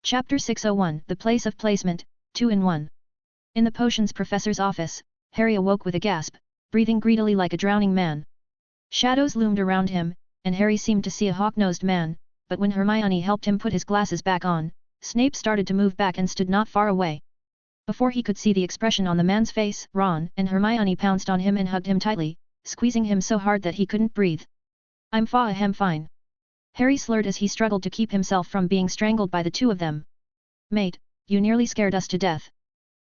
Chapter 601 The Place of Placement, 2 in 1. In the potions professor's office, Harry awoke with a gasp, breathing greedily like a drowning man. Shadows loomed around him, and Harry seemed to see a hawk-nosed man, but when Hermione helped him put his glasses back on, Snape started to move back and stood not far away. Before he could see the expression on the man's face, Ron and Hermione pounced on him and hugged him tightly, squeezing him so hard that he couldn't breathe. "I'm fine," Harry slurred as he struggled to keep himself from being strangled by the two of them. "Mate, you nearly scared us to death,"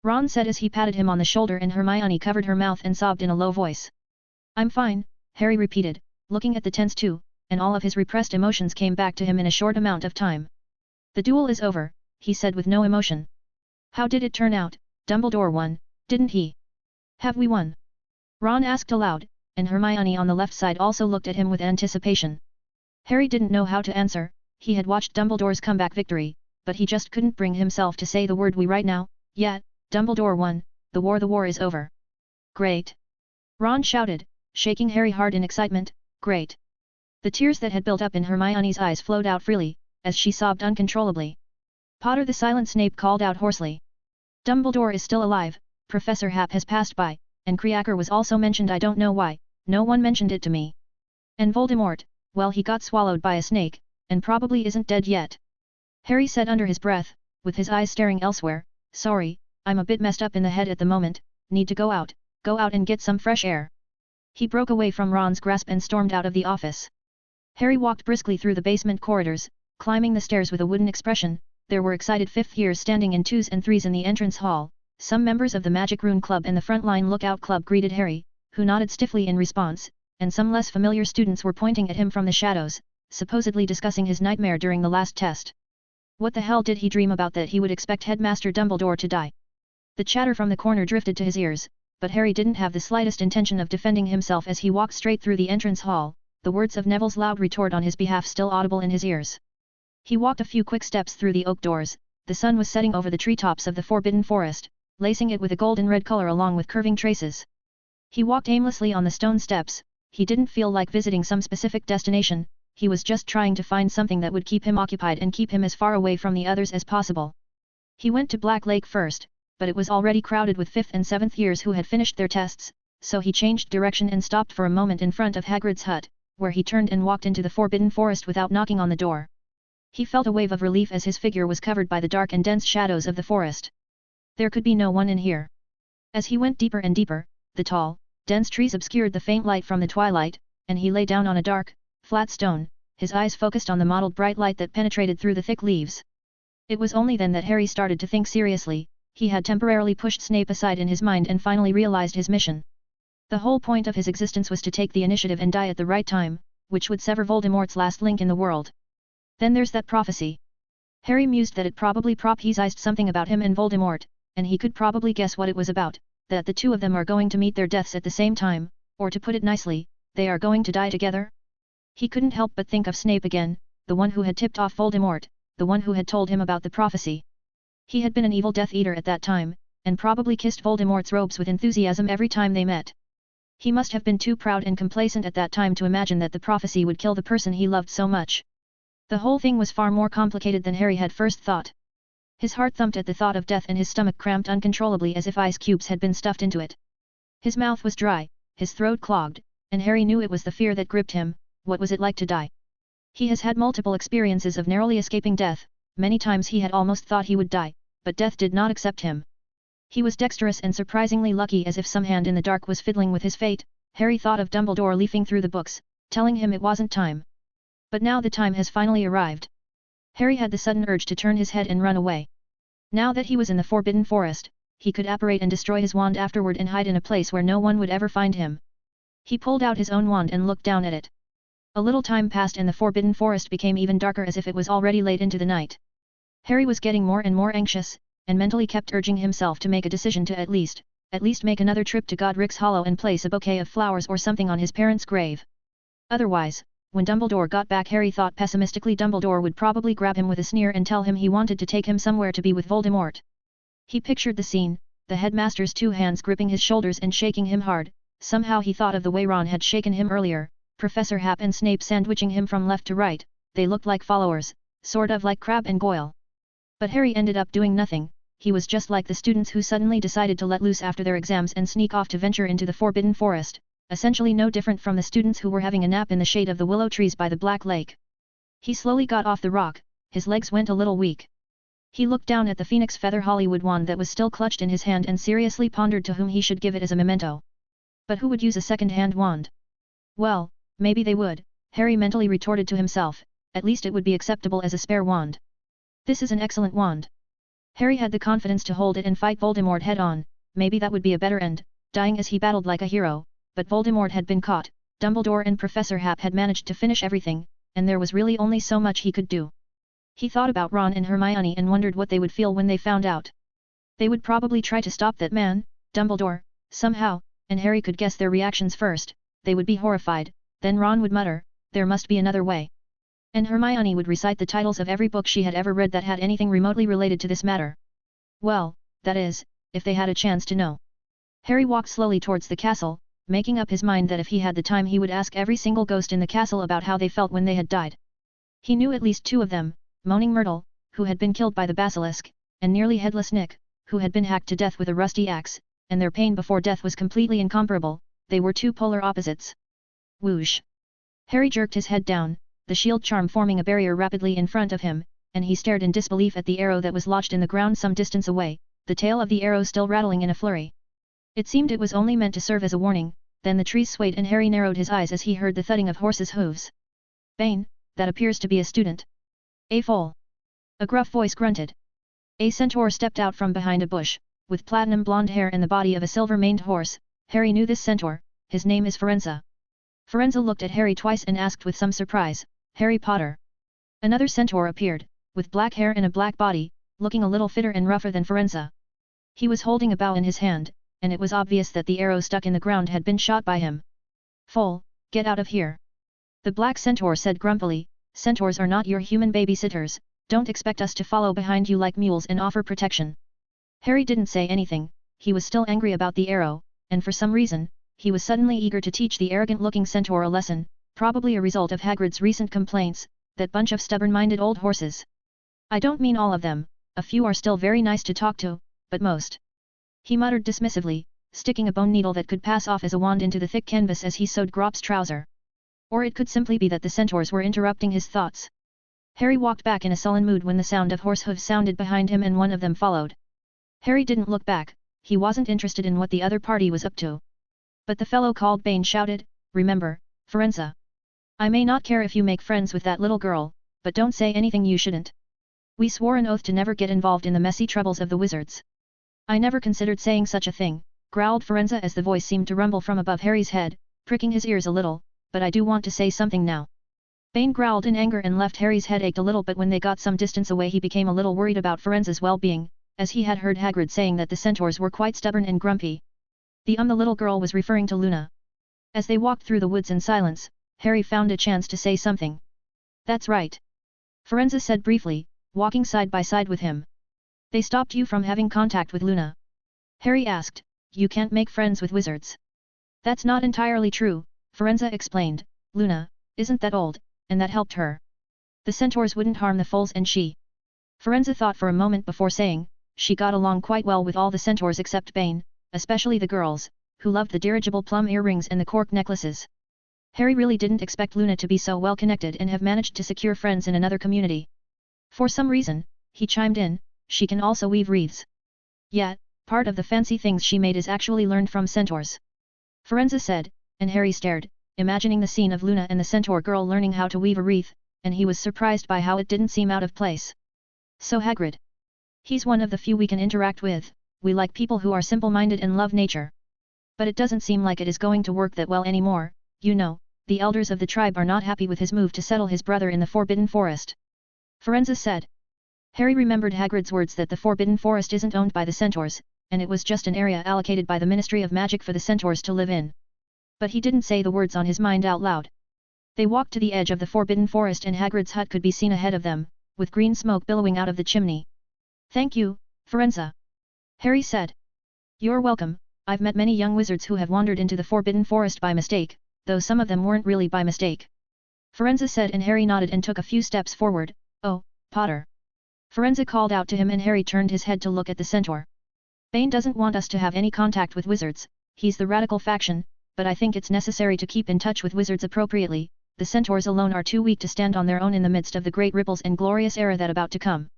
Ron said as he patted him on the shoulder, and Hermione covered her mouth and sobbed in a low voice. "I'm fine," Harry repeated, looking at the tents too, and all of his repressed emotions came back to him in a short amount of time. "The duel is over," he said with no emotion. "How did it turn out? Dumbledore won, didn't he? Have we won?" Ron asked aloud, and Hermione on the left side also looked at him with anticipation. Harry didn't know how to answer. He had watched Dumbledore's comeback victory, but he just couldn't bring himself to say the word "we" right now. "Yeah, Dumbledore won, the war is over." "Great!" Ron shouted, shaking Harry hard in excitement. "Great!" The tears that had built up in Hermione's eyes flowed out freely, as she sobbed uncontrollably. "Potter," the silent Snape called out hoarsely. "Dumbledore is still alive, Professor Hap has passed by, and Kreaker was also mentioned. I don't know why, no one mentioned it to me. And Voldemort, well, he got swallowed by a snake, and probably isn't dead yet." Harry said under his breath, with his eyes staring elsewhere. "Sorry, I'm a bit messed up in the head at the moment, need to go out and get some fresh air." He broke away from Ron's grasp and stormed out of the office. Harry walked briskly through the basement corridors, climbing the stairs with a wooden expression. There were excited fifth years standing in 2s and 3s in the entrance hall. Some members of the Magic Rune Club and the Frontline Lookout Club greeted Harry, who nodded stiffly in response, and some less familiar students were pointing at him from the shadows, supposedly discussing his nightmare during the last test. What the hell did he dream about that he would expect Headmaster Dumbledore to die? The chatter from the corner drifted to his ears, but Harry didn't have the slightest intention of defending himself as he walked straight through the entrance hall, the words of Neville's loud retort on his behalf still audible in his ears. He walked a few quick steps through the oak doors. The sun was setting over the treetops of the Forbidden Forest, lacing it with a golden red color along with curving traces. He walked aimlessly on the stone steps. He didn't feel like visiting some specific destination. He was just trying to find something that would keep him occupied and keep him as far away from the others as possible. He went to Black Lake first, but it was already crowded with 5th and 7th years who had finished their tests, so he changed direction and stopped for a moment in front of Hagrid's hut, where he turned and walked into the Forbidden Forest without knocking on the door. He felt a wave of relief as his figure was covered by the dark and dense shadows of the forest. There could be no one in here. As he went deeper and deeper, the tall, dense trees obscured the faint light from the twilight, and he lay down on a dark, flat stone, his eyes focused on the mottled bright light that penetrated through the thick leaves. It was only then that Harry started to think seriously. He had temporarily pushed Snape aside in his mind and finally realized his mission. The whole point of his existence was to take the initiative and die at the right time, which would sever Voldemort's last link in the world. Then there's that prophecy. Harry mused that it probably prophesied something about him and Voldemort, and he could probably guess what it was about, that the two of them are going to meet their deaths at the same time, or to put it nicely, they are going to die together. He couldn't help but think of Snape again, the one who had tipped off Voldemort, the one who had told him about the prophecy. He had been an evil Death Eater at that time, and probably kissed Voldemort's robes with enthusiasm every time they met. He must have been too proud and complacent at that time to imagine that the prophecy would kill the person he loved so much. The whole thing was far more complicated than Harry had first thought. His heart thumped at the thought of death and his stomach cramped uncontrollably as if ice cubes had been stuffed into it. His mouth was dry, his throat clogged, and Harry knew it was the fear that gripped him. What was it like to die? He has had multiple experiences of narrowly escaping death. Many times he had almost thought he would die, but death did not accept him. He was dexterous and surprisingly lucky, as if some hand in the dark was fiddling with his fate. Harry thought of Dumbledore leafing through the books, telling him it wasn't time. But now the time has finally arrived. Harry had the sudden urge to turn his head and run away. Now that he was in the Forbidden Forest, he could apparate and destroy his wand afterward and hide in a place where no one would ever find him. He pulled out his own wand and looked down at it. A little time passed and the Forbidden Forest became even darker, as if it was already late into the night. Harry was getting more and more anxious, and mentally kept urging himself to make a decision to at least make another trip to Godric's Hollow and place a bouquet of flowers or something on his parents' grave. Otherwise, when Dumbledore got back, Harry thought pessimistically Dumbledore would probably grab him with a sneer and tell him he wanted to take him somewhere to be with Voldemort. He pictured the scene, the headmaster's two hands gripping his shoulders and shaking him hard. Somehow he thought of the way Ron had shaken him earlier, Professor Hap and Snape sandwiching him from left to right. They looked like followers, sort of like Crabbe and Goyle. But Harry ended up doing nothing. He was just like the students who suddenly decided to let loose after their exams and sneak off to venture into the Forbidden Forest, essentially no different from the students who were having a nap in the shade of the willow trees by the Black Lake. He slowly got off the rock, his legs went a little weak. He looked down at the Phoenix Feather Hollywood wand that was still clutched in his hand and seriously pondered to whom he should give it as a memento. But who would use a second-hand wand? Well, maybe they would, Harry mentally retorted to himself, at least it would be acceptable as a spare wand. This is an excellent wand. Harry had the confidence to hold it and fight Voldemort head-on, maybe that would be a better end, dying as he battled like a hero, but Voldemort had been caught, Dumbledore and Professor Hap had managed to finish everything, and there was really only so much he could do. He thought about Ron and Hermione and wondered what they would feel when they found out. They would probably try to stop that man, Dumbledore, somehow, and Harry could guess their reactions first. They would be horrified, then Ron would mutter, "There must be another way." And Hermione would recite the titles of every book she had ever read that had anything remotely related to this matter. Well, that is, if they had a chance to know. Harry walked slowly towards the castle, making up his mind that if he had the time he would ask every single ghost in the castle about how they felt when they had died. He knew at least 2 of them, Moaning Myrtle, who had been killed by the basilisk, and Nearly Headless Nick, who had been hacked to death with a rusty axe, and their pain before death was completely incomparable. They were 2 polar opposites. Whoosh! Harry jerked his head down, the shield charm forming a barrier rapidly in front of him, and he stared in disbelief at the arrow that was lodged in the ground some distance away, the tail of the arrow still rattling in a flurry. It seemed it was only meant to serve as a warning, then the trees swayed and Harry narrowed his eyes as he heard the thudding of horses' hooves. "Bane, that appears to be a student." "A foal." A gruff voice grunted. A centaur stepped out from behind a bush, with platinum blonde hair and the body of a silver-maned horse. Harry knew this centaur, his name is Firenze. Firenze looked at Harry twice and asked with some surprise, "Harry Potter?" Another centaur appeared, with black hair and a black body, looking a little fitter and rougher than Firenze. He was holding a bow in his hand, and it was obvious that the arrow stuck in the ground had been shot by him. "Foal, get out of here." The black centaur said grumpily, "Centaurs are not your human babysitters, don't expect us to follow behind you like mules and offer protection." Harry didn't say anything, he was still angry about the arrow, and for some reason, he was suddenly eager to teach the arrogant-looking centaur a lesson, probably a result of Hagrid's recent complaints, that bunch of stubborn-minded old horses. "I don't mean all of them, a few are still very nice to talk to, but most." He muttered dismissively, sticking a bone needle that could pass off as a wand into the thick canvas as he sewed Grop's trouser. Or it could simply be that the centaurs were interrupting his thoughts. Harry walked back in a sullen mood when the sound of horse hooves sounded behind him and one of them followed. Harry didn't look back, he wasn't interested in what the other party was up to. But the fellow called Bane shouted, "Remember, Firenze. I may not care if you make friends with that little girl, but don't say anything you shouldn't. We swore an oath to never get involved in the messy troubles of the wizards." "I never considered saying such a thing," growled Firenze as the voice seemed to rumble from above Harry's head, pricking his ears a little, "but I do want to say something now." Bane growled in anger and left Harry's head ached a little, but when they got some distance away he became a little worried about Firenze's well-being, as he had heard Hagrid saying that the centaurs were quite stubborn and grumpy. The little girl was referring to Luna. As they walked through the woods in silence, Harry found a chance to say something. "That's right," Firenze said briefly, walking side by side with him. "They stopped you from having contact with Luna?" Harry asked. "You can't make friends with wizards." "That's not entirely true," Firenze explained. "Luna isn't that old, and that helped her. The centaurs wouldn't harm the foals and she..." Firenze thought for a moment before saying, "She got along quite well with all the centaurs except Bane, especially the girls, who loved the dirigible plum earrings and the cork necklaces." Harry really didn't expect Luna to be so well connected and have managed to secure friends in another community. For some reason, he chimed in, "She can also weave wreaths. Yet, part of the fancy things she made is actually learned from centaurs." Firenze said, and Harry stared, imagining the scene of Luna and the centaur girl learning how to weave a wreath, and he was surprised by how it didn't seem out of place. "So Hagrid. He's one of the few we can interact with, we like people who are simple-minded and love nature. But it doesn't seem like it is going to work that well anymore, you know, the elders of the tribe are not happy with his move to settle his brother in the Forbidden Forest." Firenze said. Harry remembered Hagrid's words that the Forbidden Forest isn't owned by the centaurs, and it was just an area allocated by the Ministry of Magic for the centaurs to live in. But he didn't say the words on his mind out loud. They walked to the edge of the Forbidden Forest and Hagrid's hut could be seen ahead of them, with green smoke billowing out of the chimney. "Thank you, Firenze," Harry said. "You're welcome, I've met many young wizards who have wandered into the Forbidden Forest by mistake, though some of them weren't really by mistake." Firenze said and Harry nodded and took a few steps forward. "Oh, Potter. Firenze called out to him and Harry turned his head to look at the centaur. Bane doesn't want us to have any contact with wizards, he's the radical faction, but I think it's necessary to keep in touch with wizards appropriately, the centaurs alone are too weak to stand on their own in the midst of the great ripples and glorious era that about to come.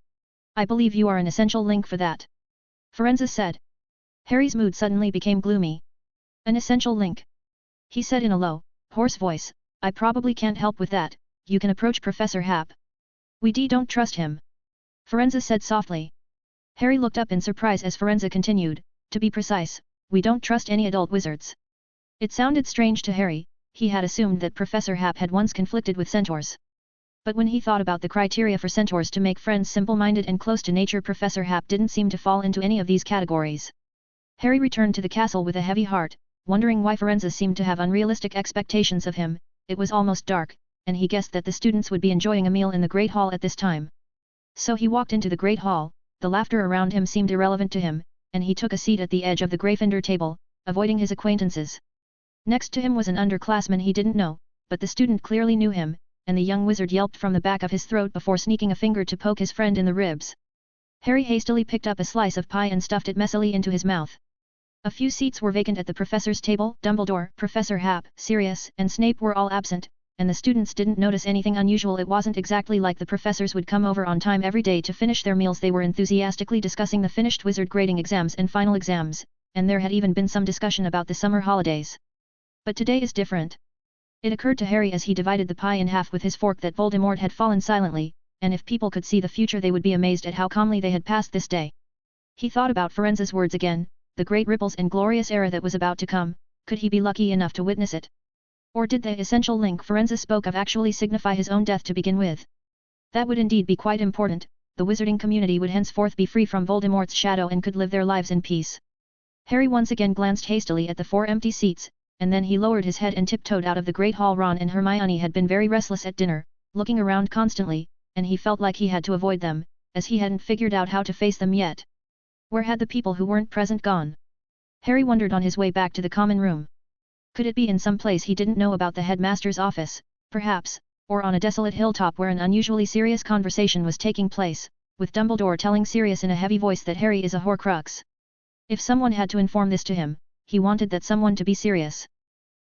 I believe you are an essential link for that. Firenze said. Harry's mood suddenly became gloomy. An essential link. He said in a low, hoarse voice, I probably can't help with that, you can approach Professor Hap. We don't trust him. Firenze said softly. Harry looked up in surprise as Firenze continued, to be precise, we don't trust any adult wizards. It sounded strange to Harry, he had assumed that Professor Hap had once conflicted with centaurs. But when he thought about the criteria for centaurs to make friends simple-minded and close to nature, Professor Hap didn't seem to fall into any of these categories. Harry returned to the castle with a heavy heart, wondering why Firenze seemed to have unrealistic expectations of him. It was almost dark, and he guessed that the students would be enjoying a meal in the Great Hall at this time. So he walked into the Great Hall, the laughter around him seemed irrelevant to him, and he took a seat at the edge of the Gryffindor table, avoiding his acquaintances. Next to him was an underclassman he didn't know, but the student clearly knew him, and the young wizard yelped from the back of his throat before sneaking a finger to poke his friend in the ribs. Harry hastily picked up a slice of pie and stuffed it messily into his mouth. A few seats were vacant at the professor's table. Dumbledore, Professor Hap, Sirius, and Snape were all absent, and the students didn't notice anything unusual. It wasn't exactly like the professors would come over on time every day to finish their meals. They were enthusiastically discussing the finished wizard grading exams and final exams, and there had even been some discussion about the summer holidays. But today is different. It occurred to Harry as he divided the pie in half with his fork that Voldemort had fallen silently, and if people could see the future they would be amazed at how calmly they had passed this day. He thought about Firenze's words again, the great ripples and glorious era that was about to come, could he be lucky enough to witness it? Or did the essential link Firenze spoke of actually signify his own death to begin with? That would indeed be quite important, the wizarding community would henceforth be free from Voldemort's shadow and could live their lives in peace. Harry once again glanced hastily at the 4 empty seats, and then he lowered his head and tiptoed out of the Great Hall. Ron and Hermione had been very restless at dinner, looking around constantly, and he felt like he had to avoid them, as he hadn't figured out how to face them yet. Where had the people who weren't present gone? Harry wondered on his way back to the common room. Could it be in some place he didn't know about, the headmaster's office, perhaps, or on a desolate hilltop where an unusually serious conversation was taking place, with Dumbledore telling Sirius in a heavy voice that Harry is a Horcrux? If someone had to inform this to him, he wanted that someone to be Sirius.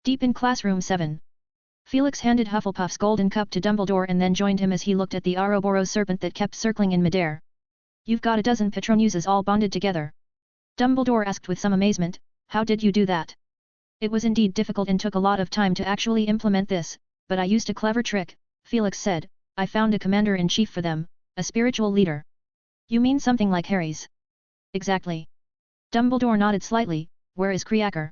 Deep in classroom 7. Felix handed Hufflepuff's golden cup to Dumbledore and then joined him as he looked at the Ouroboros serpent that kept circling in midair. You've got a dozen Patronuses all bonded together? Dumbledore asked with some amazement, how did you do that? It was indeed difficult and took a lot of time to actually implement this, but I used a clever trick, Felix said. I found a commander-in-chief for them, a spiritual leader. You mean something like Harry's? Exactly. Dumbledore nodded slightly. Where is Kreaker?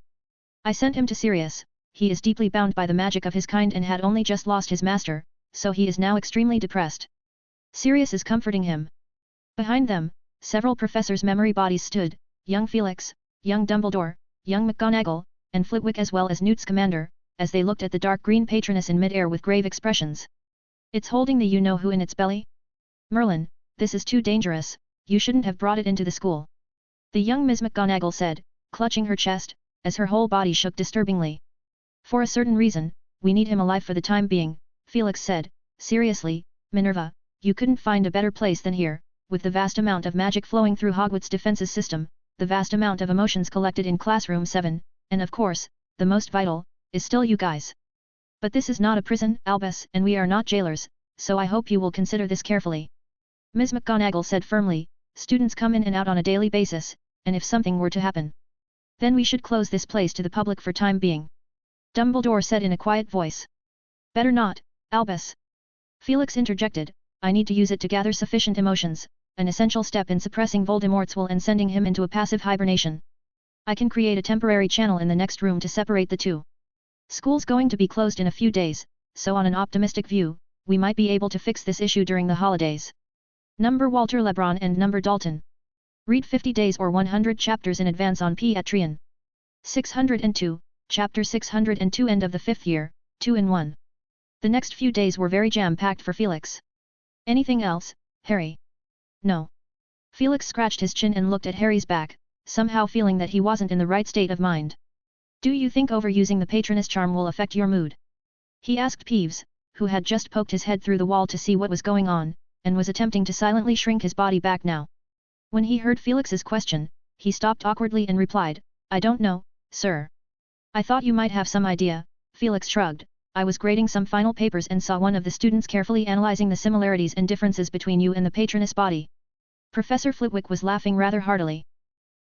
I sent him to Sirius. He is deeply bound by the magic of his kind and had only just lost his master, so he is now extremely depressed. Sirius is comforting him. Behind them, several professors' memory bodies stood, young Felix, young Dumbledore, young McGonagall, and Flitwick as well as Newt Scamander, as they looked at the dark green patroness in mid-air with grave expressions. It's holding the you-know-who in its belly? Merlin, this is too dangerous, you shouldn't have brought it into the school. The young Ms. McGonagall said, clutching her chest, as her whole body shook disturbingly. For a certain reason, we need him alive for the time being, Felix said. Seriously, Minerva, you couldn't find a better place than here, with the vast amount of magic flowing through Hogwarts' defenses system, the vast amount of emotions collected in Classroom 7, and of course, the most vital, is still you guys. But this is not a prison, Albus, and we are not jailers, so I hope you will consider this carefully. Ms. McGonagall said firmly, students come in and out on a daily basis, and if something were to happen, then we should close this place to the public for time being. Dumbledore said in a quiet voice. Better not, Albus. Felix interjected, I need to use it to gather sufficient emotions, an essential step in suppressing Voldemort's will and sending him into a passive hibernation. I can create a temporary channel in the next room to separate the two. School's going to be closed in a few days, so on an optimistic view, we might be able to fix this issue during the holidays. Number Walter Lebron and number Dalton. Read 50 days or 100 chapters in advance on Patreon. 602, Chapter 602. End of the 5th year, 2 in 1. The next few days were very jam-packed for Felix. Anything else, Harry? No. Felix scratched his chin and looked at Harry's back, somehow feeling that he wasn't in the right state of mind. Do you think overusing the Patronus charm will affect your mood? He asked Peeves, who had just poked his head through the wall to see what was going on, and was attempting to silently shrink his body back now. When he heard Felix's question, he stopped awkwardly and replied, "I don't know, sir." "I thought you might have some idea," Felix shrugged. "I was grading some final papers and saw one of the students carefully analyzing the similarities and differences between you and the patroness body." Professor Flitwick was laughing rather heartily.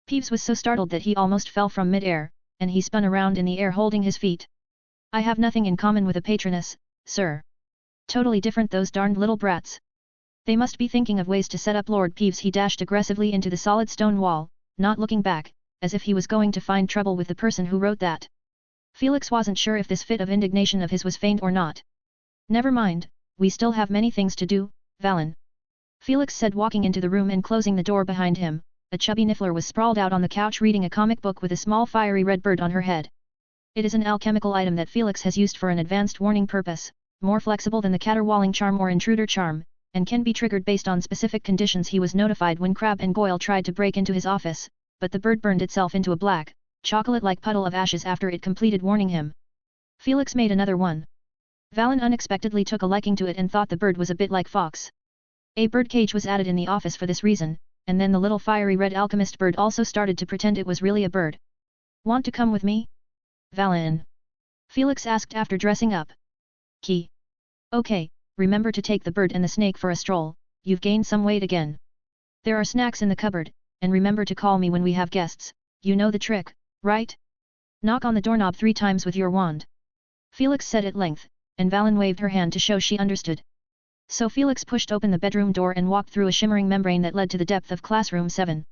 Peeves was so startled that he almost fell from mid-air, and he spun around in the air holding his feet. "I have nothing in common with a patroness, sir. Totally different, those darned little brats. They must be thinking of ways to set up Lord Peeves." He dashed aggressively into the solid stone wall, not looking back, as if he was going to find trouble with the person who wrote that. Felix wasn't sure if this fit of indignation of his was feigned or not. "Never mind, we still have many things to do, Valen," Felix said, walking into the room and closing the door behind him. A chubby Niffler was sprawled out on the couch reading a comic book with a small fiery red bird on her head. It is an alchemical item that Felix has used for an advanced warning purpose, more flexible than the caterwauling charm or intruder charm, and can be triggered based on specific conditions. He was notified when Crab and Goyle tried to break into his office, but the bird burned itself into a black, chocolate-like puddle of ashes after it completed warning him. Felix made another one. Valen unexpectedly took a liking to it and thought the bird was a bit like Fox. A bird cage was added in the office for this reason, and then the little fiery red alchemist bird also started to pretend it was really a bird. "Want to come with me, Valen?" Felix asked after dressing up. "Key. Okay, remember to take the bird and the snake for a stroll. You've gained some weight again. There are snacks in the cupboard, and remember to call me when we have guests. You know the trick, right? Knock on the doorknob 3 times with your wand." Felix said at length, and Valen waved her hand to show she understood. So Felix pushed open the bedroom door and walked through a shimmering membrane that led to the depth of classroom 7.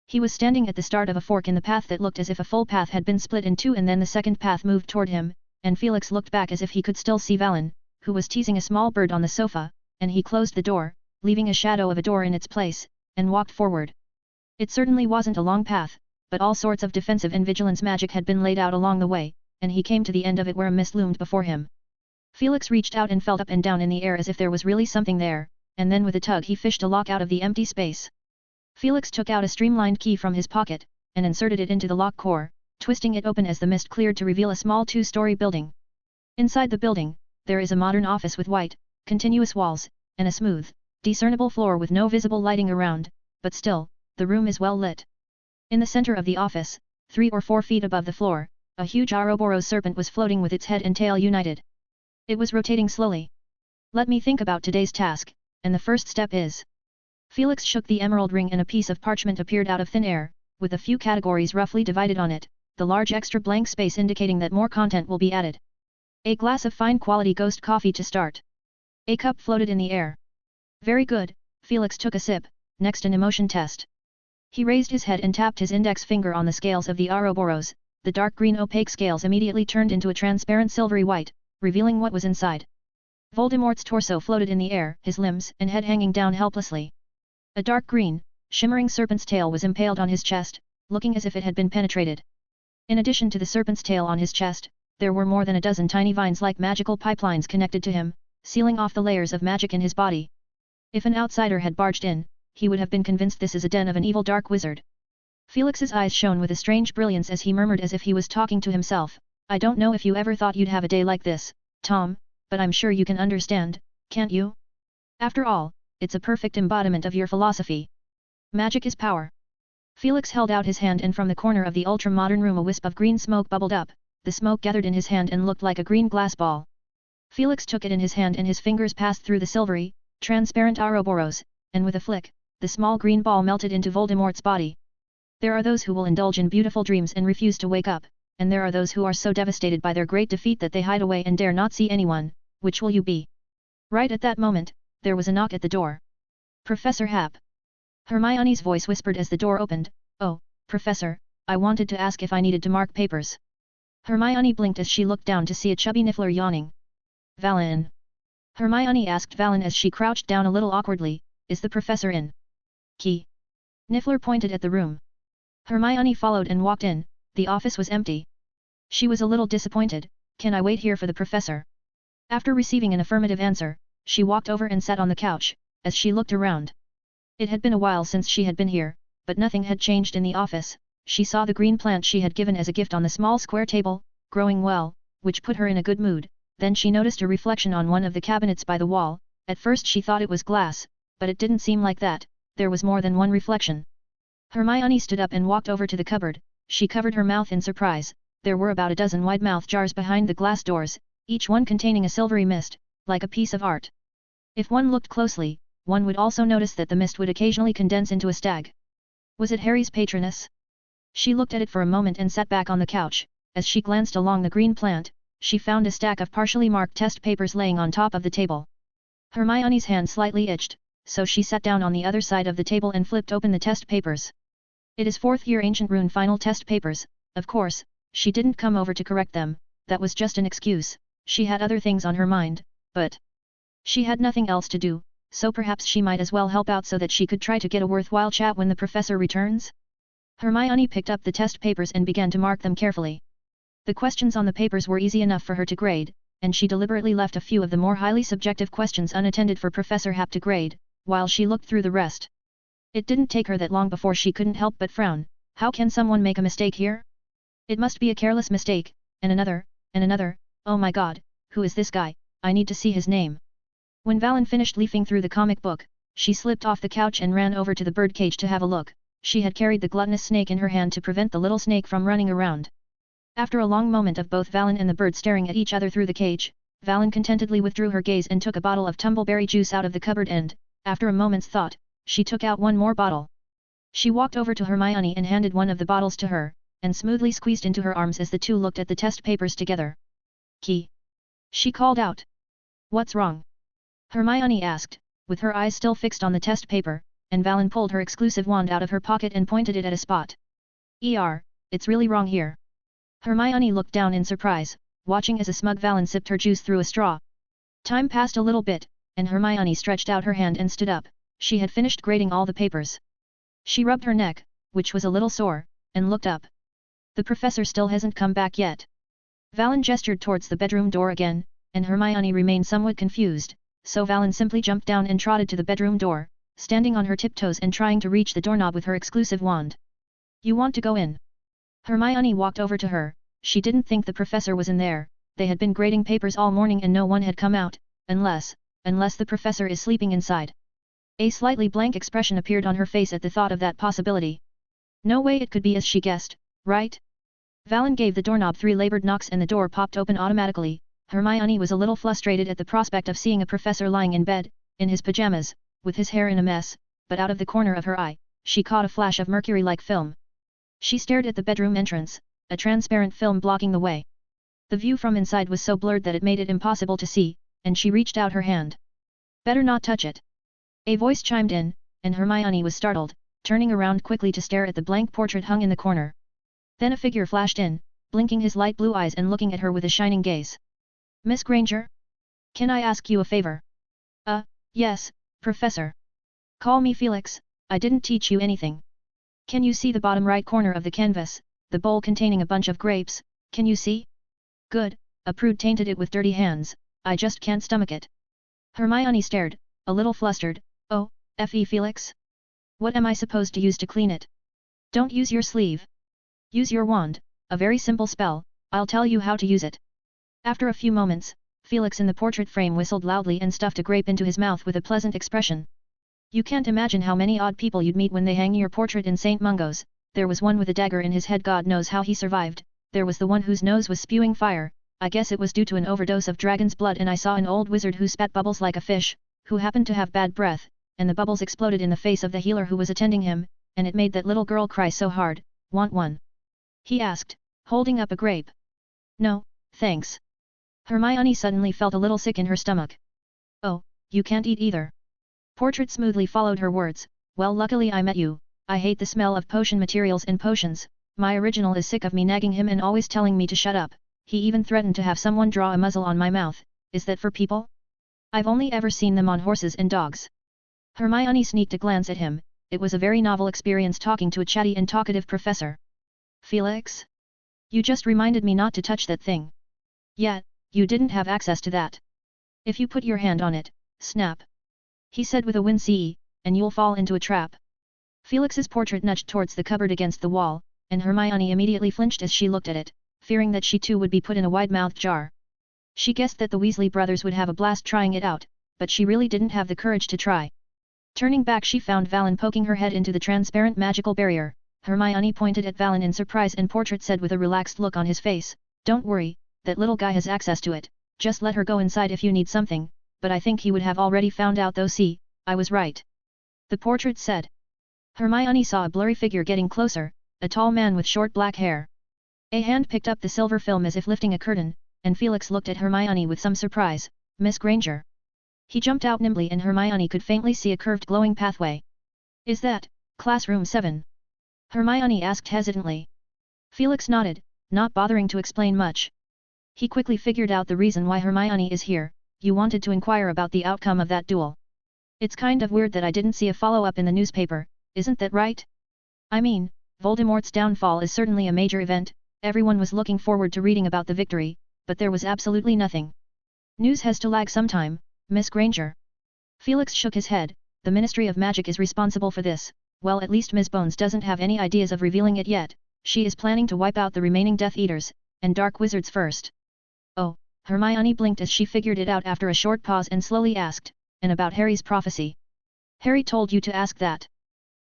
He was standing at the start of a fork in the path that looked as if a full path had been split in 2, and then the second path moved toward him, and Felix looked back as if he could still see Valen, who was teasing a small bird on the sofa, and he closed the door, leaving a shadow of a door in its place, and walked forward. It certainly wasn't a long path, but all sorts of defensive and vigilance magic had been laid out along the way, and he came to the end of it where a mist loomed before him. Felix reached out and felt up and down in the air as if there was really something there, and then with a tug he fished a lock out of the empty space. Felix took out a streamlined key from his pocket, and inserted it into the lock core, twisting it open as the mist cleared to reveal a small 2-story building. Inside the building, there is a modern office with white, continuous walls, and a smooth, discernible floor with no visible lighting around, but still, the room is well lit. In the center of the office, 3 or 4 feet above the floor, a huge Ouroboros serpent was floating with its head and tail united. It was rotating slowly. "Let me think about today's task, and the first step is..." Felix shook the emerald ring and a piece of parchment appeared out of thin air, with a few categories roughly divided on it, the large extra blank space indicating that more content will be added. "A glass of fine quality ghost coffee to start." A cup floated in the air. "Very good," Felix took a sip. "Next an emotion test." He raised his head and tapped his index finger on the scales of the Ouroboros. The dark green opaque scales immediately turned into a transparent silvery white, revealing what was inside. Voldemort's torso floated in the air, his limbs and head hanging down helplessly. A dark green, shimmering serpent's tail was impaled on his chest, looking as if it had been penetrated. In addition to the serpent's tail on his chest, there were more than a dozen tiny vines like magical pipelines connected to him, sealing off the layers of magic in his body. If an outsider had barged in, he would have been convinced this is a den of an evil dark wizard. Felix's eyes shone with a strange brilliance as he murmured as if he was talking to himself, "I don't know if you ever thought you'd have a day like this, Tom, but I'm sure you can understand, can't you? After all, it's a perfect embodiment of your philosophy. Magic is power." Felix held out his hand and from the corner of the ultra-modern room a wisp of green smoke bubbled up. The smoke gathered in his hand and looked like a green glass ball. Felix took it in his hand and his fingers passed through the silvery, transparent Ouroboros, and with a flick, the small green ball melted into Voldemort's body. There are those who will indulge in beautiful dreams and refuse to wake up, and there are those who are so devastated by their great defeat that they hide away and dare not see anyone. Which will you be? Right at that moment, there was a knock at the door. "Professor Hap." Hermione's voice whispered as the door opened. "Oh, Professor, I wanted to ask if I needed to mark papers." Hermione blinked as she looked down to see a chubby Niffler yawning. "Valen?" Hermione asked Valen as she crouched down a little awkwardly, "Is the professor in?" "Key." Niffler pointed at the room. Hermione followed and walked in. The office was empty. She was a little disappointed. "Can I wait here for the professor?" After receiving an affirmative answer, she walked over and sat on the couch. As she looked around, it had been a while since she had been here, but nothing had changed in the office. She saw the green plant she had given as a gift on the small square table, growing well, which put her in a good mood. Then she noticed a reflection on one of the cabinets by the wall. At first she thought it was glass, but it didn't seem like that, there was more than one reflection. Hermione stood up and walked over to the cupboard, she covered her mouth in surprise, there were about a dozen wide-mouthed jars behind the glass doors, each one containing a silvery mist, like a piece of art. If one looked closely, one would also notice that the mist would occasionally condense into a stag. Was it Harry's patronus? She looked at it for a moment and sat back on the couch. As she glanced along the green plant, she found a stack of partially marked test papers laying on top of the table. Hermione's hand slightly itched, so she sat down on the other side of the table and flipped open the test papers. It is 4th year Ancient Rune final test papers, of course, she didn't come over to correct them, that was just an excuse, she had other things on her mind, but she had nothing else to do, so perhaps she might as well help out so that she could try to get a worthwhile chat when the professor returns? Hermione picked up the test papers and began to mark them carefully. The questions on the papers were easy enough for her to grade, and she deliberately left a few of the more highly subjective questions unattended for Professor Hap to grade, while she looked through the rest. It didn't take her that long before she couldn't help but frown. How can someone make a mistake here? It must be a careless mistake, and another, oh my god, who is this guy, I need to see his name. When Valen finished leafing through the comic book, she slipped off the couch and ran over to the birdcage to have a look. She had carried the gluttonous snake in her hand to prevent the little snake from running around. After a long moment of both Valen and the bird staring at each other through the cage, Valen contentedly withdrew her gaze and took a bottle of tumbleberry juice out of the cupboard and, after a moment's thought, she took out one more bottle. She walked over to Hermione and handed one of the bottles to her, and smoothly squeezed into her arms as the two looked at the test papers together. "Key!" she called out. "What's wrong?" Hermione asked, with her eyes still fixed on the test paper, and Valen pulled her exclusive wand out of her pocket and pointed it at a spot. It's really wrong here." Hermione looked down in surprise, watching as a smug Valen sipped her juice through a straw. Time passed a little bit, and Hermione stretched out her hand and stood up. She had finished grading all the papers. She rubbed her neck, which was a little sore, and looked up. The professor still hasn't come back yet. Valen gestured towards the bedroom door again, and Hermione remained somewhat confused, so Valen simply jumped down and trotted to the bedroom door, standing on her tiptoes and trying to reach the doorknob with her exclusive wand. "You want to go in?" Hermione walked over to her. She didn't think the professor was in there. They had been grading papers all morning and no one had come out, unless the professor is sleeping inside. A slightly blank expression appeared on her face at the thought of that possibility. No way it could be as she guessed, right? Valen gave the doorknob 3 labored knocks and the door popped open automatically. Hermione was a little frustrated at the prospect of seeing a professor lying in bed, in his pajamas, with his hair in a mess, but out of the corner of her eye, she caught a flash of mercury-like film. She stared at the bedroom entrance, a transparent film blocking the way. The view from inside was so blurred that it made it impossible to see, and she reached out her hand. "Better not touch it." A voice chimed in, and Hermione was startled, turning around quickly to stare at the blank portrait hung in the corner. Then a figure flashed in, blinking his light blue eyes and looking at her with a shining gaze. "Miss Granger? Can I ask you a favor?" Yes, Professor. Call me Felix, I didn't teach you anything. Can you see the bottom right corner of the canvas, the bowl containing a bunch of grapes, can you see?" "Good," a prude tainted it with dirty hands, "I just can't stomach it." Hermione stared, a little flustered. "Oh, Felix? What am I supposed to use to clean it?" "Don't use your sleeve. Use your wand, a very simple spell, I'll tell you how to use it." After a few moments, Felix in the portrait frame whistled loudly and stuffed a grape into his mouth with a pleasant expression. You can't imagine how many odd people you'd meet when they hang your portrait in St. Mungo's. There was one with a dagger in his head, God knows how he survived. There was the one whose nose was spewing fire, I guess it was due to an overdose of dragon's blood, and I saw an old wizard who spat bubbles like a fish, who happened to have bad breath, and the bubbles exploded in the face of the healer who was attending him, and it made that little girl cry so hard. "Want one?" he asked, holding up a grape. "No, thanks." Hermione suddenly felt a little sick in her stomach. "Oh, you can't eat either?" Portrait smoothly followed her words. "Well, luckily I met you. I hate the smell of potion materials and potions. My original is sick of me nagging him and always telling me to shut up. He even threatened to have someone draw a muzzle on my mouth. Is that for people? I've only ever seen them on horses and dogs." Hermione sneaked a glance at him. It was a very novel experience talking to a chatty and talkative professor. "Felix? You just reminded me not to touch that thing." "Yeah, you didn't have access to that. If you put your hand on it, snap," he said with a wince, "and you'll fall into a trap." Felix's portrait nudged towards the cupboard against the wall, and Hermione immediately flinched as she looked at it, fearing that she too would be put in a wide-mouthed jar. She guessed that the Weasley brothers would have a blast trying it out, but she really didn't have the courage to try. Turning back she found Valen poking her head into the transparent magical barrier. Hermione pointed at Valen in surprise and Portrait said with a relaxed look on his face, "Don't worry, that little guy has access to it, just let her go inside if you need something, but I think he would have already found out though. See, I was right." The Portrait said. Hermione saw a blurry figure getting closer, a tall man with short black hair. A hand picked up the silver film as if lifting a curtain, and Felix looked at Hermione with some surprise. "Miss Granger." He jumped out nimbly and Hermione could faintly see a curved glowing pathway. "Is that, classroom 7? Hermione asked hesitantly. Felix nodded, not bothering to explain much. He quickly figured out the reason why Hermione is here. "You wanted to inquire about the outcome of that duel. It's kind of weird that I didn't see a follow-up in the newspaper, isn't that right? I mean, Voldemort's downfall is certainly a major event, everyone was looking forward to reading about the victory, but there was absolutely nothing. News has to lag some time, Miss Granger." Felix shook his head. "The Ministry of Magic is responsible for this. Well, at least Ms. Bones doesn't have any ideas of revealing it yet. She is planning to wipe out the remaining Death Eaters, and Dark Wizards first." "Oh," Hermione blinked as she figured it out after a short pause and slowly asked, "And about Harry's prophecy? Harry told you to ask that?"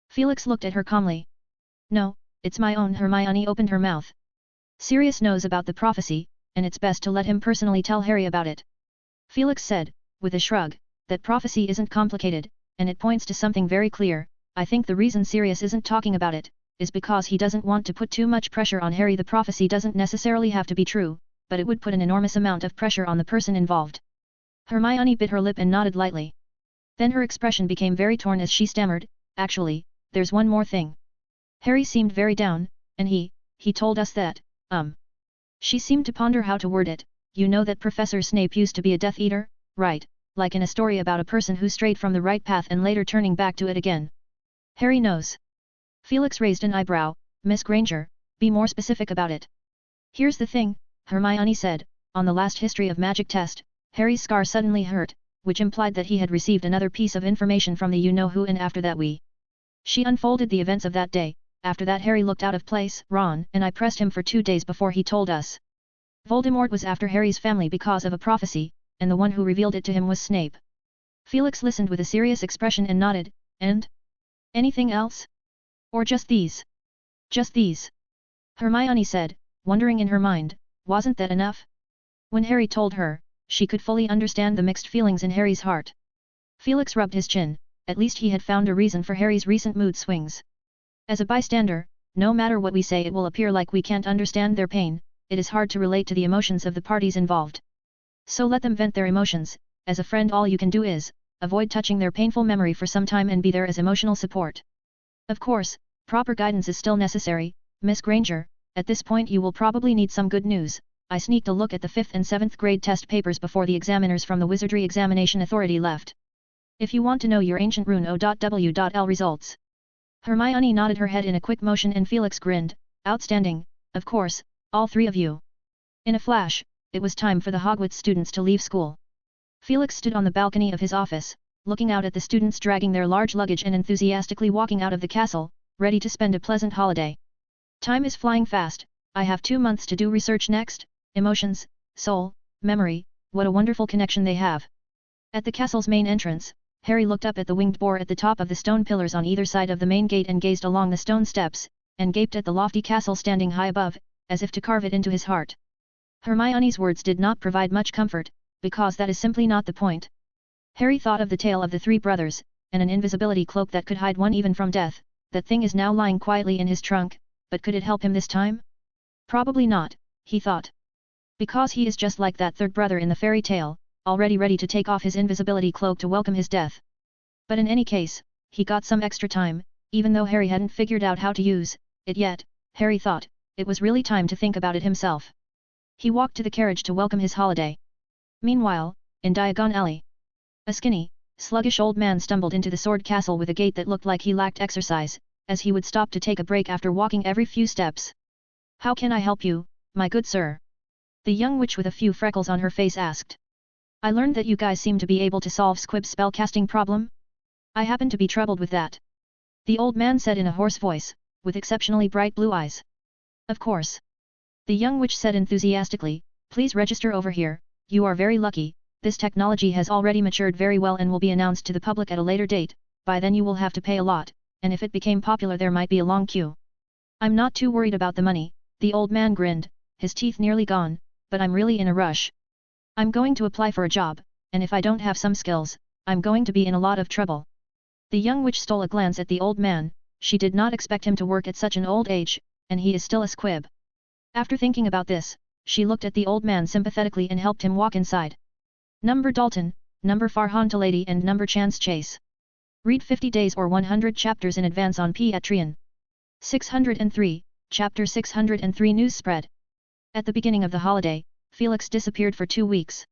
Felix looked at her calmly. "No, it's my own." Hermione opened her mouth. "Sirius knows about the prophecy, and it's best to let him personally tell Harry about it." Felix said, with a shrug, "That prophecy isn't complicated, and it points to something very clear. I think the reason Sirius isn't talking about it, is because he doesn't want to put too much pressure on Harry. The prophecy doesn't necessarily have to be true, but it would put an enormous amount of pressure on the person involved." Hermione bit her lip and nodded lightly. Then her expression became very torn as she stammered, "Actually, there's one more thing. Harry seemed very down, and he told us that, She seemed to ponder how to word it. "You know that Professor Snape used to be a Death Eater, right? Like in a story about a person who strayed from the right path and later turning back to it again." "Harry knows." Felix raised an eyebrow. "Miss Granger, be more specific about it." "Here's the thing," Hermione said, "on the last History of Magic test, Harry's scar suddenly hurt, which implied that he had received another piece of information from the you-know-who, and after that She unfolded the events of that day. After that Harry looked out of place. Ron and I pressed him for 2 days before he told us. Voldemort was after Harry's family because of a prophecy, and the one who revealed it to him was Snape." Felix listened with a serious expression and nodded. "And? Anything else? Or just these?" "Just these," Hermione said, wondering in her mind, wasn't that enough? When Harry told her, she could fully understand the mixed feelings in Harry's heart. Felix rubbed his chin. At least he had found a reason for Harry's recent mood swings. "As a bystander, no matter what we say it will appear like we can't understand their pain. It is hard to relate to the emotions of the parties involved. So let them vent their emotions. As a friend all you can do is, avoid touching their painful memory for some time and be there as emotional support. Of course, proper guidance is still necessary, Miss Granger. At this point you will probably need some good news. I sneaked a look at the 5th and 7th grade test papers before the examiners from the Wizardry Examination Authority left. If you want to know your ancient Rune O.W.L results." Hermione nodded her head in a quick motion and Felix grinned. "Outstanding, of course, all 3 of you." In a flash, it was time for the Hogwarts students to leave school. Felix stood on the balcony of his office, looking out at the students dragging their large luggage and enthusiastically walking out of the castle, ready to spend a pleasant holiday. "Time is flying fast. I have 2 months to do research next. Emotions, soul, memory, what a wonderful connection they have." At the castle's main entrance, Harry looked up at the winged boar at the top of the stone pillars on either side of the main gate and gazed along the stone steps, and gaped at the lofty castle standing high above, as if to carve it into his heart. Hermione's words did not provide much comfort, because that is simply not the point. Harry thought of the tale of the 3 brothers, and an invisibility cloak that could hide one even from death. That thing is now lying quietly in his trunk, but could it help him this time? Probably not, he thought. Because he is just like that 3rd brother in the fairy tale, already ready to take off his invisibility cloak to welcome his death. But in any case, he got some extra time, even though Harry hadn't figured out how to use it yet. Harry thought, it was really time to think about it himself. He walked to the carriage to welcome his holiday. Meanwhile, in Diagon Alley, a skinny, sluggish old man stumbled into the Sword Castle with a gait that looked like he lacked exercise, as he would stop to take a break after walking every few steps. "How can I help you, my good sir?" the young witch with a few freckles on her face asked. "I learned that you guys seem to be able to solve Squib's spellcasting problem. I happen to be troubled with that," the old man said in a hoarse voice, with exceptionally bright blue eyes. "Of course," the young witch said enthusiastically, "please register over here. You are very lucky. This technology has already matured very well and will be announced to the public at a later date, by then you will have to pay a lot, and if it became popular there might be a long queue. I'm not too worried about the money, the old man grinned, his teeth nearly gone, but I'm really in a rush. I'm going to apply for a job, and if I don't have some skills, I'm going to be in a lot of trouble. The young witch stole a glance at the old man, she did not expect him to work at such an old age, and he is still a squib. After thinking about this, she looked at the old man sympathetically and helped him walk inside. Number Dalton, number Farhan Talady and number Chance Chase. Read 50 days or 100 chapters in advance on Patreon. 603, Chapter 603 News Spread. At the beginning of the holiday, Felix disappeared for 2 weeks.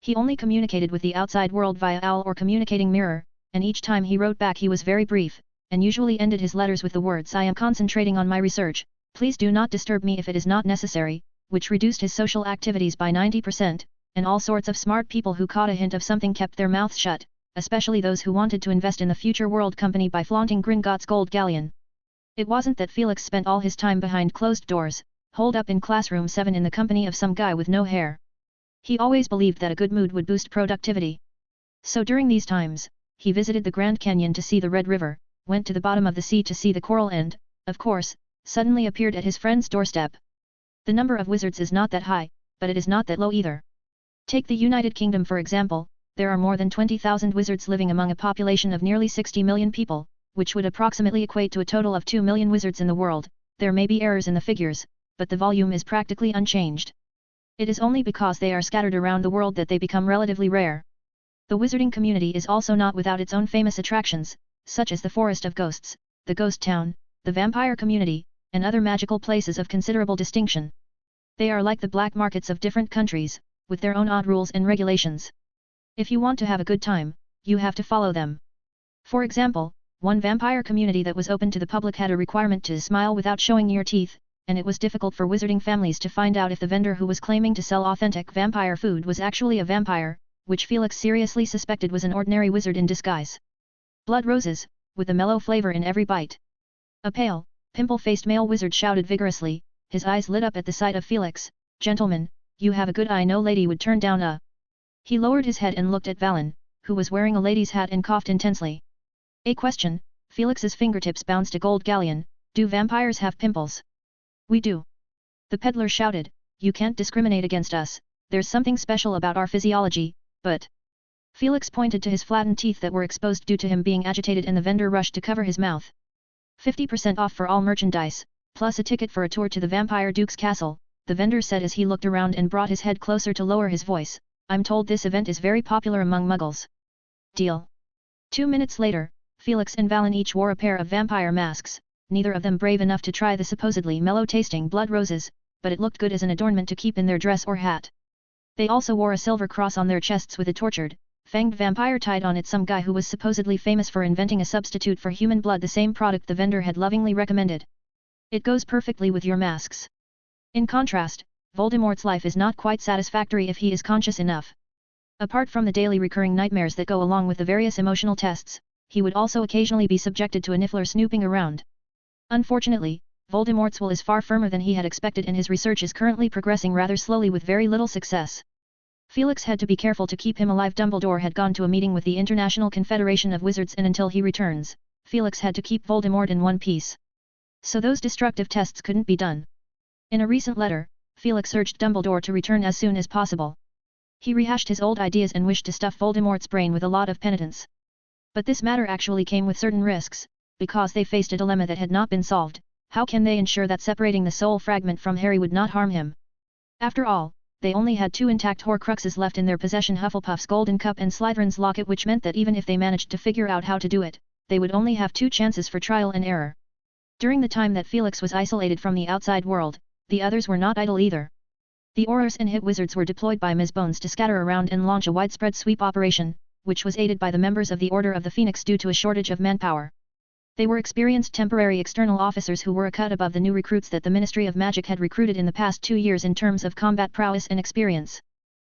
He only communicated with the outside world via owl or communicating mirror, and each time he wrote back he was very brief, and usually ended his letters with the words "I am concentrating on my research, please do not disturb me if it is not necessary," which reduced his social activities by 90%, and all sorts of smart people who caught a hint of something kept their mouths shut, especially those who wanted to invest in the future world company by flaunting Gringotts gold galleon. It wasn't that Felix spent all his time behind closed doors, holed up in classroom 7 in the company of some guy with no hair. He always believed that a good mood would boost productivity. So during these times, he visited the Grand Canyon to see the Red River, went to the bottom of the sea to see the coral and, of course, suddenly appeared at his friend's doorstep. The number of wizards is not that high, but it is not that low either. Take the United Kingdom for example, there are more than 20,000 wizards living among a population of nearly 60 million people, which would approximately equate to a total of 2 million wizards in the world. There may be errors in the figures, but the volume is practically unchanged. It is only because they are scattered around the world that they become relatively rare. The wizarding community is also not without its own famous attractions, such as the Forest of Ghosts, the Ghost Town, the Vampire Community, and other magical places of considerable distinction. They are like the black markets of different countries, with their own odd rules and regulations. If you want to have a good time, you have to follow them. For example, one vampire community that was open to the public had a requirement to smile without showing your teeth, and it was difficult for wizarding families to find out if the vendor who was claiming to sell authentic vampire food was actually a vampire, which Felix seriously suspected was an ordinary wizard in disguise. Blood roses, with a mellow flavor in every bite. A pale, pimple-faced male wizard shouted vigorously, his eyes lit up at the sight of Felix. "Gentlemen, you have a good eye, no lady would turn down a..." He lowered his head and looked at Valen, who was wearing a lady's hat and coughed intensely. "A question," Felix's fingertips bounced a gold galleon, "do vampires have pimples?" "We do." The peddler shouted, "You can't discriminate against us, there's something special about our physiology, but..." Felix pointed to his flattened teeth that were exposed due to him being agitated and the vendor rushed to cover his mouth. 50% off for all merchandise, plus a ticket for a tour to the Vampire Duke's castle, the vendor said as he looked around and brought his head closer to lower his voice. "I'm told this event is very popular among muggles." "Deal." 2 minutes later, Felix and Valen each wore a pair of vampire masks, neither of them brave enough to try the supposedly mellow-tasting blood roses, but it looked good as an adornment to keep in their dress or hat. They also wore a silver cross on their chests with a tortured, fanged vampire tied on it, some guy who was supposedly famous for inventing a substitute for human blood, the same product the vendor had lovingly recommended. "It goes perfectly with your masks." In contrast, Voldemort's life is not quite satisfactory if he is conscious enough. Apart from the daily recurring nightmares that go along with the various emotional tests, he would also occasionally be subjected to a niffler snooping around. Unfortunately, Voldemort's will is far firmer than he had expected and his research is currently progressing rather slowly with very little success. Felix had to be careful to keep him alive. Dumbledore had gone to a meeting with the International Confederation of Wizards and until he returns, Felix had to keep Voldemort in one piece. So those destructive tests couldn't be done. In a recent letter, Felix urged Dumbledore to return as soon as possible. He rehashed his old ideas and wished to stuff Voldemort's brain with a lot of penitence. But this matter actually came with certain risks, because they faced a dilemma that had not been solved. How can they ensure that separating the soul fragment from Harry would not harm him? After all, they only had 2 intact Horcruxes left in their possession, Hufflepuff's Golden Cup and Slytherin's Locket, which meant that even if they managed to figure out how to do it, they would only have 2 chances for trial and error. During the time that Felix was isolated from the outside world, the others were not idle either. The Aurors and Hit Wizards were deployed by Ms. Bones to scatter around and launch a widespread sweep operation, which was aided by the members of the Order of the Phoenix due to a shortage of manpower. They were experienced temporary external officers who were a cut above the new recruits that the Ministry of Magic had recruited in the past 2 years in terms of combat prowess and experience.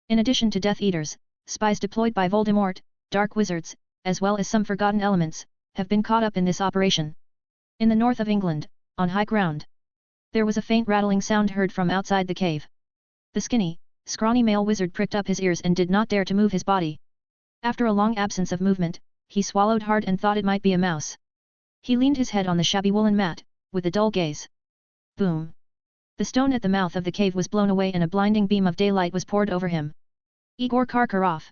In addition to Death Eaters, spies deployed by Voldemort, Dark Wizards, as well as some forgotten elements, have been caught up in this operation. In the north of England, on high ground, there was a faint rattling sound heard from outside the cave. The skinny, scrawny male wizard pricked up his ears and did not dare to move his body. After a long absence of movement, he swallowed hard and thought it might be a mouse. He leaned his head on the shabby woolen mat, with a dull gaze. Boom! The stone at the mouth of the cave was blown away and a blinding beam of daylight was poured over him. Igor Karkaroff!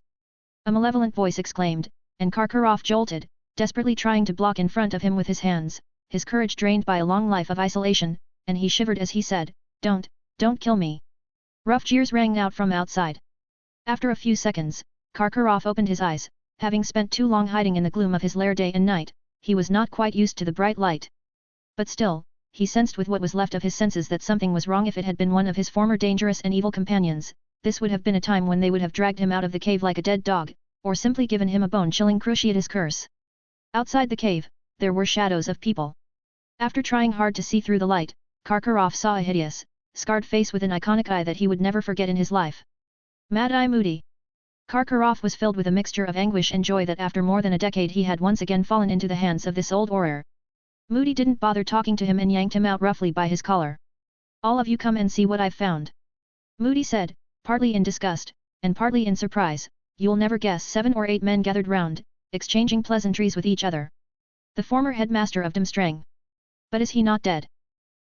A malevolent voice exclaimed, and Karkaroff jolted, desperately trying to block in front of him with his hands, his courage drained by a long life of isolation, and he shivered as he said, Don't kill me. Rough jeers rang out from outside. After a few seconds, Karkaroff opened his eyes, having spent too long hiding in the gloom of his lair day and night, he was not quite used to the bright light. But still, he sensed with what was left of his senses that something was wrong. If it had been one of his former dangerous and evil companions, this would have been a time when they would have dragged him out of the cave like a dead dog, or simply given him a bone-chilling cruciatus curse. Outside the cave, there were shadows of people. After trying hard to see through the light, Karkaroff saw a hideous, scarred face with an iconic eye that he would never forget in his life. Mad Eye Moody. Karkaroff was filled with a mixture of anguish and joy that after more than a decade he had once again fallen into the hands of this old warrior. Moody didn't bother talking to him and yanked him out roughly by his collar. All of you come and see what I've found. Moody said, partly in disgust, and partly in surprise. You'll never guess 7 or 8 men gathered round, exchanging pleasantries with each other. The former headmaster of Damstrang. But is he not dead?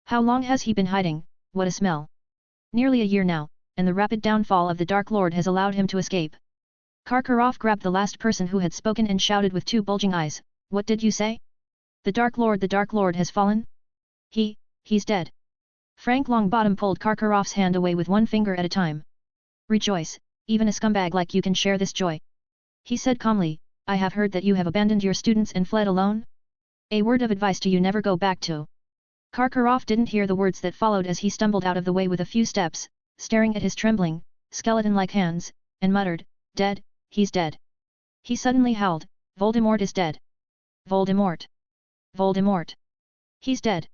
How long has he been hiding? What a smell. Nearly a year now, and the rapid downfall of the Dark Lord has allowed him to escape. Karkaroff grabbed the last person who had spoken and shouted with 2 bulging eyes, what did you say? The Dark Lord has fallen? He's dead. Frank Longbottom pulled Karkaroff's hand away with one finger at a time. Rejoice, even a scumbag like you can share this joy. He said calmly, I have heard that you have abandoned your students and fled alone? A word of advice to you, never go back to. Karkaroff didn't hear the words that followed as he stumbled out of the way with a few steps, staring at his trembling, skeleton-like hands, and muttered, dead, he's dead. He suddenly howled, Voldemort is dead. Voldemort. Voldemort. He's dead.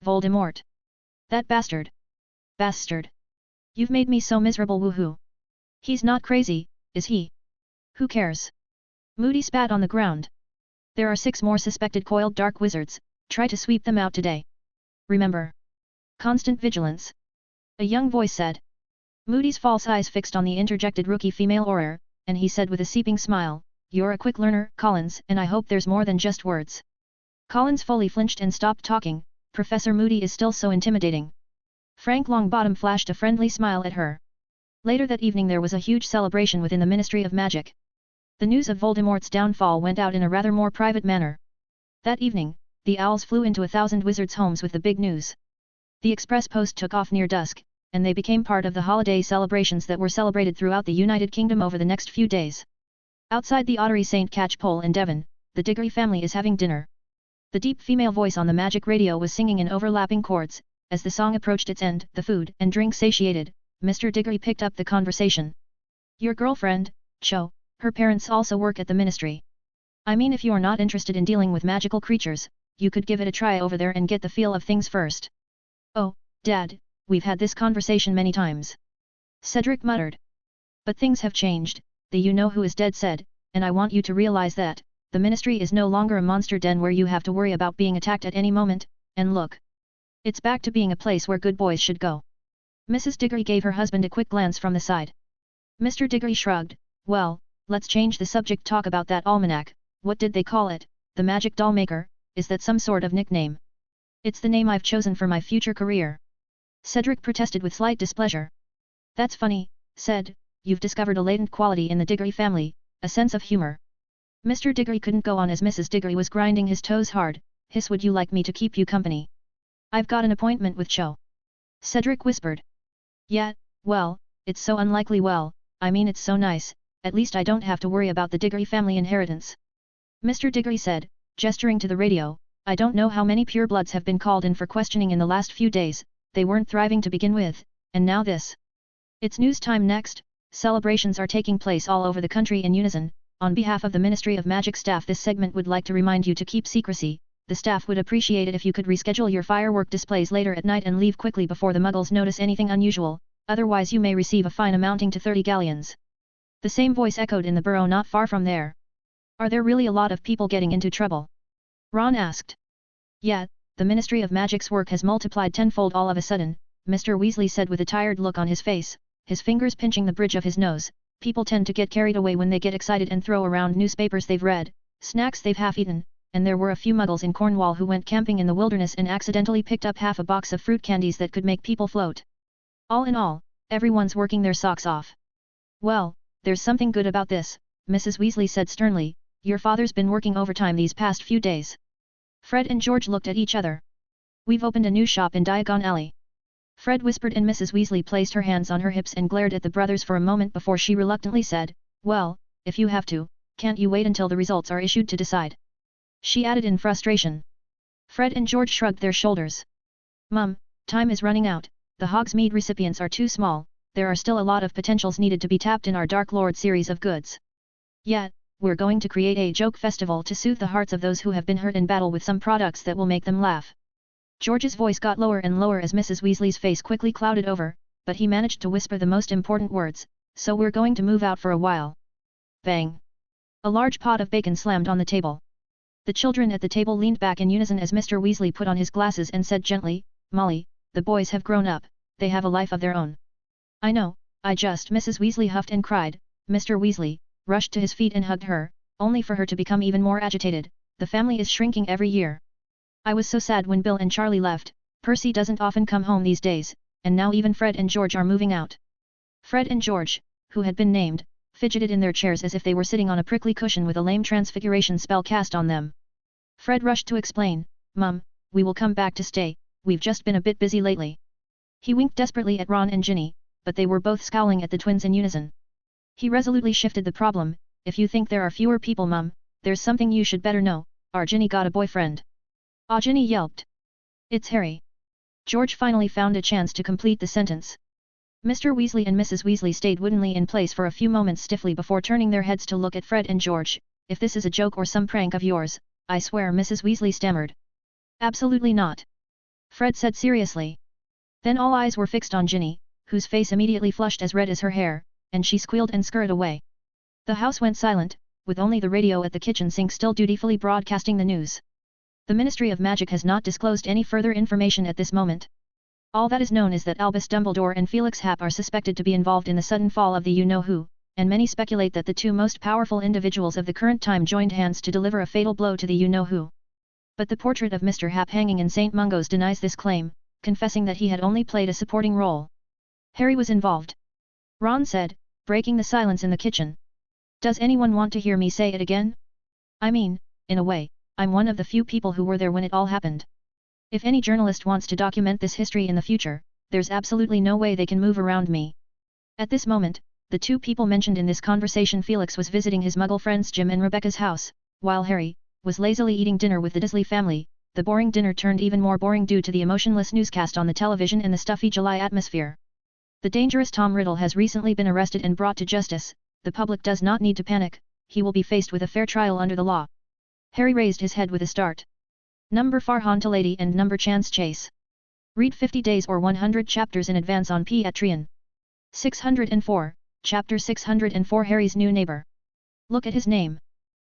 Voldemort. That bastard. Bastard. You've made me so miserable, woohoo. He's not crazy, is he? Who cares? Moody spat on the ground. There are 6 more suspected coiled dark wizards, try to sweep them out today. Remember. Constant vigilance. A young voice said. Moody's false eyes fixed on the interjected rookie female auror, and he said with a seeping smile, you're a quick learner, Collins, and I hope there's more than just words. Collins fully flinched and stopped talking, Professor Moody is still so intimidating. Frank Longbottom flashed a friendly smile at her. Later that evening there was a huge celebration within the Ministry of Magic. The news of Voldemort's downfall went out in a rather more private manner. That evening, the owls flew into 1,000 wizards' homes with the big news. The express post took off near dusk, and they became part of the holiday celebrations that were celebrated throughout the United Kingdom over the next few days. Outside the Ottery St. Catchpole in Devon, the Diggory family is having dinner. The deep female voice on the magic radio was singing in overlapping chords. As the song approached its end, the food and drink satiated, Mr. Diggory picked up the conversation. Your girlfriend, Cho, her parents also work at the ministry. I mean, if you're not interested in dealing with magical creatures, you could give it a try over there and get the feel of things first. Oh, Dad, we've had this conversation many times. Cedric muttered. But things have changed, the you-know-who-is dead said, and I want you to realize that, the ministry is no longer a monster den where you have to worry about being attacked at any moment, and look. It's back to being a place where good boys should go. Mrs. Diggory gave her husband a quick glance from the side. Mr. Diggory shrugged, well, let's change the subject, talk about that almanac, what did they call it, the magic doll maker, is that some sort of nickname? It's the name I've chosen for my future career. Cedric protested with slight displeasure. That's funny, said, you've discovered a latent quality in the Diggory family, a sense of humor. Mr. Diggory couldn't go on as Mrs. Diggory was grinding his toes hard, would you like me to keep you company? I've got an appointment with Cho. Cedric whispered. Yeah, well, it's so unlikely, well, I mean it's so nice, at least I don't have to worry about the Diggory family inheritance. Mr. Diggory said, gesturing to the radio, I don't know how many purebloods have been called in for questioning in the last few days, they weren't thriving to begin with, and now this. It's news time next, celebrations are taking place all over the country in unison. On behalf of the Ministry of Magic staff, this segment would like to remind you to keep secrecy. The staff would appreciate it if you could reschedule your firework displays later at night and leave quickly before the muggles notice anything unusual, otherwise you may receive a fine amounting to 30 galleons. The same voice echoed in the burrow not far from there. Are there really a lot of people getting into trouble? Ron asked. Yeah, the Ministry of Magic's work has multiplied tenfold all of a sudden, Mr. Weasley said with a tired look on his face, his fingers pinching the bridge of his nose. People tend to get carried away when they get excited and throw around newspapers they've read, snacks they've half eaten, and there were a few muggles in Cornwall who went camping in the wilderness and accidentally picked up half a box of fruit candies that could make people float. All in all, everyone's working their socks off. Well, there's something good about this, Mrs. Weasley said sternly, your father's been working overtime these past few days. Fred and George looked at each other. We've opened a new shop in Diagon Alley. Fred whispered and Mrs. Weasley placed her hands on her hips and glared at the brothers for a moment before she reluctantly said, well, if you have to, can't you wait until the results are issued to decide? She added in frustration. Fred and George shrugged their shoulders. Mum, time is running out, the Hogsmeade recipients are too small, there are still a lot of potentials needed to be tapped in our Dark Lord series of goods. Yet, we're going to create a joke festival to soothe the hearts of those who have been hurt in battle with some products that will make them laugh. George's voice got lower and lower as Mrs. Weasley's face quickly clouded over, but he managed to whisper the most important words, so we're going to move out for a while. Bang! A large pot of bacon slammed on the table. The children at the table leaned back in unison as Mr. Weasley put on his glasses and said gently, Molly, the boys have grown up, they have a life of their own. I know, Mrs. Weasley huffed and cried. Mr. Weasley rushed to his feet and hugged her, only for her to become even more agitated. The family is shrinking every year. I was so sad when Bill and Charlie left, Percy doesn't often come home these days, and now even Fred and George are moving out. Fred and George, who had been named, fidgeted in their chairs as if they were sitting on a prickly cushion with a lame transfiguration spell cast on them. Fred rushed to explain, Mum, we will come back to stay, we've just been a bit busy lately. He winked desperately at Ron and Ginny, but they were both scowling at the twins in unison. He resolutely shifted the problem, if you think there are fewer people Mum, there's something you should better know, our Ginny got a boyfriend. Ah, Ginny yelped. It's Harry. George finally found a chance to complete the sentence. Mr. Weasley and Mrs. Weasley stayed woodenly in place for a few moments stiffly before turning their heads to look at Fred and George. If this is a joke or some prank of yours, I swear Mrs. Weasley stammered. Absolutely not. Fred said seriously. Then all eyes were fixed on Ginny, whose face immediately flushed as red as her hair, and she squealed and scurried away. The house went silent, with only the radio at the kitchen sink still dutifully broadcasting the news. The Ministry of Magic has not disclosed any further information at this moment. All that is known is that Albus Dumbledore and Felix Happ are suspected to be involved in the sudden fall of the you-know-who, and many speculate that the two most powerful individuals of the current time joined hands to deliver a fatal blow to the you-know-who. But the portrait of Mr. Happ hanging in St. Mungo's denies this claim, confessing that he had only played a supporting role. Harry was involved. Ron said, breaking the silence in the kitchen. Does anyone want to hear me say it again? I mean, in a way, I'm one of the few people who were there when it all happened. If any journalist wants to document this history in the future, there's absolutely no way they can move around me. At this moment, the two people mentioned in this conversation Felix was visiting his muggle friends Jim and Rebecca's house, while Harry was lazily eating dinner with the Dursley family. The boring dinner turned even more boring due to the emotionless newscast on the television and the stuffy July atmosphere. The dangerous Tom Riddle has recently been arrested and brought to justice. The public does not need to panic, he will be faced with a fair trial under the law. Harry raised his head with a start. Number Farhan Talady and number Chance Chase. Read 50 days or 100 chapters in advance on Patreon. 604, Chapter 604 Harry's New Neighbor. Look at his name.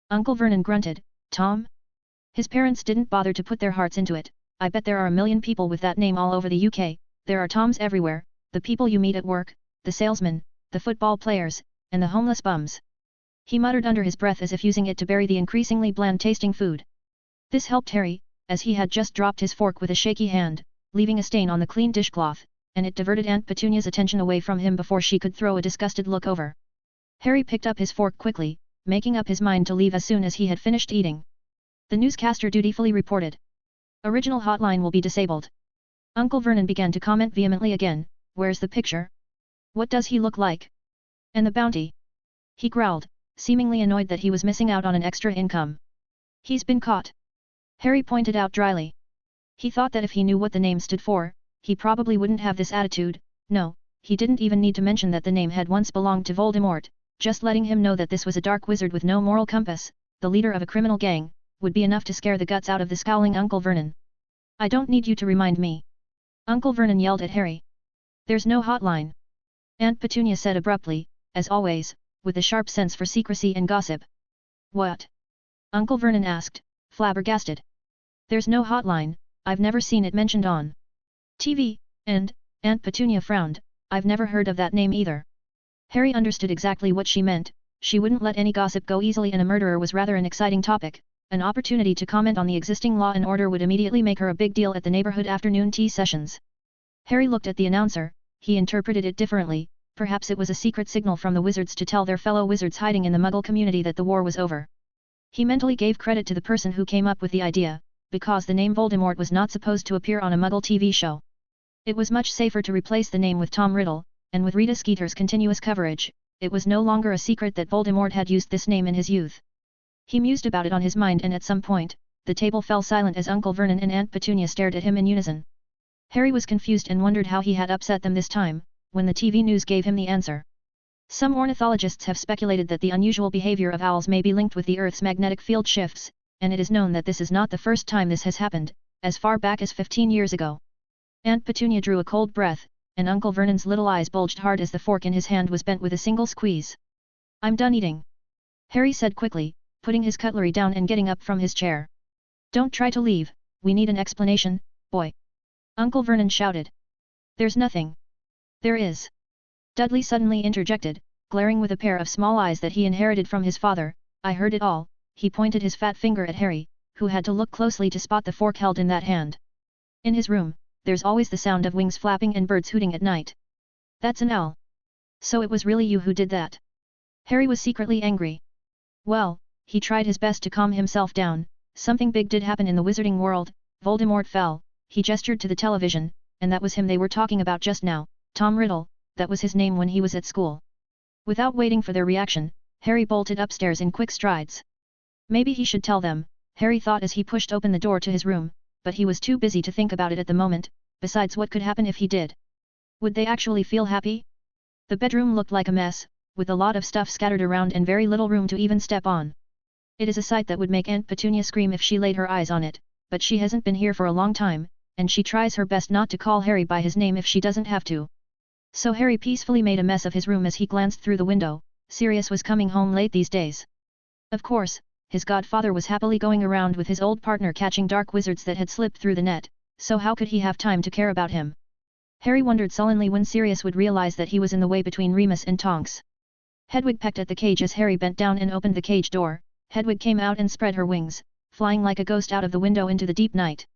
Uncle Vernon grunted, Tom? His parents didn't bother to put their hearts into it. I bet there are a million people with that name all over the UK, there are Toms everywhere, the people you meet at work, the salesmen, the football players, and the homeless bums. He muttered under his breath as if using it to bury the increasingly bland-tasting food. This helped Harry, as he had just dropped his fork with a shaky hand, leaving a stain on the clean dishcloth, and it diverted Aunt Petunia's attention away from him before she could throw a disgusted look over. Harry picked up his fork quickly, making up his mind to leave as soon as he had finished eating. The newscaster dutifully reported. Original hotline will be disabled. Uncle Vernon began to comment vehemently again, where's the picture? What does he look like? And the bounty? He growled, seemingly annoyed that he was missing out on an extra income. He's been caught. Harry pointed out dryly. He thought that if he knew what the name stood for, he probably wouldn't have this attitude. No, he didn't even need to mention that the name had once belonged to Voldemort, just letting him know that this was a dark wizard with no moral compass, the leader of a criminal gang, would be enough to scare the guts out of the scowling Uncle Vernon. I don't need you to remind me. Uncle Vernon yelled at Harry. There's no hotline. Aunt Petunia said abruptly, as always, with a sharp sense for secrecy and gossip. What? Uncle Vernon asked, flabbergasted. There's no hotline, I've never seen it mentioned on TV, and, Aunt Petunia frowned, I've never heard of that name either. Harry understood exactly what she meant, she wouldn't let any gossip go easily, and a murderer was rather an exciting topic. An opportunity to comment on the existing law and order would immediately make her a big deal at the neighborhood afternoon tea sessions. Harry looked at the announcer. He interpreted it differently. Perhaps it was a secret signal from the wizards to tell their fellow wizards hiding in the Muggle community that the war was over. He mentally gave credit to the person who came up with the idea, because the name Voldemort was not supposed to appear on a Muggle TV show. It was much safer to replace the name with Tom Riddle, and with Rita Skeeter's continuous coverage, it was no longer a secret that Voldemort had used this name in his youth. He mused about it on his mind, and at some point, the table fell silent as Uncle Vernon and Aunt Petunia stared at him in unison. Harry was confused and wondered how he had upset them this time, when the TV news gave him the answer. Some ornithologists have speculated that the unusual behavior of owls may be linked with the Earth's magnetic field shifts, and it is known that this is not the first time this has happened, as far back as 15 years ago. Aunt Petunia drew a cold breath, and Uncle Vernon's little eyes bulged hard as the fork in his hand was bent with a single squeeze. "I'm done eating," Harry said quickly, putting his cutlery down and getting up from his chair. "Don't try to leave, we need an explanation, boy," Uncle Vernon shouted. "There's nothing." "There is," Dudley suddenly interjected, glaring with a pair of small eyes that he inherited from his father. "I heard it all." He pointed his fat finger at Harry, who had to look closely to spot the fork held in that hand. "In his room, there's always the sound of wings flapping and birds hooting at night." "That's an owl." "So it was really you who did that?" Harry was secretly angry. Well, he tried his best to calm himself down. Something big did happen in the wizarding world. Voldemort fell. He gestured to the television, and that was him they were talking about just now. Tom Riddle, that was his name when he was at school. Without waiting for their reaction, Harry bolted upstairs in quick strides. Maybe he should tell them, Harry thought as he pushed open the door to his room, but he was too busy to think about it at the moment. Besides, what could happen if he did? Would they actually feel happy? The bedroom looked like a mess, with a lot of stuff scattered around and very little room to even step on. It is a sight that would make Aunt Petunia scream if she laid her eyes on it, but she hasn't been here for a long time, and she tries her best not to call Harry by his name if she doesn't have to. So Harry peacefully made a mess of his room as he glanced through the window. Sirius was coming home late these days. Of course, his godfather was happily going around with his old partner catching dark wizards that had slipped through the net, so how could he have time to care about him? Harry wondered sullenly when Sirius would realize that he was in the way between Remus and Tonks. Hedwig pecked at the cage as Harry bent down and opened the cage door. Hedwig came out and spread her wings, flying like a ghost out of the window into the deep night.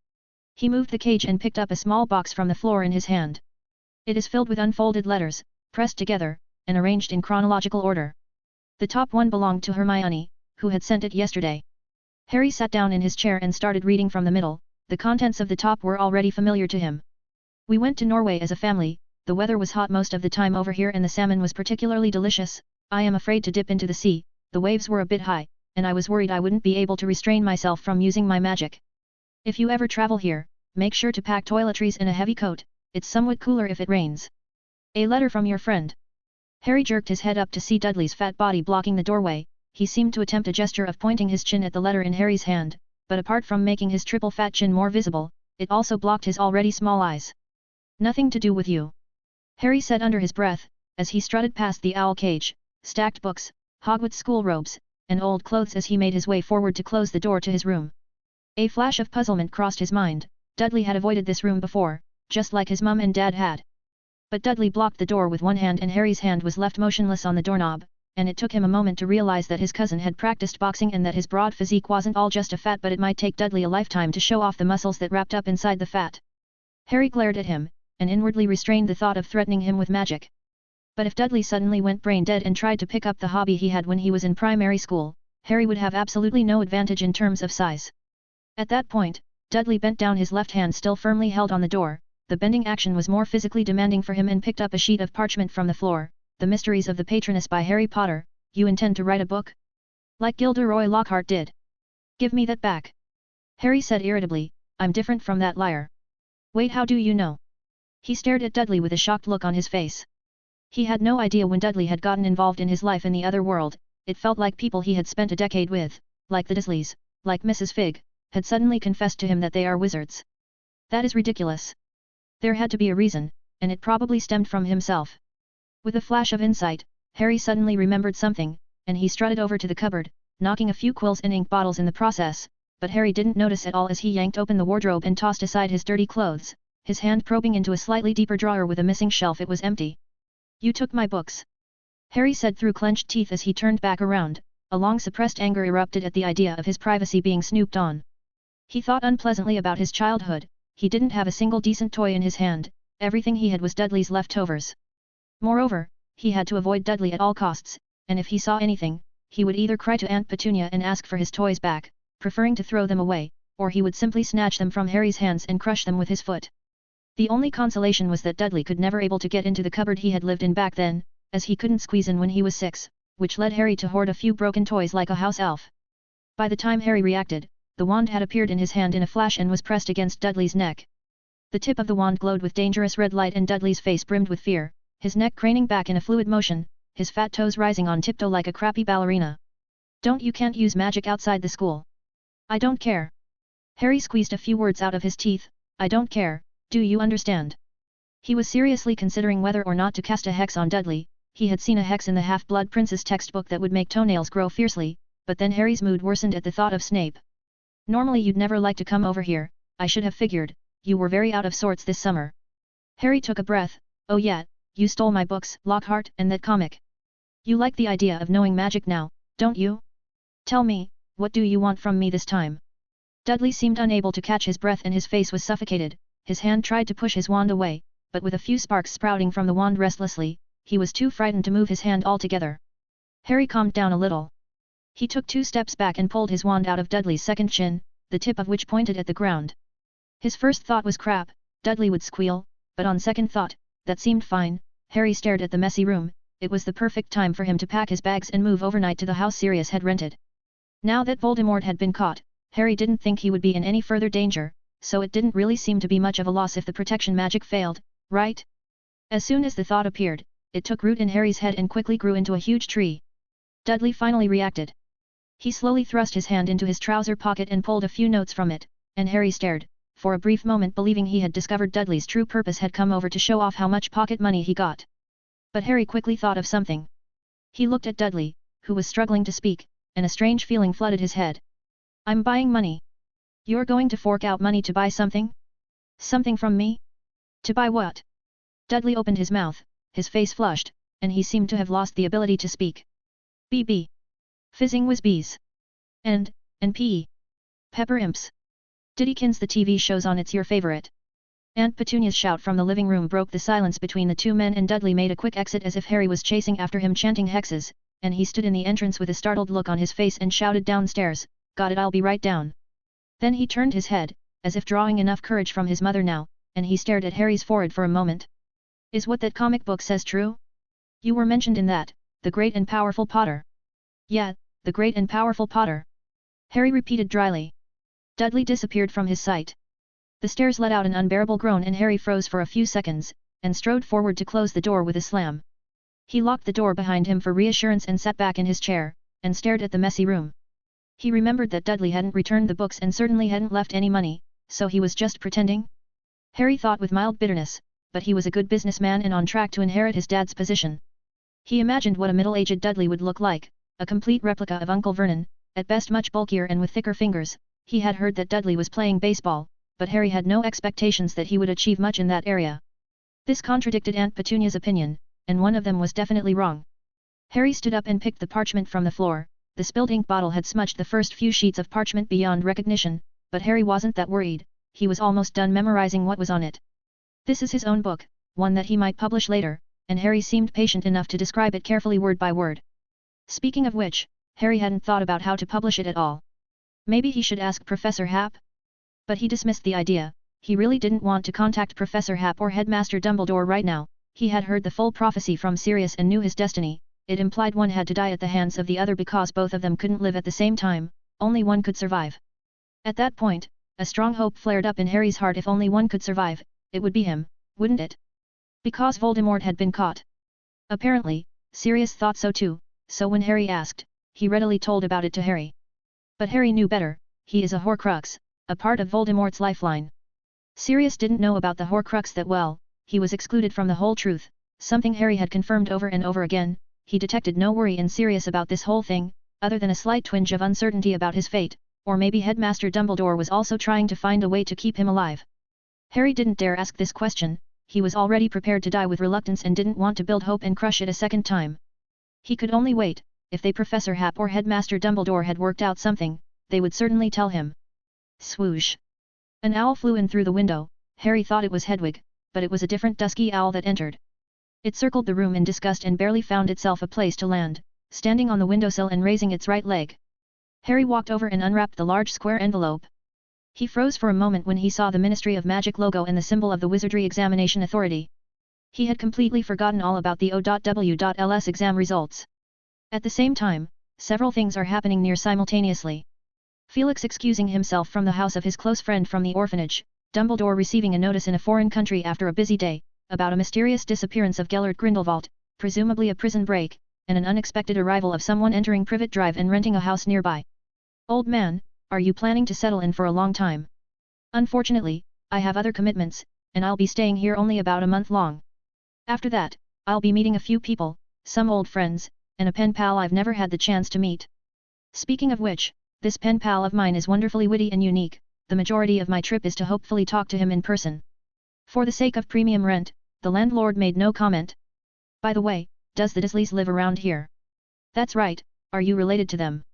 He moved the cage and picked up a small box from the floor in his hand. It is filled with unfolded letters, pressed together, and arranged in chronological order. The top one belonged to Hermione, who had sent it yesterday. Harry sat down in his chair and started reading from the middle. The contents of the top were already familiar to him. "We went to Norway as a family. The weather was hot most of the time over here and the salmon was particularly delicious. I am afraid to dip into the sea, the waves were a bit high, and I was worried I wouldn't be able to restrain myself from using my magic. If you ever travel here, make sure to pack toiletries and a heavy coat. It's somewhat cooler if it rains. A letter from your friend." Harry jerked his head up to see Dudley's fat body blocking the doorway. He seemed to attempt a gesture of pointing his chin at the letter in Harry's hand, but apart from making his triple fat chin more visible, it also blocked his already small eyes. "Nothing to do with you," Harry said under his breath, as he strutted past the owl cage, stacked books, Hogwarts school robes, and old clothes as he made his way forward to close the door to his room. A flash of puzzlement crossed his mind. Dudley had avoided this room before, just like his mum and dad had. But Dudley blocked the door with one hand and Harry's hand was left motionless on the doorknob, and it took him a moment to realize that his cousin had practiced boxing and that his broad physique wasn't all just a fat, but it might take Dudley a lifetime to show off the muscles that wrapped up inside the fat. Harry glared at him, and inwardly restrained the thought of threatening him with magic. But if Dudley suddenly went brain dead and tried to pick up the hobby he had when he was in primary school, Harry would have absolutely no advantage in terms of size. At that point, Dudley bent down, his left hand still firmly held on the door. The bending action was more physically demanding for him, and picked up a sheet of parchment from the floor. "The Mysteries of the Patroness by Harry Potter. You intend to write a book? Like Gilderoy Lockhart did? Give me that back," Harry said irritably. "I'm different from that liar." "Wait, how do you know?" He stared at Dudley with a shocked look on his face. He had no idea when Dudley had gotten involved in his life in the other world. It felt like people he had spent a decade with, like the Dursleys, like Mrs. Figg, had suddenly confessed to him that they are wizards. That is ridiculous. There had to be a reason, and it probably stemmed from himself. With a flash of insight, Harry suddenly remembered something, and he strutted over to the cupboard, knocking a few quills and ink bottles in the process, but Harry didn't notice at all as he yanked open the wardrobe and tossed aside his dirty clothes, his hand probing into a slightly deeper drawer with a missing shelf. It was empty. "You took my books." Harry said through clenched teeth as he turned back around. A long suppressed anger erupted at the idea of his privacy being snooped on. He thought unpleasantly about his childhood. He didn't have a single decent toy in his hand, everything he had was Dudley's leftovers. Moreover, he had to avoid Dudley at all costs, and if he saw anything, he would either cry to Aunt Petunia and ask for his toys back, preferring to throw them away, or he would simply snatch them from Harry's hands and crush them with his foot. The only consolation was that Dudley could never able to get into the cupboard he had lived in back then, as he couldn't squeeze in when he was 6, which led Harry to hoard a few broken toys like a house elf. By the time Harry reacted, the wand had appeared in his hand in a flash and was pressed against Dudley's neck. The tip of the wand glowed with dangerous red light and Dudley's face brimmed with fear, his neck craning back in a fluid motion, his fat toes rising on tiptoe like a crappy ballerina. You can't use magic outside the school. I don't care. Harry squeezed a few words out of his teeth, I don't care, do you understand? He was seriously considering whether or not to cast a hex on Dudley. He had seen a hex in the Half-Blood Prince's textbook that would make toenails grow fiercely, but then Harry's mood worsened at the thought of Snape. Normally you'd never like to come over here, I should have figured, you were very out of sorts this summer. Harry took a breath, oh yeah, you stole my books, Lockhart, and that comic. You like the idea of knowing magic now, don't you? Tell me, what do you want from me this time? Dudley seemed unable to catch his breath and his face was suffocated, his hand tried to push his wand away, but with a few sparks sprouting from the wand restlessly, he was too frightened to move his hand altogether. Harry calmed down a little. He took 2 steps back and pulled his wand out of Dudley's second chin, the tip of which pointed at the ground. His first thought was crap, Dudley would squeal, but on second thought, that seemed fine. Harry stared at the messy room, it was the perfect time for him to pack his bags and move overnight to the house Sirius had rented. Now that Voldemort had been caught, Harry didn't think he would be in any further danger, so it didn't really seem to be much of a loss if the protection magic failed, right? As soon as the thought appeared, it took root in Harry's head and quickly grew into a huge tree. Dudley finally reacted. He slowly thrust his hand into his trouser pocket and pulled a few notes from it, and Harry stared, for a brief moment believing he had discovered Dudley's true purpose had come over to show off how much pocket money he got. But Harry quickly thought of something. He looked at Dudley, who was struggling to speak, and a strange feeling flooded his head. I'm buying money. You're going to fork out money to buy something? Something from me? To buy what? Dudley opened his mouth, his face flushed, and he seemed to have lost the ability to speak. BB. Fizzing was bees. And P. Pepper imps. Diddykins, the TV shows on, it's your favorite. Aunt Petunia's shout from the living room broke the silence between the two men and Dudley made a quick exit as if Harry was chasing after him chanting hexes, and he stood in the entrance with a startled look on his face and shouted downstairs, got it, I'll be right down. Then he turned his head, as if drawing enough courage from his mother now, and he stared at Harry's forehead for a moment. Is what that comic book says true? You were mentioned in that, the great and powerful Potter. Yeah, the great and powerful Potter. Harry repeated dryly. Dudley disappeared from his sight. The stairs let out an unbearable groan and Harry froze for a few seconds, and strode forward to close the door with a slam. He locked the door behind him for reassurance and sat back in his chair, and stared at the messy room. He remembered that Dudley hadn't returned the books and certainly hadn't left any money, so he was just pretending? Harry thought with mild bitterness, but he was a good businessman and on track to inherit his dad's position. He imagined what a middle-aged Dudley would look like, a complete replica of Uncle Vernon, at best much bulkier and with thicker fingers. He had heard that Dudley was playing baseball, but Harry had no expectations that he would achieve much in that area. This contradicted Aunt Petunia's opinion, and one of them was definitely wrong. Harry stood up and picked the parchment from the floor. The spilled ink bottle had smudged the first few sheets of parchment beyond recognition, but Harry wasn't that worried, he was almost done memorizing what was on it. This is his own book, one that he might publish later, and Harry seemed patient enough to describe it carefully word by word. Speaking of which, Harry hadn't thought about how to publish it at all. Maybe he should ask Professor Happ? But he dismissed the idea. He really didn't want to contact Professor Happ or Headmaster Dumbledore right now. He had heard the full prophecy from Sirius and knew his destiny. It implied one had to die at the hands of the other because both of them couldn't live at the same time, only one could survive. At that point, a strong hope flared up in Harry's heart. If only one could survive, it would be him, wouldn't it? Because Voldemort had been caught. Apparently, Sirius thought so too, so when Harry asked, he readily told about it to Harry. But Harry knew better, he is a Horcrux, a part of Voldemort's lifeline. Sirius didn't know about the Horcrux that well, he was excluded from the whole truth, something Harry had confirmed over and over again. He detected no worry in Sirius about this whole thing, other than a slight twinge of uncertainty about his fate, or maybe Headmaster Dumbledore was also trying to find a way to keep him alive. Harry didn't dare ask this question, he was already prepared to die with reluctance and didn't want to build hope and crush it a second time. He could only wait. If they Professor Hap or Headmaster Dumbledore had worked out something, they would certainly tell him. Swoosh! An owl flew in through the window. Harry thought it was Hedwig, but it was a different dusky owl that entered. It circled the room in disgust and barely found itself a place to land, standing on the windowsill and raising its right leg. Harry walked over and unwrapped the large square envelope. He froze for a moment when he saw the Ministry of Magic logo and the symbol of the Wizardry Examination Authority. He had completely forgotten all about the O.W.Ls exam results. At the same time, several things are happening near simultaneously. Felix excusing himself from the house of his close friend from the orphanage, Dumbledore receiving a notice in a foreign country after a busy day, about a mysterious disappearance of Gellert Grindelwald, presumably a prison break, and an unexpected arrival of someone entering Privet Drive and renting a house nearby. Old man, are you planning to settle in for a long time? Unfortunately, I have other commitments, and I'll be staying here only about a month long. After that, I'll be meeting a few people, some old friends, and a pen pal I've never had the chance to meet. Speaking of which, this pen pal of mine is wonderfully witty and unique, the majority of my trip is to hopefully talk to him in person. For the sake of premium rent, the landlord made no comment. By the way, does the Dursleys live around here? That's right, are you related to them?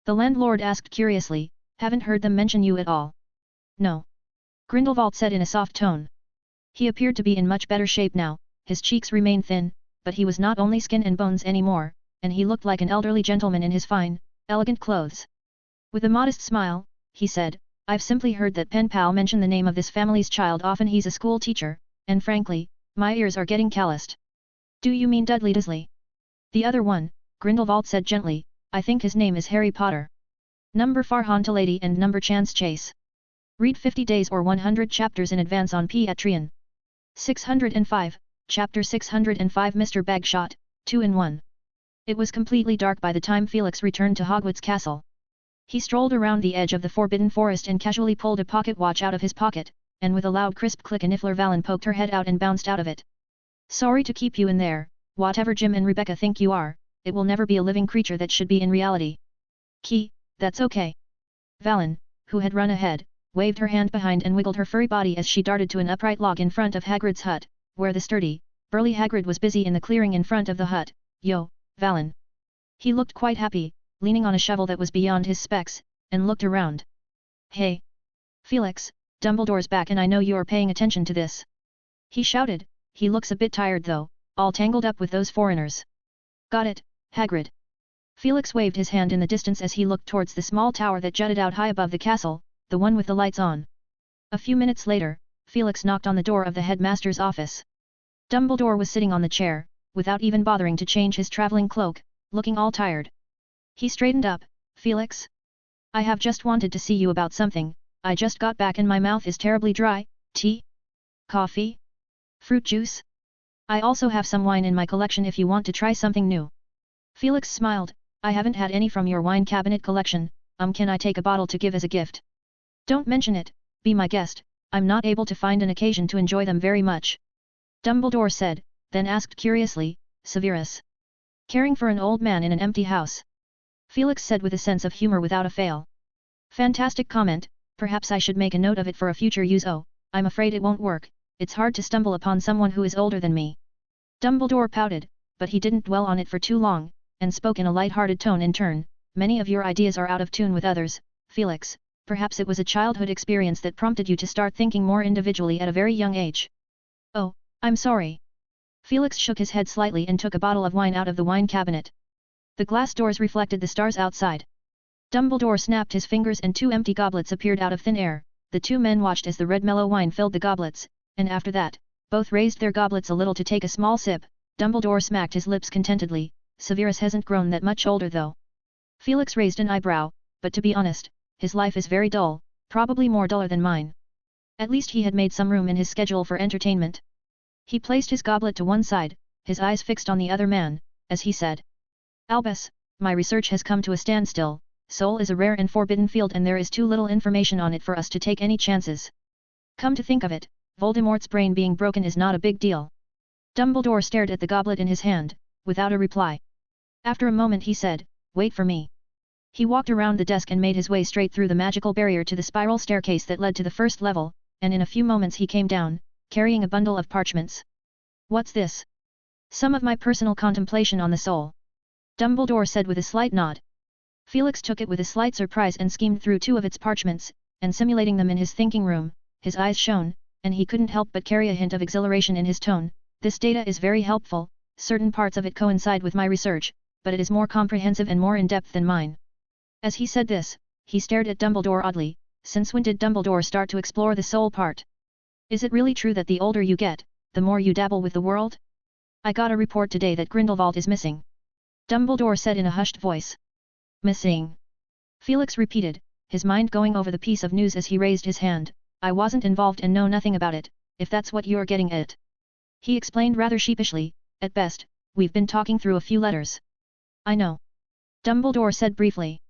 The landlord asked curiously, haven't heard them mention you at all. No. Grindelwald said in a soft tone. He appeared to be in much better shape now, his cheeks remained thin, but he was not only skin and bones anymore, and he looked like an elderly gentleman in his fine, elegant clothes. With a modest smile, he said, I've simply heard that pen pal mention the name of this family's child often. He's a school teacher, and frankly, my ears are getting calloused. Do you mean Dudley Dursley? The other one, Grindelwald said gently, I think his name is Harry Potter. Number Farhantalady and number Chance Chase. Read 50 days or 100 chapters in advance on Patreon. 605, Chapter 605 Mr. Bagshot, 2-in-1. It was completely dark by the time Felix returned to Hogwarts Castle. He strolled around the edge of the Forbidden Forest and casually pulled a pocket watch out of his pocket, and with a loud crisp click a Niffler Valen poked her head out and bounced out of it. Sorry to keep you in there, whatever Jim and Rebecca think you are, it will never be a living creature that should be in reality. Key, that's okay. Valen, who had run ahead, waved her hand behind and wiggled her furry body as she darted to an upright log in front of Hagrid's hut, where the sturdy, burly Hagrid was busy in the clearing in front of the hut. Yo, Valen. He looked quite happy, leaning on a shovel that was beyond his specs, and looked around. Hey! Felix, Dumbledore's back and I know you're paying attention to this. He shouted, he looks a bit tired though, all tangled up with those foreigners. Got it, Hagrid. Felix waved his hand in the distance as he looked towards the small tower that jutted out high above the castle, the one with the lights on. A few minutes later, Felix knocked on the door of the headmaster's office. Dumbledore was sitting on the chair, without even bothering to change his traveling cloak, looking all tired. He straightened up, Felix? I have just wanted to see you about something, I just got back and my mouth is terribly dry. Tea? Coffee? Fruit juice? I also have some wine in my collection if you want to try something new. Felix smiled, I haven't had any from your wine cabinet collection, can I take a bottle to give as a gift? Don't mention it, be my guest, I'm not able to find an occasion to enjoy them very much. Dumbledore said, then asked curiously, Severus? Caring for an old man in an empty house? Felix said with a sense of humor without a fail. Fantastic comment, perhaps I should make a note of it for a future use. Oh, I'm afraid it won't work, it's hard to stumble upon someone who is older than me. Dumbledore pouted, but he didn't dwell on it for too long, and spoke in a light-hearted tone in turn, many of your ideas are out of tune with others, Felix, perhaps it was a childhood experience that prompted you to start thinking more individually at a very young age. Oh, I'm sorry. Felix shook his head slightly and took a bottle of wine out of the wine cabinet. The glass doors reflected the stars outside. Dumbledore snapped his fingers and 2 empty goblets appeared out of thin air. The 2 men watched as the red mellow wine filled the goblets, and after that, both raised their goblets a little to take a small sip. Dumbledore smacked his lips contentedly. Severus hasn't grown that much older though. Felix raised an eyebrow, but to be honest, his life is very dull, probably more duller than mine. At least he had made some room in his schedule for entertainment. He placed his goblet to one side, his eyes fixed on the other man, as he said. Albus, my research has come to a standstill. Soul is a rare and forbidden field and there is too little information on it for us to take any chances. Come to think of it, Voldemort's brain being broken is not a big deal. Dumbledore stared at the goblet in his hand, without a reply. After a moment he said, wait for me. He walked around the desk and made his way straight through the magical barrier to the spiral staircase that led to the first level, and in a few moments he came down, carrying a bundle of parchments. What's this? Some of my personal contemplation on the soul. Dumbledore said with a slight nod. Felix took it with a slight surprise and skimmed through 2 of its parchments, and simulating them in his thinking room, his eyes shone, and he couldn't help but carry a hint of exhilaration in his tone. This data is very helpful, certain parts of it coincide with my research, but it is more comprehensive and more in-depth than mine. As he said this, he stared at Dumbledore oddly. Since when did Dumbledore start to explore the soul part? Is it really true that the older you get, the more you dabble with the world? I got a report today that Grindelwald is missing. Dumbledore said in a hushed voice. Missing? Felix repeated, his mind going over the piece of news as he raised his hand. I wasn't involved and know nothing about it, if that's what you're getting at. He explained rather sheepishly, at best, we've been talking through a few letters. I know. Dumbledore said briefly.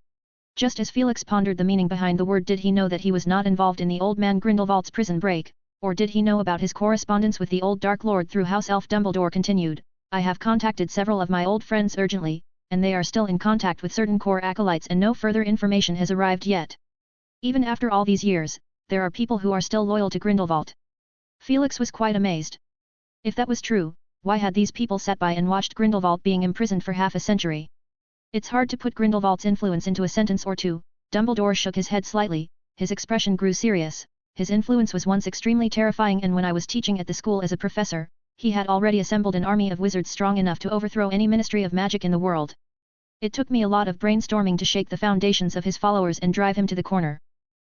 Just as Felix pondered the meaning behind the word, did he know that he was not involved in the old man Grindelwald's prison break, or did he know about his correspondence with the old Dark Lord through House Elf? Dumbledore continued, I have contacted several of my old friends urgently, and they are still in contact with certain core acolytes and no further information has arrived yet. Even after all these years, there are people who are still loyal to Grindelwald. Felix was quite amazed. If that was true, why had these people sat by and watched Grindelwald being imprisoned for half a century? It's hard to put Grindelwald's influence into a sentence or two. Dumbledore shook his head slightly, his expression grew serious. His influence was once extremely terrifying, and when I was teaching at the school as a professor, he had already assembled an army of wizards strong enough to overthrow any ministry of magic in the world. It took me a lot of brainstorming to shake the foundations of his followers and drive him to the corner.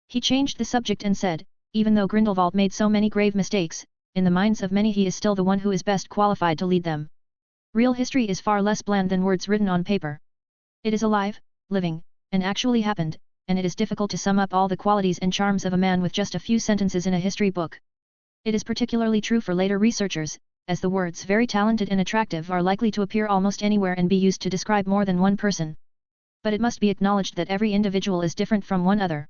He changed the subject and said, even though Grindelwald made so many grave mistakes, in the minds of many he is still the one who is best qualified to lead them. Real history is far less bland than words written on paper. It is alive, living, and actually happened, and it is difficult to sum up all the qualities and charms of a man with just a few sentences in a history book. It is particularly true for later researchers, as the words very talented and attractive are likely to appear almost anywhere and be used to describe more than one person. But it must be acknowledged that every individual is different from one other.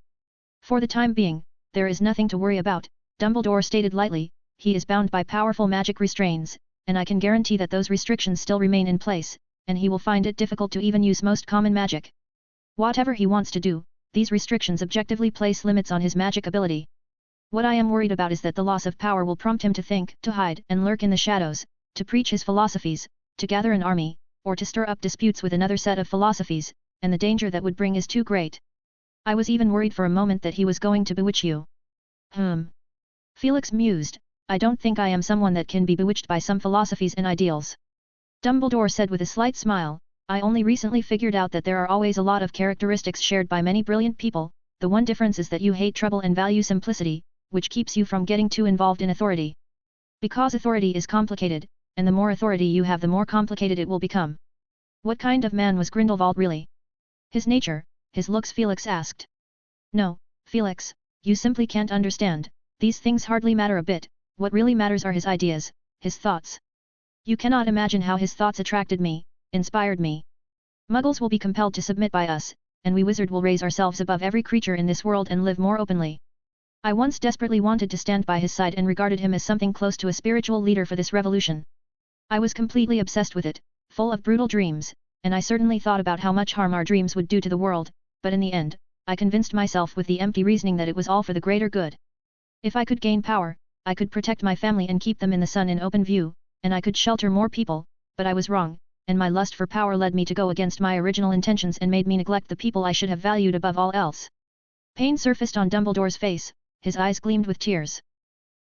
For the time being, there is nothing to worry about, Dumbledore stated lightly. He is bound by powerful magic restraints, and I can guarantee that those restrictions still remain in place, and he will find it difficult to even use most common magic. Whatever he wants to do, these restrictions objectively place limits on his magic ability. What I am worried about is that the loss of power will prompt him to think, to hide and lurk in the shadows, to preach his philosophies, to gather an army, or to stir up disputes with another set of philosophies, and the danger that would bring is too great. I was even worried for a moment that he was going to bewitch you. Felix mused, I don't think I am someone that can be bewitched by some philosophies and ideals. Dumbledore said with a slight smile, I only recently figured out that there are always a lot of characteristics shared by many brilliant people. The one difference is that you hate trouble and value simplicity, which keeps you from getting too involved in authority. Because authority is complicated, and the more authority you have the more complicated it will become. What kind of man was Grindelwald really? His nature, his looks? Felix asked. No, Felix, you simply can't understand, these things hardly matter a bit, what really matters are his ideas, his thoughts. You cannot imagine how his thoughts attracted me, inspired me. Muggles will be compelled to submit by us, and we wizards will raise ourselves above every creature in this world and live more openly. I once desperately wanted to stand by his side and regarded him as something close to a spiritual leader for this revolution. I was completely obsessed with it, full of brutal dreams, and I certainly thought about how much harm our dreams would do to the world, but in the end, I convinced myself with the empty reasoning that it was all for the greater good. If I could gain power, I could protect my family and keep them in the sun in open view, and I could shelter more people, but I was wrong, and my lust for power led me to go against my original intentions and made me neglect the people I should have valued above all else. Pain surfaced on Dumbledore's face, his eyes gleamed with tears.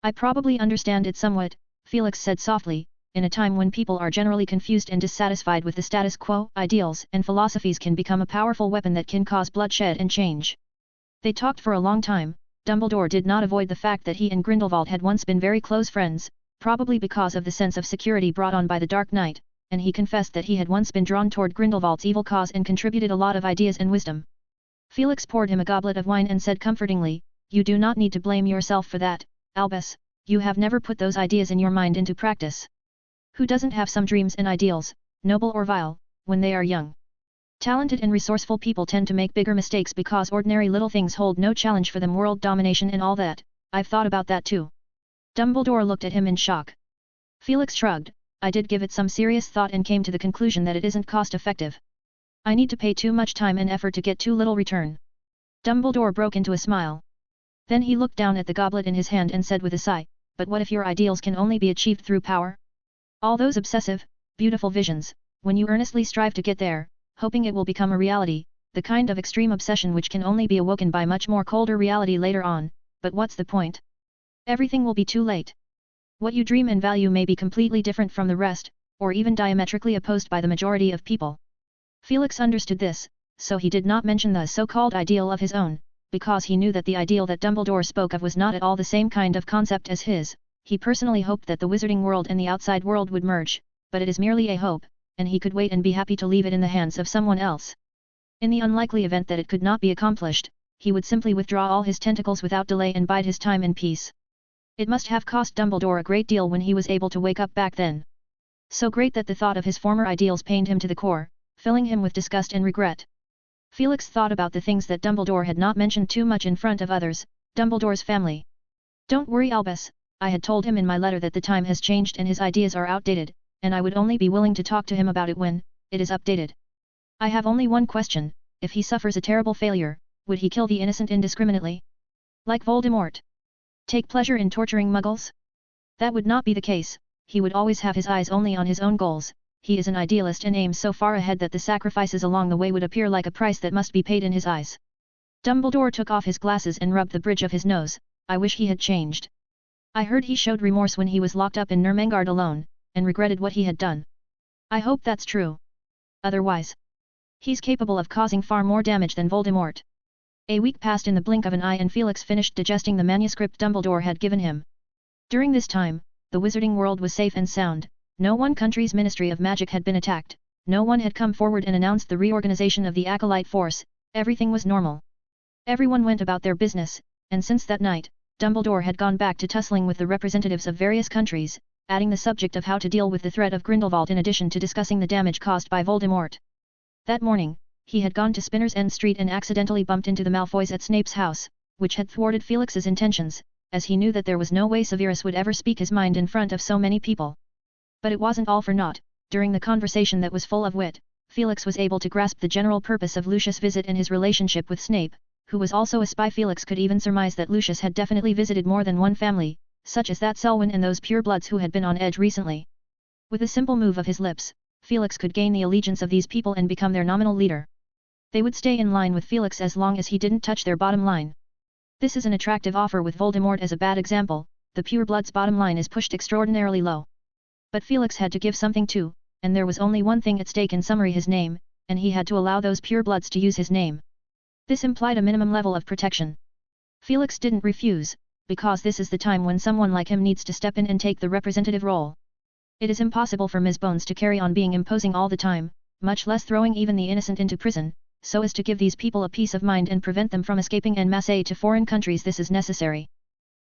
I probably understand it somewhat, Felix said softly, in a time when people are generally confused and dissatisfied with the status quo, ideals and philosophies can become a powerful weapon that can cause bloodshed and change. They talked for a long time. Dumbledore did not avoid the fact that he and Grindelwald had once been very close friends, probably because of the sense of security brought on by the Dark Knight, and he confessed that he had once been drawn toward Grindelwald's evil cause and contributed a lot of ideas and wisdom. Felix poured him a goblet of wine and said comfortingly, You do not need to blame yourself for that, Albus, you have never put those ideas in your mind into practice. Who doesn't have some dreams and ideals, noble or vile, when they are young? Talented and resourceful people tend to make bigger mistakes because ordinary little things hold no challenge for them, world domination and all that. I've thought about that too. Dumbledore looked at him in shock. Felix shrugged, I did give it some serious thought and came to the conclusion that it isn't cost-effective. I need to pay too much time and effort to get too little return. Dumbledore broke into a smile. Then he looked down at the goblet in his hand and said with a sigh, but what if your ideals can only be achieved through power? All those obsessive, beautiful visions, When you earnestly strive to get there, hoping it will become a reality, the kind of extreme obsession which can only be awoken by much more colder reality later on, but what's the point? Everything will be too late. What you dream and value may be completely different from the rest, or even diametrically opposed by the majority of people. Felix understood this, so he did not mention the so-called ideal of his own, because he knew that the ideal that Dumbledore spoke of was not at all the same kind of concept as his. He personally hoped that the wizarding world and the outside world would merge, but it is merely a hope, and he could wait and be happy to leave it in the hands of someone else. In the unlikely event that it could not be accomplished, he would simply withdraw all his tentacles without delay and bide his time in peace. It must have cost Dumbledore a great deal when he was able to wake up back then. So great that the thought of his former ideals pained him to the core, filling him with disgust and regret. Felix thought about the things that Dumbledore had not mentioned too much in front of others, Dumbledore's family. Don't worry Albus, I had told him in my letter that the time has changed and his ideas are outdated, and I would only be willing to talk to him about it when it is updated. I have only one question, if he suffers a terrible failure, would he kill the innocent indiscriminately? Like Voldemort? Take pleasure in torturing muggles? That would not be the case, he would always have his eyes only on his own goals. He is an idealist and aims so far ahead that the sacrifices along the way would appear like a price that must be paid in his eyes. Dumbledore took off his glasses and rubbed the bridge of his nose. I wish he had changed. I heard he showed remorse when he was locked up in Nurmengard alone, and regretted what he had done. I hope that's true. Otherwise, he's capable of causing far more damage than Voldemort. A week passed in the blink of an eye and Felix finished digesting the manuscript Dumbledore had given him. During this time, the wizarding world was safe and sound. No one country's Ministry of Magic had been attacked, no one had come forward and announced the reorganization of the Acolyte force, everything was normal. Everyone went about their business, and since that night, Dumbledore had gone back to tussling with the representatives of various countries, adding the subject of how to deal with the threat of Grindelwald in addition to discussing the damage caused by Voldemort. That morning, he had gone to Spinner's End Street and accidentally bumped into the Malfoys at Snape's house, which had thwarted Felix's intentions, as he knew that there was no way Severus would ever speak his mind in front of so many people. But it wasn't all for naught. During the conversation that was full of wit, Felix was able to grasp the general purpose of Lucius' visit and his relationship with Snape, who was also a spy. Felix could even surmise that Lucius had definitely visited more than one family, such as that Selwyn and those purebloods who had been on edge recently. With a simple move of his lips, Felix could gain the allegiance of these people and become their nominal leader. They would stay in line with Felix as long as he didn't touch their bottom line. This is an attractive offer with Voldemort as a bad example. The purebloods' bottom line is pushed extraordinarily low. But Felix had to give something too, and there was only one thing at stake, in summary his name, and he had to allow those purebloods to use his name. This implied a minimum level of protection. Felix didn't refuse, because this is the time when someone like him needs to step in and take the representative role. It is impossible for Ms. Bones to carry on being imposing all the time, much less throwing even the innocent into prison, so as to give these people a peace of mind and prevent them from escaping en masse to foreign countries. This is necessary.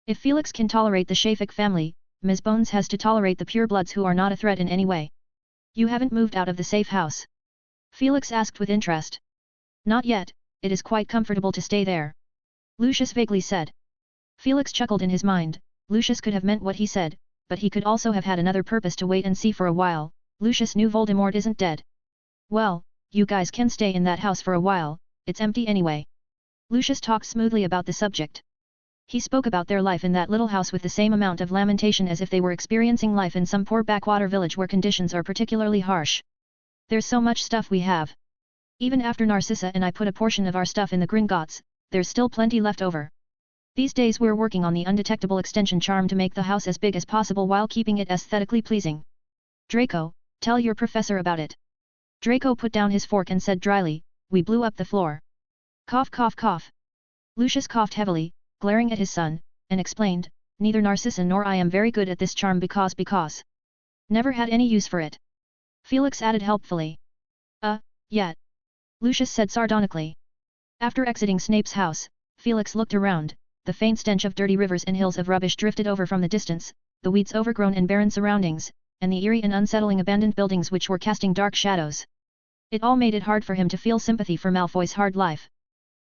If Felix can tolerate the Shafik family, Ms. Bones has to tolerate the purebloods who are not a threat in any way. You haven't moved out of the safe house? Felix asked with interest. Not yet, it is quite comfortable to stay there. Lucius vaguely said. Felix chuckled in his mind. Lucius could have meant what he said, but he could also have had another purpose to wait and see for a while. Lucius knew Voldemort isn't dead. Well, you guys can stay in that house for a while, it's empty anyway. Lucius talked smoothly about the subject. He spoke about their life in that little house with the same amount of lamentation as if they were experiencing life in some poor backwater village where conditions are particularly harsh. There's so much stuff we have. Even after Narcissa and I put a portion of our stuff in the Gringotts, there's still plenty left over. These days we're working on the undetectable extension charm to make the house as big as possible while keeping it aesthetically pleasing. Draco, tell your professor about it. Draco put down his fork and said dryly, we blew up the floor. Cough cough cough. Lucius coughed heavily, glaring at his son, and explained, neither Narcissa nor I am very good at this charm because never had any use for it. Felix added helpfully. Yet. Lucius said sardonically. After exiting Snape's house, Felix looked around. The faint stench of dirty rivers and hills of rubbish drifted over from the distance, the weeds overgrown and barren surroundings, and the eerie and unsettling abandoned buildings which were casting dark shadows. It all made it hard for him to feel sympathy for Malfoy's hard life.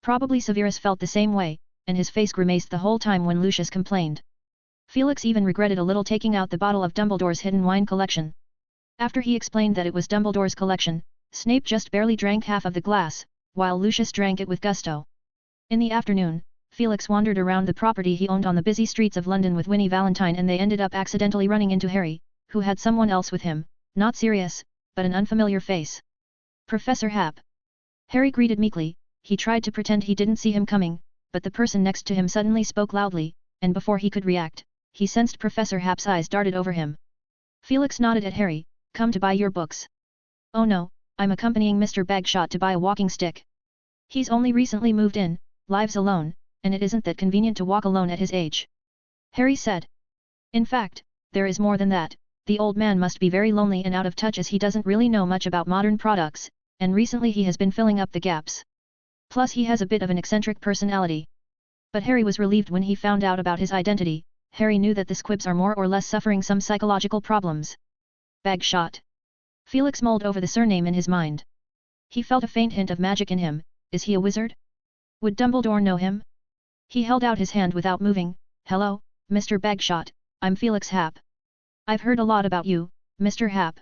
Probably Severus felt the same way, and his face grimaced the whole time when Lucius complained. Felix even regretted a little taking out the bottle of Dumbledore's hidden wine collection. After he explained that it was Dumbledore's collection, Snape just barely drank half of the glass, while Lucius drank it with gusto. In the afternoon, Felix wandered around the property he owned on the busy streets of London with Winnie Valentine, and they ended up accidentally running into Harry, who had someone else with him, not Sirius, but an unfamiliar face. Professor Hap. Harry greeted meekly. He tried to pretend he didn't see him coming, but the person next to him suddenly spoke loudly, and before he could react, he sensed Professor Hap's eyes darted over him. Felix nodded at Harry, come to buy your books. Oh no, I'm accompanying Mr. Bagshot to buy a walking stick. He's only recently moved in, lives alone, and it isn't that convenient to walk alone at his age. Harry said. In fact, there is more than that, the old man must be very lonely and out of touch as he doesn't really know much about modern products, and recently he has been filling up the gaps. Plus he has a bit of an eccentric personality. But Harry was relieved when he found out about his identity. Harry knew that the squibs are more or less suffering some psychological problems. Bagshot. Felix mulled over the surname in his mind. He felt a faint hint of magic in him. Is he a wizard? Would Dumbledore know him? He held out his hand without moving. Hello, Mr. Bagshot, I'm Felix Hap. I've heard a lot about you, Mr. Hap.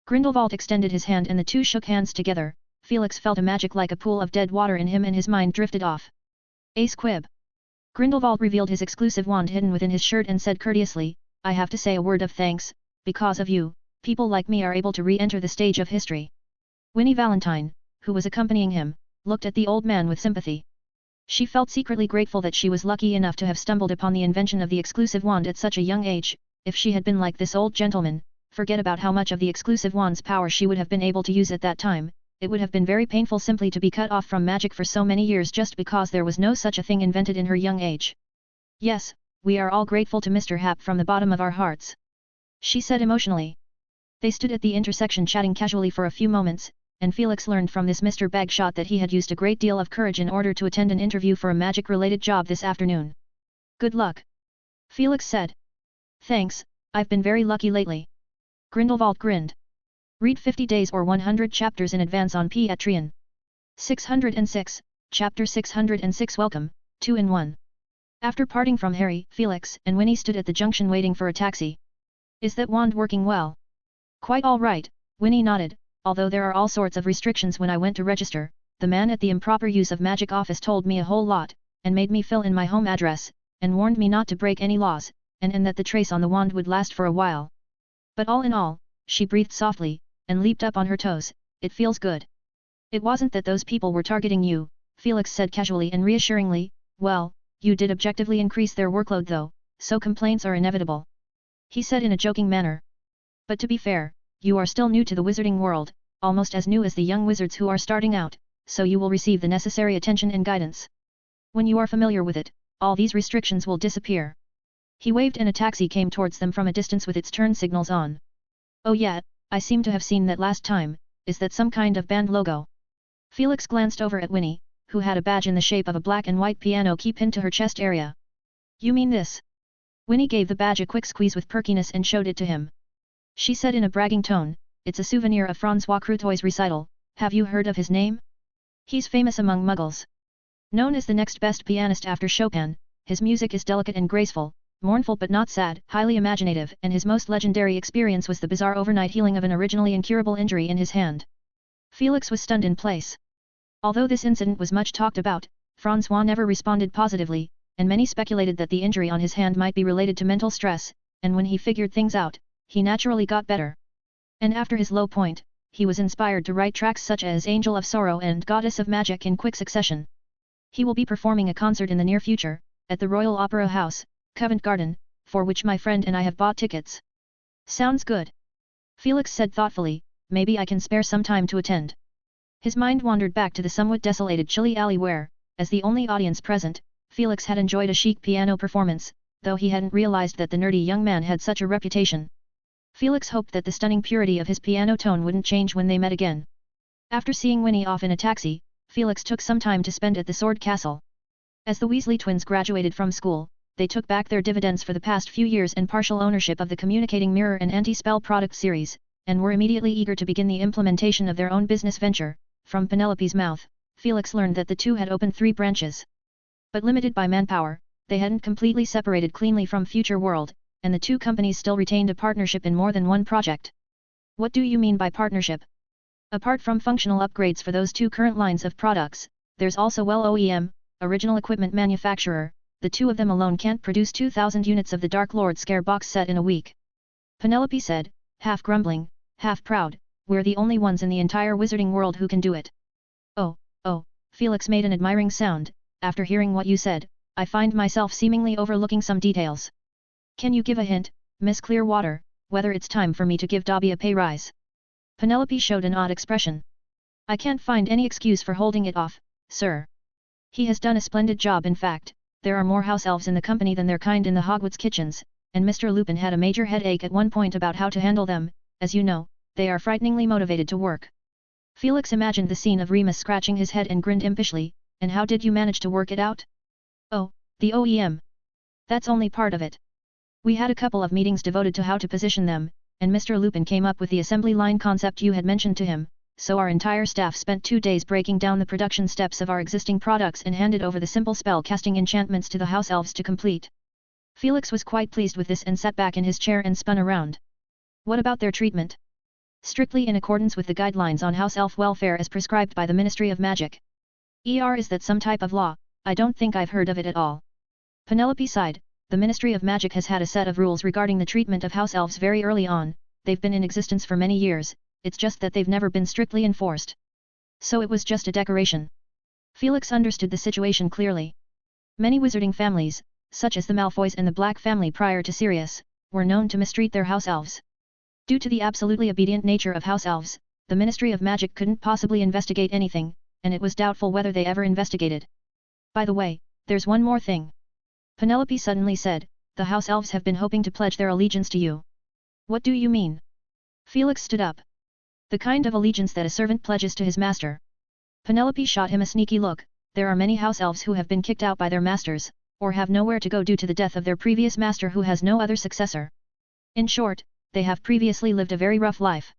Grindelwald extended his hand and the two shook hands together. Felix felt a magic like a pool of dead water in him and his mind drifted off. Ace Quib. Grindelwald revealed his exclusive wand hidden within his shirt and said courteously, I have to say a word of thanks, because of you, people like me are able to re-enter the stage of history. Winnie Valentine, who was accompanying him, looked at the old man with sympathy. She felt secretly grateful that she was lucky enough to have stumbled upon the invention of the exclusive wand at such a young age. If she had been like this old gentleman, forget about how much of the exclusive wand's power she would have been able to use at that time. It would have been very painful simply to be cut off from magic for so many years just because there was no such a thing invented in her young age. Yes, we are all grateful to Mr. Hap from the bottom of our hearts. She said emotionally. They stood at the intersection chatting casually for a few moments, and Felix learned from this Mr. Bagshot that he had used a great deal of courage in order to attend an interview for a magic-related job this afternoon. Good luck. Felix said. Thanks, I've been very lucky lately. Grindelwald grinned. Read 50 days or 100 chapters in advance on Patreon. 606, Chapter 606 Welcome, 2-in-1. After parting from Harry, Felix and Winnie stood at the junction waiting for a taxi. Is that wand working well? Quite all right, Winnie nodded, although there are all sorts of restrictions when I went to register. The man at the improper use of magic office told me a whole lot, and made me fill in my home address, and warned me not to break any laws, and that the trace on the wand would last for a while. But all in all, she breathed softly, and leaped up on her toes, it feels good. It wasn't that those people were targeting you, Felix said casually and reassuringly, well, you did objectively increase their workload though, so complaints are inevitable. He said in a joking manner. But to be fair, you are still new to the wizarding world, almost as new as the young wizards who are starting out, so you will receive the necessary attention and guidance. When you are familiar with it, all these restrictions will disappear. He waved and a taxi came towards them from a distance with its turn signals on. Oh yeah, I seem to have seen that last time, is that some kind of band logo? Felix glanced over at Winnie, who had a badge in the shape of a black and white piano key pinned to her chest area. You mean this? Winnie gave the badge a quick squeeze with perkiness and showed it to him. She said in a bragging tone, it's a souvenir of François Crotoy's recital, have you heard of his name? He's famous among muggles. Known as the next best pianist after Chopin, his music is delicate and graceful, mournful but not sad, highly imaginative, and his most legendary experience was the bizarre overnight healing of an originally incurable injury in his hand. Felix was stunned in place. Although this incident was much talked about, François never responded positively, and many speculated that the injury on his hand might be related to mental stress, and when he figured things out, he naturally got better. And after his low point, he was inspired to write tracks such as Angel of Sorrow and Goddess of Magic in quick succession. He will be performing a concert in the near future, at the Royal Opera House, Covent Garden, for which my friend and I have bought tickets. Sounds good. Felix said thoughtfully, maybe I can spare some time to attend. His mind wandered back to the somewhat desolated chilly alley where, as the only audience present, Felix had enjoyed a chic piano performance, though he hadn't realized that the nerdy young man had such a reputation. Felix hoped that the stunning purity of his piano tone wouldn't change when they met again. After seeing Winnie off in a taxi, Felix took some time to spend at the Sword Castle. As the Weasley twins graduated from school, they took back their dividends for the past few years and partial ownership of the Communicating Mirror and Anti-Spell product series, and were immediately eager to begin the implementation of their own business venture. From Penelope's mouth, Felix learned that the two had opened 3 branches. But limited by manpower, they hadn't completely separated cleanly from Future World, and the two companies still retained a partnership in more than one project. What do you mean by partnership? Apart from functional upgrades for those 2 current lines of products, there's also OEM, original equipment manufacturer. The 2 of them alone can't produce 2,000 units of the Dark Lord Scare box set in a week. Penelope said, half grumbling, half proud, we're the only ones in the entire wizarding world who can do it. Oh, Felix made an admiring sound. After hearing what you said, I find myself seemingly overlooking some details. Can you give a hint, Miss Clearwater, whether it's time for me to give Dobby a pay rise? Penelope showed an odd expression. I can't find any excuse for holding it off, sir. He has done a splendid job. In fact, there are more house elves in the company than their kind in the Hogwarts kitchens, and Mr. Lupin had a major headache at one point about how to handle them. As you know, they are frighteningly motivated to work. Felix imagined the scene of Remus scratching his head and grinned impishly. And how did you manage to work it out? Oh, the OEM. That's only part of it. We had a couple of meetings devoted to how to position them, and Mr. Lupin came up with the assembly line concept you had mentioned to him, so our entire staff spent 2 days breaking down the production steps of our existing products and handed over the simple spell casting enchantments to the house elves to complete. Felix was quite pleased with this and sat back in his chair and spun around. What about their treatment? Strictly in accordance with the guidelines on house elf welfare as prescribed by the Ministry of Magic. Is that some type of law? I don't think I've heard of it at all. Penelope sighed. The Ministry of Magic has had a set of rules regarding the treatment of house elves very early on. They've been in existence for many years, it's just that they've never been strictly enforced. So it was just a decoration. Felix understood the situation clearly. Many wizarding families, such as the Malfoys and the Black family prior to Sirius, were known to mistreat their house elves. Due to the absolutely obedient nature of house elves, the Ministry of Magic couldn't possibly investigate anything, and it was doubtful whether they ever investigated. By the way, there's one more thing. Penelope suddenly said, the house elves have been hoping to pledge their allegiance to you. What do you mean? Felix stood up. The kind of allegiance that a servant pledges to his master. Penelope shot him a sneaky look. There are many house elves who have been kicked out by their masters, or have nowhere to go due to the death of their previous master who has no other successor. In short, they have previously lived a very rough life.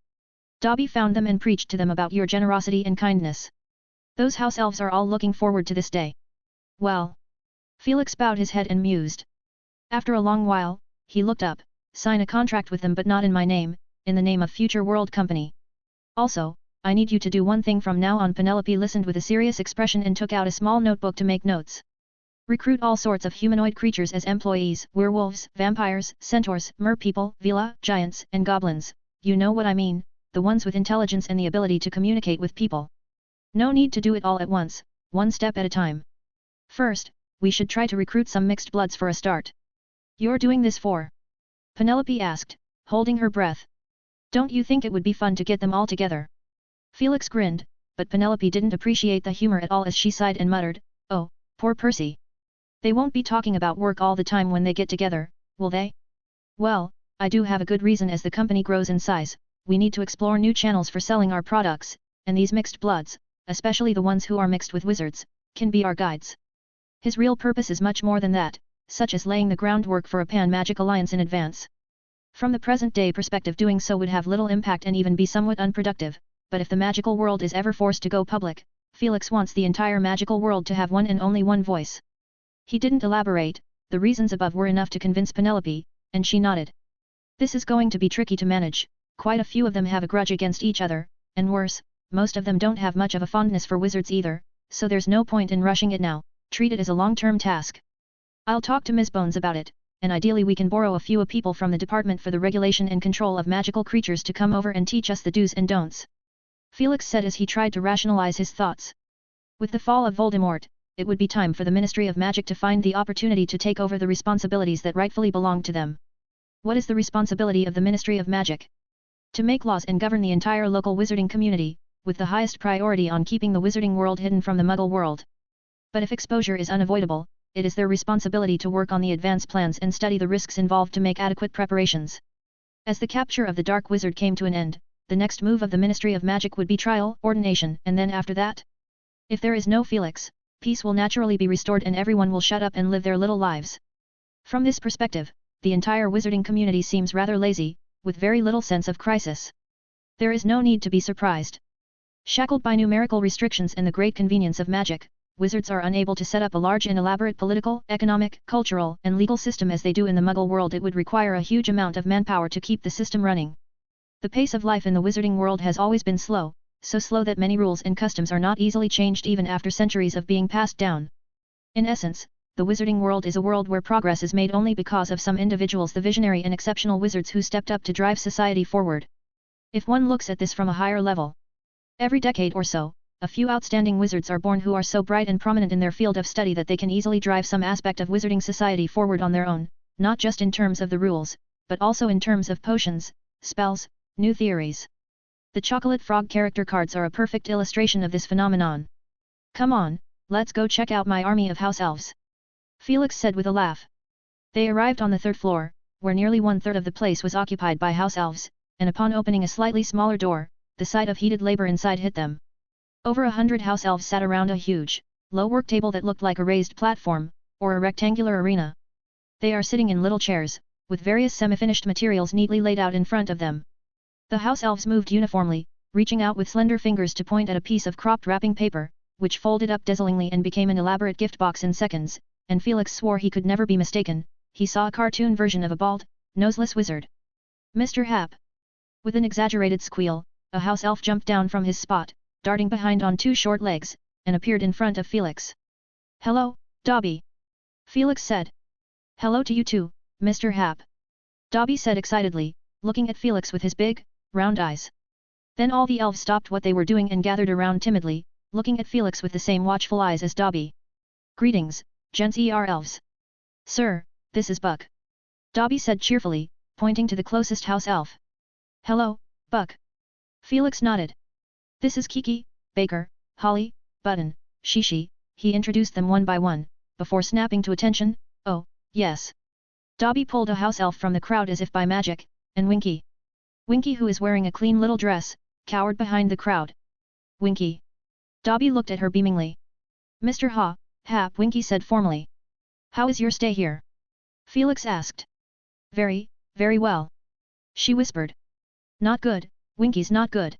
Dobby found them and preached to them about your generosity and kindness. Those house elves are all looking forward to this day. Well. Felix bowed his head and mused. After a long while, he looked up. Sign a contract with them, but not in my name, in the name of Future World Company. Also, I need you to do one thing from now on. Penelope listened with a serious expression and took out a small notebook to make notes. Recruit all sorts of humanoid creatures as employees, werewolves, vampires, centaurs, merpeople, vila, giants, and goblins. You know what I mean, the ones with intelligence and the ability to communicate with people. No need to do it all at once, one step at a time. First, we should try to recruit some mixed bloods for a start. You're doing this for? Penelope asked, holding her breath. Don't you think it would be fun to get them all together? Felix grinned, but Penelope didn't appreciate the humor at all as she sighed and muttered, oh, poor Percy. They won't be talking about work all the time when they get together, will they? Well, I do have a good reason. As the company grows in size, we need to explore new channels for selling our products, and these mixed bloods, especially the ones who are mixed with wizards, can be our guides. His real purpose is much more than that, such as laying the groundwork for a pan-magic alliance in advance. From the present-day perspective, doing so would have little impact and even be somewhat unproductive, but if the magical world is ever forced to go public, Felix wants the entire magical world to have one and only one voice. He didn't elaborate. The reasons above were enough to convince Penelope, and she nodded. This is going to be tricky to manage. Quite a few of them have a grudge against each other, and worse, most of them don't have much of a fondness for wizards either, so there's no point in rushing it now. Treat it as a long-term task. I'll talk to Ms. Bones about it, and ideally we can borrow a few people from the Department for the Regulation and Control of Magical Creatures to come over and teach us the do's and don'ts. Felix said as he tried to rationalize his thoughts. With the fall of Voldemort, it would be time for the Ministry of Magic to find the opportunity to take over the responsibilities that rightfully belong to them. What is the responsibility of the Ministry of Magic? To make laws and govern the entire local wizarding community, with the highest priority on keeping the wizarding world hidden from the Muggle world. But if exposure is unavoidable, it is their responsibility to work on the advance plans and study the risks involved to make adequate preparations. As the capture of the Dark Wizard came to an end, the next move of the Ministry of Magic would be trial, ordination, and then after that? If there is no Felix, peace will naturally be restored and everyone will shut up and live their little lives. From this perspective, the entire wizarding community seems rather lazy, with very little sense of crisis. There is no need to be surprised. Shackled by numerical restrictions and the great convenience of magic, wizards are unable to set up a large and elaborate political, economic, cultural, and legal system as they do in the Muggle world. It would require a huge amount of manpower to keep the system running. The pace of life in the wizarding world has always been slow, so slow that many rules and customs are not easily changed even after centuries of being passed down. In essence, the wizarding world is a world where progress is made only because of some individuals, the visionary and exceptional wizards who stepped up to drive society forward. If one looks at this from a higher level, every decade or so, a few outstanding wizards are born who are so bright and prominent in their field of study that they can easily drive some aspect of wizarding society forward on their own, not just in terms of the rules, but also in terms of potions, spells, new theories. The chocolate frog character cards are a perfect illustration of this phenomenon. Come on, let's go check out my army of house elves, Felix said with a laugh. They arrived on the third floor, where nearly one-third of the place was occupied by house elves, and upon opening a slightly smaller door, the sight of heated labor inside hit them. Over 100 house elves sat around a huge, low work table that looked like a raised platform, or a rectangular arena. They are sitting in little chairs, with various semi-finished materials neatly laid out in front of them. The house elves moved uniformly, reaching out with slender fingers to point at a piece of cropped wrapping paper, which folded up dazzlingly and became an elaborate gift box in seconds, and Felix swore he could never be mistaken. He saw a cartoon version of a bald, noseless wizard. Mr. Hap! With an exaggerated squeal, a house elf jumped down from his spot, darting behind on two short legs, and appeared in front of Felix. Hello, Dobby! Felix said. Hello to you too, Mr. Hap! Dobby said excitedly, looking at Felix with his big, round eyes. Then all the elves stopped what they were doing and gathered around timidly, looking at Felix with the same watchful eyes as Dobby. Greetings, gents elves. Sir, this is Buck. Dobby said cheerfully, pointing to the closest house elf. Hello, Buck. Felix nodded. This is Kiki, Baker, Holly, Button, Shishi, he introduced them one by one, before snapping to attention. Oh, yes. Dobby pulled a house elf from the crowd as if by magic, and Winky. Winky, who is wearing a clean little dress, cowered behind the crowd. Winky. Dobby looked at her beamingly. Mr. Hap, Winky said formally. How is your stay here? Felix asked. Very, very well. She whispered. Not good, Winky's not good.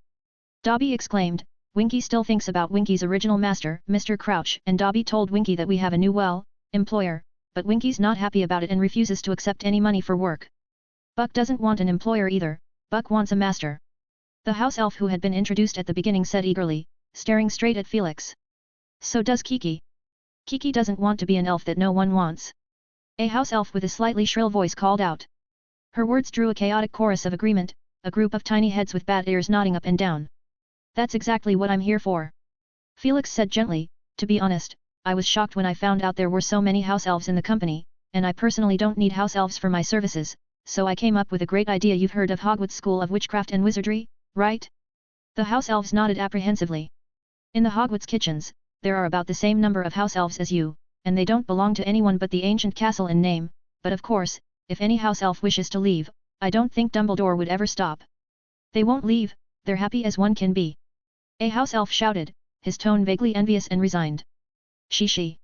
Dobby exclaimed. Winky still thinks about Winky's original master, Mr. Crouch, and Dobby told Winky that we have a new employer, but Winky's not happy about it and refuses to accept any money for work. Buck doesn't want an employer either, Buck wants a master. The house elf who had been introduced at the beginning said eagerly, staring straight at Felix. So does Kiki. Kiki doesn't want to be an elf that no one wants. A house elf with a slightly shrill voice called out. Her words drew a chaotic chorus of agreement, a group of tiny heads with bat ears nodding up and down. That's exactly what I'm here for. Felix said gently, to be honest, I was shocked when I found out there were so many house elves in the company, and I personally don't need house elves for my services, so I came up with a great idea. You've heard of Hogwarts School of Witchcraft and Wizardry, right? The house elves nodded apprehensively. In the Hogwarts kitchens, there are about the same number of house elves as you, and they don't belong to anyone but the ancient castle in name, but of course, if any house elf wishes to leave, I don't think Dumbledore would ever stop. They won't leave, they're happy as one can be. A house elf shouted, his tone vaguely envious and resigned. Shishi?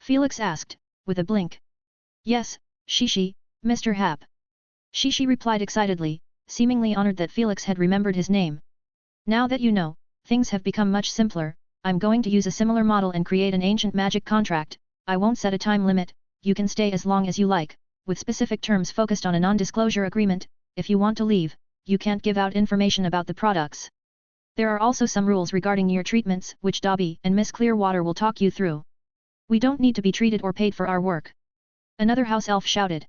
Felix asked, with a blink. Yes, Shishi, Mr. Hap. Shishi replied excitedly, seemingly honored that Felix had remembered his name. Now that you know, things have become much simpler. I'm going to use a similar model and create an ancient magic contract. I won't set a time limit, you can stay as long as you like, with specific terms focused on a non-disclosure agreement. If you want to leave, you can't give out information about the products. There are also some rules regarding your treatments, which Dobby and Miss Clearwater will talk you through. We don't need to be treated or paid for our work. Another house elf shouted.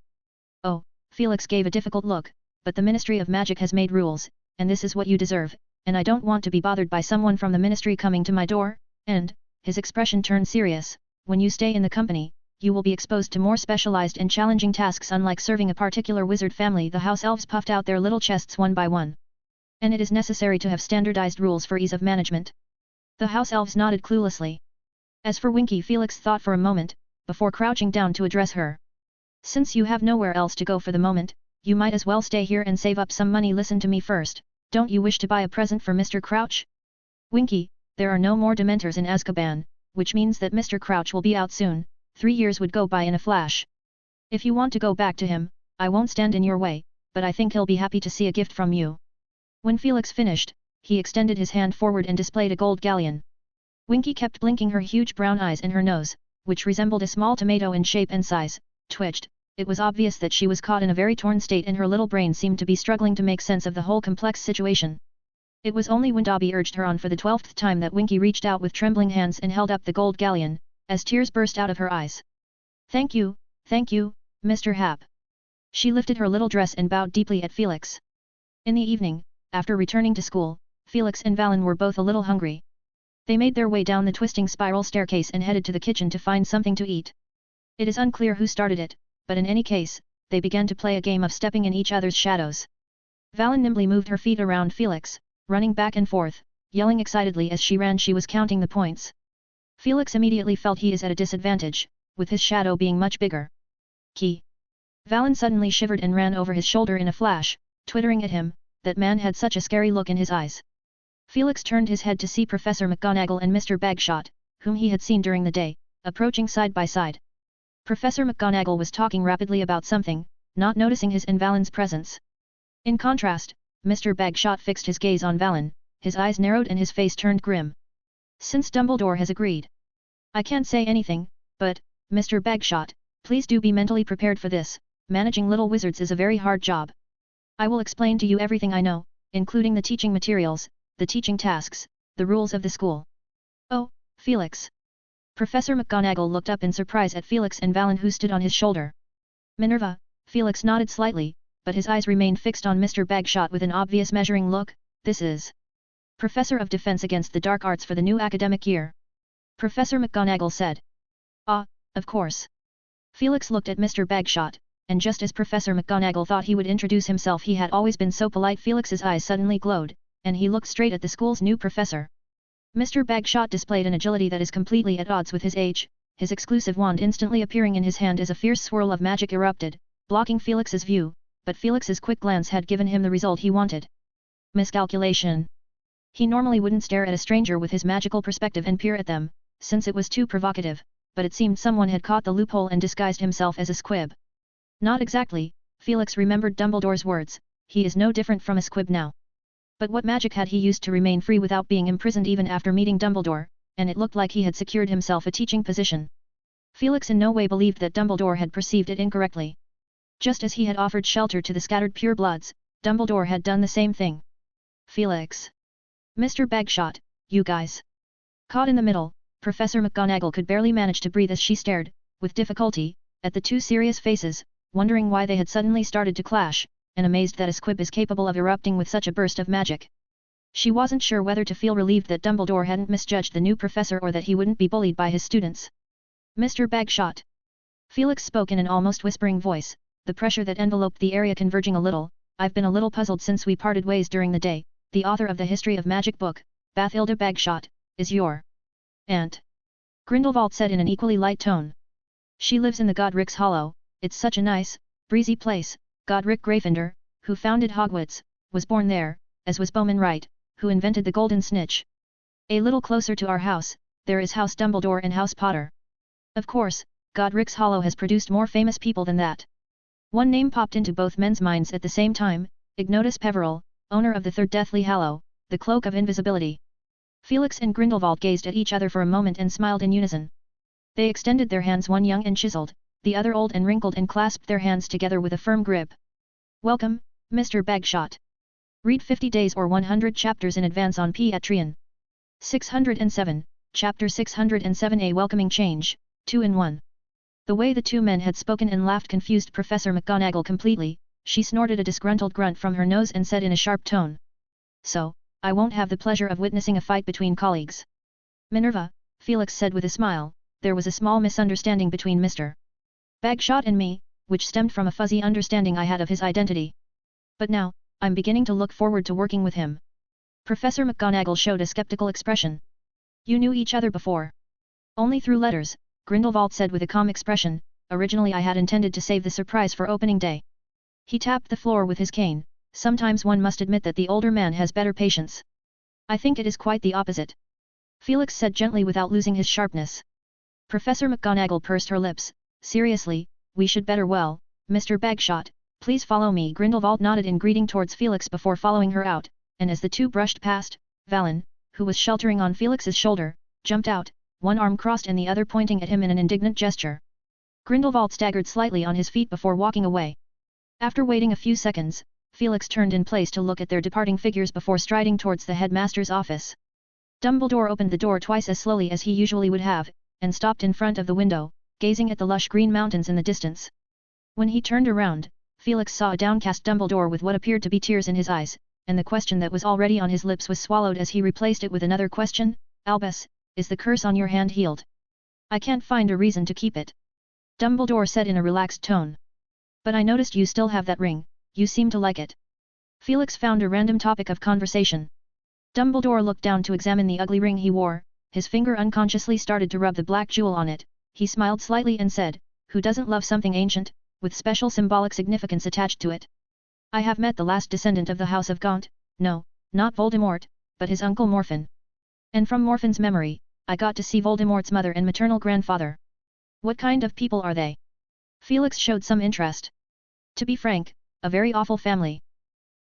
Oh, Felix gave a difficult look, but the Ministry of Magic has made rules, and this is what you deserve, and I don't want to be bothered by someone from the ministry coming to my door, and, his expression turned serious, when you stay in the company, you will be exposed to more specialized and challenging tasks unlike serving a particular wizard family. The house elves puffed out their little chests one by one. And it is necessary to have standardized rules for ease of management. The house elves nodded cluelessly. As for Winky, Felix thought for a moment, before crouching down to address her. Since you have nowhere else to go for the moment, you might as well stay here and save up some money. Listen to me first, don't you wish to buy a present for Mr. Crouch? Winky, there are no more Dementors in Azkaban, which means that Mr. Crouch will be out soon. 3 years would go by in a flash. If you want to go back to him, I won't stand in your way, but I think he'll be happy to see a gift from you. When Felix finished, he extended his hand forward and displayed a gold galleon. Winky kept blinking. Her huge brown eyes and her nose, which resembled a small tomato in shape and size, twitched. It was obvious that she was caught in a very torn state and her little brain seemed to be struggling to make sense of the whole complex situation. It was only when Dobby urged her on for the 12th time that Winky reached out with trembling hands and held up the gold galleon, as tears burst out of her eyes. Thank you, Mr. Hap. She lifted her little dress and bowed deeply at Felix. In the evening, after returning to school, Felix and Valen were both a little hungry. They made their way down the twisting spiral staircase and headed to the kitchen to find something to eat. It is unclear who started it, but in any case, they began to play a game of stepping in each other's shadows. Valen nimbly moved her feet around Felix, running back and forth, yelling excitedly as she ran. She was counting the points. Felix immediately felt he is at a disadvantage, with his shadow being much bigger. Key. Valen suddenly shivered and ran over his shoulder in a flash, twittering at him, that man had such a scary look in his eyes. Felix turned his head to see Professor McGonagall and Mr. Bagshot, whom he had seen during the day, approaching side by side. Professor McGonagall was talking rapidly about something, not noticing his and Valen's presence. In contrast, Mr. Bagshot fixed his gaze on Valen, his eyes narrowed and his face turned grim. Since Dumbledore has agreed. I can't say anything, but, Mr. Bagshot, please do be mentally prepared for this. Managing little wizards is a very hard job. I will explain to you everything I know, including the teaching materials, the teaching tasks, the rules of the school. Oh, Felix. Professor McGonagall looked up in surprise at Felix and Valen who stood on his shoulder. Minerva, Felix nodded slightly, but his eyes remained fixed on Mr. Bagshot with an obvious measuring look. This is Professor of Defense against the Dark Arts for the new academic year. Professor McGonagall said. Ah, of course. Felix looked at Mr. Bagshot, and just as Professor McGonagall thought he would introduce himself, he had always been so polite. Felix's eyes suddenly glowed, and he looked straight at the school's new professor. Mr. Bagshot displayed an agility that is completely at odds with his age, his exclusive wand instantly appearing in his hand as a fierce swirl of magic erupted, blocking Felix's view, but Felix's quick glance had given him the result he wanted. Miscalculation. He normally wouldn't stare at a stranger with his magical perspective and peer at them, since it was too provocative, but it seemed someone had caught the loophole and disguised himself as a squib. Not exactly, Felix remembered Dumbledore's words, he is no different from a squib now. But what magic had he used to remain free without being imprisoned even after meeting Dumbledore, and it looked like he had secured himself a teaching position. Felix in no way believed that Dumbledore had perceived it incorrectly. Just as he had offered shelter to the scattered purebloods, Dumbledore had done the same thing. Felix. Mr. Bagshot, you guys. Caught in the middle, Professor McGonagall could barely manage to breathe as she stared, with difficulty, at the two serious faces, wondering why they had suddenly started to clash, and amazed that a squib is capable of erupting with such a burst of magic. She wasn't sure whether to feel relieved that Dumbledore hadn't misjudged the new professor or that he wouldn't be bullied by his students. Mr. Bagshot. Felix spoke in an almost whispering voice, the pressure that enveloped the area converging a little. I've been a little puzzled since we parted ways during the day. The author of the History of Magic book, Bathilda Bagshot, is your aunt. Grindelwald said in an equally light tone. She lives in the Godric's Hollow. It's such a nice, breezy place. Godric Gryffindor, who founded Hogwarts, was born there, as was Bowman Wright, who invented the Golden Snitch. A little closer to our house, there is House Dumbledore and House Potter. Of course, Godric's Hollow has produced more famous people than that. One name popped into both men's minds at the same time, Ignotus Peverell, owner of the Third Deathly Hallow, the Cloak of Invisibility. Felix and Grindelwald gazed at each other for a moment and smiled in unison. They extended their hands, one young and chiseled, the other old and wrinkled, and clasped their hands together with a firm grip. Welcome, Mr. Bagshot. Read 50 days or 100 chapters in advance on Patreon. 607, Chapter 607, A Welcoming Change, 2-in-1. The way the two men had spoken and laughed confused Professor McGonagall completely. She snorted a disgruntled grunt from her nose and said in a sharp tone. So, I won't have the pleasure of witnessing a fight between colleagues. Minerva, Felix said with a smile, there was a small misunderstanding between Mr. Bagshot and me, which stemmed from a fuzzy understanding I had of his identity. But now, I'm beginning to look forward to working with him. Professor McGonagall showed a skeptical expression. You knew each other before? Only through letters, Grindelwald said with a calm expression. Originally I had intended to save the surprise for opening day. He tapped the floor with his cane. Sometimes one must admit that the older man has better patience. I think it is quite the opposite. Felix said gently without losing his sharpness. Professor McGonagall pursed her lips. Seriously, we should better. Well, Mr. Bagshot, please follow me. Grindelwald nodded in greeting towards Felix before following her out, and as the two brushed past, Valen, who was sheltering on Felix's shoulder, jumped out, one arm crossed and the other pointing at him in an indignant gesture. Grindelwald staggered slightly on his feet before walking away. After waiting a few seconds, Felix turned in place to look at their departing figures before striding towards the headmaster's office. Dumbledore opened the door twice as slowly as he usually would have, and stopped in front of the window, gazing at the lush green mountains in the distance. When he turned around, Felix saw a downcast Dumbledore with what appeared to be tears in his eyes, and the question that was already on his lips was swallowed as he replaced it with another question, Albus, is the curse on your hand healed? I can't find a reason to keep it. Dumbledore said in a relaxed tone. But I noticed you still have that ring, you seem to like it. Felix found a random topic of conversation. Dumbledore looked down to examine the ugly ring he wore, his finger unconsciously started to rub the black jewel on it, he smiled slightly and said, who doesn't love something ancient, with special symbolic significance attached to it? I have met the last descendant of the House of Gaunt, no, not Voldemort, but his uncle Morphin. And from Morphin's memory, I got to see Voldemort's mother and maternal grandfather. What kind of people are they? Felix showed some interest. To be frank, a very awful family.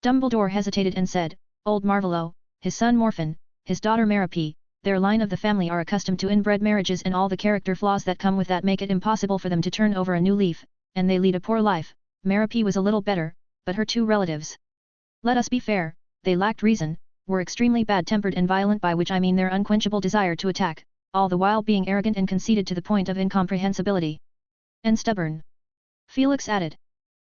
Dumbledore hesitated and said, Old Marvolo, his son Morphin, his daughter Merope, their line of the family are accustomed to inbred marriages and all the character flaws that come with that make it impossible for them to turn over a new leaf, and they lead a poor life. Merope was a little better, but her two relatives. Let us be fair, they lacked reason, were extremely bad-tempered and violent, by which I mean their unquenchable desire to attack, all the while being arrogant and conceited to the point of incomprehensibility. And stubborn. Felix added.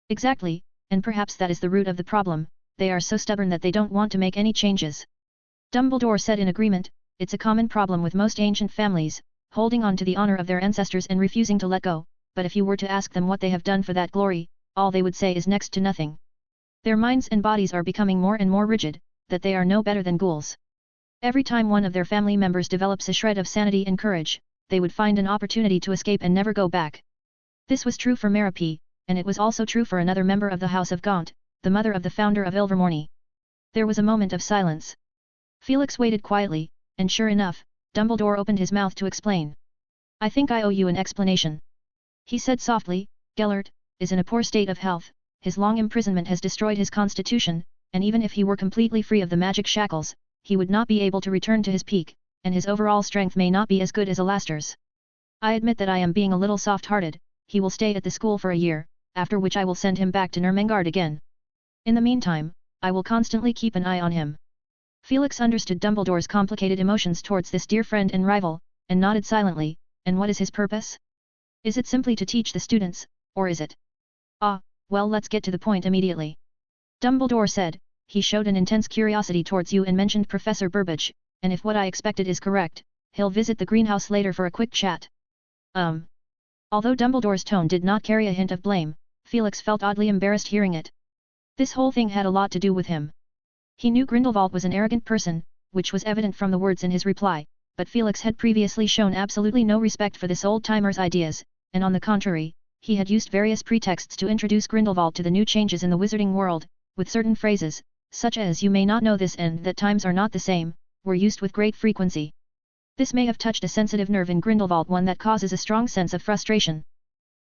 Exactly, and perhaps that is the root of the problem, they are so stubborn that they don't want to make any changes. Dumbledore said in agreement, it's a common problem with most ancient families, holding on to the honor of their ancestors and refusing to let go, but if you were to ask them what they have done for that glory, all they would say is next to nothing. Their minds and bodies are becoming more and more rigid, that they are no better than ghouls. Every time one of their family members develops a shred of sanity and courage, they would find an opportunity to escape and never go back. This was true for Merope, and it was also true for another member of the House of Gaunt, the mother of the founder of Ilvermorny. There was a moment of silence. Felix waited quietly, and sure enough, Dumbledore opened his mouth to explain. I think I owe you an explanation. He said softly, Gellert is in a poor state of health, his long imprisonment has destroyed his constitution, and even if he were completely free of the magic shackles, he would not be able to return to his peak, and his overall strength may not be as good as Alastair's. I admit that I am being a little soft-hearted, he will stay at the school for a year, after which I will send him back to Nurmengard again. In the meantime, I will constantly keep an eye on him. Felix understood Dumbledore's complicated emotions towards this dear friend and rival, and nodded silently, and what is his purpose? Is it simply to teach the students, or is it? Ah, well, let's get to the point immediately. Dumbledore said, he showed an intense curiosity towards you and mentioned Professor Burbage, and if what I expected is correct, he'll visit the greenhouse later for a quick chat. Although Dumbledore's tone did not carry a hint of blame, Felix felt oddly embarrassed hearing it. This whole thing had a lot to do with him. He knew Grindelwald was an arrogant person, which was evident from the words in his reply, but Felix had previously shown absolutely no respect for this old-timer's ideas, and on the contrary, he had used various pretexts to introduce Grindelwald to the new changes in the wizarding world, with certain phrases, such as you may not know this and that times are not the same, were used with great frequency. This may have touched a sensitive nerve in Grindelwald, one that causes a strong sense of frustration.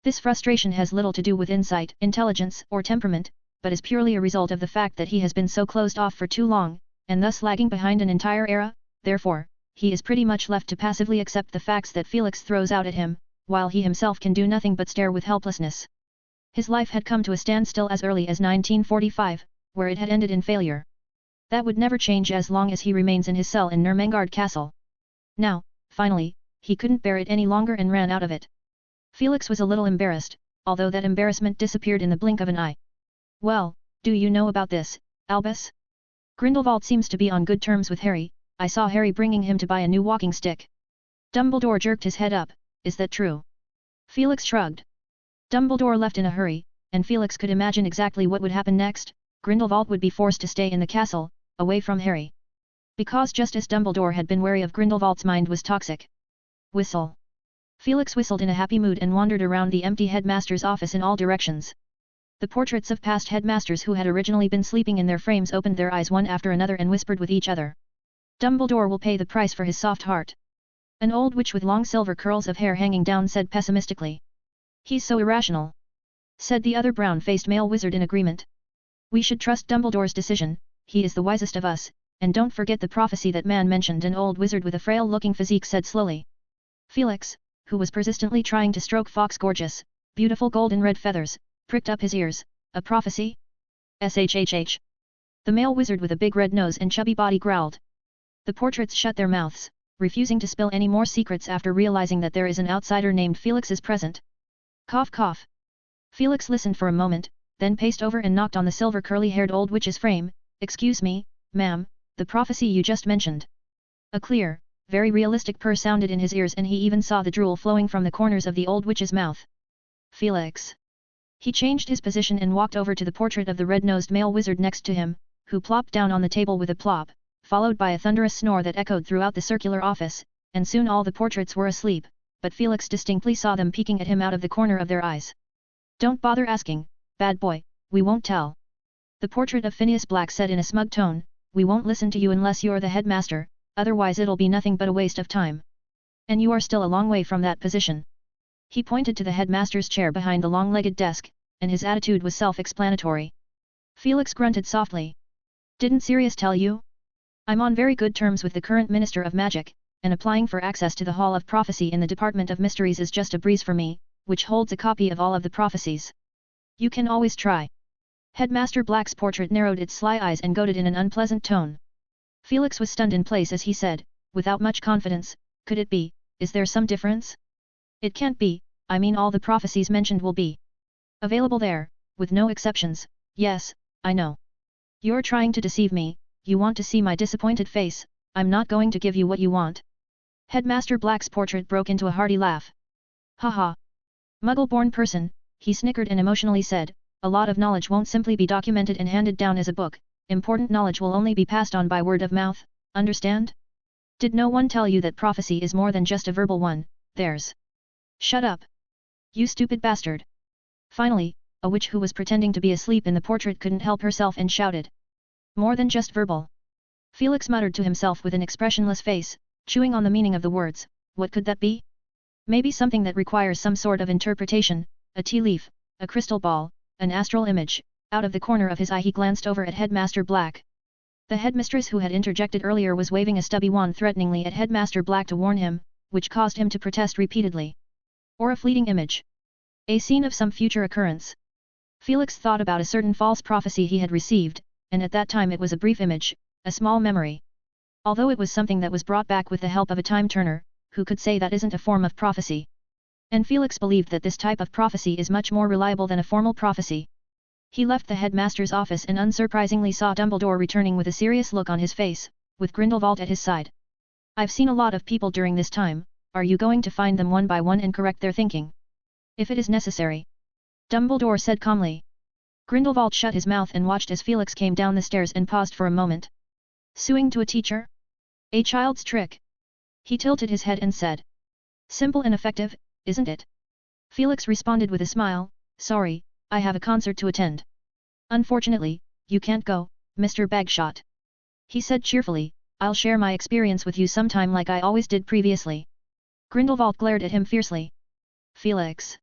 This frustration has little to do with insight, intelligence, or temperament, but is purely a result of the fact that he has been so closed off for too long, and thus lagging behind an entire era, therefore, he is pretty much left to passively accept the facts that Felix throws out at him, while he himself can do nothing but stare with helplessness. His life had come to a standstill as early as 1945, where it had ended in failure. That would never change as long as he remains in his cell in Nurmengard Castle. Now, finally, he couldn't bear it any longer and ran out of it. Felix was a little embarrassed, although that embarrassment disappeared in the blink of an eye. Well, do you know about this, Albus? Grindelwald seems to be on good terms with Harry, I saw Harry bringing him to buy a new walking stick. Dumbledore jerked his head up, is that true? Felix shrugged. Dumbledore left in a hurry, and Felix could imagine exactly what would happen next. Grindelwald would be forced to stay in the castle, away from Harry. Because just as Dumbledore had been wary of Grindelwald's mind was toxic. Whistle. Felix whistled in a happy mood and wandered around the empty headmaster's office in all directions. The portraits of past headmasters who had originally been sleeping in their frames opened their eyes one after another and whispered with each other. Dumbledore will pay the price for his soft heart. An old witch with long silver curls of hair hanging down said pessimistically. He's so irrational, said the other brown-faced male wizard in agreement. We should trust Dumbledore's decision, he is the wisest of us, and don't forget the prophecy that man mentioned, an old wizard with a frail-looking physique said slowly. Felix, who was persistently trying to stroke Fox Gorgeous' beautiful golden red feathers, pricked up his ears. A prophecy? SHHH. The male wizard with a big red nose and chubby body growled. The portraits shut their mouths, refusing to spill any more secrets after realizing that there is an outsider named Felix is present. Cough cough. Felix listened for a moment, then paced over and knocked on the silver curly-haired old witch's frame. Excuse me, ma'am, the prophecy you just mentioned. A clear, very realistic purr sounded in his ears and he even saw the drool flowing from the corners of the old witch's mouth. Felix. He changed his position and walked over to the portrait of the red-nosed male wizard next to him, who plopped down on the table with a plop, followed by a thunderous snore that echoed throughout the circular office, and soon all the portraits were asleep, but Felix distinctly saw them peeking at him out of the corner of their eyes. Don't bother asking, bad boy, we won't tell. The portrait of Phineas Black said in a smug tone, we won't listen to you unless you're the headmaster, otherwise it'll be nothing but a waste of time. And you are still a long way from that position. He pointed to the headmaster's chair behind the long-legged desk, and his attitude was self-explanatory. Felix grunted softly. Didn't Sirius tell you? I'm on very good terms with the current Minister of Magic, and applying for access to the Hall of Prophecy in the Department of Mysteries is just a breeze for me, which holds a copy of all of the prophecies. You can always try. Headmaster Black's portrait narrowed its sly eyes and goaded in an unpleasant tone. Felix was stunned in place as he said, without much confidence, could it be, is there some difference? It can't be, I mean all the prophecies mentioned will be available there, with no exceptions. Yes, I know. You're trying to deceive me, you want to see my disappointed face, I'm not going to give you what you want. Headmaster Black's portrait broke into a hearty laugh. Haha. Muggle-born person, he snickered and emotionally said, a lot of knowledge won't simply be documented and handed down as a book, important knowledge will only be passed on by word of mouth, understand? Did no one tell you that prophecy is more than just a verbal one, there's... Shut up. You stupid bastard. Finally, a witch who was pretending to be asleep in the portrait couldn't help herself and shouted. More than just verbal. Felix muttered to himself with an expressionless face, chewing on the meaning of the words, what could that be? Maybe something that requires some sort of interpretation, a tea leaf, a crystal ball, an astral image. Out of the corner of his eye he glanced over at Headmaster Black. The headmistress who had interjected earlier was waving a stubby wand threateningly at Headmaster Black to warn him, which caused him to protest repeatedly. Or a fleeting image. A scene of some future occurrence. Felix thought about a certain false prophecy he had received, and at that time it was a brief image, a small memory. Although it was something that was brought back with the help of a time-turner, who could say that isn't a form of prophecy? And Felix believed that this type of prophecy is much more reliable than a formal prophecy. He left the headmaster's office and unsurprisingly saw Dumbledore returning with a serious look on his face, with Grindelwald at his side. I've seen a lot of people during this time, are you going to find them one by one and correct their thinking? If it is necessary. Dumbledore said calmly. Grindelwald shut his mouth and watched as Felix came down the stairs and paused for a moment. Suing to a teacher? A child's trick. He tilted his head and said. Simple and effective, isn't it? Felix responded with a smile, sorry, I have a concert to attend. Unfortunately, you can't go, Mr. Bagshot. He said cheerfully, I'll share my experience with you sometime like I always did previously. Grindelwald glared at him fiercely. Felix.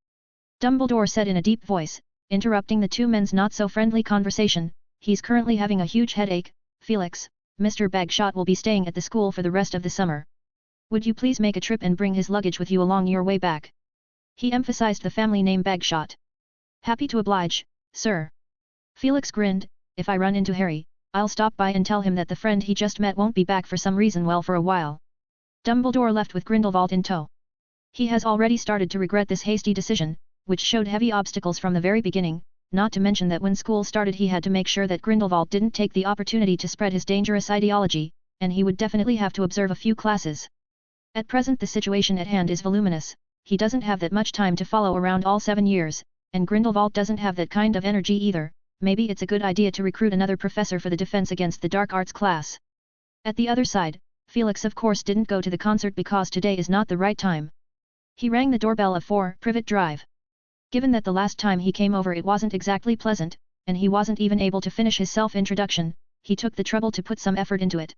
Dumbledore said in a deep voice, interrupting the two men's not-so-friendly conversation, he's currently having a huge headache, Felix, Mr. Bagshot will be staying at the school for the rest of the summer. Would you please make a trip and bring his luggage with you along your way back? He emphasized the family name Bagshot. Happy to oblige, sir. Felix grinned, if I run into Harry, I'll stop by and tell him that the friend he just met won't be back for some reason well for a while. Dumbledore left with Grindelwald in tow. He has already started to regret this hasty decision, which showed heavy obstacles from the very beginning, not to mention that when school started he had to make sure that Grindelwald didn't take the opportunity to spread his dangerous ideology, and he would definitely have to observe a few classes. At present the situation at hand is voluminous, he doesn't have that much time to follow around all 7 years, and Grindelwald doesn't have that kind of energy either, maybe it's a good idea to recruit another professor for the defense against the dark arts class. At the other side, Felix of course didn't go to the concert because today is not the right time. He rang the doorbell of 4 Privet Drive. Given that the last time he came over it wasn't exactly pleasant, and he wasn't even able to finish his self-introduction, he took the trouble to put some effort into it.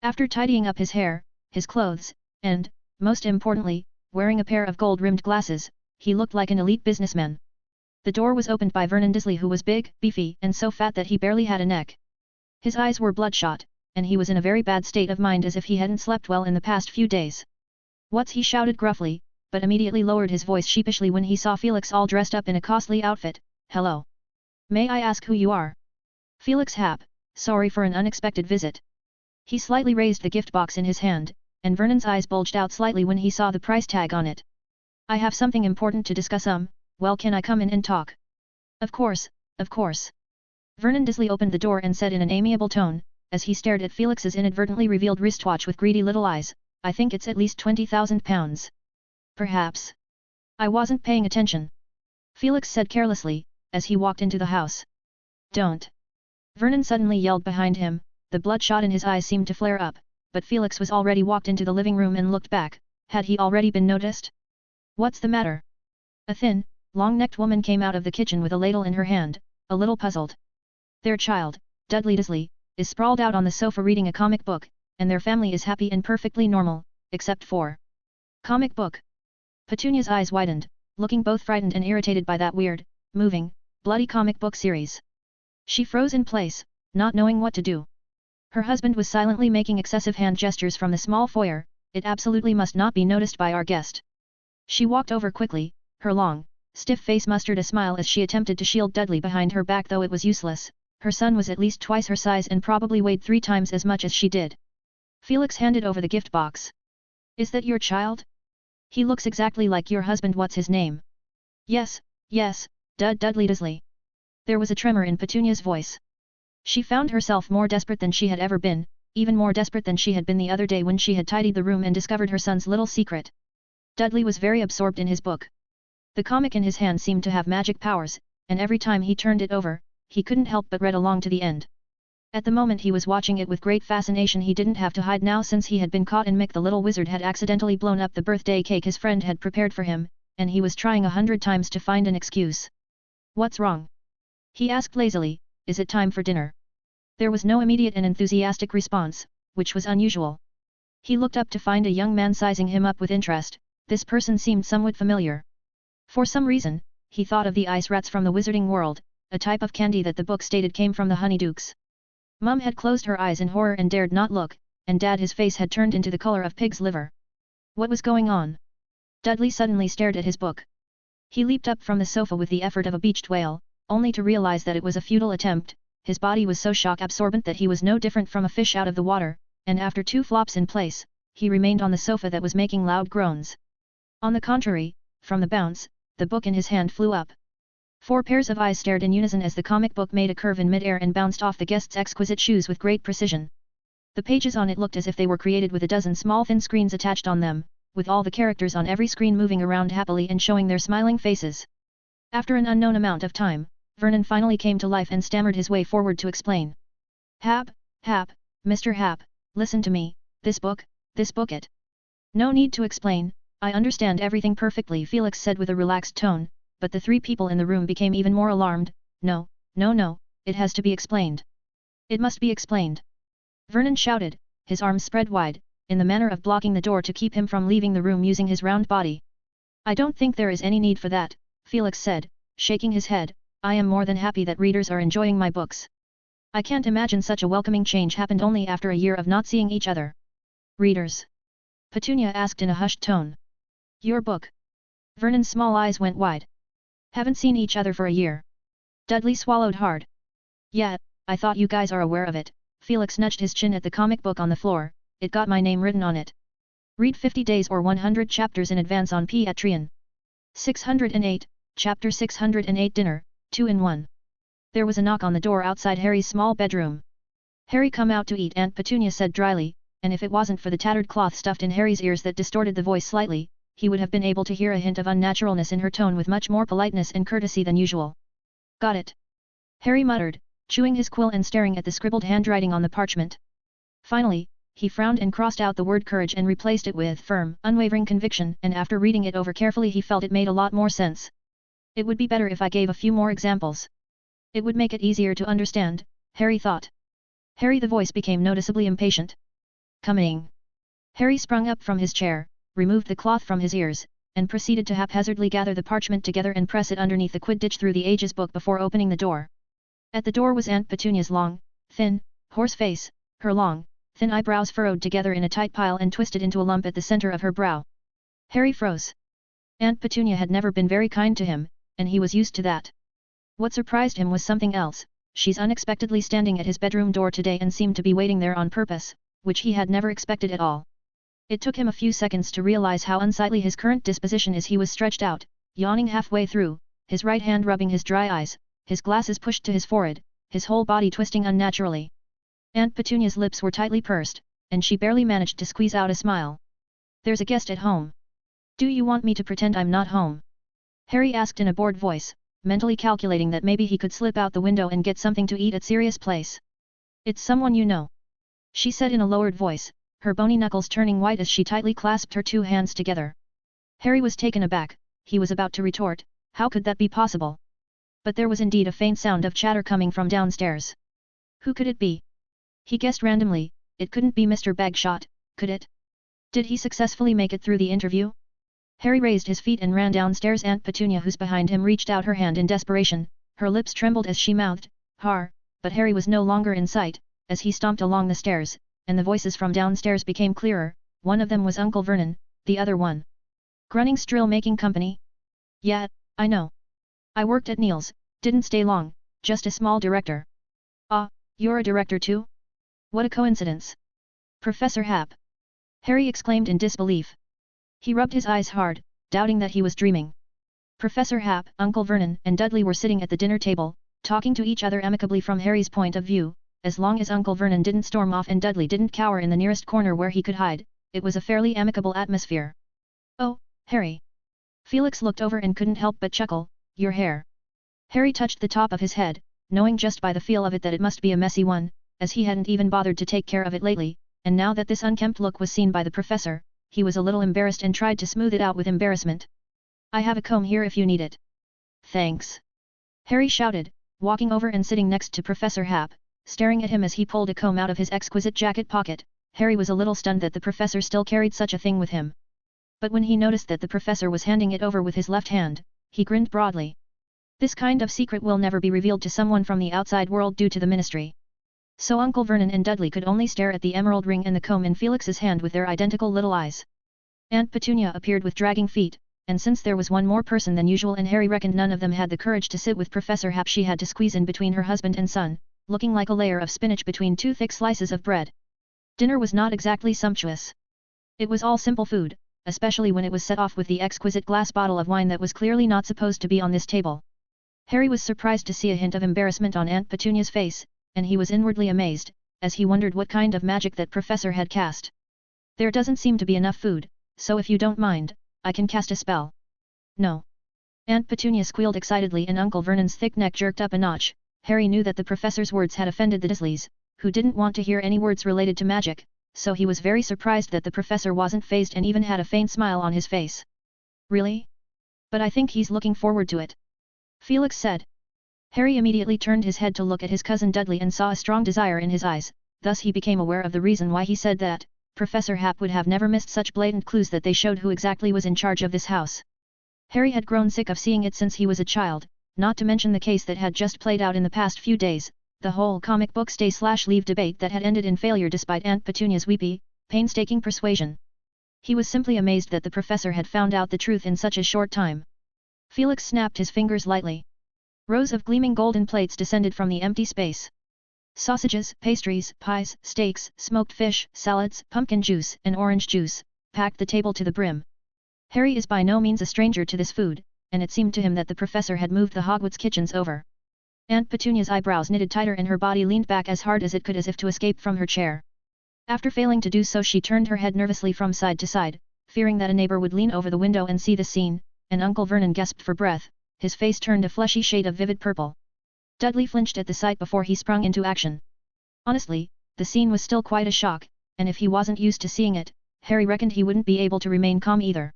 After tidying up his hair, his clothes, and, most importantly, wearing a pair of gold-rimmed glasses, he looked like an elite businessman. The door was opened by Vernon Disley who was big, beefy and so fat that he barely had a neck. His eyes were bloodshot, and he was in a very bad state of mind as if he hadn't slept well in the past few days. What's he shouted gruffly, but immediately lowered his voice sheepishly when he saw Felix all dressed up in a costly outfit. Hello. May I ask who you are? Felix Happ, sorry for an unexpected visit. He slightly raised the gift box in his hand, and Vernon's eyes bulged out slightly when he saw the price tag on it. I have something important to discuss well can I come in and talk? Of course, of course. Vernon Disley opened the door and said in an amiable tone, as he stared at Felix's inadvertently revealed wristwatch with greedy little eyes, I think it's at least £20,000. Perhaps. I wasn't paying attention. Felix said carelessly, as he walked into the house. Don't. Vernon suddenly yelled behind him, the bloodshot in his eyes seemed to flare up, but Felix was already walked into the living room and looked back. Had he already been noticed? What's the matter? A thin, long-necked woman came out of the kitchen with a ladle in her hand, a little puzzled. Their child, Dudley Disley, is sprawled out on the sofa reading a comic book, and their family is happy and perfectly normal, except for comic book. Petunia's eyes widened, looking both frightened and irritated by that weird, moving, bloody comic book series. She froze in place, not knowing what to do. Her husband was silently making excessive hand gestures from the small foyer. It absolutely must not be noticed by our guest. She walked over quickly, her long, stiff face mustered a smile as she attempted to shield Dudley behind her back, though it was useless. Her son was at least twice her size and probably weighed 3 times as much as she did. Felix handed over the gift box. Is that your child? He looks exactly like your husband. What's his name? Yes, Dudley Disley. There was a tremor in Petunia's voice. She found herself more desperate than she had ever been, even more desperate than she had been the other day when she had tidied the room and discovered her son's little secret. Dudley was very absorbed in his book. The comic in his hand seemed to have magic powers, and every time he turned it over, he couldn't help but read along to the end. At the moment he was watching it with great fascination. He didn't have to hide now since he had been caught and Mick the little wizard had accidentally blown up the birthday cake his friend had prepared for him, and he was trying 100 times to find an excuse. What's wrong? He asked lazily, is it time for dinner? There was no immediate and enthusiastic response, which was unusual. He looked up to find a young man sizing him up with interest. This person seemed somewhat familiar. For some reason, he thought of the ice rats from the wizarding world, a type of candy that the book stated came from the honeydukes. Mum had closed her eyes in horror and dared not look, and Dad, his face had turned into the color of pig's liver. What was going on? Dudley suddenly stared at his book. He leaped up from the sofa with the effort of a beached whale, only to realize that it was a futile attempt. His body was so shock-absorbent that he was no different from a fish out of the water, and after 2 flops in place, he remained on the sofa that was making loud groans. On the contrary, from the bounce, the book in his hand flew up. 4 pairs of eyes stared in unison as the comic book made a curve in mid-air and bounced off the guest's exquisite shoes with great precision. The pages on it looked as if they were created with a dozen small thin screens attached on them, with all the characters on every screen moving around happily and showing their smiling faces. After an unknown amount of time, Vernon finally came to life and stammered his way forward to explain. Hap, Mr. Hap, listen to me, this book it. No need to explain, I understand everything perfectly, Felix said with a relaxed tone, but the 3 people in the room became even more alarmed. No, it has to be explained. It must be explained. Vernon shouted, his arms spread wide, in the manner of blocking the door to keep him from leaving the room using his round body. I don't think there is any need for that, Felix said, shaking his head. I am more than happy that readers are enjoying my books. I can't imagine such a welcoming change happened only after a year of not seeing each other. Readers? Petunia asked in a hushed tone. Your book? Vernon's small eyes went wide. Haven't seen each other for a year. Dudley swallowed hard. Yeah, I thought you guys are aware of it. Felix nudged his chin at the comic book on the floor. It got my name written on it. Read 50 days or 100 chapters in advance on Patreon. 608, Chapter 608 Dinner, 2 in 1. There was a knock on the door outside Harry's small bedroom. Harry, come out to eat, Aunt Petunia said dryly, and if it wasn't for the tattered cloth stuffed in Harry's ears that distorted the voice slightly, he would have been able to hear a hint of unnaturalness in her tone with much more politeness and courtesy than usual. Got it. Harry muttered, chewing his quill and staring at the scribbled handwriting on the parchment. Finally, he frowned and crossed out the word courage and replaced it with firm, unwavering conviction, and after reading it over carefully he felt it made a lot more sense. It would be better if I gave a few more examples. It would make it easier to understand, Harry thought. Harry, the voice became noticeably impatient. Coming. Harry sprung up from his chair, removed the cloth from his ears, and proceeded to haphazardly gather the parchment together and press it underneath the Quidditch through the Ages book before opening the door. At the door was Aunt Petunia's long, thin, hoarse face, her long, thin eyebrows furrowed together in a tight pile and twisted into a lump at the center of her brow. Harry froze. Aunt Petunia had never been very kind to him, and he was used to that. What surprised him was something else. She's unexpectedly standing at his bedroom door today and seemed to be waiting there on purpose, which he had never expected at all. It took him a few seconds to realize how unsightly his current disposition is. He was stretched out, yawning halfway through, his right hand rubbing his dry eyes, his glasses pushed to his forehead, his whole body twisting unnaturally. Aunt Petunia's lips were tightly pursed, and she barely managed to squeeze out a smile. "There's a guest at home. Do you want me to pretend I'm not home?" Harry asked in a bored voice, mentally calculating that maybe he could slip out the window and get something to eat at Sirius Place. "It's someone you know," she said in a lowered voice, her bony knuckles turning white as she tightly clasped her two hands together. Harry was taken aback. He was about to retort, how could that be possible? But there was indeed a faint sound of chatter coming from downstairs. Who could it be? He guessed randomly, it couldn't be Mr. Bagshot, could it? Did he successfully make it through the interview? Harry raised his feet and ran downstairs. Aunt Petunia, who's behind him, reached out her hand in desperation, her lips trembled as she mouthed, "Har," but Harry was no longer in sight, as he stomped along the stairs, and the voices from downstairs became clearer. One of them was Uncle Vernon, the other one. "Grunning's Drill Making Company?" "Yeah, I know. I worked at Neil's, didn't stay long, just a small director." "Ah, you're a director too? What a coincidence." "Professor Happ!" Harry exclaimed in disbelief. He rubbed his eyes hard, doubting that he was dreaming. Professor Happ, Uncle Vernon and Dudley were sitting at the dinner table, talking to each other amicably. From Harry's point of view, as long as Uncle Vernon didn't storm off and Dudley didn't cower in the nearest corner where he could hide, it was a fairly amicable atmosphere. "Oh, Harry." Felix looked over and couldn't help but chuckle, "Your hair." Harry touched the top of his head, knowing just by the feel of it that it must be a messy one, as he hadn't even bothered to take care of it lately, and now that this unkempt look was seen by the professor, he was a little embarrassed and tried to smooth it out with embarrassment. "I have a comb here if you need it." "Thanks," Harry shouted, walking over and sitting next to Professor Happ, staring at him as he pulled a comb out of his exquisite jacket pocket. Harry was a little stunned that the professor still carried such a thing with him. But when he noticed that the professor was handing it over with his left hand, he grinned broadly. This kind of secret will never be revealed to someone from the outside world due to the ministry. So Uncle Vernon and Dudley could only stare at the emerald ring and the comb in Felix's hand with their identical little eyes. Aunt Petunia appeared with dragging feet, and since there was one more person than usual and Harry reckoned none of them had the courage to sit with Professor Happ, she had to squeeze in between her husband and son, looking like a layer of spinach between two thick slices of bread. Dinner was not exactly sumptuous. It was all simple food, especially when it was set off with the exquisite glass bottle of wine that was clearly not supposed to be on this table. Harry was surprised to see a hint of embarrassment on Aunt Petunia's face, and he was inwardly amazed, as he wondered what kind of magic that professor had cast. "There doesn't seem to be enough food, so if you don't mind, I can cast a spell." "No." Aunt Petunia squealed excitedly and Uncle Vernon's thick neck jerked up a notch. Harry knew that the professor's words had offended the Dursleys, who didn't want to hear any words related to magic, so he was very surprised that the professor wasn't fazed and even had a faint smile on his face. "Really? But I think he's looking forward to it," Felix said. Harry immediately turned his head to look at his cousin Dudley and saw a strong desire in his eyes, thus he became aware of the reason why he said that. Professor Happ would have never missed such blatant clues that they showed who exactly was in charge of this house. Harry had grown sick of seeing it since he was a child, not to mention the case that had just played out in the past few days, the whole comic book stay/leave debate that had ended in failure despite Aunt Petunia's weepy, painstaking persuasion. He was simply amazed that the professor had found out the truth in such a short time. Felix snapped his fingers lightly. Rows of gleaming golden plates descended from the empty space. Sausages, pastries, pies, steaks, smoked fish, salads, pumpkin juice, and orange juice, packed the table to the brim. Harry is by no means a stranger to this food, and it seemed to him that the professor had moved the Hogwarts kitchens over. Aunt Petunia's eyebrows knitted tighter and her body leaned back as hard as it could as if to escape from her chair. After failing to do so, she turned her head nervously from side to side, fearing that a neighbor would lean over the window and see the scene, and Uncle Vernon gasped for breath, his face turned a fleshy shade of vivid purple. Dudley flinched at the sight before he sprung into action. Honestly, the scene was still quite a shock, and if he wasn't used to seeing it, Harry reckoned he wouldn't be able to remain calm either.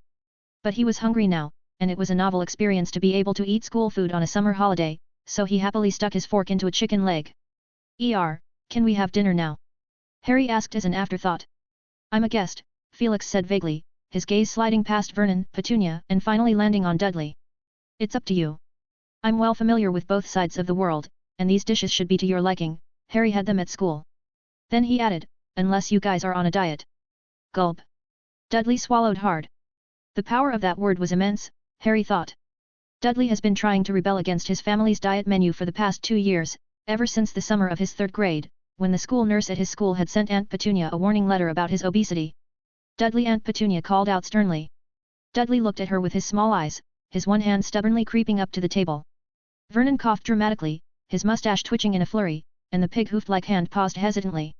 But he was hungry now, and it was a novel experience to be able to eat school food on a summer holiday, so he happily stuck his fork into a chicken leg. Can we have dinner now?" Harry asked as an afterthought. "I'm a guest," Felix said vaguely, his gaze sliding past Vernon, Petunia, and finally landing on Dudley. "It's up to you. I'm well familiar with both sides of the world, and these dishes should be to your liking. Harry had them at school." Then he added, "Unless you guys are on a diet." Gulp. Dudley swallowed hard. The power of that word was immense, Harry thought. Dudley has been trying to rebel against his family's diet menu for the past 2 years, ever since the summer of his 3rd grade, when the school nurse at his school had sent Aunt Petunia a warning letter about his obesity. "Dudley," Aunt Petunia called out sternly. Dudley looked at her with his small eyes, his one hand stubbornly creeping up to the table. Vernon coughed dramatically, his mustache twitching in a flurry, and the pig-hoofed-like hand paused hesitantly.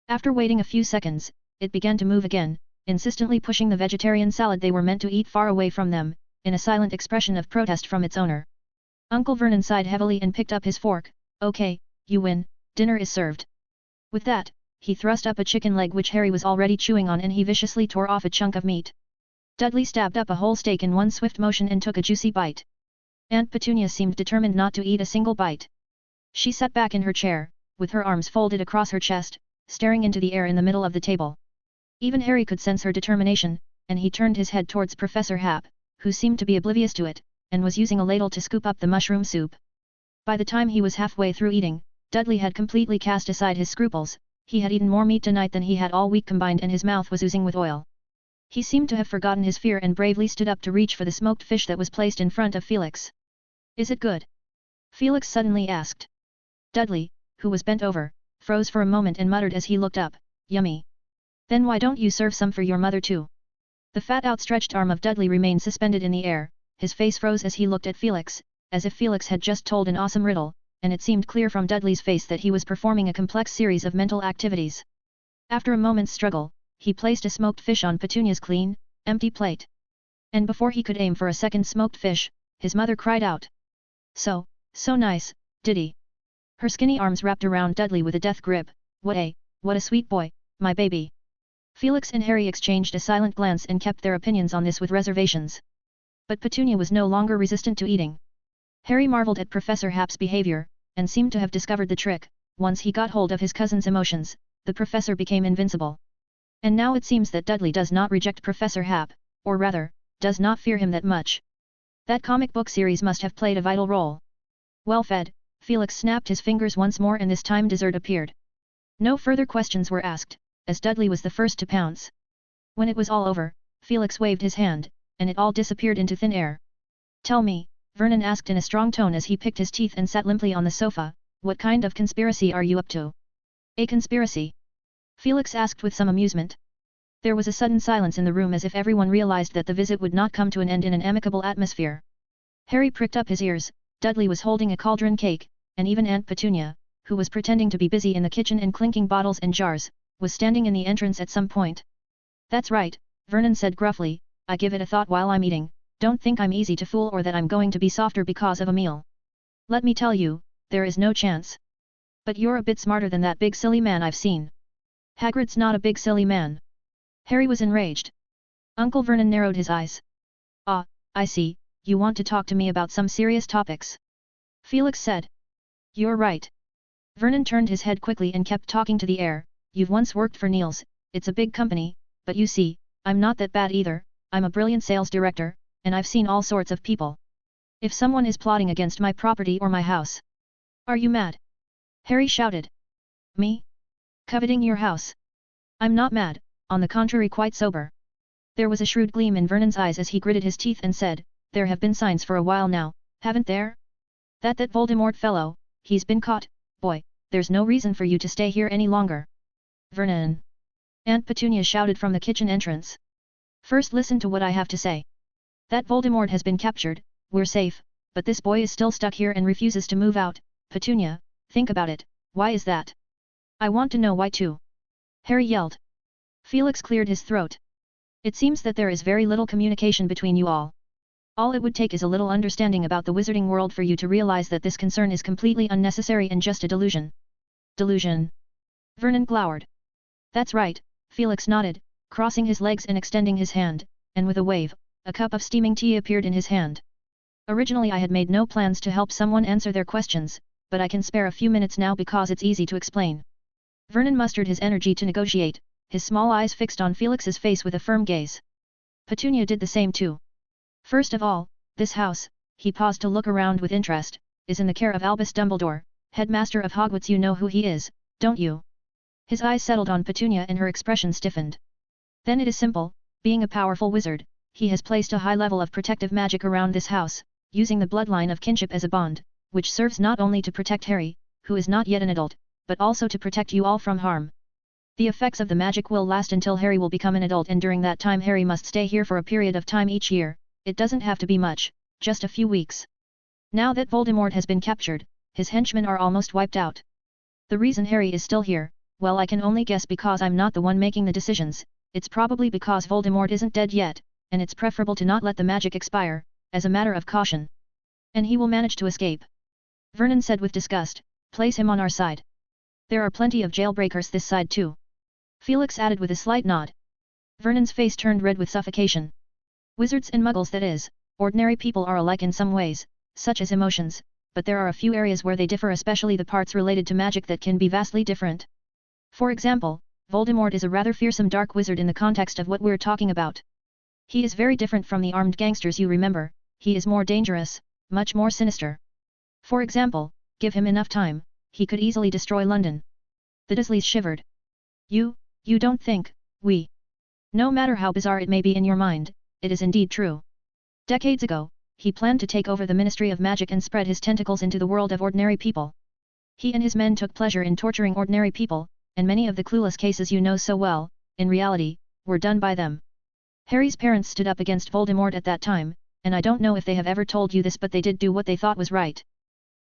After waiting a few seconds, it began to move again, insistently pushing the vegetarian salad they were meant to eat far away from them, in a silent expression of protest from its owner. Uncle Vernon sighed heavily and picked up his fork. Okay, you win, dinner is served. With that, he thrust up a chicken leg which Harry was already chewing on and he viciously tore off a chunk of meat. Dudley stabbed up a whole steak in one swift motion and took a juicy bite. Aunt Petunia seemed determined not to eat a single bite. She sat back in her chair, with her arms folded across her chest, staring into the air in the middle of the table. Even Harry could sense her determination, and he turned his head towards Professor Hap, who seemed to be oblivious to it, and was using a ladle to scoop up the mushroom soup. By the time he was halfway through eating, Dudley had completely cast aside his scruples. He had eaten more meat tonight than he had all week combined and his mouth was oozing with oil. He seemed to have forgotten his fear and bravely stood up to reach for the smoked fish that was placed in front of Felix. Is it good? Felix suddenly asked. Dudley, who was bent over, froze for a moment and muttered as he looked up, yummy. Then why don't you serve some for your mother too? The fat outstretched arm of Dudley remained suspended in the air, his face froze as he looked at Felix, as if Felix had just told an awesome riddle, and it seemed clear from Dudley's face that he was performing a complex series of mental activities. After a moment's struggle, he placed a smoked fish on Petunia's clean, empty plate. And before he could aim for a second smoked fish, his mother cried out. So nice, Diddy. Her skinny arms wrapped around Dudley with a death grip. What a sweet boy, my baby. Felix and Harry exchanged a silent glance and kept their opinions on this with reservations. But Petunia was no longer resistant to eating. Harry marveled at Professor Hap's behavior, and seemed to have discovered the trick. Once he got hold of his cousin's emotions, the professor became invincible. And now it seems that Dudley does not reject Professor Hap, or rather, does not fear him that much. That comic book series must have played a vital role. Well fed, Felix snapped his fingers once more and this time dessert appeared. No further questions were asked, as Dudley was the first to pounce. When it was all over, Felix waved his hand, and it all disappeared into thin air. Tell me, Vernon asked in a strong tone as he picked his teeth and sat limply on the sofa, what kind of conspiracy are you up to? A conspiracy? Felix asked with some amusement. There was a sudden silence in the room as if everyone realized that the visit would not come to an end in an amicable atmosphere. Harry pricked up his ears. Dudley was holding a cauldron cake, and even Aunt Petunia, who was pretending to be busy in the kitchen and clinking bottles and jars, was standing in the entrance at some point. That's right, Vernon said gruffly, I give it a thought while I'm eating, don't think I'm easy to fool or that I'm going to be softer because of a meal. Let me tell you, there is no chance. But you're a bit smarter than that big silly man I've seen. Hagrid's not a big silly man. Harry was enraged. Uncle Vernon narrowed his eyes. Ah, I see, you want to talk to me about some serious topics. Felix said. You're right. Vernon turned his head quickly and kept talking to the air. You've once worked for Niels, it's a big company, but you see, I'm not that bad either, I'm a brilliant sales director, and I've seen all sorts of people. If someone is plotting against my property or my house. Are you mad? Harry shouted. Me? Coveting your house? I'm not mad, on the contrary quite sober. There was a shrewd gleam in Vernon's eyes as he gritted his teeth and said, there have been signs for a while now, haven't there? That Voldemort fellow, he's been caught, boy, there's no reason for you to stay here any longer. Vernon! Aunt Petunia shouted from the kitchen entrance. First listen to what I have to say. That Voldemort has been captured, we're safe, but this boy is still stuck here and refuses to move out. Petunia, think about it, why is that? I want to know why too. Harry yelled. Felix cleared his throat. It seems that there is very little communication between you all. All it would take is a little understanding about the wizarding world for you to realize that this concern is completely unnecessary and just a delusion. Delusion? Vernon glowered. That's right, Felix nodded, crossing his legs and extending his hand, and with a wave, a cup of steaming tea appeared in his hand. Originally I had made no plans to help someone answer their questions, but I can spare a few minutes now because it's easy to explain. Vernon mustered his energy to negotiate, his small eyes fixed on Felix's face with a firm gaze. Petunia did the same too. First of all, this house, he paused to look around with interest, is in the care of Albus Dumbledore, headmaster of Hogwarts. You know who he is, don't you? His eyes settled on Petunia and her expression stiffened. Then it is simple, being a powerful wizard, he has placed a high level of protective magic around this house, using the bloodline of kinship as a bond, which serves not only to protect Harry, who is not yet an adult, but also to protect you all from harm. The effects of the magic will last until Harry will become an adult, and during that time Harry must stay here for a period of time each year. It doesn't have to be much, just a few weeks. Now that Voldemort has been captured, his henchmen are almost wiped out. The reason Harry is still here, well, I can only guess because I'm not the one making the decisions. It's probably because Voldemort isn't dead yet, and it's preferable to not let the magic expire, as a matter of caution. And he will manage to escape. Vernon said with disgust, place him on our side. There are plenty of jailbreakers this side too. Felix added with a slight nod. Vernon's face turned red with suffocation. Wizards and muggles, that is, ordinary people, are alike in some ways, such as emotions, but there are a few areas where they differ, especially the parts related to magic that can be vastly different. For example, Voldemort is a rather fearsome dark wizard in the context of what we're talking about. He is very different from the armed gangsters you remember, he is more dangerous, much more sinister. For example, give him enough time, he could easily destroy London. The Dursleys shivered. You don't think, we... No matter how bizarre it may be in your mind, it is indeed true. Decades ago, he planned to take over the Ministry of Magic and spread his tentacles into the world of ordinary people. He and his men took pleasure in torturing ordinary people, and many of the clueless cases you know so well, in reality, were done by them. Harry's parents stood up against Voldemort at that time, and I don't know if they have ever told you this, but they did do what they thought was right.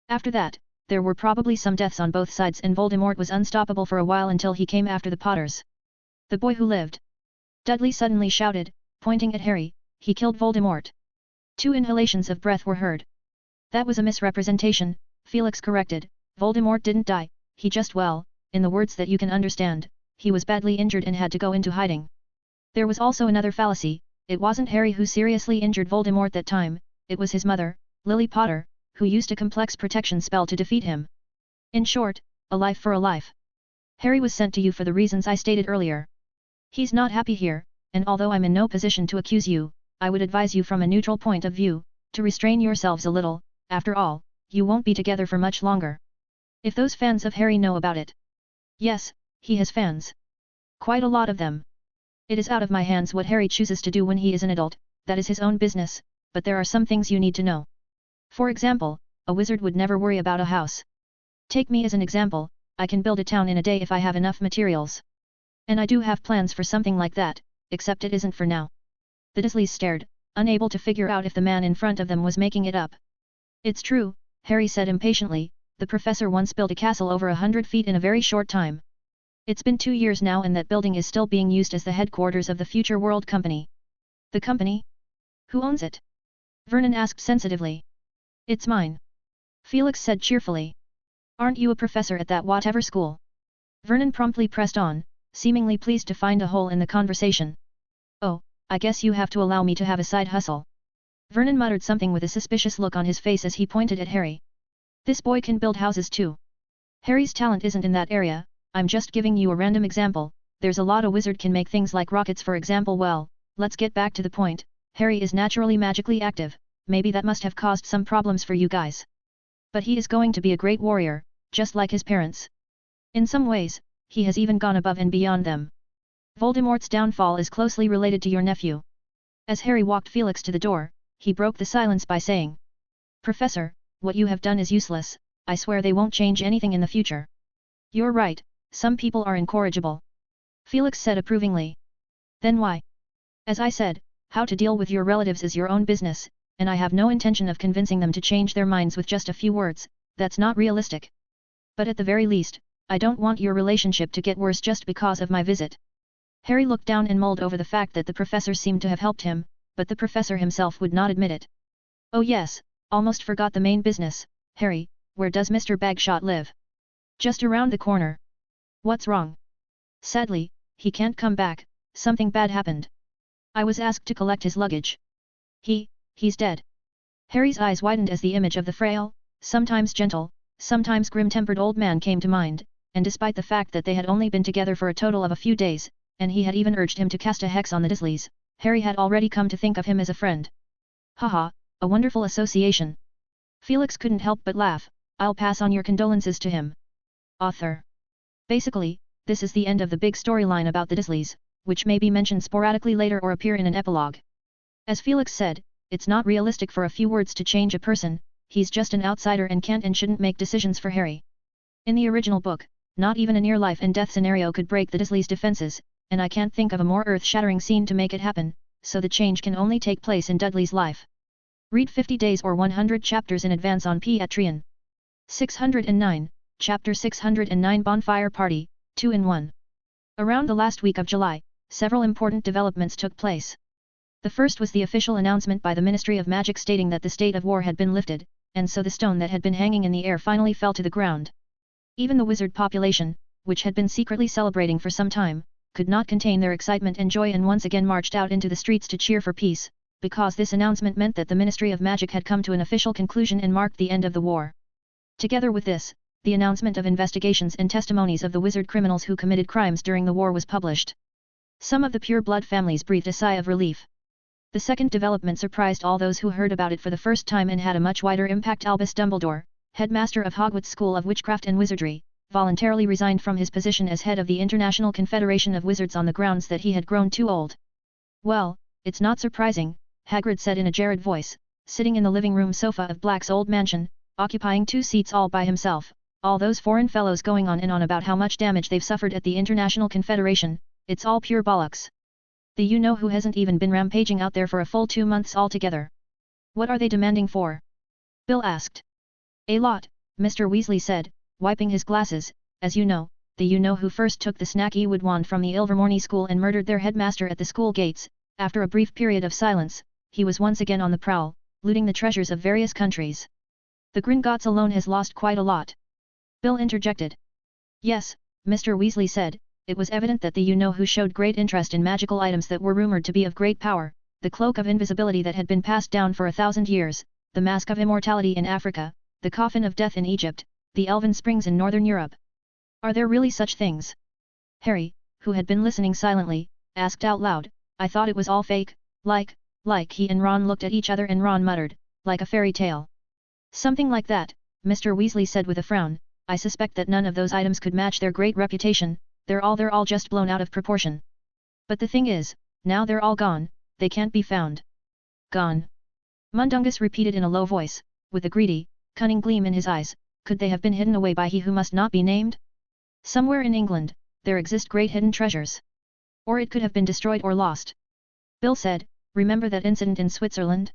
After that, there were probably some deaths on both sides, and Voldemort was unstoppable for a while until he came after the Potters. The boy who lived. Dudley suddenly shouted, pointing at Harry, he killed Voldemort. 2 inhalations of breath were heard. That was a misrepresentation, Felix corrected, Voldemort didn't die, he just, well, in the words that you can understand, he was badly injured and had to go into hiding. There was also another fallacy, it wasn't Harry who seriously injured Voldemort that time, it was his mother, Lily Potter, who used a complex protection spell to defeat him. In short, a life for a life. Harry was sent to you for the reasons I stated earlier. He's not happy here, and although I'm in no position to accuse you, I would advise you from a neutral point of view, to restrain yourselves a little, after all, you won't be together for much longer. If those fans of Harry know about it. Yes, he has fans. Quite a lot of them. It is out of my hands what Harry chooses to do when he is an adult, that is his own business, but there are some things you need to know. For example, a wizard would never worry about a house. Take me as an example, I can build a town in a day if I have enough materials. And I do have plans for something like that, except it isn't for now. The Dursleys stared, unable to figure out if the man in front of them was making it up. It's true, Harry said impatiently, the professor once built a castle over 100 feet in a very short time. It's been 2 years now and that building is still being used as the headquarters of the Future World Company. The company? Who owns it? Vernon asked sensitively. It's mine. Felix said cheerfully. Aren't you a professor at that whatever school? Vernon promptly pressed on, seemingly pleased to find a hole in the conversation. Oh, I guess you have to allow me to have a side hustle. Vernon muttered something with a suspicious look on his face as he pointed at Harry. This boy can build houses too. Harry's talent isn't in that area, I'm just giving you a random example, there's a lot a wizard can make things like rockets for example. Well, let's get back to the point, Harry is naturally magically active, maybe that must have caused some problems for you guys. But he is going to be a great warrior, just like his parents. In some ways, he has even gone above and beyond them. Voldemort's downfall is closely related to your nephew. As Harry walked Felix to the door, he broke the silence by saying, Professor, what you have done is useless, I swear they won't change anything in the future. You're right, some people are incorrigible. Felix said approvingly. Then why? As I said, how to deal with your relatives is your own business, and I have no intention of convincing them to change their minds with just a few words, that's not realistic. But at the very least, I don't want your relationship to get worse just because of my visit. Harry looked down and mulled over the fact that the professor seemed to have helped him, but the professor himself would not admit it. Oh yes, almost forgot the main business, Harry, where does Mr. Bagshot live? Just around the corner. What's wrong? Sadly, he can't come back, something bad happened. I was asked to collect his luggage. He's dead. Harry's eyes widened as the image of the frail, sometimes gentle, sometimes grim-tempered old man came to mind, and despite the fact that they had only been together for a total of a few days, and he had even urged him to cast a hex on the Dursleys, Harry had already come to think of him as a friend. Haha, a wonderful association. Felix couldn't help but laugh, I'll pass on your condolences to him. Author. Basically, this is the end of the big storyline about the Dursleys, which may be mentioned sporadically later or appear in an epilogue. As Felix said, it's not realistic for a few words to change a person, he's just an outsider and can't and shouldn't make decisions for Harry. In the original book, not even a near life and death scenario could break the Dursleys' defenses, and I can't think of a more earth-shattering scene to make it happen, so the change can only take place in Dudley's life. Read 50 days or 100 chapters in advance on Patreon. 609, Chapter 609 Bonfire Party, 2 in 1. Around the last week of July, several important developments took place. The first was the official announcement by the Ministry of Magic stating that the state of war had been lifted, and so the stone that had been hanging in the air finally fell to the ground. Even the wizard population, which had been secretly celebrating for some time, could not contain their excitement and joy and once again marched out into the streets to cheer for peace, because this announcement meant that the Ministry of Magic had come to an official conclusion and marked the end of the war. Together with this, the announcement of investigations and testimonies of the wizard criminals who committed crimes during the war was published. Some of the pure-blood families breathed a sigh of relief. The second development surprised all those who heard about it for the first time and had a much wider impact. Albus Dumbledore, headmaster of Hogwarts School of Witchcraft and Wizardry, voluntarily resigned from his position as head of the International Confederation of Wizards on the grounds that he had grown too old. Well, it's not surprising, Hagrid said in a jarred voice, sitting in the living room sofa of Black's old mansion, occupying 2 seats all by himself. All those foreign fellows going on and on about how much damage they've suffered at the International Confederation, it's all pure bollocks. The you-know-who hasn't even been rampaging out there for a full 2 months altogether. What are they demanding for? Bill asked. A lot, Mr. Weasley said, wiping his glasses. As you know, the you-know-who first took the snacky wood wand from the Ilvermorny school and murdered their headmaster at the school gates. After a brief period of silence, he was once again on the prowl, looting the treasures of various countries. The Gringotts alone has lost quite a lot. Bill interjected. Yes, Mr. Weasley said, it was evident that the you-know-who showed great interest in magical items that were rumored to be of great power, the cloak of invisibility that had been passed down for 1,000 years, the mask of immortality in Africa, the coffin of death in Egypt, the elven springs in northern Europe. Are there really such things? Harry, who had been listening silently, asked out loud. I thought it was all fake, like he and Ron looked at each other and Ron muttered, like a fairy tale. Something like that, Mr. Weasley said with a frown. I suspect that none of those items could match their great reputation, they're all just blown out of proportion. But the thing is, now they're all gone, they can't be found. Gone. Mundungus repeated in a low voice, with a greedy, cunning gleam in his eyes. Could they have been hidden away by he who must not be named? Somewhere in England, there exist great hidden treasures. Or it could have been destroyed or lost. Bill said, remember that incident in Switzerland?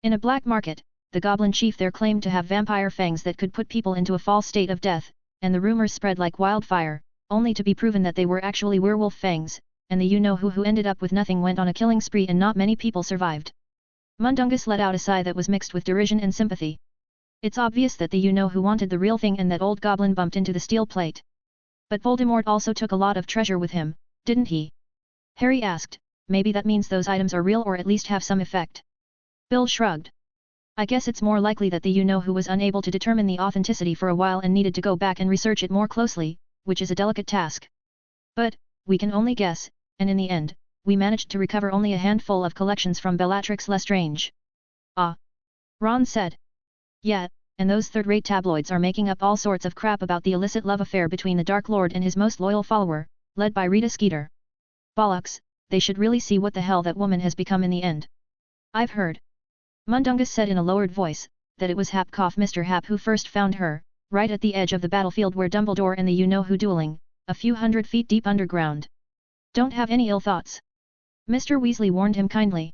In a black market, the goblin chief there claimed to have vampire fangs that could put people into a false state of death, and the rumors spread like wildfire, only to be proven that they were actually werewolf fangs, and the you-know-who ended up with nothing went on a killing spree and not many people survived. Mundungus let out a sigh that was mixed with derision and sympathy. It's obvious that the you-know-who wanted the real thing and that old goblin bumped into the steel plate. But Voldemort also took a lot of treasure with him, didn't he? Harry asked, maybe that means those items are real or at least have some effect. Bill shrugged. I guess it's more likely that the you-know-who was unable to determine the authenticity for a while and needed to go back and research it more closely, which is a delicate task. But, we can only guess, and in the end, we managed to recover only a handful of collections from Bellatrix Lestrange. Ah. Ron said. Yeah, and those third-rate tabloids are making up all sorts of crap about the illicit love affair between the Dark Lord and his most loyal follower, led by Rita Skeeter. Bollocks, they should really see what the hell that woman has become in the end. I've heard. Mundungus said in a lowered voice, that it was Mr. Hap who first found her, right at the edge of the battlefield where Dumbledore and the you-know-who dueling, a few hundred feet deep underground. Don't have any ill thoughts. Mr. Weasley warned him kindly.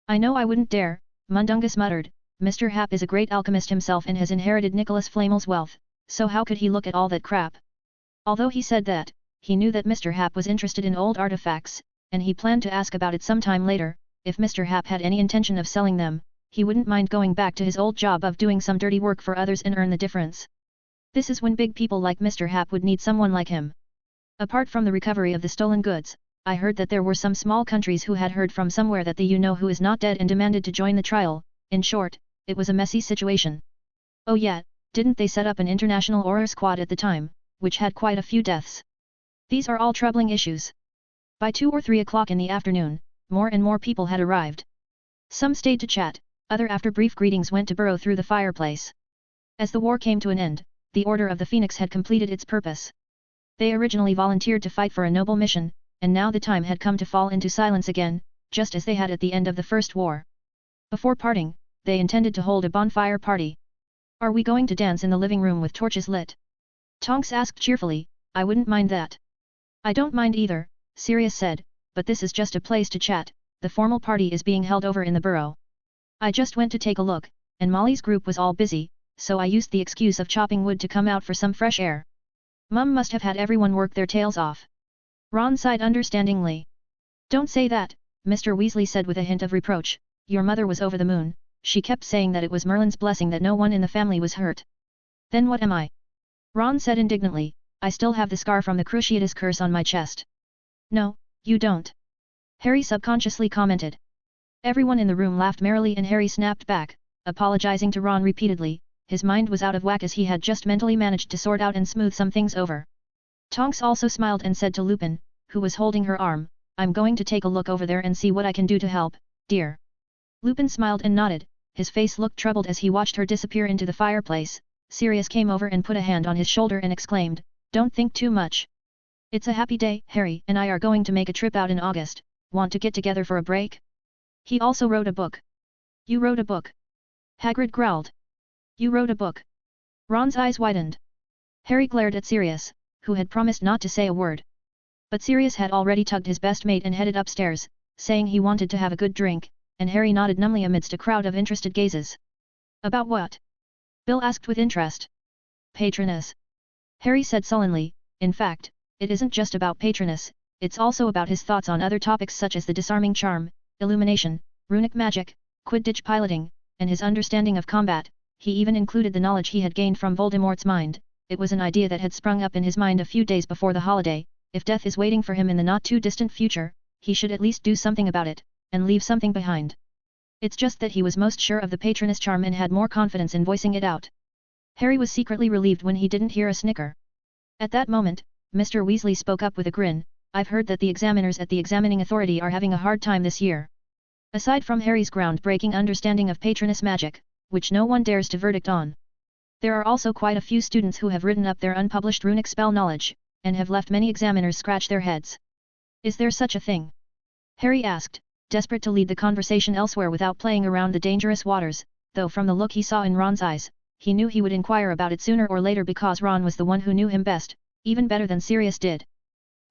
I know I wouldn't dare, Mundungus muttered. Mr. Hap is a great alchemist himself and has inherited Nicholas Flamel's wealth, so how could he look at all that crap? Although he said that, he knew that Mr. Hap was interested in old artifacts, and he planned to ask about it sometime later. If Mr. Hap had any intention of selling them, he wouldn't mind going back to his old job of doing some dirty work for others and earn the difference. This is when big people like Mr. Hap would need someone like him. Apart from the recovery of the stolen goods, I heard that there were some small countries who had heard from somewhere that the you-know-who is not dead and demanded to join the trial. In short, it was a messy situation. Oh yeah, didn't they set up an international horror squad at the time, which had quite a few deaths? These are all troubling issues. By 2 or 3 o'clock in the afternoon, more and more people had arrived. Some stayed to chat, other after brief greetings went to burrow through the fireplace. As the war came to an end, the Order of the Phoenix had completed its purpose. They originally volunteered to fight for a noble mission, and now the time had come to fall into silence again, just as they had at the end of the First War. Before parting, they intended to hold a bonfire party. Are we going to dance in the living room with torches lit? Tonks asked cheerfully. I wouldn't mind that. I don't mind either, Sirius said, but this is just a place to chat, the formal party is being held over in the burrow. I just went to take a look, and Molly's group was all busy, so I used the excuse of chopping wood to come out for some fresh air. Mum must have had everyone work their tails off. Ron sighed understandingly. Don't say that, Mr. Weasley said with a hint of reproach. Your mother was over the moon, she kept saying that it was Merlin's blessing that no one in the family was hurt. Then what am I? Ron said indignantly, I still have the scar from the Cruciatus curse on my chest. No, you don't. Harry subconsciously commented. Everyone in the room laughed merrily and Harry snapped back, apologizing to Ron repeatedly. His mind was out of whack as he had just mentally managed to sort out and smooth some things over. Tonks also smiled and said to Lupin, who was holding her arm, I'm going to take a look over there and see what I can do to help, dear. Lupin smiled and nodded, his face looked troubled as he watched her disappear into the fireplace. Sirius came over and put a hand on his shoulder and exclaimed, Don't think too much. It's a happy day, Harry and I are going to make a trip out in August, want to get together for a break? He also wrote a book. You wrote a book? Hagrid growled. You wrote a book? Ron's eyes widened. Harry glared at Sirius, who had promised not to say a word. But Sirius had already tugged his best mate and headed upstairs, saying he wanted to have a good drink, and Harry nodded numbly amidst a crowd of interested gazes. About what? Bill asked with interest. Patronus. Harry said sullenly, in fact, it isn't just about Patronus, it's also about his thoughts on other topics such as the disarming charm, illumination, runic magic, Quidditch piloting, and his understanding of combat. He even included the knowledge he had gained from Voldemort's mind. It was an idea that had sprung up in his mind a few days before the holiday. If death is waiting for him in the not-too-distant future, he should at least do something about it, and leave something behind. It's just that he was most sure of the Patronus charm and had more confidence in voicing it out. Harry was secretly relieved when he didn't hear a snicker. At that moment, Mr. Weasley spoke up with a grin, I've heard that the examiners at the examining authority are having a hard time this year. Aside from Harry's groundbreaking understanding of Patronus magic, which no one dares to verdict on, there are also quite a few students who have written up their unpublished runic spell knowledge, and have left many examiners scratch their heads. Is there such a thing? Harry asked, desperate to lead the conversation elsewhere without playing around the dangerous waters, though from the look he saw in Ron's eyes, he knew he would inquire about it sooner or later because Ron was the one who knew him best, even better than Sirius did.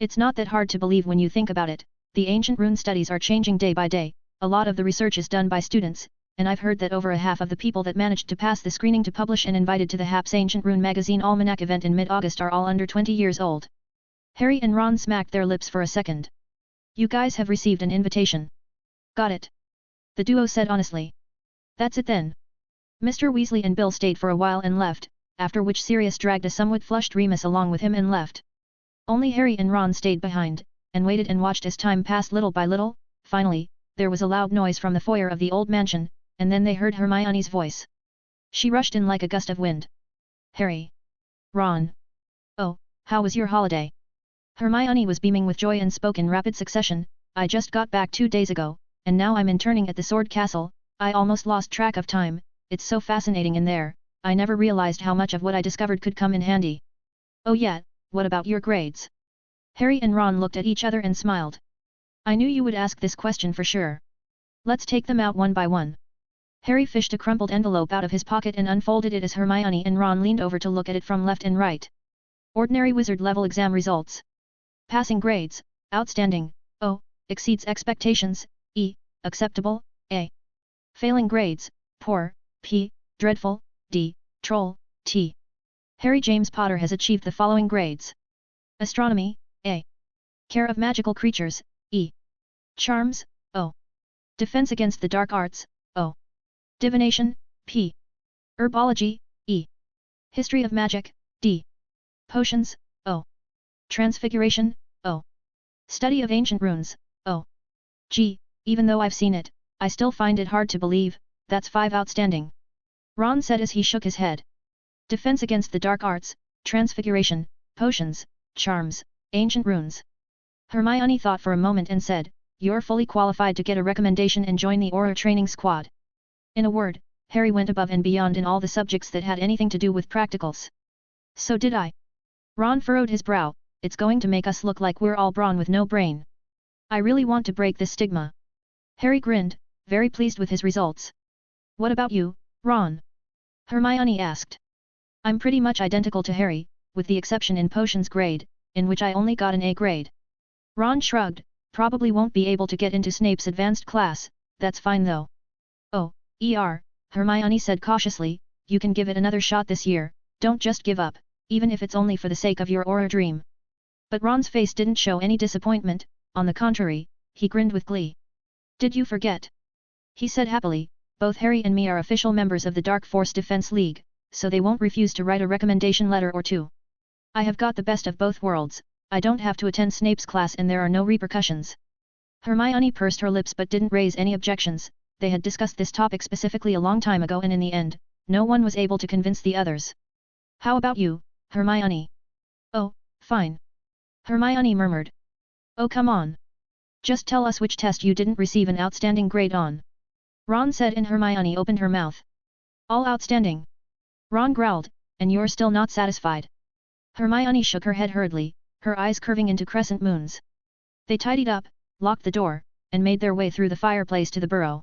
It's not that hard to believe when you think about it, the ancient rune studies are changing day by day, a lot of the research is done by students, and I've heard that over a half of the people that managed to pass the screening to publish and invited to the HAPS Ancient Rune Magazine Almanac event in mid-August are all under 20 years old. Harry and Ron smacked their lips for a second. You guys have received an invitation. Got it. The duo said honestly. That's it then. Mr. Weasley and Bill stayed for a while and left, after which Sirius dragged a somewhat flushed Remus along with him and left. Only Harry and Ron stayed behind, and waited and watched as time passed little by little. Finally, there was a loud noise from the foyer of the old mansion, and then they heard Hermione's voice. She rushed in like a gust of wind. Harry. Ron. Oh, how was your holiday? Hermione was beaming with joy and spoke in rapid succession, I just got back 2 days ago, and now I'm interning at the Sword Castle. I almost lost track of time, it's so fascinating in there, I never realized how much of what I discovered could come in handy. Oh yeah, what about your grades? Harry and Ron looked at each other and smiled. I knew you would ask this question for sure. Let's take them out one by one. Harry fished a crumpled envelope out of his pocket and unfolded it as Hermione and Ron leaned over to look at it from left and right. Ordinary wizard level exam results. Passing grades, outstanding, O, exceeds expectations, E, acceptable, A. Failing grades, poor, P, dreadful, D, troll, T. Harry James Potter has achieved the following grades. Astronomy, A. Care of magical creatures, E. Charms, O. Defense against the dark arts, O. Divination, P. Herbology, E. History of magic, D. Potions, O. Transfiguration, O. Study of ancient runes, O. Gee, even though I've seen it, I still find it hard to believe, that's 5 outstanding. Ron said as he shook his head. Defense against the dark arts, transfiguration, potions, charms, ancient runes. Hermione thought for a moment and said, you're fully qualified to get a recommendation and join the Auror training squad. In a word, Harry went above and beyond in all the subjects that had anything to do with practicals. So did I. Ron furrowed his brow, it's going to make us look like we're all brawn with no brain. I really want to break this stigma. Harry grinned, very pleased with his results. What about you, Ron? Hermione asked. I'm pretty much identical to Harry, with the exception in potions grade, in which I only got an A grade. Ron shrugged, probably won't be able to get into Snape's advanced class, that's fine though. Oh, Hermione said cautiously, you can give it another shot this year, don't just give up, even if it's only for the sake of your aura dream. But Ron's face didn't show any disappointment, on the contrary, he grinned with glee. Did you forget? He said happily, both Harry and me are official members of the Dark Force Defense League, so they won't refuse to write a recommendation letter or two. I have got the best of both worlds, I don't have to attend Snape's class and there are no repercussions. Hermione pursed her lips but didn't raise any objections. They had discussed this topic specifically a long time ago and in the end, no one was able to convince the others. How about you, Hermione? Oh, fine. Hermione murmured. Oh come on. Just tell us which test you didn't receive an outstanding grade on. Ron said and Hermione opened her mouth. All outstanding. Ron growled, and you're still not satisfied. Hermione shook her head hurriedly, her eyes curving into crescent moons. They tidied up, locked the door, and made their way through the fireplace to the burrow.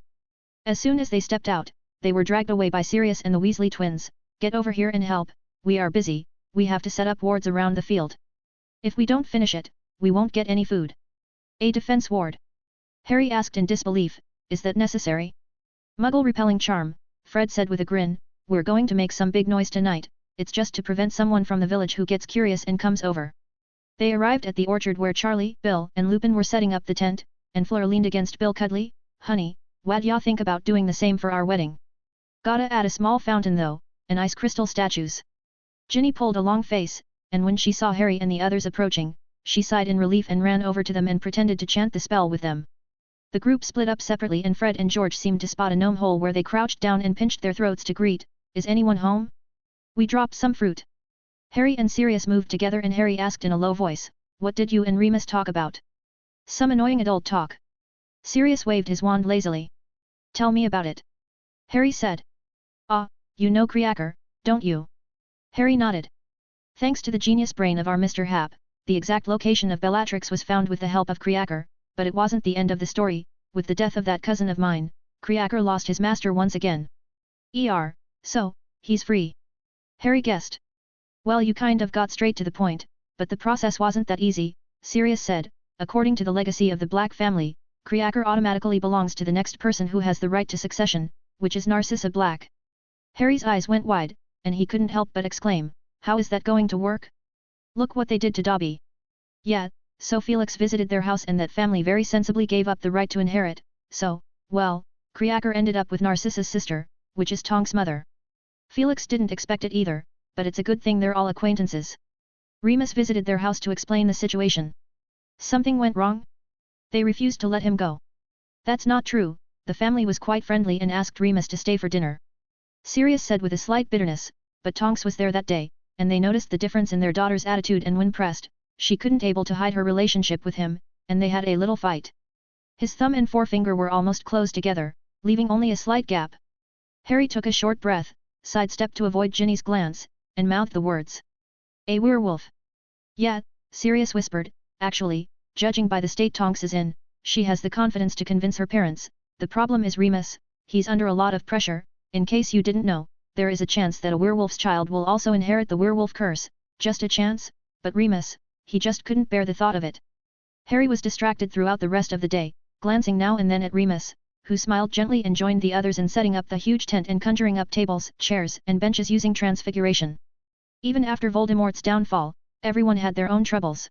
As soon as they stepped out, they were dragged away by Sirius and the Weasley twins. Get over here and help, we are busy, we have to set up wards around the field. If we don't finish it, we won't get any food. A defense ward? Harry asked in disbelief, is that necessary? Muggle repelling charm, Fred said with a grin, we're going to make some big noise tonight, it's just to prevent someone from the village who gets curious and comes over. They arrived at the orchard where Charlie, Bill and Lupin were setting up the tent, and Fleur leaned against Bill Cuddly. Honey, what'd ya think about doing the same for our wedding? Gotta add a small fountain though, and ice crystal statues. Ginny pulled a long face, and when she saw Harry and the others approaching, she sighed in relief and ran over to them and pretended to chant the spell with them. The group split up separately and Fred and George seemed to spot a gnome hole where they crouched down and pinched their throats to greet. Is anyone home? We dropped some fruit. Harry and Sirius moved together and Harry asked in a low voice, what did you and Remus talk about? Some annoying adult talk. Sirius waved his wand lazily. Tell me about it. Harry said. Ah, you know Creacker, don't you? Harry nodded. Thanks to the genius brain of our Mr. Hap, the exact location of Bellatrix was found with the help of Creacker, but it wasn't the end of the story. With the death of that cousin of mine, Creacker lost his master once again. So, he's free. Harry guessed. Well, you kind of got straight to the point, but the process wasn't that easy, Sirius said. According to the legacy of the Black family, Creacker automatically belongs to the next person who has the right to succession, which is Narcissa Black. Harry's eyes went wide, and he couldn't help but exclaim, how is that going to work? Look what they did to Dobby. Yeah, so Felix visited their house and that family very sensibly gave up the right to inherit, so, well, Creacker ended up with Narcissa's sister, which is Tonk's mother. Felix didn't expect it either, but it's a good thing they're all acquaintances. Remus visited their house to explain the situation. Something went wrong? They refused to let him go. That's not true, the family was quite friendly and asked Remus to stay for dinner. Sirius said with a slight bitterness, but Tonks was there that day, and they noticed the difference in their daughter's attitude and when pressed, she couldn't able to hide her relationship with him, and they had a little fight. His thumb and forefinger were almost closed together, leaving only a slight gap. Harry took a short breath, sidestepped to avoid Ginny's glance, and mouthed the words. A werewolf. Yeah, Sirius whispered, actually, judging by the state Tonks is in, she has the confidence to convince her parents. The problem is Remus, he's under a lot of pressure. In case you didn't know, there is a chance that a werewolf's child will also inherit the werewolf curse, just a chance, but Remus, he just couldn't bear the thought of it. Harry was distracted throughout the rest of the day, glancing now and then at Remus, who smiled gently and joined the others in setting up the huge tent and conjuring up tables, chairs and benches using transfiguration. Even after Voldemort's downfall, everyone had their own troubles.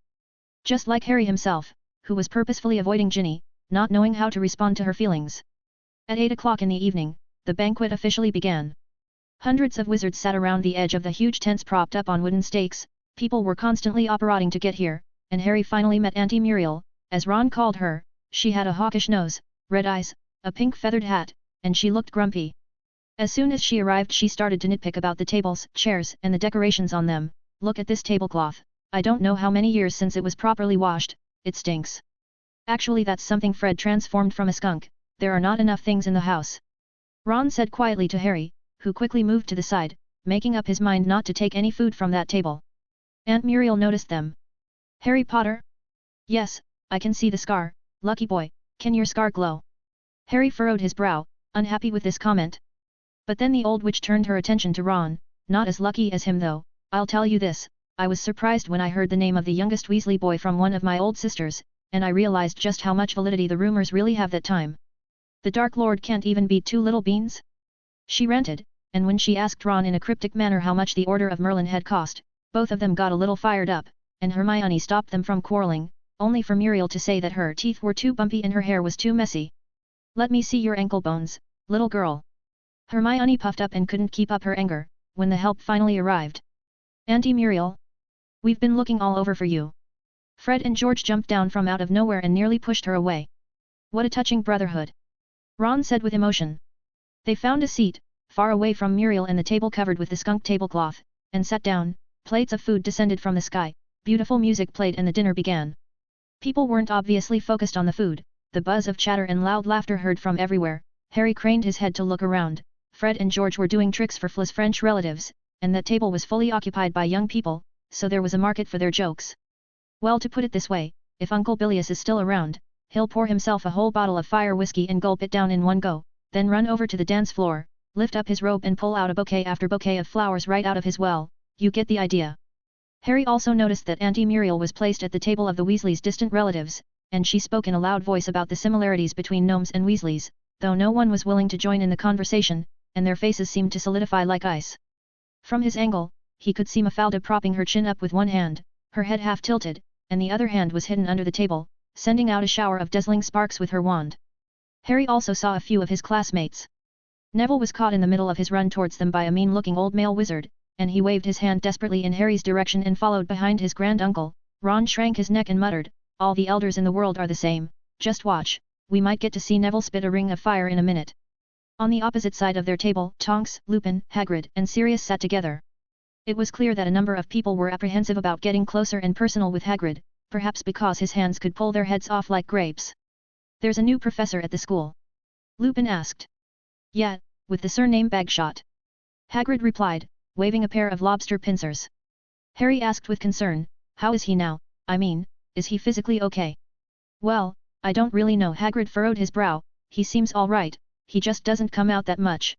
Just like Harry himself, who was purposefully avoiding Ginny, not knowing how to respond to her feelings. At 8 o'clock in the evening, the banquet officially began. Hundreds of wizards sat around the edge of the huge tents propped up on wooden stakes. People were constantly operating to get here, and Harry finally met Auntie Muriel, as Ron called her. She had a hawkish nose, red eyes, a pink feathered hat, and she looked grumpy. As soon as she arrived she started to nitpick about the tables, chairs and the decorations on them. Look at this tablecloth, I don't know how many years since it was properly washed, it stinks. Actually that's something Fred transformed from a skunk, there are not enough things in the house. Ron said quietly to Harry, who quickly moved to the side, making up his mind not to take any food from that table. Aunt Muriel noticed them. Harry Potter? Yes, I can see the scar, lucky boy, can your scar glow? Harry furrowed his brow, unhappy with this comment. But then the old witch turned her attention to Ron, not as lucky as him though, I'll tell you this, I was surprised when I heard the name of the youngest Weasley boy from one of my old sisters, and I realized just how much validity the rumors really have that time. The Dark Lord can't even beat two little beans? She ranted, and when she asked Ron in a cryptic manner how much the Order of Merlin had cost, both of them got a little fired up, and Hermione stopped them from quarreling, only for Muriel to say that her teeth were too bumpy and her hair was too messy. "Let me see your ankle bones, little girl." Hermione puffed up and couldn't keep up her anger, when the help finally arrived. "Auntie Muriel? We've been looking all over for you." Fred and George jumped down from out of nowhere and nearly pushed her away. "What a touching brotherhood," Ron said with emotion. They found a seat, far away from Muriel and the table covered with the skunk tablecloth, and sat down. Plates of food descended from the sky, beautiful music played and the dinner began. People weren't obviously focused on the food, the buzz of chatter and loud laughter heard from everywhere. Harry craned his head to look around. Fred and George were doing tricks for Fliss' French relatives, and that table was fully occupied by young people, so there was a market for their jokes. "Well, to put it this way, if Uncle Bilious is still around, he'll pour himself a whole bottle of fire whiskey and gulp it down in one go, then run over to the dance floor, lift up his robe and pull out a bouquet after bouquet of flowers right out of his well. You get the idea." Harry also noticed that Auntie Muriel was placed at the table of the Weasleys' distant relatives, and she spoke in a loud voice about the similarities between gnomes and Weasleys, though no one was willing to join in the conversation, and their faces seemed to solidify like ice. From his angle, he could see Mafalda propping her chin up with one hand, her head half tilted, and the other hand was hidden under the table, sending out a shower of dazzling sparks with her wand. Harry also saw a few of his classmates. Neville was caught in the middle of his run towards them by a mean-looking old male wizard, and he waved his hand desperately in Harry's direction and followed behind his grand-uncle. Ron shrank his neck and muttered, "All the elders in the world are the same, just watch, we might get to see Neville spit a ring of fire in a minute." On the opposite side of their table, Tonks, Lupin, Hagrid and Sirius sat together. It was clear that a number of people were apprehensive about getting closer and personal with Hagrid, perhaps because his hands could pull their heads off like grapes. "There's a new professor at the school?" Lupin asked. "Yeah, with the surname Bagshot," Hagrid replied, waving a pair of lobster pincers. Harry asked with concern, "How is he now? I mean, is he physically okay?" "Well, I don't really know." Hagrid furrowed his brow. "He seems all right, he just doesn't come out that much.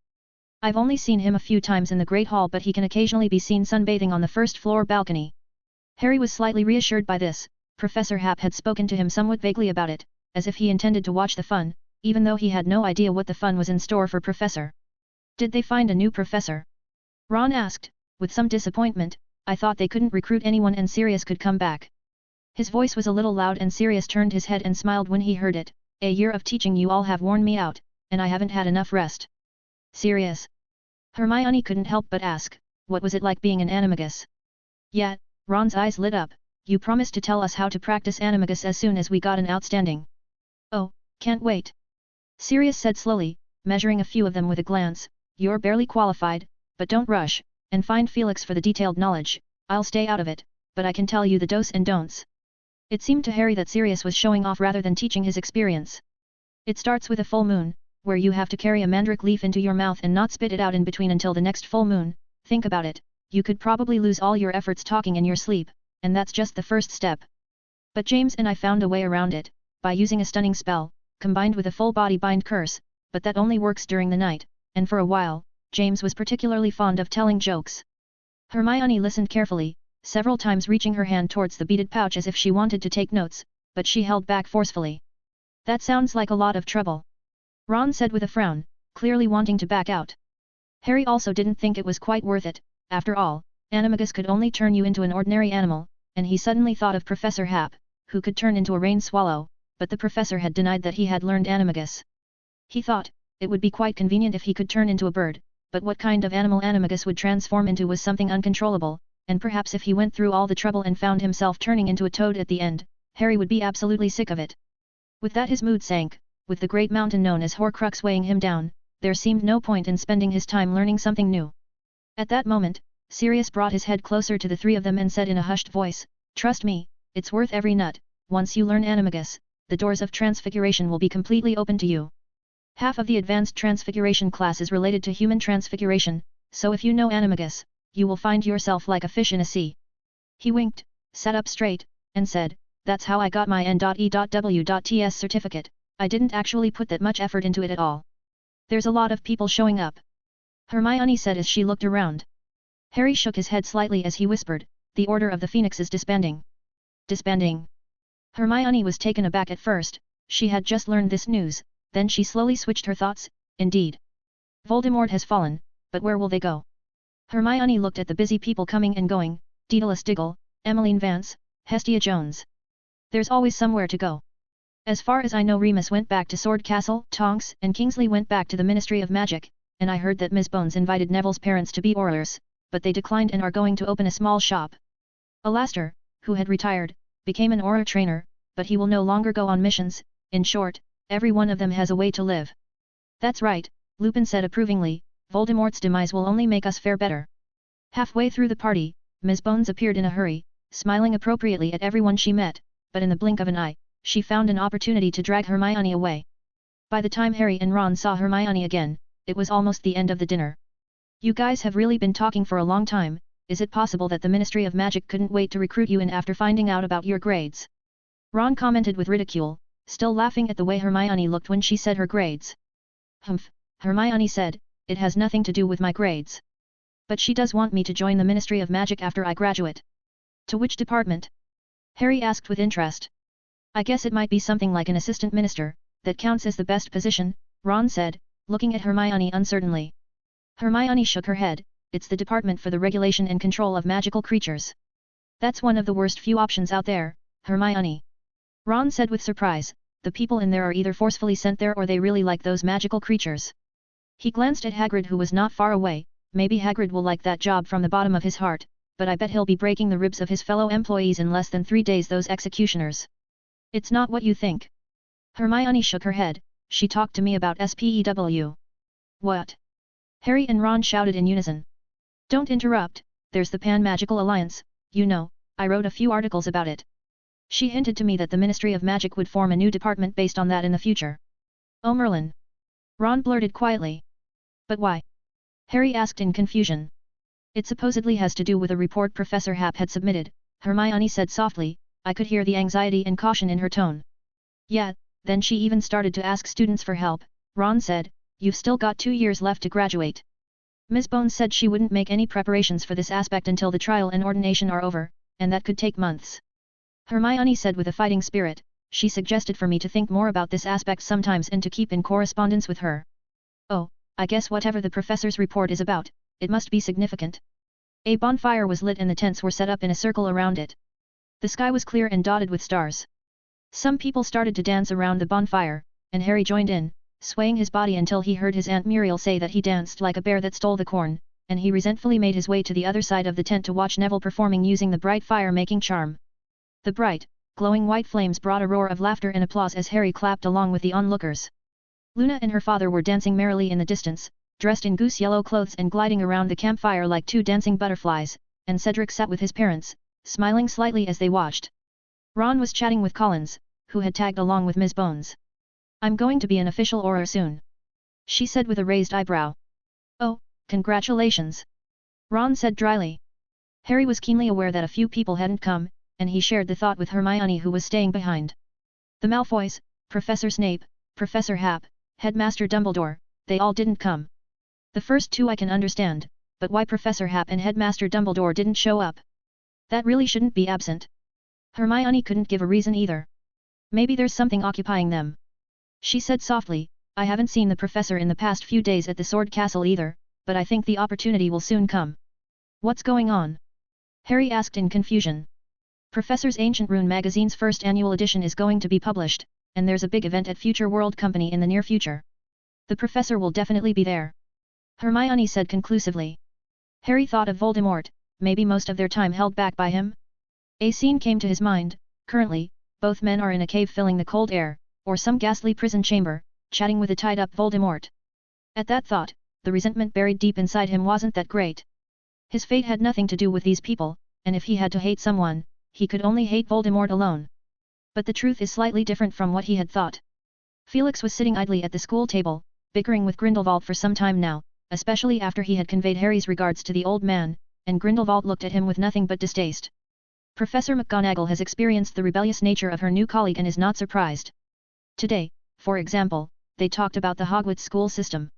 I've only seen him a few times in the Great Hall, but he can occasionally be seen sunbathing on the first-floor balcony." Harry was slightly reassured by this. Professor Hap had spoken to him somewhat vaguely about it, as if he intended to watch the fun, even though he had no idea what the fun was in store for Professor. "Did they find a new professor?" Ron asked, with some disappointment. "I thought they couldn't recruit anyone and Sirius could come back." His voice was a little loud and Sirius turned his head and smiled when he heard it. "A year of teaching you all have worn me out, and I haven't had enough rest." "Sirius?" Hermione couldn't help but ask, "What was it like being an animagus?" "Yeah," Ron's eyes lit up, "you promised to tell us how to practice animagus as soon as we got an outstanding." "Oh, can't wait," Sirius said slowly, measuring a few of them with a glance. "You're barely qualified, but don't rush, and find Felix for the detailed knowledge. I'll stay out of it, but I can tell you the dos and don'ts." It seemed to Harry that Sirius was showing off rather than teaching his experience. "It starts with a full moon, where you have to carry a mandrake leaf into your mouth and not spit it out in between until the next full moon. Think about it, you could probably lose all your efforts talking in your sleep, and that's just the first step. But James and I found a way around it, by using a stunning spell, combined with a full body bind curse, but that only works during the night, and for a while, James was particularly fond of telling jokes." Hermione listened carefully, several times reaching her hand towards the beaded pouch as if she wanted to take notes, but she held back forcefully. "That sounds like a lot of trouble," Ron said with a frown, clearly wanting to back out. Harry also didn't think it was quite worth it. After all, animagus could only turn you into an ordinary animal, and he suddenly thought of Professor Hap, who could turn into a rain swallow, but the professor had denied that he had learned animagus. He thought, it would be quite convenient if he could turn into a bird, but what kind of animal animagus would transform into was something uncontrollable, and perhaps if he went through all the trouble and found himself turning into a toad at the end, Harry would be absolutely sick of it. With that his mood sank. With the great mountain known as Horcrux weighing him down, there seemed no point in spending his time learning something new. At that moment, Sirius brought his head closer to the three of them and said in a hushed voice, "Trust me, it's worth every nut. Once you learn animagus, the doors of transfiguration will be completely open to you. Half of the advanced transfiguration class is related to human transfiguration, so if you know animagus, you will find yourself like a fish in a sea." He winked, sat up straight, and said, "That's how I got my N.E.W.Ts certificate. I didn't actually put that much effort into it at all." "There's a lot of people showing up," Hermione said as she looked around. Harry shook his head slightly as he whispered, "The Order of the Phoenix is disbanding." "Disbanding?" Hermione was taken aback at first. She had just learned this news, then she slowly switched her thoughts. "Indeed. Voldemort has fallen, but where will they go? Hermione looked at the busy people coming and going, Daedalus Diggle, Emmeline Vance, Hestia Jones. There's always somewhere to go. As far as I know, Remus went back to Sword Castle, Tonks and Kingsley went back to the Ministry of Magic, and I heard that Ms. Bones invited Neville's parents to be Aurors, but they declined and are going to open a small shop. Alastair, who had retired, became an Auror trainer, but he will no longer go on missions. In short, every one of them has a way to live. That's right, Lupin said approvingly, Voldemort's demise will only make us fare better. Halfway through the party, Ms. Bones appeared in a hurry, smiling appropriately at everyone she met, but in the blink of an eye, she found an opportunity to drag Hermione away. By the time Harry and Ron saw Hermione again, it was almost the end of the dinner. You guys have really been talking for a long time. Is it possible that the Ministry of Magic couldn't wait to recruit you in after finding out about your grades? Ron commented with ridicule, still laughing at the way Hermione looked when she said her grades. Humph, Hermione said, it has nothing to do with my grades. But she does want me to join the Ministry of Magic after I graduate. To which department? Harry asked with interest. I guess it might be something like an assistant minister, that counts as the best position, Ron said, looking at Hermione uncertainly. Hermione shook her head, it's the Department for the Regulation and Control of Magical Creatures. That's one of the worst few options out there, Hermione. Ron said with surprise, the people in there are either forcefully sent there or they really like those magical creatures. He glanced at Hagrid, who was not far away. Maybe Hagrid will like that job from the bottom of his heart, but I bet he'll be breaking the ribs of his fellow employees in less than 3 days, those executioners. It's not what you think. Hermione shook her head, she talked to me about SPEW. What? Harry and Ron shouted in unison. Don't interrupt, there's the Pan-Magical Alliance, you know, I wrote a few articles about it. She hinted to me that the Ministry of Magic would form a new department based on that in the future. Oh Merlin! Ron blurted quietly. But why? Harry asked in confusion. It supposedly has to do with a report Professor Happ had submitted, Hermione said softly. I could hear the anxiety and caution in her tone. Yeah, then she even started to ask students for help, Ron said, you've still got 2 years left to graduate. Ms. Bones said she wouldn't make any preparations for this aspect until the trial and ordination are over, and that could take months. Hermione said with a fighting spirit, she suggested for me to think more about this aspect sometimes and to keep in correspondence with her. Oh, I guess whatever the professor's report is about, it must be significant. A bonfire was lit and the tents were set up in a circle around it. The sky was clear and dotted with stars. Some people started to dance around the bonfire, and Harry joined in, swaying his body until he heard his Aunt Muriel say that he danced like a bear that stole the corn, and he resentfully made his way to the other side of the tent to watch Neville performing using the bright fire-making charm. The bright, glowing white flames brought a roar of laughter and applause as Harry clapped along with the onlookers. Luna and her father were dancing merrily in the distance, dressed in goose-yellow clothes and gliding around the campfire like 2 dancing butterflies, and Cedric sat with his parents, smiling slightly as they watched. Ron was chatting with Collins, who had tagged along with Ms. Bones. I'm going to be an official Auror soon, she said with a raised eyebrow. Oh, congratulations, Ron said dryly. Harry was keenly aware that a few people hadn't come, and he shared the thought with Hermione, who was staying behind. The Malfoys, Professor Snape, Professor Happ, Headmaster Dumbledore, they all didn't come. The first 2 I can understand, but why Professor Happ and Headmaster Dumbledore didn't show up? That really shouldn't be absent. Hermione couldn't give a reason either. Maybe there's something occupying them. She said softly, I haven't seen the professor in the past few days at the Sword Castle either, but I think the opportunity will soon come. What's going on? Harry asked in confusion. Professor's Ancient Rune magazine's first annual edition is going to be published, and there's a big event at Future World Company in the near future. The professor will definitely be there, Hermione said conclusively. Harry thought of Voldemort, maybe most of their time held back by him? A scene came to his mind. Currently, both men are in a cave filling the cold air, or some ghastly prison chamber, chatting with a tied-up Voldemort. At that thought, the resentment buried deep inside him wasn't that great. His fate had nothing to do with these people, and if he had to hate someone, he could only hate Voldemort alone. But the truth is slightly different from what he had thought. Felix was sitting idly at the school table, bickering with Grindelwald for some time now, especially after he had conveyed Harry's regards to the old man, and Grindelwald looked at him with nothing but distaste. Professor McGonagall has experienced the rebellious nature of her new colleague and is not surprised. Today, for example, they talked about the Hogwarts school system.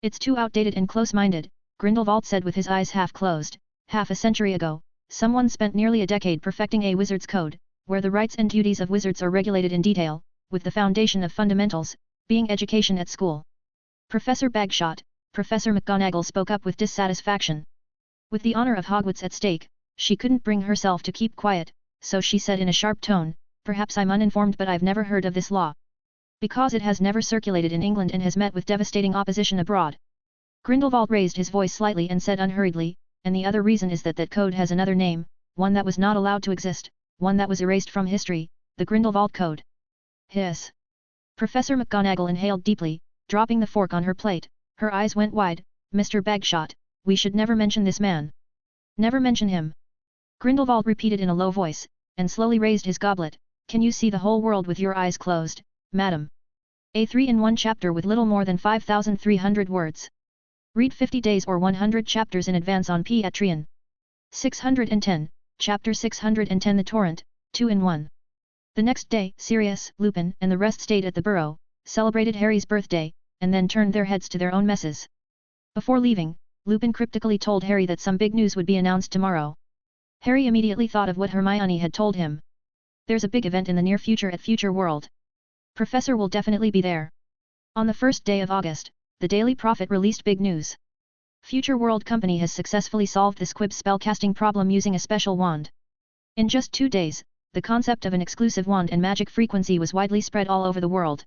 It's too outdated and close-minded, Grindelwald said with his eyes half closed. Half a century ago, someone spent nearly a decade perfecting a wizard's code, where the rights and duties of wizards are regulated in detail, with the foundation of fundamentals, being education at school. Professor Bagshot, Professor McGonagall spoke up with dissatisfaction. With the honor of Hogwarts at stake, she couldn't bring herself to keep quiet, so she said in a sharp tone, "Perhaps I'm uninformed, but I've never heard of this law. Because it has never circulated in England and has met with devastating opposition abroad." Grindelwald raised his voice slightly and said unhurriedly, "And the other reason is that that code has another name, one that was not allowed to exist, one that was erased from history, the Grindelwald Code." Hiss. Professor McGonagall inhaled deeply, dropping the fork on her plate. Her eyes went wide. "Mr. Bagshot, we should never mention this man. Never mention him." Grindelwald repeated in a low voice, and slowly raised his goblet. "Can you see the whole world with your eyes closed, madam?" A 3-in-1 chapter with little more than 5,300 words. Read 50 days or 100 chapters in advance on Patreon. 610, Chapter 610 The Torrent, 2-in-1. The next day, Sirius, Lupin, and the rest stayed at the burrow, celebrated Harry's birthday, and then turned their heads to their own messes. Before leaving, Lupin cryptically told Harry that some big news would be announced tomorrow. Harry immediately thought of what Hermione had told him. There's a big event in the near future at Future World. Professor will definitely be there. On the first day of August, the Daily Prophet released big news. Future World Company has successfully solved the Squib spellcasting problem using a special wand. In just 2 days, the concept of an exclusive wand and magic frequency was widely spread all over the world.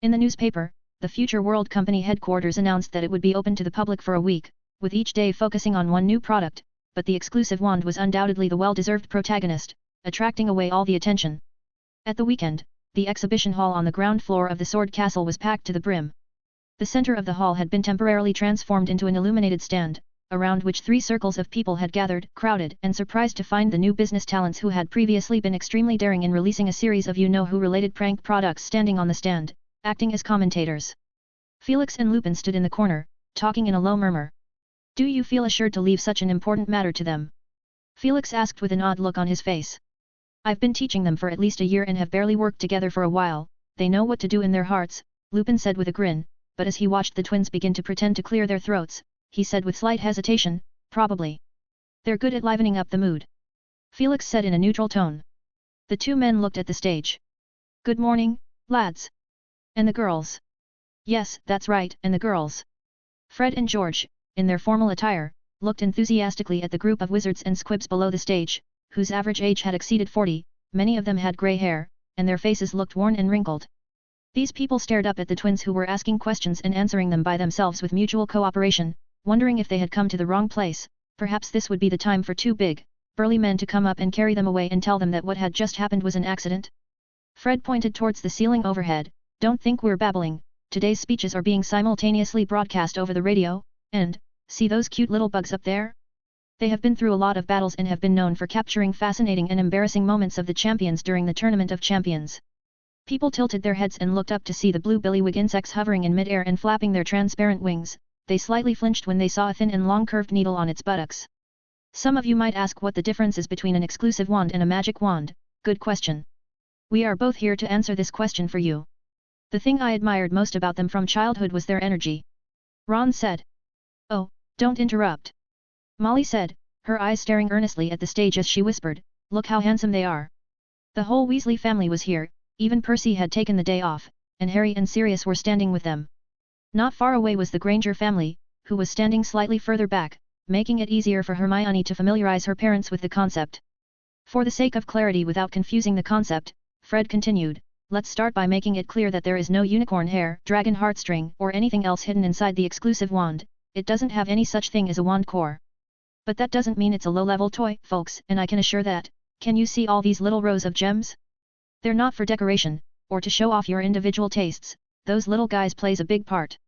In the newspaper, the Future World Company headquarters announced that it would be open to the public for a week, with each day focusing on one new product, but the exclusive wand was undoubtedly the well-deserved protagonist, attracting away all the attention. At the weekend, the exhibition hall on the ground floor of the Sword Castle was packed to the brim. The center of the hall had been temporarily transformed into an illuminated stand, around which 3 circles of people had gathered, crowded and surprised to find the new business talents who had previously been extremely daring in releasing a series of you-know-who related prank products standing on the stand, acting as commentators. Felix and Lupin stood in the corner, talking in a low murmur. "Do you feel assured to leave such an important matter to them?" Felix asked with an odd look on his face. "I've been teaching them for at least a year and have barely worked together for a while, they know what to do in their hearts," Lupin said with a grin, but as he watched the twins begin to pretend to clear their throats, he said with slight hesitation, "Probably. They're good at livening up the mood." Felix said in a neutral tone. The 2 men looked at the stage. "Good morning, lads. And the girls?" "Yes, that's right, and the girls." Fred and George, in their formal attire, looked enthusiastically at the group of wizards and squibs below the stage, whose average age had exceeded 40, many of them had grey hair, and their faces looked worn and wrinkled. These people stared up at the twins who were asking questions and answering them by themselves with mutual cooperation, wondering if they had come to the wrong place. Perhaps this would be the time for 2 big, burly men to come up and carry them away and tell them that what had just happened was an accident. Fred pointed towards the ceiling overhead. "Don't think we're babbling, today's speeches are being simultaneously broadcast over the radio, and, see those cute little bugs up there? They have been through a lot of battles and have been known for capturing fascinating and embarrassing moments of the champions during the Tournament of Champions." People tilted their heads and looked up to see the blue billywig insects hovering in mid-air and flapping their transparent wings. They slightly flinched when they saw a thin and long curved needle on its buttocks. Some of you might ask what the difference is between an exclusive wand and a magic wand. Good question. We are both here to answer this question for you. The thing I admired most about them from childhood was their energy. Ron said. "Oh, don't interrupt." Molly said, her eyes staring earnestly at the stage as she whispered, "Look how handsome they are." The whole Weasley family was here, even Percy had taken the day off, and Harry and Sirius were standing with them. Not far away was the Granger family, who was standing slightly further back, making it easier for Hermione to familiarize her parents with the concept. For the sake of clarity without confusing the concept, Fred continued, "Let's start by making it clear that there is no unicorn hair, dragon heartstring, or anything else hidden inside the exclusive wand. It doesn't have any such thing as a wand core. But that doesn't mean it's a low-level toy, folks, and I can assure that, can you see all these little rows of gems? They're not for decoration, or to show off your individual tastes, those little guys plays a big part.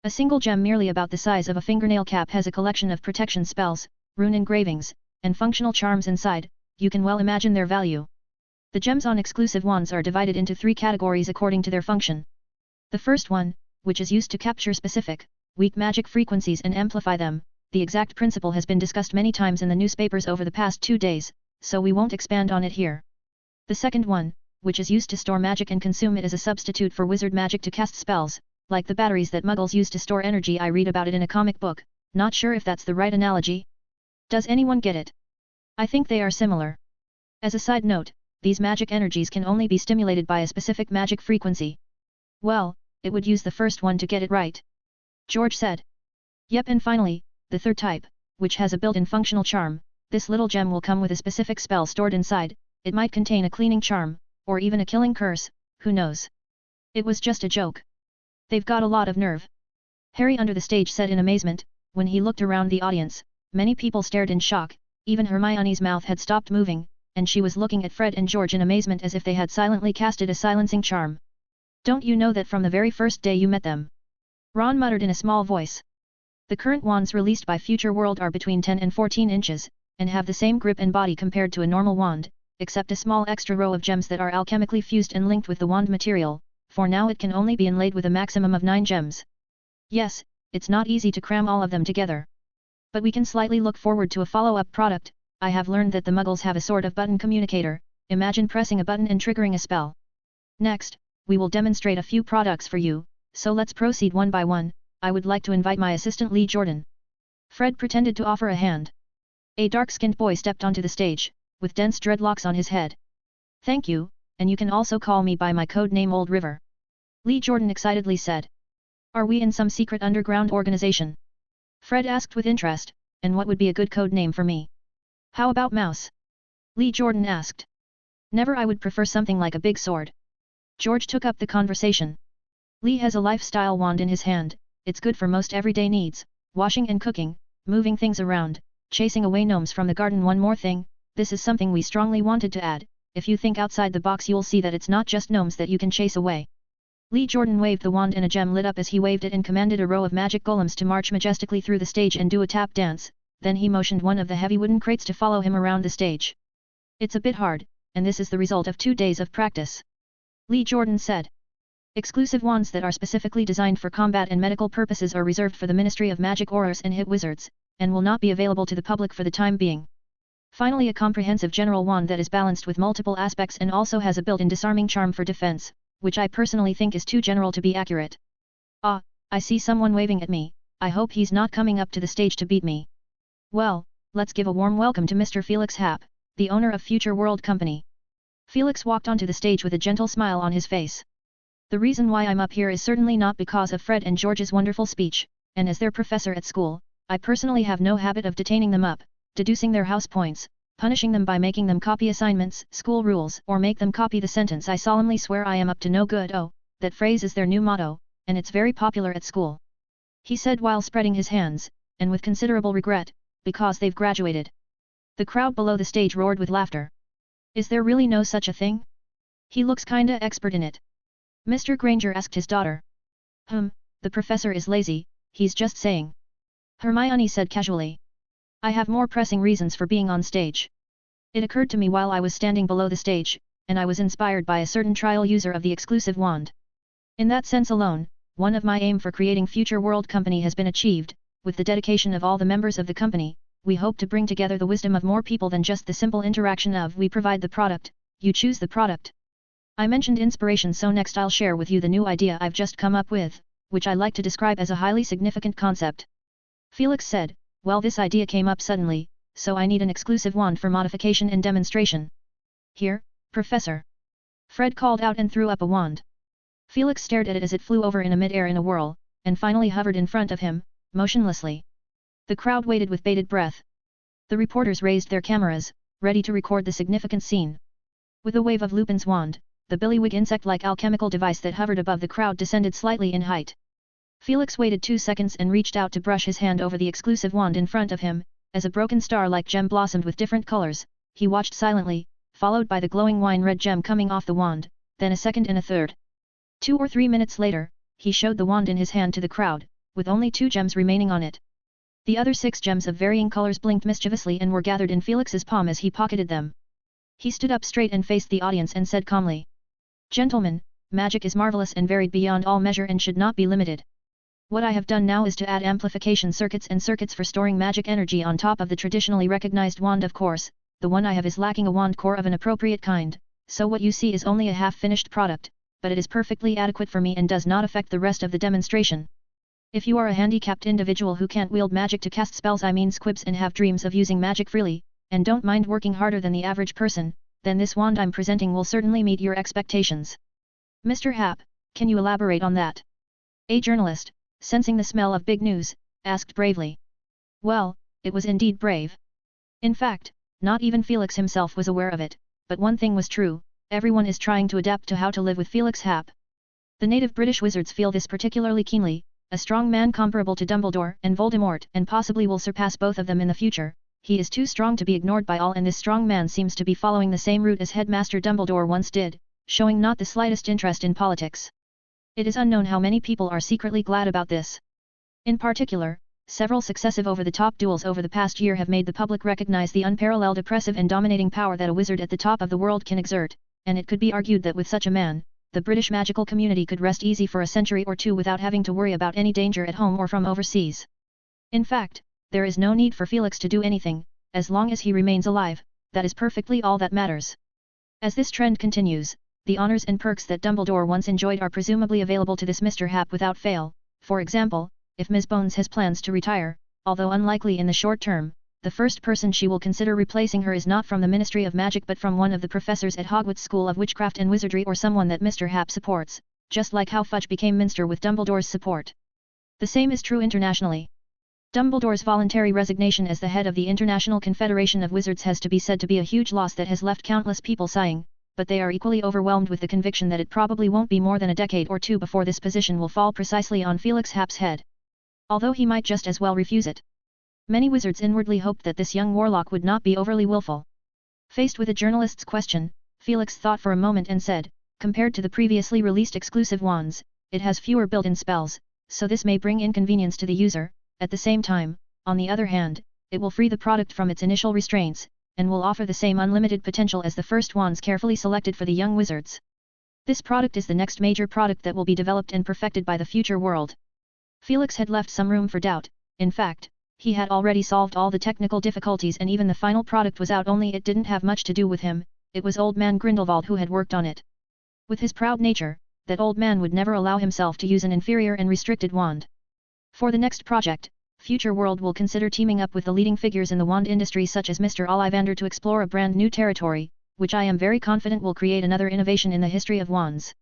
A single gem merely about the size of a fingernail cap has a collection of protection spells, rune engravings, and functional charms inside. You can well imagine their value. The gems on exclusive wands are divided into 3 categories according to their function. The first one, which is used to capture specific, weak magic frequencies and amplify them. The exact principle has been discussed many times in the newspapers over the past 2 days, so we won't expand on it here. The second one, which is used to store magic and consume it as a substitute for wizard magic to cast spells, like the batteries that muggles use to store energy. I read about it in a comic book, not sure if that's the right analogy. Does anyone get it? I think they are similar. As a side note, these magic energies can only be stimulated by a specific magic frequency. Well, it would use the first one to get it right. George said. Yep, and finally, the third type, which has a built-in functional charm. This little gem will come with a specific spell stored inside. It might contain a cleaning charm, or even a killing curse, who knows. It was just a joke. They've got a lot of nerve. Harry under the stage said in amazement. When he looked around the audience, many people stared in shock, even Hermione's mouth had stopped moving, and she was looking at Fred and George in amazement as if they had silently casted a silencing charm. Don't you know that from the very first day you met them? Ron muttered in a small voice. The current wands released by Future World are between 10 and 14 inches, and have the same grip and body compared to a normal wand, except a small extra row of gems that are alchemically fused and linked with the wand material. For now it can only be inlaid with a maximum of 9 gems. Yes, it's not easy to cram all of them together. But we can slightly look forward to a follow-up product. I have learned that the Muggles have a sort of button communicator. Imagine pressing a button and triggering a spell. Next, we will demonstrate a few products for you, so let's proceed one by one. I would like to invite my assistant Lee Jordan. Fred pretended to offer a hand. A dark-skinned boy stepped onto the stage, with dense dreadlocks on his head. Thank you, and you can also call me by my code name Old River. Lee Jordan excitedly said. Are we in some secret underground organization? Fred asked with interest, and what would be a good code name for me? How about Mouse? Lee Jordan asked. Never, I would prefer something like a big sword. George took up the conversation. Lee has a lifestyle wand in his hand. It's good for most everyday needs, washing and cooking, moving things around, chasing away gnomes from the garden. One more thing, this is something we strongly wanted to add. If you think outside the box you'll see that it's not just gnomes that you can chase away. Lee Jordan waved the wand and a gem lit up as he waved it and commanded a row of magic golems to march majestically through the stage and do a tap dance. Then he motioned one of the heavy wooden crates to follow him around the stage. It's a bit hard, and this is the result of 2 days of practice. Lee Jordan said. Exclusive wands that are specifically designed for combat and medical purposes are reserved for the Ministry of Magic Aurors and Hit Wizards, and will not be available to the public for the time being. Finally, a comprehensive general wand that is balanced with multiple aspects and also has a built-in disarming charm for defense, which I personally think is too general to be accurate. Ah, I see someone waving at me. I hope he's not coming up to the stage to beat me. Well, let's give a warm welcome to Mr. Felix Happ, the owner of Future World Company. Felix walked onto the stage with a gentle smile on his face. The reason why I'm up here is certainly not because of Fred and George's wonderful speech, and as their professor at school, I personally have no habit of detaining them up, deducing their house points, punishing them by making them copy assignments, school rules, or make them copy the sentence I solemnly swear I am up to no good. Oh, that phrase is their new motto, and it's very popular at school. He said while spreading his hands, and with considerable regret, because they've graduated. The crowd below the stage roared with laughter. Is there really no such a thing? He looks kinda expert in it. Mr. Granger asked his daughter. The professor is lazy, he's just saying. Hermione said casually. I have more pressing reasons for being on stage. It occurred to me while I was standing below the stage, and I was inspired by a certain trial user of the exclusive wand. In that sense alone, one of my aim for creating Future World Company has been achieved. With the dedication of all the members of the company, we hope to bring together the wisdom of more people than just the simple interaction of we provide the product, you choose the product. I mentioned inspiration, so next I'll share with you the new idea I've just come up with, which I like to describe as a highly significant concept. Felix said, well, this idea came up suddenly, so I need an exclusive wand for modification and demonstration. Here, Professor. Fred called out and threw up a wand. Felix stared at it as it flew over in mid-air in a whirl, and finally hovered in front of him, motionlessly. The crowd waited with bated breath. The reporters raised their cameras, ready to record the significant scene. With a wave of Lupin's wand, the billywig insect-like alchemical device that hovered above the crowd descended slightly in height. Felix waited 2 seconds and reached out to brush his hand over the exclusive wand in front of him. As a broken star-like gem blossomed with different colors, he watched silently, followed by the glowing wine-red gem coming off the wand, then a second and a third. 2 or 3 minutes later, he showed the wand in his hand to the crowd, with only 2 gems remaining on it. The other 6 gems of varying colors blinked mischievously and were gathered in Felix's palm as he pocketed them. He stood up straight and faced the audience and said calmly, "Gentlemen, magic is marvelous and varied beyond all measure and should not be limited. What I have done now is to add amplification circuits and circuits for storing magic energy on top of the traditionally recognized wand. Of course, the one I have is lacking a wand core of an appropriate kind, so what you see is only a half-finished product, but it is perfectly adequate for me and does not affect the rest of the demonstration. If you are a handicapped individual who can't wield magic to cast spells, I mean squibs, and have dreams of using magic freely, and don't mind working harder than the average person, then this wand I'm presenting will certainly meet your expectations." "Mr. Happ, can you elaborate on that?" A journalist, sensing the smell of big news, asked bravely. Well, it was indeed brave. In fact, not even Felix himself was aware of it, but one thing was true, everyone is trying to adapt to how to live with Felix Hap. The native British wizards feel this particularly keenly, a strong man comparable to Dumbledore and Voldemort and possibly will surpass both of them in the future. He is too strong to be ignored by all, and this strong man seems to be following the same route as Headmaster Dumbledore once did, showing not the slightest interest in politics. It is unknown how many people are secretly glad about this. In particular, several successive over-the-top duels over the past year have made the public recognize the unparalleled oppressive and dominating power that a wizard at the top of the world can exert, and it could be argued that with such a man, the British magical community could rest easy for a century or two without having to worry about any danger at home or from overseas. In fact, there is no need for Felix to do anything, as long as he remains alive, that is perfectly all that matters. As this trend continues, the honors and perks that Dumbledore once enjoyed are presumably available to this Mr. Hap without fail. For example, if Ms. Bones has plans to retire, although unlikely in the short term, the first person she will consider replacing her is not from the Ministry of Magic but from one of the professors at Hogwarts School of Witchcraft and Wizardry or someone that Mr. Hap supports, just like how Fudge became Minster with Dumbledore's support. The same is true internationally. Dumbledore's voluntary resignation as the head of the International Confederation of Wizards has to be said to be a huge loss that has left countless people sighing, but they are equally overwhelmed with the conviction that it probably won't be more than a decade or two before this position will fall precisely on Felix Hap's head. Although he might just as well refuse it. Many wizards inwardly hoped that this young warlock would not be overly willful. Faced with a journalist's question, Felix thought for a moment and said, compared to the previously released exclusive wands, it has fewer built-in spells, so this may bring inconvenience to the user. At the same time, on the other hand, it will free the product from its initial restraints, and will offer the same unlimited potential as the first wands carefully selected for the young wizards. This product is the next major product that will be developed and perfected by the future world. Felix had left some room for doubt. In fact, he had already solved all the technical difficulties and even the final product was out, only it didn't have much to do with him. It was old man Grindelwald who had worked on it. With his proud nature, that old man would never allow himself to use an inferior and restricted wand. For the next project, Future World will consider teaming up with the leading figures in the wand industry such as Mr. Ollivander to explore a brand new territory, which I am very confident will create another innovation in the history of wands.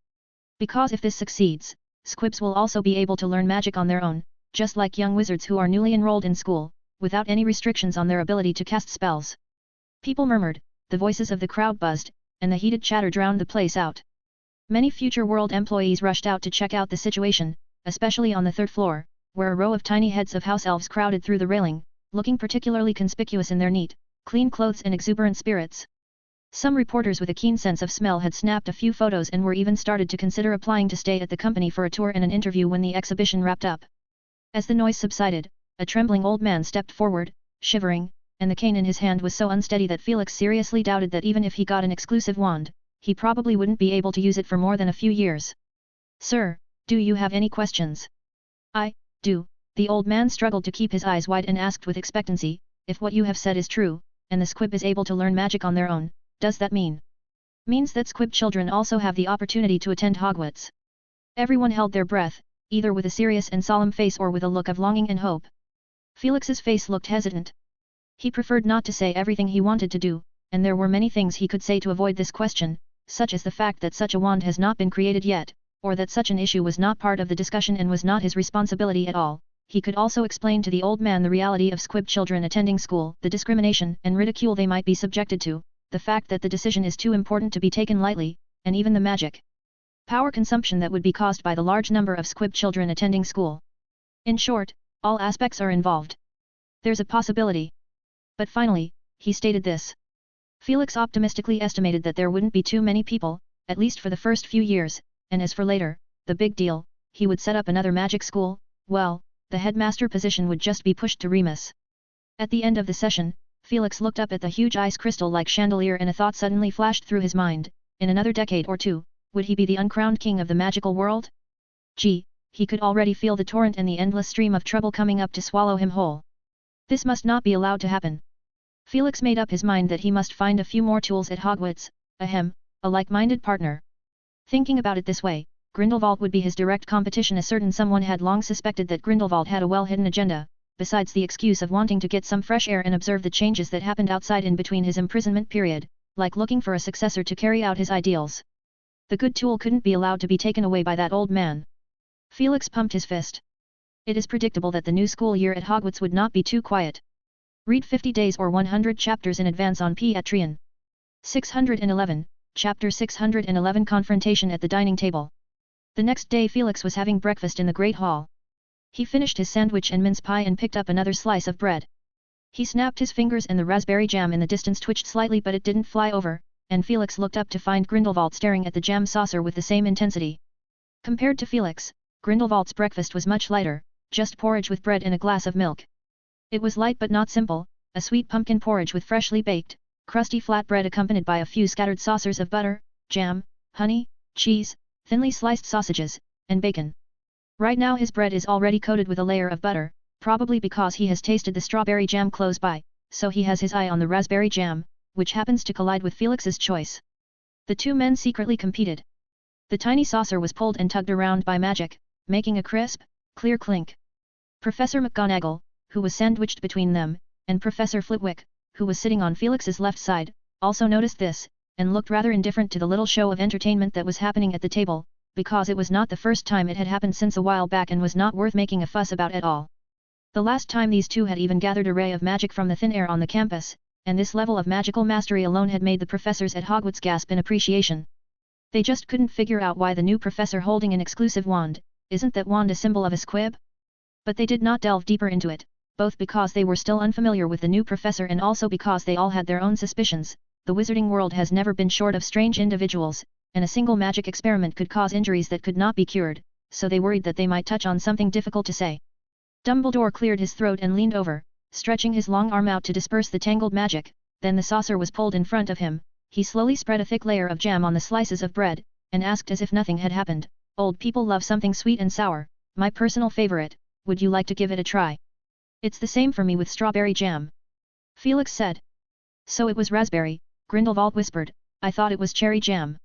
Because if this succeeds, Squibs will also be able to learn magic on their own, just like young wizards who are newly enrolled in school, without any restrictions on their ability to cast spells. People murmured, the voices of the crowd buzzed, and the heated chatter drowned the place out. Many Future World employees rushed out to check out the situation, especially on the third floor, where a row of tiny heads of house elves crowded through the railing, looking particularly conspicuous in their neat, clean clothes and exuberant spirits. Some reporters with a keen sense of smell had snapped a few photos and were even started to consider applying to stay at the company for a tour and an interview when the exhibition wrapped up. As the noise subsided, a trembling old man stepped forward, shivering, and the cane in his hand was so unsteady that Felix seriously doubted that even if he got an exclusive wand, he probably wouldn't be able to use it for more than a few years. "Sir, do you have any questions?" "I do." The old man struggled to keep his eyes wide and asked with expectancy, "If what you have said is true, and the Squib is able to learn magic on their own, does that mean?" "Means that Squib children also have the opportunity to attend Hogwarts." Everyone held their breath, either with a serious and solemn face or with a look of longing and hope. Felix's face looked hesitant. He preferred not to say everything he wanted to do, and there were many things he could say to avoid this question, such as the fact that such a wand has not been created yet, or that such an issue was not part of the discussion and was not his responsibility at all. He could also explain to the old man the reality of Squib children attending school, the discrimination and ridicule they might be subjected to, the fact that the decision is too important to be taken lightly, and even the magic power consumption that would be caused by the large number of Squib children attending school. In short, all aspects are involved. There's a possibility. But finally, he stated this. Felix optimistically estimated that there wouldn't be too many people, at least for the first few years, and as for later, the big deal, he would set up another magic school, well, the headmaster position would just be pushed to Remus. At the end of the session, Felix looked up at the huge ice crystal-like chandelier and a thought suddenly flashed through his mind. In another decade or two, would he be the uncrowned king of the magical world? Gee, he could already feel the torrent and the endless stream of trouble coming up to swallow him whole. This must not be allowed to happen. Felix made up his mind that he must find a few more tools at Hogwarts, a like-minded partner. Thinking about it this way, Grindelwald would be his direct competition. A certain someone had long suspected that Grindelwald had a well-hidden agenda, besides the excuse of wanting to get some fresh air and observe the changes that happened outside in between his imprisonment period, like looking for a successor to carry out his ideals. The good tool couldn't be allowed to be taken away by that old man. Felix pumped his fist. It is predictable that the new school year at Hogwarts would not be too quiet. Read 50 days or 100 chapters in advance on Patreon. 611, Chapter 611 Confrontation at the Dining Table. The next day Felix was having breakfast in the Great Hall. He finished his sandwich and mince pie and picked up another slice of bread. He snapped his fingers and the raspberry jam in the distance twitched slightly but it didn't fly over, and Felix looked up to find Grindelwald staring at the jam saucer with the same intensity. Compared to Felix, Grindelwald's breakfast was much lighter, just porridge with bread and a glass of milk. It was light but not simple, a sweet pumpkin porridge with freshly baked, crusty flat bread accompanied by a few scattered saucers of butter, jam, honey, cheese, thinly sliced sausages, and bacon. Right now his bread is already coated with a layer of butter, probably because he has tasted the strawberry jam close by, so he has his eye on the raspberry jam, which happens to collide with Felix's choice. The two men secretly competed. The tiny saucer was pulled and tugged around by magic, making a crisp, clear clink. Professor McGonagall, who was sandwiched between them, and Professor Flitwick, who was sitting on Felix's left side, also noticed this, and looked rather indifferent to the little show of entertainment that was happening at the table, because it was not the first time it had happened since a while back and was not worth making a fuss about at all. The last time these two had even gathered a ray of magic from the thin air on the campus, and this level of magical mastery alone had made the professors at Hogwarts gasp in appreciation. They just couldn't figure out why the new professor holding an exclusive wand, isn't that wand a symbol of a squib? But they did not delve deeper into it, both because they were still unfamiliar with the new professor and also because they all had their own suspicions. The wizarding world has never been short of strange individuals, and a single magic experiment could cause injuries that could not be cured, so they worried that they might touch on something difficult to say. Dumbledore cleared his throat and leaned over, stretching his long arm out to disperse the tangled magic. Then the saucer was pulled in front of him. He slowly spread a thick layer of jam on the slices of bread, and asked as if nothing had happened, "Old people love something sweet and sour, my personal favorite, would you like to give it a try?" "It's the same for me with strawberry jam," Felix said. "So it was raspberry," Grindelwald whispered, "I thought it was cherry jam."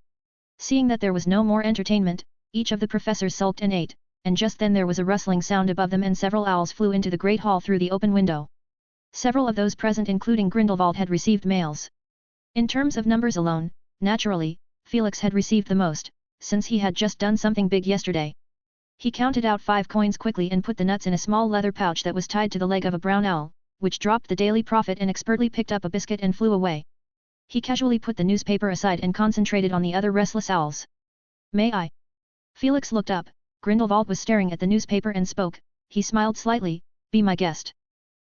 Seeing that there was no more entertainment, each of the professors sulked and ate, and just then there was a rustling sound above them and several owls flew into the great hall through the open window. Several of those present including Grindelwald had received mails. In terms of numbers alone, naturally, Felix had received the most, since he had just done something big yesterday. He counted out 5 coins quickly and put the nuts in a small leather pouch that was tied to the leg of a brown owl, which dropped the Daily Prophet and expertly picked up a biscuit and flew away. He casually put the newspaper aside and concentrated on the other restless owls. "May I?" Felix looked up. Grindelwald was staring at the newspaper and spoke. He smiled slightly, "Be my guest."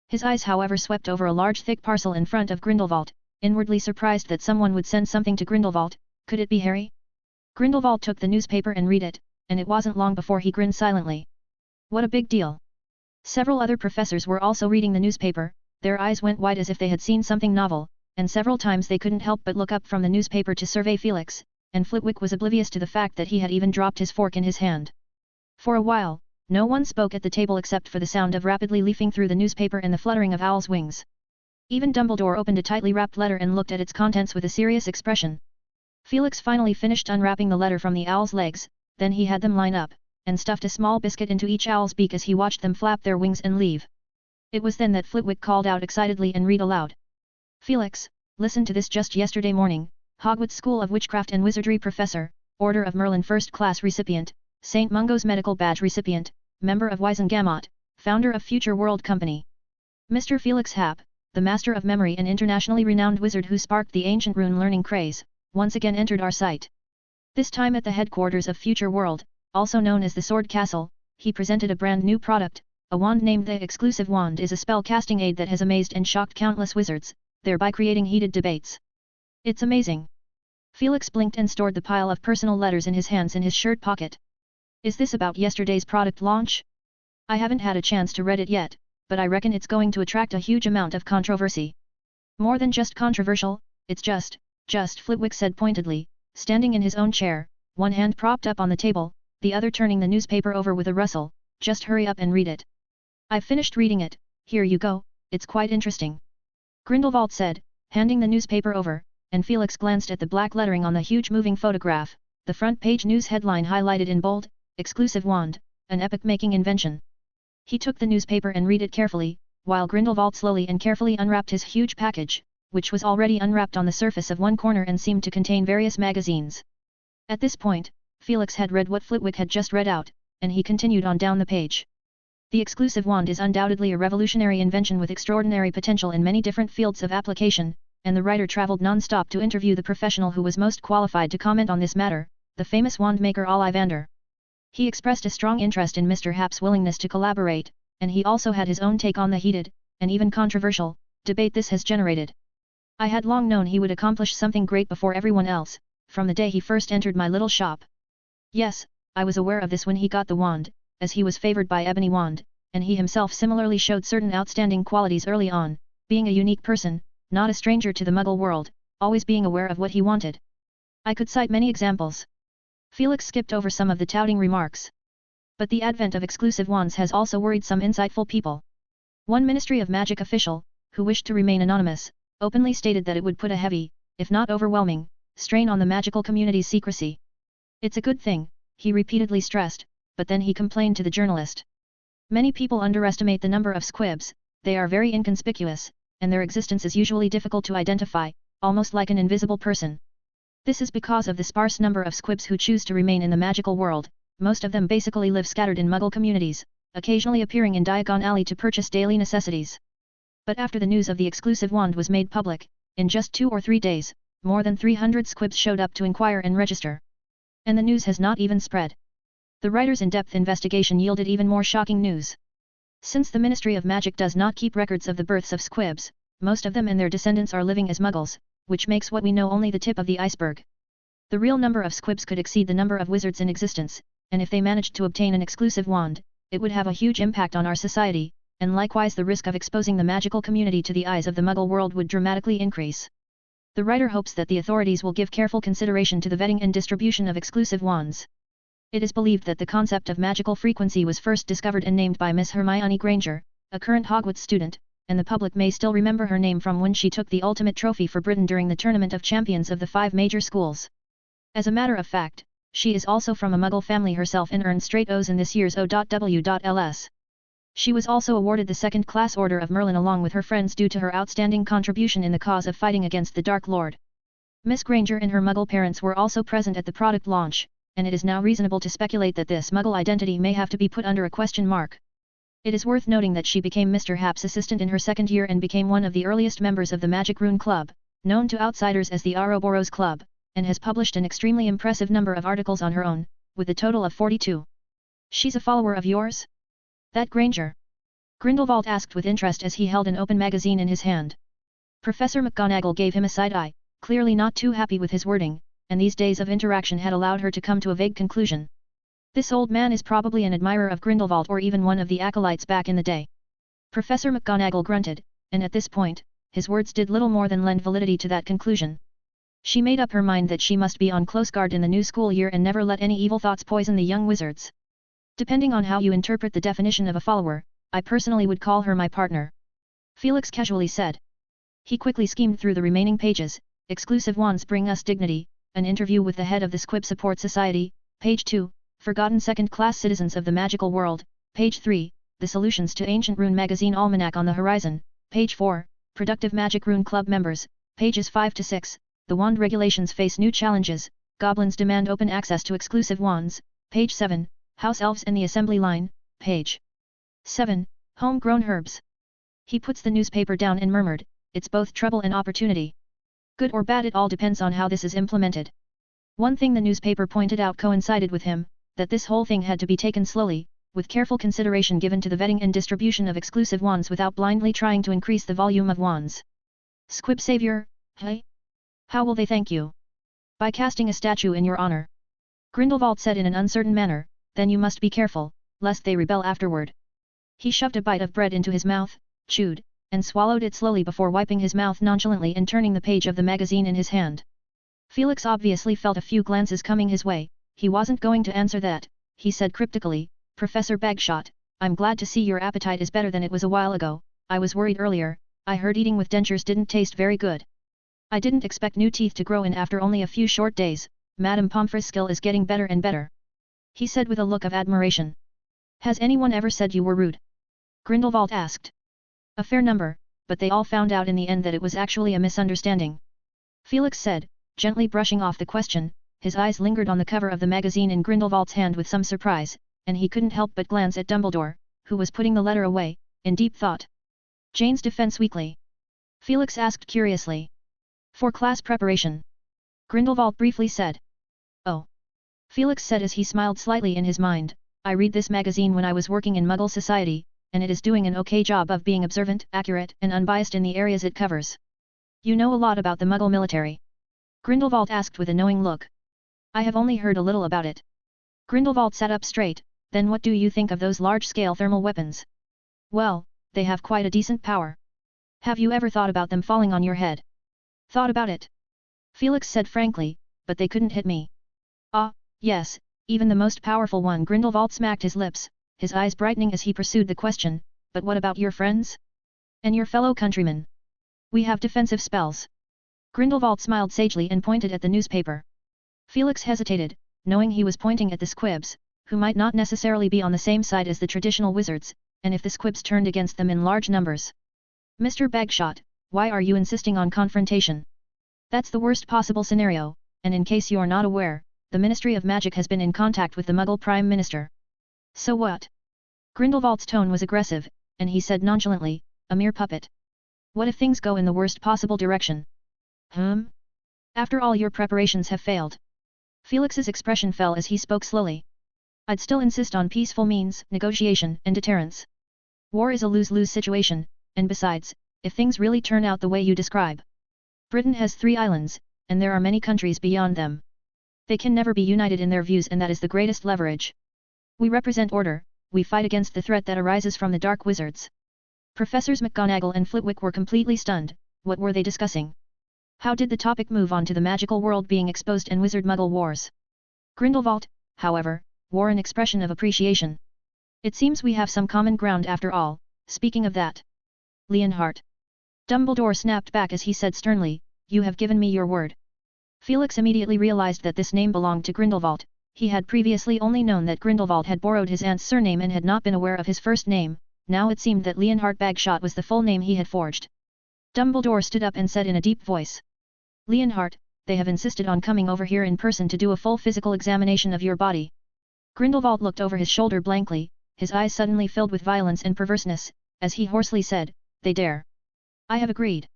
His eyes however swept over a large thick parcel in front of Grindelwald, inwardly surprised that someone would send something to Grindelwald. Could it be Harry? Grindelwald took the newspaper and read it, and it wasn't long before he grinned silently. What a big deal. Several other professors were also reading the newspaper. Their eyes went wide as if they had seen something novel, and several times they couldn't help but look up from the newspaper to survey Felix, and Flitwick was oblivious to the fact that he had even dropped his fork in his hand. For a while, no one spoke at the table except for the sound of rapidly leafing through the newspaper and the fluttering of owls' wings. Even Dumbledore opened a tightly wrapped letter and looked at its contents with a serious expression. Felix finally finished unwrapping the letter from the owl's legs, then he had them line up, and stuffed a small biscuit into each owl's beak as he watched them flap their wings and leave. It was then that Flitwick called out excitedly and read aloud. "Felix, listen to this. Just yesterday morning, Hogwarts School of Witchcraft and Wizardry Professor, Order of Merlin First Class Recipient, St. Mungo's Medical Badge Recipient, Member of Wizengamot, Founder of Future World Company. Mr. Felix Happ, the Master of Memory and internationally renowned wizard who sparked the ancient rune learning craze, once again entered our sight. This time at the headquarters of Future World, also known as the Sword Castle, he presented a brand new product. A wand named the Exclusive Wand is a spell-casting aid that has amazed and shocked countless wizards, thereby creating heated debates. It's amazing." Felix blinked and stored the pile of personal letters in his hands in his shirt pocket. "Is this about yesterday's product launch? I haven't had a chance to read it yet, but I reckon it's going to attract a huge amount of controversy." "More than just controversial, it's just," Flitwick said pointedly, standing in his own chair, one hand propped up on the table, the other turning the newspaper over with a rustle. "Just hurry up and read it." "I've finished reading it, here you go, it's quite interesting," Grindelwald said, handing the newspaper over, and Felix glanced at the black lettering on the huge moving photograph. The front page news headline highlighted in bold, "Exclusive Wand, an epoch-making invention." He took the newspaper and read it carefully, while Grindelwald slowly and carefully unwrapped his huge package, which was already unwrapped on the surface of one corner and seemed to contain various magazines. At this point, Felix had read what Flitwick had just read out, and he continued on down the page. The exclusive wand is undoubtedly a revolutionary invention with extraordinary potential in many different fields of application, and the writer traveled non-stop to interview the professional who was most qualified to comment on this matter, the famous wand maker Ollivander. He expressed a strong interest in Mr. Happ's willingness to collaborate, and he also had his own take on the heated, and even controversial, debate this has generated. I had long known he would accomplish something great before everyone else, from the day he first entered my little shop. Yes, I was aware of this when he got the wand, as he was favored by Ebony Wand, and he himself similarly showed certain outstanding qualities early on, being a unique person, not a stranger to the Muggle world, always being aware of what he wanted. I could cite many examples. Felix skipped over some of the touting remarks. But the advent of exclusive wands has also worried some insightful people. One Ministry of Magic official, who wished to remain anonymous, openly stated that it would put a heavy, if not overwhelming, strain on the magical community's secrecy. It's a good thing, he repeatedly stressed, but then he complained to the journalist. Many people underestimate the number of squibs, they are very inconspicuous, and their existence is usually difficult to identify, almost like an invisible person. This is because of the sparse number of squibs who choose to remain in the magical world, most of them basically live scattered in Muggle communities, occasionally appearing in Diagon Alley to purchase daily necessities. But after the news of the exclusive wand was made public, in just 2 or 3 days, more than 300 squibs showed up to inquire and register. And the news has not even spread. The writer's in-depth investigation yielded even more shocking news. Since the Ministry of Magic does not keep records of the births of squibs, most of them and their descendants are living as Muggles, which makes what we know only the tip of the iceberg. The real number of squibs could exceed the number of wizards in existence, and if they managed to obtain an exclusive wand, it would have a huge impact on our society, and likewise the risk of exposing the magical community to the eyes of the Muggle world would dramatically increase. The writer hopes that the authorities will give careful consideration to the vetting and distribution of exclusive wands. It is believed that the concept of magical frequency was first discovered and named by Miss Hermione Granger, a current Hogwarts student, and the public may still remember her name from when she took the ultimate trophy for Britain during the Tournament of Champions of the 5 major schools. As a matter of fact, she is also from a Muggle family herself and earned straight O's in this year's O.W.Ls. She was also awarded the Second-Class Order of Merlin along with her friends due to her outstanding contribution in the cause of fighting against the Dark Lord. Miss Granger and her Muggle parents were also present at the product launch, and it is now reasonable to speculate that this Muggle identity may have to be put under a question mark. It is worth noting that she became Mr. Happ's assistant in her second year and became one of the earliest members of the Magic Rune Club, known to outsiders as the Ouroboros Club, and has published an extremely impressive number of articles on her own, with a total of 42. She's a follower of yours? That Granger? Grindelwald asked with interest as he held an open magazine in his hand. Professor McGonagall gave him a side eye, clearly not too happy with his wording, and these days of interaction had allowed her to come to a vague conclusion. This old man is probably an admirer of Grindelwald or even one of the acolytes back in the day. Professor McGonagall grunted, and at this point, his words did little more than lend validity to that conclusion. She made up her mind that she must be on close guard in the new school year and never let any evil thoughts poison the young wizards. Depending on how you interpret the definition of a follower, I personally would call her my partner. Felix casually said. He quickly schemed through the remaining pages. Exclusive wands bring us dignity, an interview with the head of the Squib Support Society, page 2, Forgotten Second-Class Citizens of the Magical World, page 3, The Solutions to Ancient Rune Magazine Almanac on the Horizon, page 4, Productive Magic Rune Club Members, pages 5 to 6, The Wand Regulations Face New Challenges, Goblins Demand Open Access to Exclusive Wands, page 7, House Elves and the Assembly Line, page 7, Homegrown Herbs. He puts the newspaper down and murmured, it's both trouble and opportunity. Good or bad, it all depends on how this is implemented. One thing the newspaper pointed out coincided with him, that this whole thing had to be taken slowly, with careful consideration given to the vetting and distribution of exclusive wands without blindly trying to increase the volume of wands. Squib Savior, hey? How will they thank you? By casting a statue in your honor. Grindelwald said in an uncertain manner, then you must be careful, lest they rebel afterward. He shoved a bite of bread into his mouth, chewed, and swallowed it slowly before wiping his mouth nonchalantly and turning the page of the magazine in his hand. Felix obviously felt a few glances coming his way. He wasn't going to answer that, he said cryptically, Professor Bagshot, I'm glad to see your appetite is better than it was a while ago. I was worried earlier, I heard eating with dentures didn't taste very good. I didn't expect new teeth to grow in after only a few short days. Madame Pomfrey's skill is getting better and better. He said with a look of admiration. Has anyone ever said you were rude? Grindelwald asked. A fair number, but they all found out in the end that it was actually a misunderstanding. Felix said, gently brushing off the question. His eyes lingered on the cover of the magazine in Grindelwald's hand with some surprise, and he couldn't help but glance at Dumbledore, who was putting the letter away, in deep thought. Jane's Defense Weekly. Felix asked curiously. For class preparation. Grindelwald briefly said. Oh. Felix said as he smiled slightly in his mind, I read this magazine when I was working in Muggle society, and it is doing an okay job of being observant, accurate, and unbiased in the areas it covers. You know a lot about the Muggle military? Grindelwald asked with a knowing look. I have only heard a little about it. Grindelwald sat up straight, then what do you think of those large-scale thermal weapons? Well, they have quite a decent power. Have you ever thought about them falling on your head? Thought about it? Felix said frankly, but they couldn't hit me. Ah, yes, even the most powerful one. Grindelwald smacked his lips, his eyes brightening as he pursued the question, but what about your friends? And your fellow countrymen? We have defensive spells. Grindelwald smiled sagely and pointed at the newspaper. Felix hesitated, knowing he was pointing at the squibs, who might not necessarily be on the same side as the traditional wizards, and if the squibs turned against them in large numbers. Mr. Bagshot, why are you insisting on confrontation? That's the worst possible scenario, and in case you're not aware, the Ministry of Magic has been in contact with the Muggle Prime Minister. So what? Grindelwald's tone was aggressive, and he said nonchalantly, a mere puppet. What if things go in the worst possible direction? After all your preparations have failed. Felix's expression fell as he spoke slowly. I'd still insist on peaceful means, negotiation, and deterrence. War is a lose-lose situation, and besides, if things really turn out the way you describe. Britain has 3 islands, and there are many countries beyond them. They can never be united in their views, and that is the greatest leverage. We represent order, we fight against the threat that arises from the dark wizards. Professors McGonagall and Flitwick were completely stunned. What were they discussing? How did the topic move on to the magical world being exposed and wizard-muggle wars? Grindelwald, however, wore an expression of appreciation. It seems we have some common ground after all. Speaking of that. Leonhardt. Dumbledore snapped back as he said sternly, you have given me your word. Felix immediately realized that this name belonged to Grindelwald. He had previously only known that Grindelwald had borrowed his aunt's surname and had not been aware of his first name. Now it seemed that Leonhardt Bagshot was the full name he had forged. Dumbledore stood up and said in a deep voice. Leonhardt, they have insisted on coming over here in person to do a full physical examination of your body. Grindelwald looked over his shoulder blankly, his eyes suddenly filled with violence and perverseness, as he hoarsely said, they dare. I have agreed.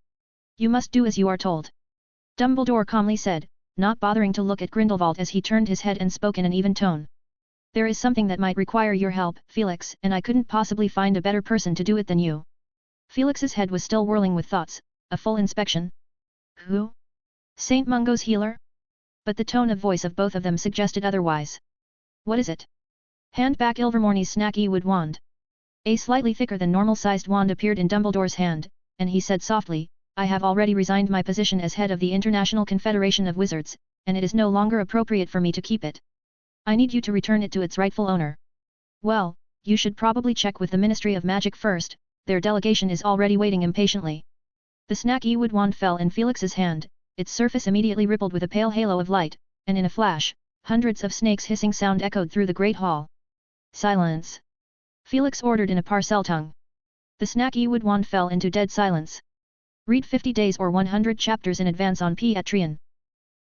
You must do as you are told. Dumbledore calmly said, not bothering to look at Grindelwald as he turned his head and spoke in an even tone. There is something that might require your help, Felix, and I couldn't possibly find a better person to do it than you. Felix's head was still whirling with thoughts. A full inspection? Who? Saint Mungo's healer? But the tone of voice of both of them suggested otherwise. What is it? Hand back Ilvermorny's snaky wood wand. A slightly thicker than normal-sized wand appeared in Dumbledore's hand, and he said softly, I have already resigned my position as head of the International Confederation of Wizards, and it is no longer appropriate for me to keep it. I need you to return it to its rightful owner. Well, you should probably check with the Ministry of Magic first, their delegation is already waiting impatiently. The snaky wood wand fell in Felix's hand, its surface immediately rippled with a pale halo of light, and in a flash, hundreds of snakes' hissing sound echoed through the great hall. Silence! Felix ordered in a Parseltongue. The snaky wood wand fell into dead silence. Read 50 days or 100 chapters in advance on Patreon.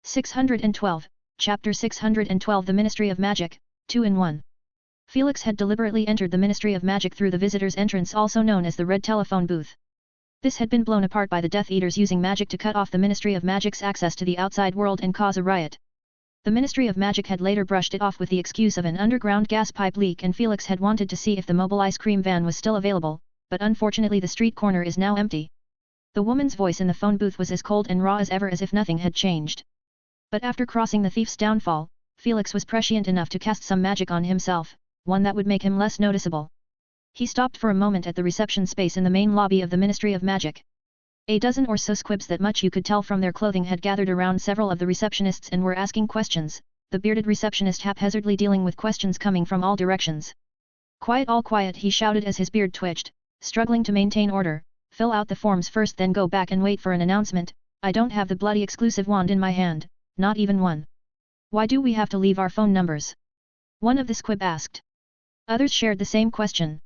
612, Chapter 612 The Ministry of Magic, 2-in-1. Felix had deliberately entered the Ministry of Magic through the visitor's entrance, also known as the Red Telephone Booth. This had been blown apart by the Death Eaters using magic to cut off the Ministry of Magic's access to the outside world and cause a riot. The Ministry of Magic had later brushed it off with the excuse of an underground gas pipe leak, and Felix had wanted to see if the mobile ice cream van was still available, but unfortunately the street corner is now empty. The woman's voice in the phone booth was as cold and raw as ever, as if nothing had changed. But after crossing the thief's downfall, Felix was prescient enough to cast some magic on himself, one that would make him less noticeable. He stopped for a moment at the reception space in the main lobby of the Ministry of Magic. A dozen or so squibs that much you could tell from their clothing had gathered around several of the receptionists and were asking questions, the bearded receptionist haphazardly dealing with questions coming from all directions. Quiet, all quiet, he shouted as his beard twitched, struggling to maintain order. Fill out the forms first, then go back and wait for an announcement. I don't have the bloody exclusive wand in my hand, not even one. Why do we have to leave our phone numbers? One of the squib asked. Others shared the same question.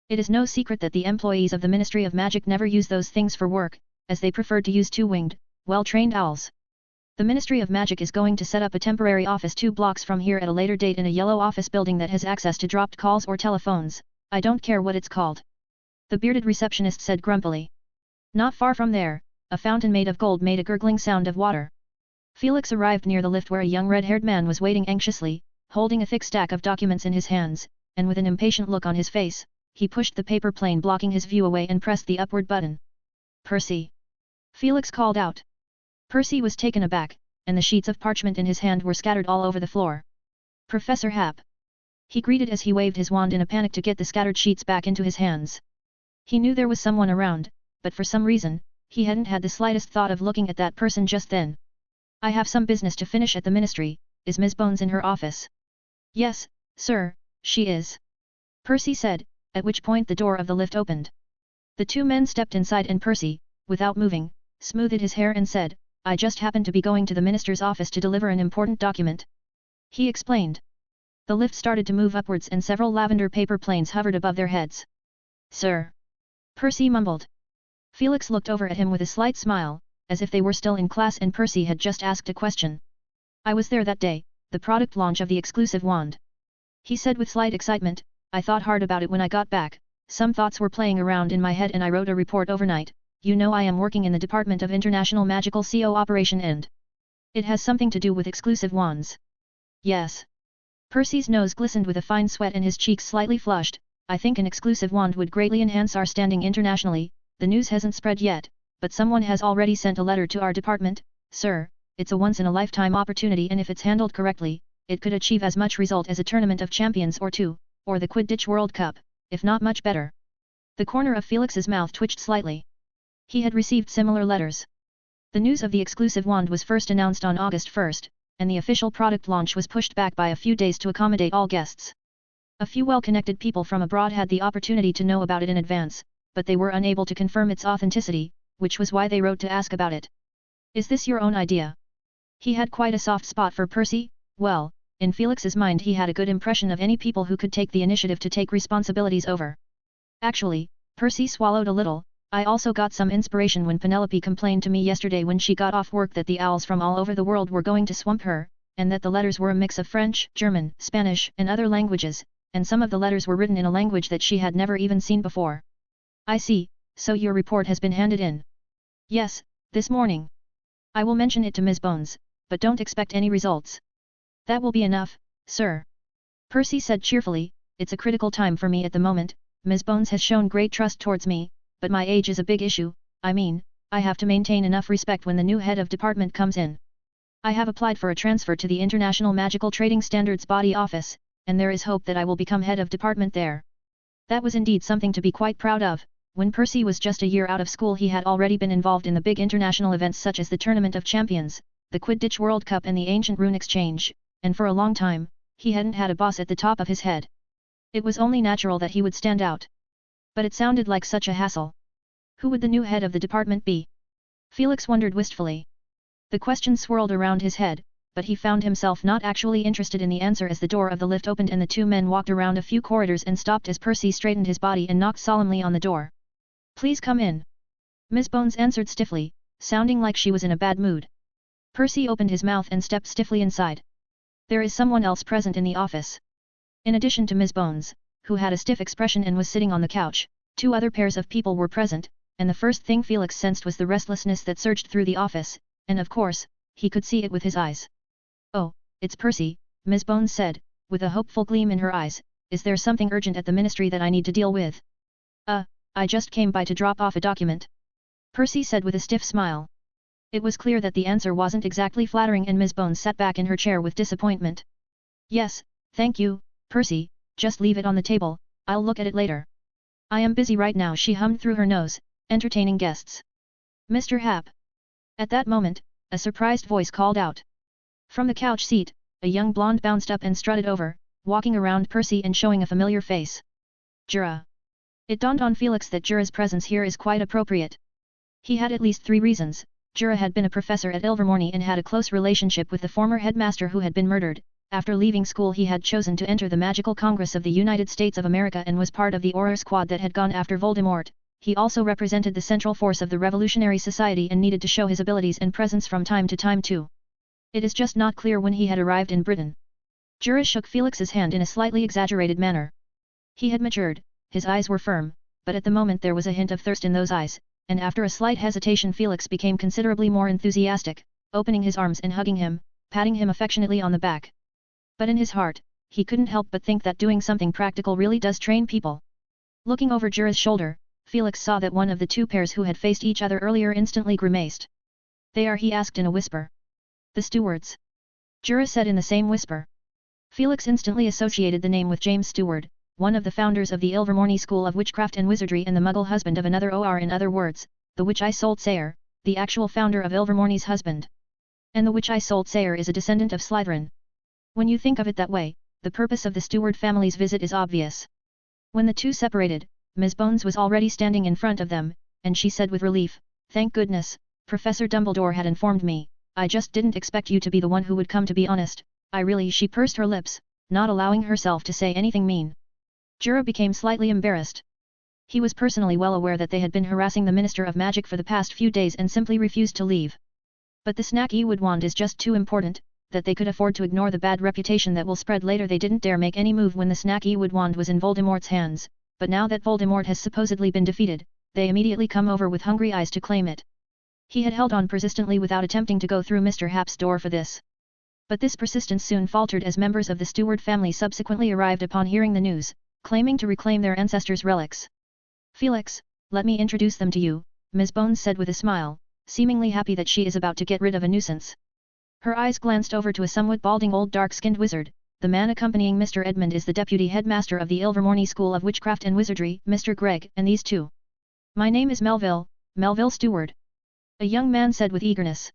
It is no secret that the employees of the Ministry of Magic never use those things for work, as they preferred to use two-winged, well-trained owls. The Ministry of Magic is going to set up a temporary office 2 blocks from here at a later date in a yellow office building that has access to dropped calls or telephones, I don't care what it's called. The bearded receptionist said grumpily. Not far from there, a fountain made of gold made a gurgling sound of water. Felix arrived near the lift where a young red-haired man was waiting anxiously, holding a thick stack of documents in his hands, and with an impatient look on his face, he pushed the paper plane blocking his view away and pressed the upward button. Percy! Felix called out. Percy was taken aback, and the sheets of parchment in his hand were scattered all over the floor. Professor Hap! He greeted as he waved his wand in a panic to get the scattered sheets back into his hands. He knew there was someone around, but for some reason, he hadn't had the slightest thought of looking at that person just then. I have some business to finish at the ministry. Is Miss Bones in her office? Yes, sir, she is. Percy said, at which point the door of the lift opened. The two men stepped inside and Percy, without moving, smoothed his hair and said, I just happened to be going to the minister's office to deliver an important document. He explained. The lift started to move upwards and several lavender paper planes hovered above their heads. Sir! Percy mumbled. Felix looked over at him with a slight smile, as if they were still in class and Percy had just asked a question. I was there that day, the product launch of the exclusive wand. He said with slight excitement, I thought hard about it when I got back, some thoughts were playing around in my head and I wrote a report overnight. You know I am working in the Department of International Magical CO Operation and it has something to do with exclusive wands. Yes. Percy's nose glistened with a fine sweat and his cheeks slightly flushed. I think an exclusive wand would greatly enhance our standing internationally. The news hasn't spread yet, but someone has already sent a letter to our department. Sir, it's a once-in-a-lifetime opportunity and if it's handled correctly, it could achieve as much result as a Tournament of Champions or two, or the Quidditch World Cup, if not much better. The corner of Felix's mouth twitched slightly. He had received similar letters. The news of the exclusive wand was first announced on August 1st, and the official product launch was pushed back by a few days to accommodate all guests. A few well-connected people from abroad had the opportunity to know about it in advance, but they were unable to confirm its authenticity, which was why they wrote to ask about it. Is this your own idea? He had quite a soft spot for Percy. Well, in Felix's mind he had a good impression of any people who could take the initiative to take responsibilities over. Actually, Percy swallowed a little. I also got some inspiration when Penelope complained to me yesterday when she got off work that the owls from all over the world were going to swamp her, and that the letters were a mix of French, German, Spanish, and other languages, and some of the letters were written in a language that she had never even seen before. I see, so your report has been handed in. Yes, this morning. I will mention it to Ms. Bones, but don't expect any results. That will be enough, sir. Percy said cheerfully, it's a critical time for me at the moment. Ms. Bones has shown great trust towards me, but my age is a big issue. I mean, I have to maintain enough respect when the new head of department comes in. I have applied for a transfer to the International Magical Trading Standards Body Office, and there is hope that I will become head of department there. That was indeed something to be quite proud of. When Percy was just a year out of school he had already been involved in the big international events such as the Tournament of Champions, the Quidditch World Cup and the Ancient Rune Exchange, and for a long time, he hadn't had a boss at the top of his head. It was only natural that he would stand out. But it sounded like such a hassle. Who would the new head of the department be? Felix wondered wistfully. The question swirled around his head, but he found himself not actually interested in the answer as the door of the lift opened and the two men walked around a few corridors and stopped as Percy straightened his body and knocked solemnly on the door. Please come in. Miss Bones answered stiffly, sounding like she was in a bad mood. Percy opened his mouth and stepped stiffly inside. There is someone else present in the office. In addition to Miss Bones, who had a stiff expression and was sitting on the couch, two other pairs of people were present, and the first thing Felix sensed was the restlessness that surged through the office, and of course, he could see it with his eyes. Oh, it's Percy, Miss Bones said, with a hopeful gleam in her eyes. Is there something urgent at the ministry that I need to deal with? I just came by to drop off a document. Percy said with a stiff smile. It was clear that the answer wasn't exactly flattering and Miss Bones sat back in her chair with disappointment. Yes, thank you, Percy, just leave it on the table, I'll look at it later. I am busy right now, she hummed through her nose, entertaining guests. Mr. Hap. At that moment, a surprised voice called out. From the couch seat, a young blonde bounced up and strutted over, walking around Percy and showing a familiar face. Jura. It dawned on Felix that Jura's presence here is quite appropriate. He had at least 3 reasons. Jura had been a professor at Ilvermorny and had a close relationship with the former headmaster who had been murdered. After leaving school he had chosen to enter the Magical Congress of the United States of America and was part of the Auror Squad that had gone after Voldemort. He also represented the central force of the Revolutionary Society and needed to show his abilities and presence from time to time too. It is just not clear when he had arrived in Britain. Jura shook Felix's hand in a slightly exaggerated manner. He had matured, his eyes were firm, but at the moment there was a hint of thirst in those eyes, and after a slight hesitation Felix became considerably more enthusiastic, opening his arms and hugging him, patting him affectionately on the back. But in his heart, he couldn't help but think that doing something practical really does train people. Looking over Jura's shoulder, Felix saw that one of the two pairs who had faced each other earlier instantly grimaced. "They are?" he asked in a whisper. "The stewards," Jura said in the same whisper. Felix instantly associated the name with James Steward, one of the founders of the Ilvermorny School of Witchcraft and Wizardry and the Muggle husband of another or in other words, the Witch Isolde Sayer, the actual founder of Ilvermorny's husband. And the Witch Isolde Sayer is a descendant of Slytherin. When you think of it that way, the purpose of the Steward family's visit is obvious. When the two separated, Ms. Bones was already standing in front of them, and she said with relief, "Thank goodness, Professor Dumbledore had informed me. I just didn't expect you to be the one who would come, to be honest. I really..." She pursed her lips, not allowing herself to say anything mean. Jura became slightly embarrassed. He was personally well aware that they had been harassing the Minister of Magic for the past few days and simply refused to leave. But the snaky wood wand is just too important, that they could afford to ignore the bad reputation that will spread later. They didn't dare make any move when the snaky wood wand was in Voldemort's hands, but now that Voldemort has supposedly been defeated, they immediately come over with hungry eyes to claim it. He had held on persistently without attempting to go through Mr. Happ's door for this. But this persistence soon faltered as members of the Steward family subsequently arrived upon hearing the news, claiming to reclaim their ancestors' relics. "Felix, let me introduce them to you," Ms. Bones said with a smile, seemingly happy that she is about to get rid of a nuisance. Her eyes glanced over to a somewhat balding old dark-skinned wizard. "The man accompanying Mr. Edmund is the deputy headmaster of the Ilvermorny School of Witchcraft and Wizardry, Mr. Gregg, and these two. My name is Melville, Melville Steward," a young man said with eagerness.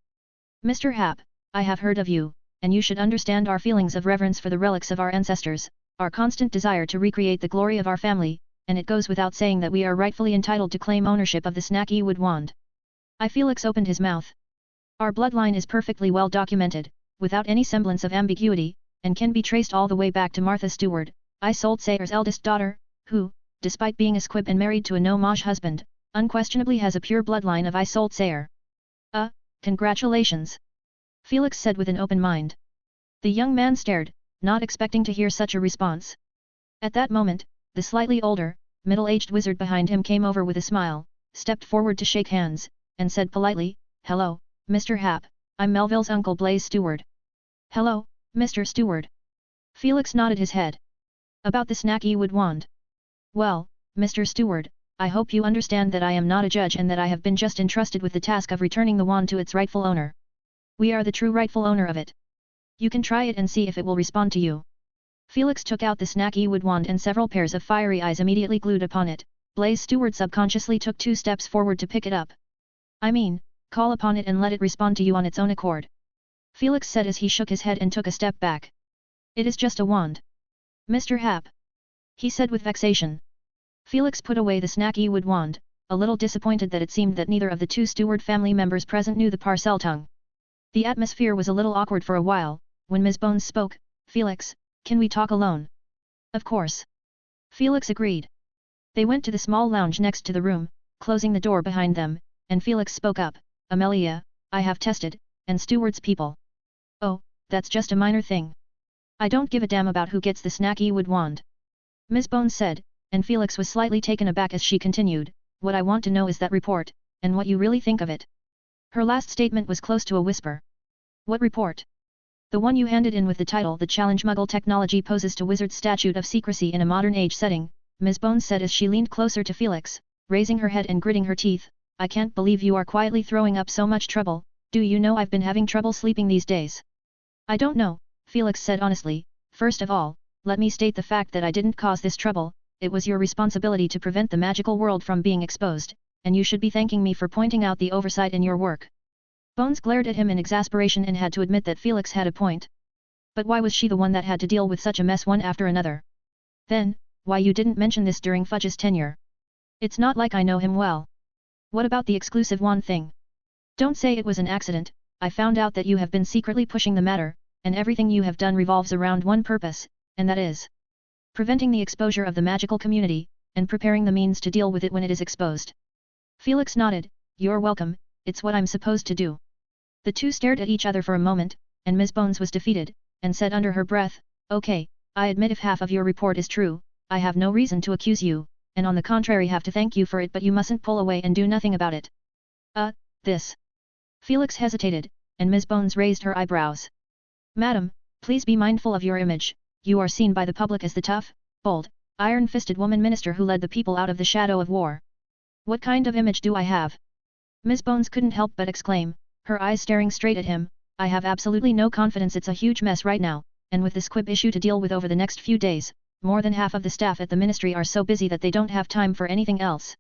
"Mr. Happ, I have heard of you, and you should understand our feelings of reverence for the relics of our ancestors, our constant desire to recreate the glory of our family, and it goes without saying that we are rightfully entitled to claim ownership of the snaky wood wand." Felix opened his mouth. "Our bloodline is perfectly well documented, without any semblance of ambiguity, and can be traced all the way back to Martha Steward, Isolde Sayer's eldest daughter, who, despite being a squib and married to a no-mage husband, unquestionably has a pure bloodline of Isolde Sayer." Congratulations," Felix said with an open mind. The young man stared, not expecting to hear such a response. At that moment, the slightly older, middle-aged wizard behind him came over with a smile, stepped forward to shake hands, and said politely, "Hello, Mr. Happ, I'm Melville's uncle Blaise Steward." "Hello, Mr. Steward." Felix nodded his head. "About the snaky wood wand. Well, Mr. Steward, I hope you understand that I am not a judge and that I have been just entrusted with the task of returning the wand to its rightful owner. We are the true rightful owner of it. You can try it and see if it will respond to you." Felix took out the snaky wood wand and several pairs of fiery eyes immediately glued upon it. Blaise Steward subconsciously took 2 steps forward to pick it up. "I mean, call upon it and let it respond to you on its own accord," Felix said as he shook his head and took a step back. "It is just a wand, Mr. Happ," he said with vexation. Felix put away the snaky wood wand, a little disappointed that it seemed that neither of the 2 Steward family members present knew the Parcel tongue. The atmosphere was a little awkward for a while. When Ms. Bones spoke, "Felix, can we talk alone?" "Of course," Felix agreed. They went to the small lounge next to the room, closing the door behind them, and Felix spoke up, "Amelia, I have tested, and Steward's people." "Oh, that's just a minor thing. I don't give a damn about who gets the snaky wood wand," Ms. Bones said, and Felix was slightly taken aback as she continued, "What I want to know is that report, and what you really think of it." Her last statement was close to a whisper. "What report?" "The one you handed in with the title The Challenge Muggle Technology Poses to Wizard's Statute of Secrecy in a Modern Age Setting," Ms. Bones said as she leaned closer to Felix, raising her head and gritting her teeth. "I can't believe you are quietly throwing up so much trouble. Do you know I've been having trouble sleeping these days?" "I don't know," Felix said honestly. "First of all, let me state the fact that I didn't cause this trouble. It was your responsibility to prevent the magical world from being exposed, and you should be thanking me for pointing out the oversight in your work." Bones glared at him in exasperation and had to admit that Felix had a point. But why was she the one that had to deal with such a mess one after another? "Then, why you didn't mention this during Fudge's tenure? It's not like I know him well." "What about the exclusive wand thing? Don't say it was an accident. I found out that you have been secretly pushing the matter, and everything you have done revolves around one purpose, and that is preventing the exposure of the magical community, and preparing the means to deal with it when it is exposed." Felix nodded. "You're welcome, it's what I'm supposed to do." The two stared at each other for a moment, and Ms. Bones was defeated, and said under her breath, "Okay, I admit if half of your report is true, I have no reason to accuse you, and on the contrary have to thank you for it, but you mustn't pull away and do nothing about it. This. Felix hesitated, and Ms. Bones raised her eyebrows. Madam, please be mindful of your image, you are seen by the public as the tough, bold, iron-fisted woman minister who led the people out of the shadow of war. What kind of image do I have? Ms. Bones couldn't help but exclaim, her eyes staring straight at him, I have absolutely no confidence, it's a huge mess right now, and with this quib issue to deal with over the next few days, more than half of the staff at the ministry are so busy that they don't have time for anything else.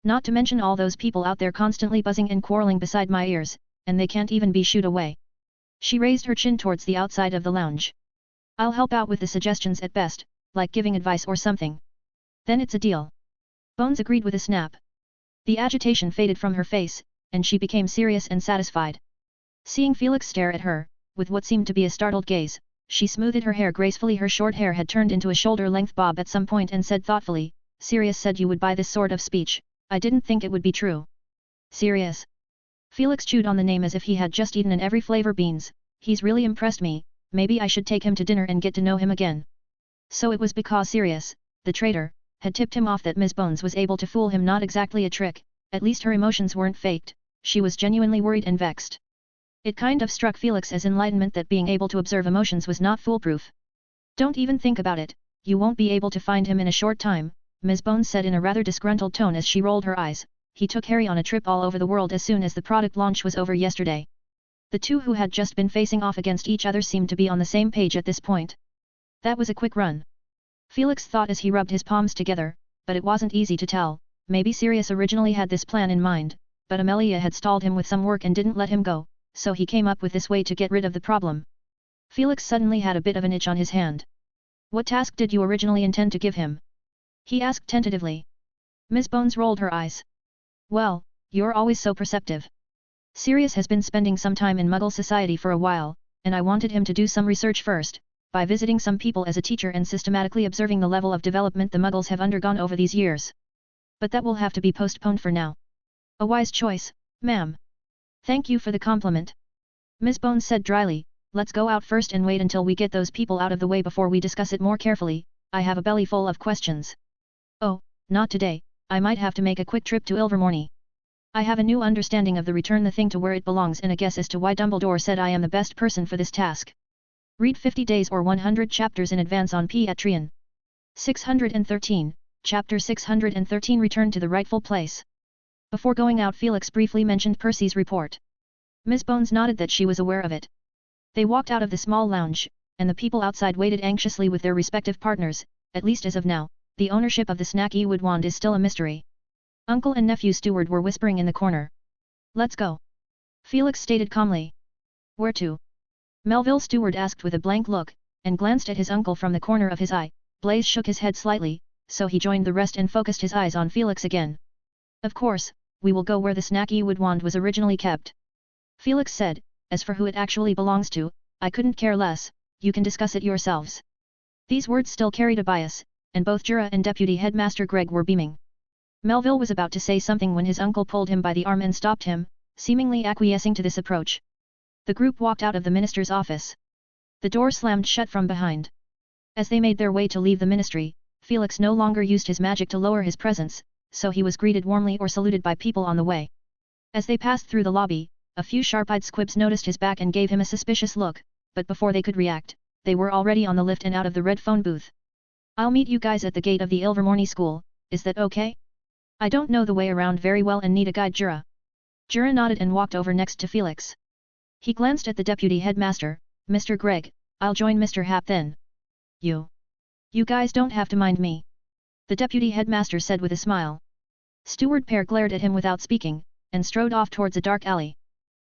Not to mention all those people out there constantly buzzing and quarreling beside my ears, and they can't even be shooed away. She raised her chin towards the outside of the lounge. I'll help out with the suggestions at best, like giving advice or something. Then it's a deal. Bones agreed with a snap. The agitation faded from her face, and she became serious and satisfied. Seeing Felix stare at her, with what seemed to be a startled gaze, she smoothed her hair gracefully. Her short hair had turned into a shoulder-length bob at some point and said thoughtfully, Sirius said you would buy this sort of speech, I didn't think it would be true. Sirius. Felix chewed on the name as if he had just eaten in every flavor beans, he's really impressed me, maybe I should take him to dinner and get to know him again. So it was because Sirius, the traitor, had tipped him off that Ms. Bones was able to fool him. Not exactly a trick, at least her emotions weren't faked, she was genuinely worried and vexed. It kind of struck Felix as enlightenment that being able to observe emotions was not foolproof. Don't even think about it, you won't be able to find him in a short time, Ms. Bones said in a rather disgruntled tone as she rolled her eyes. He took Harry on a trip all over the world as soon as the product launch was over yesterday. The two who had just been facing off against each other seemed to be on the same page at this point. That was a quick run. Felix thought as he rubbed his palms together, but it wasn't easy to tell, maybe Sirius originally had this plan in mind, but Amelia had stalled him with some work and didn't let him go, so he came up with this way to get rid of the problem. Felix suddenly had a bit of an itch on his hand. What task did you originally intend to give him? He asked tentatively. Ms. Bones rolled her eyes. Well, you're always so perceptive. Sirius has been spending some time in Muggle society for a while, and I wanted him to do some research first, by visiting some people as a teacher and systematically observing the level of development the Muggles have undergone over these years. But that will have to be postponed for now. A wise choice, ma'am. Thank you for the compliment. Ms. Bones said dryly, let's go out first and wait until we get those people out of the way before we discuss it more carefully, I have a belly full of questions. Oh, not today, I might have to make a quick trip to Ilvermorny. I have a new understanding of the Return the Thing to where it belongs and a guess as to why Dumbledore said I am the best person for this task. Read 50 days or 100 chapters in advance on Patreon. 613, Chapter 613 Return to the Rightful Place. Before going out, Felix briefly mentioned Percy's report. Ms. Bones nodded that she was aware of it. They walked out of the small lounge, and the people outside waited anxiously with their respective partners, at least as of now. The ownership of the snacky wood wand is still a mystery. Uncle and nephew Steward were whispering in the corner. Let's go. Felix stated calmly. Where to? Melville Steward asked with a blank look, and glanced at his uncle from the corner of his eye. Blaise shook his head slightly, so he joined the rest and focused his eyes on Felix again. Of course, we will go where the snacky wood wand was originally kept. Felix said, as for who it actually belongs to, I couldn't care less, you can discuss it yourselves. These words still carried a bias, and both Jura and Deputy Headmaster Greg were beaming. Melville was about to say something when his uncle pulled him by the arm and stopped him, seemingly acquiescing to this approach. The group walked out of the minister's office. The door slammed shut from behind. As they made their way to leave the ministry, Felix no longer used his magic to lower his presence, so he was greeted warmly or saluted by people on the way. As they passed through the lobby, a few sharp-eyed squibs noticed his back and gave him a suspicious look, but before they could react, they were already on the lift and out of the red phone booth. I'll meet you guys at the gate of the Ilvermorny school, is that okay? I don't know the way around very well and need a guide. Jura. Jura nodded and walked over next to Felix. He glanced at the deputy headmaster, Mr. Greg, I'll join Mr. Happ then. You guys don't have to mind me. The deputy headmaster said with a smile. Steward pair glared at him without speaking, and strode off towards a dark alley.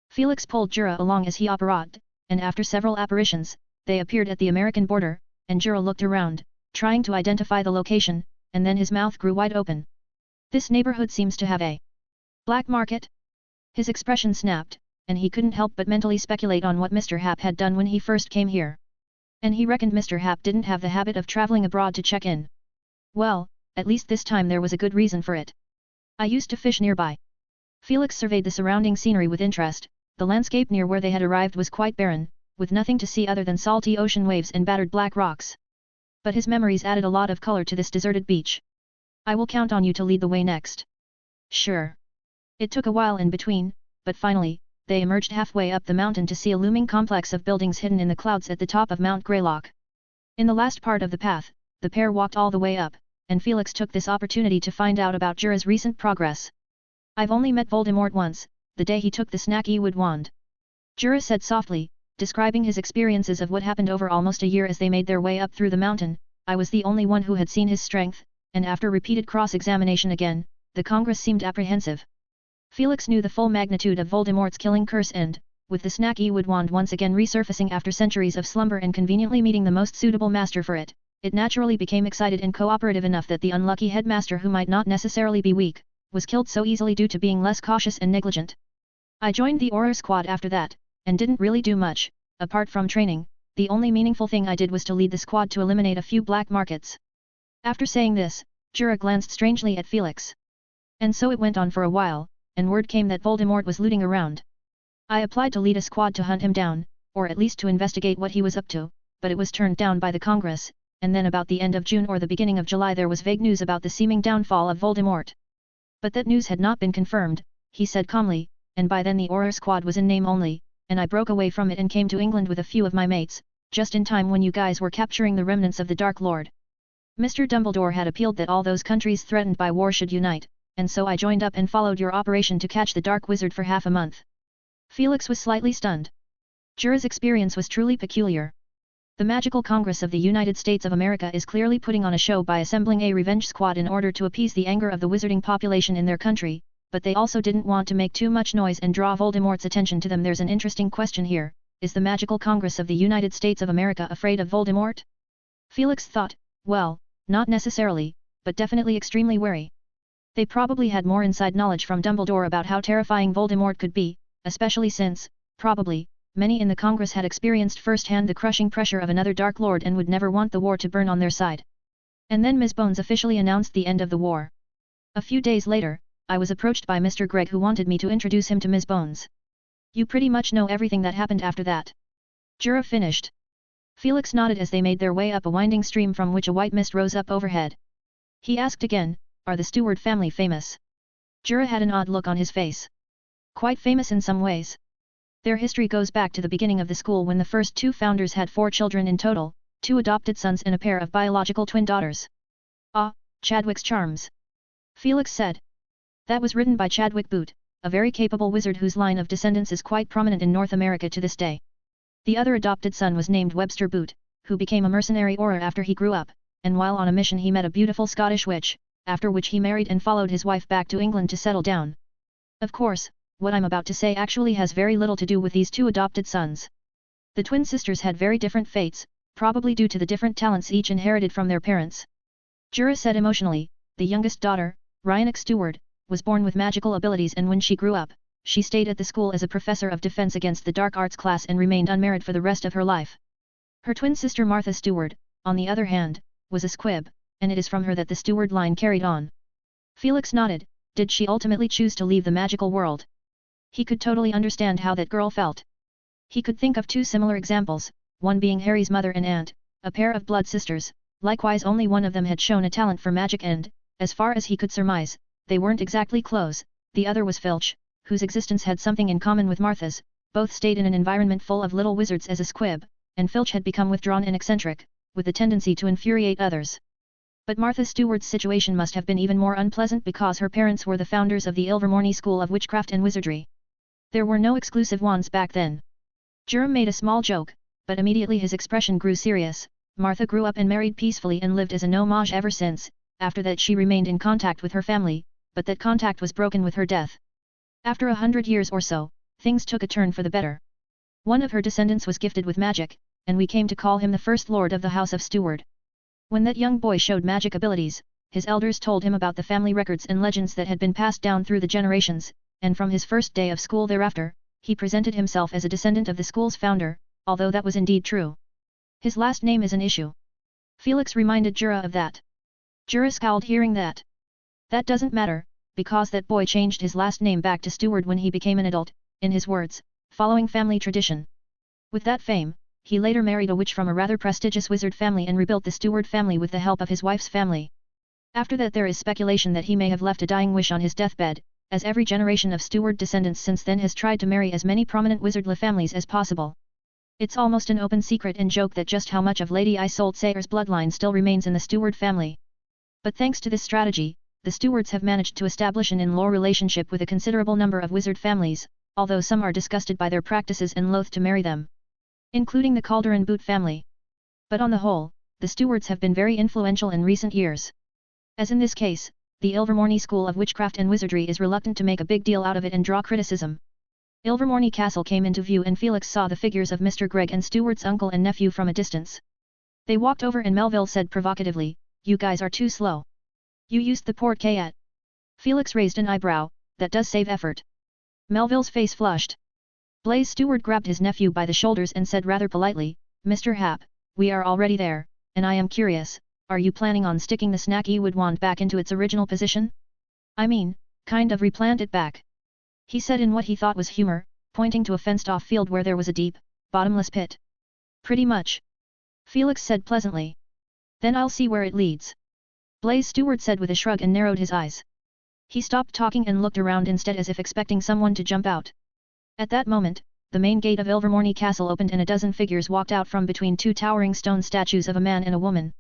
Felix pulled Jura along as he apparat, and after several apparitions, they appeared at the American border, and Jura looked around, trying to identify the location, and then his mouth grew wide open. This neighborhood seems to have a black market? His expression snapped, and he couldn't help but mentally speculate on what Mr. Happ had done when he first came here. And he reckoned Mr. Happ didn't have the habit of traveling abroad to check in. Well, at least this time there was a good reason for it. I used to fish nearby. Felix surveyed the surrounding scenery with interest. The landscape near where they had arrived was quite barren, with nothing to see other than salty ocean waves and battered black rocks. But his memories added a lot of color to this deserted beach. I will count on you to lead the way next. Sure. It took a while in between, but finally, they emerged halfway up the mountain to see a looming complex of buildings hidden in the clouds at the top of Mount Greylock. In the last part of the path, the pair walked all the way up, and Felix took this opportunity to find out about Jura's recent progress. I've only met Voldemort once, the day he took the snacky wood wand. Jura said softly, describing his experiences of what happened over almost a year as they made their way up through the mountain. I was the only one who had seen his strength, and after repeated cross-examination again, the Congress seemed apprehensive. Felix knew the full magnitude of Voldemort's killing curse and, with the snacky wood wand once again resurfacing after centuries of slumber and conveniently meeting the most suitable master for it, it naturally became excited and cooperative enough that the unlucky headmaster, who might not necessarily be weak, was killed so easily due to being less cautious and negligent. I joined the Auror squad after that, and didn't really do much. Apart from training, the only meaningful thing I did was to lead the squad to eliminate a few black markets. After saying this, Jura glanced strangely at Felix. And so it went on for a while, and word came that Voldemort was looting around. I applied to lead a squad to hunt him down, or at least to investigate what he was up to, but it was turned down by the Congress, and then about the end of June or the beginning of July there was vague news about the seeming downfall of Voldemort. But that news had not been confirmed, he said calmly, and by then the Auror squad was in name only, and I broke away from it and came to England with a few of my mates, just in time when you guys were capturing the remnants of the Dark Lord. Mr. Dumbledore had appealed that all those countries threatened by war should unite, and so I joined up and followed your operation to catch the Dark Wizard for half a month. Felix was slightly stunned. Jura's experience was truly peculiar. The Magical Congress of the United States of America is clearly putting on a show by assembling a revenge squad in order to appease the anger of the wizarding population in their country, but they also didn't want to make too much noise and draw Voldemort's attention to them. There's an interesting question here. Is the Magical Congress of the United States of America afraid of Voldemort? Felix thought, well, not necessarily, but definitely extremely wary. They probably had more inside knowledge from Dumbledore about how terrifying Voldemort could be, especially since, probably, many in the Congress had experienced firsthand the crushing pressure of another Dark Lord and would never want the war to burn on their side. And then Ms. Bones officially announced the end of the war. A few days later, I was approached by Mr. Gregg, who wanted me to introduce him to Ms. Bones. You pretty much know everything that happened after that. Jura finished. Felix nodded as they made their way up a winding stream from which a white mist rose up overhead. He asked again, are the Stewart family famous? Jura had an odd look on his face. Quite famous in some ways. Their history goes back to the beginning of the school, when the first two founders had 4 children in total, 2 adopted sons and a pair of biological twin daughters. Ah, Chadwick's charms. Felix said. That was written by Chadwick Boot, a very capable wizard whose line of descendants is quite prominent in North America to this day. The other adopted son was named Webster Boot, who became a mercenary Auror after he grew up, and while on a mission he met a beautiful Scottish witch, after which he married and followed his wife back to England to settle down. Of course, what I'm about to say actually has very little to do with these 2 adopted sons. The twin sisters had very different fates, probably due to the different talents each inherited from their parents. Jura said emotionally, the youngest daughter, Rhiannoch Stewart, was born with magical abilities, and when she grew up, she stayed at the school as a professor of defense against the dark arts class and remained unmarried for the rest of her life. Her twin sister Martha Stewart, on the other hand, was a squib, and it is from her that the Stewart line carried on. Felix nodded. Did she ultimately choose to leave the magical world? He could totally understand how that girl felt. He could think of 2 similar examples, one being Harry's mother and aunt, a pair of blood sisters. Likewise, only one of them had shown a talent for magic and, as far as he could surmise, they weren't exactly close. The other was Filch, whose existence had something in common with Martha's. Both stayed in an environment full of little wizards as a squib, and Filch had become withdrawn and eccentric, with the tendency to infuriate others. But Martha Stewart's situation must have been even more unpleasant because her parents were the founders of the Ilvermorny School of Witchcraft and Wizardry. There were no exclusive wands back then. Jerome made a small joke, but immediately his expression grew serious. Martha grew up and married peacefully and lived as a no-mage ever since. After that she remained in contact with her family, but that contact was broken with her death. After 100 years or so, things took a turn for the better. One of her descendants was gifted with magic, and we came to call him the First Lord of the House of Stewart. When that young boy showed magic abilities, his elders told him about the family records and legends that had been passed down through the generations, and from his first day of school thereafter, he presented himself as a descendant of the school's founder, although that was indeed true. His last name is an issue. Felix reminded Jura of that. Jura scowled hearing that. That doesn't matter, because that boy changed his last name back to Stewart when he became an adult, in his words, following family tradition. With that fame, he later married a witch from a rather prestigious wizard family and rebuilt the Stewart family with the help of his wife's family. After that there is speculation that he may have left a dying wish on his deathbed, as every generation of steward descendants since then has tried to marry as many prominent wizard families as possible. It's almost an open secret and joke that just how much of Lady Isolde Sayre's bloodline still remains in the steward family. But thanks to this strategy, the stewards have managed to establish an in-law relationship with a considerable number of wizard families, although some are disgusted by their practices and loath to marry them, including the Calderon Boot family. But on the whole, the stewards have been very influential in recent years. As in this case, the Ilvermorny School of Witchcraft and Wizardry is reluctant to make a big deal out of it and draw criticism. Ilvermorny Castle came into view and Felix saw the figures of Mr. Greg and Stewart's uncle and nephew from a distance. They walked over and Melville said provocatively, "You guys are too slow. You used the porte-carte." Felix raised an eyebrow, "That does save effort." Melville's face flushed. Blaise Stewart grabbed his nephew by the shoulders and said rather politely, "Mr. Happ, we are already there, and I am curious, are you planning on sticking the snacky wood wand back into its original position? I mean, kind of replant it back," he said in what he thought was humor, pointing to a fenced-off field where there was a deep, bottomless pit. "Pretty much," Felix said pleasantly. "Then I'll see where it leads," Blaise Stewart said with a shrug and narrowed his eyes. He stopped talking and looked around instead as if expecting someone to jump out. At that moment, the main gate of Ilvermorny Castle opened and a dozen figures walked out from between two towering stone statues of a man and a woman.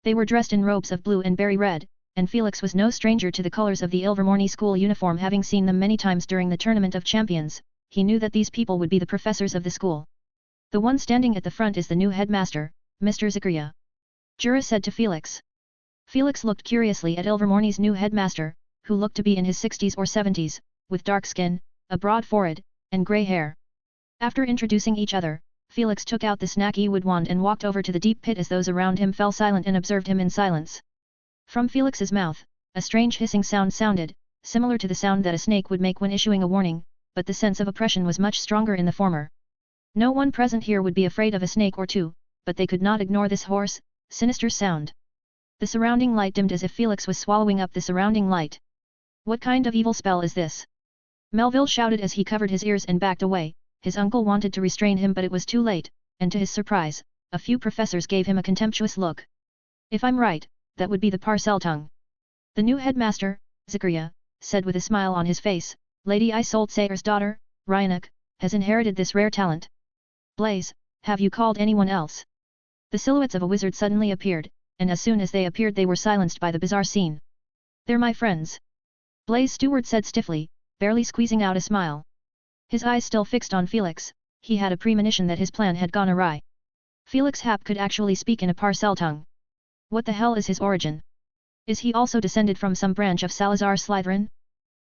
They were dressed in robes of blue and berry red, and Felix was no stranger to the colors of the Ilvermorny school uniform, having seen them many times during the Tournament of Champions. He knew that these people would be the professors of the school. "The one standing at the front is the new headmaster, Mr. Zakaria," Jura said to Felix. Felix looked curiously at Ilvermorny's new headmaster, who looked to be in his 60s or 70s, with dark skin, a broad forehead, and grey hair. After introducing each other, Felix took out the snacky wood wand and walked over to the deep pit as those around him fell silent and observed him in silence. From Felix's mouth, a strange hissing sound sounded, similar to the sound that a snake would make when issuing a warning, but the sense of oppression was much stronger in the former. No one present here would be afraid of a snake or two, but they could not ignore this hoarse, sinister sound. The surrounding light dimmed as if Felix was swallowing up the surrounding light. "What kind of evil spell is this?" Melville shouted as he covered his ears and backed away. His uncle wanted to restrain him but it was too late, and to his surprise, a few professors gave him a contemptuous look. "If I'm right, that would be the Parseltongue," the new headmaster, Zakaria, said with a smile on his face. "Lady Isolde Sayre's daughter, Rune, has inherited this rare talent. Blaise, have you called anyone else?" The silhouettes of a wizard suddenly appeared, and as soon as they appeared they were silenced by the bizarre scene. "They're my friends," Blaise Stewart said stiffly, barely squeezing out a smile. His eyes still fixed on Felix, he had a premonition that his plan had gone awry. Felix Happ could actually speak in a Parseltongue. What the hell is his origin? Is he also descended from some branch of Salazar Slytherin?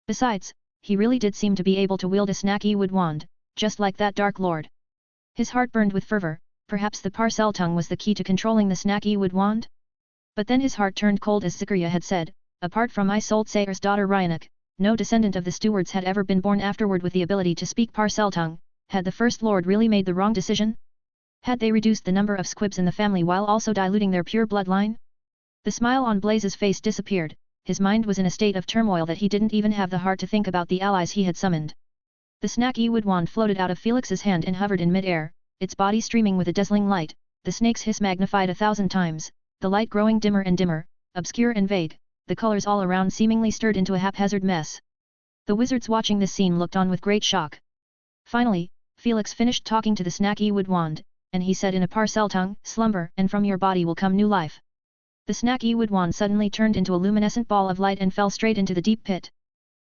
Besides, he really did seem to be able to wield a snacky wood wand, just like that Dark Lord. His heart burned with fervor, perhaps the Parseltongue was the key to controlling the snacky wood wand? But then his heart turned cold as Zakaria had said, apart from Isolde Sayre's daughter Rune, no descendant of the stewards had ever been born afterward with the ability to speak Parseltongue. Had the First Lord really made the wrong decision? Had they reduced the number of squibs in the family while also diluting their pure bloodline? The smile on Blaise's face disappeared, his mind was in a state of turmoil that he didn't even have the heart to think about the allies he had summoned. The snacky wood wand floated out of Felix's hand and hovered in mid-air, its body streaming with a dazzling light, the snake's hiss magnified 1,000 times, the light growing dimmer and dimmer, obscure and vague, the colors all around seemingly stirred into a haphazard mess. The wizards watching this scene looked on with great shock. Finally, Felix finished talking to the snacky wood wand, and he said in a Parseltongue, "Slumber, and from your body will come new life." The snacky wood wand suddenly turned into a luminescent ball of light and fell straight into the deep pit.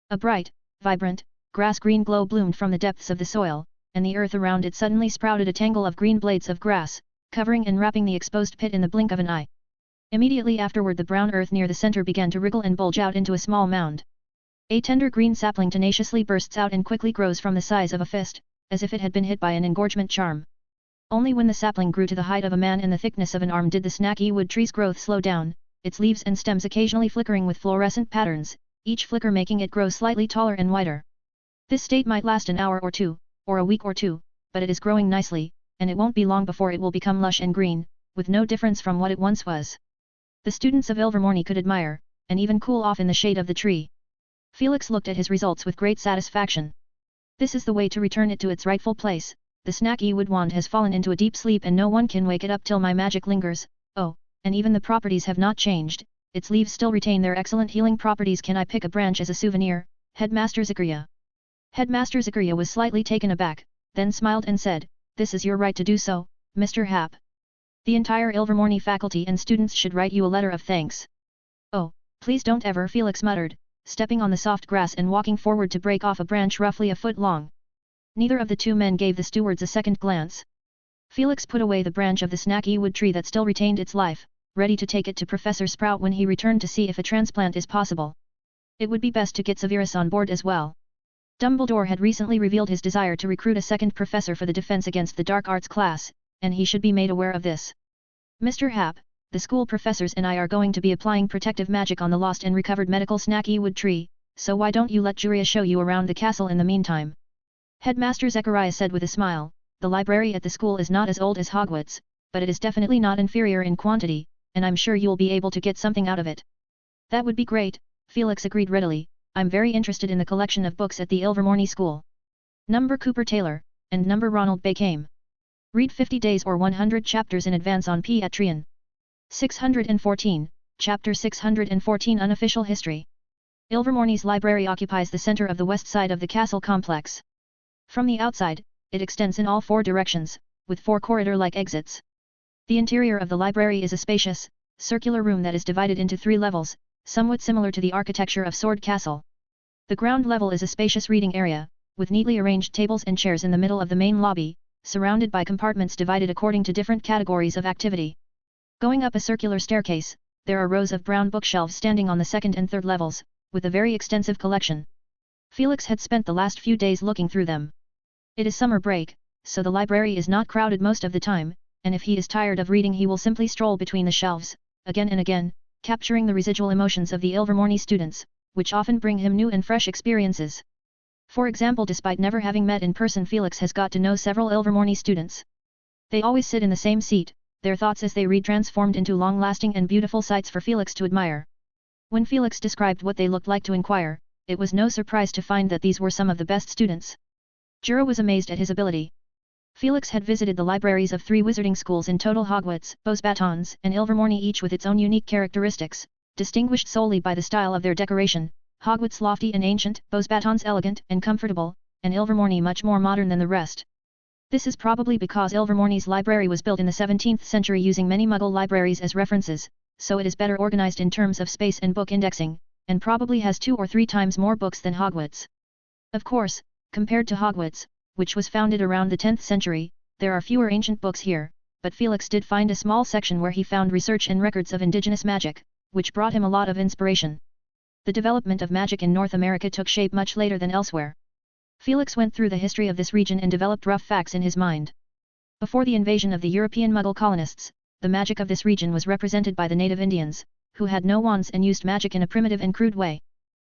A bright, vibrant, grass-green glow bloomed from the depths of the soil, and the earth around it suddenly sprouted a tangle of green blades of grass, covering and wrapping the exposed pit in the blink of an eye. Immediately afterward the brown earth near the center began to wriggle and bulge out into a small mound. A tender green sapling tenaciously bursts out and quickly grows from the size of a fist, as if it had been hit by an engorgement charm. Only when the sapling grew to the height of a man and the thickness of an arm did the snacky wood tree's growth slow down, its leaves and stems occasionally flickering with fluorescent patterns, each flicker making it grow slightly taller and wider. This state might last an hour or two, or a week or two, but it is growing nicely, and it won't be long before it will become lush and green, with no difference from what it once was. The students of Ilvermorny could admire, and even cool off in the shade of the tree. Felix looked at his results with great satisfaction. This is the way to return it to its rightful place. The snacky wood wand has fallen into a deep sleep and no one can wake it up till my magic lingers. Oh, and even the properties have not changed, its leaves still retain their excellent healing properties. Can I pick a branch as a souvenir, Headmaster Zakaria? Headmaster Zakaria was slightly taken aback, then smiled and said, this is your right to do so, Mr. Hap. The entire Ilvermorny faculty and students should write you a letter of thanks. Oh, please don't ever, Felix muttered, stepping on the soft grass and walking forward to break off a branch roughly a foot long. Neither of the two men gave the stewards a second glance. Felix put away the branch of the snaky wood tree that still retained its life, ready to take it to Professor Sprout when he returned to see if a transplant is possible. It would be best to get Severus on board as well. Dumbledore had recently revealed his desire to recruit a second professor for the defense against the dark arts class, and he should be made aware of this. Mr. Hap, the school professors and I are going to be applying protective magic on the lost and recovered medical snacky wood tree, so why don't you let Juria show you around the castle in the meantime? Headmaster Zechariah said with a smile, the library at the school is not as old as Hogwarts, but it is definitely not inferior in quantity, and I'm sure you'll be able to get something out of it. That would be great, Felix agreed readily. I'm very interested in the collection of books at the Ilvermorny School. Number Cooper Taylor, and number Ronald Bacame. Read 50 days or 100 chapters in advance on Patreon. 614, Chapter 614 Unofficial History. Ilvermorny's library occupies the center of the west side of the castle complex. From the outside, it extends in all four directions, with four corridor-like exits. The interior of the library is a spacious, circular room that is divided into 3 levels, somewhat similar to the architecture of Sword Castle. The ground level is a spacious reading area, with neatly arranged tables and chairs in the middle of the main lobby, surrounded by compartments divided according to different categories of activity. Going up a circular staircase, there are rows of brown bookshelves standing on the second and third levels, with a very extensive collection. Felix had spent the last few days looking through them. It is summer break, so the library is not crowded most of the time, and if he is tired of reading he will simply stroll between the shelves, again and again, capturing the residual emotions of the Ilvermorny students, which often bring him new and fresh experiences. For example, despite never having met in person, Felix has got to know several Ilvermorny students. They always sit in the same seat, their thoughts as they read transformed into long-lasting and beautiful sights for Felix to admire. When Felix described what they looked like to inquire, it was no surprise to find that these were some of the best students. Jura was amazed at his ability. Felix had visited the libraries of 3 wizarding schools in total: Hogwarts, Beauxbatons, and Ilvermorny, each with its own unique characteristics, distinguished solely by the style of their decoration. Hogwarts lofty and ancient, Beauxbatons elegant and comfortable, and Ilvermorny much more modern than the rest. This is probably because Ilvermorny's library was built in the 17th century using many Muggle libraries as references, so it is better organized in terms of space and book indexing, and probably has 2 or 3 times more books than Hogwarts. Of course, compared to Hogwarts, which was founded around the 10th century, there are fewer ancient books here, but Felix did find a small section where he found research and records of indigenous magic, which brought him a lot of inspiration. The development of magic in North America took shape much later than elsewhere. Felix went through the history of this region and developed rough facts in his mind. Before the invasion of the European Muggle colonists, the magic of this region was represented by the native Indians, who had no wands and used magic in a primitive and crude way.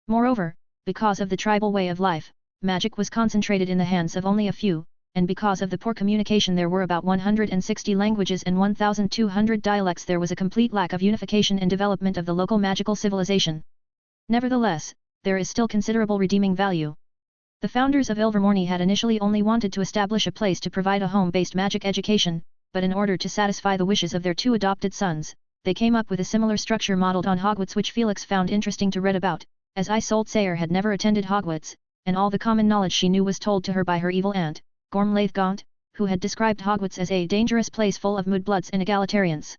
Moreover, because of the tribal way of life, magic was concentrated in the hands of only a few, and because of the poor communication there were about 160 languages and 1,200 dialects. There was a complete lack of unification and development of the local magical civilization. Nevertheless, there is still considerable redeeming value. The founders of Ilvermorny had initially only wanted to establish a place to provide a home-based magic education, but in order to satisfy the wishes of their 2 adopted sons, they came up with a similar structure modeled on Hogwarts, which Felix found interesting to read about, as Isolde Sayer had never attended Hogwarts, and all the common knowledge she knew was told to her by her evil aunt, Gormlaith Gaunt, who had described Hogwarts as a dangerous place full of mudbloods and egalitarians,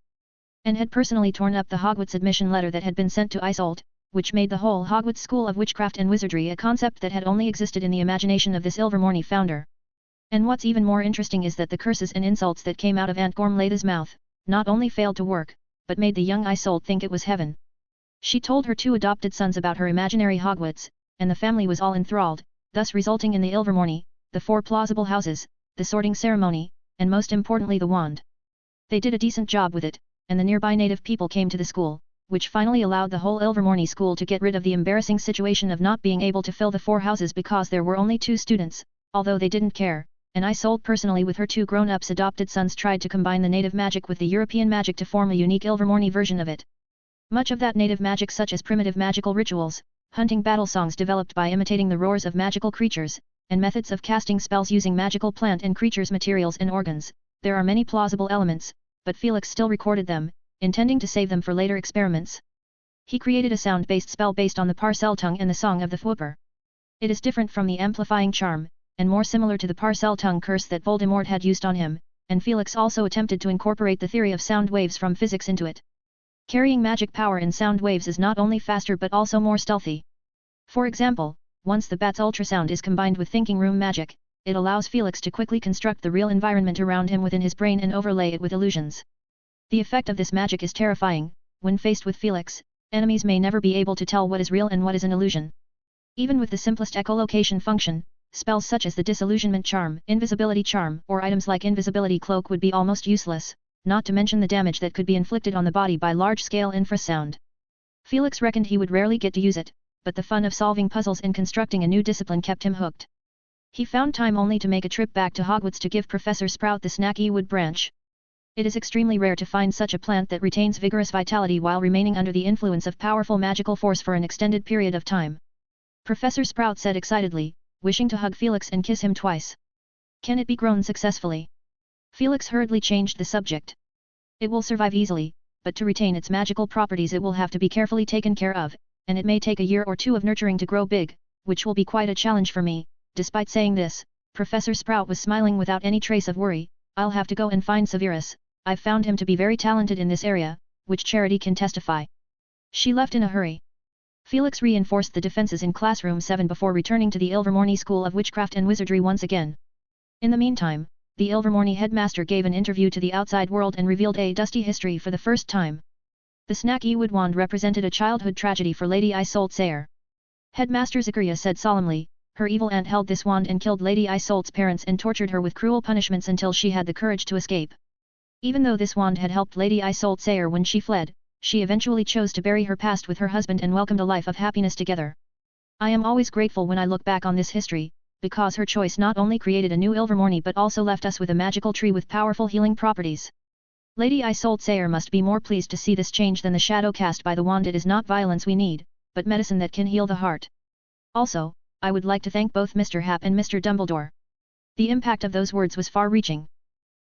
and had personally torn up the Hogwarts admission letter that had been sent to Isolde, which made the whole Hogwarts School of Witchcraft and Wizardry a concept that had only existed in the imagination of this Ilvermorny founder. And what's even more interesting is that the curses and insults that came out of Aunt Gormlaith's mouth, not only failed to work, but made the young Isolde think it was heaven. She told her 2 adopted sons about her imaginary Hogwarts, and the family was all enthralled, thus resulting in the Ilvermorny, the 4 plausible houses, the sorting ceremony, and most importantly the wand. They did a decent job with it, and the nearby native people came to the school, which finally allowed the whole Ilvermorny school to get rid of the embarrassing situation of not being able to fill the 4 houses because there were only 2 students, although they didn't care, and Isolde personally with her 2 grown-ups adopted sons tried to combine the native magic with the European magic to form a unique Ilvermorny version of it. Much of that native magic, such as primitive magical rituals, hunting battle songs developed by imitating the roars of magical creatures, and methods of casting spells using magical plant and creatures materials and organs, there are many plausible elements, but Felix still recorded them, intending to save them for later experiments. He created a sound-based spell based on the Parcel tongue and the Song of the Whooper. It is different from the amplifying charm, and more similar to the Parcel tongue curse that Voldemort had used on him, and Felix also attempted to incorporate the theory of sound waves from physics into it. Carrying magic power in sound waves is not only faster but also more stealthy. For example, once the bat's ultrasound is combined with thinking room magic, it allows Felix to quickly construct the real environment around him within his brain and overlay it with illusions. The effect of this magic is terrifying. When faced with Felix, enemies may never be able to tell what is real and what is an illusion. Even with the simplest echolocation function, spells such as the disillusionment charm, invisibility charm, or items like invisibility cloak would be almost useless, not to mention the damage that could be inflicted on the body by large-scale infrasound. Felix reckoned he would rarely get to use it, but the fun of solving puzzles and constructing a new discipline kept him hooked. He found time only to make a trip back to Hogwarts to give Professor Sprout the snacky wood branch. It is extremely rare to find such a plant that retains vigorous vitality while remaining under the influence of powerful magical force for an extended period of time. Professor Sprout said excitedly, wishing to hug Felix and kiss him twice. Can it be grown successfully? Felix hurriedly changed the subject. It will survive easily, but to retain its magical properties it will have to be carefully taken care of, and it may take a year or two of nurturing to grow big, which will be quite a challenge for me. Despite saying this, Professor Sprout was smiling without any trace of worry. I'll have to go and find Severus. I've found him to be very talented in this area, which Charity can testify. She left in a hurry. Felix reinforced the defenses in Classroom 7 before returning to the Ilvermorny School of Witchcraft and Wizardry once again. In the meantime, the Ilvermorny headmaster gave an interview to the outside world and revealed a dusty history for the first time. The snacky wood wand represented a childhood tragedy for Lady Isolde Sayre. Headmaster Zachariah said solemnly, her evil aunt held this wand and killed Lady Isolde's parents and tortured her with cruel punishments until she had the courage to escape. Even though this wand had helped Lady Isolde Sayre when she fled, she eventually chose to bury her past with her husband and welcomed a life of happiness together. I am always grateful when I look back on this history, because her choice not only created a new Ilvermorny but also left us with a magical tree with powerful healing properties. Lady Isolde Sayre must be more pleased to see this change than the shadow cast by the wand. It is not violence we need, but medicine that can heal the heart. Also, I would like to thank both Mr. Hap and Mr. Dumbledore. The impact of those words was far-reaching.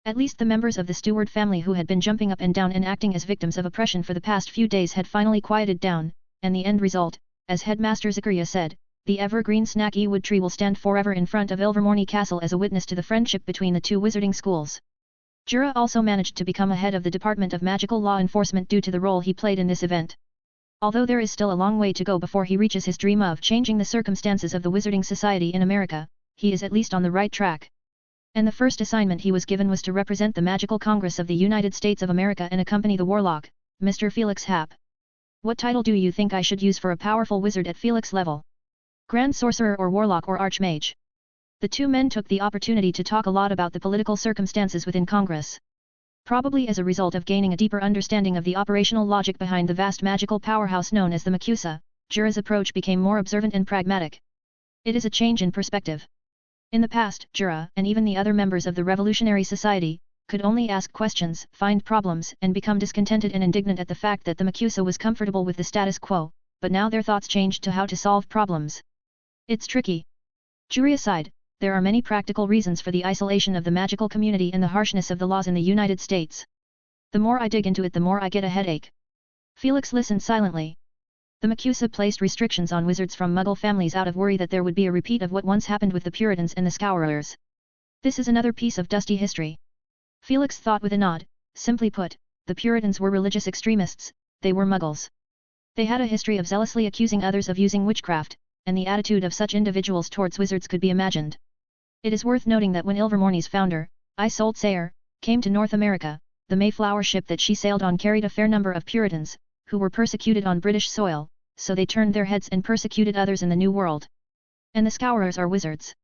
At least the members of the Steward family who had been jumping up and down and acting as victims of oppression for the past few days had finally quieted down, and the end result, as Headmaster Zachariah said, the evergreen snacky wood tree will stand forever in front of Ilvermorny Castle as a witness to the friendship between the two wizarding schools. Jura also managed to become a head of the Department of Magical Law Enforcement due to the role he played in this event. Although there is still a long way to go before he reaches his dream of changing the circumstances of the Wizarding Society in America, he is at least on the right track. And the first assignment he was given was to represent the Magical Congress of the United States of America and accompany the Warlock, Mr. Felix Hap. What title do you think I should use for a powerful wizard at Felix level? Grand Sorcerer or Warlock or Archmage? The two men took the opportunity to talk a lot about the political circumstances within Congress. Probably as a result of gaining a deeper understanding of the operational logic behind the vast magical powerhouse known as the MACUSA, Jura's approach became more observant and pragmatic. It is a change in perspective. In the past, Jura, and even the other members of the Revolutionary Society, could only ask questions, find problems, and become discontented and indignant at the fact that the MACUSA was comfortable with the status quo, but now their thoughts changed to how to solve problems. It's tricky. Jura sighed. There are many practical reasons for the isolation of the magical community and the harshness of the laws in the United States. The more I dig into it, the more I get a headache. Felix listened silently. The MACUSA placed restrictions on wizards from Muggle families out of worry that there would be a repeat of what once happened with the Puritans and the Scourers. This is another piece of dusty history. Felix thought with a nod. Simply put, the Puritans were religious extremists, they were Muggles. They had a history of zealously accusing others of using witchcraft, and the attitude of such individuals towards wizards could be imagined. It is worth noting that when Ilvermorny's founder, Isolde Sayre, came to North America, the Mayflower ship that she sailed on carried a fair number of Puritans, who were persecuted on British soil, so they turned their heads and persecuted others in the New World. And the Scourers are wizards.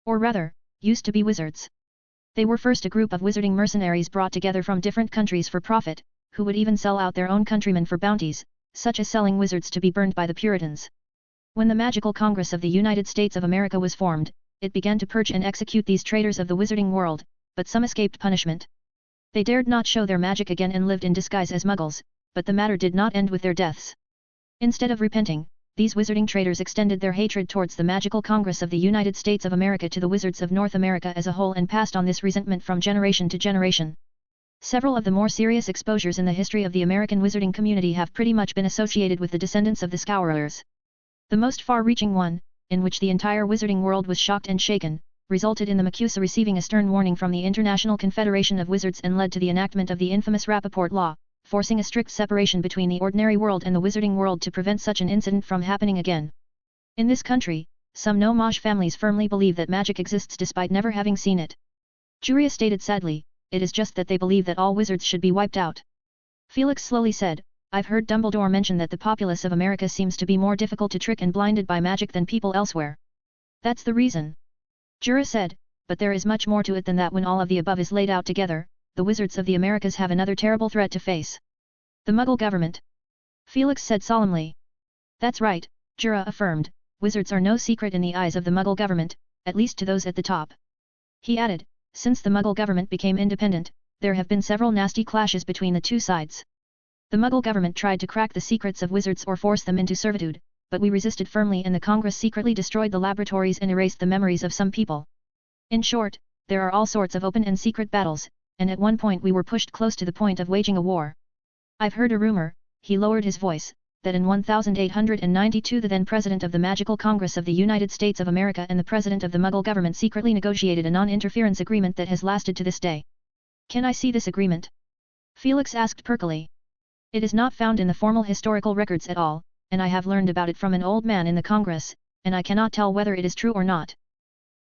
Or rather, used to be wizards. They were first a group of wizarding mercenaries brought together from different countries for profit, who would even sell out their own countrymen for bounties, such as selling wizards to be burned by the Puritans. When the Magical Congress of the United States of America was formed, it began to purge and execute these traitors of the wizarding world, but some escaped punishment. They dared not show their magic again and lived in disguise as Muggles, but the matter did not end with their deaths. Instead of repenting, these wizarding traitors extended their hatred towards the Magical Congress of the United States of America to the wizards of North America as a whole and passed on this resentment from generation to generation. Several of the more serious exposures in the history of the American wizarding community have pretty much been associated with the descendants of the Scourers. The most far-reaching one, in which the entire wizarding world was shocked and shaken, resulted in the MACUSA receiving a stern warning from the International Confederation of Wizards and led to the enactment of the infamous Rappaport Law, forcing a strict separation between the ordinary world and the wizarding world to prevent such an incident from happening again. In this country, some no-maj families firmly believe that magic exists despite never having seen it. Juria stated sadly, it is just that they believe that all wizards should be wiped out. Felix slowly said, I've heard Dumbledore mention that the populace of America seems to be more difficult to trick and blinded by magic than people elsewhere. That's the reason. Jura said, but there is much more to it than that. When all of the above is laid out together, the wizards of the Americas have another terrible threat to face. The Muggle government. Felix said solemnly. That's right, Jura affirmed, wizards are no secret in the eyes of the Muggle government, at least to those at the top. He added, since the Muggle government became independent, there have been several nasty clashes between the two sides. The Muggle government tried to crack the secrets of wizards or force them into servitude, but we resisted firmly and the Congress secretly destroyed the laboratories and erased the memories of some people. In short, there are all sorts of open and secret battles, and at one point we were pushed close to the point of waging a war. I've heard a rumor, he lowered his voice, that in 1892 the then President of the Magical Congress of the United States of America and the President of the Muggle government secretly negotiated a non-interference agreement that has lasted to this day. Can I see this agreement? Felix asked perkily. It is not found in the formal historical records at all, and I have learned about it from an old man in the Congress, and I cannot tell whether it is true or not.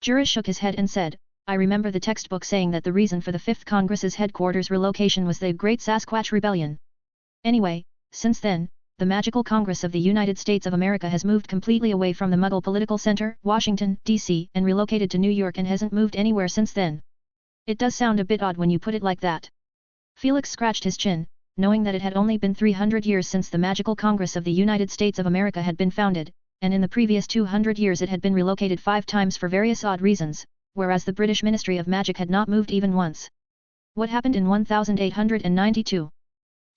Jura shook his head and said, I remember the textbook saying that the reason for the 5th Congress's headquarters relocation was the Great Sasquatch Rebellion. Anyway, since then, the Magical Congress of the United States of America has moved completely away from the Muggle political center, Washington, D.C., and relocated to New York and hasn't moved anywhere since then. It does sound a bit odd when you put it like that. Felix scratched his chin, knowing that it had only been 300 years since the Magical Congress of the United States of America had been founded, and in the previous 200 years it had been relocated 5 times for various odd reasons, whereas the British Ministry of Magic had not moved even once. What happened in 1892?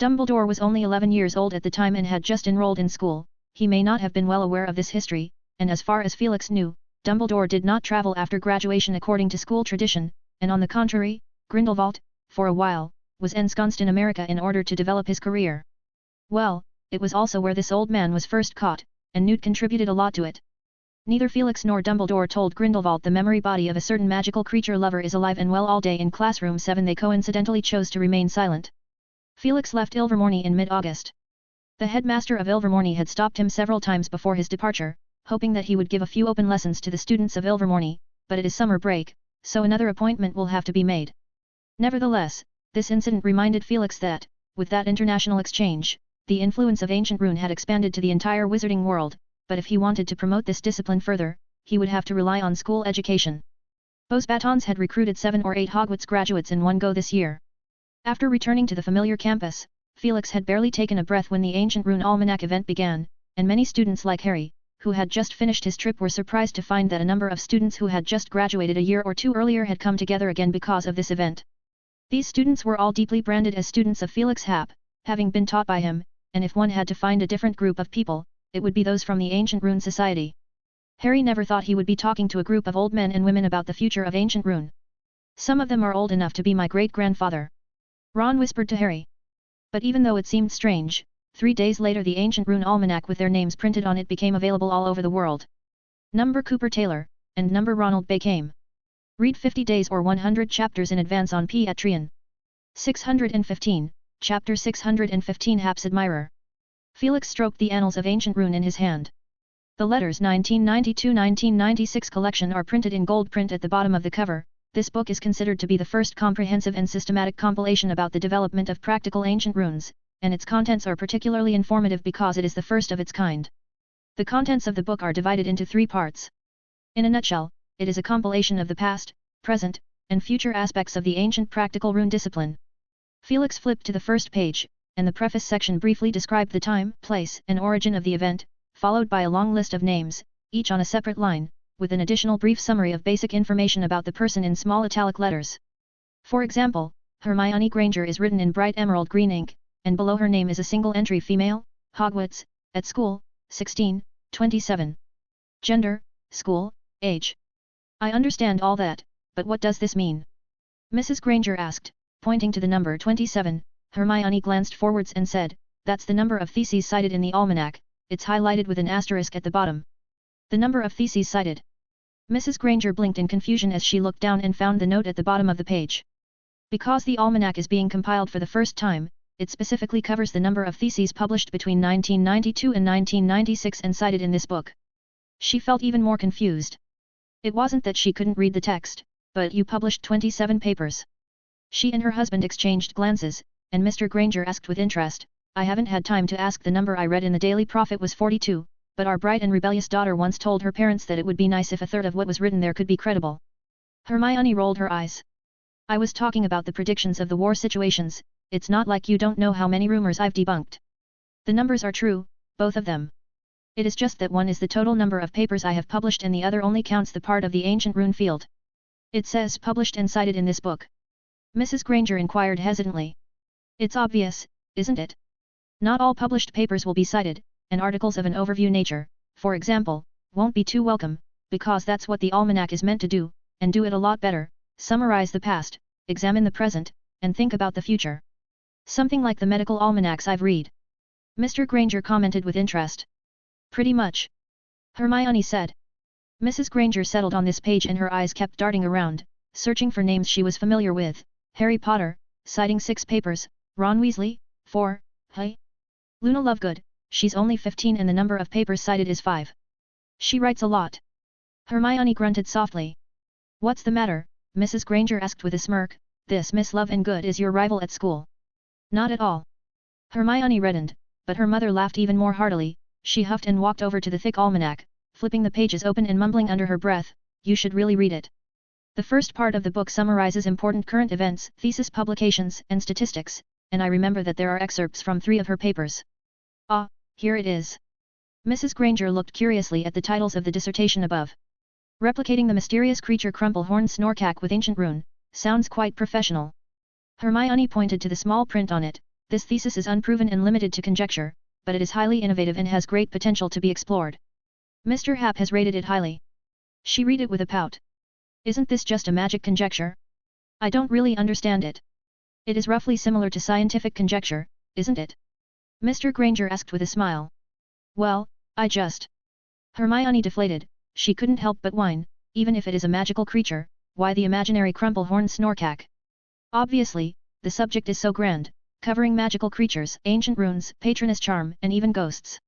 Dumbledore was only 11 years old at the time and had just enrolled in school. He may not have been well aware of this history, and as far as Felix knew, Dumbledore did not travel after graduation according to school tradition, and on the contrary, Grindelwald, for a while, was ensconced in America in order to develop his career. Well, it was also where this old man was first caught, and Newt contributed a lot to it. Neither Felix nor Dumbledore told Grindelwald the memory body of a certain magical creature lover is alive and well all day in classroom 7. They coincidentally chose to remain silent. Felix left Ilvermorny in mid-August. The headmaster of Ilvermorny had stopped him several times before his departure, hoping that he would give a few open lessons to the students of Ilvermorny, but it is summer break, so another appointment will have to be made. Nevertheless, this incident reminded Felix that, with that international exchange, the influence of ancient Rune had expanded to the entire wizarding world, but if he wanted to promote this discipline further, he would have to rely on school education. Beauxbatons had recruited 7 or 8 Hogwarts graduates in one go this year. After returning to the familiar campus, Felix had barely taken a breath when the Ancient Rune Almanac event began, and many students like Harry, who had just finished his trip, were surprised to find that a number of students who had just graduated a year or two earlier had come together again because of this event. These students were all deeply branded as students of Felix Happ, having been taught by him, and if one had to find a different group of people, it would be those from the Ancient Rune Society. Harry never thought he would be talking to a group of old men and women about the future of Ancient Rune. Some of them are old enough to be my great-grandfather. Ron whispered to Harry. But even though it seemed strange, 3 days later the Ancient Rune Almanac with their names printed on it became available all over the world. Number Cooper Taylor, and number Ronald Bay came. Read 50 days or 100 chapters in advance on Patreon. 615, Chapter 615 Happ's Admirer. Felix stroked the annals of Ancient Rune in his hand. The letters 1992-1996 collection are printed in gold print at the bottom of the cover. This book is considered to be the first comprehensive and systematic compilation about the development of practical ancient runes, and its contents are particularly informative because it is the first of its kind. The contents of the book are divided into 3 parts. In a nutshell, it is a compilation of the past, present, and future aspects of the ancient practical rune discipline. Felix flipped to the first page, and the preface section briefly described the time, place, and origin of the event, followed by a long list of names, each on a separate line, with an additional brief summary of basic information about the person in small italic letters. For example, Hermione Granger is written in bright emerald green ink, and below her name is a single entry: female, Hogwarts, at school, 16, 27. Gender, school, age. I understand all that, but what does this mean? Mrs. Granger asked, Pointing to the number 27, Hermione glanced forwards and said, "That's the number of theses cited in the almanac, it's highlighted with an asterisk at the bottom." The number of theses cited. Mrs. Granger blinked in confusion as she looked down and found the note at the bottom of the page. Because the almanac is being compiled for the first time, it specifically covers the number of theses published between 1992 and 1996 and cited in this book. She felt even more confused. It wasn't that she couldn't read the text, but you published 27 papers. She and her husband exchanged glances, and Mr. Granger asked with interest, "I haven't had time to ask. The number I read in the Daily Prophet was 42, but our bright and rebellious daughter once told her parents that it would be nice if a third of what was written there could be credible." Hermione rolled her eyes. "I was talking about the predictions of the war situations, it's not like you don't know how many rumors I've debunked. The numbers are true, both of them. It is just that one is the total number of papers I have published and the other only counts the part of the ancient rune field. It says published and cited in this book." Mrs. Granger inquired hesitantly. "It's obvious, isn't it? Not all published papers will be cited, and articles of an overview nature, for example, won't be too welcome, because that's what the almanac is meant to do, and do it a lot better, summarize the past, examine the present, and think about the future. Something like the medical almanacs I've read." Mr. Granger commented with interest. "Pretty much," Hermione said. Mrs. Granger settled on this page and her eyes kept darting around, searching for names she was familiar with. Harry Potter, citing 6 papers, Ron Weasley, 4, hey? Luna Lovegood, she's only 15 and the number of papers cited is 5. She writes a lot. Hermione grunted softly. "What's the matter?" Mrs. Granger asked with a smirk. "This Miss Lovegood is your rival at school." "Not at all." Hermione reddened, but her mother laughed even more heartily. She huffed and walked over to the thick almanac, flipping the pages open and mumbling under her breath, "You should really read it. The first part of the book summarizes important current events, thesis publications, and statistics, and I remember that there are excerpts from 3 of her papers." "Ah, here it is." Mrs. Granger looked curiously at the titles of the dissertation above. "Replicating the mysterious creature Crumplehorn Snorkack with ancient rune, sounds quite professional." Hermione pointed to the small print on it. "This thesis is unproven and limited to conjecture, but it is highly innovative and has great potential to be explored. Mr. Happ has rated it highly." She read it with a pout. "Isn't this just a magic conjecture? I don't really understand it." "It is roughly similar to scientific conjecture, isn't it?" Mr. Granger asked with a smile. "Well, I just..." Hermione deflated. She couldn't help but whine, "Even if it is a magical creature, why the imaginary Crumplehorn Snorkack? Obviously, the subject is so grand, covering magical creatures, ancient runes, patroness charm, and even ghosts."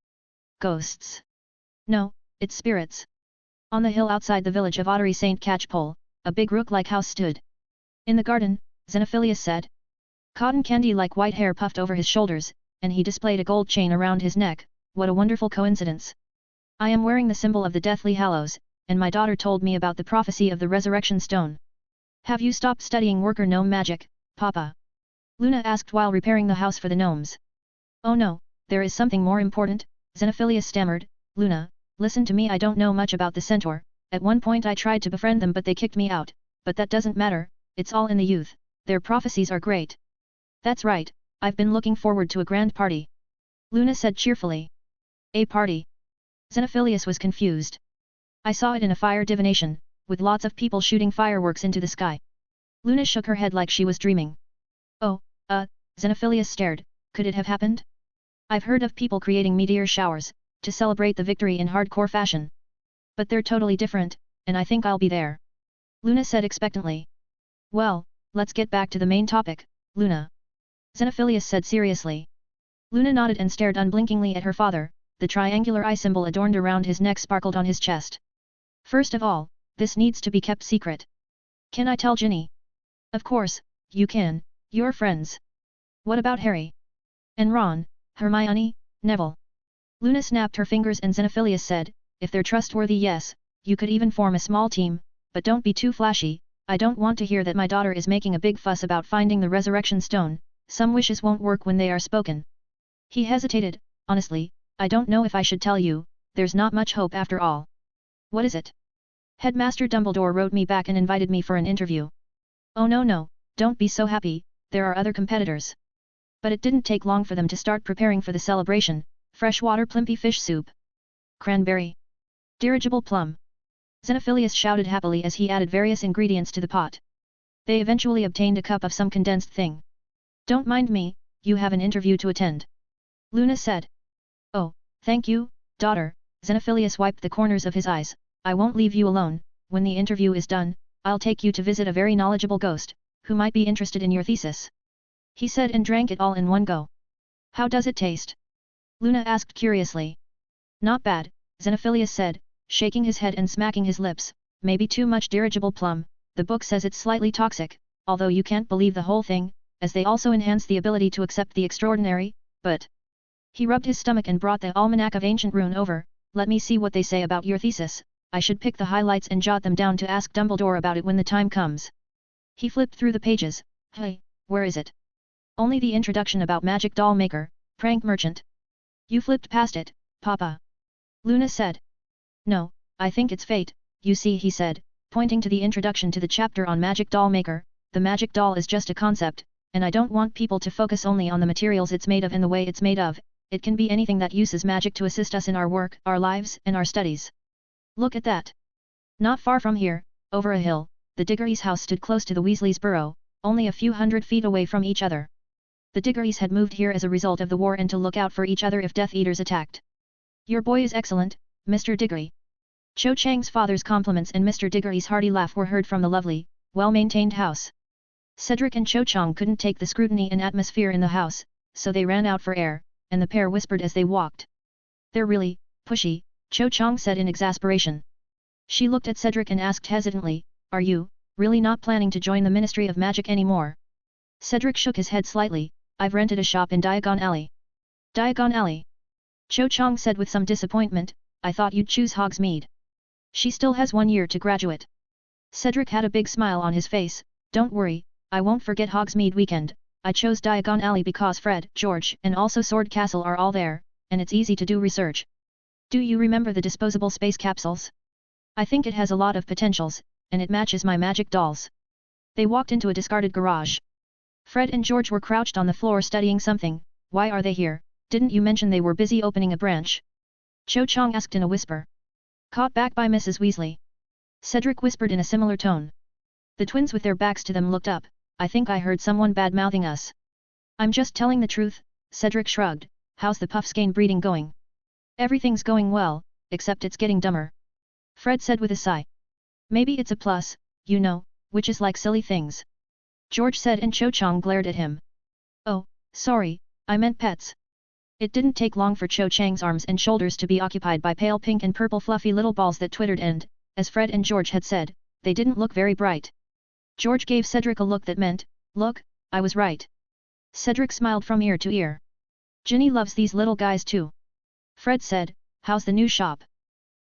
"Ghosts? No, it's spirits." On the hill outside the village of Ottery St. Catchpole, a big rook-like house stood. "In the garden," Xenophilius said. Cotton candy-like white hair puffed over his shoulders, and he displayed a gold chain around his neck. "What a wonderful coincidence. I am wearing the symbol of the Deathly Hallows, and my daughter told me about the prophecy of the Resurrection Stone." "Have you stopped studying worker gnome magic, Papa?" Luna asked while repairing the house for the gnomes. "Oh no, there is something more important," Xenophilius stammered. "Luna, listen to me, I don't know much about the centaur. At one point I tried to befriend them but they kicked me out, but that doesn't matter, it's all in the youth, their prophecies are great." "That's right, I've been looking forward to a grand party," Luna said cheerfully. "A party?" Xenophilius was confused. "I saw it in a fire divination, with lots of people shooting fireworks into the sky." Luna shook her head like she was dreaming. "Oh, Xenophilius stared, "could it have happened? I've heard of people creating meteor showers, to celebrate the victory in hardcore fashion. But they're totally different, and I think I'll be there," Luna said expectantly. "Well, let's get back to the main topic, Luna," Xenophilius said seriously. Luna nodded and stared unblinkingly at her father. The triangular eye symbol adorned around his neck sparkled on his chest. "First of all, this needs to be kept secret. Can I tell Ginny?" "Of course, you can, you're friends." "What about Harry? And Ron, Hermione, Neville?" Luna snapped her fingers and Xenophilius said, "If they're trustworthy, yes, you could even form a small team, but don't be too flashy. I don't want to hear that my daughter is making a big fuss about finding the Resurrection Stone. Some wishes won't work when they are spoken." He hesitated. "Honestly, I don't know if I should tell you, there's not much hope after all." "What is it?" "Headmaster Dumbledore wrote me back and invited me for an interview." "Oh no, don't be so happy, there are other competitors." But it didn't take long for them to start preparing for the celebration. Freshwater plimpy fish soup. Cranberry. Dirigible plum. Xenophilius shouted happily as he added various ingredients to the pot. They eventually obtained a cup of some condensed thing. Don't mind me, you have an interview to attend. Luna said. Oh, thank you, daughter. Xenophilius wiped the corners of his eyes. I won't leave you alone. When the interview is done, I'll take you to visit a very knowledgeable ghost, who might be interested in your thesis. He said and drank it all in one go. How does it taste? Luna asked curiously. Not bad, Xenophilius said, shaking his head and smacking his lips. Maybe too much dirigible plum. The book says it's slightly toxic, although you can't believe the whole thing, as they also enhance the ability to accept the extraordinary, but... He rubbed his stomach and brought the Almanac of Ancient Rune over. Let me see what they say about your thesis. I should pick the highlights and jot them down to ask Dumbledore about it when the time comes. He flipped through the pages. Hey, where is it? Only the introduction about Magic Doll Maker, Prank Merchant. You flipped past it, Papa. Luna said. No, I think it's fate, you see, he said, pointing to the introduction to the chapter on Magic Doll Maker. The magic doll is just a concept, and I don't want people to focus only on the materials it's made of and the way it's made of. It can be anything that uses magic to assist us in our work, our lives, and our studies. Look at that. Not far from here, over a hill, the Diggory's house stood close to the Weasley's burrow, only a few hundred feet away from each other. The Diggories had moved here as a result of the war and to look out for each other if Death Eaters attacked. Your boy is excellent, Mr. Diggory. Cho Chang's father's compliments and Mr. Diggory's hearty laugh were heard from the lovely, well-maintained house. Cedric and Cho Chang couldn't take the scrutiny and atmosphere in the house, so they ran out for air, and the pair whispered as they walked. They're really pushy, Cho Chang said in exasperation. She looked at Cedric and asked hesitantly, are you really not planning to join the Ministry of Magic anymore? Cedric shook his head slightly. I've rented a shop in Diagon Alley. Diagon Alley? Cho Chang said with some disappointment. I thought you'd choose Hogsmeade. She still has 1 year to graduate. Cedric had a big smile on his face. Don't worry, I won't forget Hogsmeade weekend. I chose Diagon Alley because Fred, George, and also Sword Castle are all there, and it's easy to do research. Do you remember the disposable space capsules? I think it has a lot of potentials, and it matches my magic dolls. They walked into a discarded garage. Fred and George were crouched on the floor studying something. Why are they here? Didn't you mention they were busy opening a branch? Cho Chang asked in a whisper. Caught back by Mrs. Weasley. Cedric whispered in a similar tone. The twins with their backs to them looked up. I think I heard someone bad-mouthing us. I'm just telling the truth, Cedric shrugged. How's the Puffskein breeding going? Everything's going well, except it's getting dumber. Fred said with a sigh. Maybe it's a plus, you know, witches like silly things. George said and Cho Chang glared at him. Oh, sorry, I meant pets. It didn't take long for Cho Chang's arms and shoulders to be occupied by pale pink and purple fluffy little balls that twittered and, as Fred and George had said, they didn't look very bright. George gave Cedric a look that meant, look, I was right. Cedric smiled from ear to ear. Ginny loves these little guys too. Fred said, how's the new shop?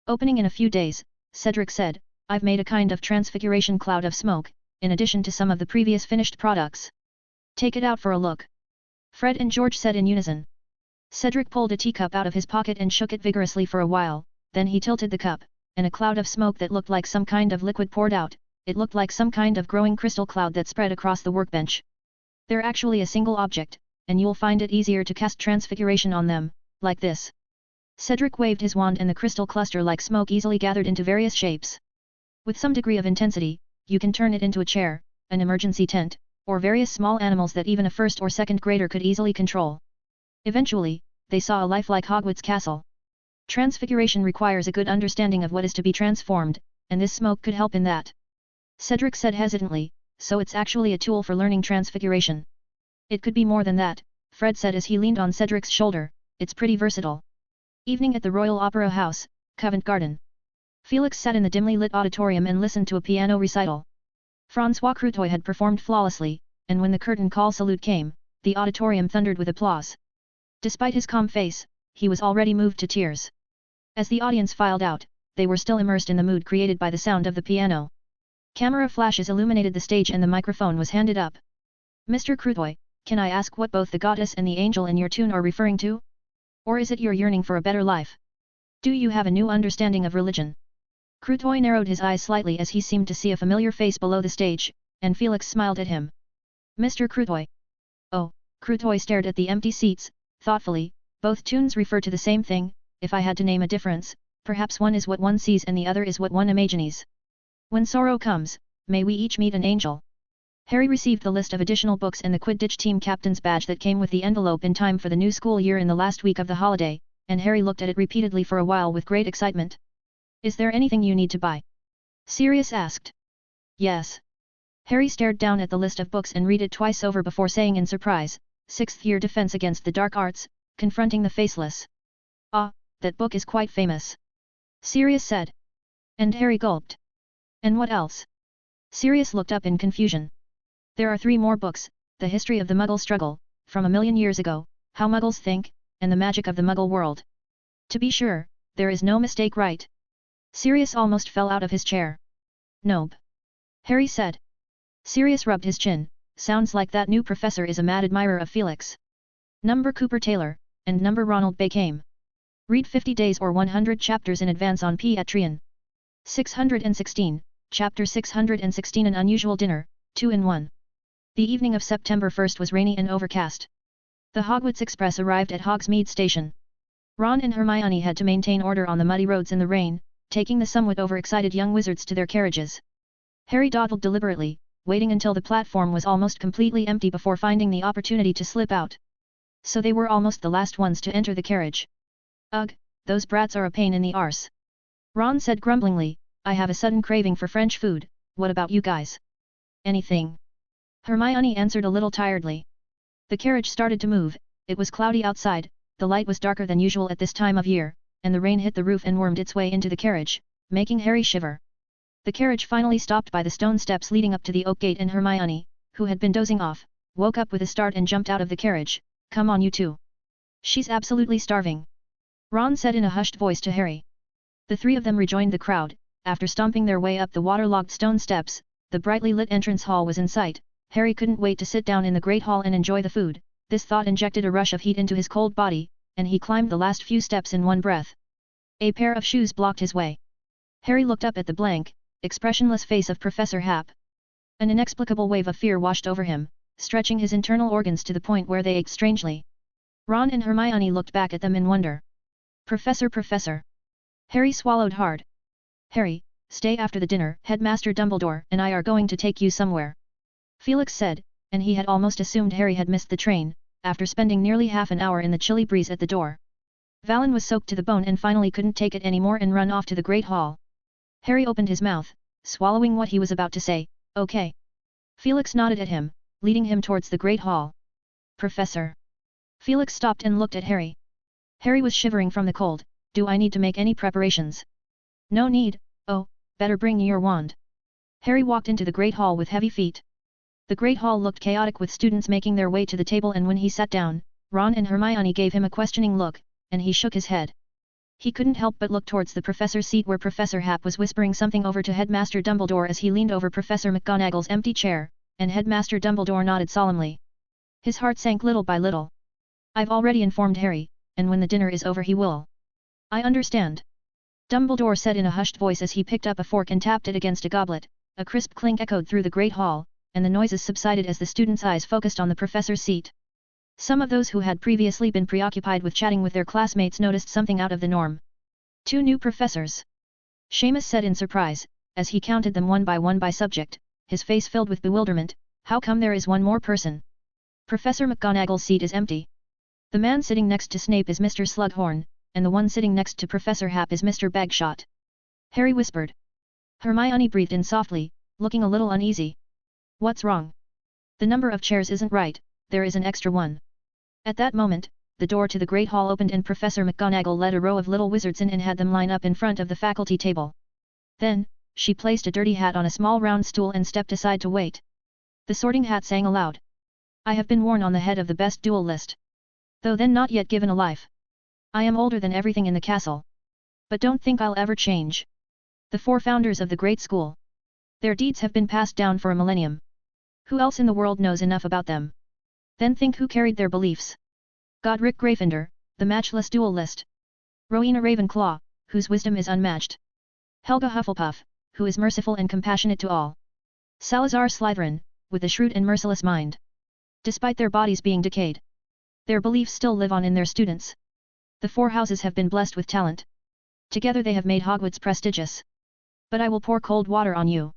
Opening in a few days, Cedric said, I've made a kind of transfiguration cloud of smoke, in addition to some of the previous finished products. Take it out for a look. Fred and George said in unison. Cedric pulled a teacup out of his pocket and shook it vigorously for a while, then he tilted the cup, and a cloud of smoke that looked like some kind of liquid poured out. It looked like some kind of growing crystal cloud that spread across the workbench. They're actually a single object, and you'll find it easier to cast transfiguration on them, like this. Cedric waved his wand and the crystal cluster-like smoke easily gathered into various shapes. With some degree of intensity, you can turn it into a chair, an emergency tent, or various small animals that even a first or second grader could easily control. Eventually, they saw a lifelike Hogwarts castle. Transfiguration requires a good understanding of what is to be transformed, and this smoke could help in that. Cedric said hesitantly, so it's actually a tool for learning transfiguration. It could be more than that, Fred said as he leaned on Cedric's shoulder, it's pretty versatile. Evening at the Royal Opera House, Covent Garden. Felix sat in the dimly lit auditorium and listened to a piano recital. François Crutoy had performed flawlessly, and when the curtain call salute came, the auditorium thundered with applause. Despite his calm face, he was already moved to tears. As the audience filed out, they were still immersed in the mood created by the sound of the piano. Camera flashes illuminated the stage and the microphone was handed up. Mr. Crutoy, can I ask what both the goddess and the angel in your tune are referring to? Or is it your yearning for a better life? Do you have a new understanding of religion? Crutoy narrowed his eyes slightly as he seemed to see a familiar face below the stage, and Felix smiled at him. Mr. Crutoy. Oh, Crutoy stared at the empty seats, thoughtfully. Both tunes refer to the same thing. If I had to name a difference, perhaps one is what one sees and the other is what one imagines. When sorrow comes, may we each meet an angel. Harry received the list of additional books and the Quidditch team captain's badge that came with the envelope in time for the new school year in the last week of the holiday, and Harry looked at it repeatedly for a while with great excitement. Is there anything you need to buy? Sirius asked. Yes. Harry stared down at the list of books and read it twice over before saying in surprise, 6th year defense against the dark arts, confronting the faceless. Ah, that book is quite famous. Sirius said. And Harry gulped. And what else? Sirius looked up in confusion. There are 3 more books, The History of the Muggle Struggle, from a million years ago, How Muggles Think, and The Magic of the Muggle World. To be sure, there is no mistake, right? Sirius almost fell out of his chair. Nope. Harry said. Sirius rubbed his chin. Sounds like that new professor is a mad admirer of Felix. Number Cooper Taylor, and number Ronald Bacame. Read 50 days or 100 chapters in advance on Patreon. 616, Chapter 616 An Unusual Dinner, 2 in 1. The evening of September 1st was rainy and overcast. The Hogwarts Express arrived at Hogsmeade Station. Ron and Hermione had to maintain order on the muddy roads in the rain, taking the somewhat overexcited young wizards to their carriages. Harry dawdled deliberately, waiting until the platform was almost completely empty before finding the opportunity to slip out. So they were almost the last ones to enter the carriage. Ugh, those brats are a pain in the arse. Ron said grumblingly, I have a sudden craving for French food, what about you guys? Anything. Hermione answered a little tiredly. The carriage started to move, it was cloudy outside, the light was darker than usual at this time of year, and the rain hit the roof and wormed its way into the carriage, making Harry shiver. The carriage finally stopped by the stone steps leading up to the oak gate and Hermione, who had been dozing off, woke up with a start and jumped out of the carriage. Come on you two. She's absolutely starving. Ron said in a hushed voice to Harry. The 3 of them rejoined the crowd. After stomping their way up the waterlogged stone steps, the brightly lit entrance hall was in sight. Harry couldn't wait to sit down in the great hall and enjoy the food. This thought injected a rush of heat into his cold body, and he climbed the last few steps in one breath. A pair of shoes blocked his way. Harry looked up at the blank, expressionless face of Professor Happ. An inexplicable wave of fear washed over him, stretching his internal organs to the point where they ached strangely. Ron and Hermione looked back at them in wonder. Professor. Harry swallowed hard. Harry, stay after the dinner. Headmaster Dumbledore and I are going to take you somewhere. Felix said, and he had almost assumed Harry had missed the train, after spending nearly half an hour in the chilly breeze at the door. Valen was soaked to the bone and finally couldn't take it anymore and run off to the Great Hall. Harry opened his mouth, swallowing what he was about to say. Okay. Felix nodded at him, leading him towards the Great Hall. Professor. Felix stopped and looked at Harry. Harry was shivering from the cold. Do I need to make any preparations? No need. Oh, better bring your wand. Harry walked into the Great Hall with heavy feet. The Great Hall looked chaotic with students making their way to the table, and when he sat down, Ron and Hermione gave him a questioning look, and he shook his head. He couldn't help but look towards the professor's seat where Professor Happ was whispering something over to Headmaster Dumbledore as he leaned over Professor McGonagall's empty chair, and Headmaster Dumbledore nodded solemnly. His heart sank little by little. I've already informed Harry, and when the dinner is over he will. I understand. Dumbledore said in a hushed voice as he picked up a fork and tapped it against a goblet. A crisp clink echoed through the Great Hall, and the noises subsided as the students' eyes focused on the professor's seat. Some of those who had previously been preoccupied with chatting with their classmates noticed something out of the norm. 2 new professors. Seamus said in surprise, as he counted them one by subject, his face filled with bewilderment. How come there is one more person? Professor McGonagall's seat is empty. The man sitting next to Snape is Mr. Slughorn, and the one sitting next to Professor Happ is Mr. Bagshot. Harry whispered. Hermione breathed in softly, looking a little uneasy. What's wrong? The number of chairs isn't right, there is an extra one. At that moment, the door to the Great Hall opened and Professor McGonagall led a row of little wizards in and had them line up in front of the faculty table. Then, she placed a dirty hat on a small round stool and stepped aside to wait. The Sorting Hat sang aloud. I have been worn on the head of the best duel list. Though then not yet given a life. I am older than everything in the castle. But don't think I'll ever change. The 4 founders of the great school. Their deeds have been passed down for a millennium. Who else in the world knows enough about them? Then think who carried their beliefs. Godric Gryffindor, the matchless duelist. Rowena Ravenclaw, whose wisdom is unmatched. Helga Hufflepuff, who is merciful and compassionate to all. Salazar Slytherin, with a shrewd and merciless mind. Despite their bodies being decayed, their beliefs still live on in their students. The 4 houses have been blessed with talent. Together they have made Hogwarts prestigious. But I will pour cold water on you.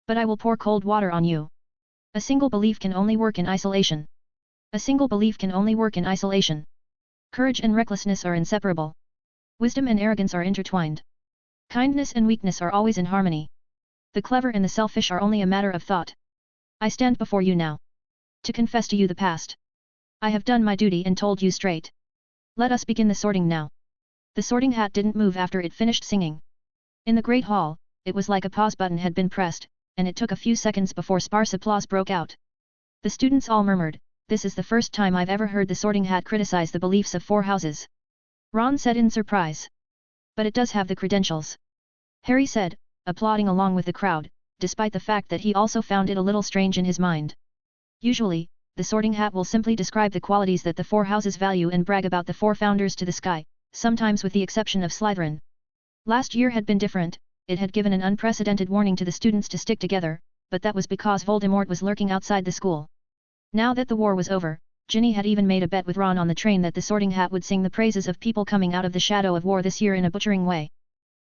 But I will pour cold water on you. A single belief can only work in isolation. A single belief can only work in isolation. Courage and recklessness are inseparable. Wisdom and arrogance are intertwined. Kindness and weakness are always in harmony. The clever and the selfish are only a matter of thought. I stand before you now to confess to you the past. I have done my duty and told you straight. Let us begin the sorting now. The sorting hat didn't move after it finished singing. In the great hall, it was like a pause button had been pressed, and it took a few seconds before sparse applause broke out. The students all murmured, "This is the first time I've ever heard the sorting hat criticize the beliefs of 4 houses." Ron said in surprise. "But it does have the credentials," Harry said, applauding along with the crowd, despite the fact that he also found it a little strange in his mind. Usually, the sorting hat will simply describe the qualities that the 4 houses value and brag about the 4 founders to the sky, sometimes with the exception of Slytherin. Last year had been different. It had given an unprecedented warning to the students to stick together, but that was because Voldemort was lurking outside the school. Now that the war was over, Ginny had even made a bet with Ron on the train that the sorting hat would sing the praises of people coming out of the shadow of war this year in a butchering way.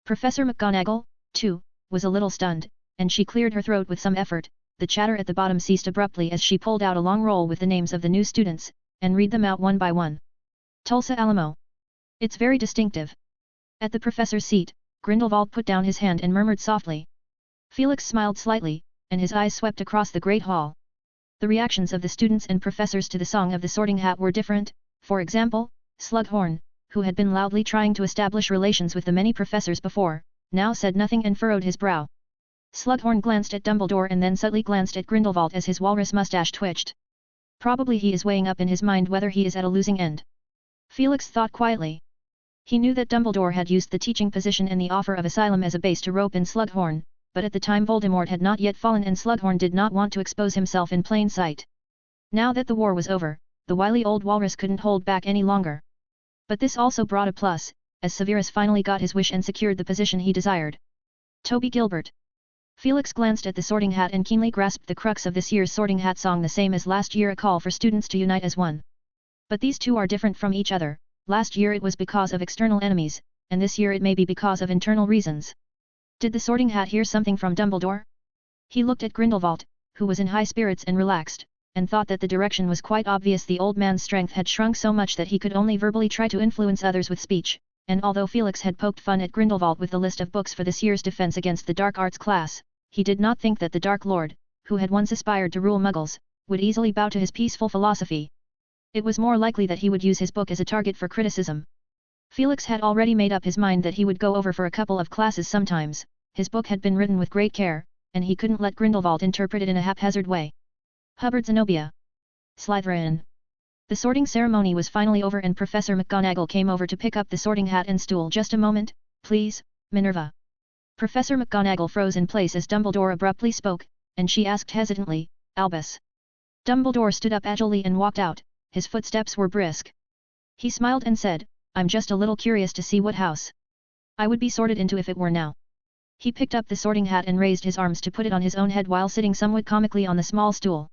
Professor McGonagall, too, was a little stunned, and she cleared her throat with some effort. The chatter at the bottom ceased abruptly as she pulled out a long roll with the names of the new students, and read them out one by one. Tulsa Alamo. It's very distinctive. At the professor's seat, Grindelwald put down his hand and murmured softly. Felix smiled slightly, and his eyes swept across the great hall. The reactions of the students and professors to the song of the sorting hat were different. For example, Slughorn, who had been loudly trying to establish relations with the many professors before, now said nothing and furrowed his brow. Slughorn glanced at Dumbledore and then subtly glanced at Grindelwald as his walrus mustache twitched. Probably he is weighing up in his mind whether he is at a losing end. Felix thought quietly. He knew that Dumbledore had used the teaching position and the offer of asylum as a base to rope in Slughorn, but at the time Voldemort had not yet fallen and Slughorn did not want to expose himself in plain sight. Now that the war was over, the wily old walrus couldn't hold back any longer. But this also brought a plus, as Severus finally got his wish and secured the position he desired. Toby Gilbert. Felix glanced at the sorting hat and keenly grasped the crux of this year's sorting hat song, the same as last year, a call for students to unite as one. But these two are different from each other. Last year it was because of external enemies, and this year it may be because of internal reasons. Did the sorting hat hear something from Dumbledore? He looked at Grindelwald, who was in high spirits and relaxed, and thought that the direction was quite obvious. The old man's strength had shrunk so much that he could only verbally try to influence others with speech, and although Felix had poked fun at Grindelwald with the list of books for this year's defense against the dark arts class, he did not think that the Dark Lord, who had once aspired to rule Muggles, would easily bow to his peaceful philosophy. It was more likely that he would use his book as a target for criticism. Felix had already made up his mind that he would go over for a couple of classes sometimes. His book had been written with great care, and he couldn't let Grindelwald interpret it in a haphazard way. Hubbard Zenobia. Slytherin. The sorting ceremony was finally over and Professor McGonagall came over to pick up the sorting hat and stool. Just a moment, please, Minerva. Professor McGonagall froze in place as Dumbledore abruptly spoke, and she asked hesitantly, Albus. Dumbledore stood up agilely and walked out. His footsteps were brisk. He smiled and said, I'm just a little curious to see what house I would be sorted into if it were now. He picked up the sorting hat and raised his arms to put it on his own head while sitting somewhat comically on the small stool.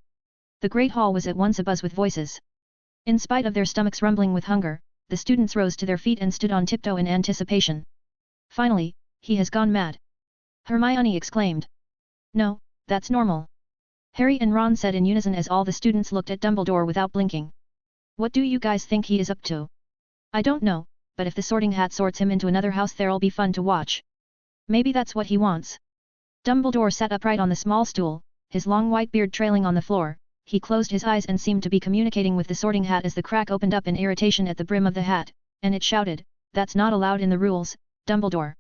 The great hall was at once abuzz with voices. In spite of their stomachs rumbling with hunger, the students rose to their feet and stood on tiptoe in anticipation. Finally, he has gone mad. Hermione exclaimed. No, that's normal. Harry and Ron said in unison as all the students looked at Dumbledore without blinking. What do you guys think he is up to? I don't know, but if the sorting hat sorts him into another house there'll be fun to watch. Maybe that's what he wants. Dumbledore sat upright on the small stool, his long white beard trailing on the floor. He closed his eyes and seemed to be communicating with the sorting hat as the crack opened up in irritation at the brim of the hat, and it shouted, That's not allowed in the rules, Dumbledore.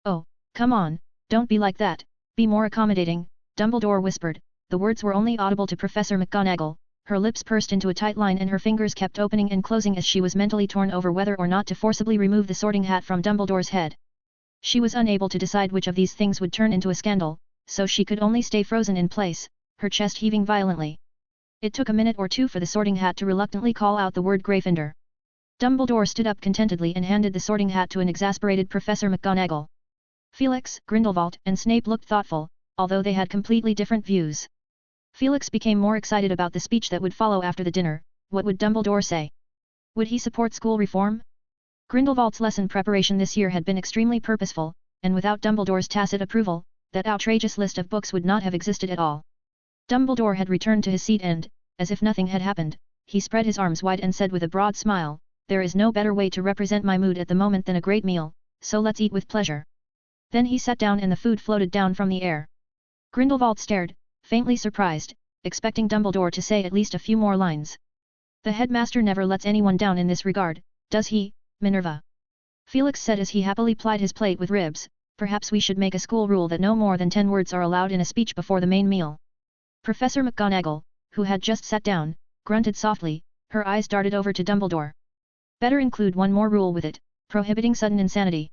Oh, come on, don't be like that, be more accommodating, Dumbledore whispered. The words were only audible to Professor McGonagall. Her lips pursed into a tight line and her fingers kept opening and closing as she was mentally torn over whether or not to forcibly remove the sorting hat from Dumbledore's head. She was unable to decide which of these things would turn into a scandal, so she could only stay frozen in place, her chest heaving violently. It took a minute or two for the sorting hat to reluctantly call out the word Gryffindor. Dumbledore stood up contentedly and handed the sorting hat to an exasperated Professor McGonagall. Felix, Grindelwald, and Snape looked thoughtful, although they had completely different views. Felix became more excited about the speech that would follow after the dinner. What would Dumbledore say? Would he support school reform? Grindelwald's lesson preparation this year had been extremely purposeful, and without Dumbledore's tacit approval, that outrageous list of books would not have existed at all. Dumbledore had returned to his seat and, as if nothing had happened, he spread his arms wide and said with a broad smile, "There is no better way to represent my mood at the moment than a great meal, so let's eat with pleasure." Then he sat down and the food floated down from the air. Grindelwald stared, faintly surprised, expecting Dumbledore to say at least a few more lines. "The headmaster never lets anyone down in this regard, does he, Minerva?" Felix said as he happily plied his plate with ribs. "Perhaps we should make a school rule that no more than 10 words are allowed in a speech before the main meal." Professor McGonagall, who had just sat down, grunted softly, her eyes darted over to Dumbledore. "Better include one more rule with it, prohibiting sudden insanity."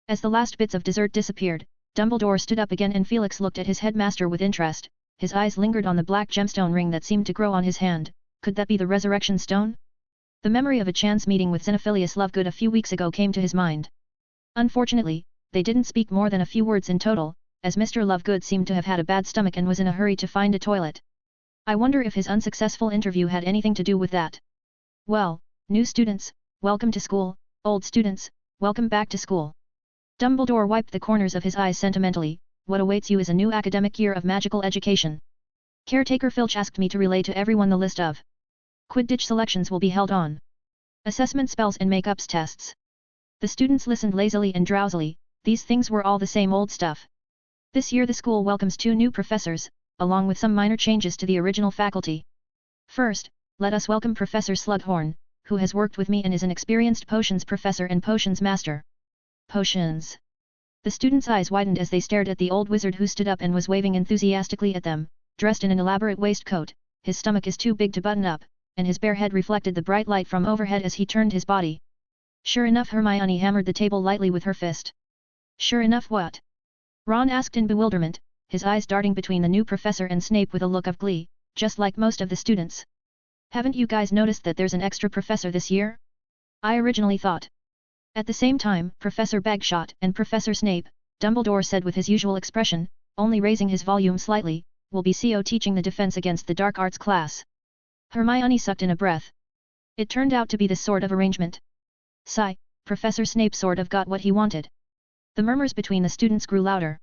As the last bits of dessert disappeared, Dumbledore stood up again and Felix looked at his headmaster with interest. His eyes lingered on the black gemstone ring that seemed to grow on his hand. Could that be the resurrection stone? The memory of a chance meeting with Xenophilius Lovegood a few weeks ago came to his mind. Unfortunately, they didn't speak more than a few words in total, as Mr. Lovegood seemed to have had a bad stomach and was in a hurry to find a toilet. I wonder if his unsuccessful interview had anything to do with that. Well, new students, welcome to school, old students, welcome back to school. Dumbledore wiped the corners of his eyes sentimentally. What awaits you is a new academic year of magical education. Caretaker Filch asked me to relay to everyone the list of Quidditch selections will be held on assessment spells and make-ups tests. The students listened lazily and drowsily. These things were all the same old stuff. This year the school welcomes 2 new professors, along with some minor changes to the original faculty. First, let us welcome Professor Slughorn, who has worked with me and is an experienced potions professor and potions master. Potions. The students' eyes widened as they stared at the old wizard who stood up and was waving enthusiastically at them, dressed in an elaborate waistcoat. His stomach is too big to button up, and his bare head reflected the bright light from overhead as he turned his body. Sure enough, Hermione hammered the table lightly with her fist. Sure enough what? Ron asked in bewilderment, his eyes darting between the new professor and Snape with a look of glee, just like most of the students. Haven't you guys noticed that there's an extra professor this year? I originally thought. At the same time, Professor Bagshot and Professor Snape, Dumbledore said with his usual expression, only raising his volume slightly, will be CO teaching the defense against the dark arts class. Hermione sucked in a breath. It turned out to be this sort of arrangement. Sigh, Professor Snape sort of got what he wanted. The murmurs between the students grew louder.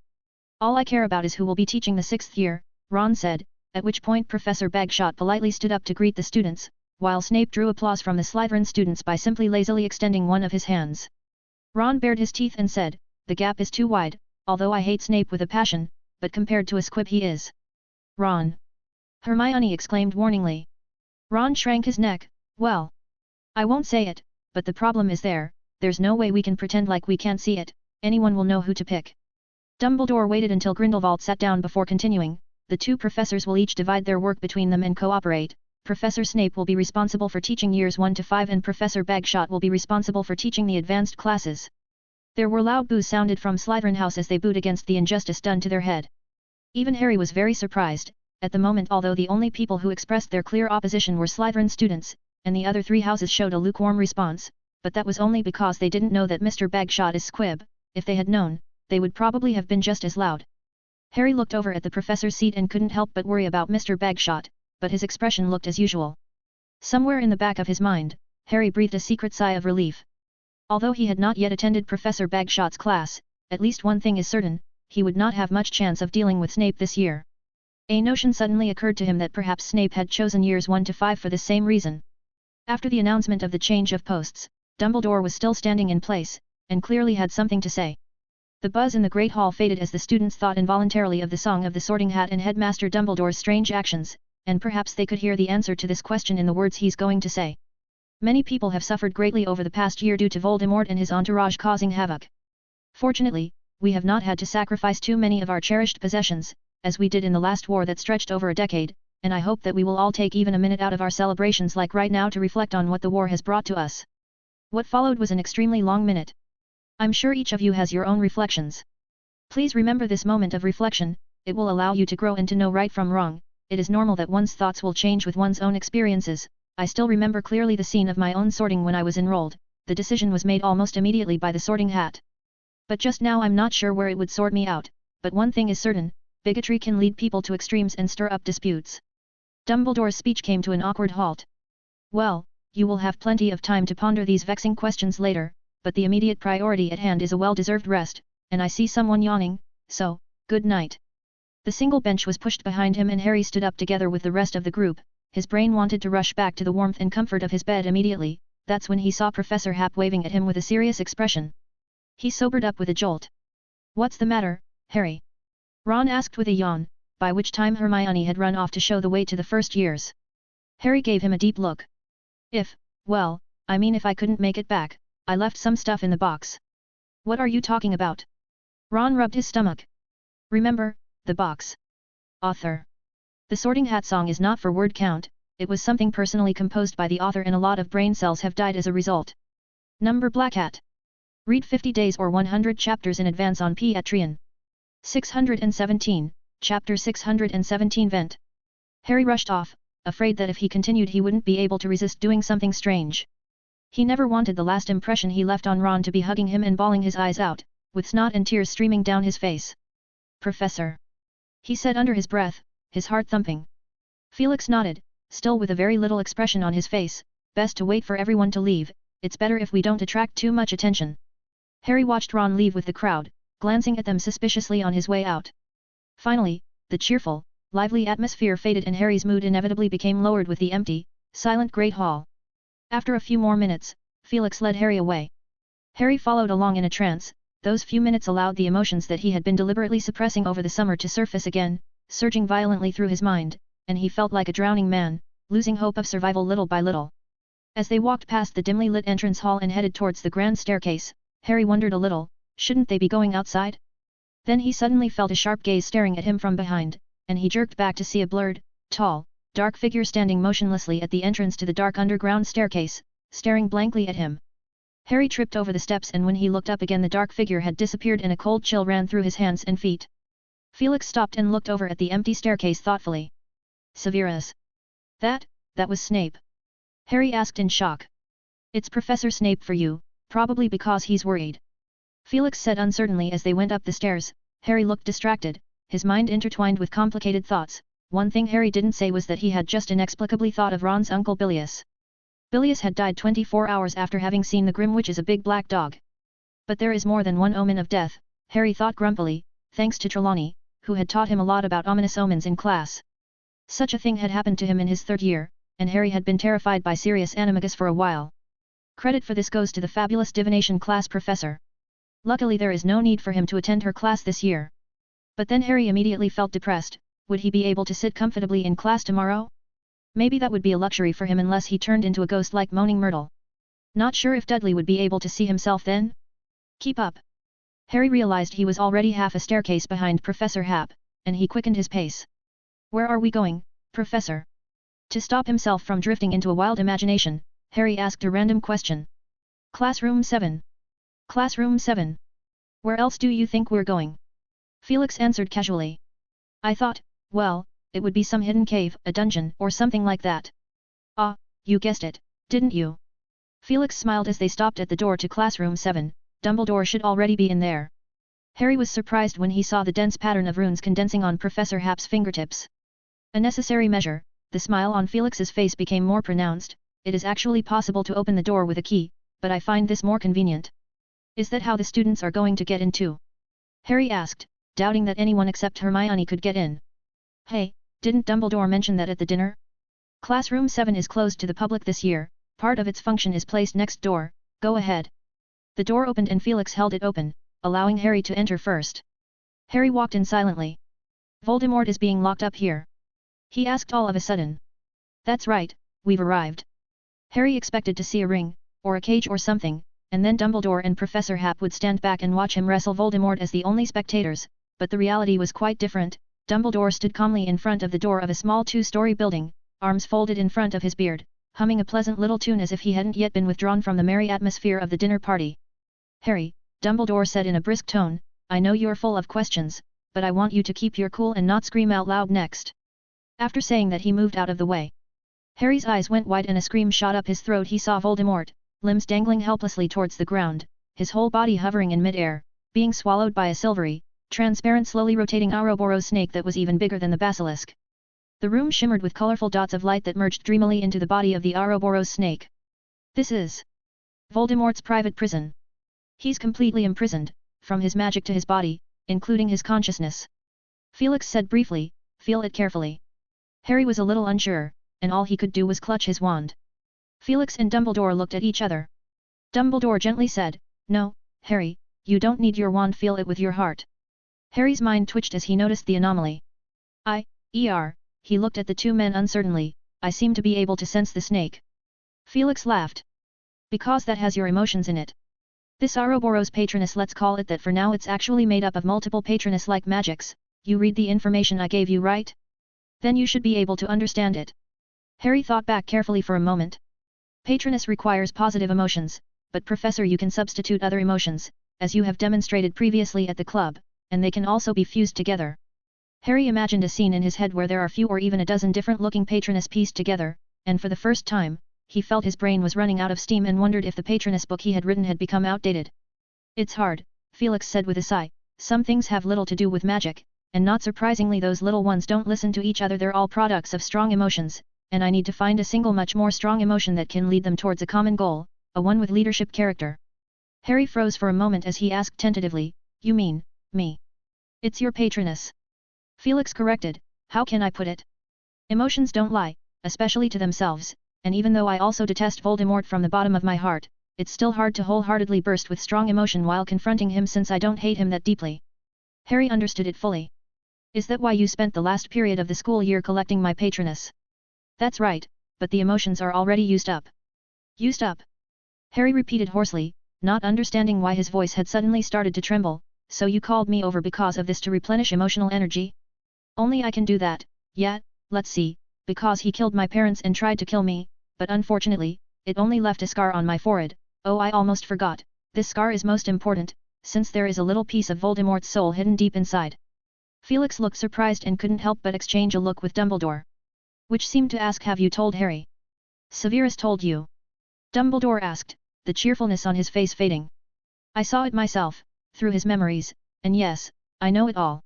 All I care about is who will be teaching the 6th year, Ron said, at which point Professor Bagshot politely stood up to greet the students, while Snape drew applause from the Slytherin students by simply lazily extending one of his hands. Ron bared his teeth and said, the gap is too wide, although I hate Snape with a passion, but compared to a squib he is. Ron! Hermione exclaimed warningly. Ron shrank his neck. Well, I won't say it, but the problem is there's no way we can pretend like we can't see it. Anyone will know who to pick. Dumbledore waited until Grindelwald sat down before continuing. The 2 professors will each divide their work between them and cooperate. Professor Snape will be responsible for teaching years 1 to 5 and Professor Bagshot will be responsible for teaching the advanced classes. There were loud boos sounded from Slytherin House as they booed against the injustice done to their head. Even Harry was very surprised, at the moment, although the only people who expressed their clear opposition were Slytherin students, and the other 3 houses showed a lukewarm response, but that was only because they didn't know that Mr. Bagshot is squib. If they had known, they would probably have been just as loud. Harry looked over at the professor's seat and couldn't help but worry about Mr. Bagshot, but his expression looked as usual. Somewhere in the back of his mind, Harry breathed a secret sigh of relief. Although he had not yet attended Professor Bagshot's class, at least one thing is certain, he would not have much chance of dealing with Snape this year. A notion suddenly occurred to him that perhaps Snape had chosen years 1 to 5 for the same reason. After the announcement of the change of posts, Dumbledore was still standing in place, and clearly had something to say. The buzz in the Great Hall faded as the students thought involuntarily of the Song of the Sorting Hat and Headmaster Dumbledore's strange actions, and perhaps they could hear the answer to this question in the words he's going to say. Many people have suffered greatly over the past year due to Voldemort and his entourage causing havoc. Fortunately, we have not had to sacrifice too many of our cherished possessions, as we did in the last war that stretched over a decade, and I hope that we will all take even a minute out of our celebrations like right now to reflect on what the war has brought to us. What followed was an extremely long minute. I'm sure each of you has your own reflections. Please remember this moment of reflection, it will allow you to grow and to know right from wrong. It is normal that one's thoughts will change with one's own experiences. I still remember clearly the scene of my own sorting when I was enrolled. The decision was made almost immediately by the sorting hat. But just now I'm not sure where it would sort me out, but one thing is certain, bigotry can lead people to extremes and stir up disputes. Dumbledore's speech came to an awkward halt. Well, you will have plenty of time to ponder these vexing questions later, but the immediate priority at hand is a well-deserved rest, and I see someone yawning, so, good night. The single bench was pushed behind him and Harry stood up together with the rest of the group. His brain wanted to rush back to the warmth and comfort of his bed immediately. That's when he saw Professor Hap waving at him with a serious expression. He sobered up with a jolt. "What's the matter, Harry?" Ron asked with a yawn, by which time Hermione had run off to show the way to the first years. Harry gave him a deep look. Well, I mean if I couldn't make it back, I left some stuff in the box." "What are you talking about?" Ron rubbed his stomach. "Remember, the box. Author. The Sorting Hat song is not for word count, it was something personally composed by the author and a lot of brain cells have died as a result. Number Black Hat. Read 50 days or 100 chapters in advance on Patreon. 617, Chapter 617 Vent." Harry rushed off, afraid that if he continued he wouldn't be able to resist doing something strange. He never wanted the last impression he left on Ron to be hugging him and bawling his eyes out, with snot and tears streaming down his face. "Professor," he said under his breath, his heart thumping. Felix nodded, still with a very little expression on his face. "Best to wait for everyone to leave, it's better if we don't attract too much attention." Harry watched Ron leave with the crowd, glancing at them suspiciously on his way out. Finally, the cheerful, lively atmosphere faded and Harry's mood inevitably became lowered with the empty, silent great hall. After a few more minutes, Felix led Harry away. Harry followed along in a trance. Those few minutes allowed the emotions that he had been deliberately suppressing over the summer to surface again, surging violently through his mind, and he felt like a drowning man, losing hope of survival little by little. As they walked past the dimly lit entrance hall and headed towards the grand staircase, Harry wondered a little, shouldn't they be going outside? Then he suddenly felt a sharp gaze staring at him from behind, and he jerked back to see a blurred, tall, dark figure standing motionlessly at the entrance to the dark underground staircase, staring blankly at him. Harry tripped over the steps and when he looked up again the dark figure had disappeared and a cold chill ran through his hands and feet. Felix stopped and looked over at the empty staircase thoughtfully. "Severus. That was Snape?" Harry asked in shock. "It's Professor Snape for you, probably because he's worried," Felix said uncertainly as they went up the stairs. Harry looked distracted, his mind intertwined with complicated thoughts. One thing Harry didn't say was that he had just inexplicably thought of Ron's uncle Bilious. Bilious had died 24 hours after having seen the Grim Witch as a big black dog. But there is more than one omen of death, Harry thought grumpily, thanks to Trelawney, who had taught him a lot about ominous omens in class. Such a thing had happened to him in his third year, and Harry had been terrified by Sirius Animagus for a while. Credit for this goes to the fabulous divination class professor. Luckily there is no need for him to attend her class this year. But then Harry immediately felt depressed. Would he be able to sit comfortably in class tomorrow? Maybe that would be a luxury for him unless he turned into a ghost like Moaning Myrtle. Not sure if Dudley would be able to see himself then? Keep up. Harry realized he was already half a staircase behind Professor Hap, and he quickened his pace. "Where are we going, Professor?" To stop himself from drifting into a wild imagination, Harry asked a random question. "Classroom 7. Classroom 7. Where else do you think we're going?" Felix answered casually. "I thought, well, it would be some hidden cave, a dungeon, or something like that." "Ah, you guessed it, didn't you?" Felix smiled as they stopped at the door to Classroom 7, Dumbledore should already be in there. Harry was surprised when he saw the dense pattern of runes condensing on Professor Hap's fingertips. A necessary measure, the smile on Felix's face became more pronounced. "It is actually possible to open the door with a key, but I find this more convenient." "Is that how the students are going to get in too?" Harry asked, doubting that anyone except Hermione could get in. "Hey, didn't Dumbledore mention that at the dinner? Classroom 7 is closed to the public this year, part of its function is placed next door, go ahead." The door opened and Felix held it open, allowing Harry to enter first. Harry walked in silently. "Voldemort is being locked up here?" he asked all of a sudden. "That's right, we've arrived." Harry expected to see a ring, or a cage or something, and then Dumbledore and Professor Hap would stand back and watch him wrestle Voldemort as the only spectators, but the reality was quite different. Dumbledore stood calmly in front of the door of a small two-story building, arms folded in front of his beard, humming a pleasant little tune as if he hadn't yet been withdrawn from the merry atmosphere of the dinner party. "Harry," Dumbledore said in a brisk tone, "I know you're full of questions, but I want you to keep your cool and not scream out loud next." After saying that he moved out of the way. Harry's eyes went wide and a scream shot up his throat. He saw Voldemort, limbs dangling helplessly towards the ground, his whole body hovering in mid-air, being swallowed by a silvery, transparent slowly rotating Ouroboros snake that was even bigger than the basilisk. The room shimmered with colorful dots of light that merged dreamily into the body of the Ouroboros snake. "This is Voldemort's private prison. He's completely imprisoned, from his magic to his body, including his consciousness." Felix said briefly, feel it carefully. Harry was a little unsure, and all he could do was clutch his wand. Felix and Dumbledore looked at each other. Dumbledore gently said, no, Harry, you don't need your wand, feel it with your heart. Harry's mind twitched as he noticed the anomaly. He looked at the two men uncertainly, I seem to be able to sense the snake. Felix laughed. Because that has your emotions in it. This Ouroboros Patronus, let's call it that for now, it's actually made up of multiple Patronus-like magics. You read the information I gave you, right? Then you should be able to understand it. Harry thought back carefully for a moment. Patronus requires positive emotions, but Professor, you can substitute other emotions, as you have demonstrated previously at the club, and they can also be fused together. Harry imagined a scene in his head where there are few or even a dozen different-looking Patronus pieced together, and for the first time, he felt his brain was running out of steam and wondered if the Patronus book he had written had become outdated. It's hard, Felix said with a sigh. Some things have little to do with magic, and not surprisingly those little ones don't listen to each other. They're all products of strong emotions, and I need to find a single much more strong emotion that can lead them towards a common goal, a one with leadership character. Harry froze for a moment as he asked tentatively, you mean, me? It's your Patronus. Felix corrected, how can I put it? Emotions don't lie, especially to themselves, and even though I also detest Voldemort from the bottom of my heart, it's still hard to wholeheartedly burst with strong emotion while confronting him since I don't hate him that deeply. Harry understood it fully. Is that why you spent the last period of the school year collecting my Patronus? That's right, but the emotions are already used up. Used up? Harry repeated hoarsely, not understanding why his voice had suddenly started to tremble. So you called me over because of this to replenish emotional energy? Only I can do that, yeah, let's see, because he killed my parents and tried to kill me, but unfortunately, it only left a scar on my forehead. Oh, I almost forgot, this scar is most important, since there is a little piece of Voldemort's soul hidden deep inside. Felix looked surprised and couldn't help but exchange a look with Dumbledore. Which seemed to ask, have you told Harry? Severus told you? Dumbledore asked, the cheerfulness on his face fading. I saw it myself, through his memories, and yes, I know it all.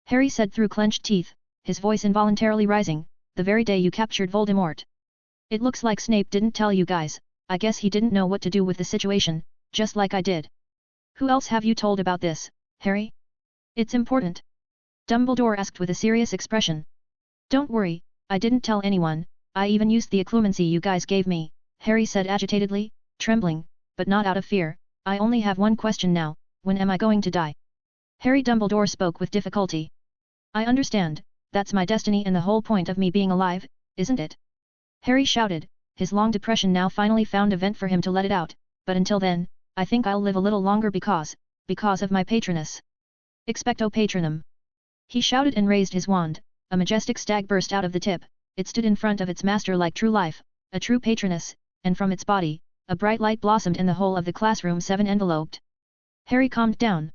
Harry said through clenched teeth, his voice involuntarily rising, the very day you captured Voldemort. It looks like Snape didn't tell you guys. I guess he didn't know what to do with the situation, just like I did. Who else have you told about this, Harry? It's important. Dumbledore asked with a serious expression. Don't worry, I didn't tell anyone, I even used the occlumency you guys gave me, Harry said agitatedly, trembling, but not out of fear. I only have one question now, when am I going to die? Harry, Dumbledore spoke with difficulty. I understand, that's my destiny and the whole point of me being alive, isn't it? Harry shouted, his long depression now finally found a vent for him to let it out, but until then, I think I'll live a little longer because of my Patronus. Expecto Patronum. He shouted and raised his wand, a majestic stag burst out of the tip, it stood in front of its master like true life, a true Patronus, and from its body, a bright light blossomed and the whole of the classroom 7 enveloped. Harry calmed down.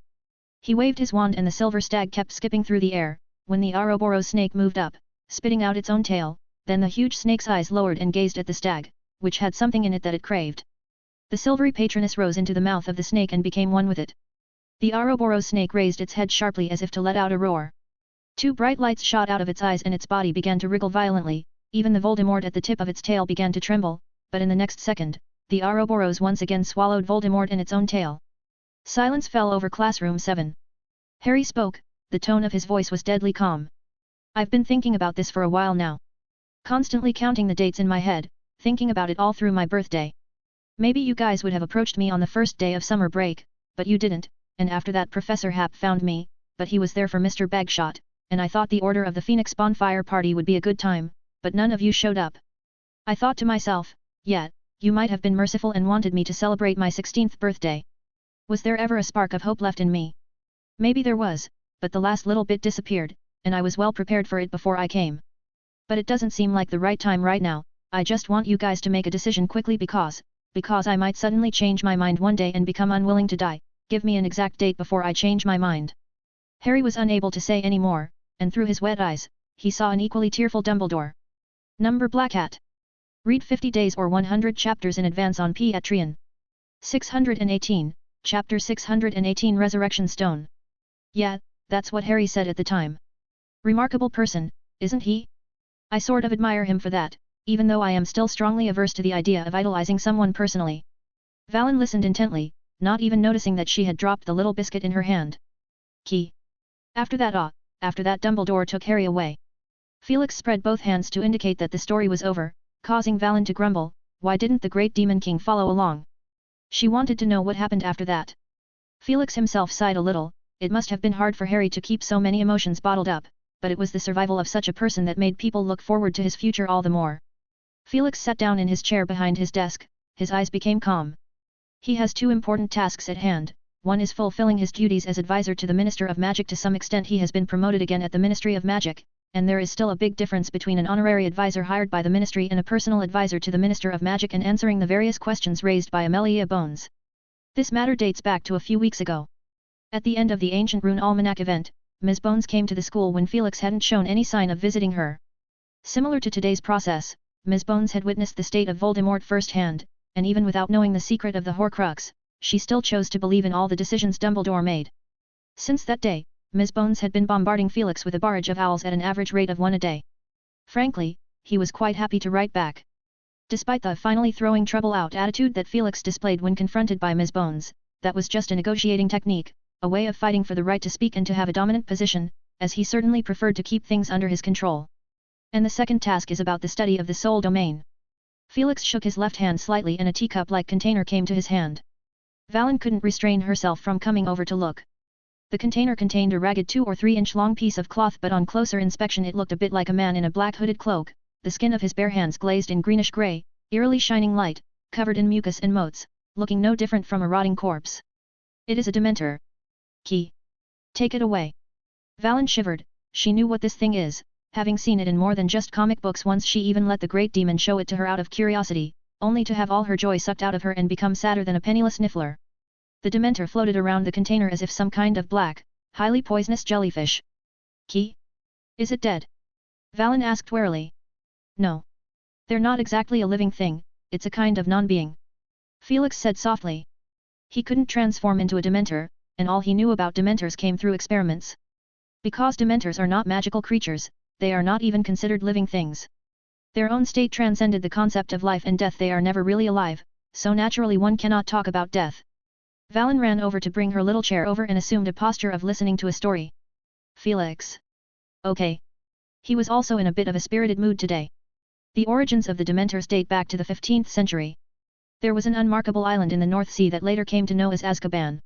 He waved his wand and the silver stag kept skipping through the air. When the Ouroboros snake moved up, spitting out its own tail, then the huge snake's eyes lowered and gazed at the stag, which had something in it that it craved. The silvery Patronus rose into the mouth of the snake and became one with it. The Ouroboros snake raised its head sharply as if to let out a roar. 2 bright lights shot out of its eyes and its body began to wriggle violently, even the Voldemort at the tip of its tail began to tremble, but in the next second, the Ouroboros once again swallowed Voldemort in its own tail. Silence fell over classroom 7. Harry spoke, the tone of his voice was deadly calm. I've been thinking about this for a while now. Constantly counting the dates in my head, thinking about it all through my birthday. Maybe you guys would have approached me on the first day of summer break, but you didn't, and after that Professor Happ found me, but he was there for Mr. Bagshot, and I thought the Order of the Phoenix bonfire party would be a good time, but none of you showed up. I thought to myself, yeah, you might have been merciful and wanted me to celebrate my 16th birthday. Was there ever a spark of hope left in me? Maybe there was, but the last little bit disappeared, and I was well prepared for it before I came. But it doesn't seem like the right time right now. I just want you guys to make a decision quickly because I might suddenly change my mind one day and become unwilling to die. Give me an exact date before I change my mind. Harry was unable to say any more, and through his wet eyes, he saw an equally tearful Dumbledore. Number Black Hat. Read 50 days or 100 chapters in advance on Patreon. 618, Chapter 618 Resurrection Stone. Yeah, that's what Harry said at the time. Remarkable person, isn't he? I sort of admire him for that, even though I am still strongly averse to the idea of idolizing someone personally. Valen listened intently, not even noticing that she had dropped the little biscuit in her hand. Key. After that after that Dumbledore took Harry away. Felix spread both hands to indicate that the story was over, causing Valen to grumble, why didn't the great Demon King follow along? She wanted to know what happened after that. Felix himself sighed a little, it must have been hard for Harry to keep so many emotions bottled up, but it was the survival of such a person that made people look forward to his future all the more. Felix sat down in his chair behind his desk, his eyes became calm. He has two important tasks at hand. One is fulfilling his duties as advisor to the Minister of Magic. To some extent he has been promoted again at the Ministry of Magic, and there is still a big difference between an honorary advisor hired by the Ministry and a personal advisor to the Minister of Magic and answering the various questions raised by Amelia Bones. This matter dates back to a few weeks ago. At the end of the Ancient Rune Almanac event, Ms. Bones came to the school when Felix hadn't shown any sign of visiting her. Similar to today's process, Ms. Bones had witnessed the state of Voldemort firsthand, and even without knowing the secret of the Horcrux, she still chose to believe in all the decisions Dumbledore made. Since that day, Ms. Bones had been bombarding Felix with a barrage of owls at an average rate of one a day. Frankly, he was quite happy to write back. Despite the finally throwing trouble out attitude that Felix displayed when confronted by Ms. Bones, that was just a negotiating technique, a way of fighting for the right to speak and to have a dominant position, as he certainly preferred to keep things under his control. And the second task is about the study of the soul domain. Felix shook his left hand slightly and a teacup-like container came to his hand. Valen couldn't restrain herself from coming over to look. The container contained a ragged 2 or 3 inch long piece of cloth, but on closer inspection it looked a bit like a man in a black hooded cloak, the skin of his bare hands glazed in greenish-grey, eerily shining light, covered in mucus and motes, looking no different from a rotting corpse. It is a Dementor. Key. Take it away. Valen shivered, she knew what this thing is, having seen it in more than just comic books once. She even let the great demon show it to her out of curiosity, only to have all her joy sucked out of her and become sadder than a penniless niffler. The Dementor floated around the container as if some kind of black, highly poisonous jellyfish. Key? Is it dead? Valen asked warily. No. They're not exactly a living thing, it's a kind of non-being. Felix said softly. He couldn't transform into a Dementor, and all he knew about Dementors came through experiments. Because Dementors are not magical creatures, they are not even considered living things. Their own state transcended the concept of life and death. They are never really alive, so naturally one cannot talk about death. Valen ran over to bring her little chair over and assumed a posture of listening to a story. Felix. Okay. He was also in a bit of a spirited mood today. The origins of the Dementors date back to the 15th century. There was an unmarkable island in the North Sea that later came to know as Azkaban.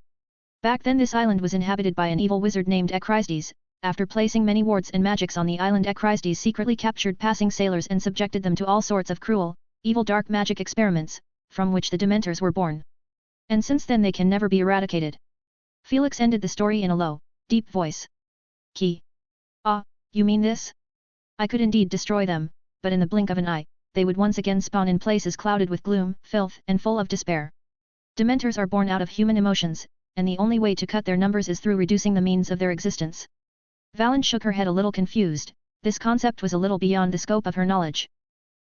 Back then this island was inhabited by an evil wizard named Echrisdes. After placing many wards and magics on the island, Echrisdes secretly captured passing sailors and subjected them to all sorts of cruel, evil dark magic experiments, from which the Dementors were born. And since then they can never be eradicated. Felix ended the story in a low, deep voice. Key. Ah, you mean this? I could indeed destroy them, but in the blink of an eye, they would once again spawn in places clouded with gloom, filth, and full of despair. Dementors are born out of human emotions, and the only way to cut their numbers is through reducing the means of their existence. Valen shook her head a little confused, this concept was a little beyond the scope of her knowledge.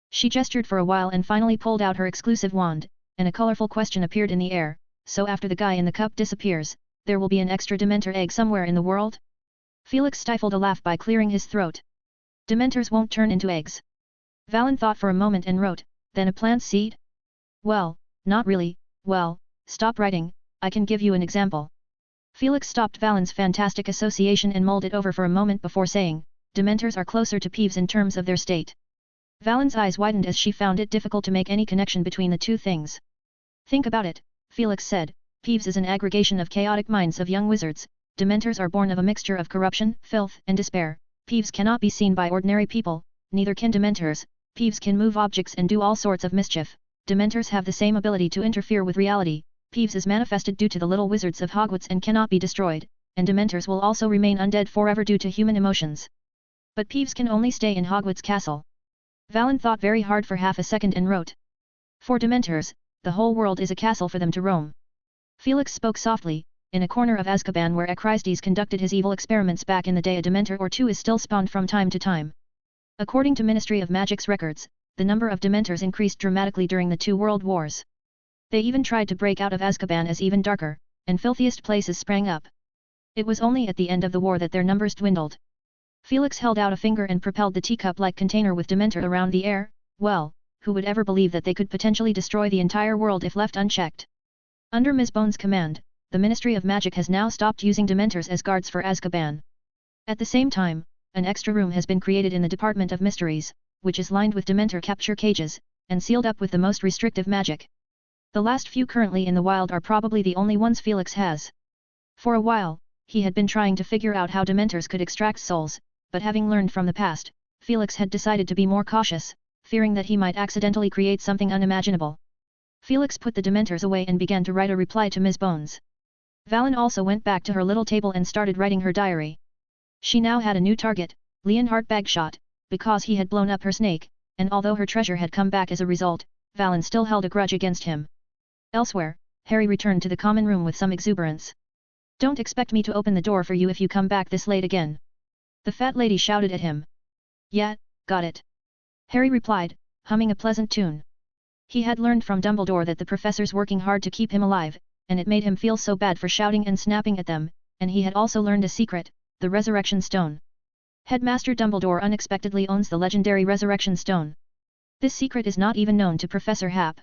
She gestured for a while and finally pulled out her exclusive wand, and a colorful question appeared in the air, so after the guy in the cup disappears, there will be an extra Dementor egg somewhere in the world? Felix stifled a laugh by clearing his throat. Dementors won't turn into eggs. Valen thought for a moment and wrote, then a plant seed? Well, not really. Well, stop writing, I can give you an example. Felix stopped Valen's fantastic association and mulled it over for a moment before saying, Dementors are closer to Peeves in terms of their state. Valen's eyes widened as she found it difficult to make any connection between the two things. Think about it, Felix said, Peeves is an aggregation of chaotic minds of young wizards. Dementors are born of a mixture of corruption, filth, and despair. Peeves cannot be seen by ordinary people, neither can Dementors. Peeves can move objects and do all sorts of mischief. Dementors have the same ability to interfere with reality. Peeves is manifested due to the little wizards of Hogwarts and cannot be destroyed, and Dementors will also remain undead forever due to human emotions. But Peeves can only stay in Hogwarts Castle. Valen thought very hard for half a second and wrote. For Dementors, the whole world is a castle for them to roam. Felix spoke softly, in a corner of Azkaban where Echrisdes conducted his evil experiments back in the day a Dementor or two is still spawned from time to time. According to Ministry of Magic's records, the number of Dementors increased dramatically during the 2 world wars. They even tried to break out of Azkaban as even darker, and filthiest places sprang up. It was only at the end of the war that their numbers dwindled. Felix held out a finger and propelled the teacup-like container with Dementor around the air. Well, who would ever believe that they could potentially destroy the entire world if left unchecked? Under Ms. Bones' command, the Ministry of Magic has now stopped using Dementors as guards for Azkaban. At the same time, an extra room has been created in the Department of Mysteries, which is lined with Dementor capture cages, and sealed up with the most restrictive magic. The last few currently in the wild are probably the only ones Felix has. For a while, he had been trying to figure out how Dementors could extract souls, but having learned from the past, Felix had decided to be more cautious, fearing that he might accidentally create something unimaginable. Felix put the Dementors away and began to write a reply to Ms. Bones. Valen also went back to her little table and started writing her diary. She now had a new target, Leonhard Bagshot, because he had blown up her snake, and although her treasure had come back as a result, Valen still held a grudge against him. Elsewhere, Harry returned to the common room with some exuberance. "Don't expect me to open the door for you if you come back this late again," the fat lady shouted at him. "Yeah, got it," Harry replied, humming a pleasant tune. He had learned from Dumbledore that the professor's working hard to keep him alive, and it made him feel so bad for shouting and snapping at them, and he had also learned a secret, the Resurrection Stone. Headmaster Dumbledore unexpectedly owns the legendary Resurrection Stone. This secret is not even known to Professor Hap.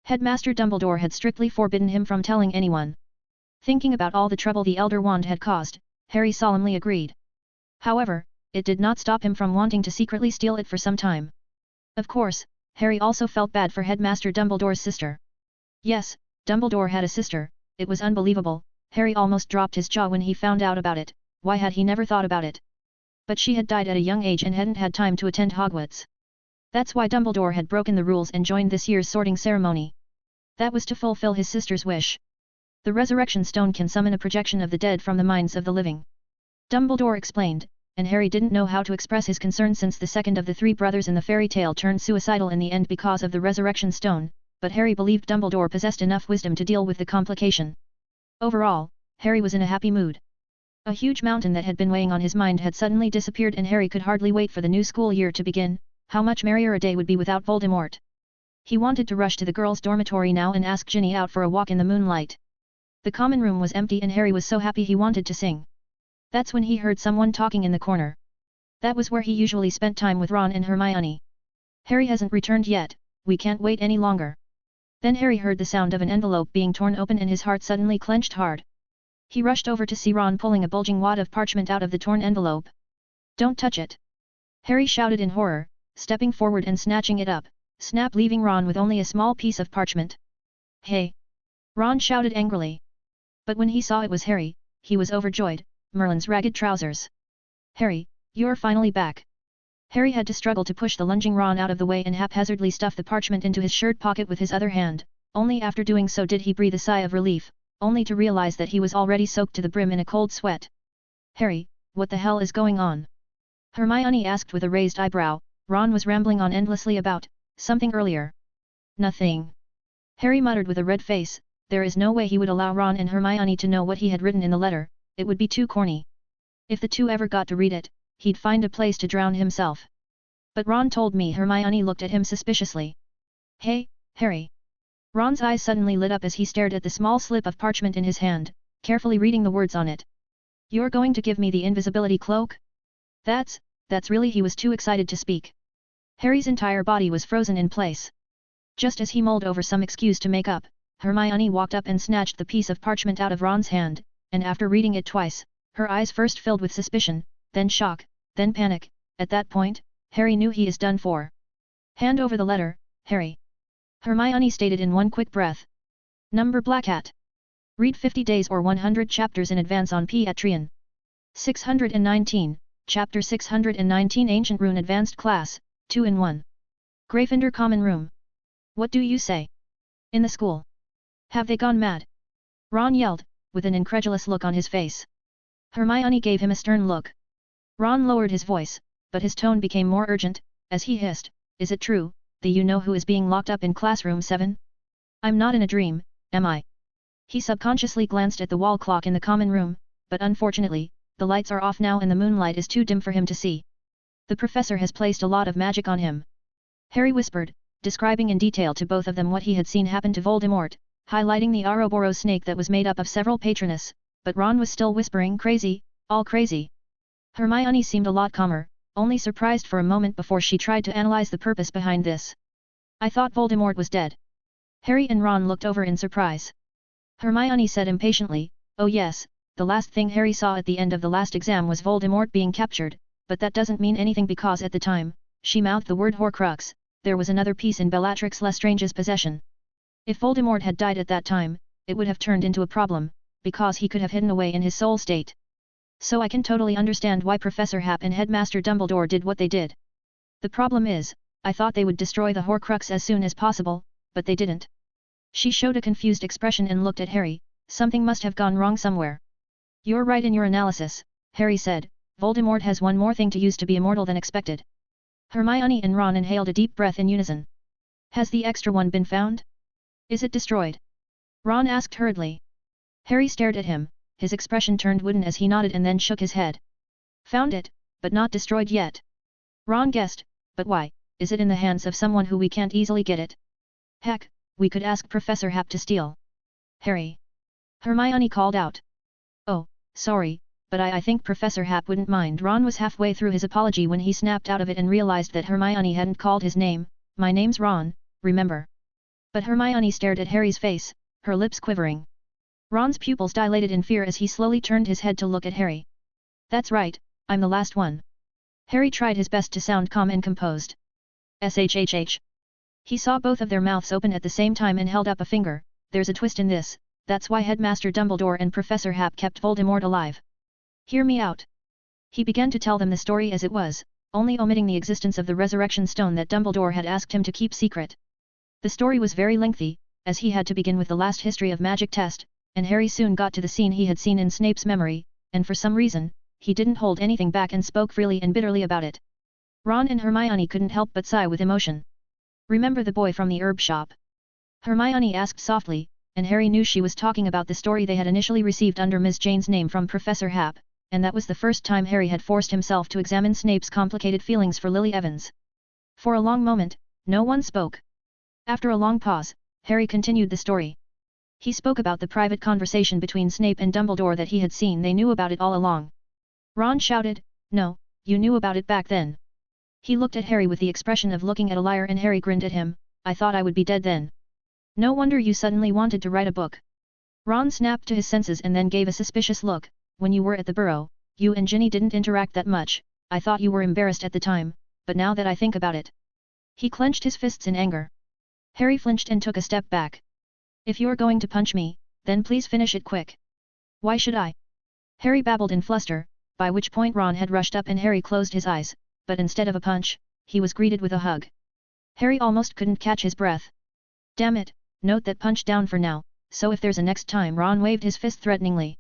Headmaster Dumbledore had strictly forbidden him from telling anyone. Thinking about all the trouble the Elder Wand had caused, Harry solemnly agreed. However, it did not stop him from wanting to secretly steal it for some time. Of course, Harry also felt bad for Headmaster Dumbledore's sister. Yes, Dumbledore had a sister, it was unbelievable, Harry almost dropped his jaw when he found out about it, why had he never thought about it? But she had died at a young age and hadn't had time to attend Hogwarts. That's why Dumbledore had broken the rules and joined this year's sorting ceremony. That was to fulfill his sister's wish. The Resurrection Stone can summon a projection of the dead from the minds of the living. Dumbledore explained, and Harry didn't know how to express his concern since the second of the three brothers in the fairy tale turned suicidal in the end because of the Resurrection Stone, but Harry believed Dumbledore possessed enough wisdom to deal with the complication. Overall, Harry was in a happy mood. A huge mountain that had been weighing on his mind had suddenly disappeared and Harry could hardly wait for the new school year to begin. How much merrier a day would be without Voldemort. He wanted to rush to the girls' dormitory now and ask Ginny out for a walk in the moonlight. The common room was empty and Harry was so happy he wanted to sing. That's when he heard someone talking in the corner. That was where he usually spent time with Ron and Hermione. "Harry hasn't returned yet, we can't wait any longer." Then Harry heard the sound of an envelope being torn open and his heart suddenly clenched hard. He rushed over to see Ron pulling a bulging wad of parchment out of the torn envelope. "Don't touch it!" Harry shouted in horror, stepping forward and snatching it up, snap leaving Ron with only a small piece of parchment. "Hey!" Ron shouted angrily. But when he saw it was Harry, he was overjoyed. Merlin's ragged trousers. "Harry, you're finally back." Harry had to struggle to push the lunging Ron out of the way and haphazardly stuff the parchment into his shirt pocket with his other hand, only after doing so did he breathe a sigh of relief, only to realize that he was already soaked to the brim in a cold sweat. "Harry, what the hell is going on?" Hermione asked with a raised eyebrow. Ron was rambling on endlessly about something earlier. "Nothing." Harry muttered with a red face. There is no way he would allow Ron and Hermione to know what he had written in the letter, it would be too corny. If the two ever got to read it, he'd find a place to drown himself. "But Ron told me." Hermione looked at him suspiciously. "Hey, Harry." Ron's eyes suddenly lit up as he stared at the small slip of parchment in his hand, carefully reading the words on it. "You're going to give me the invisibility cloak?" That's really." He was too excited to speak. Harry's entire body was frozen in place. Just as he mulled over some excuse to make up, Hermione walked up and snatched the piece of parchment out of Ron's hand, and after reading it twice, her eyes first filled with suspicion, then shock, then panic. At that point, Harry knew he is done for. "Hand over the letter, Harry," Hermione stated in one quick breath. Number Black Hat. Read 50 days or 100 chapters in advance on Patreon. 619, Chapter 619 Ancient Rune Advanced Class, 2-in-1. Gryffindor Common Room. "What do you say? In the school? Have they gone mad?" Ron yelled, with an incredulous look on his face. Hermione gave him a stern look. Ron lowered his voice, but his tone became more urgent, as he hissed, "Is it true, that you know who is being locked up in classroom 7? I'm not in a dream, am I?" He subconsciously glanced at the wall clock in the common room, but unfortunately, the lights are off now and the moonlight is too dim for him to see. "The professor has placed a lot of magic on him," Harry whispered, describing in detail to both of them what he had seen happen to Voldemort, highlighting the Ouroboros snake that was made up of several Patronus, but Ron was still whispering crazy, all crazy. Hermione seemed a lot calmer, only surprised for a moment before she tried to analyze the purpose behind this. "I thought Voldemort was dead." Harry and Ron looked over in surprise. Hermione said impatiently, "Oh yes, the last thing Harry saw at the end of the last exam was Voldemort being captured, but that doesn't mean anything because at the time, she mouthed the word Horcrux, there was another piece in Bellatrix Lestrange's possession. If Voldemort had died at that time, it would have turned into a problem, because he could have hidden away in his soul state. So I can totally understand why Professor Hap and Headmaster Dumbledore did what they did. The problem is, I thought they would destroy the Horcrux as soon as possible, but they didn't. She showed a confused expression and looked at Harry. Something must have gone wrong somewhere. You're right in your analysis, Harry said. Voldemort has one more thing to use to be immortal than expected. Hermione and Ron inhaled a deep breath in unison. Has the extra one been found? Is it destroyed? Ron asked hurriedly. Harry stared at him, his expression turned wooden as he nodded and then shook his head. Found it, but not destroyed yet. Ron guessed, but why, is it in the hands of someone who we can't easily get it? Heck, we could ask Professor Hap to steal. Harry. Hermione called out. Oh, sorry, but I think Professor Hap wouldn't mind. Ron was halfway through his apology when he snapped out of it and realized that Hermione hadn't called his name. My name's Ron, remember? But Hermione stared at Harry's face, her lips quivering. Ron's pupils dilated in fear as he slowly turned his head to look at Harry. That's right, I'm the last one. Harry tried his best to sound calm and composed. SHHH. He saw both of their mouths open at the same time and held up a finger. There's a twist in this, that's why Headmaster Dumbledore and Professor Hap kept Voldemort alive. Hear me out. He began to tell them the story as it was, only omitting the existence of the resurrection stone that Dumbledore had asked him to keep secret. The story was very lengthy, as he had to begin with the last history of magic test, and Harry soon got to the scene he had seen in Snape's memory, and for some reason, he didn't hold anything back and spoke freely and bitterly about it. Ron and Hermione couldn't help but sigh with emotion. Remember the boy from the herb shop? Hermione asked softly, and Harry knew she was talking about the story they had initially received under Ms. Jane's name from Professor Hap, and that was the first time Harry had forced himself to examine Snape's complicated feelings for Lily Evans. For a long moment, no one spoke. After a long pause, Harry continued the story. He spoke about the private conversation between Snape and Dumbledore that he had seen. They knew about it all along. Ron shouted, "No, you knew about it back then." He looked at Harry with the expression of looking at a liar and Harry grinned at him. "I thought I would be dead then. No wonder you suddenly wanted to write a book." Ron snapped to his senses and then gave a suspicious look. "When you were at the Burrow, you and Ginny didn't interact that much. I thought you were embarrassed at the time, but now that I think about it." He clenched his fists in anger. Harry flinched and took a step back. "If you're going to punch me, then please finish it quick." "Why should I?" Harry babbled in fluster, by which point Ron had rushed up and Harry closed his eyes, but instead of a punch, he was greeted with a hug. Harry almost couldn't catch his breath. "Damn it, note that punch down for now, so if there's a next time." Ron waved his fist threateningly.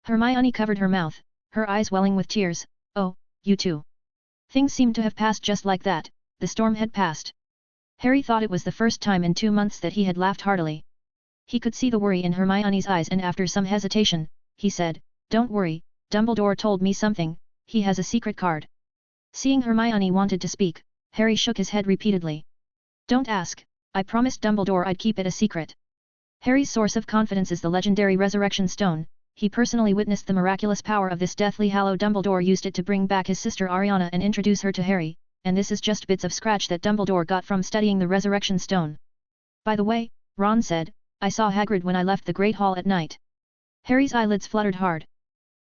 Hermione covered her mouth, her eyes welling with tears. "Oh, you too." Things seemed to have passed just like that. The storm had passed. Harry thought it was the first time in 2 months that he had laughed heartily. He could see the worry in Hermione's eyes and after some hesitation, he said, "Don't worry, Dumbledore told me something, he has a secret card." Seeing Hermione wanted to speak, Harry shook his head repeatedly. "Don't ask, I promised Dumbledore I'd keep it a secret." Harry's source of confidence is the legendary Resurrection Stone. He personally witnessed the miraculous power of this deathly hallow. Dumbledore used it to bring back his sister Ariana and introduce her to Harry, and this is just bits of scratch that Dumbledore got from studying the Resurrection Stone. "By the way," Ron said, "I saw Hagrid when I left the Great Hall at night." Harry's eyelids fluttered hard.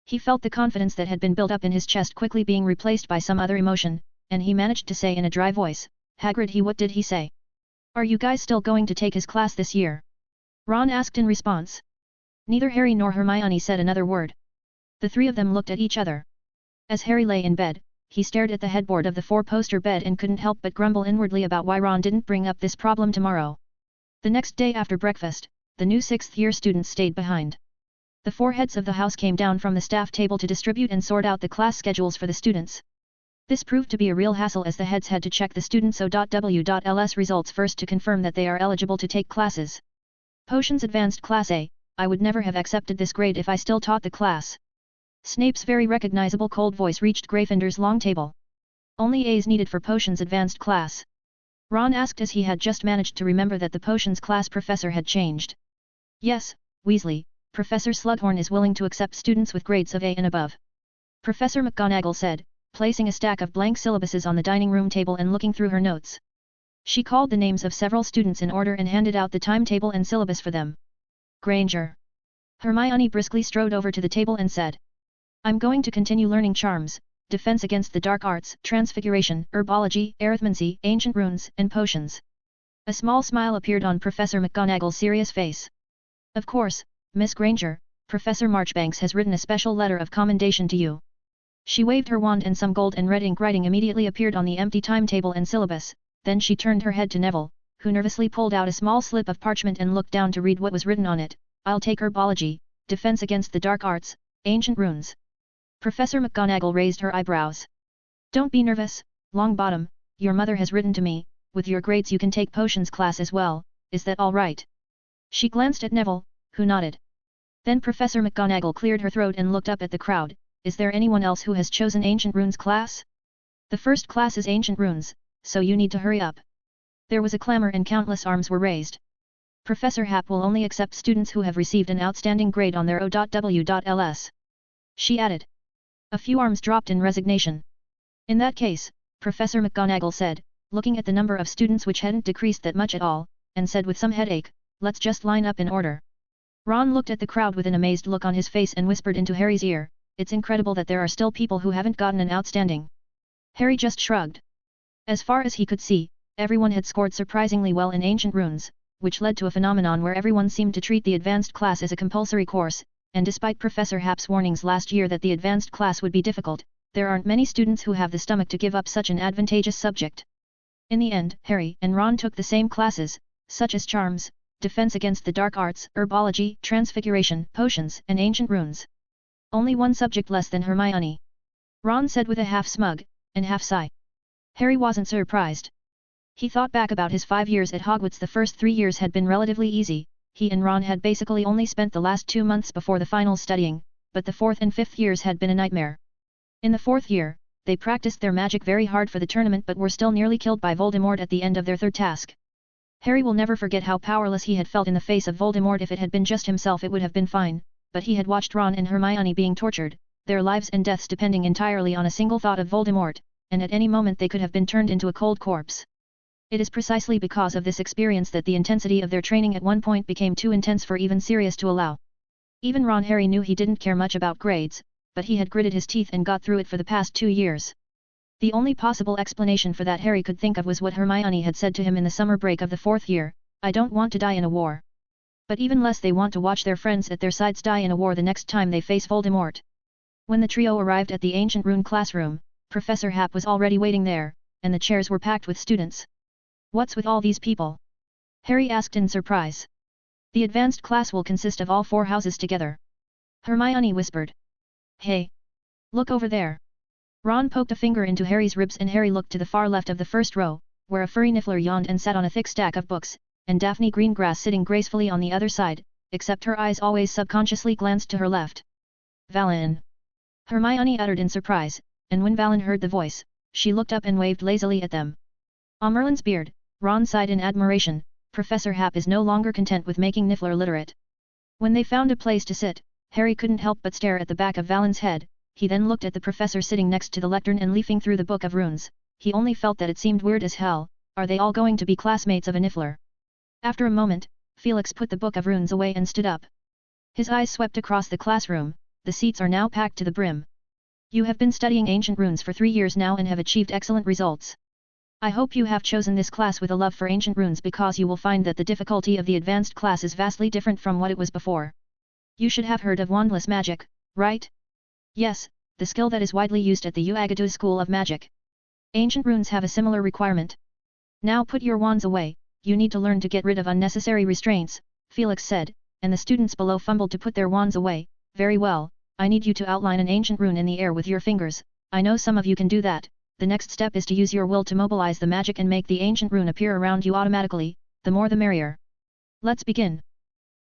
He felt the confidence that had been built up in his chest quickly being replaced by some other emotion, and he managed to say in a dry voice, "Hagrid, what did he say? Are you guys still going to take his class this year?" Ron asked in response. Neither Harry nor Hermione said another word. The three of them looked at each other. As Harry lay in bed, he stared at the headboard of the 4-poster bed and couldn't help but grumble inwardly about why Ron didn't bring up this problem tomorrow. The next day after breakfast, the new 6th-year students stayed behind. The 4 heads of the house came down from the staff table to distribute and sort out the class schedules for the students. This proved to be a real hassle as the heads had to check the students' O.W.Ls results first to confirm that they are eligible to take classes. Potions Advanced Class A, I would never have accepted this grade if I still taught the class. Snape's very recognizable cold voice reached Gryffindor's long table. Only A's needed for Potions Advanced Class. Ron asked as he had just managed to remember that the Potions class professor had changed. "Yes, Weasley, Professor Slughorn is willing to accept students with grades of A and above," Professor McGonagall said, placing a stack of blank syllabuses on the dining room table and looking through her notes. She called the names of several students in order and handed out the timetable and syllabus for them. "Granger." Hermione briskly strode over to the table and said, I'm going to continue learning charms, defense against the dark arts, transfiguration, herbology, arithmancy, ancient runes, and potions. A small smile appeared on Professor McGonagall's serious face. Of course, Miss Granger, Professor Marchbanks has written a special letter of commendation to you. She waved her wand and some gold and red ink writing immediately appeared on the empty timetable and syllabus, then she turned her head to Neville, who nervously pulled out a small slip of parchment and looked down to read what was written on it. I'll take herbology, defense against the dark arts, ancient runes. Professor McGonagall raised her eyebrows. Don't be nervous, Longbottom, your mother has written to me, with your grades you can take potions class as well, is that all right? She glanced at Neville, who nodded. Then Professor McGonagall cleared her throat and looked up at the crowd. Is there anyone else who has chosen Ancient Runes class? The first class is Ancient Runes, so you need to hurry up. There was a clamor and countless arms were raised. Professor Happ will only accept students who have received an outstanding grade on their O.W.Ls. She added. A few arms dropped in resignation. In that case, Professor McGonagall said, looking at the number of students which hadn't decreased that much at all, and said with some headache, let's just line up in order. Ron looked at the crowd with an amazed look on his face and whispered into Harry's ear, it's incredible that there are still people who haven't gotten an outstanding. Harry just shrugged. As far as he could see, everyone had scored surprisingly well in Ancient Runes, which led to a phenomenon where everyone seemed to treat the advanced class as a compulsory course, and despite Professor Happ's warnings last year that the advanced class would be difficult, there aren't many students who have the stomach to give up such an advantageous subject. In the end, Harry and Ron took the same classes, such as charms, defense against the dark arts, herbology, transfiguration, potions, and ancient runes. Only one subject less than Hermione. Ron said with a half smug, and half sigh. Harry wasn't surprised. He thought back about his 5 years at Hogwarts. The first 3 years had been relatively easy, he and Ron had basically only spent the last 2 months before the finals studying, but the 4th and 5th years had been a nightmare. In the 4th year, they practiced their magic very hard for the tournament but were still nearly killed by Voldemort at the end of their 3rd task. Harry will never forget how powerless he had felt in the face of Voldemort. If it had been just himself it would have been fine, but he had watched Ron and Hermione being tortured, their lives and deaths depending entirely on a single thought of Voldemort, and at any moment they could have been turned into a cold corpse. It is precisely because of this experience that the intensity of their training at one point became too intense for even Sirius to allow. Even Harry knew he didn't care much about grades, but he had gritted his teeth and got through it for the past 2 years. The only possible explanation for that Harry could think of was what Hermione had said to him in the summer break of the 4th year, I don't want to die in a war. But even less they want to watch their friends at their sides die in a war the next time they face Voldemort. When the trio arrived at the Ancient Rune classroom, Professor Happ was already waiting there, and the chairs were packed with students. What's with all these people? Harry asked in surprise. The advanced class will consist of all 4 houses together. Hermione whispered. Hey! Look over there! Ron poked a finger into Harry's ribs and Harry looked to the far left of the first row, where a furry Niffler yawned and sat on a thick stack of books, and Daphne Greengrass sitting gracefully on the other side, except her eyes always subconsciously glanced to her left. Valen! Hermione uttered in surprise, and when Valen heard the voice, she looked up and waved lazily at them. On Merlin's beard, Ron sighed in admiration. Professor Happ is no longer content with making Niffler literate. When they found a place to sit, Harry couldn't help but stare at the back of Valen's head. He then looked at the professor sitting next to the lectern and leafing through the Book of Runes. He only felt that it seemed weird as hell. Are they all going to be classmates of a Niffler? After a moment, Felix put the Book of Runes away and stood up. His eyes swept across the classroom. The seats are now packed to the brim. You have been studying ancient runes for 3 years now and have achieved excellent results. I hope you have chosen this class with a love for ancient runes because you will find that the difficulty of the advanced class is vastly different from what it was before. You should have heard of wandless magic, right? Yes, the skill that is widely used at the Uagadou School of Magic. Ancient runes have a similar requirement. Now put your wands away, you need to learn to get rid of unnecessary restraints, Felix said, and the students below fumbled to put their wands away. Very well, I need you to outline an ancient rune in the air with your fingers. I know some of you can do that. The next step is to use your will to mobilize the magic and make the ancient rune appear around you automatically, the more the merrier. Let's begin.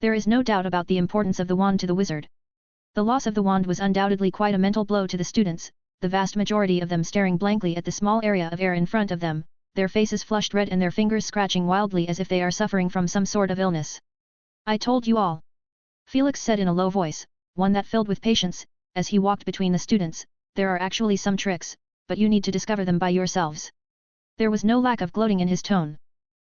There is no doubt about the importance of the wand to the wizard. The loss of the wand was undoubtedly quite a mental blow to the students, the vast majority of them staring blankly at the small area of air in front of them, their faces flushed red and their fingers scratching wildly as if they are suffering from some sort of illness. I told you all. Felix said in a low voice, one that filled with patience, as he walked between the students, there are actually some tricks, but you need to discover them by yourselves. There was no lack of gloating in his tone.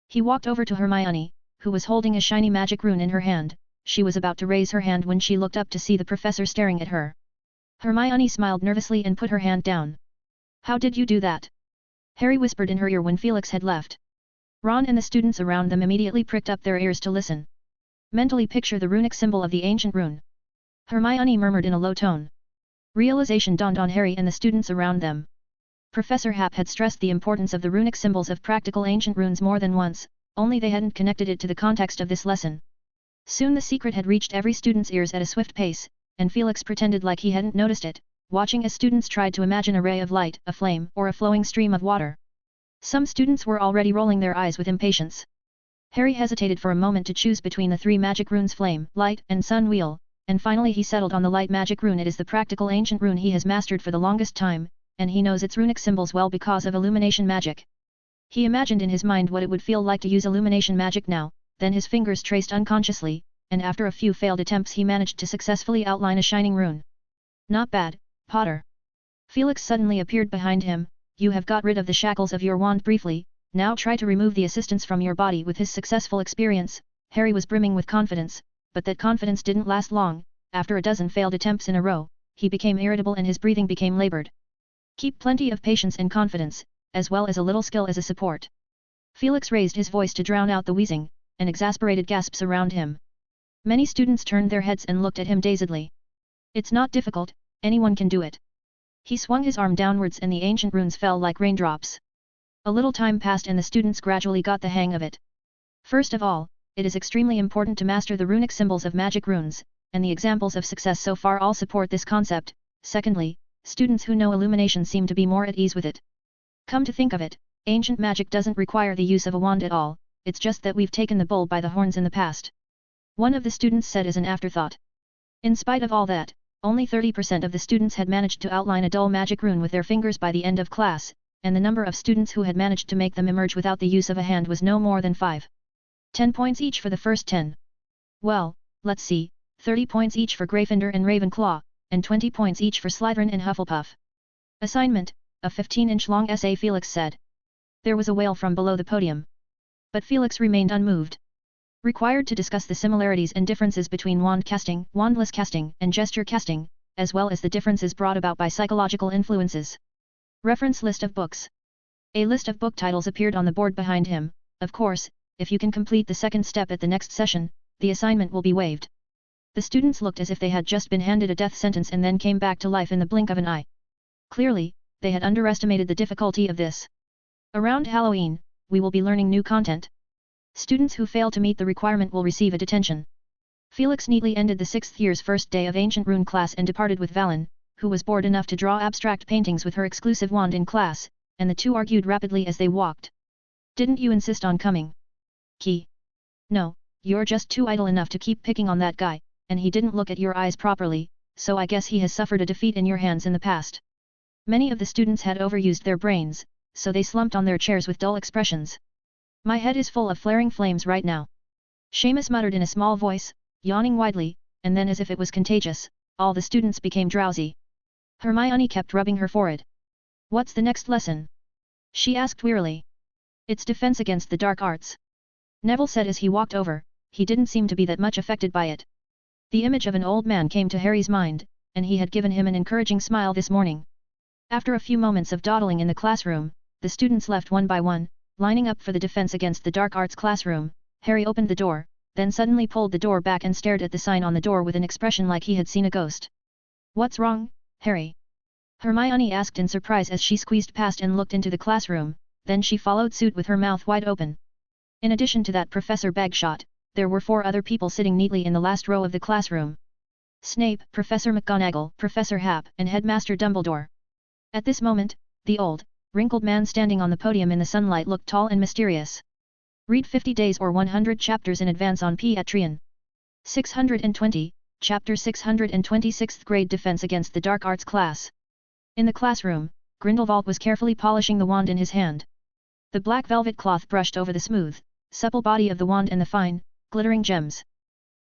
He walked over to Hermione, who was holding a shiny magic rune in her hand, she was about to raise her hand when she looked up to see the professor staring at her. Hermione smiled nervously and put her hand down. "How did you do that?" Harry whispered in her ear when Felix had left. Ron and the students around them immediately pricked up their ears to listen. "Mentally picture the runic symbol of the ancient rune," Hermione murmured in a low tone. Realization dawned on Harry and the students around them. Professor Hap had stressed the importance of the runic symbols of practical ancient runes more than once, only they hadn't connected it to the context of this lesson. Soon the secret had reached every student's ears at a swift pace, and Felix pretended like he hadn't noticed it, watching as students tried to imagine a ray of light, a flame, or a flowing stream of water. Some students were already rolling their eyes with impatience. Harry hesitated for a moment to choose between the three magic runes Flame, Light, and Sun Wheel, and finally he settled on the Light magic rune. It is the practical ancient rune he has mastered for the longest time, and he knows its runic symbols well because of illumination magic. He imagined in his mind what it would feel like to use illumination magic now, then his fingers traced unconsciously, and after a few failed attempts he managed to successfully outline a shining rune. "Not bad, Potter." Felix suddenly appeared behind him. "You have got rid of the shackles of your wand briefly, now try to remove the assistance from your body." With his successful experience, Harry was brimming with confidence, but that confidence didn't last long. After a dozen failed attempts in a row, he became irritable and his breathing became labored. "Keep plenty of patience and confidence, as well as a little skill as a support." Felix raised his voice to drown out the wheezing and exasperated gasps around him. Many students turned their heads and looked at him dazedly. "It's not difficult, anyone can do it." He swung his arm downwards and the ancient runes fell like raindrops. A little time passed and the students gradually got the hang of it. First of all, it is extremely important to master the runic symbols of magic runes, and the examples of success so far all support this concept. Secondly, students who know illumination seem to be more at ease with it. Come to think of it, ancient magic doesn't require the use of a wand at all, it's just that we've taken the bull by the horns in the past. One of the students said as an afterthought. In spite of all that, only 30% of the students had managed to outline a dull magic rune with their fingers by the end of class, and the number of students who had managed to make them emerge without the use of a hand was no more than 5. 10 points each for the first 10. Well, let's see, 30 points each for Gryffindor and Ravenclaw, and 20 points each for Slytherin and Hufflepuff. Assignment, a 15-inch-long essay. Felix said. There was a wail from below the podium. But Felix remained unmoved. Required to discuss the similarities and differences between wand casting, wandless casting, and gesture casting, as well as the differences brought about by psychological influences. Reference list of books. A list of book titles appeared on the board behind him. Of course, if you can complete the second step at the next session, the assignment will be waived. The students looked as if they had just been handed a death sentence and then came back to life in the blink of an eye. Clearly, they had underestimated the difficulty of this. Around Halloween, we will be learning new content. Students who fail to meet the requirement will receive a detention. Felix neatly ended the 6th year's first day of Ancient Rune class and departed with Valen, who was bored enough to draw abstract paintings with her exclusive wand in class, and the two argued rapidly as they walked. "Didn't you insist on coming?" "Key. No, you're just too idle enough to keep picking on that guy, and he didn't look at your eyes properly, so I guess he has suffered a defeat in your hands in the past." Many of the students had overused their brains, so they slumped on their chairs with dull expressions. "My head is full of flaring flames right now," Seamus muttered in a small voice, yawning widely, and then as if it was contagious, all the students became drowsy. Hermione kept rubbing her forehead. "What's the next lesson?" she asked wearily. "It's defense against the dark arts," Neville said as he walked over. He didn't seem to be that much affected by it. The image of an old man came to Harry's mind, and he had given him an encouraging smile this morning. After a few moments of dawdling in the classroom, the students left one by one, lining up for the defense against the dark arts classroom. Harry opened the door, then suddenly pulled the door back and stared at the sign on the door with an expression like he had seen a ghost. "What's wrong, Harry?" Hermione asked in surprise as she squeezed past and looked into the classroom, then she followed suit with her mouth wide open. In addition to that Professor Bagshot, there were 4 other people sitting neatly in the last row of the classroom. Snape, Professor McGonagall, Professor Hap, and Headmaster Dumbledore. At this moment, the old, wrinkled man standing on the podium in the sunlight looked tall and mysterious. Read 50 days or 100 chapters in advance on Patreon. 620, Chapter 620 6th Grade Defense Against the Dark Arts Class. In the classroom, Grindelwald was carefully polishing the wand in his hand. The black velvet cloth brushed over the smooth, supple body of the wand and the fine, glittering gems.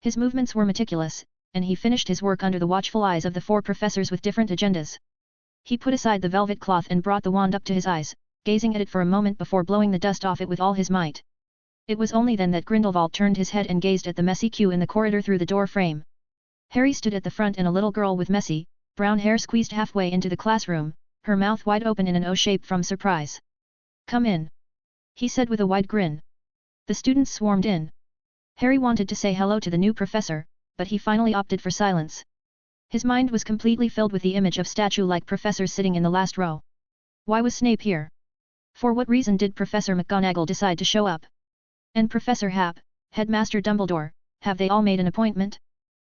His movements were meticulous, and he finished his work under the watchful eyes of the 4 professors with different agendas. He put aside the velvet cloth and brought the wand up to his eyes, gazing at it for a moment before blowing the dust off it with all his might. It was only then that Grindelwald turned his head and gazed at the messy queue in the corridor through the door frame. Harry stood at the front and a little girl with messy, brown hair squeezed halfway into the classroom, her mouth wide open in an O shape from surprise. "Come in," he said with a wide grin. The students swarmed in. Harry wanted to say hello to the new professor, but he finally opted for silence. His mind was completely filled with the image of statue-like professors sitting in the last row. Why was Snape here? For what reason did Professor McGonagall decide to show up? And Professor Hap, Headmaster Dumbledore, have they all made an appointment?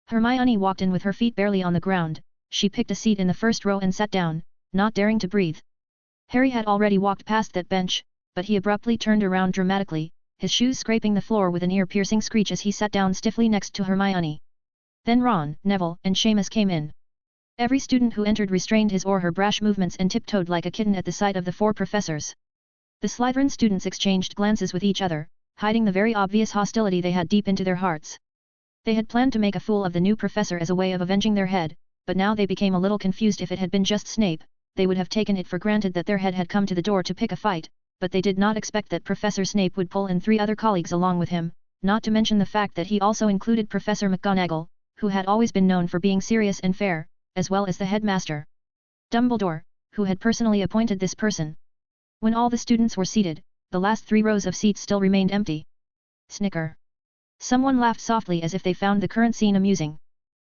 Hermione walked in with her feet barely on the ground. She picked a seat in the first row and sat down, not daring to breathe. Harry had already walked past that bench, but he abruptly turned around dramatically, his shoes scraping the floor with an ear-piercing screech as he sat down stiffly next to Hermione. Then Ron, Neville, and Seamus came in. Every student who entered restrained his or her brash movements and tiptoed like a kitten at the sight of the four professors. The Slytherin students exchanged glances with each other, hiding the very obvious hostility they had deep into their hearts. They had planned to make a fool of the new professor as a way of avenging their head, but now they became a little confused. If it had been just Snape, they would have taken it for granted that their head had come to the door to pick a fight, but they did not expect that Professor Snape would pull in 3 other colleagues along with him, not to mention the fact that he also included Professor McGonagall, who had always been known for being serious and fair, as well as the headmaster, Dumbledore, who had personally appointed this person. When all the students were seated, the last 3 rows of seats still remained empty. Snicker. Someone laughed softly as if they found the current scene amusing.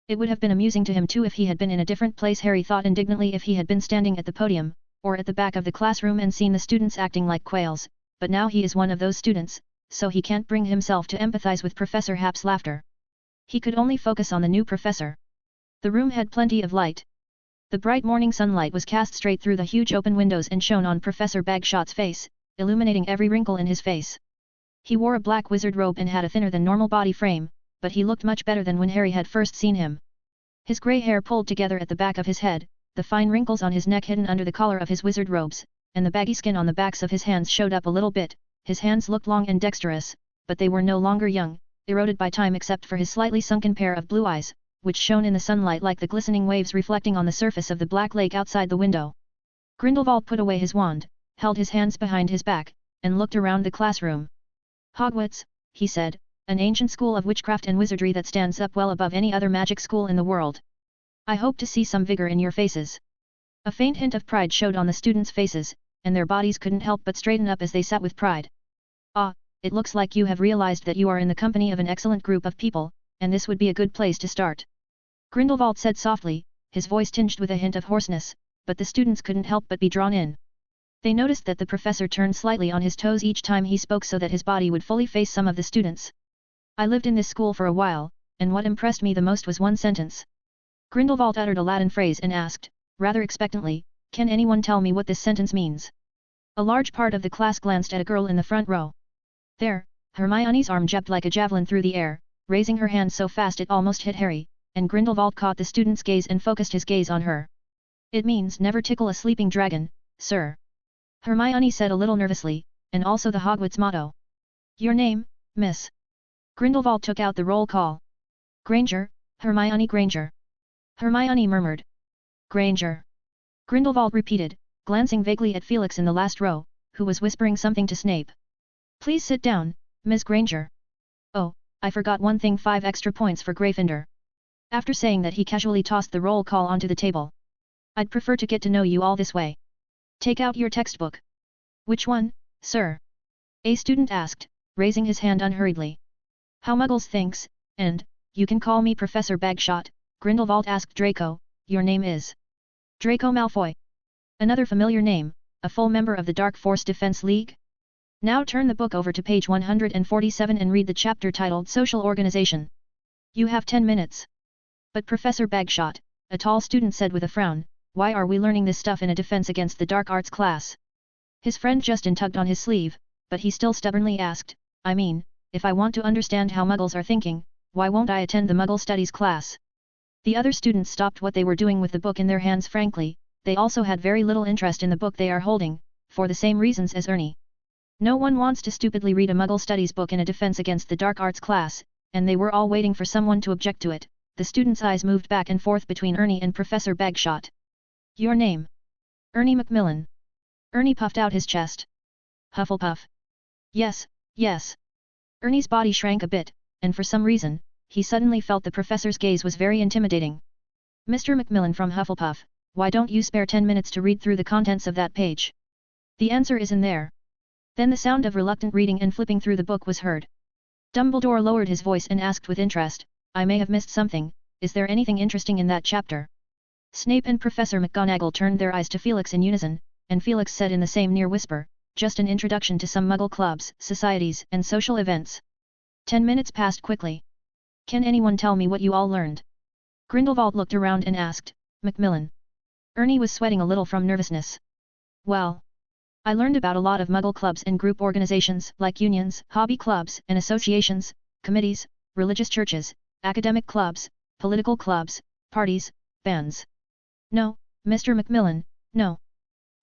It would have been amusing to him too if he had been in a different place. Harry thought indignantly, if he had been standing at the podium, or at the back of the classroom and seen the students acting like quails, but now he is one of those students, so he can't bring himself to empathize with Professor Hap's laughter. He could only focus on the new professor. The room had plenty of light. The bright morning sunlight was cast straight through the huge open windows and shone on Professor Bagshot's face, illuminating every wrinkle in his face. He wore a black wizard robe and had a thinner than normal body frame, but he looked much better than when Harry had first seen him. His grey hair pulled together at the back of his head, the fine wrinkles on his neck hidden under the collar of his wizard robes, and the baggy skin on the backs of his hands showed up a little bit. His hands looked long and dexterous, but they were no longer young, eroded by time except for his slightly sunken pair of blue eyes, which shone in the sunlight like the glistening waves reflecting on the surface of the black lake outside the window. Grindelwald put away his wand, held his hands behind his back, and looked around the classroom. Hogwarts, he said, an ancient school of witchcraft and wizardry that stands up well above any other magic school in the world. I hope to see some vigor in your faces. A faint hint of pride showed on the students' faces, and their bodies couldn't help but straighten up as they sat with pride. Ah, it looks like you have realized that you are in the company of an excellent group of people, and this would be a good place to start. Grindelwald said softly, his voice tinged with a hint of hoarseness, but the students couldn't help but be drawn in. They noticed that the professor turned slightly on his toes each time he spoke so that his body would fully face some of the students. I lived in this school for a while, and what impressed me the most was one sentence. Grindelwald uttered a Latin phrase and asked, rather expectantly, can anyone tell me what this sentence means? A large part of the class glanced at a girl in the front row. There, Hermione's arm jabbed like a javelin through the air, raising her hand so fast it almost hit Harry, and Grindelwald caught the student's gaze and focused his gaze on her. It means never tickle a sleeping dragon, sir. Hermione said a little nervously, and also the Hogwarts motto. Your name, miss? Grindelwald took out the roll call. Granger, Hermione Granger. Hermione murmured. Granger. Grindelwald repeated, glancing vaguely at Felix in the last row, who was whispering something to Snape. Please sit down, Miss Granger. Oh, I forgot one thing, 5 extra points for Gryffindor. After saying that he casually tossed the roll call onto the table. I'd prefer to get to know you all this way. Take out your textbook. Which one, sir? A student asked, raising his hand unhurriedly. How Muggles thinks, and, you can call me Professor Bagshot, Grindelwald asked Draco, your name is? Draco Malfoy. Another familiar name, a full member of the Dark Force Defense League? Now turn the book over to page 147 and read the chapter titled Social Organization. You have 10 minutes. But Professor Bagshot, a tall student said with a frown, why are we learning this stuff in a defense against the dark arts class? His friend Justin tugged on his sleeve, but he still stubbornly asked, I mean, if I want to understand how Muggles are thinking, why won't I attend the Muggle Studies class? The other students stopped what they were doing with the book in their hands. Frankly, they also had very little interest in the book they are holding, for the same reasons as Ernie. No one wants to stupidly read a Muggle Studies book in a defense against the dark arts class, and they were all waiting for someone to object to it. The students' eyes moved back and forth between Ernie and Professor Bagshot. Your name? Ernie Macmillan. Ernie puffed out his chest. Hufflepuff. Yes, yes. Ernie's body shrank a bit, and for some reason, he suddenly felt the professor's gaze was very intimidating. Mr. Macmillan from Hufflepuff, why don't you spare 10 minutes to read through the contents of that page? The answer is in there. Then the sound of reluctant reading and flipping through the book was heard. Dumbledore lowered his voice and asked with interest, I may have missed something, is there anything interesting in that chapter? Snape and Professor McGonagall turned their eyes to Felix in unison, and Felix said in the same near whisper, just an introduction to some Muggle clubs, societies, and social events. 10 minutes passed quickly. Can anyone tell me what you all learned? Grindelwald looked around and asked, Macmillan. Ernie was sweating a little from nervousness. Well, I learned about a lot of Muggle clubs and group organizations like unions, hobby clubs and associations, committees, religious churches, academic clubs, political clubs, parties, bands. No, Mr. Macmillan, no.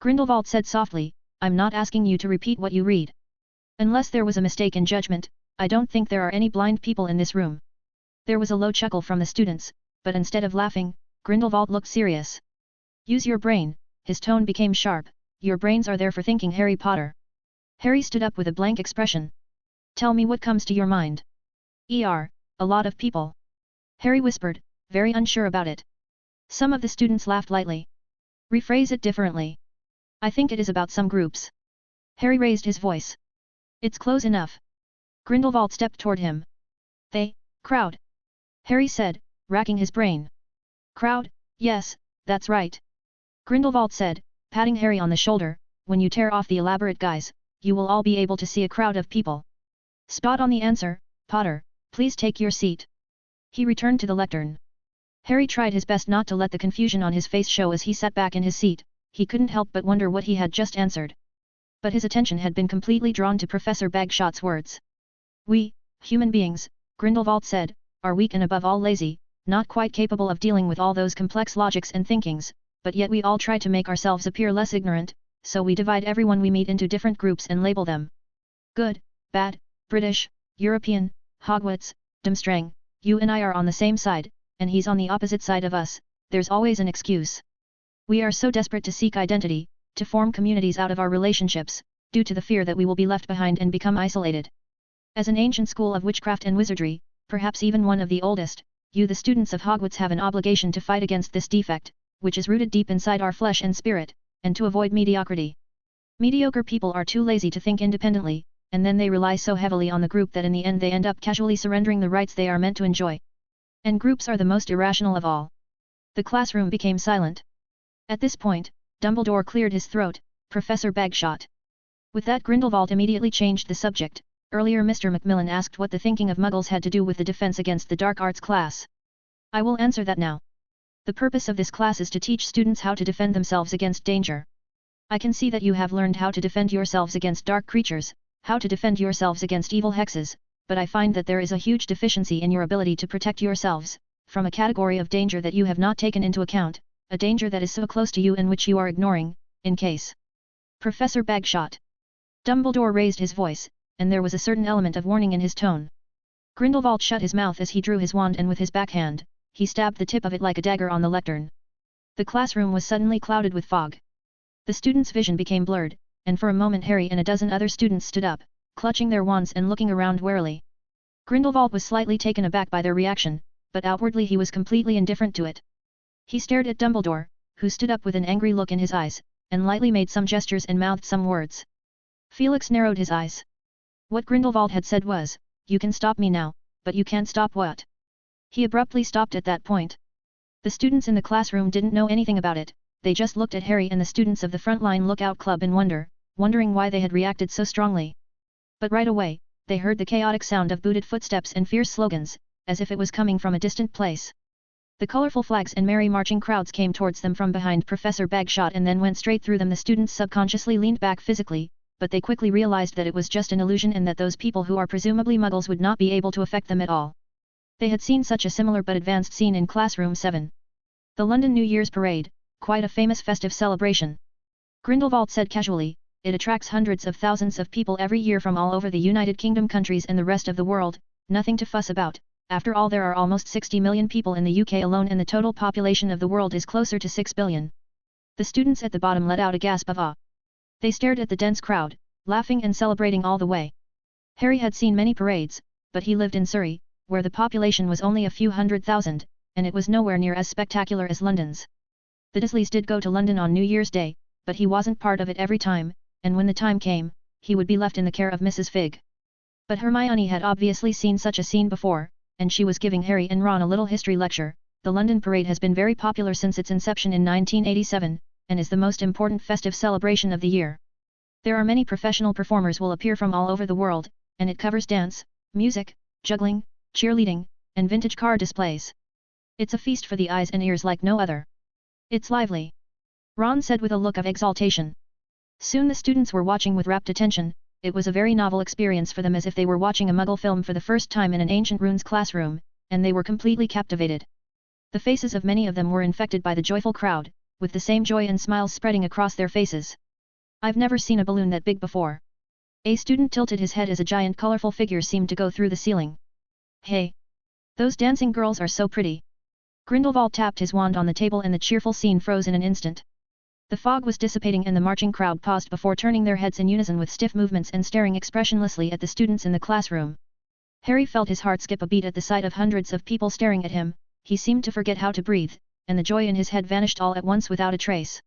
Grindelwald said softly, I'm not asking you to repeat what you read. Unless there was a mistake in judgment, I don't think there are any blind people in this room. There was a low chuckle from the students, but instead of laughing, Grindelwald looked serious. Use your brain, his tone became sharp, your brains are there for thinking, Harry Potter. Harry stood up with a blank expression. Tell me what comes to your mind. A lot of people. Harry whispered, very unsure about it. Some of the students laughed lightly. Rephrase it differently. I think it is about some groups. Harry raised his voice. It's close enough. Grindelwald stepped toward him. Crowd. Harry said, racking his brain. Crowd, yes, that's right. Grindelwald said, patting Harry on the shoulder, when you tear off the elaborate guise, you will all be able to see a crowd of people. Spot on the answer, Potter, please take your seat. He returned to the lectern. Harry tried his best not to let the confusion on his face show as he sat back in his seat, he couldn't help but wonder what he had just answered. But his attention had been completely drawn to Professor Bagshot's words. We, human beings, Grindelwald said, are weak and above all lazy, not quite capable of dealing with all those complex logics and thinkings, but yet we all try to make ourselves appear less ignorant, so we divide everyone we meet into different groups and label them. Good, bad, British, European, Hogwarts, Durmstrang, you and I are on the same side, and he's on the opposite side of us, there's always an excuse. We are so desperate to seek identity, to form communities out of our relationships, due to the fear that we will be left behind and become isolated. As an ancient school of witchcraft and wizardry, perhaps even one of the oldest, you the students of Hogwarts have an obligation to fight against this defect, which is rooted deep inside our flesh and spirit, and to avoid mediocrity. Mediocre people are too lazy to think independently, and then they rely so heavily on the group that in the end they end up casually surrendering the rights they are meant to enjoy. And groups are the most irrational of all. The classroom became silent. At this point, Dumbledore cleared his throat, Professor Bagshot. With that, Grindelwald immediately changed the subject. Earlier Mr. Macmillan asked what the thinking of Muggles had to do with the defense against the dark arts class. I will answer that now. The purpose of this class is to teach students how to defend themselves against danger. I can see that you have learned how to defend yourselves against dark creatures, how to defend yourselves against evil hexes, but I find that there is a huge deficiency in your ability to protect yourselves, from a category of danger that you have not taken into account, a danger that is so close to you and which you are ignoring, in case. Professor Bagshot. Dumbledore raised his voice, and there was a certain element of warning in his tone. Grindelwald shut his mouth as he drew his wand and with his backhand, he stabbed the tip of it like a dagger on the lectern. The classroom was suddenly clouded with fog. The students' vision became blurred, and for a moment Harry and a dozen other students stood up, clutching their wands and looking around warily. Grindelwald was slightly taken aback by their reaction, but outwardly he was completely indifferent to it. He stared at Dumbledore, who stood up with an angry look in his eyes, and lightly made some gestures and mouthed some words. Felix narrowed his eyes. What Grindelwald had said was, you can stop me now, but you can't stop what? He abruptly stopped at that point. The students in the classroom didn't know anything about it, they just looked at Harry and the students of the Frontline Lookout Club in wonder, wondering why they had reacted so strongly. But right away, they heard the chaotic sound of booted footsteps and fierce slogans, as if it was coming from a distant place. The colorful flags and merry marching crowds came towards them from behind Professor Bagshot and then went straight through them. The students subconsciously leaned back physically, but they quickly realized that it was just an illusion and that those people who are presumably Muggles would not be able to affect them at all. They had seen such a similar but advanced scene in Classroom 7. The London New Year's Parade, quite a famous festive celebration. Grindelwald said casually, it attracts hundreds of thousands of people every year from all over the United Kingdom countries and the rest of the world, nothing to fuss about, after all there are almost 60 million people in the UK alone and the total population of the world is closer to 6 billion. The students at the bottom let out a gasp of awe. They stared at the dense crowd, laughing and celebrating all the way. Harry had seen many parades, but he lived in Surrey, where the population was only a few 100,000, and it was nowhere near as spectacular as London's. The Dursleys did go to London on New Year's Day, but he wasn't part of it every time, and when the time came, he would be left in the care of Mrs. Figg. But Hermione had obviously seen such a scene before, and she was giving Harry and Ron a little history lecture. The London Parade has been very popular since its inception in 1987, and is the most important festive celebration of the year. There are many professional performers will appear from all over the world, and it covers dance, music, juggling, cheerleading, and vintage car displays. It's a feast for the eyes and ears like no other. It's lively, Ron said with a look of exaltation. Soon the students were watching with rapt attention. It was a very novel experience for them, as if they were watching a Muggle film for the first time in an ancient runes classroom, and they were completely captivated. The faces of many of them were infected by the joyful crowd, with the same joy and smiles spreading across their faces. I've never seen a balloon that big before. A student tilted his head as a giant colorful figure seemed to go through the ceiling. Hey! Those dancing girls are so pretty. Grindelwald tapped his wand on the table and the cheerful scene froze in an instant. The fog was dissipating and the marching crowd paused before turning their heads in unison with stiff movements and staring expressionlessly at the students in the classroom. Harry felt his heart skip a beat at the sight of hundreds of people staring at him. He seemed to forget how to breathe, and the joy in his head vanished all at once without a trace.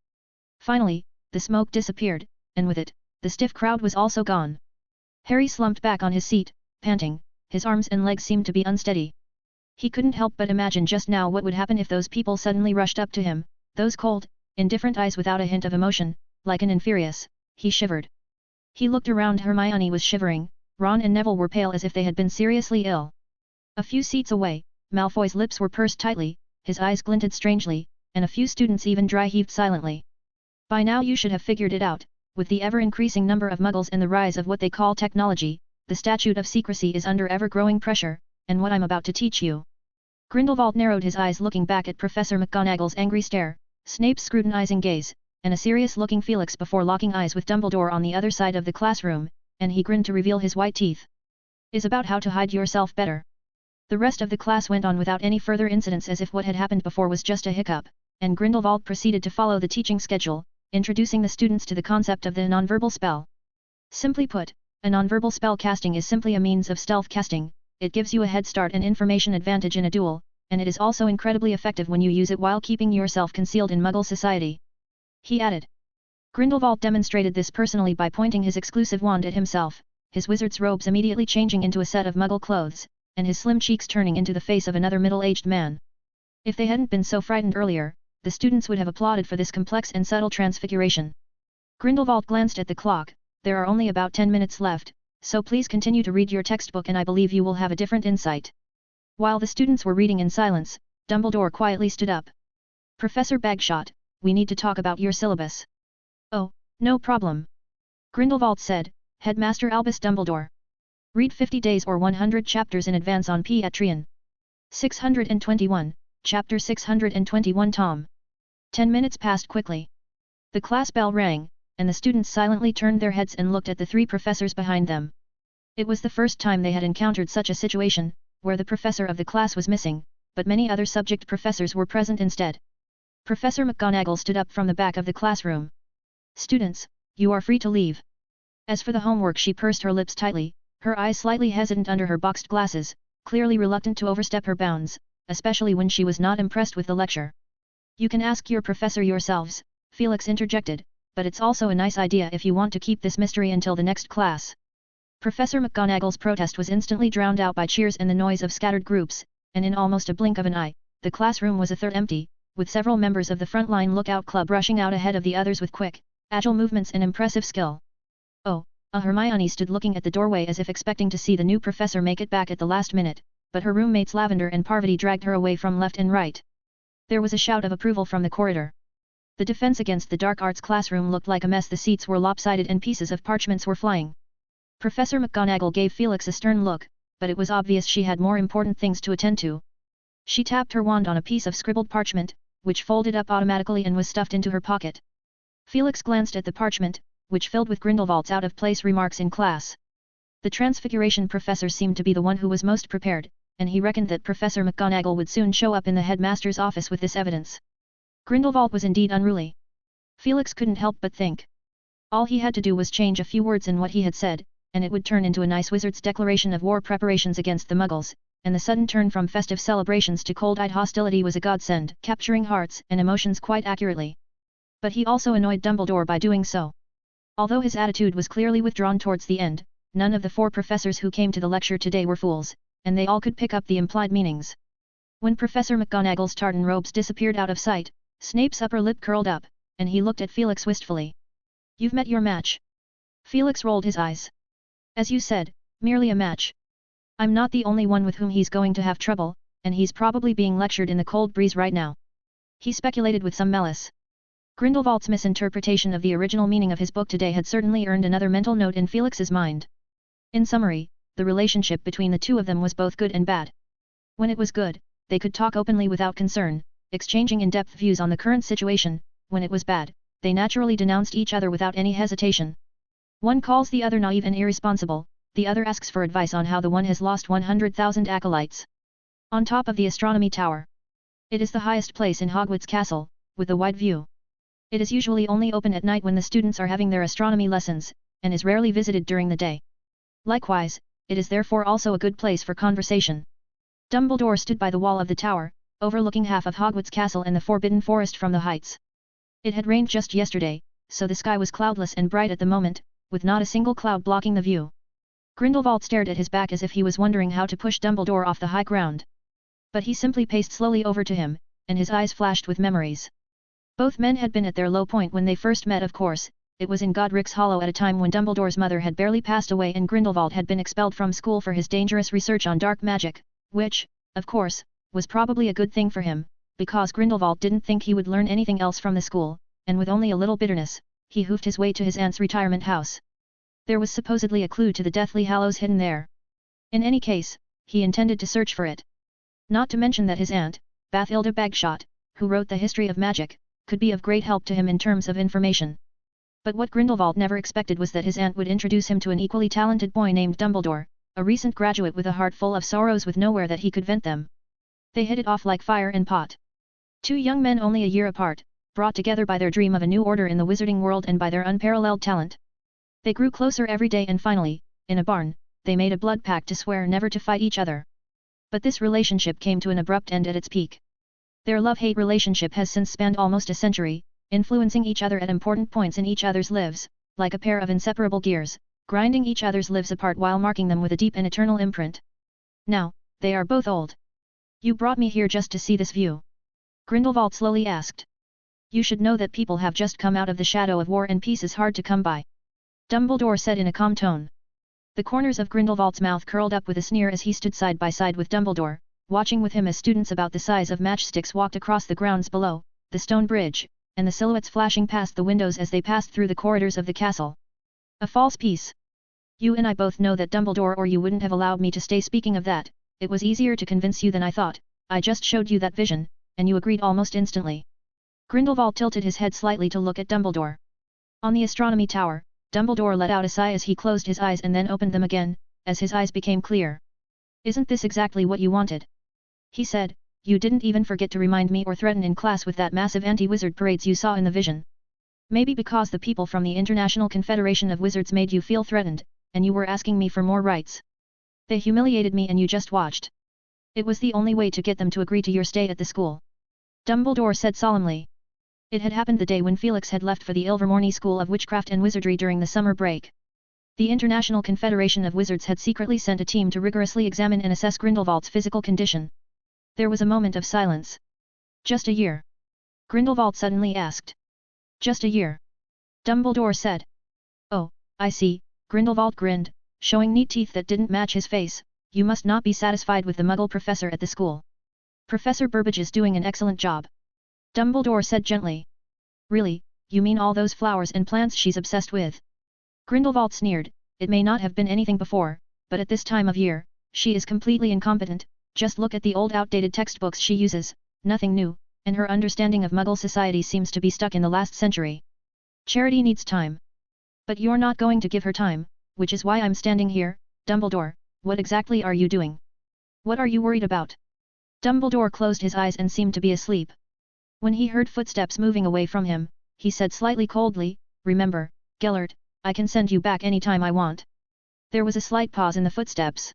Finally, the smoke disappeared, and with it, the stiff crowd was also gone. Harry slumped back on his seat, panting. His arms and legs seemed to be unsteady. He couldn't help but imagine just now what would happen if those people suddenly rushed up to him, those cold, indifferent eyes without a hint of emotion, like an inferius. He shivered. He looked around. Hermione was shivering, Ron and Neville were pale as if they had been seriously ill. A few seats away, Malfoy's lips were pursed tightly, his eyes glinted strangely, and a few students even dry-heaved silently. By now you should have figured it out, with the ever-increasing number of Muggles and the rise of what they call technology, the statute of secrecy is under ever-growing pressure, and what I'm about to teach you. Grindelwald narrowed his eyes looking back at Professor McGonagall's angry stare, Snape's scrutinizing gaze, and a serious-looking Felix before locking eyes with Dumbledore on the other side of the classroom, and he grinned to reveal his white teeth. Is about how to hide yourself better. The rest of the class went on without any further incidents as if what had happened before was just a hiccup, and Grindelwald proceeded to follow the teaching schedule, introducing the students to the concept of the nonverbal spell. Simply put, a nonverbal spell casting is simply a means of stealth casting. It gives you a head start and information advantage in a duel, and it is also incredibly effective when you use it while keeping yourself concealed in Muggle society. He added. Grindelwald demonstrated this personally by pointing his exclusive wand at himself, his wizard's robes immediately changing into a set of Muggle clothes, and his slim cheeks turning into the face of another middle-aged man. If they hadn't been so frightened earlier, the students would have applauded for this complex and subtle transfiguration. Grindelwald glanced at the clock. There are only about 10 minutes left, so please continue to read your textbook and I believe you will have a different insight. While the students were reading in silence, Dumbledore quietly stood up. Professor Bagshot, we need to talk about your syllabus. Oh, no problem. Grindelwald said, Headmaster Albus Dumbledore. Read 50 days or 100 chapters in advance on Piatrian. 621, Chapter 621 Tom. 10 minutes passed quickly. The class bell rang, and the students silently turned their heads and looked at the three professors behind them. It was the first time they had encountered such a situation, where the professor of the class was missing, but many other subject professors were present instead. Professor McGonagall stood up from the back of the classroom. Students, you are free to leave. As for the homework, she pursed her lips tightly, her eyes slightly hesitant under her boxed glasses, clearly reluctant to overstep her bounds, especially when she was not impressed with the lecture. You can ask your professor yourselves, Felix interjected, but it's also a nice idea if you want to keep this mystery until the next class. Professor McGonagall's protest was instantly drowned out by cheers and the noise of scattered groups, and in almost a blink of an eye, the classroom was a third empty, with several members of the Frontline Lookout Club rushing out ahead of the others with quick, agile movements and impressive skill. Oh, Hermione stood looking at the doorway as if expecting to see the new professor make it back at the last minute, but her roommates Lavender and Parvati dragged her away from left and right. There was a shout of approval from the corridor. The defense against the dark arts classroom looked like a mess. The seats were lopsided and pieces of parchments were flying. Professor McGonagall gave Felix a stern look, but it was obvious she had more important things to attend to. She tapped her wand on a piece of scribbled parchment, which folded up automatically and was stuffed into her pocket. Felix glanced at the parchment, which filled with Grindelwald's out-of-place remarks in class. The Transfiguration professor seemed to be the one who was most prepared, and he reckoned that Professor McGonagall would soon show up in the headmaster's office with this evidence. Grindelwald was indeed unruly. Felix couldn't help but think. All he had to do was change a few words in what he had said, and it would turn into a nice wizard's declaration of war preparations against the Muggles, and the sudden turn from festive celebrations to cold-eyed hostility was a godsend, capturing hearts and emotions quite accurately. But he also annoyed Dumbledore by doing so. Although his attitude was clearly withdrawn towards the end, none of the 4 professors who came to the lecture today were fools, and they all could pick up the implied meanings. When Professor McGonagall's tartan robes disappeared out of sight, Snape's upper lip curled up, and he looked at Felix wistfully. "You've met your match." Felix rolled his eyes. "As you said, merely a match. I'm not the only one with whom he's going to have trouble, and he's probably being lectured in the cold breeze right now." He speculated with some malice. Grindelwald's misinterpretation of the original meaning of his book today had certainly earned another mental note in Felix's mind. In summary, the relationship between the two of them was both good and bad. When it was good, they could talk openly without concern, exchanging in-depth views on the current situation. When it was bad, they naturally denounced each other without any hesitation. One calls the other naive and irresponsible, the other asks for advice on how the one has lost 100,000 acolytes. On top of the astronomy tower. It is the highest place in Hogwarts Castle, with a wide view. It is usually only open at night when the students are having their astronomy lessons, and is rarely visited during the day. Likewise, it is therefore also a good place for conversation. Dumbledore stood by the wall of the tower, overlooking half of Hogwarts Castle and the Forbidden Forest from the heights. It had rained just yesterday, so the sky was cloudless and bright at the moment, with not a single cloud blocking the view. Grindelwald stared at his back as if he was wondering how to push Dumbledore off the high ground. But he simply paced slowly over to him, and his eyes flashed with memories. Both men had been at their low point when they first met. Of course, it was in Godric's Hollow at a time when Dumbledore's mother had barely passed away and Grindelwald had been expelled from school for his dangerous research on dark magic, which, of course, was probably a good thing for him, because Grindelwald didn't think he would learn anything else from the school, and with only a little bitterness, he hoofed his way to his aunt's retirement house. There was supposedly a clue to the Deathly Hallows hidden there. In any case, he intended to search for it. Not to mention that his aunt, Bathilda Bagshot, who wrote the history of magic, could be of great help to him in terms of information. But what Grindelwald never expected was that his aunt would introduce him to an equally talented boy named Dumbledore, a recent graduate with a heart full of sorrows with nowhere that he could vent them. They hit it off like fire and pot. 2 young men only a year apart, brought together by their dream of a new order in the wizarding world and by their unparalleled talent. They grew closer every day and finally, in a barn, they made a blood pact to swear never to fight each other. But this relationship came to an abrupt end at its peak. Their love-hate relationship has since spanned almost a century, influencing each other at important points in each other's lives, like a pair of inseparable gears, grinding each other's lives apart while marking them with a deep and eternal imprint. Now, they are both old. "You brought me here just to see this view?" Grindelwald slowly asked. "You should know that people have just come out of the shadow of war and peace is hard to come by," Dumbledore said in a calm tone. The corners of Grindelwald's mouth curled up with a sneer as he stood side by side with Dumbledore, watching with him as students about the size of matchsticks walked across the grounds below, the stone bridge, and the silhouettes flashing past the windows as they passed through the corridors of the castle. "A false peace. You and I both know that, Dumbledore, or you wouldn't have allowed me to stay. Speaking of that, it was easier to convince you than I thought. I just showed you that vision, and you agreed almost instantly." Grindelwald tilted his head slightly to look at Dumbledore. On the astronomy tower, Dumbledore let out a sigh as he closed his eyes and then opened them again, as his eyes became clear. "Isn't this exactly what you wanted?" he said. "You didn't even forget to remind me or threaten in class with that massive anti-wizard parades you saw in the vision. Maybe because the people from the International Confederation of Wizards made you feel threatened, and you were asking me for more rights. They humiliated me and you just watched. It was the only way to get them to agree to your stay at the school," Dumbledore said solemnly. It had happened the day when Felix had left for the Ilvermorny School of Witchcraft and Wizardry during the summer break. The International Confederation of Wizards had secretly sent a team to rigorously examine and assess Grindelwald's physical condition. There was a moment of silence. "Just a year?" Grindelwald suddenly asked. "Just a year," Dumbledore said. "Oh, I see," Grindelwald grinned, showing neat teeth that didn't match his face. "You must not be satisfied with the Muggle professor at the school. Professor Burbage is doing an excellent job," Dumbledore said gently. "Really, you mean all those flowers and plants she's obsessed with?" Grindelwald sneered. "It may not have been anything before, but at this time of year, she is completely incompetent. Just look at the old outdated textbooks she uses, nothing new, and her understanding of Muggle society seems to be stuck in the last century. Charity needs time. But you're not going to give her time, which is why I'm standing here. Dumbledore, what exactly are you doing? What are you worried about?" Dumbledore closed his eyes and seemed to be asleep. When he heard footsteps moving away from him, he said slightly coldly, "Remember, Gellert, I can send you back any time I want." There was a slight pause in the footsteps.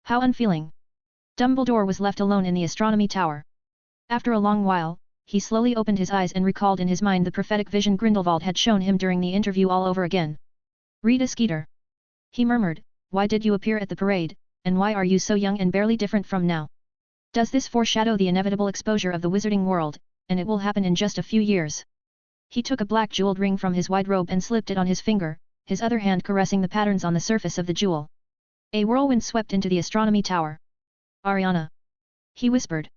How unfeeling. Dumbledore was left alone in the astronomy tower. After a long while, he slowly opened his eyes and recalled in his mind the prophetic vision Grindelwald had shown him during the interview all over again. Rita Skeeter. He murmured, why did you appear at the parade, and why are you so young and barely different from now? Does this foreshadow the inevitable exposure of the wizarding world, and it will happen in just a few years? He took a black jeweled ring from his wide robe and slipped it on his finger, his other hand caressing the patterns on the surface of the jewel. A whirlwind swept into the astronomy tower. Ariana. He whispered.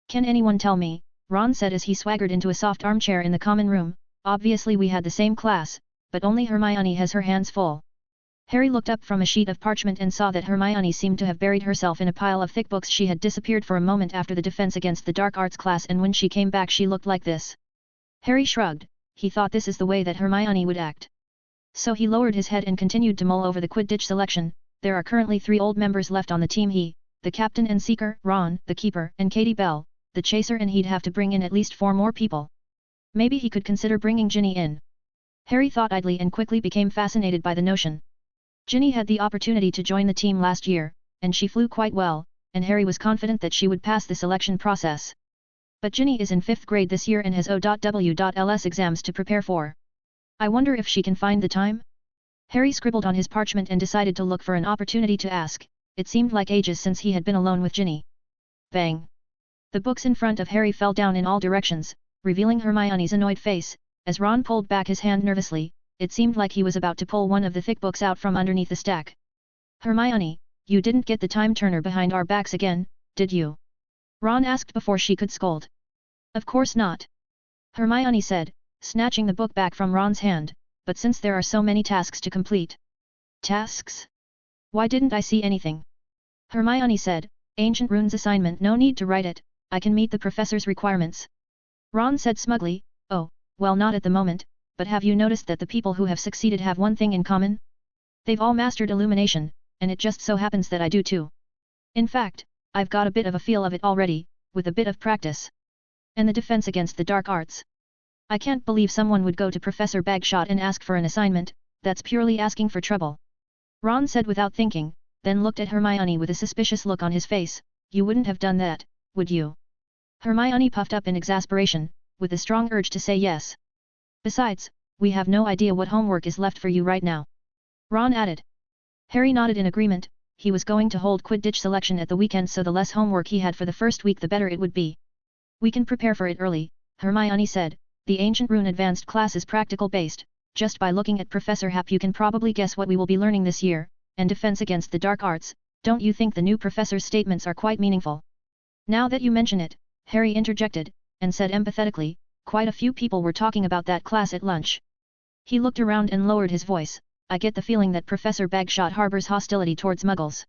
Can anyone tell me, Ron said as he swaggered into a soft armchair in the common room, obviously we had the same class, but only Hermione has her hands full. Harry looked up from a sheet of parchment and saw that Hermione seemed to have buried herself in a pile of thick books. She had disappeared for a moment after the defense against the dark arts class, and when she came back she looked like this. Harry shrugged, he thought this is the way that Hermione would act. So he lowered his head and continued to mull over the Quidditch selection. There are currently 3 old members left on the team: he, the captain and seeker, Ron, the keeper, and Katie Bell, the chaser, and he'd have to bring in at least 4 more people. Maybe he could consider bringing Ginny in. Harry thought idly and quickly became fascinated by the notion. Ginny had the opportunity to join the team last year, and she flew quite well, and Harry was confident that she would pass the selection process. But Ginny is in 5th grade this year and has O.W.Ls exams to prepare for. I wonder if she can find the time? Harry scribbled on his parchment and decided to look for an opportunity to ask. It seemed like ages since he had been alone with Ginny. Bang! The books in front of Harry fell down in all directions, revealing Hermione's annoyed face. As Ron pulled back his hand nervously, it seemed like he was about to pull one of the thick books out from underneath the stack. Hermione, you didn't get the time turner behind our backs again, did you? Ron asked before she could scold. Of course not. Hermione said, snatching the book back from Ron's hand, but since there are so many tasks to complete. Tasks? Why didn't I see anything? Hermione said, Ancient Runes assignment, no need to write it, I can meet the professor's requirements. Ron said smugly, oh, well not at the moment, but have you noticed that the people who have succeeded have one thing in common? They've all mastered illumination, and it just so happens that I do too. In fact, I've got a bit of a feel of it already, with a bit of practice. And the defense against the dark arts. I can't believe someone would go to Professor Bagshot and ask for an assignment, that's purely asking for trouble. Ron said without thinking, then looked at Hermione with a suspicious look on his face. You wouldn't have done that, would you? Hermione puffed up in exasperation, with a strong urge to say yes. Besides, we have no idea what homework is left for you right now. Ron added. Harry nodded in agreement. He was going to hold Quidditch selection at the weekend, so the less homework he had for the first week the better it would be. We can prepare for it early, Hermione said. The Ancient Rune advanced class is practical based. Just by looking at Professor Hap you can probably guess what we will be learning this year, and defense against the dark arts. Don't you think the new professor's statements are quite meaningful? Now that you mention it, Harry interjected, and said empathetically, quite a few people were talking about that class at lunch. He looked around and lowered his voice. I get the feeling that Professor Bagshot harbors hostility towards Muggles.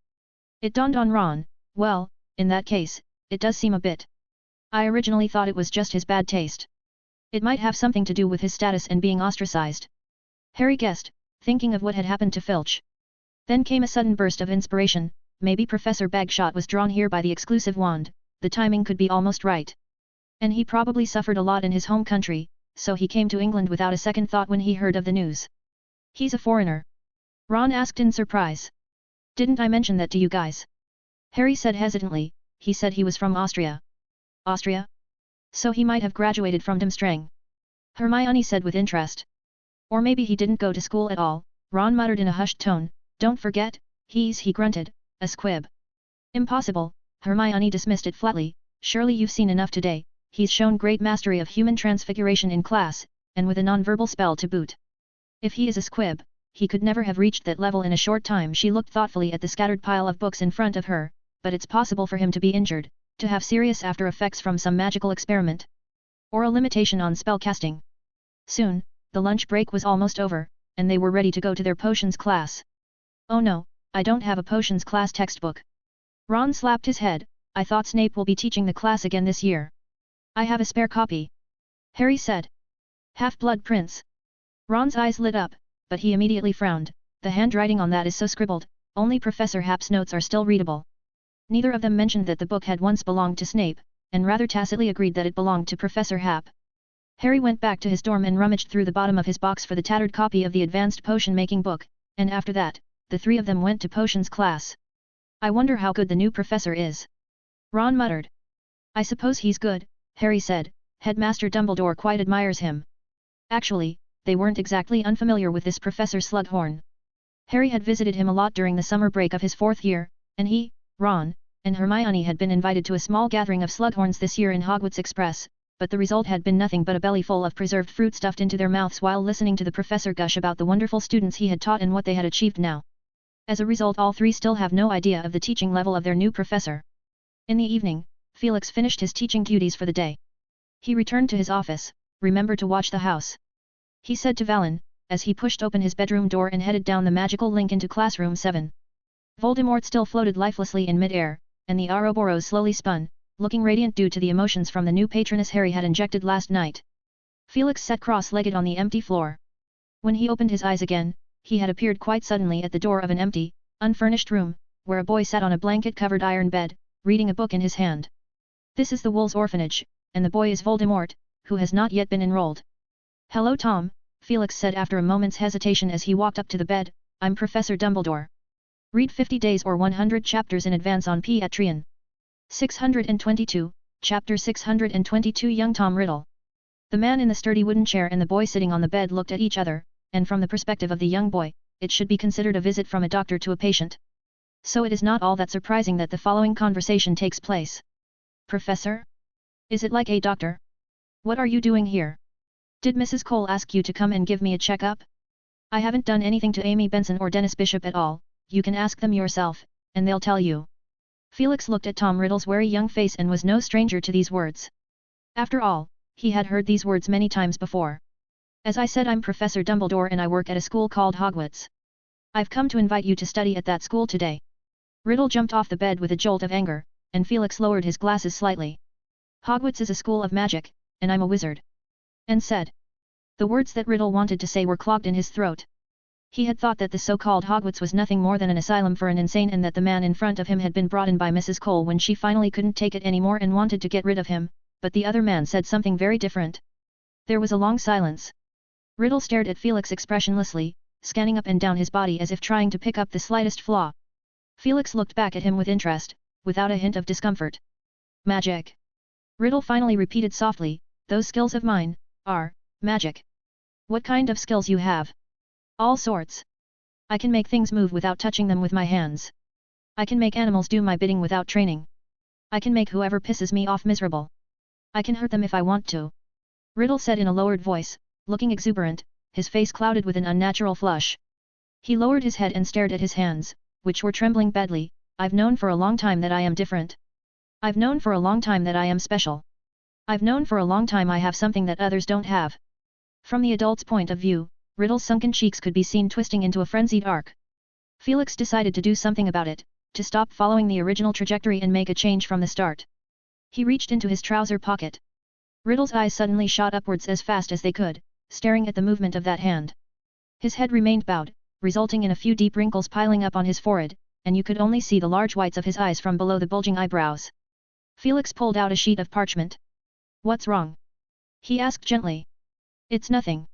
It dawned on Ron, well, in that case, it does seem a bit. I originally thought it was just his bad taste. It might have something to do with his status and being ostracized. Harry guessed, thinking of what had happened to Filch. Then came a sudden burst of inspiration. Maybe Professor Bagshot was drawn here by the exclusive wand, the timing could be almost right. And he probably suffered a lot in his home country, so he came to England without a second thought when he heard of the news. He's a foreigner. Ron asked in surprise. Didn't I mention that to you guys? Harry said hesitantly, he said he was from Austria. Austria? So he might have graduated from Durmstrang. Hermione said with interest. Or maybe he didn't go to school at all, Ron muttered in a hushed tone. Don't forget, he grunted, a squib. Impossible, Hermione dismissed it flatly. Surely you've seen enough today. He's shown great mastery of human transfiguration in class, and with a non-verbal spell to boot. If he is a squib, he could never have reached that level in a short time. She looked thoughtfully at the scattered pile of books in front of her, but it's possible for him to be injured, to have serious after effects from some magical experiment. Or a limitation on spell casting. Soon, the lunch break was almost over, and they were ready to go to their potions class. Oh no, I don't have a potions class textbook. Ron slapped his head. I thought Snape will be teaching the class again this year. I have a spare copy. Harry said. Half-Blood Prince. Ron's eyes lit up, but he immediately frowned. The handwriting on that is so scribbled, only Professor Hap's notes are still readable. Neither of them mentioned that the book had once belonged to Snape, and rather tacitly agreed that it belonged to Professor Hap. Harry went back to his dorm and rummaged through the bottom of his box for the tattered copy of the advanced potion-making book, and after that, the three of them went to potions class. I wonder how good the new professor is. Ron muttered. I suppose he's good, Harry said. Headmaster Dumbledore quite admires him. Actually, they weren't exactly unfamiliar with this Professor Slughorn. Harry had visited him a lot during the summer break of his 4th year, and he, Ron, and Hermione had been invited to a small gathering of Slughorns this year in Hogwarts Express, but the result had been nothing but a belly full of preserved fruit stuffed into their mouths while listening to the professor gush about the wonderful students he had taught and what they had achieved now. As a result, all three still have no idea of the teaching level of their new professor. In the evening, Felix finished his teaching duties for the day. He returned to his office. Remember to watch the house, he said to Valen, as he pushed open his bedroom door and headed down the magical link into classroom 7. Voldemort still floated lifelessly in mid-air, and the Ouroboros slowly spun, looking radiant due to the emotions from the new patroness Harry had injected last night. Felix sat cross-legged on the empty floor. When he opened his eyes again, he had appeared quite suddenly at the door of an empty, unfurnished room, where a boy sat on a blanket-covered iron bed, reading a book in his hand. This is the Wolves' Orphanage, and the boy is Voldemort, who has not yet been enrolled. Hello Tom, Felix said after a moment's hesitation as he walked up to the bed. I'm Professor Dumbledore. Read 50 days or 100 chapters in advance on Patreon. 622, Chapter 622. Young Tom Riddle. The man in the sturdy wooden chair and the boy sitting on the bed looked at each other, and from the perspective of the young boy, it should be considered a visit from a doctor to a patient. So it is not all that surprising that the following conversation takes place. Professor? Is it like a doctor? What are you doing here? Did Mrs. Cole ask you to come and give me a checkup? I haven't done anything to Amy Benson or Dennis Bishop at all. You can ask them yourself, and they'll tell you. Felix looked at Tom Riddle's wary young face and was no stranger to these words. After all, he had heard these words many times before. As I said, I'm Professor Dumbledore and I work at a school called Hogwarts. I've come to invite you to study at that school today. Riddle jumped off the bed with a jolt of anger, and Felix lowered his glasses slightly. Hogwarts is a school of magic, and I'm a wizard. And said. The words that Riddle wanted to say were clogged in his throat. He had thought that the so-called Hogwarts was nothing more than an asylum for an insane and that the man in front of him had been brought in by Mrs. Cole when she finally couldn't take it anymore and wanted to get rid of him, but the other man said something very different. There was a long silence. Riddle stared at Felix expressionlessly, scanning up and down his body as if trying to pick up the slightest flaw. Felix looked back at him with interest, without a hint of discomfort. Magic. Riddle finally repeated softly, those skills of mine are magic. What kind of skills you have? All sorts. I can make things move without touching them with my hands. I can make animals do my bidding without training. I can make whoever pisses me off miserable. I can hurt them if I want to. Riddle said in a lowered voice, looking exuberant, his face clouded with an unnatural flush. He lowered his head and stared at his hands, which were trembling badly. I've known for a long time that I am different. I've known for a long time that I am special. I've known for a long time I have something that others don't have. From the adult's point of view, Riddle's sunken cheeks could be seen twisting into a frenzied arc. Felix decided to do something about it, to stop following the original trajectory and make a change from the start. He reached into his trouser pocket. Riddle's eyes suddenly shot upwards as fast as they could, staring at the movement of that hand. His head remained bowed, resulting in a few deep wrinkles piling up on his forehead, and you could only see the large whites of his eyes from below the bulging eyebrows. Felix pulled out a sheet of parchment. What's wrong? He asked gently. It's nothing.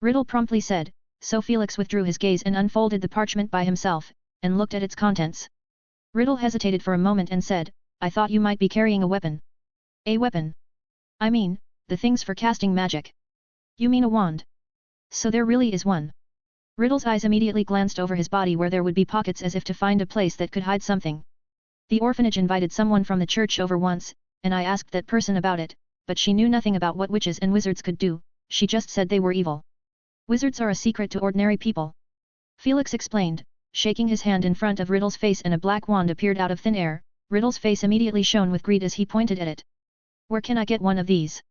Riddle promptly said, so Felix withdrew his gaze and unfolded the parchment by himself, and looked at its contents. Riddle hesitated for a moment and said, I thought you might be carrying a weapon. A weapon? I mean, the things for casting magic. You mean a wand? So there really is one. Riddle's eyes immediately glanced over his body where there would be pockets as if to find a place that could hide something. The orphanage invited someone from the church over once, and I asked that person about it, but she knew nothing about what witches and wizards could do, she just said they were evil. Wizards are a secret to ordinary people. Felix explained, shaking his hand in front of Riddle's face and a black wand appeared out of thin air. Riddle's face immediately shone with greed as he pointed at it. Where can I get one of these?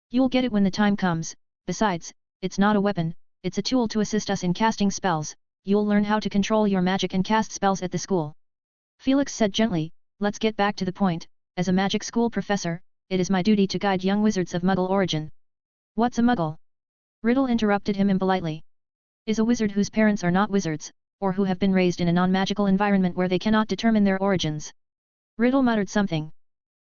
You'll get it when the time comes, besides, it's not a weapon, it's a tool to assist us in casting spells, you'll learn how to control your magic and cast spells at the school. Felix said gently, let's get back to the point, as a magic school professor, it is my duty to guide young wizards of Muggle origin. What's a Muggle? Riddle interrupted him impolitely. Is a wizard whose parents are not wizards, or who have been raised in a non-magical environment where they cannot determine their origins. Riddle muttered something.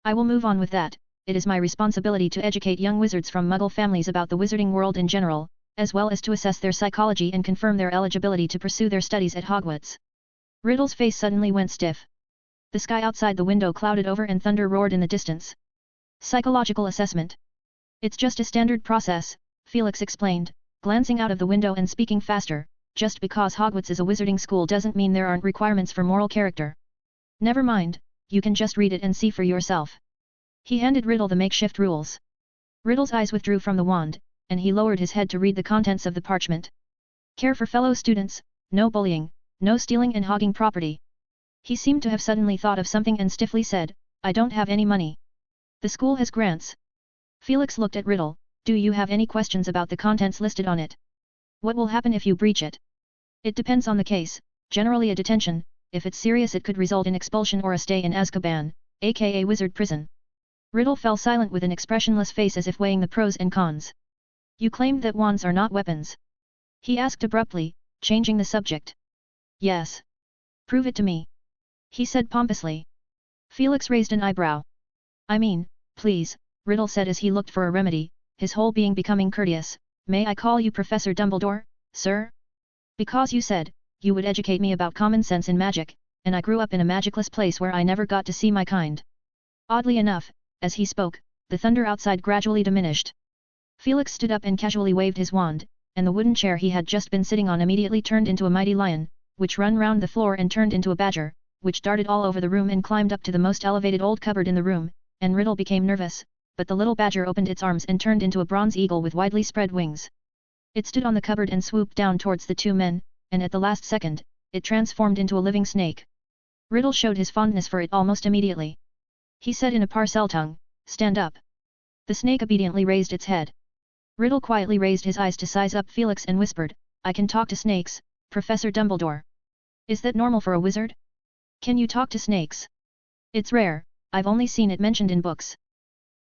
I will move on with that, it is my responsibility to educate young wizards from Muggle families about the wizarding world in general, as well as to assess their psychology and confirm their eligibility to pursue their studies at Hogwarts. Riddle's face suddenly went stiff. The sky outside the window clouded over and thunder roared in the distance. Psychological assessment. It's just a standard process, Felix explained, glancing out of the window and speaking faster. Just because Hogwarts is a wizarding school doesn't mean there aren't requirements for moral character. Never mind, you can just read it and see for yourself. He handed Riddle the makeshift rules. Riddle's eyes withdrew from the wand, and he lowered his head to read the contents of the parchment. Care for fellow students, no bullying, no stealing and hogging property. He seemed to have suddenly thought of something and stiffly said, I don't have any money. The school has grants. Felix looked at Riddle, do you have any questions about the contents listed on it? What will happen if you breach it? It depends on the case, generally a detention, if it's serious it could result in expulsion or a stay in Azkaban, aka wizard prison. Riddle fell silent with an expressionless face as if weighing the pros and cons. You claimed that wands are not weapons? He asked abruptly, changing the subject. Yes. Prove it to me. He said pompously. Felix raised an eyebrow. I mean, please, Riddle said as he looked for a remedy, his whole being becoming courteous, may I call you Professor Dumbledore, sir? Because you said, you would educate me about common sense in magic, and I grew up in a magicless place where I never got to see my kind. Oddly enough, as he spoke, the thunder outside gradually diminished. Felix stood up and casually waved his wand, and the wooden chair he had just been sitting on immediately turned into a mighty lion, which ran round the floor and turned into a badger, which darted all over the room and climbed up to the most elevated old cupboard in the room, and Riddle became nervous, but the little badger opened its arms and turned into a bronze eagle with widely spread wings. It stood on the cupboard and swooped down towards the two men, and at the last second, it transformed into a living snake. Riddle showed his fondness for it almost immediately. He said in a parcel tongue, stand up. The snake obediently raised its head. Riddle quietly raised his eyes to size up Felix and whispered, I can talk to snakes, Professor Dumbledore. Is that normal for a wizard? Can you talk to snakes? It's rare, I've only seen it mentioned in books.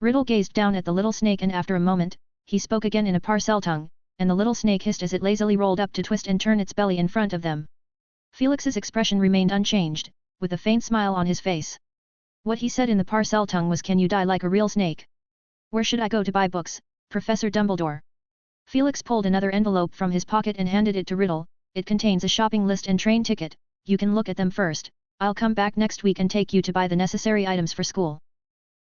Riddle gazed down at the little snake and after a moment, he spoke again in a parcel tongue, and the little snake hissed as it lazily rolled up to twist and turn its belly in front of them. Felix's expression remained unchanged, with a faint smile on his face. What he said in the parcel tongue was, can you die like a real snake? Where should I go to buy books, Professor Dumbledore? Felix pulled another envelope from his pocket and handed it to Riddle. It contains a shopping list and train ticket, you can look at them first, I'll come back next week and take you to buy the necessary items for school.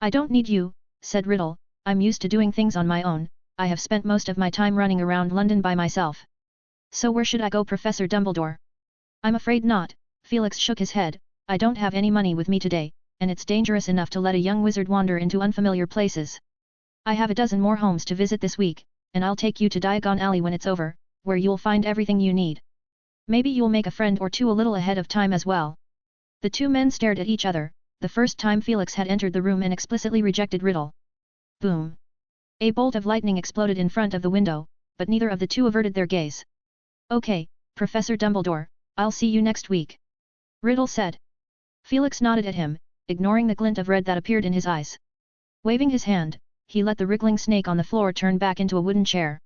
I don't need you, said Riddle, I'm used to doing things on my own, I have spent most of my time running around London by myself. So where should I go, Professor Dumbledore? I'm afraid not, Felix shook his head, I don't have any money with me today, and it's dangerous enough to let a young wizard wander into unfamiliar places. I have a dozen more homes to visit this week, and I'll take you to Diagon Alley when it's over, where you'll find everything you need. Maybe you'll make a friend or two a little ahead of time as well. The two men stared at each other, the first time Felix had entered the room and explicitly rejected Riddle. Boom! A bolt of lightning exploded in front of the window, but neither of the two averted their gaze. Okay, Professor Dumbledore, I'll see you next week. Riddle said. Felix nodded at him, ignoring the glint of red that appeared in his eyes. Waving his hand, he let the wriggling snake on the floor turn back into a wooden chair.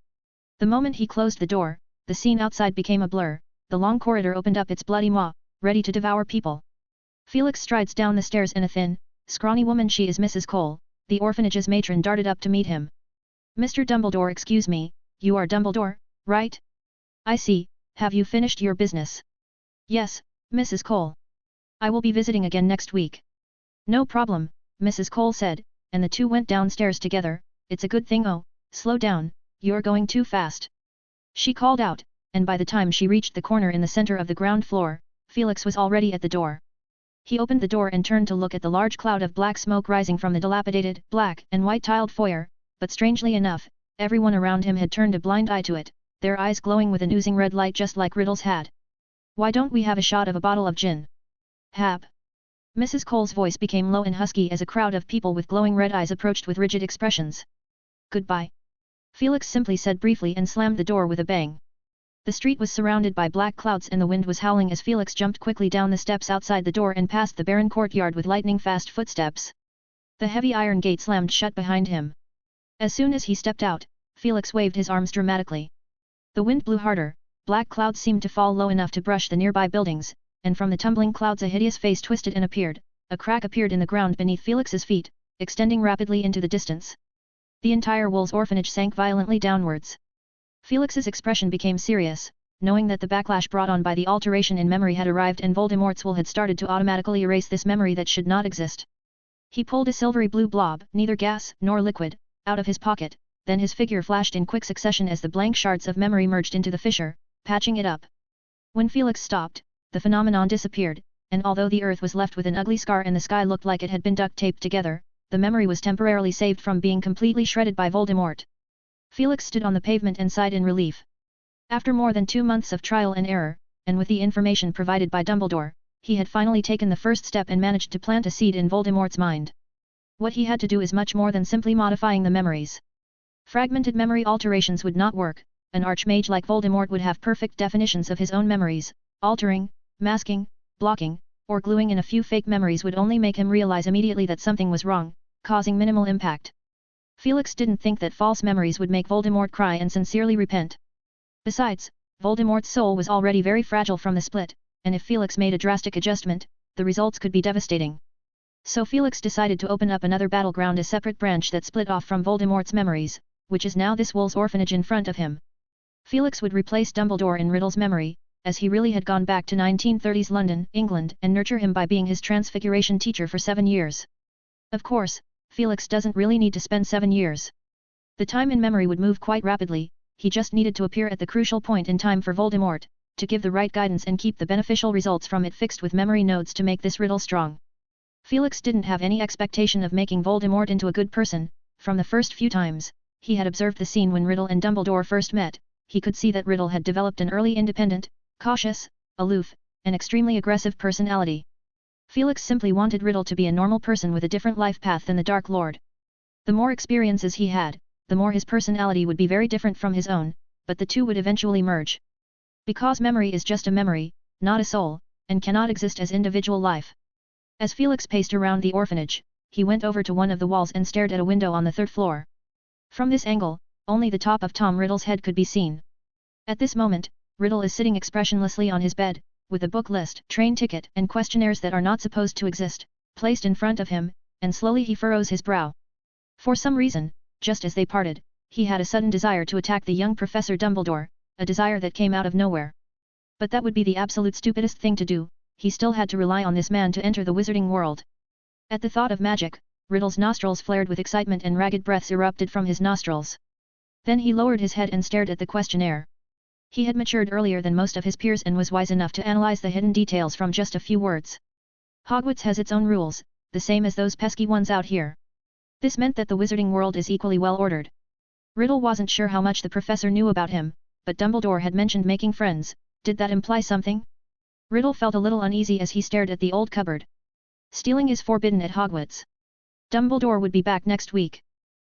The moment he closed the door, the scene outside became a blur, the long corridor opened up its bloody maw, ready to devour people. Felix strides down the stairs and a thin, scrawny woman, she is Mrs. Cole, the orphanage's matron, darted up to meet him. Mr. Dumbledore, excuse me, you are Dumbledore, right? I see, have you finished your business? Yes, Mrs. Cole. I will be visiting again next week. No problem, Mrs. Cole said, and the two went downstairs together. It's a good thing. Oh, slow down, you're going too fast. She called out, and by the time she reached the corner in the center of the ground floor, Felix was already at the door. He opened the door and turned to look at the large cloud of black smoke rising from the dilapidated, black and white tiled foyer, but strangely enough, everyone around him had turned a blind eye to it, their eyes glowing with an oozing red light just like Riddle's had. Why don't we have a shot of a bottle of gin? Hap. Mrs. Cole's voice became low and husky as a crowd of people with glowing red eyes approached with rigid expressions. Goodbye. Felix simply said briefly and slammed the door with a bang. The street was surrounded by black clouds and the wind was howling as Felix jumped quickly down the steps outside the door and past the barren courtyard with lightning-fast footsteps. The heavy iron gate slammed shut behind him. As soon as he stepped out, Felix waved his arms dramatically. The wind blew harder, black clouds seemed to fall low enough to brush the nearby buildings, and from the tumbling clouds a hideous face twisted and appeared. A crack appeared in the ground beneath Felix's feet, extending rapidly into the distance. The entire Wolves orphanage sank violently downwards. Felix's expression became serious, knowing that the backlash brought on by the alteration in memory had arrived and Voldemort's will had started to automatically erase this memory that should not exist. He pulled a silvery blue blob, neither gas nor liquid, out of his pocket, then his figure flashed in quick succession as the blank shards of memory merged into the fissure, patching it up. When Felix stopped, the phenomenon disappeared, and although the earth was left with an ugly scar and the sky looked like it had been duct-taped together, the memory was temporarily saved from being completely shredded by Voldemort. Felix stood on the pavement and sighed in relief. After more than 2 months of trial and error, and with the information provided by Dumbledore, he had finally taken the first step and managed to plant a seed in Voldemort's mind. What he had to do is much more than simply modifying the memories. Fragmented memory alterations would not work. An archmage like Voldemort would have perfect definitions of his own memories. Altering, masking, blocking, or gluing in a few fake memories would only make him realize immediately that something was wrong, causing minimal impact. Felix didn't think that false memories would make Voldemort cry and sincerely repent. Besides, Voldemort's soul was already very fragile from the split, and if Felix made a drastic adjustment, the results could be devastating. So Felix decided to open up another battleground, a separate branch that split off from Voldemort's memories, which is now this Wolves orphanage in front of him. Felix would replace Dumbledore in Riddle's memory, as he really had gone back to 1930s London, England, and nurture him by being his transfiguration teacher for 7 years. Of course, Felix doesn't really need to spend 7 years. The time in memory would move quite rapidly, he just needed to appear at the crucial point in time for Voldemort, to give the right guidance and keep the beneficial results from it fixed with memory nodes to make this riddle strong. Felix didn't have any expectation of making Voldemort into a good person. From the first few times he had observed the scene when Riddle and Dumbledore first met, he could see that Riddle had developed an early independent, cautious, aloof, and extremely aggressive personality. Felix simply wanted Riddle to be a normal person with a different life path than the Dark Lord. The more experiences he had, the more his personality would be very different from his own, but the two would eventually merge. Because memory is just a memory, not a soul, and cannot exist as individual life. As Felix paced around the orphanage, he went over to one of the walls and stared at a window on the 3rd floor. From this angle, only the top of Tom Riddle's head could be seen. At this moment, Riddle is sitting expressionlessly on his bed, with a book list, train ticket, and questionnaires that are not supposed to exist, placed in front of him, and slowly he furrows his brow. For some reason, just as they parted, he had a sudden desire to attack the young Professor Dumbledore, a desire that came out of nowhere. But that would be the absolute stupidest thing to do, he still had to rely on this man to enter the wizarding world. At the thought of magic, Riddle's nostrils flared with excitement and ragged breaths erupted from his nostrils. Then he lowered his head and stared at the questionnaire. He had matured earlier than most of his peers and was wise enough to analyze the hidden details from just a few words. Hogwarts has its own rules, the same as those pesky ones out here. This meant that the wizarding world is equally well ordered. Riddle wasn't sure how much the professor knew about him, but Dumbledore had mentioned making friends. Did that imply something? Riddle felt a little uneasy as he stared at the old cupboard. Stealing is forbidden at Hogwarts. Dumbledore would be back next week.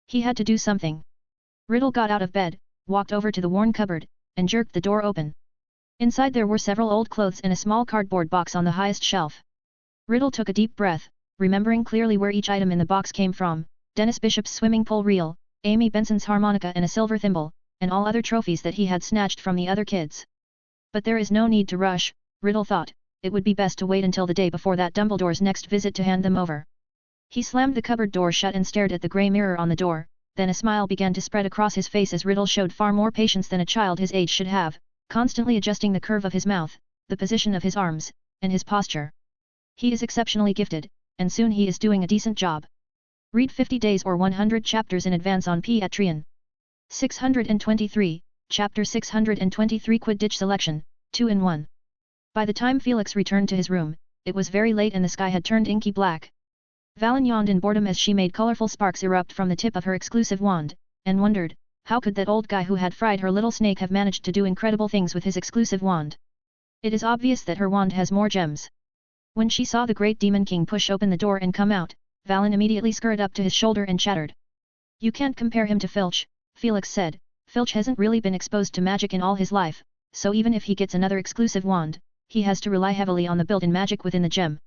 He had to do something. Riddle got out of bed, walked over to the worn cupboard, and jerked the door open. Inside there were several old clothes and a small cardboard box on the highest shelf. Riddle took a deep breath, remembering clearly where each item in the box came from: Dennis Bishop's swimming pool reel, Amy Benson's harmonica and a silver thimble, and all other trophies that he had snatched from the other kids. But there is no need to rush, Riddle thought, it would be best to wait until the day before that Dumbledore's next visit to hand them over. He slammed the cupboard door shut and stared at the grey mirror on the door, then a smile began to spread across his face as Riddle showed far more patience than a child his age should have, constantly adjusting the curve of his mouth, the position of his arms, and his posture. He is exceptionally gifted, and soon he is doing a decent job. Read 50 days or 100 chapters in advance on Patreon. 623, Chapter 623 Quidditch Selection, 2-in-1. By the time Felix returned to his room, it was very late and the sky had turned inky black. Valen yawned in boredom as she made colorful sparks erupt from the tip of her exclusive wand, and wondered, how could that old guy who had fried her little snake have managed to do incredible things with his exclusive wand? It is obvious that her wand has more gems. When she saw the Great Demon King push open the door and come out, Valen immediately scurried up to his shoulder and chattered. You can't compare him to Filch, Felix said. Filch hasn't really been exposed to magic in all his life, so even if he gets another exclusive wand, he has to rely heavily on the built-in magic within the gem.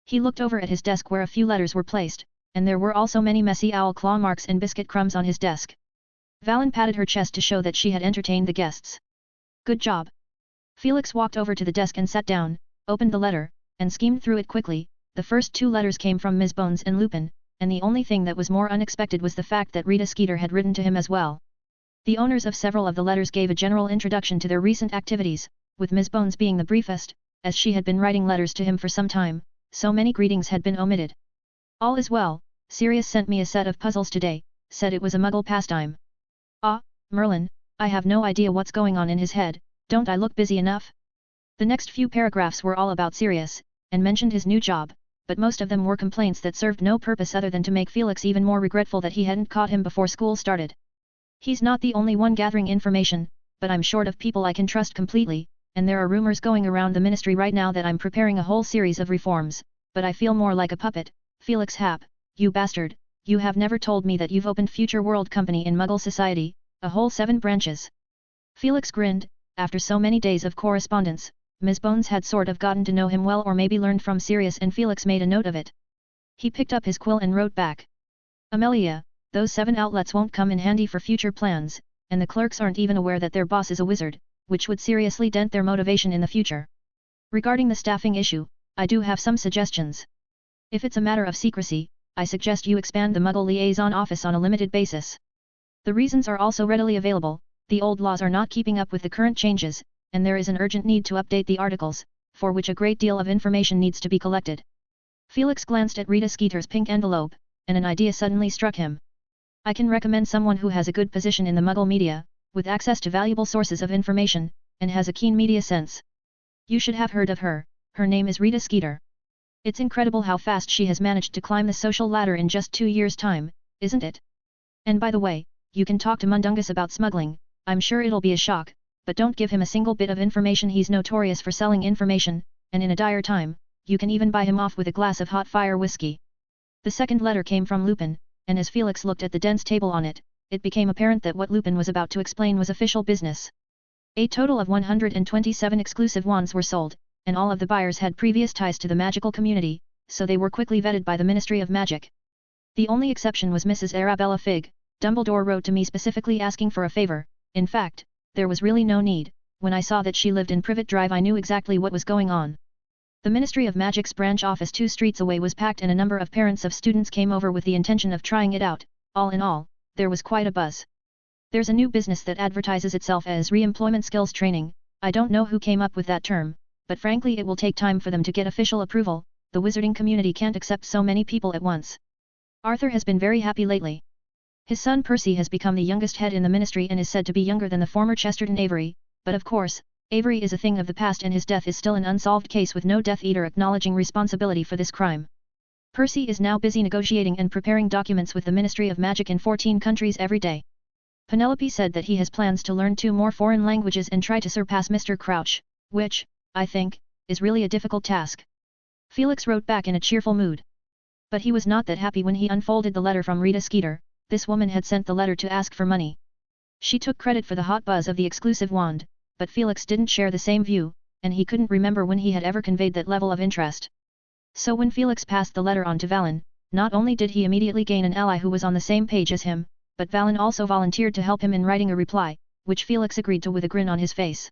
He looked over at his desk where a few letters were placed, and there were also many messy owl claw marks and biscuit crumbs on his desk. Valen patted her chest to show that she had entertained the guests. Good job. Felix walked over to the desk and sat down, opened the letter, and skimmed through it quickly. The first 2 letters came from Ms. Bones and Lupin, and the only thing that was more unexpected was the fact that Rita Skeeter had written to him as well. The owners of several of the letters gave a general introduction to their recent activities, with Ms. Bones being the briefest, as she had been writing letters to him for some time, so many greetings had been omitted. All is well, Sirius sent me a set of puzzles today, said it was a muggle pastime. Ah, Merlin, I have no idea what's going on in his head, don't I look busy enough? The next few paragraphs were all about Sirius, and mentioned his new job, but most of them were complaints that served no purpose other than to make Felix even more regretful that he hadn't caught him before school started. He's not the only one gathering information, but I'm short of people I can trust completely, and there are rumors going around the ministry right now that I'm preparing a whole series of reforms, but I feel more like a puppet. Felix Happ, you bastard, you have never told me that you've opened Future World Company in Muggle Society, a whole 7 branches. Felix grinned. After so many days of correspondence, Ms. Bones had sort of gotten to know him well, or maybe learned from Sirius, and Felix made a note of it. He picked up his quill and wrote back. Amelia, those 7 outlets won't come in handy for future plans, and the clerks aren't even aware that their boss is a wizard, which would seriously dent their motivation in the future. Regarding the staffing issue, I do have some suggestions. If it's a matter of secrecy, I suggest you expand the Muggle Liaison Office on a limited basis. The reasons are also readily available. The old laws are not keeping up with the current changes, and there is an urgent need to update the articles, for which a great deal of information needs to be collected. Felix glanced at Rita Skeeter's pink envelope, and an idea suddenly struck him. I can recommend someone who has a good position in the Muggle media, with access to valuable sources of information, and has a keen media sense. You should have heard of her. Her name is Rita Skeeter. It's incredible how fast she has managed to climb the social ladder in just 2 years' time, isn't it? And by the way, you can talk to Mundungus about smuggling. I'm sure it'll be a shock, but don't give him a single bit of information. He's notorious for selling information, and in a dire time, you can even buy him off with a glass of hot fire whiskey. The second letter came from Lupin, and as Felix looked at the dense table on it, it became apparent that what Lupin was about to explain was official business. A total of 127 exclusive wands were sold, and all of the buyers had previous ties to the magical community, so they were quickly vetted by the Ministry of Magic. The only exception was Mrs. Arabella Figg. Dumbledore wrote to me specifically asking for a favor. In fact, there was really no need. When I saw that she lived in Privet Drive, I knew exactly what was going on. The Ministry of Magic's branch office 2 streets away was packed, and a number of parents of students came over with the intention of trying it out. All in all, there was quite a buzz. There's a new business that advertises itself as re-employment skills training. I don't know who came up with that term, but frankly it will take time for them to get official approval. The wizarding community can't accept so many people at once. Arthur has been very happy lately. His son Percy has become the youngest head in the ministry and is said to be younger than the former Chesterton Avery, but of course, Avery is a thing of the past and his death is still an unsolved case with no Death Eater acknowledging responsibility for this crime. Percy is now busy negotiating and preparing documents with the Ministry of Magic in 14 countries every day. Penelope said that he has plans to learn 2 more foreign languages and try to surpass Mr. Crouch, which, I think, is really a difficult task. Felix wrote back in a cheerful mood. But he was not that happy when he unfolded the letter from Rita Skeeter. This woman had sent the letter to ask for money. She took credit for the hot buzz of the exclusive wand, but Felix didn't share the same view, and he couldn't remember when he had ever conveyed that level of interest. So when Felix passed the letter on to Valen, not only did he immediately gain an ally who was on the same page as him, but Valen also volunteered to help him in writing a reply, which Felix agreed to with a grin on his face.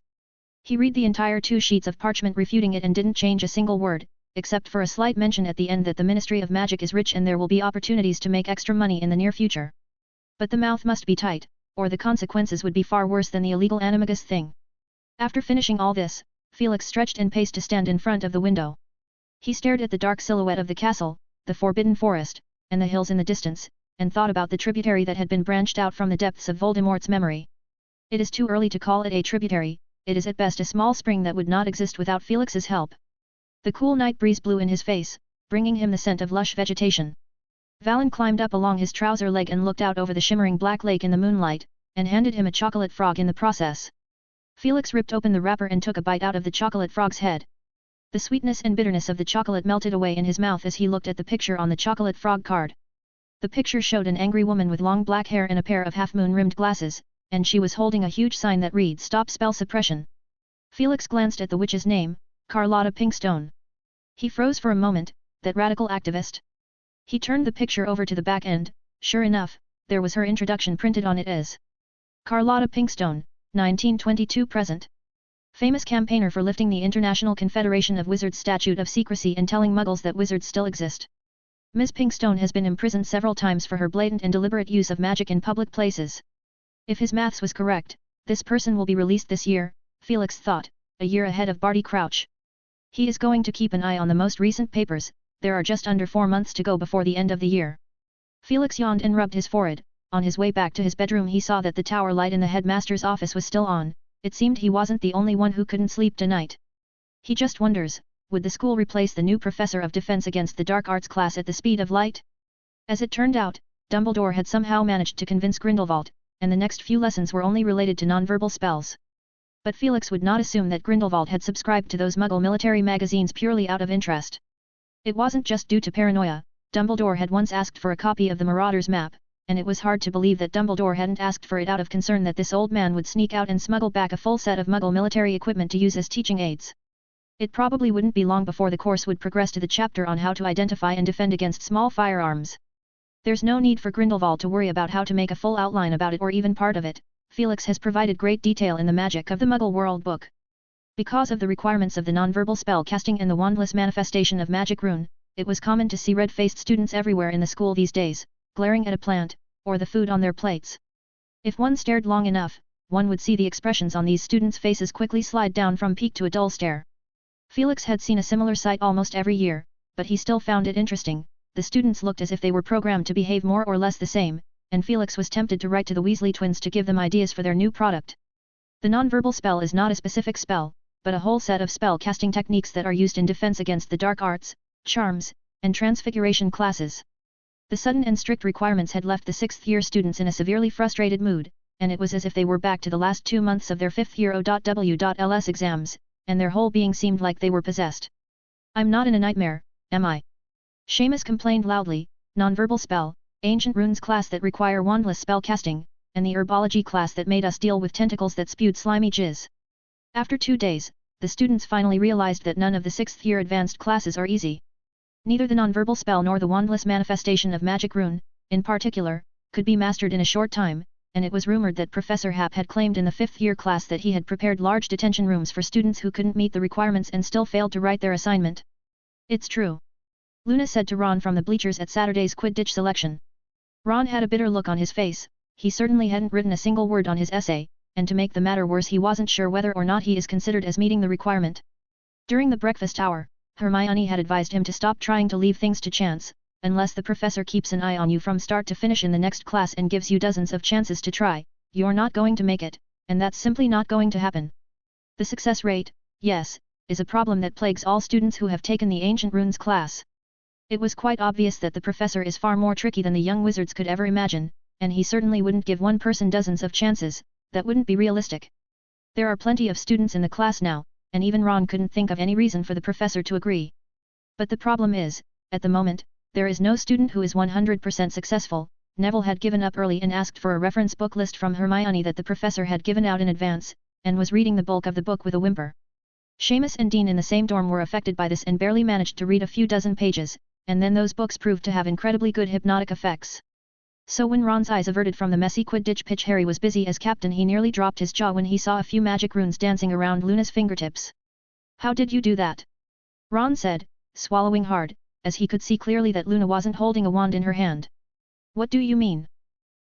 He read the entire 2 sheets of parchment refuting it and didn't change a single word, except for a slight mention at the end that the Ministry of Magic is rich and there will be opportunities to make extra money in the near future. But the mouth must be tight, or the consequences would be far worse than the illegal animagus thing. After finishing all this, Felix stretched and paced to stand in front of the window. He stared at the dark silhouette of the castle, the forbidden forest, and the hills in the distance, and thought about the tributary that had been branched out from the depths of Voldemort's memory. It is too early to call it a tributary, it is at best a small spring that would not exist without Felix's help. The cool night breeze blew in his face, bringing him the scent of lush vegetation. Valen climbed up along his trouser leg and looked out over the shimmering black lake in the moonlight, and handed him a chocolate frog in the process. Felix ripped open the wrapper and took a bite out of the chocolate frog's head. The sweetness and bitterness of the chocolate melted away in his mouth as he looked at the picture on the chocolate frog card. The picture showed an angry woman with long black hair and a pair of half-moon-rimmed glasses, and she was holding a huge sign that read "Stop Spell Suppression." Felix glanced at the witch's name, Carlotta Pinkstone. He froze for a moment. That radical activist? He turned the picture over to the back end. Sure enough, there was her introduction printed on it as Carlotta Pinkstone, 1922 present. Famous campaigner for lifting the International Confederation of Wizards Statute of Secrecy and telling muggles that wizards still exist. Ms. Pinkstone has been imprisoned several times for her blatant and deliberate use of magic in public places. If his maths was correct, this person will be released this year, Felix thought, a year ahead of Barty Crouch. He is going to keep an eye on the most recent papers, there are just under 4 months to go before the end of the year. Felix yawned and rubbed his forehead. On his way back to his bedroom he saw that the tower light in the headmaster's office was still on. It seemed he wasn't the only one who couldn't sleep tonight. He just wonders, would the school replace the new professor of defense against the dark arts class at the speed of light? As it turned out, Dumbledore had somehow managed to convince Grindelwald, and the next few lessons were only related to nonverbal spells. But Felix would not assume that Grindelwald had subscribed to those Muggle military magazines purely out of interest. It wasn't just due to paranoia. Dumbledore had once asked for a copy of the Marauders map, and it was hard to believe that Dumbledore hadn't asked for it out of concern that this old man would sneak out and smuggle back a full set of Muggle military equipment to use as teaching aids. It probably wouldn't be long before the course would progress to the chapter on how to identify and defend against small firearms. There's no need for Grindelwald to worry about how to make a full outline about it or even part of it. Felix has provided great detail in the Magic of the Muggle World book. Because of the requirements of the nonverbal spell casting and the wandless manifestation of magic rune, it was common to see red-faced students everywhere in the school these days, glaring at a plant, or the food on their plates. If one stared long enough, one would see the expressions on these students' faces quickly slide down from peak to a dull stare. Felix had seen a similar sight almost every year, but he still found it interesting. The students looked as if they were programmed to behave more or less the same, and Felix was tempted to write to the Weasley twins to give them ideas for their new product. The nonverbal spell is not a specific spell, but a whole set of spell casting techniques that are used in defense against the dark arts, charms, and transfiguration classes. The sudden and strict requirements had left the 6th-year students in a severely frustrated mood, and it was as if they were back to the last 2 months of their 5th-year OWLS exams, and their whole being seemed like they were possessed. "I'm not in a nightmare, am I?" Seamus complained loudly. Nonverbal spell, ancient runes class that require wandless spell casting, and the herbology class that made us deal with tentacles that spewed slimy jizz. After 2 days, the students finally realized that none of the 6th-year advanced classes are easy. Neither the nonverbal spell nor the wandless manifestation of magic rune, in particular, could be mastered in a short time, and it was rumored that Professor Happ had claimed in the 5th-year class that he had prepared large detention rooms for students who couldn't meet the requirements and still failed to write their assignment. "It's true," Luna said to Ron from the bleachers at Saturday's Quidditch selection. Ron had a bitter look on his face. He certainly hadn't written a single word on his essay, and to make the matter worse he wasn't sure whether or not he is considered as meeting the requirement. During the breakfast hour, Hermione had advised him to stop trying to leave things to chance. "Unless the professor keeps an eye on you from start to finish in the next class and gives you dozens of chances to try, you're not going to make it, and that's simply not going to happen." The success rate, yes, is a problem that plagues all students who have taken the Ancient Runes class. It was quite obvious that the professor is far more tricky than the young wizards could ever imagine, and he certainly wouldn't give one person dozens of chances. That wouldn't be realistic. There are plenty of students in the class now, and even Ron couldn't think of any reason for the professor to agree. But the problem is, at the moment, there is no student who is 100% successful. Neville had given up early and asked for a reference book list from Hermione that the professor had given out in advance, and was reading the bulk of the book with a whimper. Seamus and Dean in the same dorm were affected by this and barely managed to read a few dozen pages, and then those books proved to have incredibly good hypnotic effects. So when Ron's eyes averted from the messy Quidditch pitch, Harry was busy as captain. He nearly dropped his jaw when he saw a few magic runes dancing around Luna's fingertips. "How did you do that?" Ron said, swallowing hard, as he could see clearly that Luna wasn't holding a wand in her hand. "What do you mean?"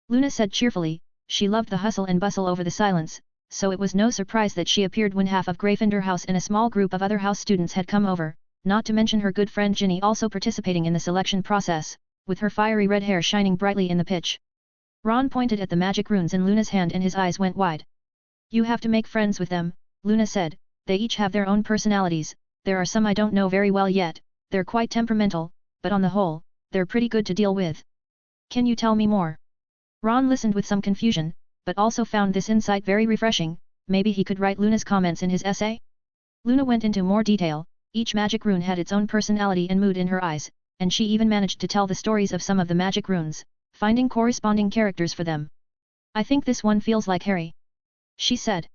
Luna said cheerfully. She loved the hustle and bustle over the silence, so it was no surprise that she appeared when half of Gryffindor House and a small group of other house students had come over, not to mention her good friend Ginny also participating in the selection process, with her fiery red hair shining brightly in the pitch. Ron pointed at the magic runes in Luna's hand and his eyes went wide. "You have to make friends with them," Luna said. "They each have their own personalities. There are some I don't know very well yet. They're quite temperamental, but on the whole, they're pretty good to deal with." "Can you tell me more?" Ron listened with some confusion, but also found this insight very refreshing. Maybe he could write Luna's comments in his essay? Luna went into more detail. Each magic rune had its own personality and mood in her eyes, and she even managed to tell the stories of some of the magic runes, finding corresponding characters for them. "I think this one feels like Harry," she said.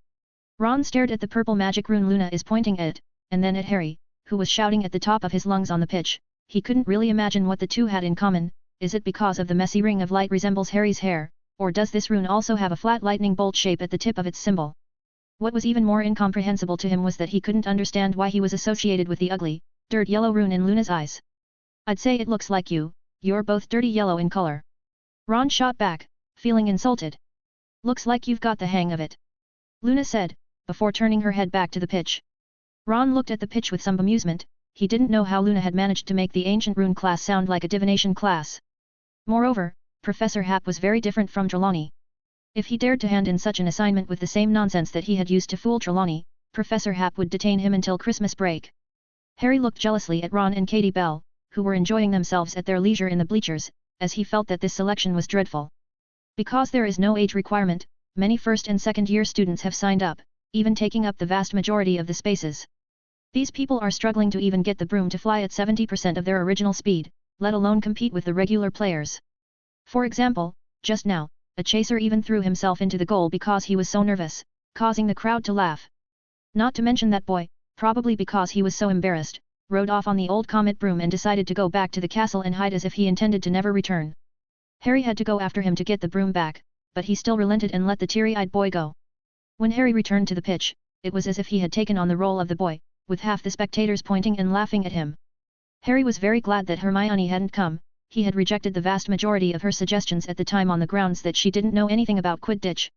Ron stared at the purple magic rune Luna is pointing at, and then at Harry, who was shouting at the top of his lungs on the pitch. He couldn't really imagine what the two had in common. Is it because of the messy ring of light resembles Harry's hair, or does this rune also have a flat lightning bolt shape at the tip of its symbol? What was even more incomprehensible to him was that he couldn't understand why he was associated with the ugly, dirt yellow rune in Luna's eyes. "I'd say it looks like you're both dirty yellow in color." Ron shot back, feeling insulted. Looks like you've got the hang of it. Luna said, before turning her head back to the pitch. Ron looked at the pitch with some amusement. He didn't know how Luna had managed to make the ancient rune class sound like a divination class. Moreover, Professor Hap was very different from Trelawney. If he dared to hand in such an assignment with the same nonsense that he had used to fool Trelawney, Professor Hap would detain him until Christmas break. Harry looked jealously at Ron and Katie Bell, who were enjoying themselves at their leisure in the bleachers, as he felt that this selection was dreadful. Because there is no age requirement, many first and second year students have signed up, even taking up the vast majority of the spaces. These people are struggling to even get the broom to fly at 70% of their original speed, let alone compete with the regular players. For example, just now, a chaser even threw himself into the goal because he was so nervous, causing the crowd to laugh. Not to mention that boy, probably because he was so embarrassed, rode off on the old comet broom and decided to go back to the castle and hide as if he intended to never return. Harry had to go after him to get the broom back, but he still relented and let the teary-eyed boy go. When Harry returned to the pitch, it was as if he had taken on the role of the boy, with half the spectators pointing and laughing at him. Harry was very glad that Hermione hadn't come. He had rejected the vast majority of her suggestions at the time on the grounds that she didn't know anything about Quidditch.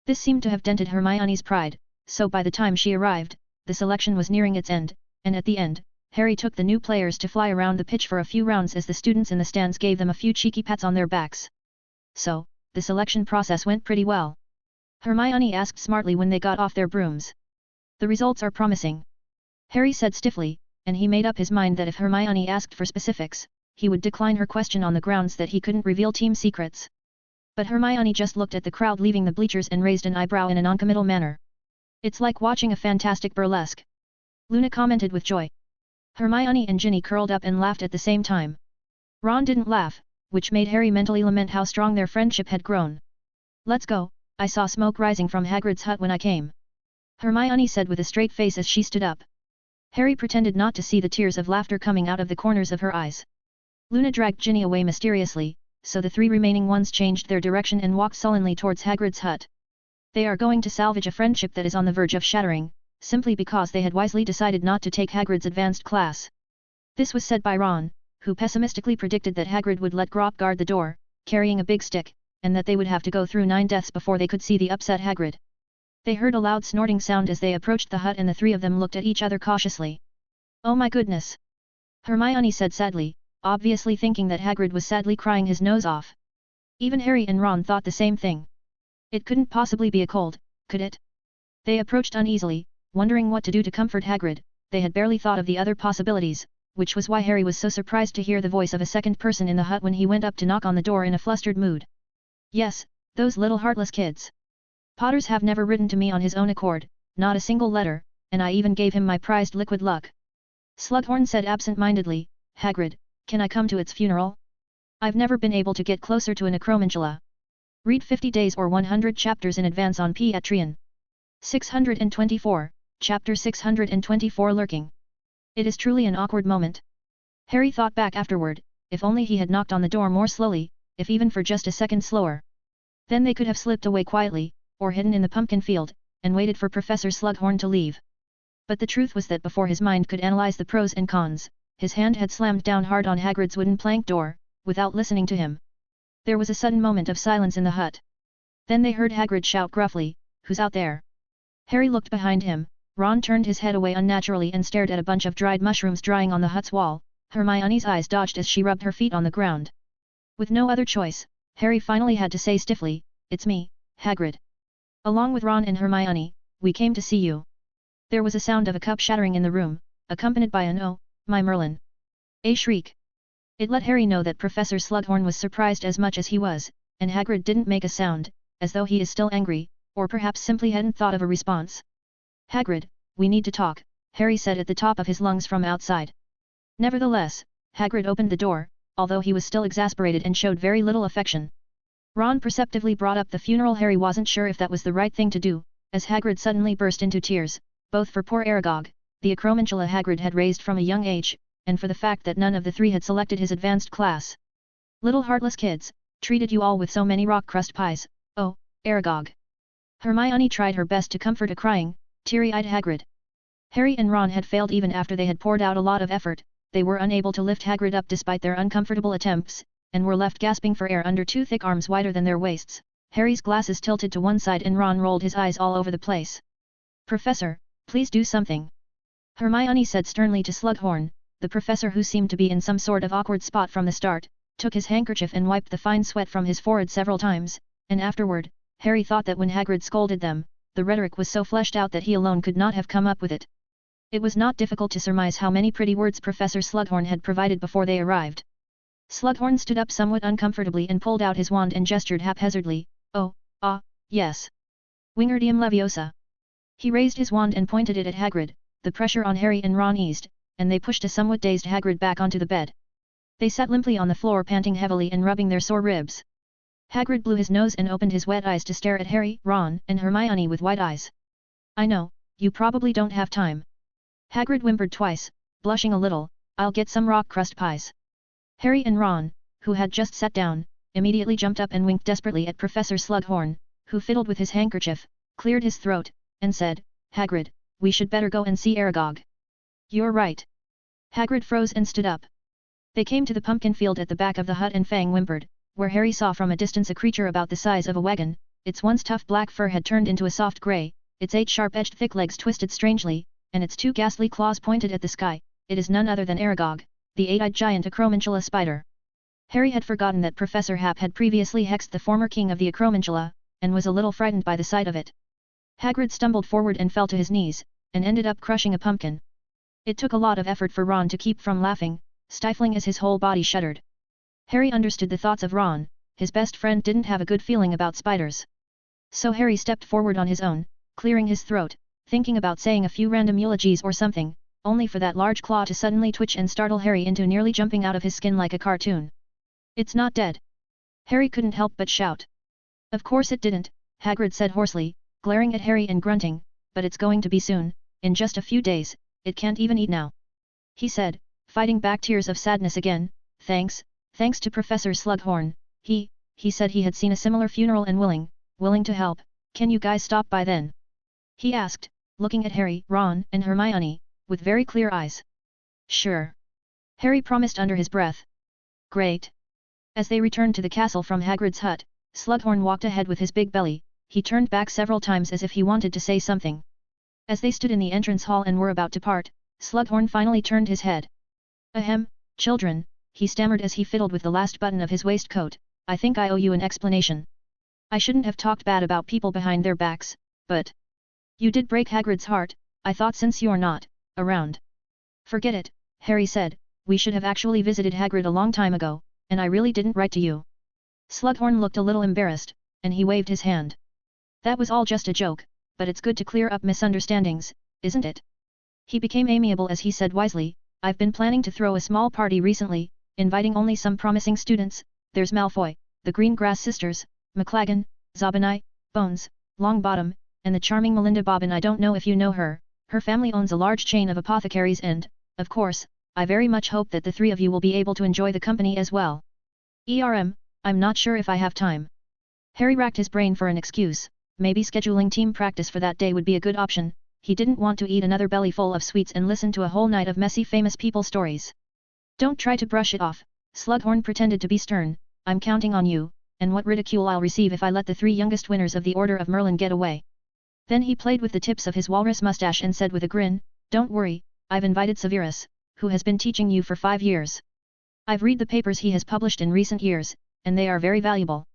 This seemed to have dented Hermione's pride, so by the time she arrived, the selection was nearing its end, and at the end, Harry took the new players to fly around the pitch for a few rounds as the students in the stands gave them a few cheeky pats on their backs. So, the selection process went pretty well. Hermione asked smartly when they got off their brooms. The results are promising. Harry said stiffly, and he made up his mind that if Hermione asked for specifics, he would decline her question on the grounds that he couldn't reveal team secrets. But Hermione just looked at the crowd leaving the bleachers and raised an eyebrow in a noncommittal manner. It's like watching a fantastic burlesque. Luna commented with joy. Hermione and Ginny curled up and laughed at the same time. Ron didn't laugh, which made Harry mentally lament how strong their friendship had grown. Let's go, I saw smoke rising from Hagrid's hut when I came. Hermione said with a straight face as she stood up. Harry pretended not to see the tears of laughter coming out of the corners of her eyes. Luna dragged Ginny away mysteriously, so the three remaining ones changed their direction and walked sullenly towards Hagrid's hut. They are going to salvage a friendship that is on the verge of shattering, simply because they had wisely decided not to take Hagrid's advanced class. This was said by Ron, who pessimistically predicted that Hagrid would let Grop guard the door, carrying a big stick, and that they would have to go through 9 deaths before they could see the upset Hagrid. They heard a loud snorting sound as they approached the hut and the three of them looked at each other cautiously. Oh my goodness! Hermione said sadly, obviously thinking that Hagrid was sadly crying his nose off. Even Harry and Ron thought the same thing. It couldn't possibly be a cold, could it? They approached uneasily, wondering what to do to comfort Hagrid. They had barely thought of the other possibilities, which was why Harry was so surprised to hear the voice of a second person in the hut when he went up to knock on the door in a flustered mood. Yes, those little heartless kids. Potters have never written to me on his own accord, not a single letter, and I even gave him my prized liquid luck. Slughorn said absent-mindedly, Hagrid, can I come to its funeral? I've never been able to get closer to an acromantula. Read 50 days or 100 chapters in advance on Patreon. 624, Chapter 624 Lurking. It is truly an awkward moment. Harry thought back afterward, if only he had knocked on the door more slowly, if even for just a second slower. Then they could have slipped away quietly, or hidden in the pumpkin field, and waited for Professor Slughorn to leave. But the truth was that before his mind could analyze the pros and cons, his hand had slammed down hard on Hagrid's wooden plank door, without listening to him. There was a sudden moment of silence in the hut. Then they heard Hagrid shout gruffly, "Who's out there?" Harry looked behind him. Ron turned his head away unnaturally and stared at a bunch of dried mushrooms drying on the hut's wall. Hermione's eyes dodged as she rubbed her feet on the ground. With no other choice, Harry finally had to say stiffly, "It's me, Hagrid. Along with Ron and Hermione, we came to see you." There was a sound of a cup shattering in the room, accompanied by an "Oh, my Merlin!" a shriek. It let Harry know that Professor Slughorn was surprised as much as he was, and Hagrid didn't make a sound, as though he is still angry, or perhaps simply hadn't thought of a response. "Hagrid, we need to talk," Harry said at the top of his lungs from outside. Nevertheless, Hagrid opened the door, although he was still exasperated and showed very little affection. Ron perceptively brought up the funeral. Harry wasn't sure if that was the right thing to do, as Hagrid suddenly burst into tears, both for poor Aragog, the acromantula Hagrid had raised from a young age, and for the fact that none of the three had selected his advanced class. "Little heartless kids, treated you all with so many rock crust pies, oh, Aragog." Hermione tried her best to comfort a crying, teary-eyed Hagrid. Harry and Ron had failed even after they had poured out a lot of effort. They were unable to lift Hagrid up despite their uncomfortable attempts, and were left gasping for air under two thick arms wider than their waists. Harry's glasses tilted to one side and Ron rolled his eyes all over the place. "Professor, please do something," Hermione said sternly to Slughorn. The professor, who seemed to be in some sort of awkward spot from the start, took his handkerchief and wiped the fine sweat from his forehead several times, and afterward, Harry thought that when Hagrid scolded them, the rhetoric was so fleshed out that he alone could not have come up with it. It was not difficult to surmise how many pretty words Professor Slughorn had provided before they arrived. Slughorn stood up somewhat uncomfortably and pulled out his wand and gestured haphazardly. "Oh, yes. Wingardium Leviosa." He raised his wand and pointed it at Hagrid. The pressure on Harry and Ron eased, and they pushed a somewhat dazed Hagrid back onto the bed. They sat limply on the floor, panting heavily and rubbing their sore ribs. Hagrid blew his nose and opened his wet eyes to stare at Harry, Ron, and Hermione with wide eyes. "I know, you probably don't have time." Hagrid whimpered twice, blushing a little. "I'll get some rock crust pies." Harry and Ron, who had just sat down, immediately jumped up and winked desperately at Professor Slughorn, who fiddled with his handkerchief, cleared his throat, and said, "Hagrid, we should better go and see Aragog." "You're right." Hagrid froze and stood up. They came to the pumpkin field at the back of the hut and Fang whimpered, where Harry saw from a distance a creature about the size of a wagon. Its once tough black fur had turned into a soft grey, its 8 sharp-edged thick legs twisted strangely, and its 2 ghastly claws pointed at the sky. It is none other than Aragog, the 8-eyed giant Acromantula spider. Harry had forgotten that Professor Hap had previously hexed the former king of the Acromantula, and was a little frightened by the sight of it. Hagrid stumbled forward and fell to his knees, and ended up crushing a pumpkin. It took a lot of effort for Ron to keep from laughing, stifling as his whole body shuddered. Harry understood the thoughts of Ron. His best friend didn't have a good feeling about spiders. So Harry stepped forward on his own, clearing his throat, thinking about saying a few random eulogies or something, only for that large claw to suddenly twitch and startle Harry into nearly jumping out of his skin like a cartoon. "It's not dead." Harry couldn't help but shout. "Of course it didn't," Hagrid said hoarsely, glaring at Harry and grunting, "but it's going to be soon, in just a few days. It can't even eat now," he said, fighting back tears of sadness again. Thanks to Professor Slughorn. He said he had seen a similar funeral and willing to help. "Can you guys stop by then?" he asked, looking at Harry, Ron, and Hermione, with very clear eyes. "Sure," Harry promised under his breath. "Great." As they returned to the castle from Hagrid's hut, Slughorn walked ahead with his big belly. He turned back several times as if he wanted to say something. As they stood in the entrance hall and were about to part, Slughorn finally turned his head. "Ahem, children," he stammered as he fiddled with the last button of his waistcoat, "I think I owe you an explanation. I shouldn't have talked bad about people behind their backs, but you did break Hagrid's heart. I thought since you're not around." "Forget it," Harry said, "we should have actually visited Hagrid a long time ago, and I really didn't write to you." Slughorn looked a little embarrassed, and he waved his hand. "That was all just a joke, but it's good to clear up misunderstandings, isn't it?" He became amiable as he said wisely, "I've been planning to throw a small party recently, inviting only some promising students. There's Malfoy, the Greengrass sisters, McLaggen, Zabinai, Bones, Longbottom, and the charming Melinda Bobbin. I don't know if you know her. Her family owns a large chain of apothecaries and, of course, I very much hope that the 3 of you will be able to enjoy the company as well. I'm not sure if I have time." Harry racked his brain for an excuse. Maybe scheduling team practice for that day would be a good option. He didn't want to eat another belly full of sweets and listen to a whole night of messy famous people stories. "Don't try to brush it off," Slughorn pretended to be stern. "I'm counting on you, and what ridicule I'll receive if I let the 3 youngest winners of the Order of Merlin get away." Then he played with the tips of his walrus mustache and said with a grin, "Don't worry, I've invited Severus, who has been teaching you for 5 years. I've read the papers he has published in recent years, and they are very valuable."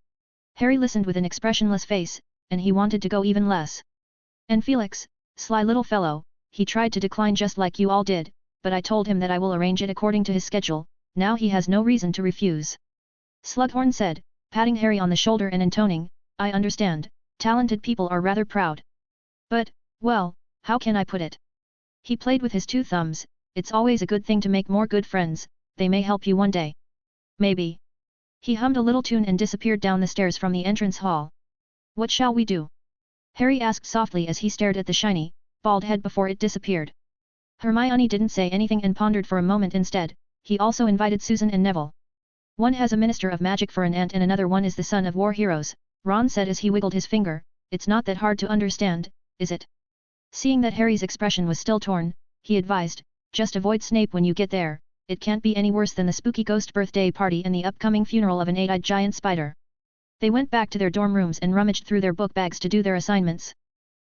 Harry listened with an expressionless face, and he wanted to go even less. "And Felix, sly little fellow, he tried to decline just like you all did, but I told him that I will arrange it according to his schedule. Now he has no reason to refuse." Slughorn said, patting Harry on the shoulder and intoning, "I understand, talented people are rather proud. But, well, how can I put it?" He played with his 2 thumbs. "It's always a good thing to make more good friends, they may help you one day. Maybe." He hummed a little tune and disappeared down the stairs from the entrance hall. "What shall we do?" Harry asked softly as he stared at the shiny, bald head before it disappeared. Hermione didn't say anything and pondered for a moment instead. He also invited Susan and Neville. "One has a Minister of Magic for an aunt and another one is the son of war heroes," Ron said as he wiggled his finger. "It's not that hard to understand, is it?" Seeing that Harry's expression was still torn, he advised, "Just avoid Snape when you get there. It can't be any worse than the spooky ghost birthday party and the upcoming funeral of an 8-eyed giant spider." They went back to their dorm rooms and rummaged through their book bags to do their assignments.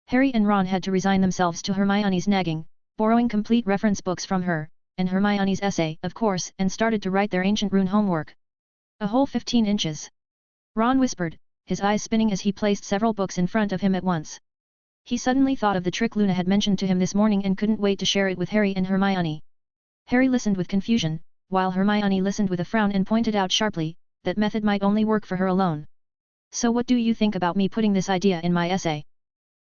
Harry and Ron had to resign themselves to Hermione's nagging, borrowing complete reference books from her, and Hermione's essay, of course, and started to write their ancient rune homework. A whole 15 inches. Ron whispered, his eyes spinning as he placed several books in front of him at once. He suddenly thought of the trick Luna had mentioned to him this morning and couldn't wait to share it with Harry and Hermione. Harry listened with confusion, while Hermione listened with a frown and pointed out sharply, that method might only work for her alone. So what do you think about me putting this idea in my essay?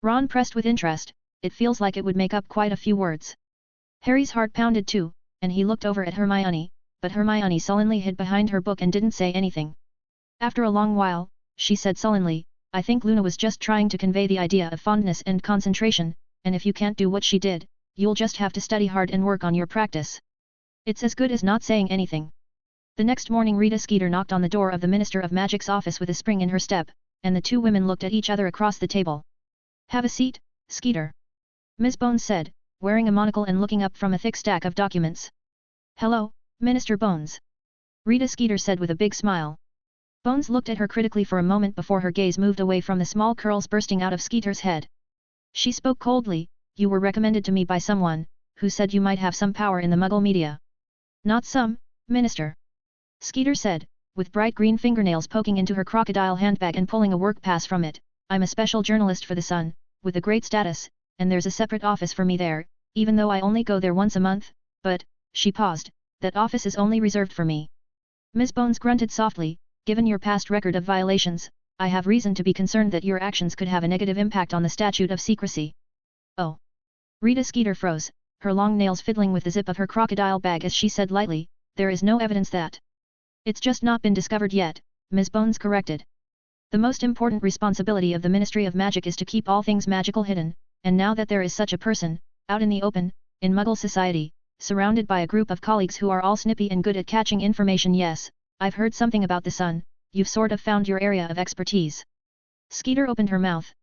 Ron pressed with interest, it feels like it would make up quite a few words. Harry's heart pounded too, and he looked over at Hermione, but Hermione sullenly hid behind her book and didn't say anything. After a long while, she said sullenly, I think Luna was just trying to convey the idea of fondness and concentration, and if you can't do what she did, you'll just have to study hard and work on your practice. It's as good as not saying anything. The next morning Rita Skeeter knocked on the door of the Minister of Magic's office with a spring in her step, and the two women looked at each other across the table. Have a seat, Skeeter. Ms. Bones said, wearing a monocle and looking up from a thick stack of documents. Hello, Minister Bones. Rita Skeeter said with a big smile. Bones looked at her critically for a moment before her gaze moved away from the small curls bursting out of Skeeter's head. She spoke coldly, you were recommended to me by someone, who said you might have some power in the Muggle media. Not some, Minister. Skeeter said, with bright green fingernails poking into her crocodile handbag and pulling a work pass from it, I'm a special journalist for the Sun, with a great status, and there's a separate office for me there, even though I only go there once a month, but, she paused, that office is only reserved for me. Ms. Bones grunted softly, given your past record of violations, I have reason to be concerned that your actions could have a negative impact on the statute of secrecy. Oh. Rita Skeeter froze, her long nails fiddling with the zip of her crocodile bag as she said lightly, there is no evidence that. It's just not been discovered yet, Ms. Bones corrected. The most important responsibility of the Ministry of Magic is to keep all things magical hidden, and now that there is such a person, out in the open, in Muggle society, surrounded by a group of colleagues who are all snippy and good at catching information, yes, I've heard something about the Sun, you've sort of found your area of expertise. Skeeter opened her mouth.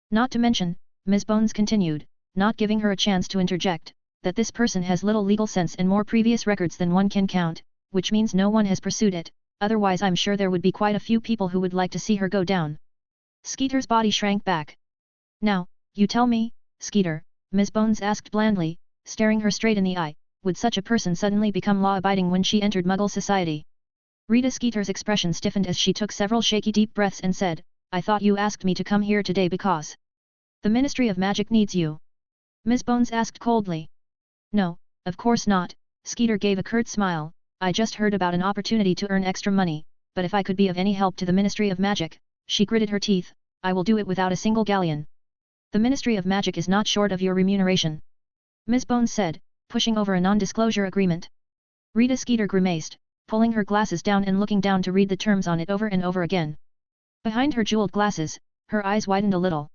Not to mention, Ms. Bones continued, not giving her a chance to interject, that this person has little legal sense and more previous records than one can count, which means no one has pursued it, otherwise I'm sure there would be quite a few people who would like to see her go down. Skeeter's body shrank back. Now, you tell me, Skeeter, Ms. Bones asked blandly, staring her straight in the eye, would such a person suddenly become law-abiding when she entered Muggle society? Rita Skeeter's expression stiffened as she took several shaky deep breaths and said, I thought you asked me to come here today because the Ministry of Magic needs you. Ms. Bones asked coldly. No, of course not, Skeeter gave a curt smile, I just heard about an opportunity to earn extra money, but if I could be of any help to the Ministry of Magic, she gritted her teeth, I will do it without a single galleon. The Ministry of Magic is not short of your remuneration. Ms. Bones said, pushing over a non-disclosure agreement. Rita Skeeter grimaced, pulling her glasses down and looking down to read the terms on it over and over again. Behind her jeweled glasses, her eyes widened a little.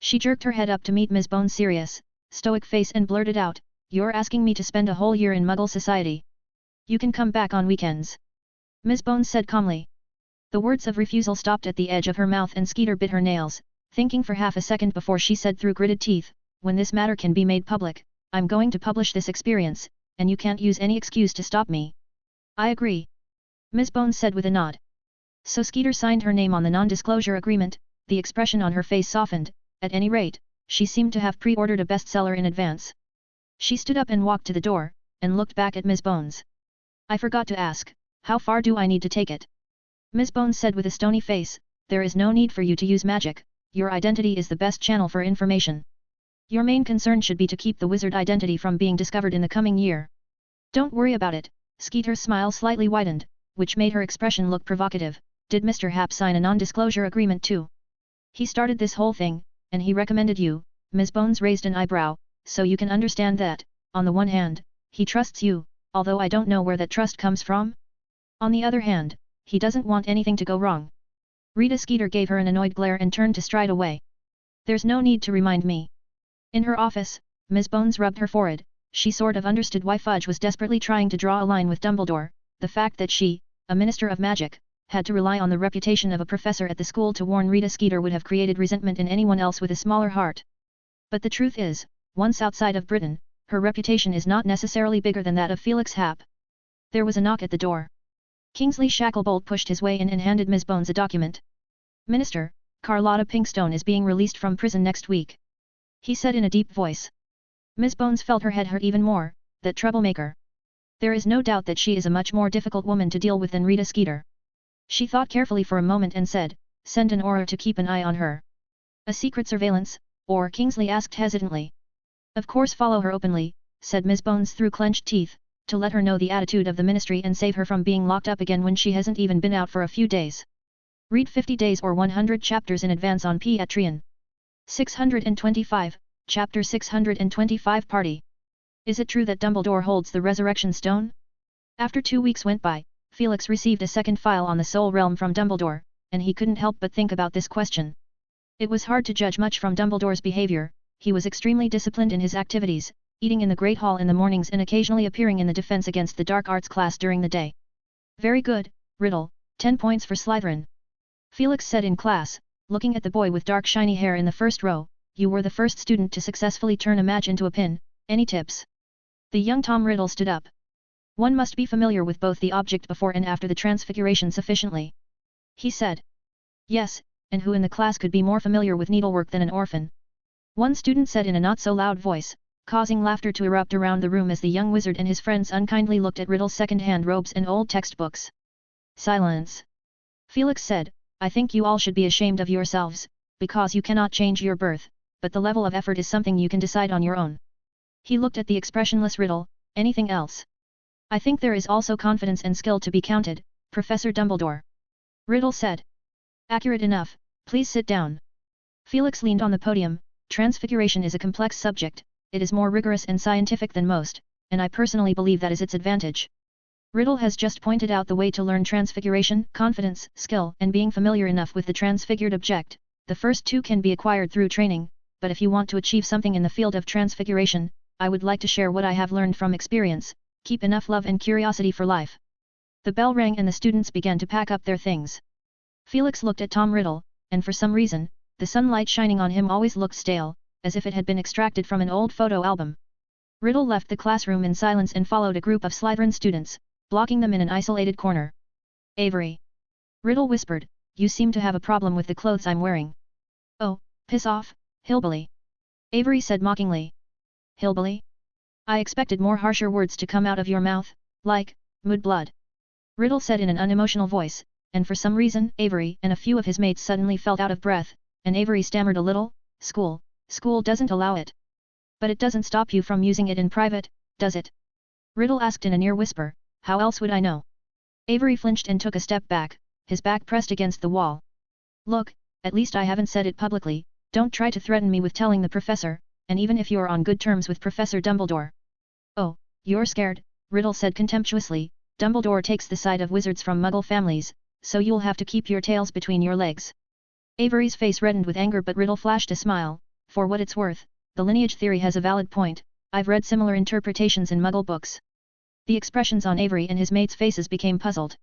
She jerked her head up to meet Ms. Bones' serious, stoic face and blurted out, you're asking me to spend a whole year in Muggle society. You can come back on weekends. Ms. Bones said calmly. The words of refusal stopped at the edge of her mouth and Skeeter bit her nails, thinking for half a second before she said through gritted teeth, when this matter can be made public, I'm going to publish this experience, and you can't use any excuse to stop me. I agree. Ms. Bones said with a nod. So Skeeter signed her name on the non-disclosure agreement, the expression on her face softened, at any rate, she seemed to have pre-ordered a bestseller in advance. She stood up and walked to the door, and looked back at Ms. Bones. I forgot to ask, how far do I need to take it? Ms. Bones said with a stony face, there is no need for you to use magic, your identity is the best channel for information. Your main concern should be to keep the wizard identity from being discovered in the coming year. Don't worry about it, Skeeter's smile slightly widened, which made her expression look provocative, did Mr. Happ sign a non-disclosure agreement too? He started this whole thing, and he recommended you, Ms. Bones raised an eyebrow, so you can understand that, on the one hand, he trusts you, although I don't know where that trust comes from. On the other hand, he doesn't want anything to go wrong. Rita Skeeter gave her an annoyed glare and turned to stride away. There's no need to remind me. In her office, Ms. Bones rubbed her forehead, she sort of understood why Fudge was desperately trying to draw a line with Dumbledore, the fact that she, a Minister of Magic, had to rely on the reputation of a professor at the school to warn Rita Skeeter would have created resentment in anyone else with a smaller heart. But the truth is, once outside of Britain, her reputation is not necessarily bigger than that of Felix Happ. There was a knock at the door. Kingsley Shacklebolt pushed his way in and handed Ms. Bones a document. Minister, Carlotta Pinkstone is being released from prison next week. He said in a deep voice. Ms. Bones felt her head hurt even more, that troublemaker. There is no doubt that she is a much more difficult woman to deal with than Rita Skeeter. She thought carefully for a moment and said, send an aura to keep an eye on her. A secret surveillance, or Kingsley asked hesitantly. Of course follow her openly, said Ms. Bones through clenched teeth, to let her know the attitude of the ministry and save her from being locked up again when she hasn't even been out for a few days. Read 50 days or 100 chapters in advance on Patreon. 625, Chapter 625 Party. Is it true that Dumbledore holds the Resurrection Stone? After 2 weeks went by, Felix received a second file on the Soul Realm from Dumbledore, and he couldn't help but think about this question. It was hard to judge much from Dumbledore's behavior. He was extremely disciplined in his activities, eating in the Great Hall in the mornings and occasionally appearing in the Defense Against the Dark Arts class during the day. Very good, Riddle, 10 points for Slytherin. Felix said in class, looking at the boy with dark shiny hair in the first row, you were the first student to successfully turn a match into a pin, any tips? The young Tom Riddle stood up. One must be familiar with both the object before and after the transfiguration sufficiently. He said. Yes, and who in the class could be more familiar with needlework than an orphan? One student said in a not-so-loud voice, causing laughter to erupt around the room as the young wizard and his friends unkindly looked at Riddle's second-hand robes and old textbooks. Silence. Felix said, I think you all should be ashamed of yourselves, because you cannot change your birth, but the level of effort is something you can decide on your own. He looked at the expressionless Riddle, anything else? I think there is also confidence and skill to be counted, Professor Dumbledore. Riddle said. Accurate enough, please sit down. Felix leaned on the podium, transfiguration is a complex subject, it is more rigorous and scientific than most, and I personally believe that is its advantage. Riddle has just pointed out the way to learn transfiguration, confidence, skill, and being familiar enough with the transfigured object. The first two can be acquired through training, but if you want to achieve something in the field of transfiguration, I would like to share what I have learned from experience. Keep enough love and curiosity for life. The bell rang and the students began to pack up their things. Felix looked at Tom Riddle, and for some reason, the sunlight shining on him always looked stale, as if it had been extracted from an old photo album. Riddle left the classroom in silence and followed a group of Slytherin students, blocking them in an isolated corner. Avery. Riddle whispered, you seem to have a problem with the clothes I'm wearing. Oh, piss off, hillbilly. Avery said mockingly. Hillbilly? I expected more harsher words to come out of your mouth, like, mudblood. Riddle said in an unemotional voice, and for some reason Avery and a few of his mates suddenly felt out of breath, and Avery stammered a little, school doesn't allow it. But it doesn't stop you from using it in private, does it? Riddle asked in a near whisper, how else would I know? Avery flinched and took a step back, his back pressed against the wall. Look, at least I haven't said it publicly, don't try to threaten me with telling the professor, and even if you're on good terms with Professor Dumbledore. Oh, you're scared, Riddle said contemptuously, Dumbledore takes the side of wizards from Muggle families, so you'll have to keep your tails between your legs. Avery's face reddened with anger but Riddle flashed a smile, for what it's worth, the lineage theory has a valid point, I've read similar interpretations in Muggle books. The expressions on Avery and his mates' faces became puzzled.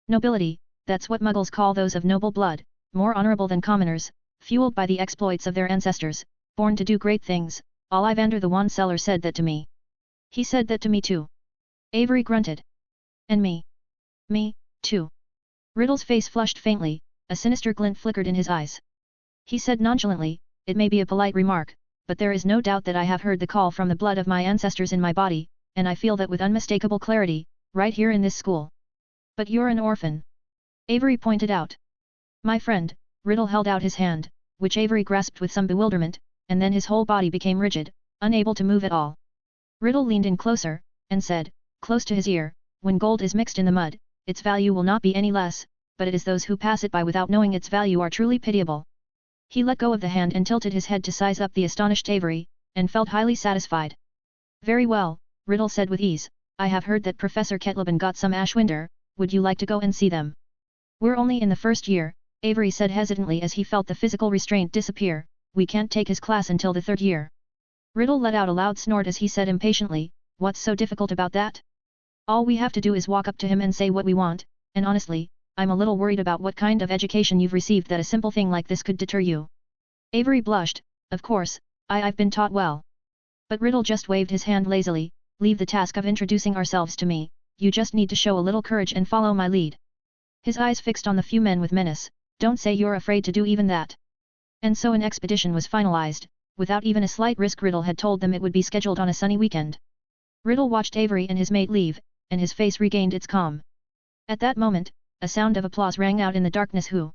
Nobility, that's what Muggles call those of noble blood, more honorable than commoners, fueled by the exploits of their ancestors, born to do great things, Ollivander the Wand Seller said that to me. He said that to me too. Avery grunted. And me. Me, too. Riddle's face flushed faintly, a sinister glint flickered in his eyes. He said nonchalantly, it may be a polite remark, but there is no doubt that I have heard the call from the blood of my ancestors in my body, and I feel that with unmistakable clarity, right here in this school. But you're an orphan. Avery pointed out. My friend, Riddle held out his hand, which Avery grasped with some bewilderment, and then his whole body became rigid, unable to move at all. Riddle leaned in closer, and said, close to his ear, when gold is mixed in the mud, its value will not be any less, but it is those who pass it by without knowing its value are truly pitiable. He let go of the hand and tilted his head to size up the astonished Avery, and felt highly satisfied. Very well, Riddle said with ease, I have heard that Professor Kettleben got some Ashwinder, would you like to go and see them? We're only in the first year, Avery said hesitantly as he felt the physical restraint disappear, we can't take his class until the third year. Riddle let out a loud snort as he said impatiently, what's so difficult about that? All we have to do is walk up to him and say what we want, and honestly, I'm a little worried about what kind of education you've received that a simple thing like this could deter you. Avery blushed, of course, I've been taught well. But Riddle just waved his hand lazily, leave the task of introducing ourselves to me, you just need to show a little courage and follow my lead. His eyes fixed on the few men with menace, Don't say you're afraid to do even that. And so an expedition was finalized, without even a slight risk. Riddle had told them it would be scheduled on a sunny weekend. Riddle watched Avery and his mate leave, and his face regained its calm. At that moment, a sound of applause rang out in the darkness. Who?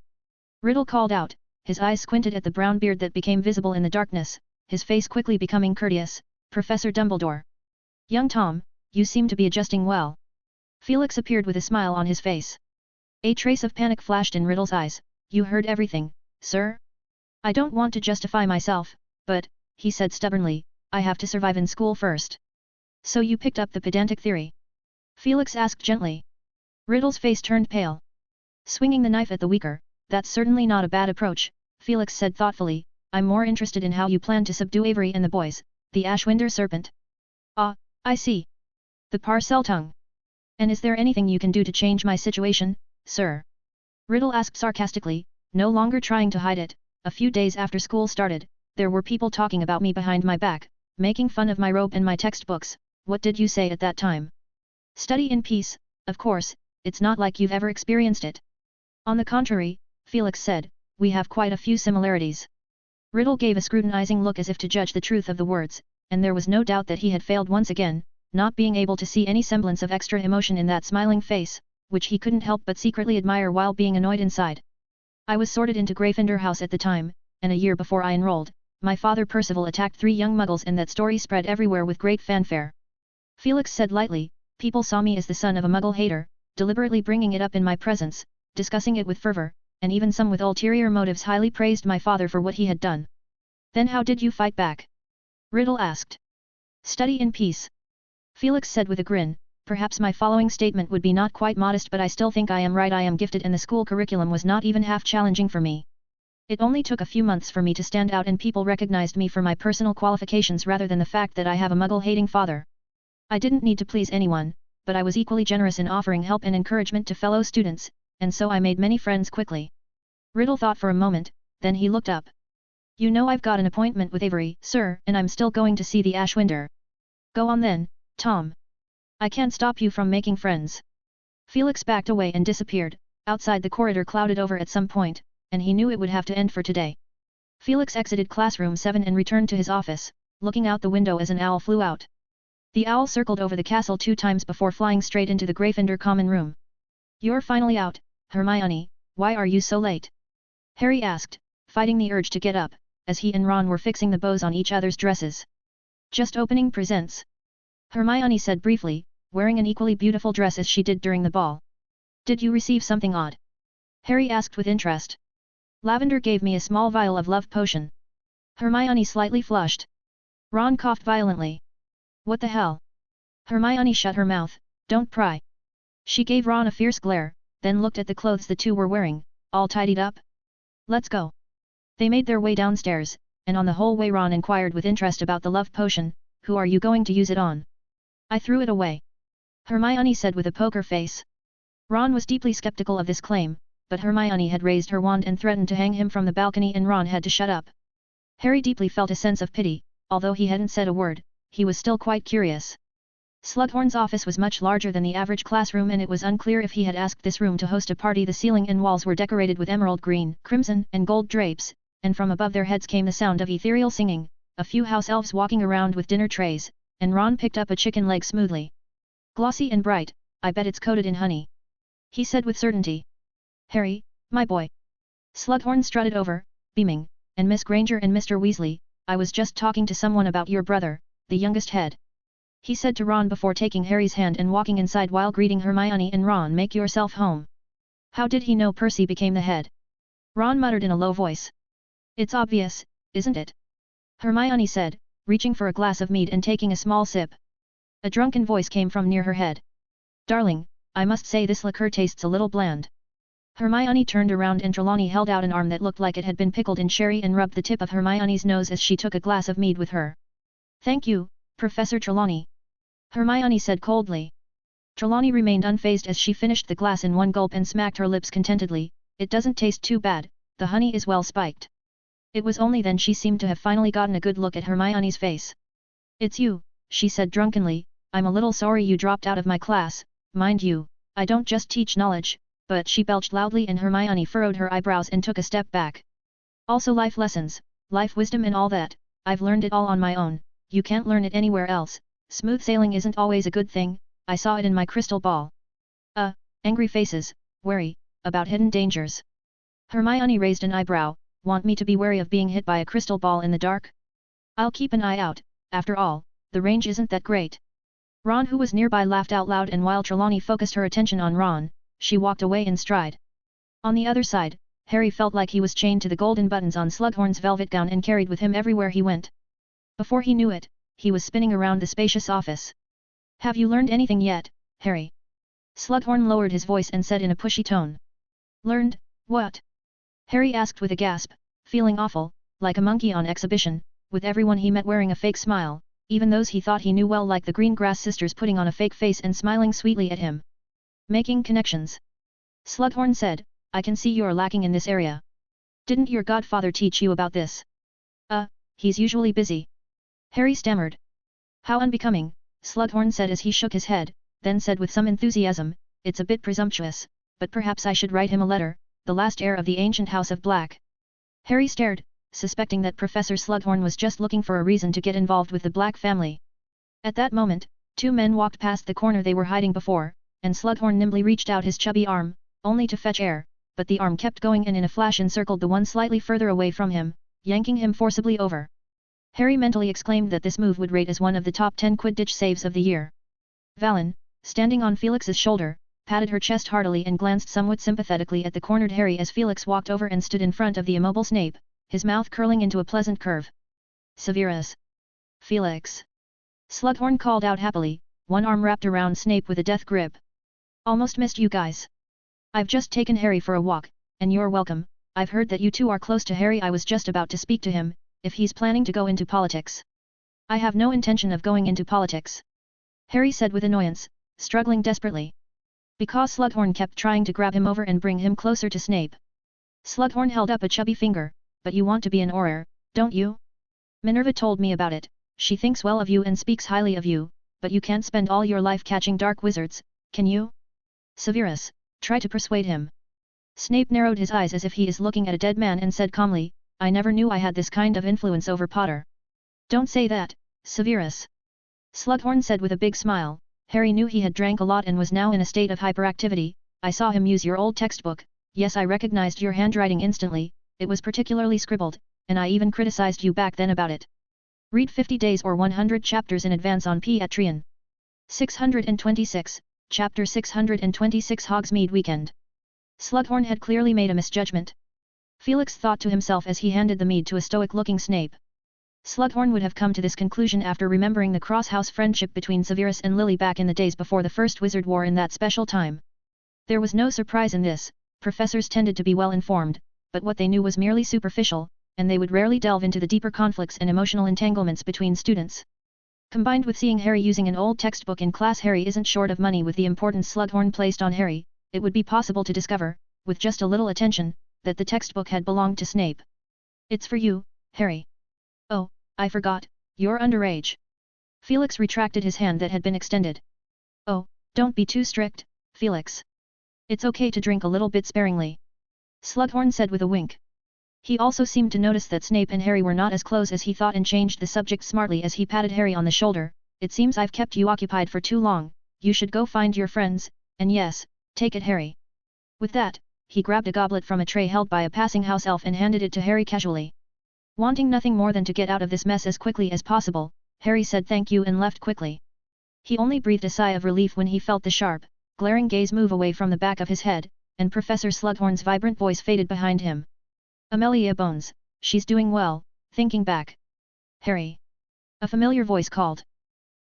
Riddle called out, his eyes squinted at the brown beard that became visible in the darkness, his face quickly becoming courteous. Professor Dumbledore. Young Tom, you seem to be adjusting well. Felix appeared with a smile on his face. A trace of panic flashed in Riddle's eyes. You heard everything, sir? I don't want to justify myself, but, he said stubbornly, I have to survive in school first. So you picked up the pedantic theory? Felix asked gently. Riddle's face turned pale. Swinging the knife at the weaker, that's certainly not a bad approach, Felix said thoughtfully. I'm more interested in how you plan to subdue Avery and the boys, the Ashwinder serpent. Ah, I see. The Parseltongue. And is there anything you can do to change my situation, sir? Riddle asked sarcastically, no longer trying to hide it. A few days after school started, there were people talking about me behind my back, making fun of my robe and my textbooks. What did you say at that time? Study in peace, of course, it's not like you've ever experienced it. On the contrary, Felix said, we have quite a few similarities. Riddle gave a scrutinizing look as if to judge the truth of the words, and there was no doubt that he had failed once again, not being able to see any semblance of extra emotion in that smiling face, which he couldn't help but secretly admire while being annoyed inside. I was sorted into Gryffindor House at the time, and a year before I enrolled, my father Percival attacked 3 young muggles and that story spread everywhere with great fanfare. Felix said lightly, people saw me as the son of a muggle hater, deliberately bringing it up in my presence, discussing it with fervor, and even some with ulterior motives highly praised my father for what he had done. Then how did you fight back? Riddle asked. Study in peace. Felix said with a grin, perhaps my following statement would be not quite modest, but I still think I am right. I am gifted and the school curriculum was not even half challenging for me. It only took a few months for me to stand out and people recognized me for my personal qualifications rather than the fact that I have a muggle-hating father. I didn't need to please anyone, but I was equally generous in offering help and encouragement to fellow students, and so I made many friends quickly. Riddle thought for a moment, then he looked up. You know I've got an appointment with Avery, sir, and I'm still going to see the Ashwinder. Go on then, Tom. I can't stop you from making friends. Felix backed away and disappeared. Outside the corridor clouded over at some point, and he knew it would have to end for today. Felix exited classroom 7 and returned to his office, looking out the window as an owl flew out. The owl circled over the castle 2 times before flying straight into the Gryffindor common room. You're finally out, Hermione, why are you so late? Harry asked, fighting the urge to get up, as he and Ron were fixing the bows on each other's dresses. Just opening presents. Hermione said briefly, wearing an equally beautiful dress as she did during the ball. Did you receive something odd? Harry asked with interest. Lavender gave me a small vial of love potion. Hermione slightly flushed. Ron coughed violently. What the hell? Hermione shut her mouth, don't pry. She gave Ron a fierce glare, then looked at the clothes the two were wearing, all tidied up. Let's go. They made their way downstairs, and on the whole way Ron inquired with interest about the love potion, who are you going to use it on? I threw it away. Hermione said with a poker face. Ron was deeply skeptical of this claim, but Hermione had raised her wand and threatened to hang him from the balcony and Ron had to shut up. Harry deeply felt a sense of pity, although he hadn't said a word, he was still quite curious. Slughorn's office was much larger than the average classroom and it was unclear if he had asked this room to host a party. The ceiling and walls were decorated with emerald green, crimson, and gold drapes, and from above their heads came the sound of ethereal singing, a few house elves walking around with dinner trays, and Ron picked up a chicken leg smoothly. Glossy and bright, I bet it's coated in honey. He said with certainty. Harry, my boy. Slughorn strutted over, beaming, and Miss Granger and Mr. Weasley, I was just talking to someone about your brother, the youngest head. He said to Ron before taking Harry's hand and walking inside while greeting Hermione and Ron. Make yourself home. How did he know Percy became the head? Ron muttered in a low voice. It's obvious, isn't it? Hermione said, reaching for a glass of mead and taking a small sip. A drunken voice came from near her head. Darling, I must say this liqueur tastes a little bland. Hermione turned around and Trelawney held out an arm that looked like it had been pickled in sherry and rubbed the tip of Hermione's nose as she took a glass of mead with her. Thank you, Professor Trelawney. Hermione said coldly. Trelawney remained unfazed as she finished the glass in one gulp and smacked her lips contentedly. It doesn't taste too bad, the honey is well spiked. It was only then she seemed to have finally gotten a good look at Hermione's face. It's you, she said drunkenly, I'm a little sorry you dropped out of my class, mind you, I don't just teach knowledge, but she belched loudly and Hermione furrowed her eyebrows and took a step back. Also life lessons, life wisdom and all that, I've learned it all on my own, you can't learn it anywhere else, smooth sailing isn't always a good thing, I saw it in my crystal ball. Angry faces, wary, about hidden dangers. Hermione raised an eyebrow, want me to be wary of being hit by a crystal ball in the dark? I'll keep an eye out, after all, the range isn't that great. Ron who was nearby laughed out loud and while Trelawney focused her attention on Ron, she walked away in stride. On the other side, Harry felt like he was chained to the golden buttons on Slughorn's velvet gown and carried with him everywhere he went. Before he knew it, he was spinning around the spacious office. Have you learned anything yet, Harry? Slughorn lowered his voice and said in a pushy tone. Learned, what? Harry asked with a gasp, feeling awful, like a monkey on exhibition, with everyone he met wearing a fake smile, even those he thought he knew well like the Greengrass sisters putting on a fake face and smiling sweetly at him. Making connections. Slughorn said, I can see you're lacking in this area. Didn't your godfather teach you about this? He's usually busy. Harry stammered. How unbecoming, Slughorn said as he shook his head, then said with some enthusiasm, it's a bit presumptuous, but perhaps I should write him a letter, the last heir of the ancient House of Black. Harry stared, suspecting that Professor Slughorn was just looking for a reason to get involved with the Black family. At that moment, two men walked past the corner they were hiding before, and Slughorn nimbly reached out his chubby arm, only to fetch air, but the arm kept going and in a flash encircled the one slightly further away from him, yanking him forcibly over. Harry mentally exclaimed that this move would rate as one of the top 10 Quidditch saves of the year. Valen, standing on Felix's shoulder, patted her chest heartily and glanced somewhat sympathetically at the cornered Harry as Felix walked over and stood in front of the immobile Snape, his mouth curling into a pleasant curve. Severus. Felix. Slughorn called out happily, one arm wrapped around Snape with a death grip. Almost missed you guys. I've just taken Harry for a walk, and you're welcome. I've heard that you two are close to Harry. I was just about to speak to him, if he's planning to go into politics. I have no intention of going into politics. Harry said with annoyance, struggling desperately. Because Slughorn kept trying to grab him over and bring him closer to Snape. Slughorn held up a chubby finger, but you want to be an Auror, don't you? Minerva told me about it, she thinks well of you and speaks highly of you, but you can't spend all your life catching dark wizards, can you? Severus, try to persuade him. Snape narrowed his eyes as if he is looking at a dead man and said calmly, I never knew I had this kind of influence over Potter. Don't say that, Severus. Slughorn said with a big smile. Harry knew he had drank a lot and was now in a state of hyperactivity. I saw him use your old textbook, yes I recognized your handwriting instantly, it was particularly scribbled, and I even criticized you back then about it. Read 50 days or 100 chapters in advance on Patreon. 626, Chapter 626 Hogsmeade Weekend. Slughorn had clearly made a misjudgment. Felix thought to himself as he handed the mead to a stoic-looking Snape. Slughorn would have come to this conclusion after remembering the cross-house friendship between Severus and Lily back in the days before the First Wizard War in that special time. There was no surprise in this, professors tended to be well informed, but what they knew was merely superficial, and they would rarely delve into the deeper conflicts and emotional entanglements between students. Combined with seeing Harry using an old textbook in class, Harry isn't short of money with the importance Slughorn placed on Harry, it would be possible to discover, with just a little attention, that the textbook had belonged to Snape. It's for you, Harry. Oh, I forgot, you're underage. Felix retracted his hand that had been extended. Oh, don't be too strict, Felix. It's okay to drink a little bit sparingly. Slughorn said with a wink. He also seemed to notice that Snape and Harry were not as close as he thought and changed the subject smartly as he patted Harry on the shoulder. It seems I've kept you occupied for too long, you should go find your friends, and yes, take it Harry. With that, he grabbed a goblet from a tray held by a passing house elf and handed it to Harry casually. Wanting nothing more than to get out of this mess as quickly as possible, Harry said thank you and left quickly. He only breathed a sigh of relief when he felt the sharp, glaring gaze move away from the back of his head, and Professor Slughorn's vibrant voice faded behind him. Amelia Bones, she's doing well, thinking back. Harry. A familiar voice called.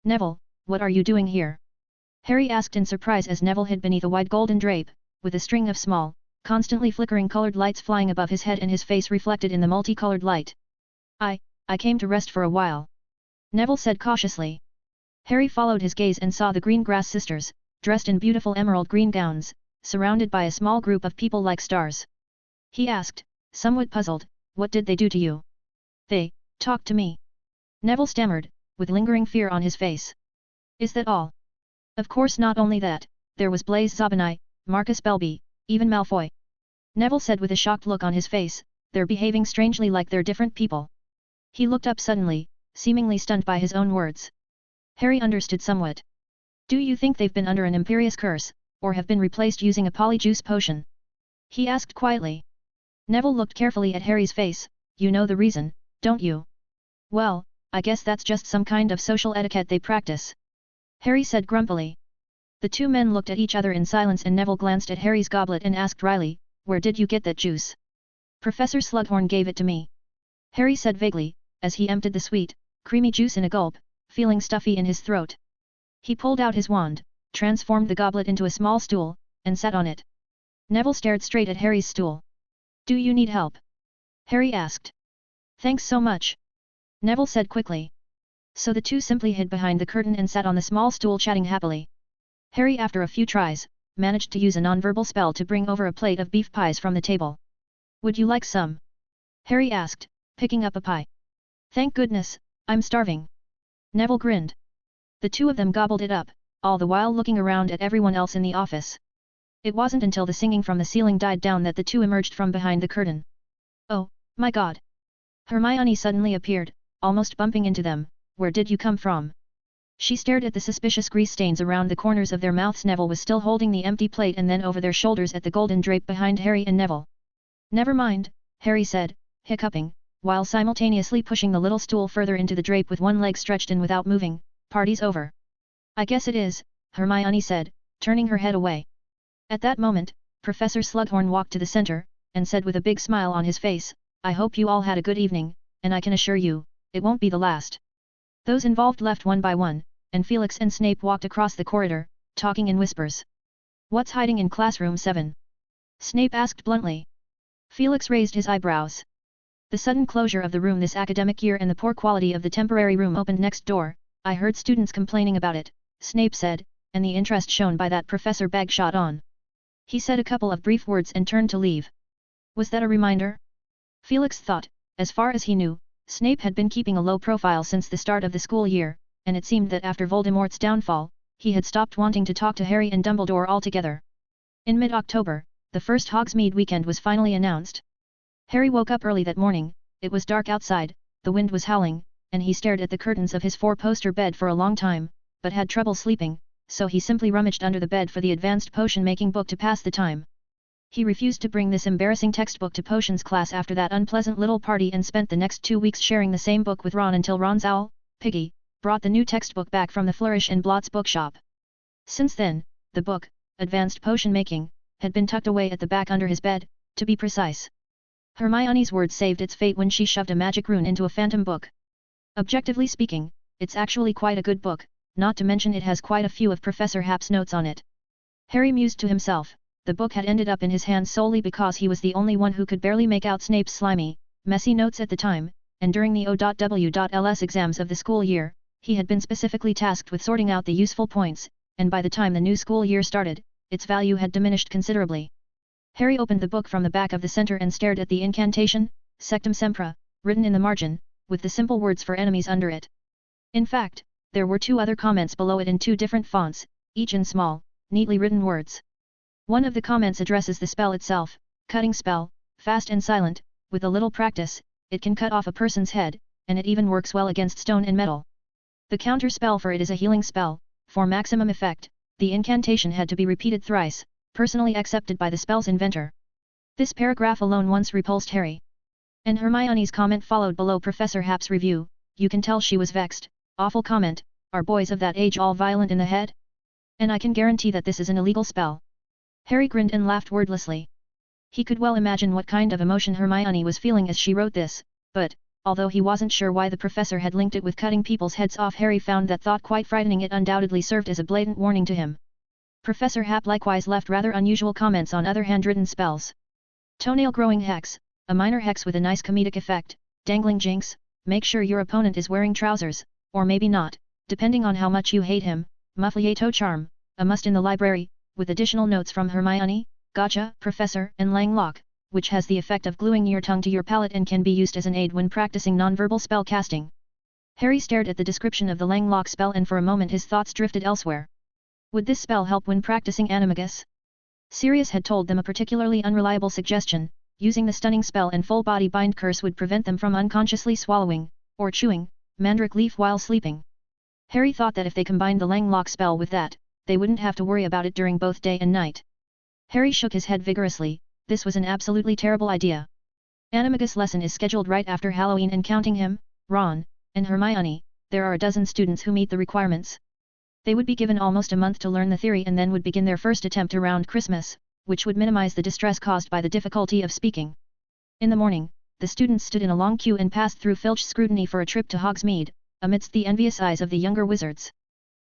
Neville, what are you doing here? Harry asked in surprise as Neville hid beneath a wide golden drape, with a string of small, constantly flickering colored lights flying above his head and his face reflected in the multicolored light. I came to rest for a while. Neville said cautiously. Harry followed his gaze and saw the Greengrass sisters, dressed in beautiful emerald green gowns, surrounded by a small group of people like stars. He asked, somewhat puzzled, what did they do to you? They talked to me. Neville stammered, with lingering fear on his face. Is that all? Of course not only that, there was Blaise Zabinai, Marcus Belby, Even Malfoy. Neville said with a shocked look on his face, they're behaving strangely like they're different people. He looked up suddenly, seemingly stunned by his own words. Harry understood somewhat. Do you think they've been under an Imperious curse, or have been replaced using a polyjuice potion? He asked quietly. Neville looked carefully at Harry's face. You know the reason, don't you? Well, I guess that's just some kind of social etiquette they practice. Harry said grumpily. The two men looked at each other in silence and Neville glanced at Harry's goblet and asked wryly, where did you get that juice? Professor Slughorn gave it to me. Harry said vaguely, as he emptied the sweet, creamy juice in a gulp, feeling stuffy in his throat. He pulled out his wand, transformed the goblet into a small stool, and sat on it. Neville stared straight at Harry's stool. Do you need help? Harry asked. Thanks so much. Neville said quickly. So the two simply hid behind the curtain and sat on the small stool chatting happily. Harry, after a few tries, managed to use a non-verbal spell to bring over a plate of beef pies from the table. Would you like some? Harry asked, picking up a pie. Thank goodness, I'm starving. Neville grinned. The two of them gobbled it up, all the while looking around at everyone else in the office. It wasn't until the singing from the ceiling died down that the two emerged from behind the curtain. Oh, my God! Hermione suddenly appeared, almost bumping into them. Where did you come from? She stared at the suspicious grease stains around the corners of their mouths. Neville was still holding the empty plate and then over their shoulders at the golden drape behind Harry and Neville. Never mind, Harry said, hiccuping, while simultaneously pushing the little stool further into the drape with one leg stretched in without moving. Party's over. I guess it is, Hermione said, turning her head away. At that moment, Professor Slughorn walked to the center, and said with a big smile on his face, I hope you all had a good evening, and I can assure you, it won't be the last. Those involved left one by one, and Felix and Snape walked across the corridor, talking in whispers. What's hiding in classroom 7? Snape asked bluntly. Felix raised his eyebrows. The sudden closure of the room this academic year and the poor quality of the temporary room opened next door, I heard students complaining about it, Snape said, and the interest shown by that Professor Bagshot on. He said a couple of brief words and turned to leave. Was that a reminder? Felix thought. As far as he knew, Snape had been keeping a low profile since the start of the school year, and it seemed that after Voldemort's downfall, he had stopped wanting to talk to Harry and Dumbledore altogether. In mid-October, the first Hogsmeade weekend was finally announced. Harry woke up early that morning, it was dark outside, the wind was howling, and he stared at the curtains of his four-poster bed for a long time, but had trouble sleeping, so he simply rummaged under the bed for the advanced potion-making book to pass the time. He refused to bring this embarrassing textbook to potions class after that unpleasant little party and spent the next 2 weeks sharing the same book with Ron until Ron's owl, Piggy, brought the new textbook back from the Flourish and Blots bookshop. Since then, the book, Advanced Potion Making, had been tucked away at the back under his bed, to be precise. Hermione's word saved its fate when she shoved a magic rune into a phantom book. Objectively speaking, it's actually quite a good book, not to mention it has quite a few of Professor Happ's notes on it. Harry mused to himself, the book had ended up in his hands solely because he was the only one who could barely make out Snape's slimy, messy notes at the time, and during the O.W.Ls exams of the school year, he had been specifically tasked with sorting out the useful points, and by the time the new school year started, its value had diminished considerably. Harry opened the book from the back of the center and stared at the incantation, Sectum Sempra, written in the margin, with the simple words for enemies under it. In fact, there were 2 other comments below it in 2 different fonts, each in small, neatly written words. One of the comments addresses the spell itself, cutting spell, fast and silent, with a little practice, it can cut off a person's head, and it even works well against stone and metal. The counter spell for it is a healing spell, for maximum effect, the incantation had to be repeated thrice, personally accepted by the spell's inventor. This paragraph alone once repulsed Harry. And Hermione's comment followed below Professor Happ's review, you can tell she was vexed, awful comment, are boys of that age all violent in the head? And I can guarantee that this is an illegal spell. Harry grinned and laughed wordlessly. He could well imagine what kind of emotion Hermione was feeling as she wrote this, but, although he wasn't sure why the professor had linked it with cutting people's heads off, Harry found that thought quite frightening. It undoubtedly served as a blatant warning to him. Professor Happ likewise left rather unusual comments on other handwritten spells. Toenail growing hex, a minor hex with a nice comedic effect, dangling jinx, make sure your opponent is wearing trousers, or maybe not, depending on how much you hate him, Muffliato charm, a must in the library, with additional notes from Hermione, Gotcha, Professor, and Langlock, which has the effect of gluing your tongue to your palate and can be used as an aid when practicing nonverbal spell casting. Harry stared at the description of the Langlock spell and for a moment his thoughts drifted elsewhere. Would this spell help when practicing animagus? Sirius had told them a particularly unreliable suggestion, using the stunning spell and full-body bind curse would prevent them from unconsciously swallowing, or chewing, mandrake leaf while sleeping. Harry thought that if they combined the Langlock spell with that, they wouldn't have to worry about it during both day and night. Harry shook his head vigorously. This was an absolutely terrible idea. Animagus lesson is scheduled right after Halloween, and counting him, Ron, and Hermione, there are a dozen students who meet the requirements. They would be given almost a month to learn the theory and then would begin their first attempt around Christmas, which would minimize the distress caused by the difficulty of speaking. In the morning, the students stood in a long queue and passed through Filch's scrutiny for a trip to Hogsmeade, amidst the envious eyes of the younger wizards.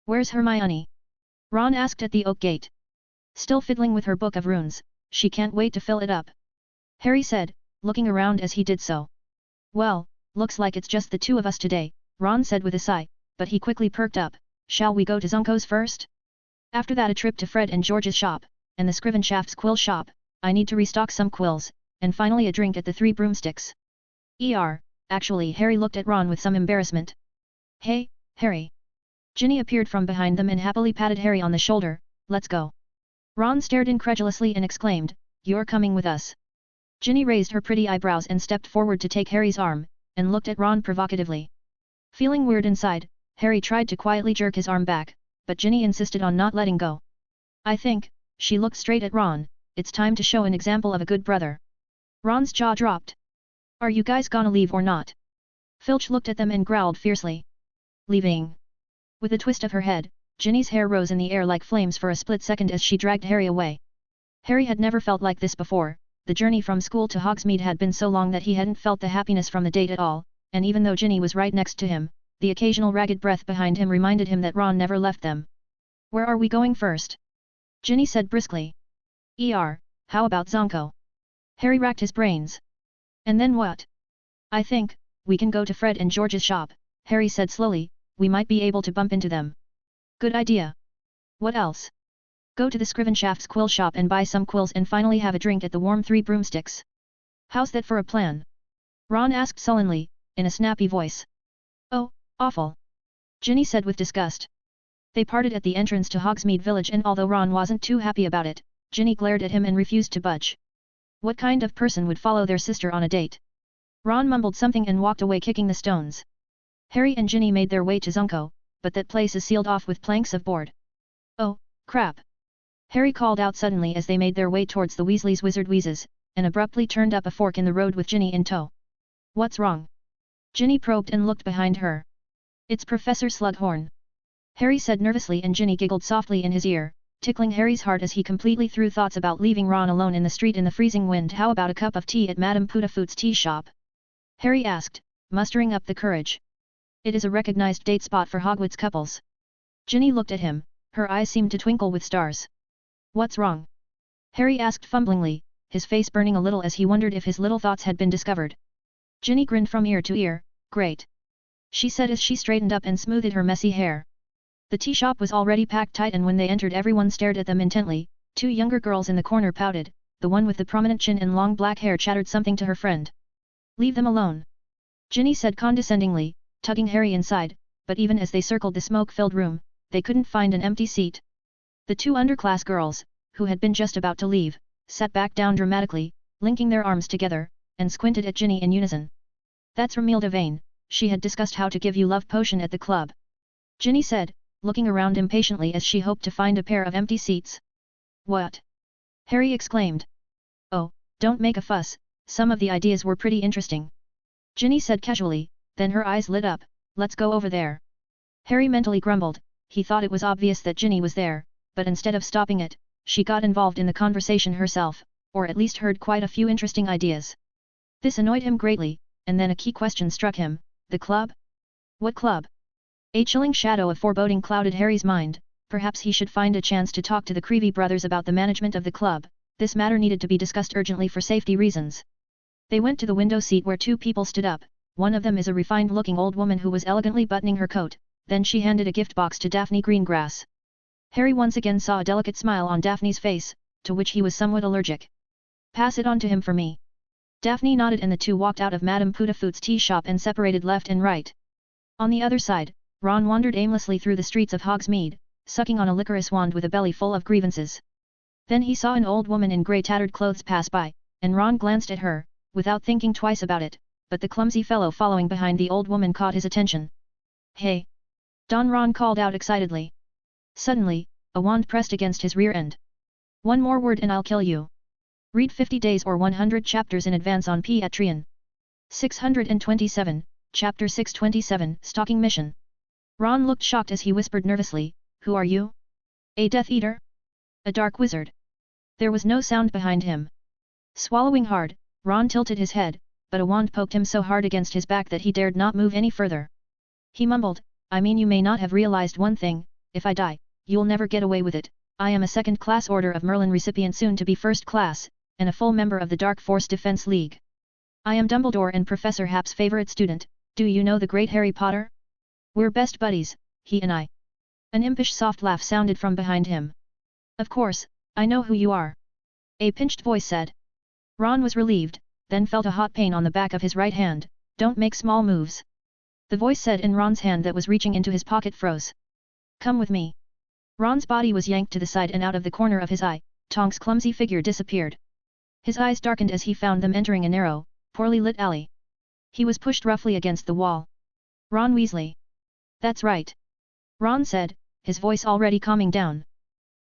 "Where's Hermione?" Ron asked at the oak gate. "Still fiddling with her book of runes, she can't wait to fill it up," Harry said, looking around as he did so. "Well, looks like it's just the two of us today," Ron said with a sigh, but he quickly perked up. "Shall we go to Zunko's first? After that a trip to Fred and George's shop, and the Scrivenshaft's quill shop, I need to restock some quills, and finally a drink at the Three Broomsticks." Actually Harry looked at Ron with some embarrassment. "Hey, Harry." Ginny appeared from behind them and happily patted Harry on the shoulder. "Let's go." Ron stared incredulously and exclaimed, "You're coming with us?" Ginny raised her pretty eyebrows and stepped forward to take Harry's arm, and looked at Ron provocatively. Feeling weird inside, Harry tried to quietly jerk his arm back, but Ginny insisted on not letting go. "I think," she looked straight at Ron, "it's time to show an example of a good brother." Ron's jaw dropped. "Are you guys gonna leave or not?" Filch looked at them and growled fiercely. "Leaving?" With a twist of her head, Ginny's hair rose in the air like flames for a split second as she dragged Harry away. Harry had never felt like this before. The journey from school to Hogsmeade had been so long that he hadn't felt the happiness from the date at all, and even though Ginny was right next to him, the occasional ragged breath behind him reminded him that Ron never left them. "Where are we going first?" Ginny said briskly. How about Zonko?" Harry racked his brains. "And then what?" "I think, we can go to Fred and George's shop," Harry said slowly. "We might be able to bump into them." "Good idea. What else?" "Go to the Scrivenshaft's quill shop and buy some quills and finally have a drink at the warm Three Broomsticks." "How's that for a plan?" Ron asked sullenly, in a snappy voice. "Oh, awful," Ginny said with disgust. They parted at the entrance to Hogsmeade Village, and although Ron wasn't too happy about it, Ginny glared at him and refused to budge. What kind of person would follow their sister on a date? Ron mumbled something and walked away kicking the stones. Harry and Ginny made their way to Zunko, but that place is sealed off with planks of board. "Oh, crap!" Harry called out suddenly as they made their way towards the Weasley's Wizard Wheezes, and abruptly turned up a fork in the road with Ginny in tow. "What's wrong?" Ginny probed and looked behind her. "It's Professor Slughorn," Harry said nervously, and Ginny giggled softly in his ear, tickling Harry's heart as he completely threw thoughts about leaving Ron alone in the street in the freezing wind. "How about a cup of tea at Madame Putafoot's tea shop?" Harry asked, mustering up the courage. "It is a recognized date spot for Hogwarts couples." Ginny looked at him, her eyes seemed to twinkle with stars. "What's wrong?" Harry asked fumblingly, his face burning a little as he wondered if his little thoughts had been discovered. Ginny grinned from ear to ear. "Great," she said as she straightened up and smoothed her messy hair. The tea shop was already packed tight, and when they entered everyone stared at them intently. Two younger girls in the corner pouted, the one with the prominent chin and long black hair chattered something to her friend. "Leave them alone," Ginny said condescendingly, tugging Harry inside, but even as they circled the smoke-filled room, they couldn't find an empty seat. The two underclass girls, who had been just about to leave, sat back down dramatically, linking their arms together, and squinted at Ginny in unison. "That's Romilda Vane, she had discussed how to give you love potion at the club," Ginny said, looking around impatiently as she hoped to find a pair of empty seats. "What?" Harry exclaimed. "Oh, don't make a fuss, some of the ideas were pretty interesting," Ginny said casually, then her eyes lit up. "Let's go over there." Harry mentally grumbled. He thought it was obvious that Ginny was there, but instead of stopping it, she got involved in the conversation herself, or at least heard quite a few interesting ideas. This annoyed him greatly, and then a key question struck him. The club? What club? A chilling shadow of foreboding clouded Harry's mind. Perhaps he should find a chance to talk to the Creevy brothers about the management of the club. This matter needed to be discussed urgently for safety reasons. They went to the window seat where two people stood up. One of them is a refined-looking old woman who was elegantly buttoning her coat. Then she handed a gift box to Daphne Greengrass. Harry once again saw a delicate smile on Daphne's face, to which he was somewhat allergic. "Pass it on to him for me." Daphne nodded, and the two walked out of Madame Putafoot's tea shop and separated left and right. On the other side, Ron wandered aimlessly through the streets of Hogsmeade, sucking on a licorice wand with a belly full of grievances. Then he saw an old woman in grey tattered clothes pass by, and Ron glanced at her, without thinking twice about it, but the clumsy fellow following behind the old woman caught his attention. Hey! Don Ron called out excitedly. Suddenly, a wand pressed against his rear end. One more word and I'll kill you. Read 50 days or 100 chapters in advance on Patreon. 627, Chapter 627, Stalking Mission. Ron looked shocked as he whispered nervously, Who are you? A Death Eater? A Dark Wizard? There was no sound behind him. Swallowing hard, Ron tilted his head, but a wand poked him so hard against his back that he dared not move any further. He mumbled, I mean you may not have realized one thing, if I die, you'll never get away with it. I am a second-class Order of Merlin recipient soon to be first class, and a full member of the Dark Force Defense League. I am Dumbledore and Professor Hap's favorite student, do you know the great Harry Potter? We're best buddies, he and I. An impish soft laugh sounded from behind him. Of course, I know who you are. A pinched voice said. Ron was relieved, then felt a hot pain on the back of his right hand. Don't make small moves. The voice said, and Ron's hand that was reaching into his pocket froze. Come with me. Ron's body was yanked to the side, and out of the corner of his eye, Tonk's clumsy figure disappeared. His eyes darkened as he found them entering a narrow, poorly lit alley. He was pushed roughly against the wall. Ron Weasley. That's right. Ron said, his voice already calming down.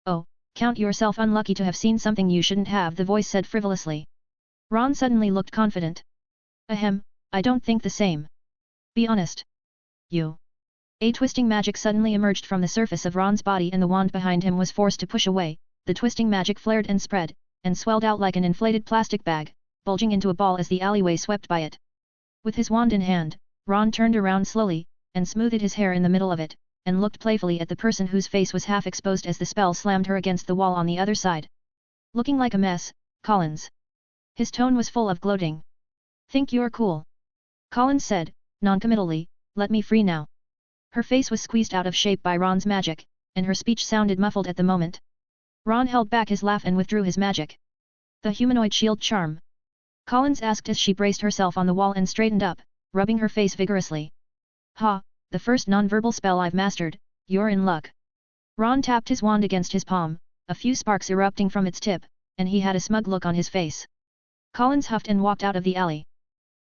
Oh, count yourself unlucky to have seen something you shouldn't have, the voice said frivolously. Ron suddenly looked confident. Ahem, I don't think the same. Be honest. You. A twisting magic suddenly emerged from the surface of Ron's body, and the wand behind him was forced to push away. The twisting magic flared and spread, and swelled out like an inflated plastic bag, bulging into a ball as the alleyway swept by it. With his wand in hand, Ron turned around slowly, and smoothed his hair in the middle of it, and looked playfully at the person whose face was half exposed as the spell slammed her against the wall on the other side. Looking like a mess, Collins. His tone was full of gloating. Think you're cool? Collins said, noncommittally, let me free now. Her face was squeezed out of shape by Ron's magic, and her speech sounded muffled at the moment. Ron held back his laugh and withdrew his magic. The humanoid shield charm? Collins asked as she braced herself on the wall and straightened up, rubbing her face vigorously. Ha, the first non-verbal spell I've mastered, you're in luck. Ron tapped his wand against his palm, a few sparks erupting from its tip, and he had a smug look on his face. Collins huffed and walked out of the alley.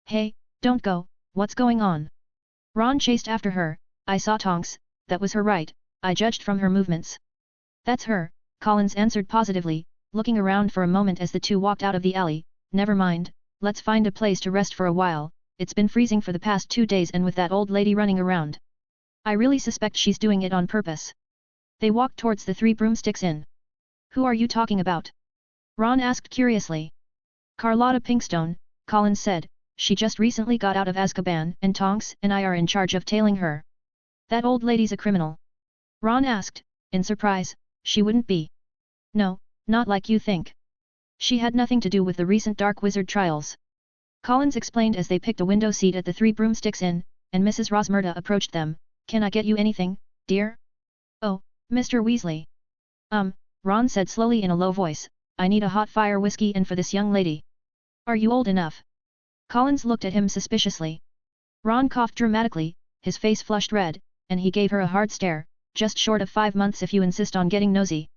Hey, don't go, what's going on? Ron chased after her. I saw Tonks, that was her right, I judged from her movements. That's her, Collins answered positively, looking around for a moment as the two walked out of the alley. Never mind, let's find a place to rest for a while, it's been freezing for the past 2 days, and with that old lady running around. I really suspect she's doing it on purpose. They walked towards the Three Broomsticks Inn. Who are you talking about? Ron asked curiously. Carlotta Pinkstone, Collins said, she just recently got out of Azkaban, and Tonks and I are in charge of tailing her. That old lady's a criminal? Ron asked, in surprise. She wouldn't be. No, not like you think. She had nothing to do with the recent Dark Wizard trials. Collins explained as they picked a window seat at the Three Broomsticks Inn, and Mrs. Rosmerta approached them. Can I get you anything, dear? Oh, Mr. Weasley. Ron said slowly in a low voice, I need a hot fire whiskey and for this young lady. Are you old enough? Collins looked at him suspiciously. Ron coughed dramatically, his face flushed red, and he gave her a hard stare, just short of 5 months if you insist on getting nosy.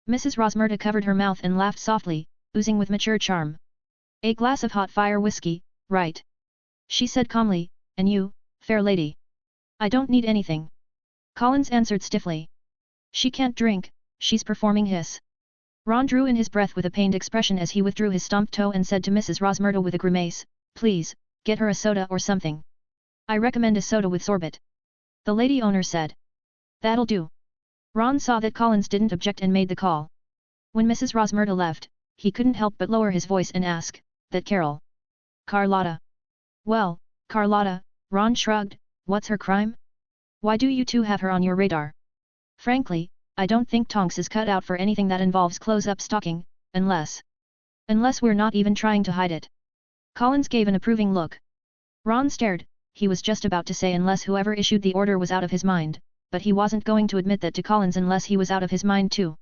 Mrs. Rosmerta covered her mouth and laughed softly, oozing with mature charm. A glass of hot fire whiskey, right? She said calmly, and you, fair lady? I don't need anything. Collins answered stiffly. She can't drink, she's performing his. Ron drew in his breath with a pained expression as he withdrew his stumped toe and said to Mrs. Rosmerta with a grimace, please, get her a soda or something. I recommend a soda with sorbet. The lady owner said. That'll do. Ron saw that Collins didn't object and made the call. When Mrs. Rosmerta left, he couldn't help but lower his voice and ask, that Carol? Carlotta. Well, Carlotta, Ron shrugged, what's her crime? Why do you two have her on your radar? Frankly, I don't think Tonks is cut out for anything that involves close-up stalking, unless we're not even trying to hide it. Collins gave an approving look. Ron stared, he was just about to say unless whoever issued the order was out of his mind, but he wasn't going to admit that to Collins unless he was out of his mind too.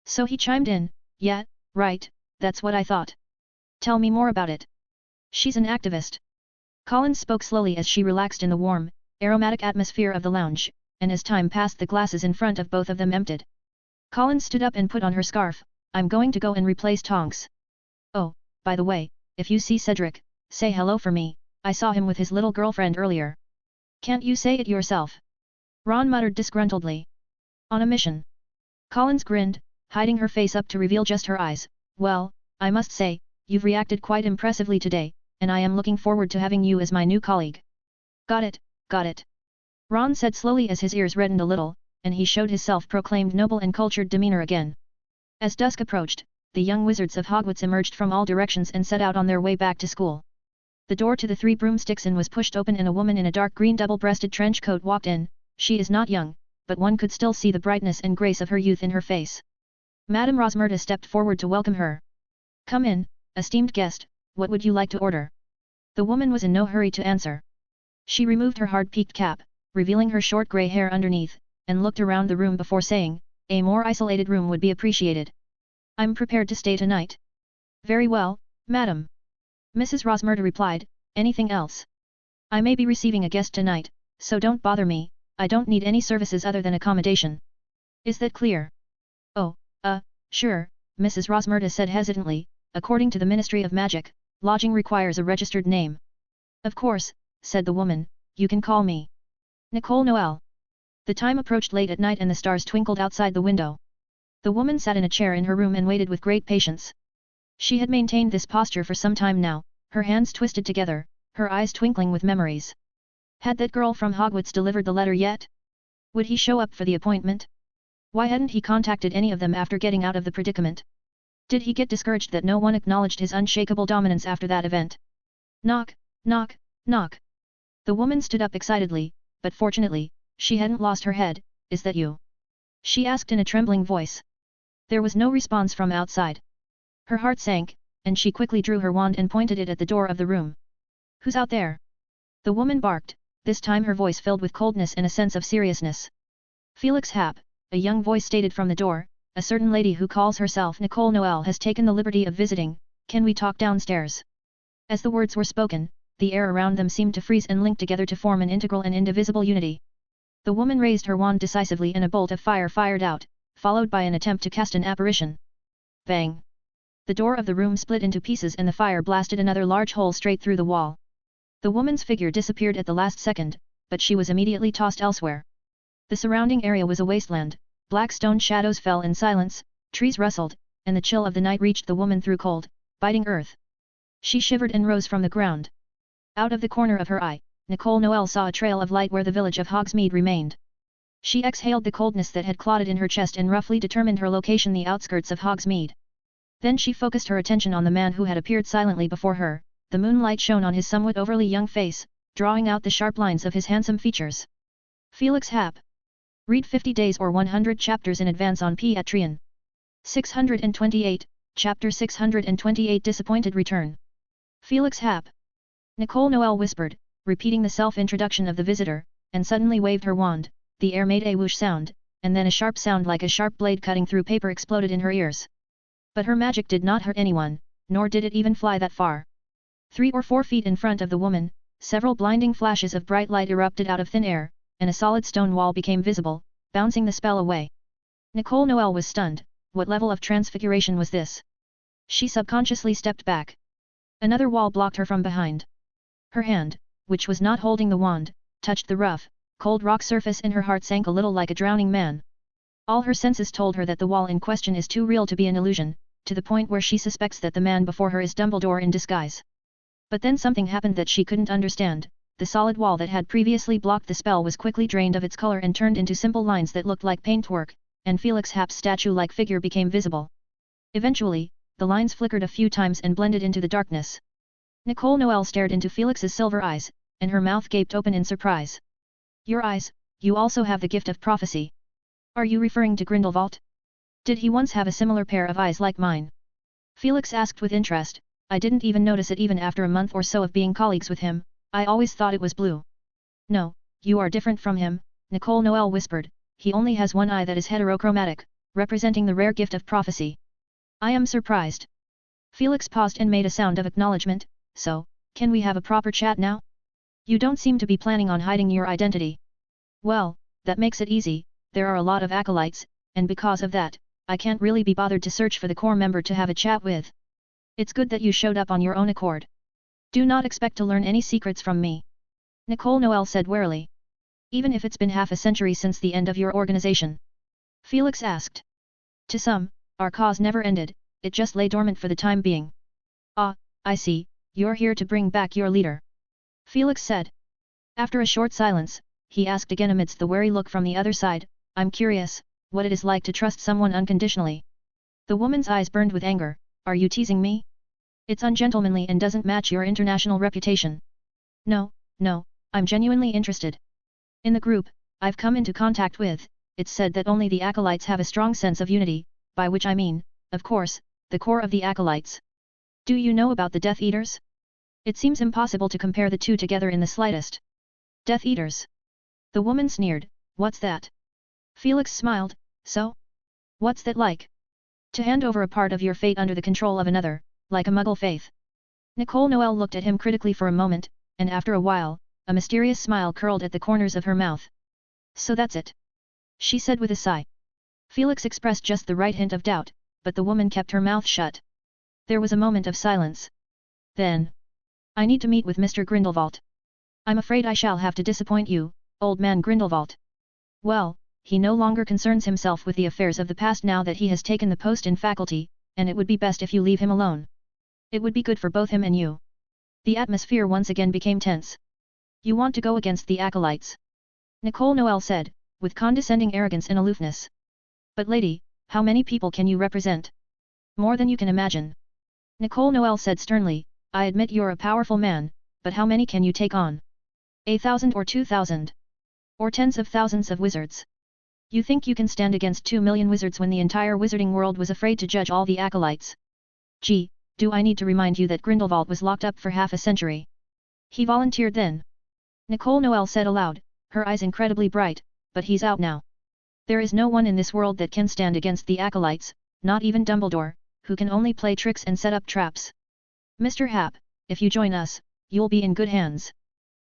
So he chimed in, yeah, right, that's what I thought. Tell me more about it. She's an activist. Collins spoke slowly as she relaxed in the warm, aromatic atmosphere of the lounge, and as time passed the glasses in front of both of them emptied. Collins stood up and put on her scarf, I'm going to go and replace Tonks. Oh, by the way, if you see Cedric, say hello for me, I saw him with his little girlfriend earlier. Can't you say it yourself? Ron muttered disgruntledly. On a mission. Collins grinned, hiding her face up to reveal just her eyes. Well, I must say, you've reacted quite impressively today, and I am looking forward to having you as my new colleague. Got it, got it. Ron said slowly as his ears reddened a little, and he showed his self-proclaimed noble and cultured demeanor again. As dusk approached, the young wizards of Hogwarts emerged from all directions and set out on their way back to school. The door to the Three Broomsticks Inn was pushed open and a woman in a dark green double-breasted trench coat walked in. She is not young, but one could still see the brightness and grace of her youth in her face. Madame Rosmerta stepped forward to welcome her. Come in, esteemed guest, what would you like to order? The woman was in no hurry to answer. She removed her hard-peaked cap, revealing her short grey hair underneath, and looked around the room before saying, a more isolated room would be appreciated. I'm prepared to stay tonight. Very well, madam. Mrs. Rosmerta replied, anything else? I may be receiving a guest tonight, so don't bother me, I don't need any services other than accommodation. Is that clear? Oh, sure, Mrs. Rosmerta said hesitantly, according to the Ministry of Magic, lodging requires a registered name. Of course, said the woman, you can call me Nicole Noel. The time approached late at night and the stars twinkled outside the window. The woman sat in a chair in her room and waited with great patience. She had maintained this posture for some time now, her hands twisted together, her eyes twinkling with memories. Had that girl from Hogwarts delivered the letter yet? Would he show up for the appointment? Why hadn't he contacted any of them after getting out of the predicament? Did he get discouraged that no one acknowledged his unshakable dominance after that event? Knock, knock, knock. The woman stood up excitedly, but fortunately, she hadn't lost her head. Is that you? She asked in a trembling voice. There was no response from outside. Her heart sank, and she quickly drew her wand and pointed it at the door of the room. Who's out there? The woman barked, this time her voice filled with coldness and a sense of seriousness. Felix Happ, a young voice stated from the door, a certain lady who calls herself Nicole Noel has taken the liberty of visiting, can we talk downstairs? As the words were spoken, the air around them seemed to freeze and link together to form an integral and indivisible unity. The woman raised her wand decisively and a bolt of fire fired out, followed by an attempt to cast an apparition. Bang! The door of the room split into pieces and the fire blasted another large hole straight through the wall. The woman's figure disappeared at the last second, but she was immediately tossed elsewhere. The surrounding area was a wasteland, black stone shadows fell in silence, trees rustled, and the chill of the night reached the woman through cold, biting earth. She shivered and rose from the ground. Out of the corner of her eye, Nicole Noel saw a trail of light where the village of Hogsmeade remained. She exhaled the coldness that had clotted in her chest and roughly determined her location, the outskirts of Hogsmeade. Then she focused her attention on the man who had appeared silently before her. The moonlight shone on his somewhat overly young face, drawing out the sharp lines of his handsome features. Felix Happ. Read 50 days or 100 chapters in advance on Patreon. 628, Chapter 628 Disappointed Return. Felix Happ. Nicole Noel whispered, repeating the self-introduction of the visitor, and suddenly waved her wand. The air made a whoosh sound, and then a sharp sound like a sharp blade cutting through paper exploded in her ears. But her magic did not hurt anyone, nor did it even fly that far. 3 or 4 feet in front of the woman, several blinding flashes of bright light erupted out of thin air, and a solid stone wall became visible, bouncing the spell away. Nicole Noel was stunned. What level of transfiguration was this? She subconsciously stepped back. Another wall blocked her from behind. Her hand, which was not holding the wand, touched the rough, cold rock surface and her heart sank a little like a drowning man. All her senses told her that the wall in question is too real to be an illusion, to the point where she suspects that the man before her is Dumbledore in disguise. But then something happened that she couldn't understand. The solid wall that had previously blocked the spell was quickly drained of its color and turned into simple lines that looked like paintwork, and Felix Happ's statue-like figure became visible. Eventually, the lines flickered a few times and blended into the darkness. Nicole Noel stared into Felix's silver eyes, and her mouth gaped open in surprise. Your eyes, you also have the gift of prophecy. Are you referring to Grindelwald? Did he once have a similar pair of eyes like mine? Felix asked with interest. I didn't even notice it even after a month or so of being colleagues with him. I always thought it was blue. No, you are different from him, Nicole Noel whispered. He only has one eye that is heterochromatic, representing the rare gift of prophecy. I am surprised. Felix paused and made a sound of acknowledgement. So, can we have a proper chat now? You don't seem to be planning on hiding your identity. Well, that makes it easy. There are a lot of acolytes, and because of that, I can't really be bothered to search for the core member to have a chat with. It's good that you showed up on your own accord. Do not expect to learn any secrets from me. Nicole Noel said warily. Even if it's been half a century since the end of your organization? Felix asked. To some, our cause never ended, it just lay dormant for the time being. Ah, I see, you're here to bring back your leader. Felix said. After a short silence, he asked again amidst the wary look from the other side, I'm curious, what it is like to trust someone unconditionally. The woman's eyes burned with anger, are you teasing me? It's ungentlemanly and doesn't match your international reputation. No, I'm genuinely interested. In the group I've come into contact with, it's said that only the acolytes have a strong sense of unity, by which I mean, of course, the core of the acolytes. Do you know about the Death Eaters? It seems impossible to compare the two together in the slightest. Death Eaters? The woman sneered, what's that? Felix smiled, so? What's that like? To hand over a part of your fate under the control of another, like a Muggle faith. Nicole Noel looked at him critically for a moment, and after a while, a mysterious smile curled at the corners of her mouth. So that's it. She said with a sigh. Felix expressed just the right hint of doubt, but the woman kept her mouth shut. There was a moment of silence. Then. I need to meet with Mr. Grindelwald. I'm afraid I shall have to disappoint you, old man Grindelwald. Well, he no longer concerns himself with the affairs of the past now that he has taken the post in faculty, and it would be best if you leave him alone. It would be good for both him and you. The atmosphere once again became tense. You want to go against the acolytes? Nicole Noel said, with condescending arrogance and aloofness. But lady, how many people can you represent? More than you can imagine. Nicole Noel said sternly, I admit you're a powerful man, but how many can you take on? 1,000 or 2,000? Or tens of thousands of wizards? You think you can stand against 2 million wizards when the entire wizarding world was afraid to judge all the acolytes? Gee, do I need to remind you that Grindelwald was locked up for half a century? He volunteered then. Nicole Noel said aloud, her eyes incredibly bright, but he's out now. There is no one in this world that can stand against the acolytes, not even Dumbledore, who can only play tricks and set up traps. Mr. Happ, if you join us, you'll be in good hands.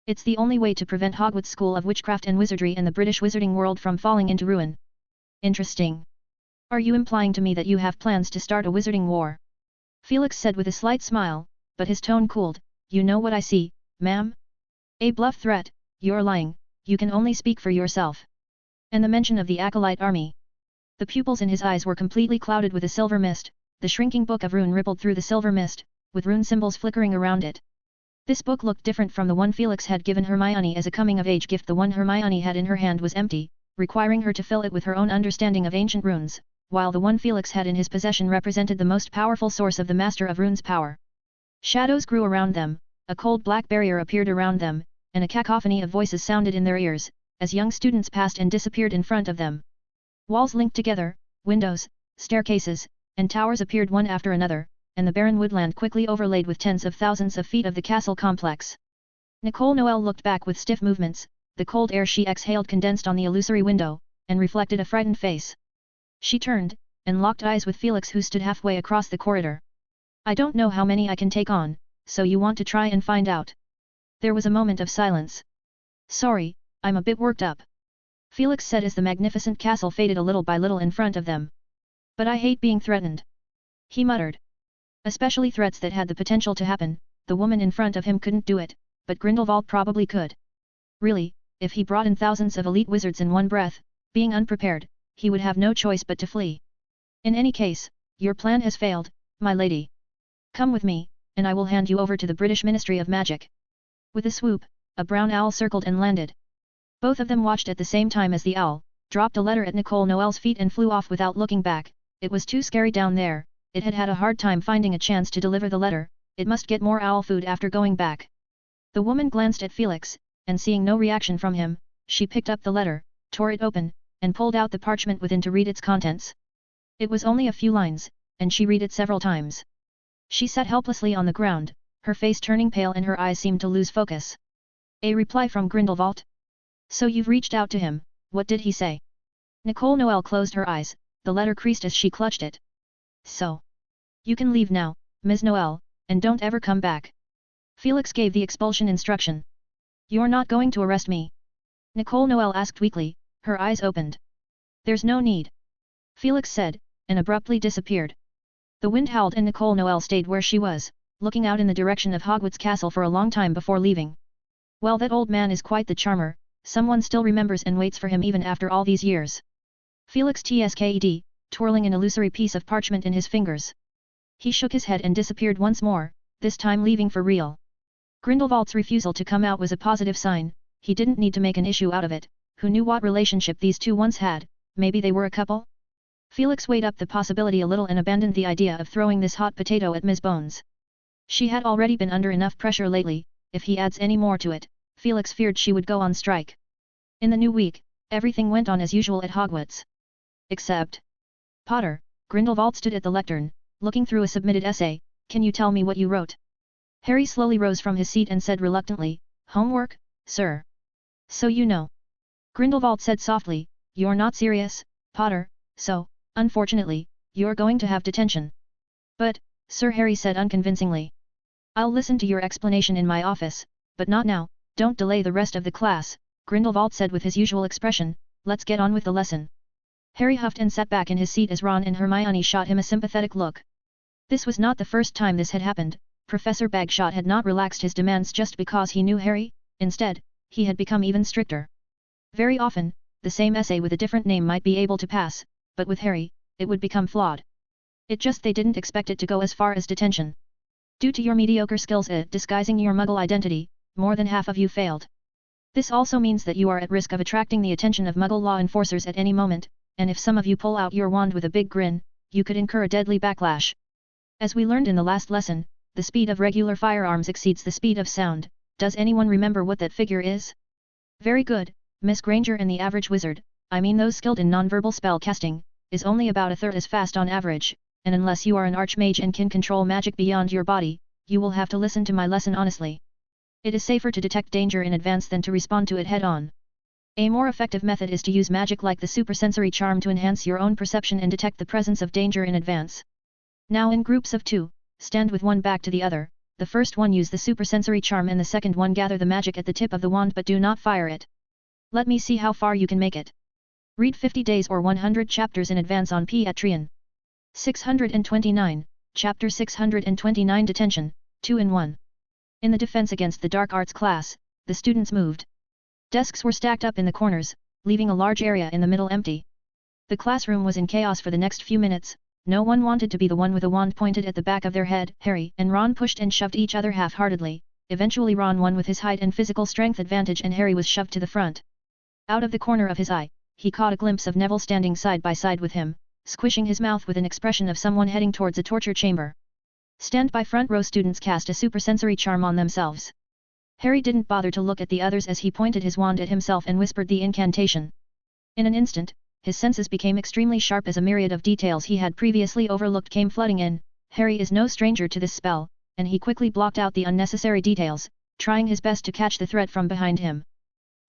It's the only way to prevent Hogwarts School of Witchcraft and Wizardry and the British wizarding world from falling into ruin. Interesting. Are you implying to me that you have plans to start a wizarding war? Felix said with a slight smile, but his tone cooled, you know what I see, ma'am? A bluff threat, you're lying, you can only speak for yourself. And the mention of the acolyte army. The pupils in his eyes were completely clouded with a silver mist, the shrinking book of Rune rippled through the silver mist, with rune symbols flickering around it. This book looked different from the one Felix had given Hermione as a coming-of-age gift. The one Hermione had in her hand was empty, requiring her to fill it with her own understanding of ancient runes, while the one Felix had in his possession represented the most powerful source of the Master of Rune's power. Shadows grew around them, a cold black barrier appeared around them, and a cacophony of voices sounded in their ears, as young students passed and disappeared in front of them. Walls linked together, windows, staircases, and towers appeared one after another, and the barren woodland quickly overlaid with tens of thousands of feet of the castle complex. Nicole Noel looked back with stiff movements, the cold air she exhaled condensed on the illusory window, and reflected a frightened face. She turned, and locked eyes with Felix who stood halfway across the corridor. I don't know how many I can take on, so you want to try and find out. There was a moment of silence. Sorry, I'm a bit worked up. Felix said as the magnificent castle faded a little by little in front of them. But I hate being threatened. He muttered. Especially threats that had the potential to happen. The woman in front of him couldn't do it, but Grindelwald probably could. Really, if he brought in thousands of elite wizards in one breath, being unprepared, he would have no choice but to flee. In any case, your plan has failed, my lady. Come with me, and I will hand you over to the British Ministry of Magic. With a swoop, a brown owl circled and landed. Both of them watched at the same time as the owl dropped a letter at Nicole Noel's feet and flew off without looking back. It was too scary down there. It had a hard time finding a chance to deliver the letter, it must get more owl food after going back. The woman glanced at Felix, and seeing no reaction from him, she picked up the letter, tore it open, and pulled out the parchment within to read its contents. It was only a few lines, and she read it several times. She sat helplessly on the ground, her face turning pale and her eyes seemed to lose focus. A reply from Grindelwald? So you've reached out to him, what did he say? Nicole Noel closed her eyes, the letter creased as she clutched it. So. You can leave now, Ms. Noel, and don't ever come back. Felix gave the expulsion instruction. You're not going to arrest me? Nicole Noel asked weakly, her eyes opened. There's no need. Felix said, and abruptly disappeared. The wind howled and Nicole Noel stayed where she was, looking out in the direction of Hogwarts Castle for a long time before leaving. Well, that old man is quite the charmer, someone still remembers and waits for him even after all these years. Felix Tsked, twirling an illusory piece of parchment in his fingers. He shook his head and disappeared once more, this time leaving for real. Grindelwald's refusal to come out was a positive sign, he didn't need to make an issue out of it, who knew what relationship these two once had, maybe they were a couple? Felix weighed up the possibility a little and abandoned the idea of throwing this hot potato at Ms. Bones. She had already been under enough pressure lately, if he adds any more to it, Felix feared she would go on strike. In the new week, everything went on as usual at Hogwarts. Except Potter. Grindelwald stood at the lectern, looking through a submitted essay. Can you tell me what you wrote? Harry slowly rose from his seat and said reluctantly, homework, sir. So you know. Grindelwald said softly, you're not serious, Potter, so, unfortunately, you're going to have detention. But, Sir, Harry said unconvincingly. I'll listen to your explanation in my office, but not now, don't delay the rest of the class, Grindelwald said with his usual expression, let's get on with the lesson. Harry huffed and sat back in his seat as Ron and Hermione shot him a sympathetic look. This was not the first time this had happened, Professor Bagshot had not relaxed his demands just because he knew Harry, instead, he had become even stricter. Very often, the same essay with a different name might be able to pass, but with Harry, it would become flawed. It just they didn't expect it to go as far as detention. Due to your mediocre skills at disguising your Muggle identity, more than half of you failed. This also means that you are at risk of attracting the attention of Muggle law enforcers at any moment, and if some of you pull out your wand with a big grin, you could incur a deadly backlash. As we learned in the last lesson, the speed of regular firearms exceeds the speed of sound. Does anyone remember what that figure is? Very good, Miss Granger, and the average wizard, I mean those skilled in nonverbal spell casting, is only about a third as fast on average, and unless you are an archmage and can control magic beyond your body, you will have to listen to my lesson honestly. It is safer to detect danger in advance than to respond to it head-on. A more effective method is to use magic like the supersensory charm to enhance your own perception and detect the presence of danger in advance. Now in groups of two, stand with one back to the other, the first one use the supersensory charm and the second one gather the magic at the tip of the wand but do not fire it. Let me see how far you can make it. Read 50 days or 100 chapters in advance on Patreon. 629, Chapter 629 Detention, 2 in 1. In the Defense Against the Dark Arts class, the students moved. Desks were stacked up in the corners, leaving a large area in the middle empty. The classroom was in chaos for the next few minutes. No one wanted to be the one with a wand pointed at the back of their head. Harry and Ron pushed and shoved each other half-heartedly. Eventually Ron won with his height and physical strength advantage and Harry was shoved to the front. Out of the corner of his eye, he caught a glimpse of Neville standing side by side with him, squishing his mouth with an expression of someone heading towards a torture chamber. Stand-by front row students cast a supersensory charm on themselves. Harry didn't bother to look at the others as he pointed his wand at himself and whispered the incantation. In an instant, his senses became extremely sharp as a myriad of details he had previously overlooked came flooding in. Harry is no stranger to this spell, and he quickly blocked out the unnecessary details, trying his best to catch the threat from behind him.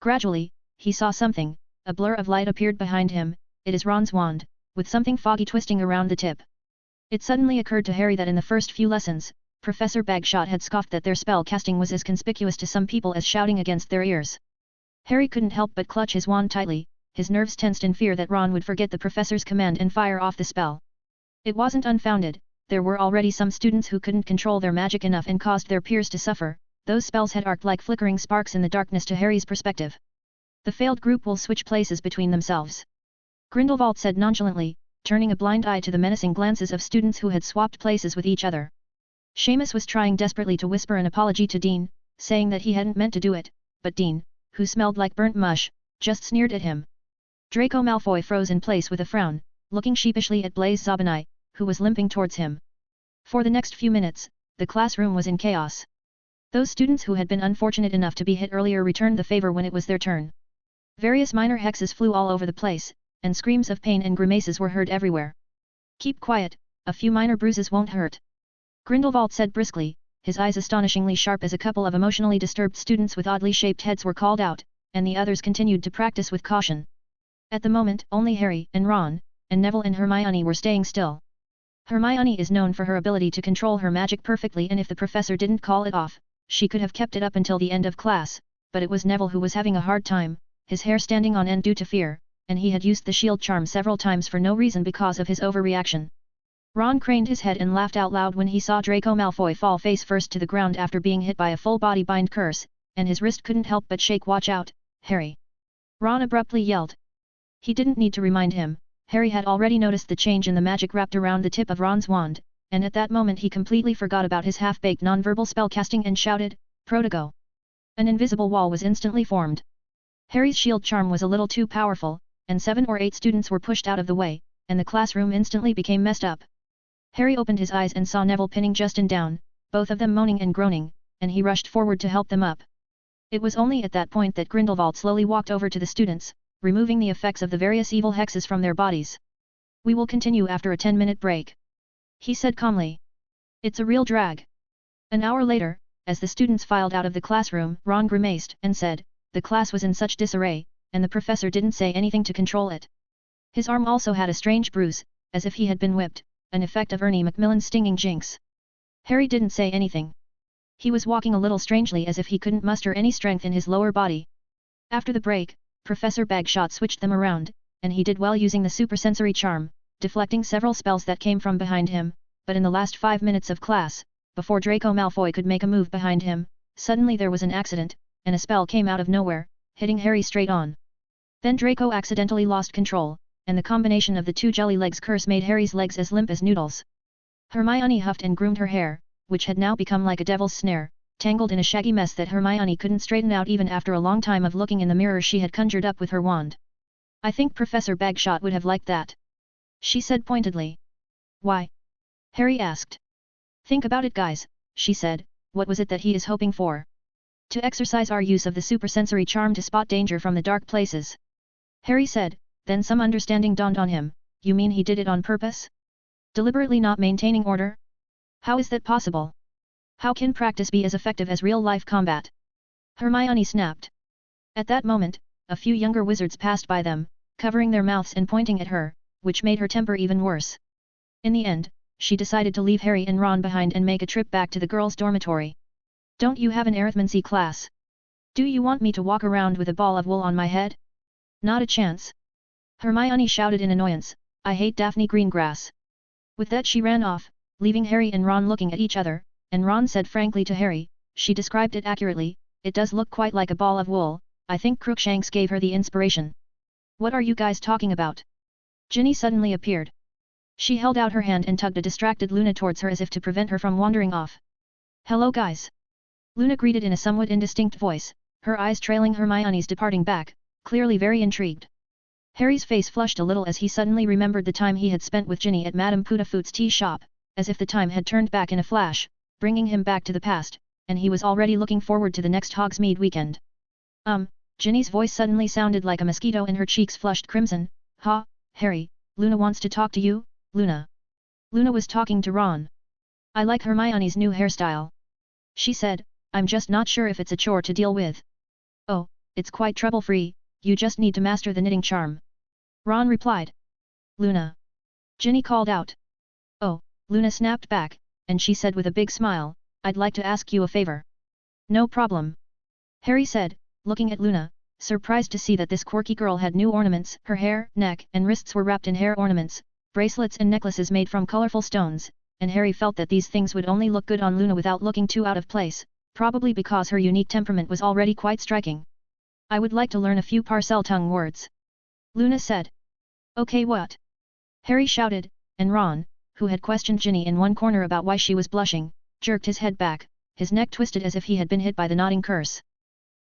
Gradually, he saw something, a blur of light appeared behind him. It is Ron's wand, with something foggy twisting around the tip. It suddenly occurred to Harry that in the first few lessons, Professor Bagshot had scoffed that their spell casting was as conspicuous to some people as shouting against their ears. Harry couldn't help but clutch his wand tightly, his nerves tensed in fear that Ron would forget the professor's command and fire off the spell. It wasn't unfounded, there were already some students who couldn't control their magic enough and caused their peers to suffer. Those spells had arced like flickering sparks in the darkness to Harry's perspective. The failed group will switch places between themselves. Grindelwald said nonchalantly, turning a blind eye to the menacing glances of students who had swapped places with each other. Seamus was trying desperately to whisper an apology to Dean, saying that he hadn't meant to do it, but Dean, who smelled like burnt mush, just sneered at him. Draco Malfoy froze in place with a frown, looking sheepishly at Blaise Zabinai, who was limping towards him. For the next few minutes, the classroom was in chaos. Those students who had been unfortunate enough to be hit earlier returned the favor when it was their turn. Various minor hexes flew all over the place, and screams of pain and grimaces were heard everywhere. Keep quiet, a few minor bruises won't hurt. Grindelwald said briskly, his eyes astonishingly sharp as a couple of emotionally disturbed students with oddly shaped heads were called out, and the others continued to practice with caution. At the moment, only Harry and Ron, and Neville and Hermione were staying still. Hermione is known for her ability to control her magic perfectly, and if the professor didn't call it off, she could have kept it up until the end of class, but it was Neville who was having a hard time, his hair standing on end due to fear. and he had used the shield charm several times for no reason because of his overreaction. Ron craned his head and laughed out loud when he saw Draco Malfoy fall face first to the ground after being hit by a full-body bind curse, and his wrist couldn't help but shake. "Watch out, Harry!" Ron abruptly yelled. He didn't need to remind him, Harry had already noticed the change in the magic wrapped around the tip of Ron's wand, and at that moment he completely forgot about his half-baked non-verbal spellcasting and shouted, "Protego!" An invisible wall was instantly formed. Harry's shield charm was a little too powerful, and 7 or 8 students were pushed out of the way, and the classroom instantly became messed up. Harry opened his eyes and saw Neville pinning Justin down, both of them moaning and groaning, and he rushed forward to help them up. It was only at that point that Grindelwald slowly walked over to the students, removing the effects of the various evil hexes from their bodies. "We will continue after a 10-minute break," he said calmly. "It's a real drag." An hour later, as the students filed out of the classroom, Ron grimaced and said, "The class was in such disarray, and the professor didn't say anything to control it." His arm also had a strange bruise, as if he had been whipped, an effect of Ernie Macmillan's stinging jinx. Harry didn't say anything. He was walking a little strangely as if he couldn't muster any strength in his lower body. After the break, Professor Bagshot switched them around, and he did well using the supersensory charm, deflecting several spells that came from behind him, but in the last 5 minutes of class, before Draco Malfoy could make a move behind him, suddenly there was an accident, and a spell came out of nowhere, hitting Harry straight on. Then Draco accidentally lost control, and the combination of the 2 jelly legs curse made Harry's legs as limp as noodles. Hermione huffed and groomed her hair, which had now become like a devil's snare, tangled in a shaggy mess that Hermione couldn't straighten out even after a long time of looking in the mirror she had conjured up with her wand. "I think Professor Bagshot would have liked that," she said pointedly. "Why?" Harry asked. "Think about it, guys," she said, "what was it that he is hoping for? To exercise our use of the supersensory charm to spot danger from the dark places." Harry said, then some understanding dawned on him. "You mean he did it on purpose? Deliberately not maintaining order? How is that possible? How can practice be as effective as real-life combat?" Hermione snapped. At that moment, a few younger wizards passed by them, covering their mouths and pointing at her, which made her temper even worse. In the end, she decided to leave Harry and Ron behind and make a trip back to the girls' dormitory. "Don't you have an arithmancy class? Do you want me to walk around with a ball of wool on my head?" "Not a chance!" Hermione shouted in annoyance, "I hate Daphne Greengrass." With that she ran off, leaving Harry and Ron looking at each other, and Ron said frankly to Harry, "She described it accurately, it does look quite like a ball of wool, I think Crookshanks gave her the inspiration." "What are you guys talking about?" Ginny suddenly appeared. She held out her hand and tugged a distracted Luna towards her as if to prevent her from wandering off. "Hello guys!" Luna greeted in a somewhat indistinct voice, her eyes trailing Hermione's departing back, clearly very intrigued. Harry's face flushed a little as he suddenly remembered the time he had spent with Ginny at Madame Putafoot's tea shop, as if the time had turned back in a flash, bringing him back to the past, and he was already looking forward to the next Hogsmeade weekend. Ginny's voice suddenly sounded like a mosquito and her cheeks flushed crimson. "Ha, Harry, Luna wants to talk to you, Luna." Luna was talking to Ron. "I like Hermione's new hairstyle," she said, "I'm just not sure if it's a chore to deal with." "Oh, it's quite trouble-free, you just need to master the knitting charm," Ron replied. "Luna!" Ginny called out. "Oh," Luna snapped back, and she said with a big smile, "I'd like to ask you a favor." "No problem," Harry said, looking at Luna, surprised to see that this quirky girl had new ornaments. Her hair, neck, and wrists were wrapped in hair ornaments, bracelets and necklaces made from colorful stones, and Harry felt that these things would only look good on Luna without looking too out of place, probably because her unique temperament was already quite striking. "I would like to learn a few Parseltongue words," Luna said. "Okay, what?" Harry shouted, and Ron, who had questioned Ginny in one corner about why she was blushing, jerked his head back, his neck twisted as if he had been hit by the nodding curse.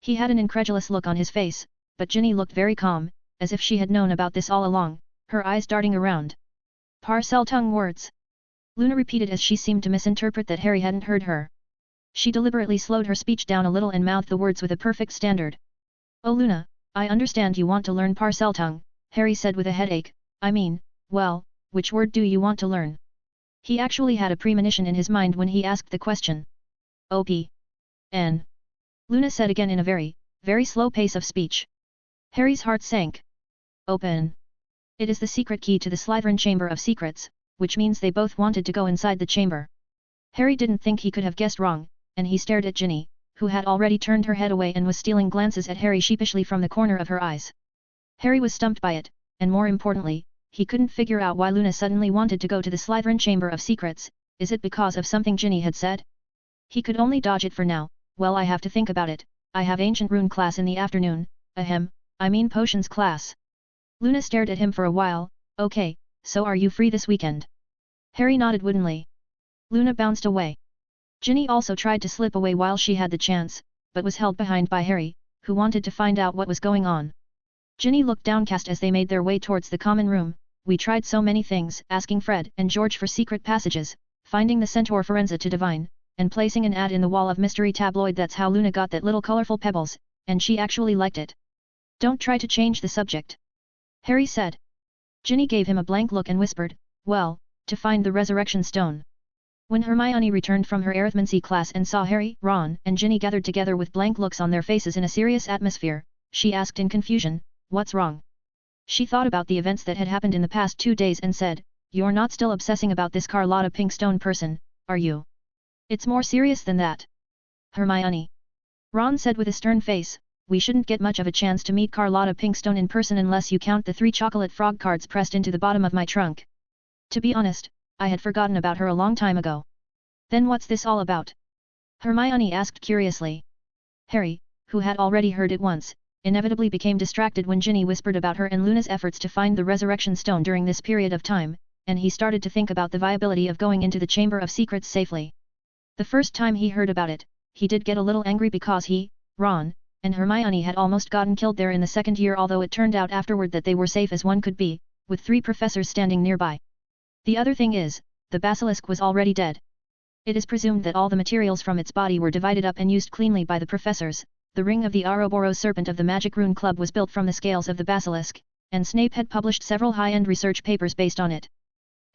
He had an incredulous look on his face, but Ginny looked very calm, as if she had known about this all along, her eyes darting around. "Parseltongue words," Luna repeated as she seemed to misinterpret that Harry hadn't heard her. She deliberately slowed her speech down a little and mouthed the words with a perfect standard. "Oh Luna, I understand you want to learn Parseltongue," Harry said with a headache. "I mean, well, which word do you want to learn?" He actually had a premonition in his mind when he asked the question. "O-P-N," Luna said again in a very, very slow pace of speech. Harry's heart sank. "Open." It is the secret key to the Slytherin Chamber of Secrets, which means they both wanted to go inside the chamber. Harry didn't think he could have guessed wrong, and he stared at Ginny, who had already turned her head away and was stealing glances at Harry sheepishly from the corner of her eyes. Harry was stumped by it, and more importantly, he couldn't figure out why Luna suddenly wanted to go to the Slytherin Chamber of Secrets. Is it because of something Ginny had said? He could only dodge it for now. Well, I have to think about it. I have Ancient Rune class in the afternoon. Ahem, I mean potions class. Luna stared at him for a while. Okay, so are you free this weekend? Harry nodded woodenly. Luna bounced away. Ginny also tried to slip away while she had the chance, but was held behind by Harry, who wanted to find out what was going on. Ginny looked downcast as they made their way towards the common room. We tried so many things, asking Fred and George for secret passages, finding the centaur Forenza to divine, and placing an ad in the wall of mystery tabloid. That's how Luna got that little colorful pebbles, and she actually liked it. Don't try to change the subject, Harry said. Ginny gave him a blank look and whispered, well, to find the resurrection stone. When Hermione returned from her arithmancy class and saw Harry, Ron, and Ginny gathered together with blank looks on their faces in a serious atmosphere, she asked in confusion, what's wrong? She thought about the events that had happened in the past 2 days and said, you're not still obsessing about this Carlotta Pinkstone person, are you? It's more serious than that. Hermione. Ron said with a stern face, we shouldn't get much of a chance to meet Carlotta Pinkstone in person unless you count the 3 chocolate frog cards pressed into the bottom of my trunk. To be honest, I had forgotten about her a long time ago. Then what's this all about? Hermione asked curiously. Harry, who had already heard it once, inevitably became distracted when Ginny whispered about her and Luna's efforts to find the resurrection stone during this period of time, and he started to think about the viability of going into the Chamber of Secrets safely. The first time he heard about it, he did get a little angry because he, Ron, and Hermione had almost gotten killed there in the second year, although it turned out afterward that they were safe as one could be, with 3 professors standing nearby. The other thing is, the basilisk was already dead. It is presumed that all the materials from its body were divided up and used cleanly by the professors. The ring of the Ouroboros serpent of the Magic Rune Club was built from the scales of the basilisk, and Snape had published several high-end research papers based on it.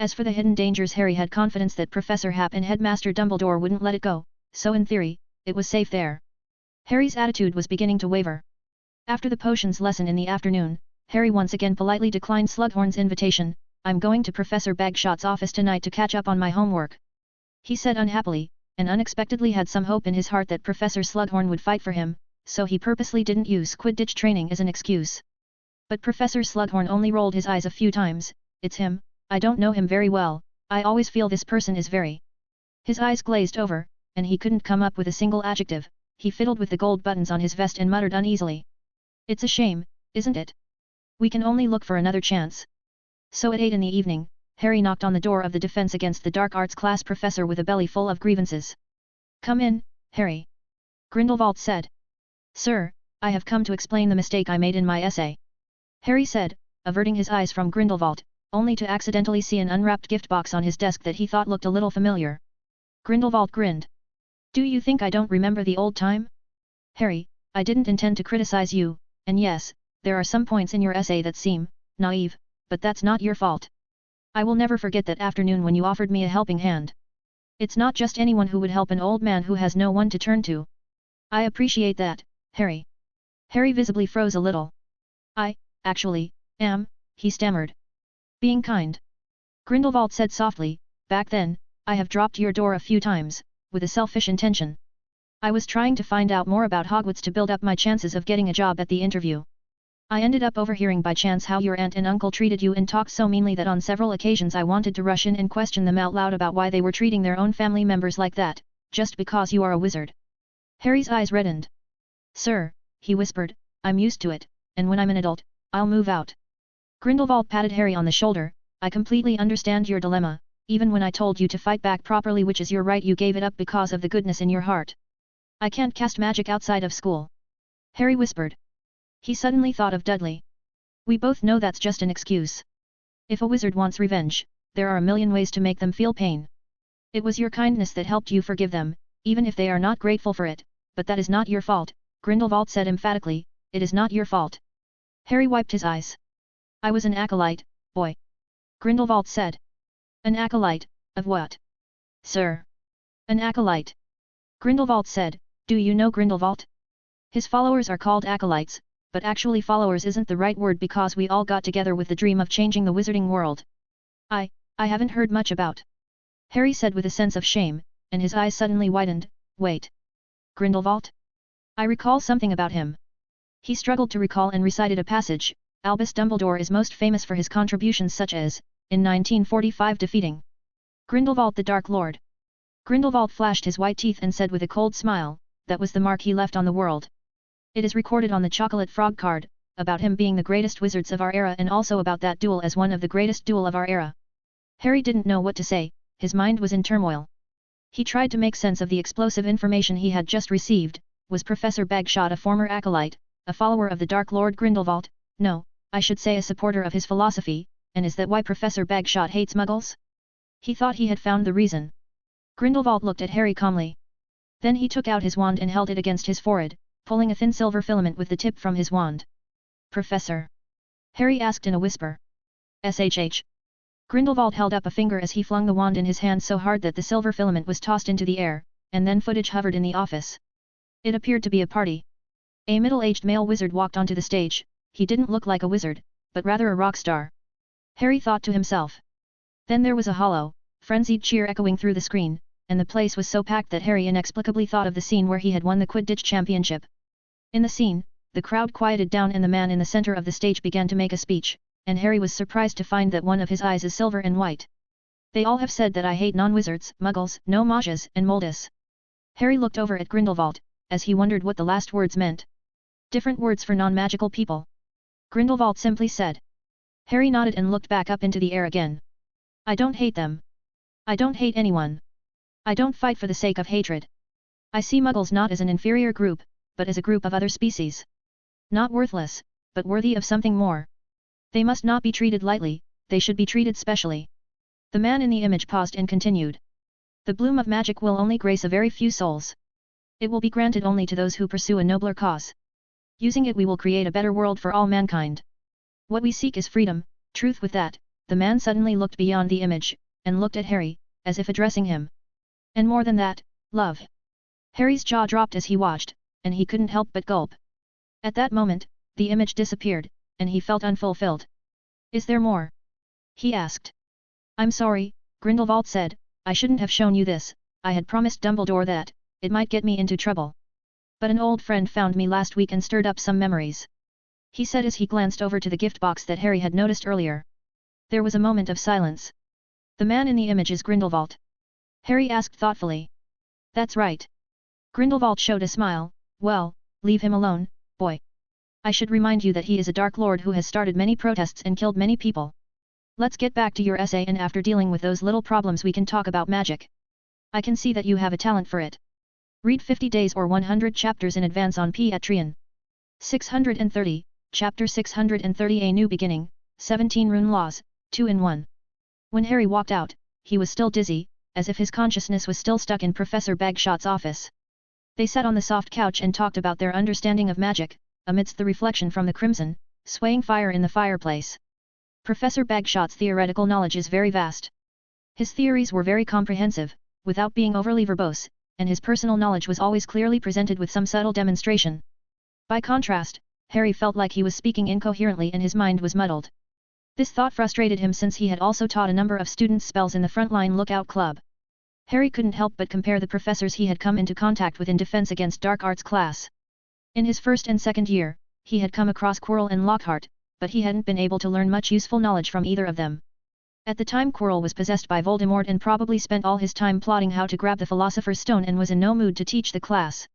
As for the hidden dangers, Harry had confidence that Professor Hap and Headmaster Dumbledore wouldn't let it go, so in theory, it was safe there. Harry's attitude was beginning to waver. After the potions lesson in the afternoon, Harry once again politely declined Slughorn's invitation. I'm going to Professor Bagshot's office tonight to catch up on my homework, he said unhappily, and unexpectedly had some hope in his heart that Professor Slughorn would fight for him, so he purposely didn't use Quidditch training as an excuse. But Professor Slughorn only rolled his eyes a few times. It's him, I don't know him very well, I always feel this person is very... His eyes glazed over, and he couldn't come up with a single adjective. He fiddled with the gold buttons on his vest and muttered uneasily. It's a shame, isn't it? We can only look for another chance. So at 8 in the evening, Harry knocked on the door of the Defense Against the Dark Arts class professor with a belly full of grievances. Come in, Harry. Grindelwald said. Sir, I have come to explain the mistake I made in my essay. Harry said, averting his eyes from Grindelwald, only to accidentally see an unwrapped gift box on his desk that he thought looked a little familiar. Grindelwald grinned. Do you think I don't remember the old time? Harry, I didn't intend to criticize you, and yes, there are some points in your essay that seem naive, but that's not your fault. I will never forget that afternoon when you offered me a helping hand. It's not just anyone who would help an old man who has no one to turn to. I appreciate that, Harry. Harry visibly froze a little. I, actually, am, he stammered. Being kind. Grindelwald said softly, back then, I have dropped your door a few times, with a selfish intention. I was trying to find out more about Hogwarts to build up my chances of getting a job at the interview. I ended up overhearing by chance how your aunt and uncle treated you and talked so meanly that on several occasions I wanted to rush in and question them out loud about why they were treating their own family members like that, just because you are a wizard. Harry's eyes reddened. Sir, he whispered, I'm used to it, and when I'm an adult, I'll move out. Grindelwald patted Harry on the shoulder. I completely understand your dilemma. Even when I told you to fight back properly, which is your right, you gave it up because of the goodness in your heart. I can't cast magic outside of school. Harry whispered. He suddenly thought of Dudley. We both know that's just an excuse. If a wizard wants revenge, there are a million ways to make them feel pain. It was your kindness that helped you forgive them, even if they are not grateful for it, but that is not your fault, Grindelwald said emphatically, it is not your fault. Harry wiped his eyes. I was an acolyte, boy. Grindelwald said. An acolyte, of what? Sir. An acolyte. Grindelwald said, do you know Grindelwald? His followers are called acolytes, but actually followers isn't the right word because we all got together with the dream of changing the wizarding world. I haven't heard much about. Harry said with a sense of shame, and his eyes suddenly widened. Wait. Grindelwald? I recall something about him. He struggled to recall and recited a passage. Albus Dumbledore is most famous for his contributions such as, in 1945 defeating Grindelwald the Dark Lord. Grindelwald flashed his white teeth and said with a cold smile, that was the mark he left on the world. It is recorded on the chocolate frog card, about him being the greatest wizards of our era and also about that duel as one of the greatest duel of our era. Harry didn't know what to say, his mind was in turmoil. He tried to make sense of the explosive information he had just received. Was Professor Bagshot a former acolyte, a follower of the Dark Lord Grindelwald? No, I should say a supporter of his philosophy, and is that why Professor Bagshot hates muggles? He thought he had found the reason. Grindelwald looked at Harry calmly. Then he took out his wand and held it against his forehead, pulling a thin silver filament with the tip from his wand. Professor? Harry asked in a whisper. SHH. Grindelwald held up a finger as he flung the wand in his hand so hard that the silver filament was tossed into the air, and then footage hovered in the office. It appeared to be a party. A middle-aged male wizard walked onto the stage. He didn't look like a wizard, but rather a rock star. Harry thought to himself. Then there was a hollow, frenzied cheer echoing through the screen, and the place was so packed that Harry inexplicably thought of the scene where he had won the Quidditch championship. In the scene, the crowd quieted down and the man in the center of the stage began to make a speech, and Harry was surprised to find that one of his eyes is silver and white. They all have said that I hate non-wizards, muggles, no-mages and moldus. Harry looked over at Grindelwald, as he wondered what the last words meant. Different words for non-magical people. Grindelwald simply said. Harry nodded and looked back up into the air again. I don't hate them. I don't hate anyone. I don't fight for the sake of hatred. I see muggles not as an inferior group, but as a group of other species. Not worthless, but worthy of something more. They must not be treated lightly, they should be treated specially. The man in the image paused and continued. The bloom of magic will only grace a very few souls. It will be granted only to those who pursue a nobler cause. Using it we will create a better world for all mankind. What we seek is freedom, truth. With that, the man suddenly looked beyond the image, and looked at Harry, as if addressing him. And more than that, love. Harry's jaw dropped as he watched, and he couldn't help but gulp. At that moment, the image disappeared, and he felt unfulfilled. Is there more? He asked. I'm sorry, Grindelwald said, I shouldn't have shown you this. I had promised Dumbledore that it might get me into trouble. But an old friend found me last week and stirred up some memories. He said as he glanced over to the gift box that Harry had noticed earlier. There was a moment of silence. The man in the image is Grindelwald? Harry asked thoughtfully. That's right. Grindelwald showed a smile. Well, leave him alone, boy. I should remind you that he is a Dark Lord who has started many protests and killed many people. Let's get back to your essay, and after dealing with those little problems we can talk about magic. I can see that you have a talent for it. Read 50 days or 100 chapters in advance on Patreon. 630, Chapter 630 A New Beginning, 17 Rune Laws, 2 in 1. When Harry walked out, he was still dizzy, as if his consciousness was still stuck in Professor Bagshot's office. They sat on the soft couch and talked about their understanding of magic, amidst the reflection from the crimson, swaying fire in the fireplace. Professor Bagshot's theoretical knowledge is very vast. His theories were very comprehensive, without being overly verbose, and his personal knowledge was always clearly presented with some subtle demonstration. By contrast, Harry felt like he was speaking incoherently and his mind was muddled. This thought frustrated him since he had also taught a number of students spells in the Frontline Lookout Club. Harry couldn't help but compare the professors he had come into contact with in Defense Against Dark Arts class. In his first and second year, he had come across Quirrell and Lockhart, but he hadn't been able to learn much useful knowledge from either of them. At the time Quirrell was possessed by Voldemort and probably spent all his time plotting how to grab the Philosopher's Stone and was in no mood to teach the class.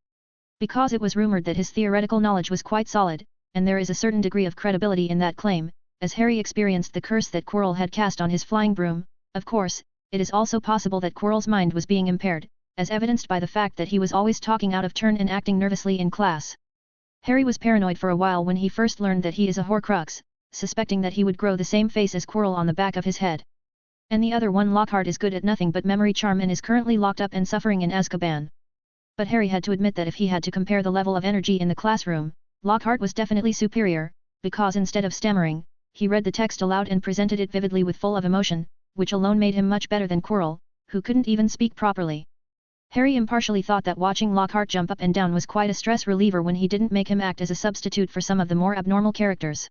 Because it was rumored that his theoretical knowledge was quite solid, and there is a certain degree of credibility in that claim, as Harry experienced the curse that Quirrell had cast on his flying broom. Of course, it is also possible that Quirrell's mind was being impaired, as evidenced by the fact that he was always talking out of turn and acting nervously in class. Harry was paranoid for a while when he first learned that he is a Horcrux, suspecting that he would grow the same face as Quirrell on the back of his head. And the other one, Lockhart, is good at nothing but memory charm and is currently locked up and suffering in Azkaban. But Harry had to admit that if he had to compare the level of energy in the classroom, Lockhart was definitely superior, because instead of stammering, he read the text aloud and presented it vividly with full of emotion, which alone made him much better than Quirrell, who couldn't even speak properly. Harry impartially thought that watching Lockhart jump up and down was quite a stress reliever when he didn't make him act as a substitute for some of the more abnormal characters.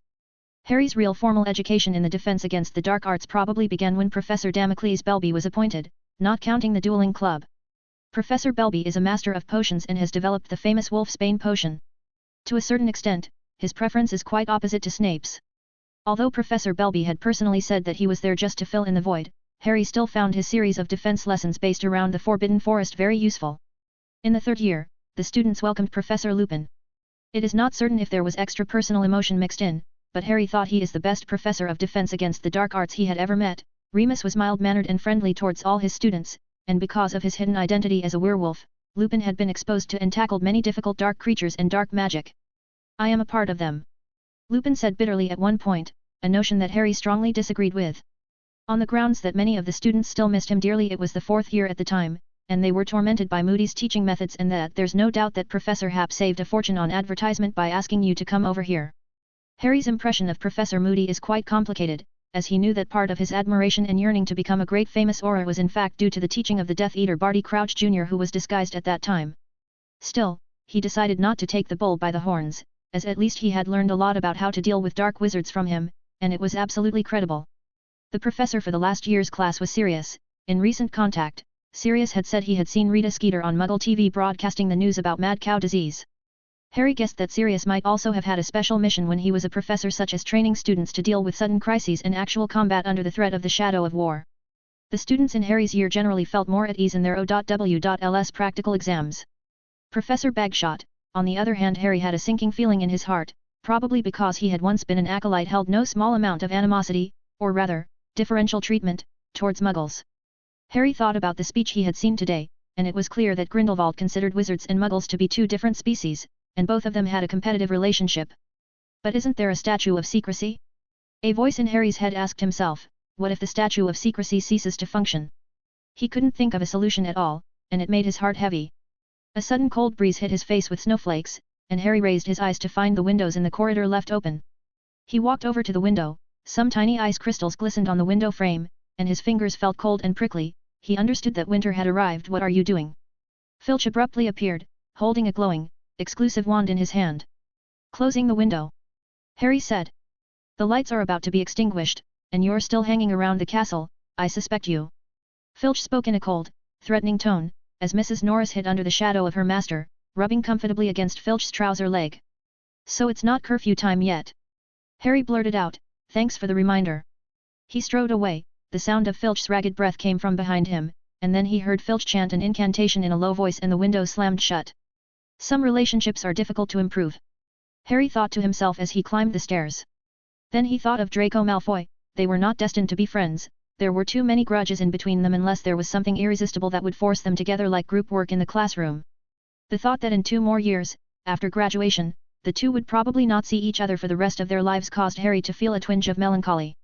Harry's real formal education in the Defense Against the Dark Arts probably began when Professor Damocles Belby was appointed, not counting the dueling club. Professor Belby is a master of potions and has developed the famous Wolfsbane potion. To a certain extent, his preference is quite opposite to Snape's. Although Professor Belby had personally said that he was there just to fill in the void, Harry still found his series of defense lessons based around the Forbidden Forest very useful. In the third year, the students welcomed Professor Lupin. It is not certain if there was extra personal emotion mixed in, but Harry thought he is the best professor of defense against the dark arts he had ever met. Remus was mild-mannered and friendly towards all his students, and because of his hidden identity as a werewolf, Lupin had been exposed to and tackled many difficult dark creatures and dark magic. I am a part of them, Lupin said bitterly at one point, a notion that Harry strongly disagreed with. On the grounds that many of the students still missed him dearly, it was the fourth year at the time, and they were tormented by Moody's teaching methods, and that there's no doubt that Professor Happ saved a fortune on advertisement by asking you to come over here. Harry's impression of Professor Moody is quite complicated, as he knew that part of his admiration and yearning to become a great famous aura was in fact due to the teaching of the Death Eater Barty Crouch Jr., who was disguised at that time. Still, he decided not to take the bull by the horns, as at least he had learned a lot about how to deal with dark wizards from him, and it was absolutely credible. The professor for the last year's class was Sirius. In recent contact, Sirius had said he had seen Rita Skeeter on Muggle TV broadcasting the news about mad cow disease. Harry guessed that Sirius might also have had a special mission when he was a professor, such as training students to deal with sudden crises and actual combat under the threat of the shadow of war. The students in Harry's year generally felt more at ease in their O.W.Ls practical exams. Professor Bagshot, on the other hand, Harry had a sinking feeling in his heart, probably because he had once been an acolyte, held no small amount of animosity, or rather, differential treatment, towards Muggles. Harry thought about the speech he had seen today, and it was clear that Grindelwald considered wizards and Muggles to be two different species, and both of them had a competitive relationship. But isn't there a statue of secrecy? A voice in Harry's head asked himself, what if the statue of secrecy ceases to function? He couldn't think of a solution at all, and it made his heart heavy. A sudden cold breeze hit his face with snowflakes, and Harry raised his eyes to find the windows in the corridor left open. He walked over to the window, some tiny ice crystals glistened on the window frame, and his fingers felt cold and prickly. He understood that winter had arrived. What are you doing? Filch abruptly appeared, holding a glowing, exclusive wand in his hand. Closing the window, Harry said. The lights are about to be extinguished, and you're still hanging around the castle. I suspect you. Filch spoke in a cold, threatening tone, as Mrs. Norris hid under the shadow of her master, rubbing comfortably against Filch's trouser leg. So it's not curfew time yet? Harry blurted out, thanks for the reminder. He strode away. The sound of Filch's ragged breath came from behind him, and then he heard Filch chant an incantation in a low voice and the window slammed shut. Some relationships are difficult to improve, Harry thought to himself as he climbed the stairs. Then he thought of Draco Malfoy. They were not destined to be friends, there were too many grudges in between them unless there was something irresistible that would force them together, like group work in the classroom. The thought that in 2 more years, after graduation, the two would probably not see each other for the rest of their lives caused Harry to feel a twinge of melancholy.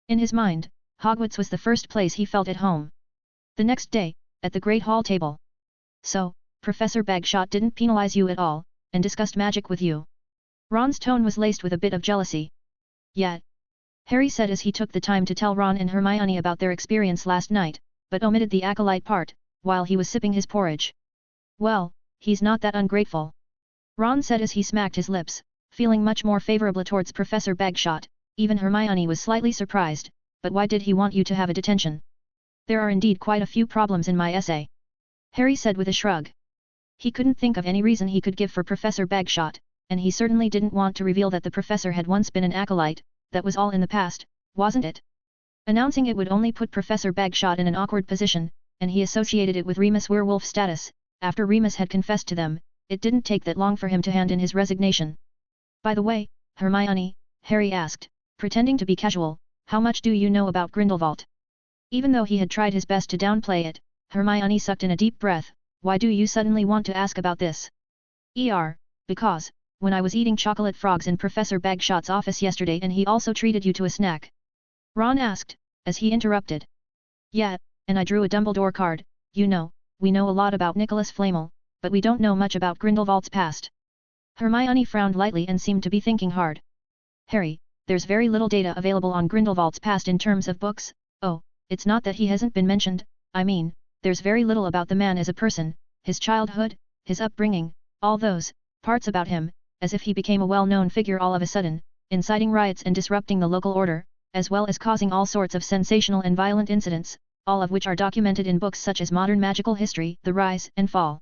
In his mind, Hogwarts was the first place he felt at home. The next day, at the Great Hall table. So, Professor Bagshot didn't penalize you at all, and discussed magic with you. Ron's tone was laced with a bit of jealousy. Yet, Harry said as he took the time to tell Ron and Hermione about their experience last night, but omitted the acolyte part, while he was sipping his porridge. Well, he's not that ungrateful, Ron said as he smacked his lips, feeling much more favorable towards Professor Bagshot. Even Hermione was slightly surprised, but why did he want you to have a detention? There are indeed quite a few problems in my essay, Harry said with a shrug. He couldn't think of any reason he could give for Professor Bagshot, and he certainly didn't want to reveal that the professor had once been an acolyte. That was all in the past, wasn't it? Announcing it would only put Professor Bagshot in an awkward position, and he associated it with Remus' werewolf status. After Remus had confessed to them, it didn't take that long for him to hand in his resignation. By the way, Hermione, Harry asked, pretending to be casual, how much do you know about Grindelwald? Even though he had tried his best to downplay it, Hermione sucked in a deep breath. Why do you suddenly want to ask about this? Because, when I was eating chocolate frogs in Professor Bagshot's office yesterday and he also treated you to a snack, Ron asked, as he interrupted. Yeah, and I drew a Dumbledore card. You know, we know a lot about Nicholas Flamel, but we don't know much about Grindelwald's past. Hermione frowned lightly and seemed to be thinking hard. Harry, there's very little data available on Grindelwald's past in terms of books. Oh, it's not that he hasn't been mentioned, I mean, there's very little about the man as a person, his childhood, his upbringing, all those parts about him, as if he became a well-known figure all of a sudden, inciting riots and disrupting the local order, as well as causing all sorts of sensational and violent incidents, all of which are documented in books such as Modern Magical History, The Rise and Fall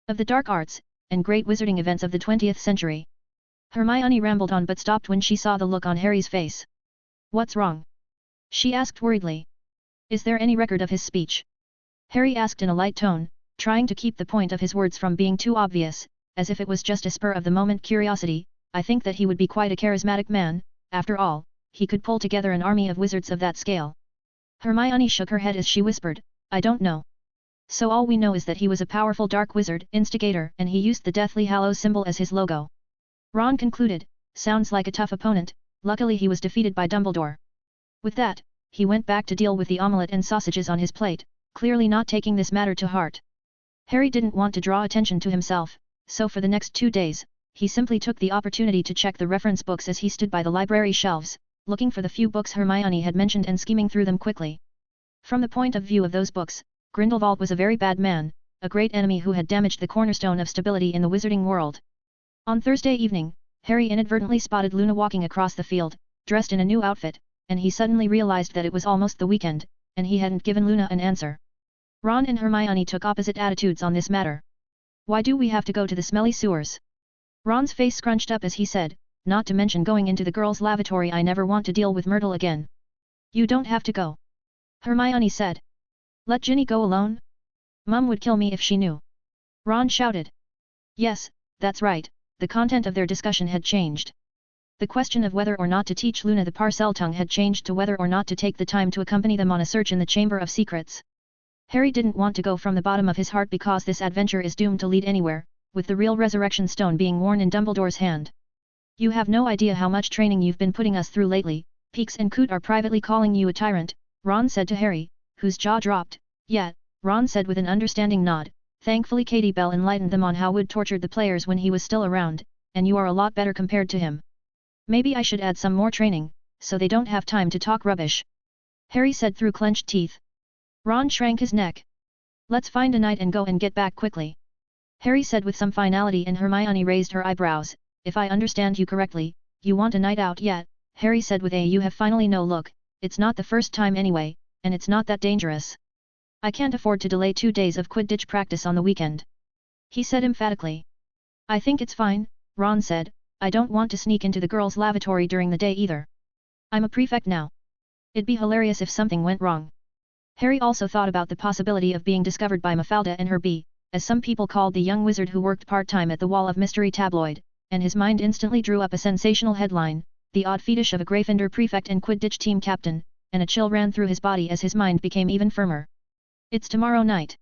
of the Dark Arts, and Great Wizarding Events of the 20th Century. Hermione rambled on but stopped when she saw the look on Harry's face. What's wrong? She asked worriedly. Is there any record of his speech? Harry asked in a light tone, trying to keep the point of his words from being too obvious, as if it was just a spur-of-the-moment curiosity. I think that he would be quite a charismatic man. After all, he could pull together an army of wizards of that scale. Hermione shook her head as she whispered, I don't know. So all we know is that he was a powerful dark wizard, instigator, and he used the Deathly Hallows symbol as his logo. Ron concluded, sounds like a tough opponent, luckily he was defeated by Dumbledore. With that, he went back to deal with the omelette and sausages on his plate, clearly not taking this matter to heart. Harry didn't want to draw attention to himself, so for the next 2 days, he simply took the opportunity to check the reference books as he stood by the library shelves, looking for the few books Hermione had mentioned and skimming through them quickly. From the point of view of those books, Grindelwald was a very bad man, a great enemy who had damaged the cornerstone of stability in the wizarding world. On Thursday evening, Harry inadvertently spotted Luna walking across the field, dressed in a new outfit, and he suddenly realized that it was almost the weekend, and he hadn't given Luna an answer. Ron and Hermione took opposite attitudes on this matter. Why do we have to go to the smelly sewers? Ron's face scrunched up as he said, not to mention going into the girls' lavatory. I never want to deal with Myrtle again. You don't have to go. Hermione said. Let Ginny go alone? Mum would kill me if she knew. Ron shouted. Yes, that's right, the content of their discussion had changed. The question of whether or not to teach Luna the Parseltongue had changed to whether or not to take the time to accompany them on a search in the Chamber of Secrets. Harry didn't want to go from the bottom of his heart because this adventure is doomed to lead anywhere, with the real Resurrection Stone being worn in Dumbledore's hand. You have no idea how much training you've been putting us through lately. Peeks and Coot are privately calling you a tyrant, Ron said to Harry, whose jaw dropped. Yet, Ron said with an understanding nod, thankfully Katie Bell enlightened them on how Wood tortured the players when he was still around, and you are a lot better compared to him. Maybe I should add some more training, so they don't have time to talk rubbish. Harry said through clenched teeth. Ron shrank his neck. Let's find a night and go and get back quickly. Harry said with some finality, and Hermione raised her eyebrows. If I understand you correctly, you want a night out yet, Harry said with a you have finally no look. It's not the first time anyway, and it's not that dangerous. I can't afford to delay 2 days of Quidditch practice on the weekend. He said emphatically. I think it's fine, Ron said. I don't want to sneak into the girls' lavatory during the day either. I'm a prefect now. It'd be hilarious if something went wrong. Harry also thought about the possibility of being discovered by Mafalda and her bee, as some people called the young wizard who worked part-time at the Wall of Mystery tabloid, and his mind instantly drew up a sensational headline, the odd fetish of a Gryffindor prefect and Quidditch team captain, and a chill ran through his body as his mind became even firmer. It's tomorrow night.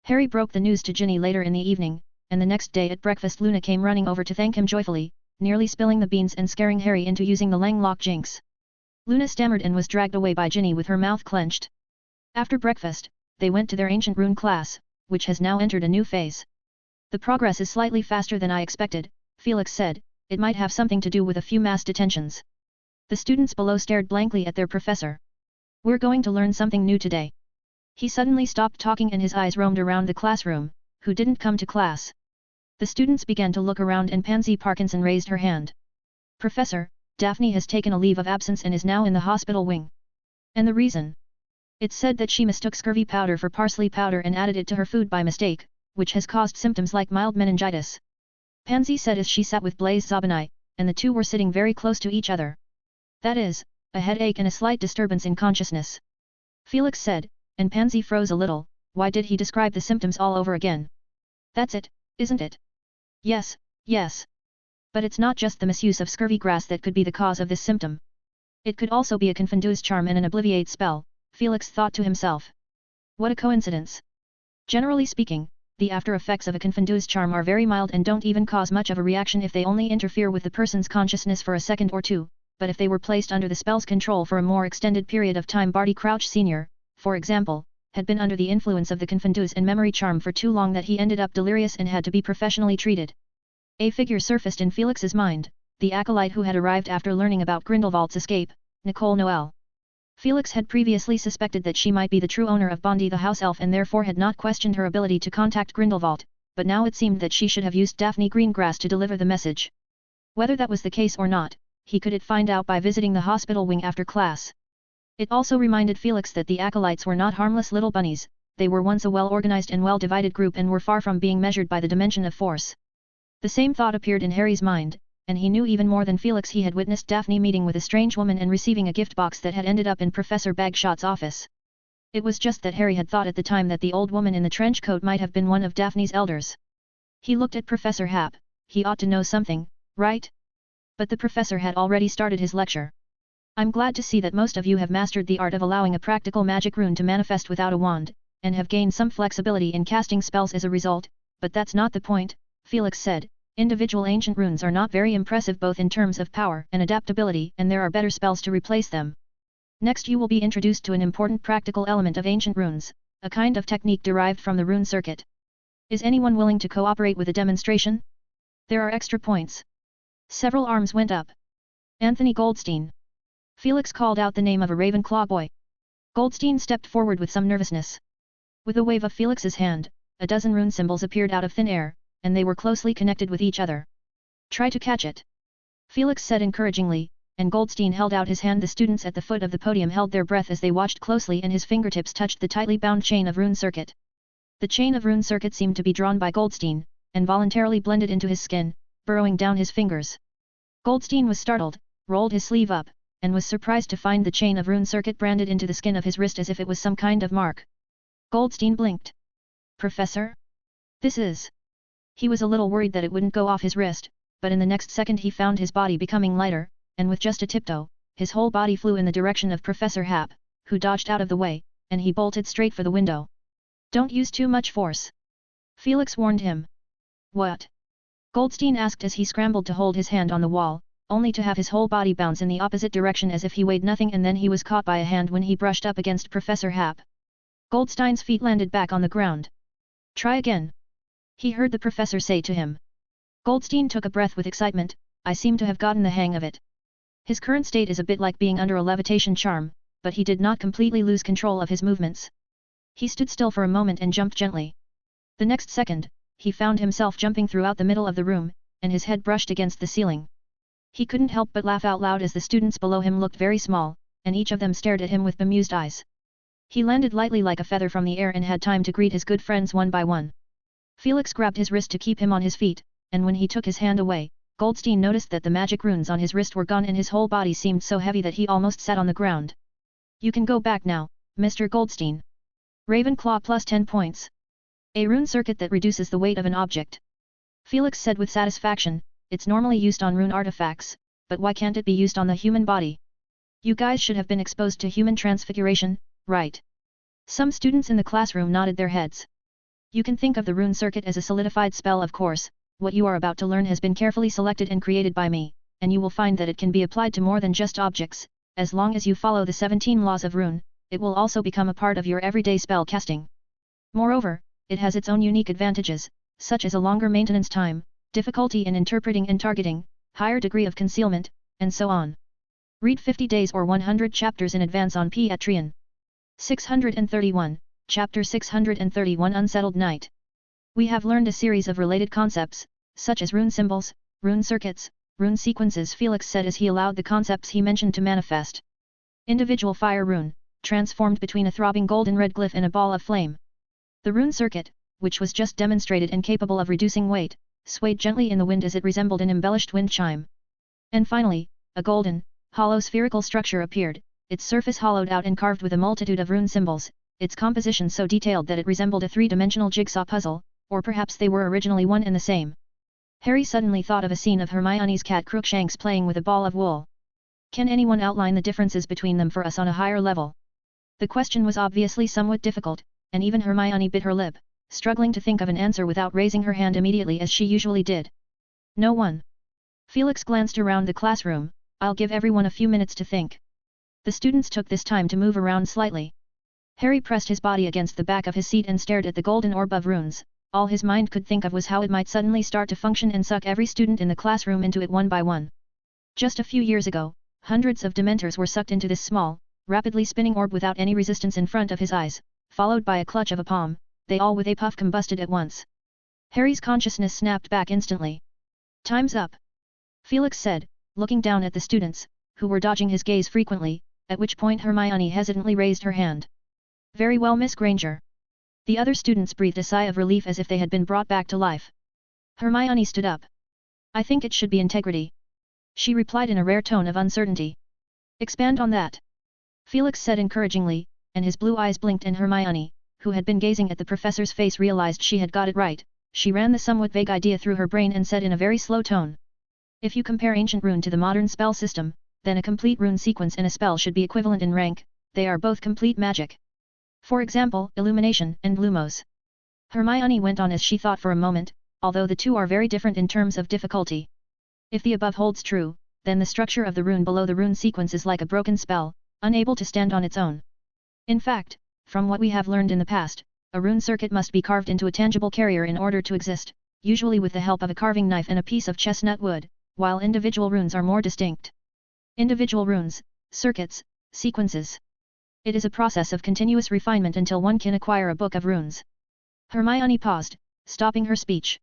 Harry broke the news to Ginny later in the evening, and the next day at breakfast Luna came running over to thank him joyfully, nearly spilling the beans and scaring Harry into using the Langlock jinx. Luna stammered and was dragged away by Ginny with her mouth clenched. After breakfast, they went to their ancient rune class, which has now entered a new phase. The progress is slightly faster than I expected, Felix said. It might have something to do with a few mass detentions. The students below stared blankly at their professor. We're going to learn something new today. He suddenly stopped talking and his eyes roamed around the classroom. Who didn't come to class? The students began to look around and Pansy Parkinson raised her hand. Professor, Daphne has taken a leave of absence and is now in the hospital wing. And the reason? It's said that she mistook scurvy powder for parsley powder and added it to her food by mistake, which has caused symptoms like mild meningitis. Pansy said as she sat with Blaise Zabinai, and the two were sitting very close to each other. That is, a headache and a slight disturbance in consciousness. Felix said, and Pansy froze a little. Why did he describe the symptoms all over again? That's it, isn't it? Yes, yes. But it's not just the misuse of scurvy grass that could be the cause of this symptom. It could also be a confuse charm and an obliviate spell, Felix thought to himself. What a coincidence. Generally speaking, the after effects of a confuse charm are very mild and don't even cause much of a reaction if they only interfere with the person's consciousness for a second or two, but if they were placed under the spell's control for a more extended period of time, Barty Crouch Sr., for example, had been under the influence of the confuse and memory charm for too long that he ended up delirious and had to be professionally treated. A figure surfaced in Felix's mind, the acolyte who had arrived after learning about Grindelwald's escape, Nicole Noel. Felix had previously suspected that she might be the true owner of Bondi the house elf and therefore had not questioned her ability to contact Grindelwald, but now it seemed that she should have used Daphne Greengrass to deliver the message. Whether that was the case or not, he could find out by visiting the hospital wing after class. It also reminded Felix that the acolytes were not harmless little bunnies, they were once a well-organized and well-divided group and were far from being measured by the dimension of force. The same thought appeared in Harry's mind, and he knew even more than Felix he had witnessed Daphne meeting with a strange woman and receiving a gift box that had ended up in Professor Bagshot's office. It was just that Harry had thought at the time that the old woman in the trench coat might have been one of Daphne's elders. He looked at Professor Hap. He ought to know something, right? But the professor had already started his lecture. I'm glad to see that most of you have mastered the art of allowing a practical magic rune to manifest without a wand, and have gained some flexibility in casting spells as a result, but that's not the point, Felix said. Individual ancient runes are not very impressive both in terms of power and adaptability, and there are better spells to replace them. Next you will be introduced to an important practical element of ancient runes, a kind of technique derived from the rune circuit. Is anyone willing to cooperate with a demonstration? There are extra points. Several arms went up. Anthony Goldstein. Felix called out the name of a Ravenclaw boy. Goldstein stepped forward with some nervousness. With a wave of Felix's hand, a dozen rune symbols appeared out of thin air, and they were closely connected with each other. Try to catch it. Felix said encouragingly, and Goldstein held out his hand. The students at the foot of the podium held their breath as they watched closely, and his fingertips touched the tightly bound chain of rune circuit. The chain of rune circuit seemed to be drawn by Goldstein, and voluntarily blended into his skin, burrowing down his fingers. Goldstein was startled, rolled his sleeve up, and was surprised to find the chain of rune circuit branded into the skin of his wrist as if it was some kind of mark. Goldstein blinked. Professor? This is... He was a little worried that it wouldn't go off his wrist, but in the next second he found his body becoming lighter, and with just a tiptoe, his whole body flew in the direction of Professor Hap, who dodged out of the way, and he bolted straight for the window. Don't use too much force. Felix warned him. What? Goldstein asked as he scrambled to hold his hand on the wall, only to have his whole body bounce in the opposite direction as if he weighed nothing, and then he was caught by a hand when he brushed up against Professor Hap. Goldstein's feet landed back on the ground. Try again. He heard the professor say to him. Goldstein took a breath with excitement. I seem to have gotten the hang of it. His current state is a bit like being under a levitation charm, but he did not completely lose control of his movements. He stood still for a moment and jumped gently. The next second, he found himself jumping throughout the middle of the room, and his head brushed against the ceiling. He couldn't help but laugh out loud as the students below him looked very small, and each of them stared at him with bemused eyes. He landed lightly like a feather from the air and had time to greet his good friends one by one. Felix grabbed his wrist to keep him on his feet, and when he took his hand away, Goldstein noticed that the magic runes on his wrist were gone and his whole body seemed so heavy that he almost sat on the ground. You can go back now, Mr. Goldstein. Ravenclaw plus 10 points. A rune circuit that reduces the weight of an object. Felix said with satisfaction, it's normally used on rune artifacts, but why can't it be used on the human body? You guys should have been exposed to human transfiguration, right? Some students in the classroom nodded their heads. You can think of the rune circuit as a solidified spell, of course. What you are about to learn has been carefully selected and created by me, and you will find that it can be applied to more than just objects. As long as you follow the 17 laws of rune, it will also become a part of your everyday spell casting. Moreover, it has its own unique advantages, such as a longer maintenance time, difficulty in interpreting and targeting, higher degree of concealment, and so on. Read 50 days or 100 chapters in advance on Patreon. 631, Chapter 631 Unsettled Night. We have learned a series of related concepts, such as rune symbols, rune circuits, rune sequences, Felix said as he allowed the concepts he mentioned to manifest. Individual fire rune, transformed between a throbbing golden red glyph and a ball of flame. The rune circuit, which was just demonstrated and capable of reducing weight, swayed gently in the wind as it resembled an embellished wind chime. And finally, a golden, hollow spherical structure appeared, its surface hollowed out and carved with a multitude of rune symbols, its composition so detailed that it resembled a three-dimensional jigsaw puzzle, or perhaps they were originally one and the same. Harry suddenly thought of a scene of Hermione's cat Crookshanks playing with a ball of wool. Can anyone outline the differences between them for us on a higher level? The question was obviously somewhat difficult, and even Hermione bit her lip, struggling to think of an answer without raising her hand immediately as she usually did. No one. Felix glanced around the classroom. I'll give everyone a few minutes to think. The students took this time to move around slightly. Harry pressed his body against the back of his seat and stared at the golden orb of runes. All his mind could think of was how it might suddenly start to function and suck every student in the classroom into it one by one. Just a few years ago, hundreds of Dementors were sucked into this small, rapidly spinning orb without any resistance in front of his eyes, followed by a clutch of a palm. They all with a puff combusted at once. Harry's consciousness snapped back instantly. Time's up. Felix said, looking down at the students, who were dodging his gaze frequently, at which point Hermione hesitantly raised her hand. Very well, Miss Granger. The other students breathed a sigh of relief as if they had been brought back to life. Hermione stood up. I think it should be integrity, She replied in a rare tone of uncertainty. Expand on that. Felix said encouragingly, and his blue eyes blinked, and Hermione, who had been gazing at the professor's face, realized she had got it right. She ran the somewhat vague idea through her brain and said in a very slow tone. If you compare ancient rune to the modern spell system, then a complete rune sequence in a spell should be equivalent in rank. They are both complete magic. For example, illumination and lumos. Hermione went on as she thought for a moment, although the two are very different in terms of difficulty. If the above holds true, then the structure of the rune below the rune sequence is like a broken spell, unable to stand on its own. In fact, from what we have learned in the past, a rune circuit must be carved into a tangible carrier in order to exist, usually with the help of a carving knife and a piece of chestnut wood, while individual runes are more distinct. Individual runes, circuits, sequences. It is a process of continuous refinement until one can acquire a book of runes. Hermione paused, stopping her speech.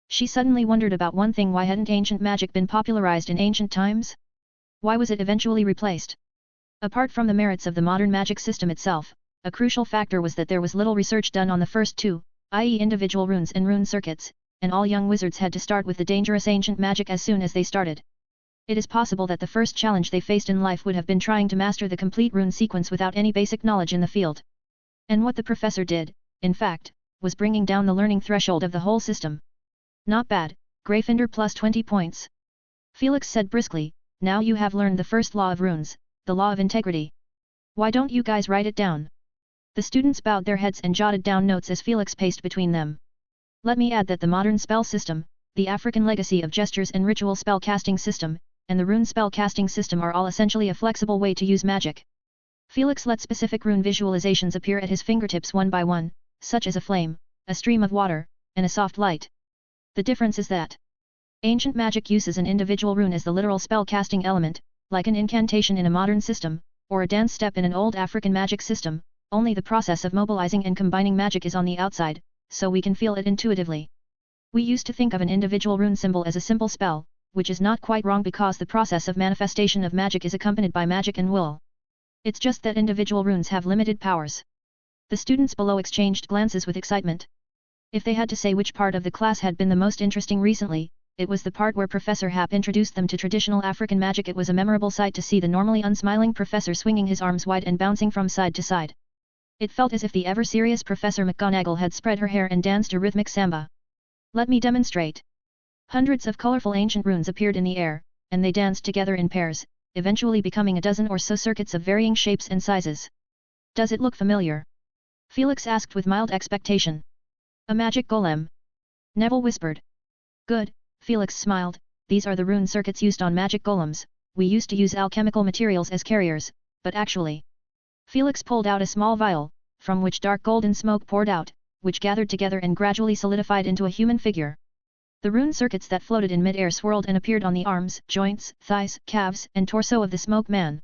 She suddenly wondered about one thing: why hadn't ancient magic been popularized in ancient times? Why was it eventually replaced? Apart from the merits of the modern magic system itself, a crucial factor was that there was little research done on the first two, i.e. individual runes and rune circuits, and all young wizards had to start with the dangerous ancient magic as soon as they started. It is possible that the first challenge they faced in life would have been trying to master the complete rune sequence without any basic knowledge in the field. And what the professor did, in fact, was bringing down the learning threshold of the whole system. Not bad, Gryffindor plus 20 points. Felix said briskly, now you have learned the first law of runes, the law of integrity. Why don't you guys write it down? The students bowed their heads and jotted down notes as Felix paced between them. Let me add that the modern spell system, the African legacy of gestures and ritual spell casting system, and the rune spell casting system are all essentially a flexible way to use magic. Felix let specific rune visualizations appear at his fingertips one by one, such as a flame, a stream of water, and a soft light. The difference is that ancient magic uses an individual rune as the literal spell casting element, like an incantation in a modern system, or a dance step in an old African magic system. Only the process of mobilizing and combining magic is on the outside, so we can feel it intuitively. We used to think of an individual rune symbol as a simple spell, which is not quite wrong because the process of manifestation of magic is accompanied by magic and will. It's just that individual runes have limited powers. The students below exchanged glances with excitement. If they had to say which part of the class had been the most interesting recently, it was the part where Professor Happ introduced them to traditional African magic. It was a memorable sight to see the normally unsmiling professor swinging his arms wide and bouncing from side to side. It felt as if the ever-serious Professor McGonagall had spread her hair and danced a rhythmic samba. Let me demonstrate. Hundreds of colorful ancient runes appeared in the air, and they danced together in pairs, eventually becoming a dozen or so circuits of varying shapes and sizes. Does it look familiar? Felix asked with mild expectation. A magic golem. Neville whispered. Good, Felix smiled, these are the rune circuits used on magic golems. We used to use alchemical materials as carriers, but actually. Felix pulled out a small vial, from which dark golden smoke poured out, which gathered together and gradually solidified into a human figure. The rune circuits that floated in mid-air swirled and appeared on the arms, joints, thighs, calves, and torso of the smoke man.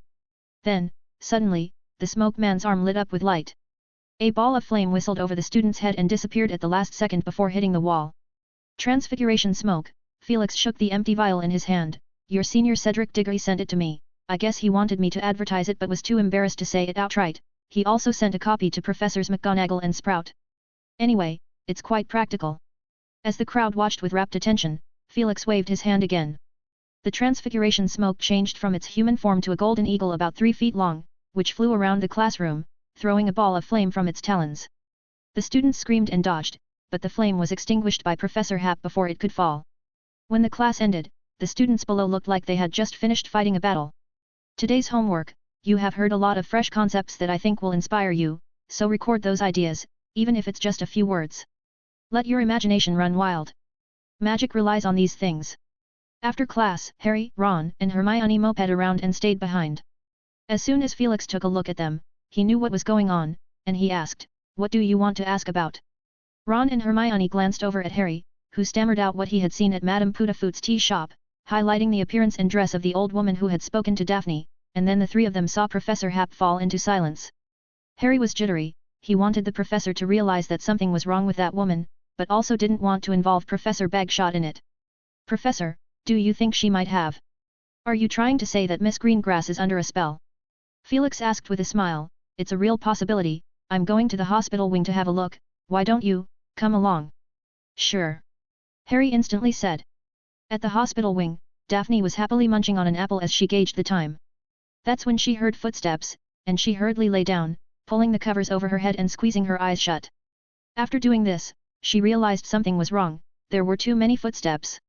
Then, suddenly, the smoke man's arm lit up with light. A ball of flame whistled over the student's head and disappeared at the last second before hitting the wall. Transfiguration smoke. Felix shook the empty vial in his hand. Your senior Cedric Diggory sent it to me. I guess he wanted me to advertise it but was too embarrassed to say it outright. He also sent a copy to Professors McGonagall and Sprout. Anyway, it's quite practical. As the crowd watched with rapt attention, Felix waved his hand again. The transfiguration smoke changed from its human form to a golden eagle about 3 feet long, which flew around the classroom, throwing a ball of flame from its talons. The students screamed and dodged, but the flame was extinguished by Professor Happ before it could fall. When the class ended, the students below looked like they had just finished fighting a battle. Today's homework, you have heard a lot of fresh concepts that I think will inspire you, so record those ideas, even if it's just a few words. Let your imagination run wild. Magic relies on these things. After class, Harry, Ron, and Hermione moped around and stayed behind. As soon as Felix took a look at them, he knew what was going on, and he asked, "What do you want to ask about?" Ron and Hermione glanced over at Harry, who stammered out what he had seen at Madame Putafoot's tea shop, highlighting the appearance and dress of the old woman who had spoken to Daphne, and then the three of them saw Professor Happ fall into silence. Harry was jittery, he wanted the professor to realize that something was wrong with that woman, but also didn't want to involve Professor Bagshot in it. "Professor, do you think she might have? Are you trying to say that Miss Greengrass is under a spell?" Felix asked with a smile. "It's a real possibility. I'm going to the hospital wing to have a look, why don't you, come along?" "Sure," Harry instantly said. At the hospital wing, Daphne was happily munching on an apple as she gauged the time. That's when she heard footsteps, and she hurriedly lay down, pulling the covers over her head and squeezing her eyes shut. After doing this, she realized something was wrong. There were too many footsteps.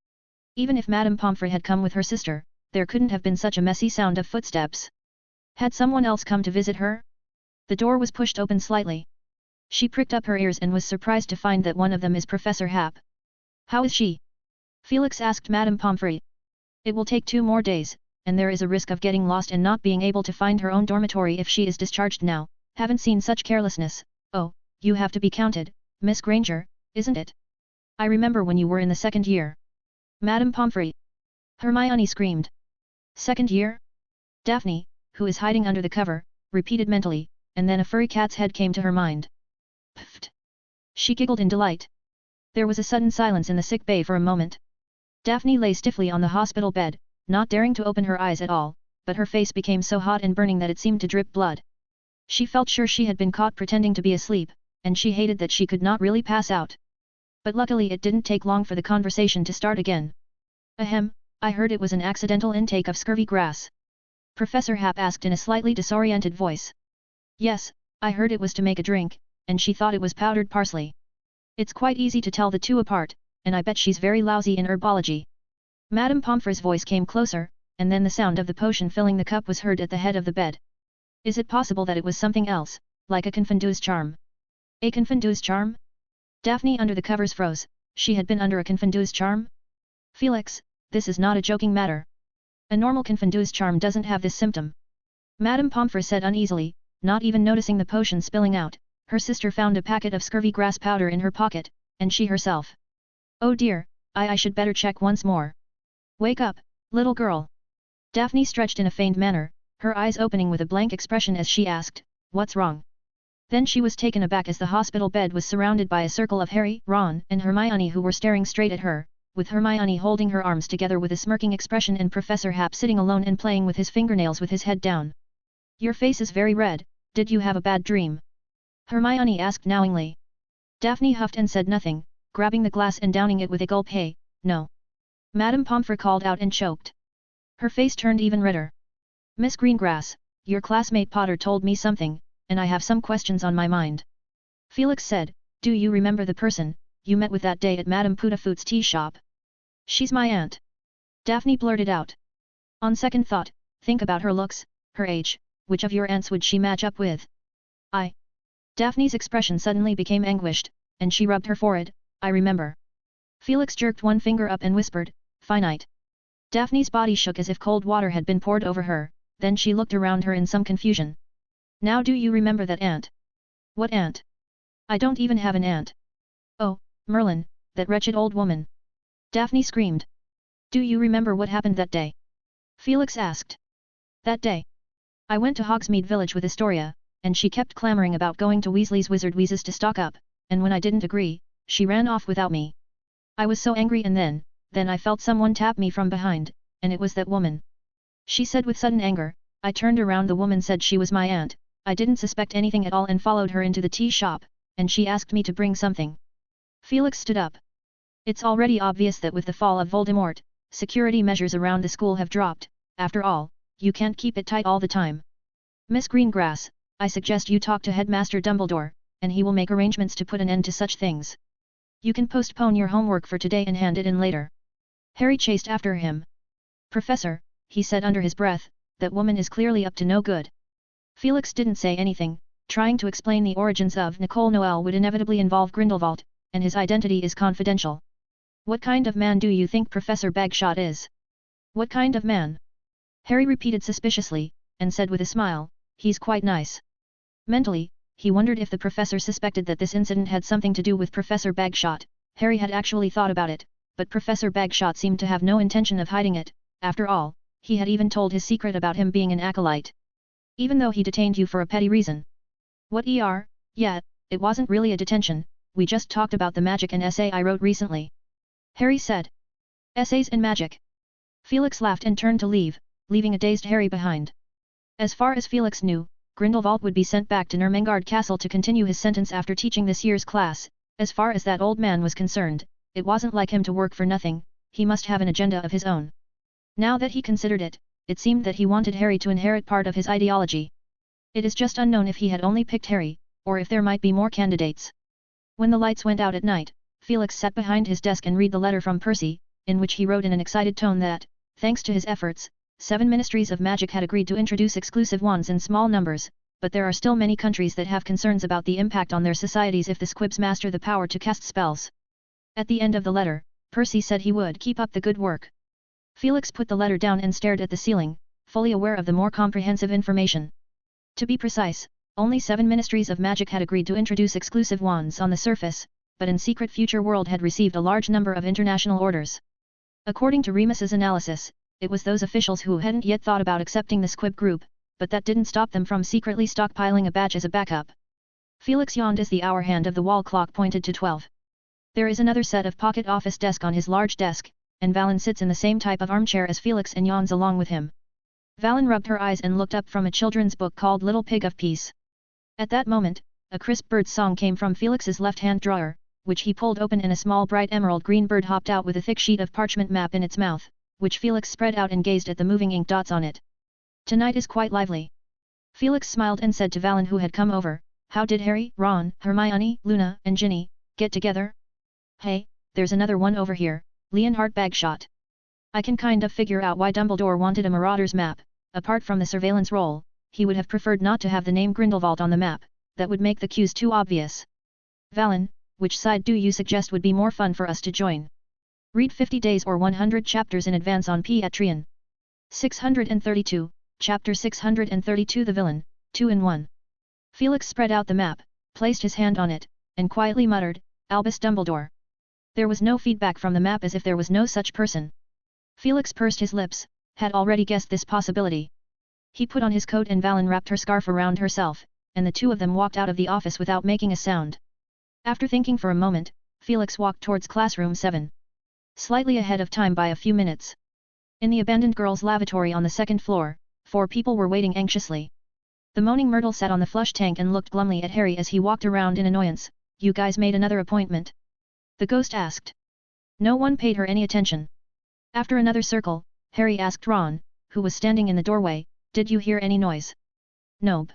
Even if Madame Pomfrey had come with her sister, there couldn't have been such a messy sound of footsteps. Had someone else come to visit her? The door was pushed open slightly. She pricked up her ears and was surprised to find that one of them is Professor Hap. How is she? Felix asked Madame Pomfrey. It will take 2 more days, and there is a risk of getting lost and not being able to find her own dormitory if she is discharged now. Haven't seen such carelessness. Oh, you have to be counted, Miss Granger, isn't it? I remember when you were in the 2nd year. Madame Pomfrey. Hermione screamed. 2nd year? Daphne, who is hiding under the cover, repeated mentally, and then a furry cat's head came to her mind. Pfft! She giggled in delight. There was a sudden silence in the sick bay for a moment. Daphne lay stiffly on the hospital bed, not daring to open her eyes at all, but her face became so hot and burning that it seemed to drip blood. She felt sure she had been caught pretending to be asleep, and she hated that she could not really pass out. But luckily it didn't take long for the conversation to start again. Ahem, I heard it was an accidental intake of scurvy grass. Professor Hap asked in a slightly disoriented voice. Yes, I heard it was to make a drink, and she thought it was powdered parsley. It's quite easy to tell the two apart, and I bet she's very lousy in herbology. Madame Pomfrey's voice came closer, and then the sound of the potion filling the cup was heard at the head of the bed. Is it possible that it was something else, like a confundus charm? A confundus charm? Daphne under the covers froze. She had been under a confundus charm? Felix, this is not a joking matter. A normal confundus charm doesn't have this symptom. Madame Pomfrey said uneasily, not even noticing the potion spilling out. Her sister found a packet of scurvy grass powder in her pocket, and she herself. Oh dear, I should better check once more. Wake up, little girl. Daphne stretched in a feigned manner, her eyes opening with a blank expression as she asked, what's wrong? Then she was taken aback as the hospital bed was surrounded by a circle of Harry, Ron, and Hermione who were staring straight at her, with Hermione holding her arms together with a smirking expression and Professor Hap sitting alone and playing with his fingernails with his head down. Your face is very red, did you have a bad dream? Hermione asked knowingly. Daphne huffed and said nothing, grabbing the glass and downing it with a gulp. Hey, no. Madame Pomfrey called out and choked. Her face turned even redder. Miss Greengrass, your classmate Potter told me something, and I have some questions on my mind. Felix said, do you remember the person you met with that day at Madame Putafoot's tea shop? She's my aunt. Daphne blurted out. On second thought, think about her looks, her age, which of your aunts would she match up with? Daphne's expression suddenly became anguished, and she rubbed her forehead. I remember. Felix jerked one finger up and whispered, finite. Daphne's body shook as if cold water had been poured over her, then she looked around her in some confusion. Now do you remember that aunt? What aunt? I don't even have an aunt. Oh, Merlin, that wretched old woman. Daphne screamed. Do you remember what happened that day? Felix asked. That day. I went to Hogsmeade Village with Astoria, and she kept clamoring about going to Weasley's Wizard Wheezes to stock up, and when I didn't agree, she ran off without me. I was so angry and then I felt someone tap me from behind, and it was that woman. She said with sudden anger. I turned around. The woman said she was my aunt. I didn't suspect anything at all and followed her into the tea shop, and she asked me to bring something. Felix stood up. It's already obvious that with the fall of Voldemort, security measures around the school have dropped. After all, you can't keep it tight all the time. Miss Greengrass, I suggest you talk to Headmaster Dumbledore, and he will make arrangements to put an end to such things. You can postpone your homework for today and hand it in later. Harry chased after him. Professor, he said under his breath, that woman is clearly up to no good. Felix didn't say anything, trying to explain the origins of Nicole Noel would inevitably involve Grindelwald, and his identity is confidential. What kind of man do you think Professor Bagshot is? What kind of man? Harry repeated suspiciously, and said with a smile, he's quite nice. Mentally, he wondered if the professor suspected that this incident had something to do with Professor Bagshot. Harry had actually thought about it, but Professor Bagshot seemed to have no intention of hiding it. After all, he had even told his secret about him being an acolyte. Even though he detained you for a petty reason. What yeah, it wasn't really a detention, we just talked about the magic and essay I wrote recently. Harry said. Essays and magic. Felix laughed and turned to leave, leaving a dazed Harry behind. As far as Felix knew, Grindelwald would be sent back to Ermengarde Castle to continue his sentence after teaching this year's class. As far as that old man was concerned, it wasn't like him to work for nothing, he must have an agenda of his own. Now that he considered it, it seemed that he wanted Harry to inherit part of his ideology. It is just unknown if he had only picked Harry, or if there might be more candidates. When the lights went out at night, Felix sat behind his desk and read the letter from Percy, in which he wrote in an excited tone that, thanks to his efforts, 7 ministries of magic had agreed to introduce exclusive wands in small numbers, but there are still many countries that have concerns about the impact on their societies if the squibs master the power to cast spells. At the end of the letter, Percy said he would keep up the good work. Felix put the letter down and stared at the ceiling, fully aware of the more comprehensive information. To be precise, only 7 ministries of magic had agreed to introduce exclusive wands on the surface, but in secret future world had received a large number of international orders. According to Remus's analysis, it was those officials who hadn't yet thought about accepting the squib group, but that didn't stop them from secretly stockpiling a badge as a backup. Felix yawned as the hour hand of the wall clock pointed to 12. There is another set of pocket office desk on his large desk, and Valen sits in the same type of armchair as Felix and yawns along with him. Valen rubbed her eyes and looked up from a children's book called Little Pig of Peace. At that moment, a crisp bird song came from Felix's left-hand drawer, which he pulled open, and a small bright emerald green bird hopped out with a thick sheet of parchment map in its mouth, which Felix spread out and gazed at the moving ink dots on it. Tonight is quite lively. Felix smiled and said to Valen, who had come over, how did Harry, Ron, Hermione, Luna, and Ginny get together? Hey, there's another one over here, Leonhard Bagshot. I can kind of figure out why Dumbledore wanted a Marauder's map. Apart from the surveillance role, he would have preferred not to have the name Grindelwald on the map, that would make the cues too obvious. Valen, which side do you suggest would be more fun for us to join? Read 50 days or 100 chapters in advance on Patreon. 632, Chapter 632 The Villain, 2 in 1. Felix spread out the map, placed his hand on it, and quietly muttered, Albus Dumbledore. There was no feedback from the map, as if there was no such person. Felix pursed his lips, had already guessed this possibility. He put on his coat and Valen wrapped her scarf around herself, and the two of them walked out of the office without making a sound. After thinking for a moment, Felix walked towards classroom 7. Slightly ahead of time by a few minutes. In the abandoned girls' lavatory on the second floor, 4 people were waiting anxiously. The moaning Myrtle sat on the flush tank and looked glumly at Harry as he walked around in annoyance. You guys made another appointment? The ghost asked. No one paid her any attention. After another circle, Harry asked Ron, who was standing in the doorway, did you hear any noise? Nope.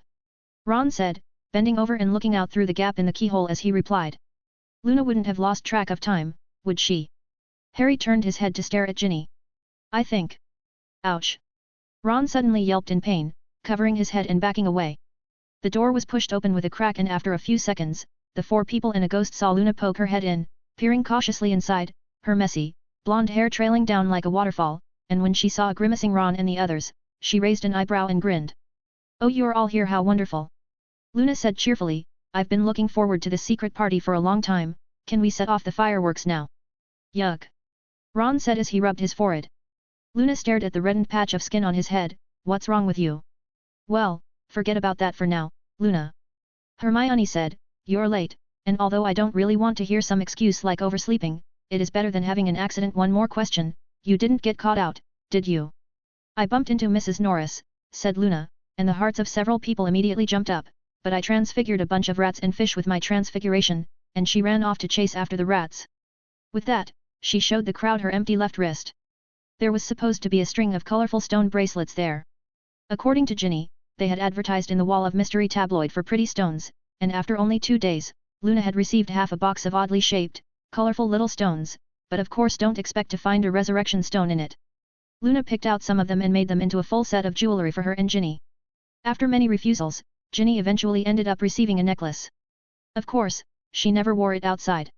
Ron said, bending over and looking out through the gap in the keyhole as he replied. Luna wouldn't have lost track of time, would she? Harry turned his head to stare at Ginny. I think. Ouch. Ron suddenly yelped in pain, covering his head and backing away. The door was pushed open with a crack, and after a few seconds, the 4 people and a ghost saw Luna poke her head in, peering cautiously inside, her messy, blonde hair trailing down like a waterfall, and when she saw a grimacing Ron and the others, she raised an eyebrow and grinned. Oh, you're all here, how wonderful. Luna said cheerfully, I've been looking forward to this secret party for a long time, can we set off the fireworks now? Yuck. Ron said as he rubbed his forehead. Luna stared at the reddened patch of skin on his head, what's wrong with you? Well, forget about that for now, Luna. Hermione said, you're late, and although I don't really want to hear some excuse like oversleeping, it is better than having an accident. One more question, you didn't get caught out, did you? I bumped into Mrs. Norris, said Luna, and the hearts of several people immediately jumped up, but I transfigured a bunch of rats and fish with my transfiguration, and she ran off to chase after the rats. With that, she showed the crowd her empty left wrist. There was supposed to be a string of colorful stone bracelets there. According to Ginny, they had advertised in the Wall of Mystery tabloid for pretty stones, and after only 2 days, Luna had received half a box of oddly shaped, colorful little stones, but of course don't expect to find a resurrection stone in it. Luna picked out some of them and made them into a full set of jewelry for her and Ginny. After many refusals, Ginny eventually ended up receiving a necklace. Of course, she never wore it outside.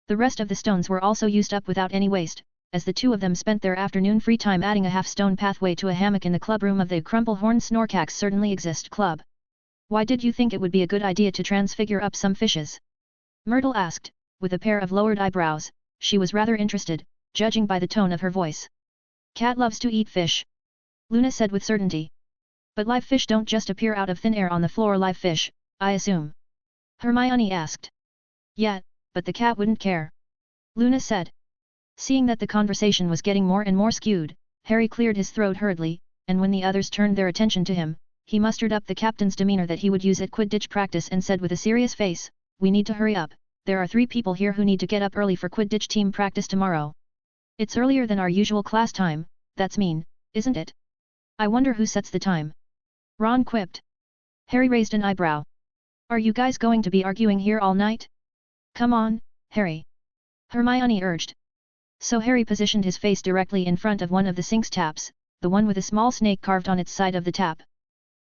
The rest of the stones were also used up without any waste, as the two of them spent their afternoon free time adding a half-stone pathway to a hammock in the clubroom of the Crumplehorn Snorkax Certainly Exist Club. Why did you think it would be a good idea to transfigure up some fishes? Myrtle asked, with a pair of lowered eyebrows. She was rather interested, judging by the tone of her voice. Cat loves to eat fish. Luna said with certainty. But live fish don't just appear out of thin air on the floor. Live fish, I assume. Hermione asked. Yeah, but the cat wouldn't care. Luna said. Seeing that the conversation was getting more and more skewed, Harry cleared his throat hurriedly, and when the others turned their attention to him, he mustered up the captain's demeanor that he would use at Quidditch practice and said with a serious face, we need to hurry up, there are 3 people here who need to get up early for Quidditch team practice tomorrow. It's earlier than our usual class time, That's mean, isn't it? I wonder who sets the time. Ron quipped. Harry raised an eyebrow. Are you guys going to be arguing here all night? Come on, Harry. Hermione urged. So Harry positioned his face directly in front of one of the sink's taps, the one with a small snake carved on its side of the tap.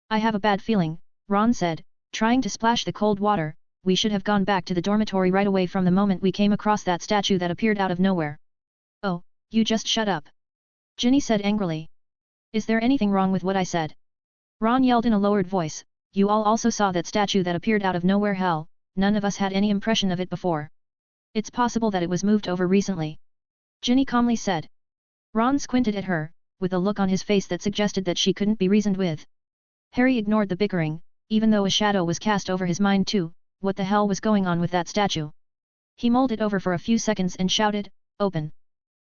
I have a bad feeling, Ron said, trying to splash the cold water. We should have gone back to the dormitory right away from the moment we came across that statue that appeared out of nowhere. Oh, you just shut up. Ginny said angrily. Is there anything wrong with what I said? Ron yelled in a lowered voice. You all also saw that statue that appeared out of nowhere. Hell, none of us had any impression of it before. It's possible that it was moved over recently. Ginny calmly said. Ron squinted at her, with a look on his face that suggested that she couldn't be reasoned with. Harry ignored the bickering, even though a shadow was cast over his mind too. What the hell was going on with that statue? He mulled it over for a few seconds and shouted, "Open!"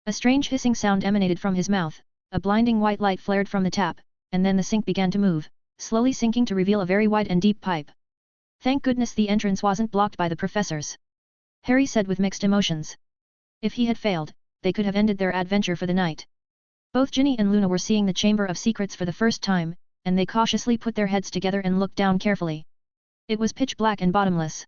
A strange hissing sound emanated from his mouth, a blinding white light flared from the tap, and then the sink began to move, slowly sinking to reveal a very wide and deep pipe. Thank goodness the entrance wasn't blocked by the professors. Harry said with mixed emotions. If he had failed, they could have ended their adventure for the night. Both Ginny and Luna were seeing the Chamber of Secrets for the first time, and they cautiously put their heads together and looked down carefully. It was pitch black and bottomless.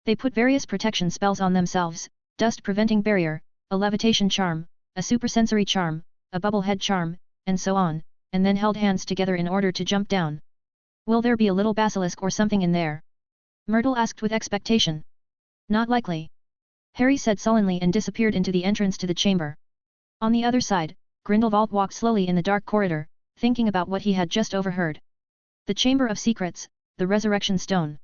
They put various protection spells on themselves, dust-preventing barrier, a levitation charm, a supersensory charm, a bubble head charm, and so on, and then held hands together in order to jump down. Will there be a little basilisk or something in there? Myrtle asked with expectation. Not likely. Harry said sullenly and disappeared into the entrance to the chamber. On the other side, Grindelwald walked slowly in the dark corridor, thinking about what he had just overheard. The Chamber of Secrets, the Resurrection Stone.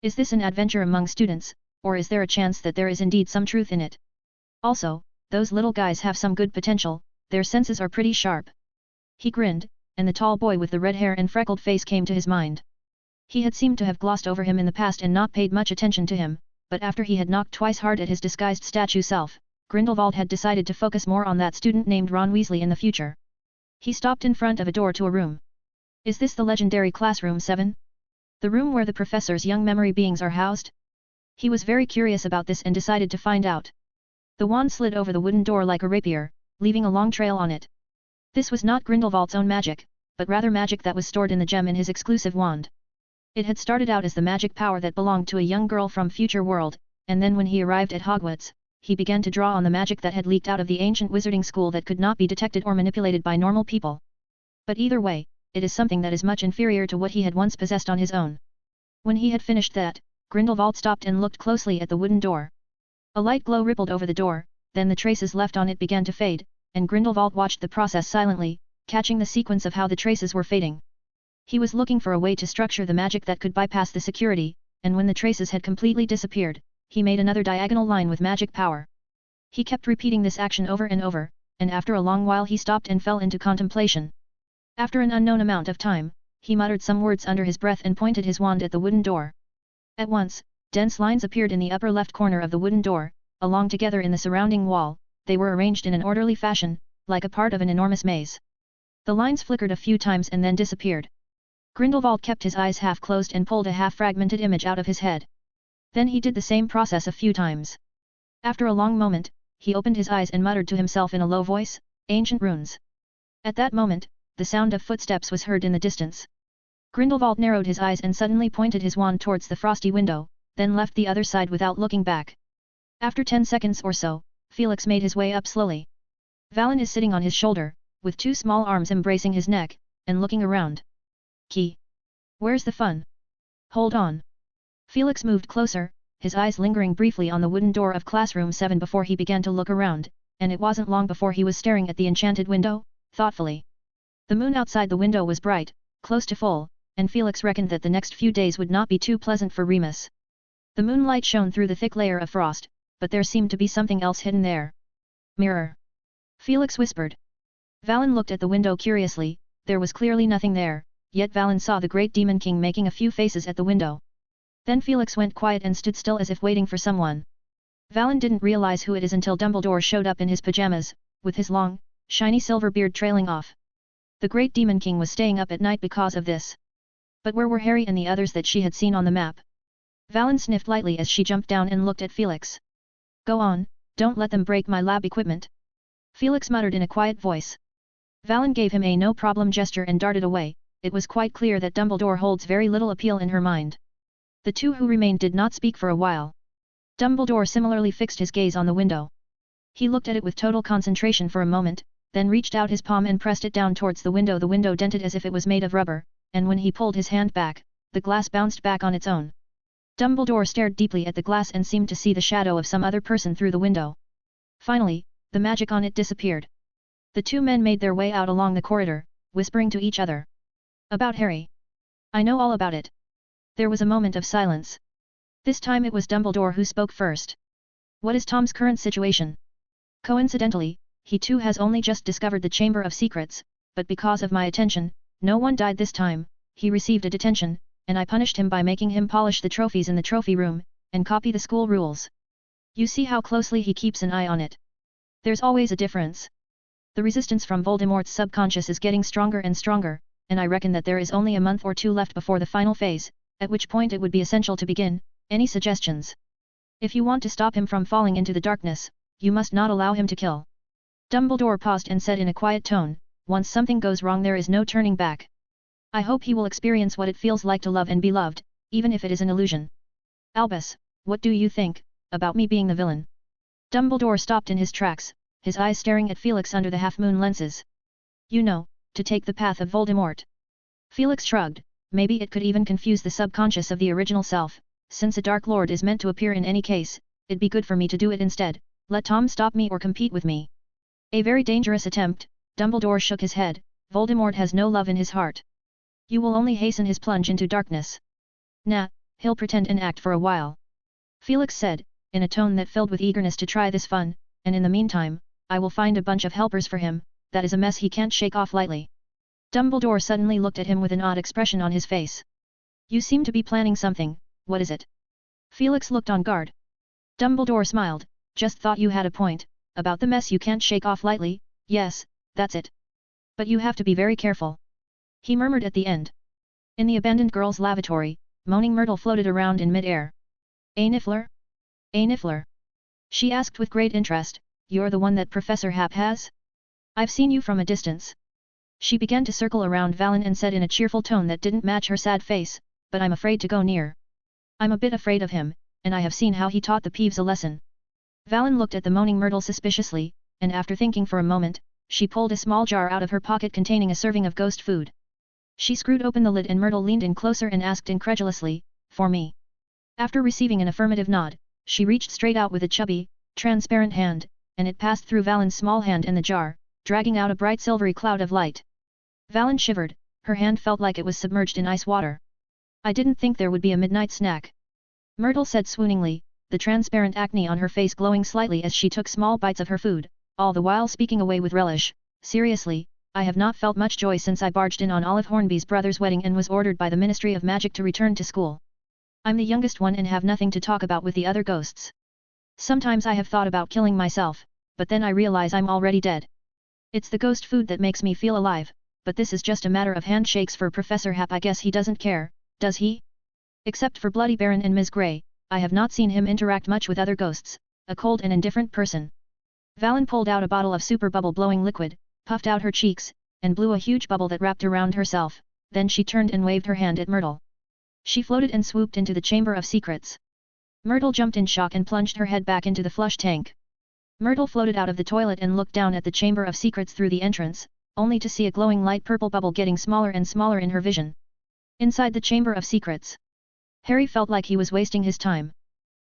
Is this an adventure among students, or is there a chance that there is indeed some truth in it? Also, those little guys have some good potential, their senses are pretty sharp. He grinned, and the tall boy with the red hair and freckled face came to his mind. He had seemed to have glossed over him in the past and not paid much attention to him, but after he had knocked twice hard at his disguised statue self, Grindelwald had decided to focus more on that student named Ron Weasley in the future. He stopped in front of a door to a room. Is this the legendary Classroom 7? The room where the professor's young memory beings are housed? He was very curious about this and decided to find out. The wand slid over the wooden door like a rapier, leaving a long trail on it. This was not Grindelwald's own magic, but rather magic that was stored in the gem in his exclusive wand. It had started out as the magic power that belonged to a young girl from future world, and then when he arrived at Hogwarts, he began to draw on the magic that had leaked out of the ancient wizarding school that could not be detected or manipulated by normal people. But either way, it is something that is much inferior to what he had once possessed on his own. When he had finished that, Grindelwald stopped and looked closely at the wooden door. A light glow rippled over the door, then the traces left on it began to fade, and Grindelwald watched the process silently, catching the sequence of how the traces were fading. He was looking for a way to structure the magic that could bypass the security, and when the traces had completely disappeared, he made another diagonal line with magic power. He kept repeating this action over and over, and after a long while he stopped and fell into contemplation. After an unknown amount of time, he muttered some words under his breath and pointed his wand at the wooden door. At once, dense lines appeared in the upper left corner of the wooden door, along together in the surrounding wall. They were arranged in an orderly fashion, like a part of an enormous maze. The lines flickered a few times and then disappeared. Grindelwald kept his eyes half closed and pulled a half-fragmented image out of his head. Then he did the same process a few times. After a long moment, he opened his eyes and muttered to himself in a low voice, "Ancient runes." At that moment, the sound of footsteps was heard in the distance. Grindelwald narrowed his eyes and suddenly pointed his wand towards the frosty window, then left the other side without looking back. After 10 seconds or so, Felix made his way up slowly. Valen is sitting on his shoulder, with two small arms embracing his neck, and looking around. Key. Where's the fun? Hold on. Felix moved closer, his eyes lingering briefly on the wooden door of Classroom 7 before he began to look around, and it wasn't long before he was staring at the enchanted window, thoughtfully. The moon outside the window was bright, close to full, and Felix reckoned that the next few days would not be too pleasant for Remus. The moonlight shone through the thick layer of frost, but there seemed to be something else hidden there. Mirror. Felix whispered. Valen looked at the window curiously. There was clearly nothing there, yet Valen saw the Great Demon King making a few faces at the window. Then Felix went quiet and stood still as if waiting for someone. Valen didn't realize who it is until Dumbledore showed up in his pajamas, with his long, shiny silver beard trailing off. The Great Demon King was staying up at night because of this. But where were Harry and the others that she had seen on the map? Valen sniffed lightly as she jumped down and looked at Felix. Go on, don't let them break my lab equipment. Felix muttered in a quiet voice. Valen gave him a no-problem gesture and darted away. It was quite clear that Dumbledore holds very little appeal in her mind. The two who remained did not speak for a while. Dumbledore similarly fixed his gaze on the window. He looked at it with total concentration for a moment, then reached out his palm and pressed it down towards the window. The window dented as if it was made of rubber, and when he pulled his hand back, the glass bounced back on its own. Dumbledore stared deeply at the glass and seemed to see the shadow of some other person through the window. Finally, the magic on it disappeared. The two men made their way out along the corridor, whispering to each other. About Harry. I know all about it. There was a moment of silence. This time it was Dumbledore who spoke first. What is Tom's current situation? Coincidentally, he too has only just discovered the Chamber of Secrets, but because of my attention, no one died this time. He received a detention, and I punished him by making him polish the trophies in the trophy room, and copy the school rules. You see how closely he keeps an eye on it. There's always a difference. The resistance from Voldemort's subconscious is getting stronger and stronger, and I reckon that there is only a month or two left before the final phase, at which point it would be essential to begin. Any suggestions? If you want to stop him from falling into the darkness, you must not allow him to kill. Dumbledore paused and said in a quiet tone, once something goes wrong there is no turning back. I hope he will experience what it feels like to love and be loved, even if it is an illusion. Albus, what do you think about me being the villain? Dumbledore stopped in his tracks, his eyes staring at Felix under the half-moon lenses. You know, to take the path of Voldemort. Felix shrugged. Maybe it could even confuse the subconscious of the original self. Since a Dark Lord is meant to appear in any case, it'd be good for me to do it instead. Let Tom stop me or compete with me. A very dangerous attempt. Dumbledore shook his head. Voldemort has no love in his heart. You will only hasten his plunge into darkness. Nah, he'll pretend and act for a while. Felix said, in a tone that filled with eagerness to try this fun, and in the meantime, I will find a bunch of helpers for him. That is a mess he can't shake off lightly. Dumbledore suddenly looked at him with an odd expression on his face. You seem to be planning something. What is it? Felix looked on guard. Dumbledore smiled. Just thought you had a point, about the mess you can't shake off lightly. Yes, that's it. But you have to be very careful. He murmured at the end. In the abandoned girls' lavatory, moaning Myrtle floated around in mid-air. A Niffler? A Niffler? She asked with great interest. You're the one that Professor Hap has? I've seen you from a distance. She began to circle around Valen and said in a cheerful tone that didn't match her sad face, but I'm afraid to go near. I'm a bit afraid of him, and I have seen how he taught the Peeves a lesson. Valen looked at the moaning Myrtle suspiciously, and after thinking for a moment, she pulled a small jar out of her pocket containing a serving of ghost food. She screwed open the lid and Myrtle leaned in closer and asked incredulously, for me. After receiving an affirmative nod, she reached straight out with a chubby, transparent hand, and it passed through Valen's small hand and the jar, dragging out a bright silvery cloud of light. Valen shivered, her hand felt like it was submerged in ice water. I didn't think there would be a midnight snack. Myrtle said swooningly, the transparent acne on her face glowing slightly as she took small bites of her food, all the while speaking away with relish. Seriously, I have not felt much joy since I barged in on Olive Hornby's brother's wedding and was ordered by the Ministry of Magic to return to school. I'm the youngest one and have nothing to talk about with the other ghosts. Sometimes I have thought about killing myself, but then I realize I'm already dead. It's the ghost food that makes me feel alive, but this is just a matter of handshakes for Professor Hap. I guess he doesn't care, does he? Except for Bloody Baron and Ms. Grey, I have not seen him interact much with other ghosts, a cold and indifferent person. Valen pulled out a bottle of super bubble-blowing liquid, puffed out her cheeks, and blew a huge bubble that wrapped around herself, then she turned and waved her hand at Myrtle. She floated and swooped into the Chamber of Secrets. Myrtle jumped in shock and plunged her head back into the flush tank. Myrtle floated out of the toilet and looked down at the Chamber of Secrets through the entrance, only to see a glowing light purple bubble getting smaller and smaller in her vision. Inside the Chamber of Secrets, Harry felt like he was wasting his time.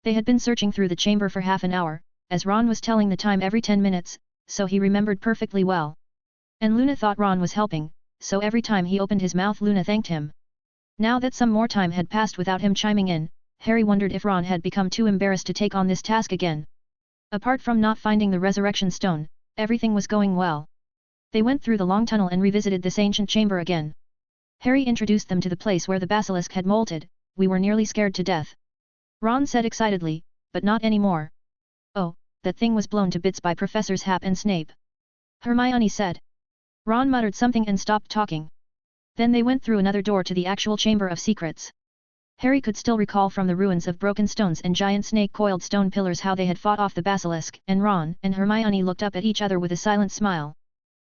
They had been searching through the chamber for half an hour, as Ron was telling the time every 10 minutes, so he remembered perfectly well. And Luna thought Ron was helping, so every time he opened his mouth Luna thanked him. Now that some more time had passed without him chiming in, Harry wondered if Ron had become too embarrassed to take on this task again. Apart from not finding the resurrection stone, everything was going well. They went through the long tunnel and revisited this ancient chamber again. Harry introduced them to the place where the basilisk had molted. We were nearly scared to death. Ron said excitedly, but not anymore. Oh, that thing was blown to bits by Professors Hap and Snape. Hermione said. Ron muttered something and stopped talking. Then they went through another door to the actual Chamber of Secrets. Harry could still recall from the ruins of broken stones and giant snake-coiled stone pillars how they had fought off the basilisk, and Ron and Hermione looked up at each other with a silent smile.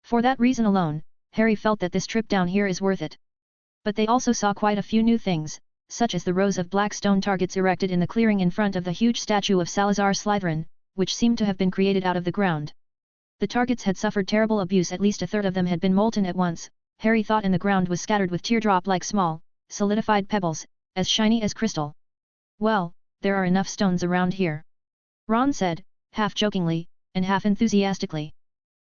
For that reason alone, Harry felt that this trip down here is worth it. But they also saw quite a few new things, such as the rows of black stone targets erected in the clearing in front of the huge statue of Salazar Slytherin, which seemed to have been created out of the ground. The targets had suffered terrible abuse, at least a third of them had been molten at once, Harry thought, and the ground was scattered with teardrop-like small, solidified pebbles, as shiny as crystal. Well, there are enough stones around here. Ron said, half jokingly, and half enthusiastically.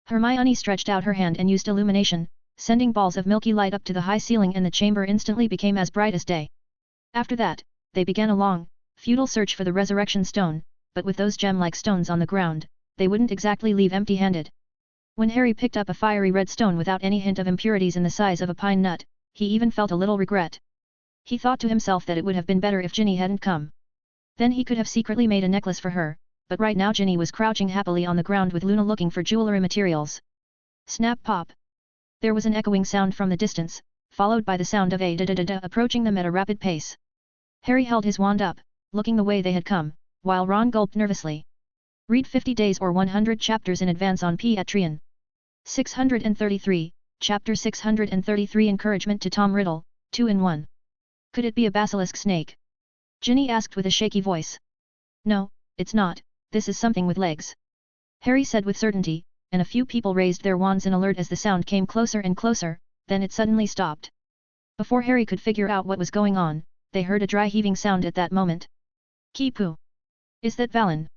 Hermione stretched out her hand and used illumination, sending balls of milky light up to the high ceiling, and the chamber instantly became as bright as day. After that, they began a long, futile search for the resurrection stone, but with those gem-like stones on the ground, they wouldn't exactly leave empty-handed. When Harry picked up a fiery red stone without any hint of impurities in the size of a pine nut, he even felt a little regret. He thought to himself that it would have been better if Ginny hadn't come. Then he could have secretly made a necklace for her, but right now Ginny was crouching happily on the ground with Luna looking for jewelry materials. Snap pop! There was an echoing sound from the distance, followed by the sound of a da-da-da-da approaching them at a rapid pace. Harry held his wand up, looking the way they had come, while Ron gulped nervously. Read 50 days or 100 chapters in advance on Patreon. 633, Chapter 633 Encouragement to Tom Riddle, 2-in-1. Could it be a basilisk snake? Ginny asked with a shaky voice. No, it's not, this is something with legs. Harry said with certainty, and a few people raised their wands in alert as the sound came closer and closer, then it suddenly stopped. Before Harry could figure out what was going on, they heard a dry heaving sound at that moment. Ki-poo! Is that Valen?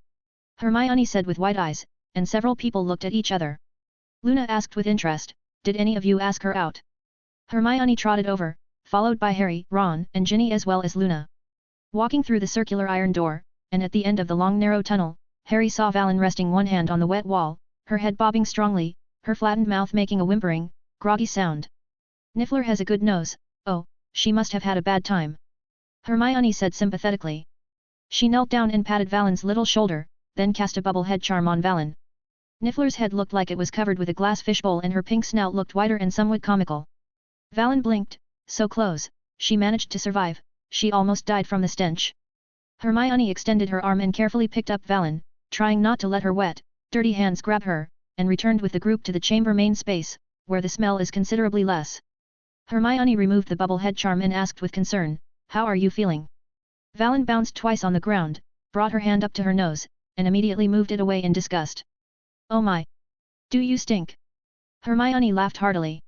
Hermione said with wide eyes, and several people looked at each other. Luna asked with interest, did any of you ask her out? Hermione trotted over, followed by Harry, Ron, and Ginny as well as Luna. Walking through the circular iron door, and at the end of the long narrow tunnel, Harry saw Valen resting one hand on the wet wall, her head bobbing strongly, her flattened mouth making a whimpering, groggy sound. Niffler has a good nose, oh, she must have had a bad time. Hermione said sympathetically. She knelt down and patted Valen's little shoulder, then cast a bubble head charm on Valen. Niffler's head looked like it was covered with a glass fishbowl and her pink snout looked wider and somewhat comical. Valen blinked, so close, she managed to survive, she almost died from the stench. Hermione extended her arm and carefully picked up Valen, trying not to let her wet, dirty hands grab her, and returned with the group to the chamber main space, where the smell is considerably less. Hermione removed the bubble head charm and asked with concern, how are you feeling? Valen bounced twice on the ground, brought her hand up to her nose, and immediately moved it away in disgust. Oh my! Do you stink? Hermione laughed heartily.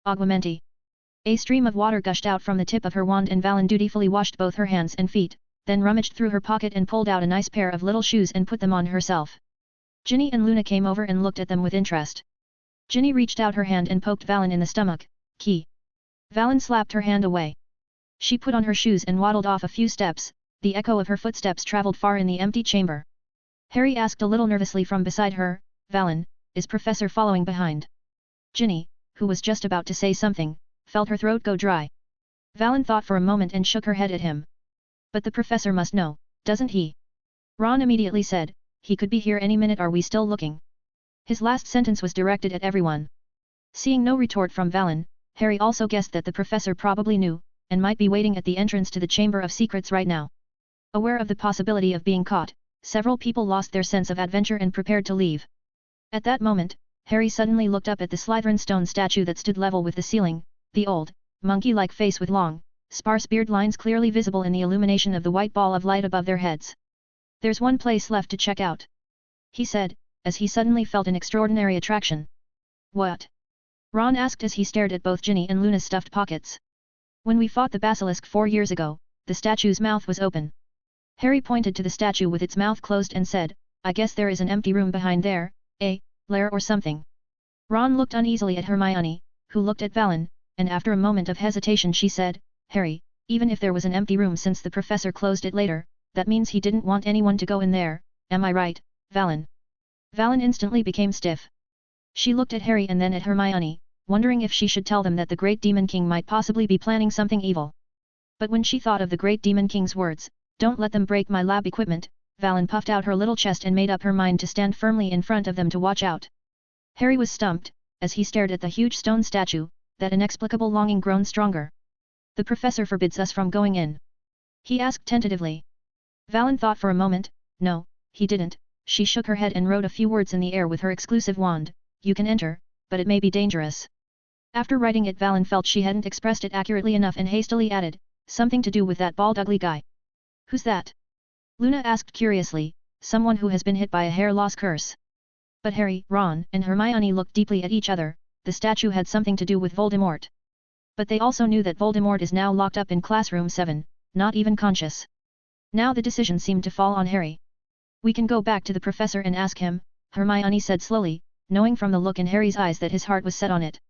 Aguamenti. A stream of water gushed out from the tip of her wand and Valen dutifully washed both her hands and feet, then rummaged through her pocket and pulled out a nice pair of little shoes and put them on herself. Ginny and Luna came over and looked at them with interest. Ginny reached out her hand and poked Valen in the stomach. Key. Valen slapped her hand away. She put on her shoes and waddled off a few steps, the echo of her footsteps traveled far in the empty chamber. Harry asked a little nervously from beside her, Valen, is Professor following behind? Ginny, who was just about to say something, felt her throat go dry. Valen thought for a moment and shook her head at him. But the professor must know, doesn't he? Ron immediately said, he could be here any minute, are we still looking? His last sentence was directed at everyone. Seeing no retort from Valen, Harry also guessed that the professor probably knew, and might be waiting at the entrance to the Chamber of Secrets right now. Aware of the possibility of being caught, several people lost their sense of adventure and prepared to leave. At that moment, Harry suddenly looked up at the Slytherin stone statue that stood level with the ceiling, the old, monkey-like face with long, sparse beard lines clearly visible in the illumination of the white ball of light above their heads. There's one place left to check out, he said, as he suddenly felt an extraordinary attraction. What? Ron asked as he stared at both Ginny and Luna's stuffed pockets. When we fought the basilisk 4 years ago, the statue's mouth was open. Harry pointed to the statue with its mouth closed and said, I guess there is an empty room behind there, a lair or something. Ron looked uneasily at Hermione, who looked at Valen, and after a moment of hesitation she said, Harry, even if there was an empty room since the professor closed it later, that means he didn't want anyone to go in there, am I right, Valen? Valen instantly became stiff. She looked at Harry and then at Hermione, wondering if she should tell them that the Great Demon King might possibly be planning something evil. But when she thought of the Great Demon King's words, don't let them break my lab equipment, Valen puffed out her little chest and made up her mind to stand firmly in front of them to watch out. Harry was stumped, as he stared at the huge stone statue, that inexplicable longing grown stronger. The professor forbids us from going in, he asked tentatively. Valen thought for a moment, no, he didn't. She shook her head and wrote a few words in the air with her exclusive wand, you can enter, but it may be dangerous. After writing it, Valen felt she hadn't expressed it accurately enough and hastily added, something to do with that bald ugly guy. Who's that? Luna asked curiously, someone who has been hit by a hair loss curse. But Harry, Ron, and Hermione looked deeply at each other. The statue had something to do with Voldemort. But they also knew that Voldemort is now locked up in classroom 7, not even conscious. Now the decision seemed to fall on Harry. We can go back to the professor and ask him, Hermione said slowly, knowing from the look in Harry's eyes that his heart was set on it.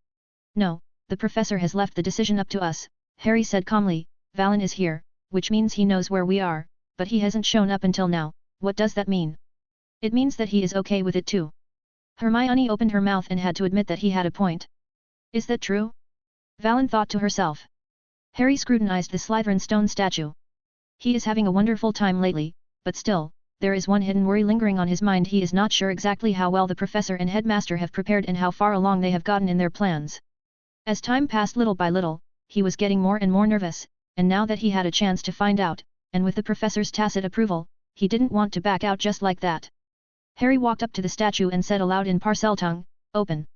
No, the professor has left the decision up to us, Harry said calmly. Valen is here, which means he knows where we are, but he hasn't shown up until now. What does that mean? It means that he is okay with it too. Hermione opened her mouth and had to admit that he had a point. Is that true? Valen thought to herself. Harry scrutinized the Slytherin stone statue. He is having a wonderful time lately, but still, there is one hidden worry lingering on his mind. He is not sure exactly how well the professor and headmaster have prepared and how far along they have gotten in their plans. As time passed little by little, he was getting more and more nervous, and now that he had a chance to find out, and with the professor's tacit approval, he didn't want to back out just like that. Harry walked up to the statue and said aloud in Parseltongue, "Open."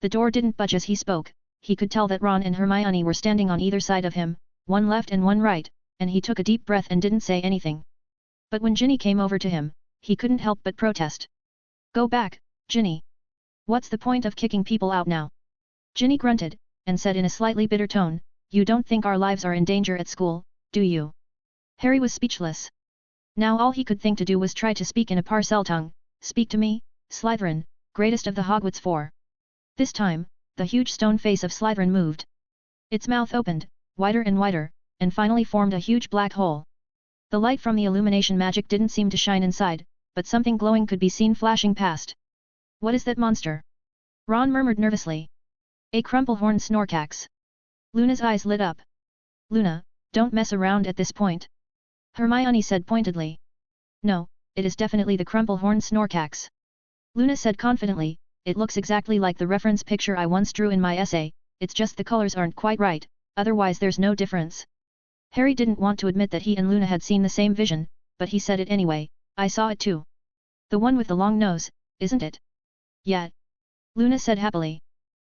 The door didn't budge as he spoke. He could tell that Ron and Hermione were standing on either side of him, one left and one right, and he took a deep breath and didn't say anything. But when Ginny came over to him, he couldn't help but protest. "Go back, Ginny. What's the point of kicking people out now?" Ginny grunted, and said in a slightly bitter tone, "You don't think our lives are in danger at school, do you?" Harry was speechless. Now all he could think to do was try to speak in a Parseltongue. "Speak to me, Slytherin, greatest of the Hogwarts Four." This time, the huge stone face of Slytherin moved. Its mouth opened, wider and wider, and finally formed a huge black hole. The light from the illumination magic didn't seem to shine inside, but something glowing could be seen flashing past. "What is that monster?" Ron murmured nervously. "A crumplehorn Snorkax." Luna's eyes lit up. "Luna, don't mess around at this point," Hermione said pointedly. "No, it is definitely the crumplehorn Snorkax," Luna said confidently. "It looks exactly like the reference picture I once drew in my essay, it's just the colors aren't quite right, otherwise there's no difference." Harry didn't want to admit that he and Luna had seen the same vision, but he said it anyway, "I saw it too. The one with the long nose, isn't it?" "Yeah," Luna said happily.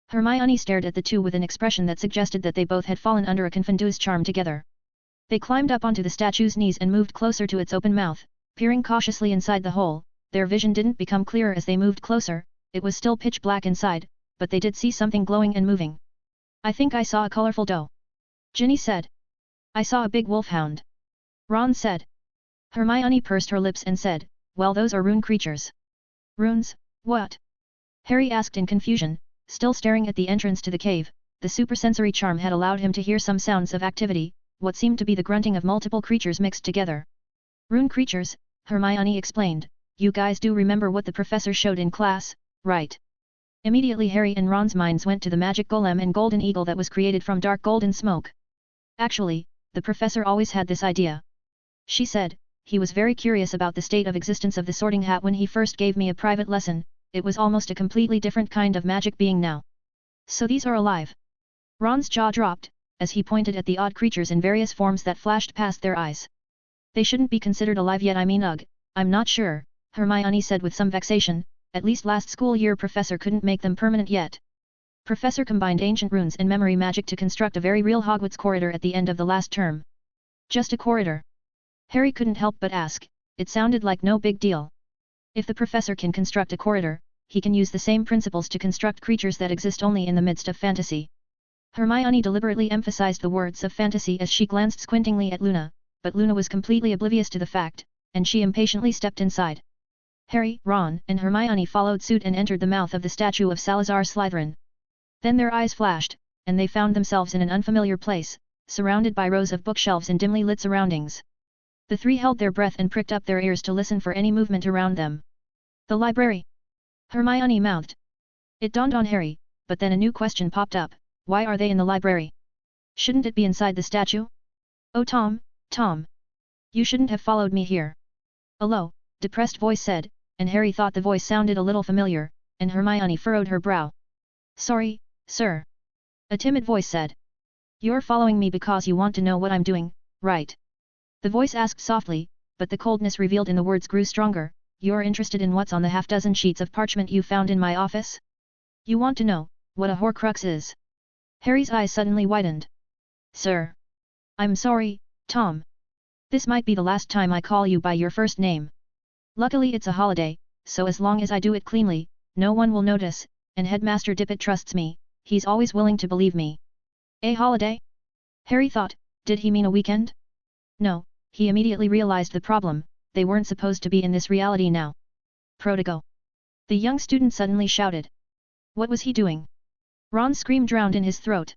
Hermione stared at the two with an expression that suggested that they both had fallen under a confidence charm together. They climbed up onto the statue's knees and moved closer to its open mouth, peering cautiously inside the hole. Their vision didn't become clearer as they moved closer. It was still pitch black inside, but they did see something glowing and moving. "I think I saw a colorful doe," Ginny said. "I saw a big wolfhound," Ron said. Hermione pursed her lips and said, "Well, those are rune creatures." "Runes? What?" Harry asked in confusion, still staring at the entrance to the cave. The supersensory charm had allowed him to hear some sounds of activity, what seemed to be the grunting of multiple creatures mixed together. "Rune creatures," Hermione explained. "You guys do remember what the professor showed in class, right?" Immediately Harry and Ron's minds went to the magic golem and golden eagle that was created from dark golden smoke. "Actually, the professor always had this idea," she said. "He was very curious about the state of existence of the Sorting Hat when he first gave me a private lesson. It was almost a completely different kind of magic being now." "So these are alive?" Ron's jaw dropped, as he pointed at the odd creatures in various forms that flashed past their eyes. "They shouldn't be considered alive yet. I'm not sure," Hermione said with some vexation. "At least last school year Professor couldn't make them permanent yet." Professor combined ancient runes and memory magic to construct a very real Hogwarts corridor at the end of the last term. "Just a corridor?" Harry couldn't help but ask. It sounded like no big deal. If the professor can construct a corridor, he can use the same principles to construct creatures that exist only in the midst of fantasy. Hermione deliberately emphasized the words of fantasy as she glanced squintingly at Luna, but Luna was completely oblivious to the fact, and she impatiently stepped inside. Harry, Ron, and Hermione followed suit and entered the mouth of the statue of Salazar Slytherin. Then their eyes flashed, and they found themselves in an unfamiliar place, surrounded by rows of bookshelves in dimly lit surroundings. The three held their breath and pricked up their ears to listen for any movement around them. "The library," Hermione mouthed. It dawned on Harry, but then a new question popped up. Why are they in the library? Shouldn't it be inside the statue? "Oh Tom, Tom! You shouldn't have followed me here," a low, depressed voice said, and Harry thought the voice sounded a little familiar, and Hermione furrowed her brow. "Sorry, sir," a timid voice said. "You're following me because you want to know what I'm doing, right?" The voice asked softly, but the coldness revealed in the words grew stronger. "You're interested in what's on the half-dozen sheets of parchment you found in my office?" You want to know what a Horcrux is? Harry's eyes suddenly widened. Sir. I'm sorry, Tom. This might be the last time I call you by your first name. Luckily it's a holiday, so as long as I do it cleanly, no one will notice, and Headmaster Dippet trusts me, he's always willing to believe me. A holiday? Harry thought, did he mean a weekend? No, he immediately realized the problem, they weren't supposed to be in this reality now. Prodigal. The young student suddenly shouted. What was he doing? Ron's scream drowned in his throat.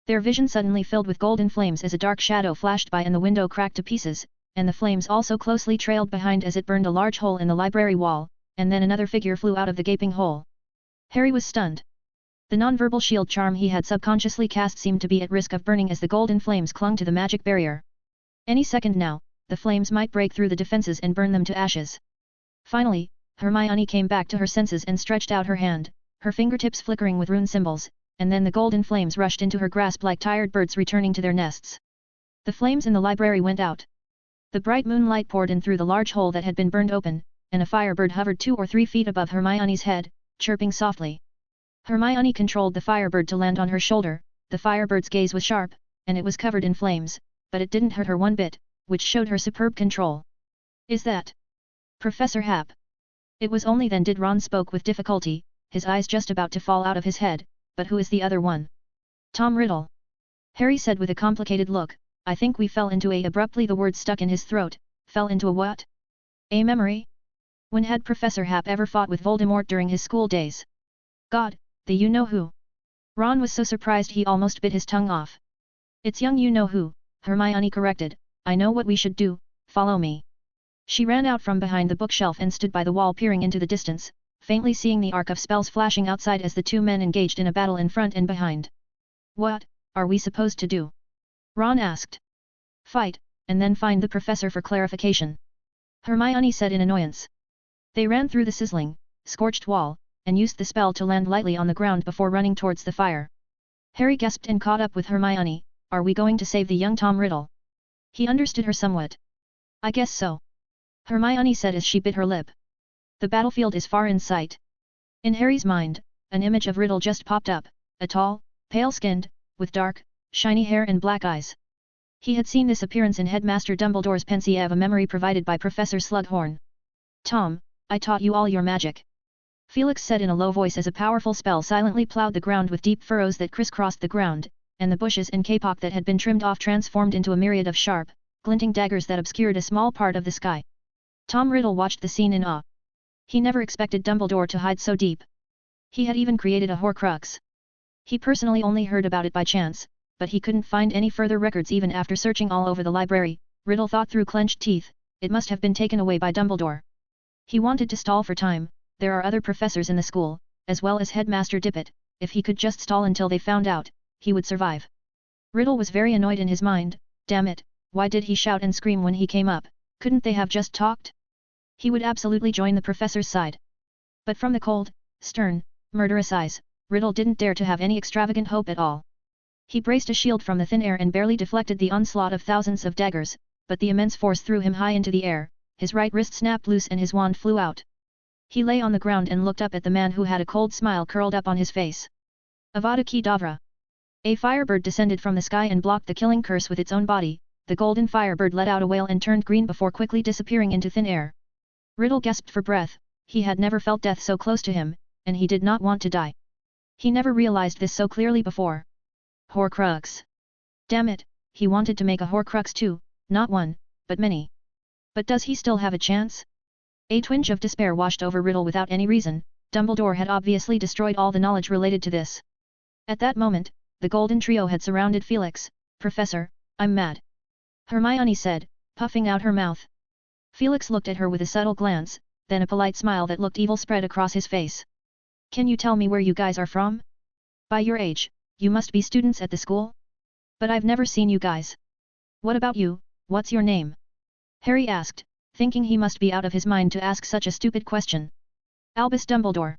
Their vision suddenly filled with golden flames as a dark shadow flashed by and the window cracked to pieces, and the flames also closely trailed behind as it burned a large hole in the library wall, and then another figure flew out of the gaping hole. Harry was stunned. The non-verbal shield charm he had subconsciously cast seemed to be at risk of burning as the golden flames clung to the magic barrier. Any second now, the flames might break through the defenses and burn them to ashes. Finally, Hermione came back to her senses and stretched out her hand, her fingertips flickering with rune symbols, and then the golden flames rushed into her grasp like tired birds returning to their nests. The flames in the library went out. The bright moonlight poured in through the large hole that had been burned open, and a firebird hovered 2 or 3 feet above Hermione's head, chirping softly. Hermione controlled the firebird to land on her shoulder, the firebird's gaze was sharp, and it was covered in flames, but it didn't hurt her one bit, which showed her superb control. Is that Professor Hap? It was only then did Ron spoke with difficulty, his eyes just about to fall out of his head, but who is the other one? Tom Riddle. Harry said with a complicated look, I think we fell into a abruptly the word stuck in his throat, fell into a what? A memory? When had Professor Hap ever fought with Voldemort during his school days? God, the you-know-who. Ron was so surprised he almost bit his tongue off. It's young you-know-who, Hermione corrected, I know what we should do, follow me. She ran out from behind the bookshelf and stood by the wall peering into the distance, faintly seeing the arc of spells flashing outside as the two men engaged in a battle in front and behind. What are we supposed to do? Ron asked. Fight, and then find the professor for clarification. Hermione said in annoyance. They ran through the sizzling, scorched wall, and used the spell to land lightly on the ground before running towards the fire. Harry gasped and caught up with Hermione, are we going to save the young Tom Riddle? He understood her somewhat. I guess so. Hermione said as she bit her lip. The battlefield is far in sight. In Harry's mind, an image of Riddle just popped up, a tall, pale-skinned, with dark, shiny hair and black eyes. He had seen this appearance in Headmaster Dumbledore's pensieve, a memory provided by Professor Slughorn. Tom, I taught you all your magic. Felix said in a low voice as a powerful spell silently plowed the ground with deep furrows that crisscrossed the ground, and the bushes and kapok that had been trimmed off transformed into a myriad of sharp, glinting daggers that obscured a small part of the sky. Tom Riddle watched the scene in awe. He never expected Dumbledore to hide so deep. He had even created a Horcrux. He personally only heard about it by chance, but he couldn't find any further records even after searching all over the library. Riddle thought through clenched teeth, it must have been taken away by Dumbledore. He wanted to stall for time, there are other professors in the school, as well as Headmaster Dippet, if he could just stall until they found out, he would survive. Riddle was very annoyed in his mind, damn it, why did he shout and scream when he came up, couldn't they have just talked? He would absolutely join the professor's side. But from the cold, stern, murderous eyes, Riddle didn't dare to have any extravagant hope at all. He braced a shield from the thin air and barely deflected the onslaught of thousands of daggers, but the immense force threw him high into the air, his right wrist snapped loose and his wand flew out. He lay on the ground and looked up at the man who had a cold smile curled up on his face. Avada Kedavra. A firebird descended from the sky and blocked the killing curse with its own body, the golden firebird let out a wail and turned green before quickly disappearing into thin air. Riddle gasped for breath, he had never felt death so close to him, and he did not want to die. He never realized this so clearly before. Horcrux. Damn it, he wanted to make a Horcrux too, not one, but many. But does he still have a chance? A twinge of despair washed over Riddle without any reason, Dumbledore had obviously destroyed all the knowledge related to this. At that moment, the golden trio had surrounded Felix. Professor, I'm mad. Hermione said, puffing out her mouth. Felix looked at her with a subtle glance, then a polite smile that looked evil spread across his face. Can you tell me where you guys are from? By your age, you must be students at the school? But I've never seen you guys. What about you, what's your name? Harry asked, thinking he must be out of his mind to ask such a stupid question. Albus Dumbledore.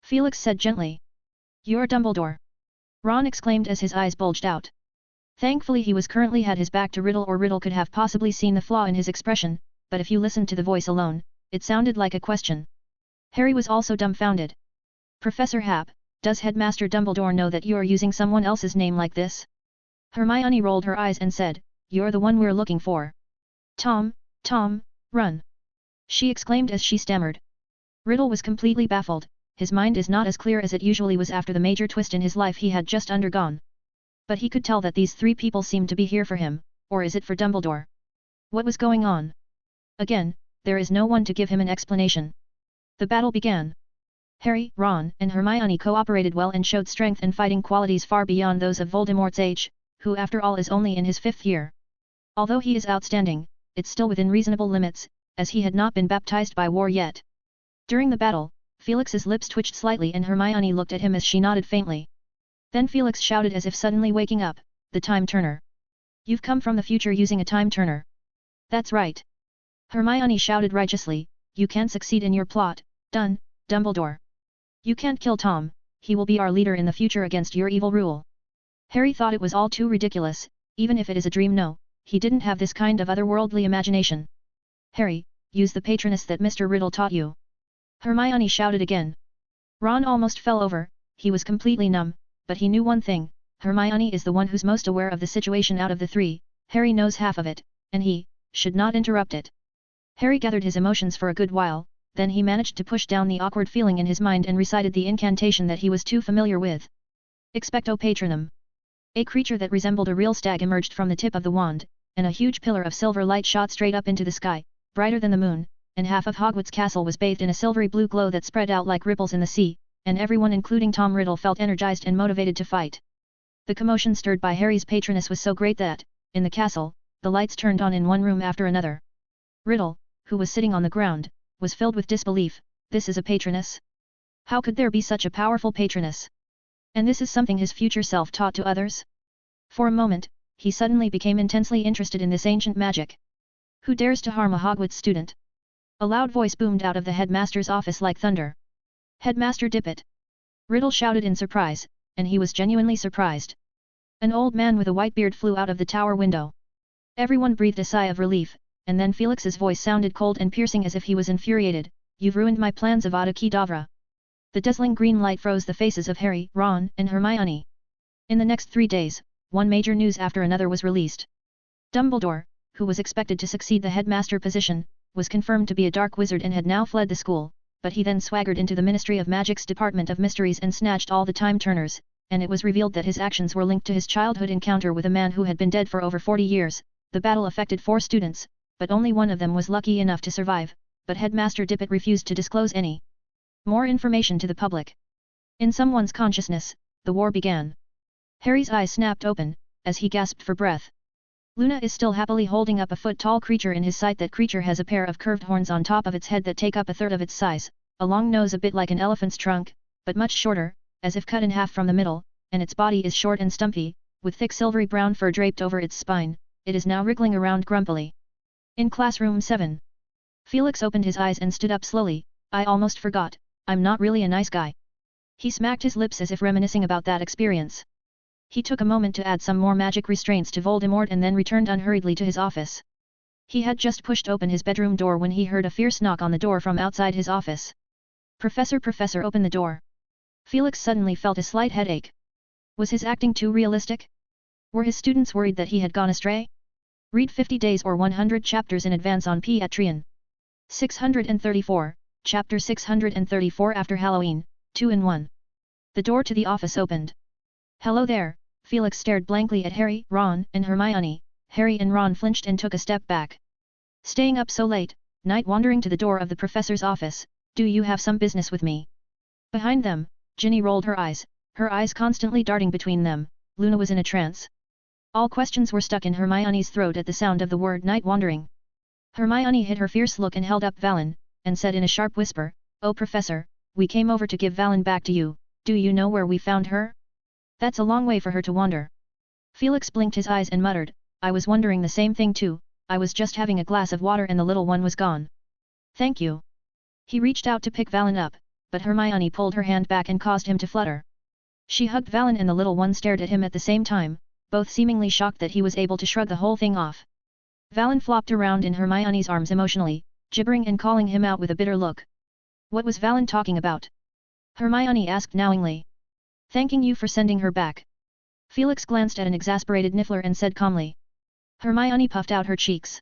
Felix said gently. You're Dumbledore. Ron exclaimed as his eyes bulged out. Thankfully he was currently had his back to Riddle, or Riddle could have possibly seen the flaw in his expression, but if you listened to the voice alone, it sounded like a question. Harry was also dumbfounded. Professor Hap, Does Headmaster Dumbledore know that you are using someone else's name like this? Hermione rolled her eyes and said, you're the one we're looking for. Tom, run! She exclaimed as she stammered. Riddle was completely baffled, his mind is not as clear as it usually was after the major twist in his life he had just undergone. But he could tell that these three people seemed to be here for him, or is it for Dumbledore? What was going on? Again, there is no one to give him an explanation. The battle began. Harry, Ron, and Hermione cooperated well and showed strength and fighting qualities far beyond those of Voldemort's age, who after all is only in his 5th year. Although he is outstanding, it's still within reasonable limits, as he had not been baptized by war yet. During the battle, Felix's lips twitched slightly and Hermione looked at him as she nodded faintly. Then Felix shouted as if suddenly waking up, the time turner. You've come from the future using a time turner. That's right. Hermione shouted righteously, you can't succeed in your plot, done, Dumbledore. You can't kill Tom, he will be our leader in the future against your evil rule. Harry thought it was all too ridiculous, even if it is a dream no, he didn't have this kind of otherworldly imagination. Harry, use the Patronus that Mr. Riddle taught you. Hermione shouted again. Ron almost fell over, he was completely numb, but he knew one thing, Hermione is the one who's most aware of the situation out of the three, Harry knows half of it, and he should not interrupt it. Harry gathered his emotions for a good while, then he managed to push down the awkward feeling in his mind and recited the incantation that he was too familiar with. Expecto Patronum. A creature that resembled a real stag emerged from the tip of the wand, and a huge pillar of silver light shot straight up into the sky, brighter than the moon, and half of Hogwarts Castle was bathed in a silvery blue glow that spread out like ripples in the sea, and everyone including Tom Riddle felt energized and motivated to fight. The commotion stirred by Harry's Patronus was so great that, in the castle, the lights turned on in one room after another. Riddle, who was sitting on the ground, was filled with disbelief, this is a Patronus? How could there be such a powerful Patronus? And this is something his future self taught to others? For a moment, he suddenly became intensely interested in this ancient magic. Who dares to harm a Hogwarts student? A loud voice boomed out of the headmaster's office like thunder. Headmaster Dippet! Riddle shouted in surprise, and he was genuinely surprised. An old man with a white beard flew out of the tower window. Everyone breathed a sigh of relief, and then Felix's voice sounded cold and piercing as if he was infuriated, you've ruined my plans of Avada Kedavra. The dazzling green light froze the faces of Harry, Ron, and Hermione. In the next 3 days, one major news after another was released. Dumbledore, who was expected to succeed the headmaster position, was confirmed to be a dark wizard and had now fled the school, but he then swaggered into the Ministry of Magic's Department of Mysteries and snatched all the time turners, and it was revealed that his actions were linked to his childhood encounter with a man who had been dead for over 40 years. The battle affected 4 students, but only one of them was lucky enough to survive, but Headmaster Dippet refused to disclose any more information to the public. In someone's consciousness, the war began. Harry's eyes snapped open, as he gasped for breath. Luna is still happily holding up a foot-tall creature in his sight. That creature has a pair of curved horns on top of its head that take up a third of its size, a long nose a bit like an elephant's trunk, but much shorter, as if cut in half from the middle, and its body is short and stumpy, with thick silvery brown fur draped over its spine. It is now wriggling around grumpily. In classroom 7. Felix opened his eyes and stood up slowly. I almost forgot, I'm not really a nice guy. He smacked his lips as if reminiscing about that experience. He took a moment to add some more magic restraints to Voldemort and then returned unhurriedly to his office. He had just pushed open his bedroom door when he heard a fierce knock on the door from outside his office. Professor, open the door. Felix suddenly felt a slight headache. Was his acting too realistic? Were his students worried that he had gone astray? Read 50 days or 100 chapters in advance on Patreon. 634, Chapter 634 After Halloween, 2 in 1. The door to the office opened. Hello there, Felix stared blankly at Harry, Ron, and Hermione. Harry and Ron flinched and took a step back. Staying up so late, night wandering to the door of the professor's office, do you have some business with me? Behind them, Ginny rolled her eyes constantly darting between them. Luna was in a trance. All questions were stuck in Hermione's throat at the sound of the word night wandering. Hermione hid her fierce look and held up Valen, and said in a sharp whisper, Oh Professor, we came over to give Valen back to you, do you know where we found her? That's a long way for her to wander. Felix blinked his eyes and muttered, I was wondering the same thing too, I was just having a glass of water and the little one was gone. Thank you. He reached out to pick Valen up, but Hermione pulled her hand back and caused him to flutter. She hugged Valen and the little one stared at him at the same time, both seemingly shocked that he was able to shrug the whole thing off. Valen flopped around in Hermione's arms emotionally, gibbering and calling him out with a bitter look. What was Valen talking about? Hermione asked knowingly. Thanking you for sending her back. Felix glanced at an exasperated Niffler and said calmly. Hermione puffed out her cheeks.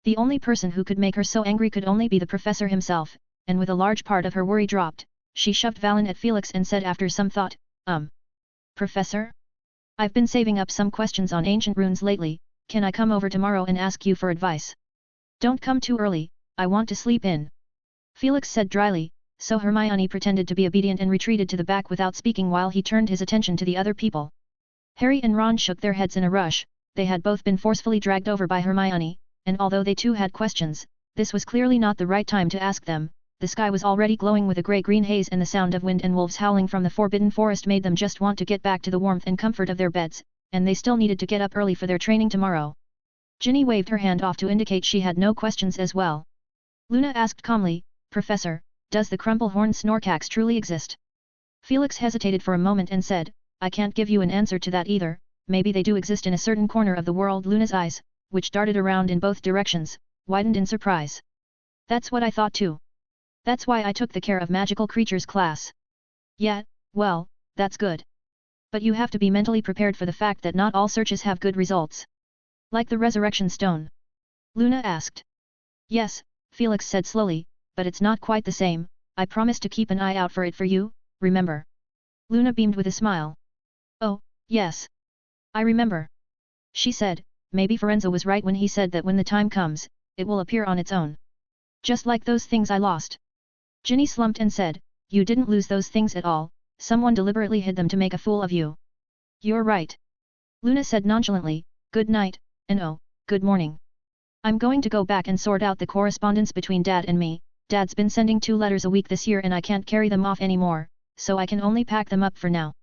The only person who could make her so angry could only be the professor himself, and with a large part of her worry dropped, she shoved Valen at Felix and said after some thought, Professor? I've been saving up some questions on ancient runes lately, can I come over tomorrow and ask you for advice? Don't come too early, I want to sleep in. Felix said dryly, so Hermione pretended to be obedient and retreated to the back without speaking while he turned his attention to the other people. Harry and Ron shook their heads in a rush, they had both been forcefully dragged over by Hermione, and although they too had questions, this was clearly not the right time to ask them. The sky was already glowing with a grey-green haze and the sound of wind and wolves howling from the forbidden forest made them just want to get back to the warmth and comfort of their beds, and they still needed to get up early for their training tomorrow. Ginny waved her hand off to indicate she had no questions as well. Luna asked calmly, Professor, does the crumple-horned Snorkax truly exist? Felix hesitated for a moment and said, I can't give you an answer to that either, maybe they do exist in a certain corner of the world. Luna's eyes, which darted around in both directions, widened in surprise. That's what I thought too. That's why I took the Care of Magical Creatures class. Yeah, well, that's good. But you have to be mentally prepared for the fact that not all searches have good results. Like the Resurrection Stone? Luna asked. Yes, Felix said slowly, but it's not quite the same, I promised to keep an eye out for it for you, remember? Luna beamed with a smile. Oh, yes. I remember. She said, maybe Firenze was right when he said that when the time comes, it will appear on its own. Just like those things I lost. Ginny slumped and said, you didn't lose those things at all, someone deliberately hid them to make a fool of you. You're right. Luna said nonchalantly, good night, and oh, good morning. I'm going to go back and sort out the correspondence between Dad and me. Dad's been sending 2 letters a week this year and I can't carry them off anymore, so I can only pack them up for now.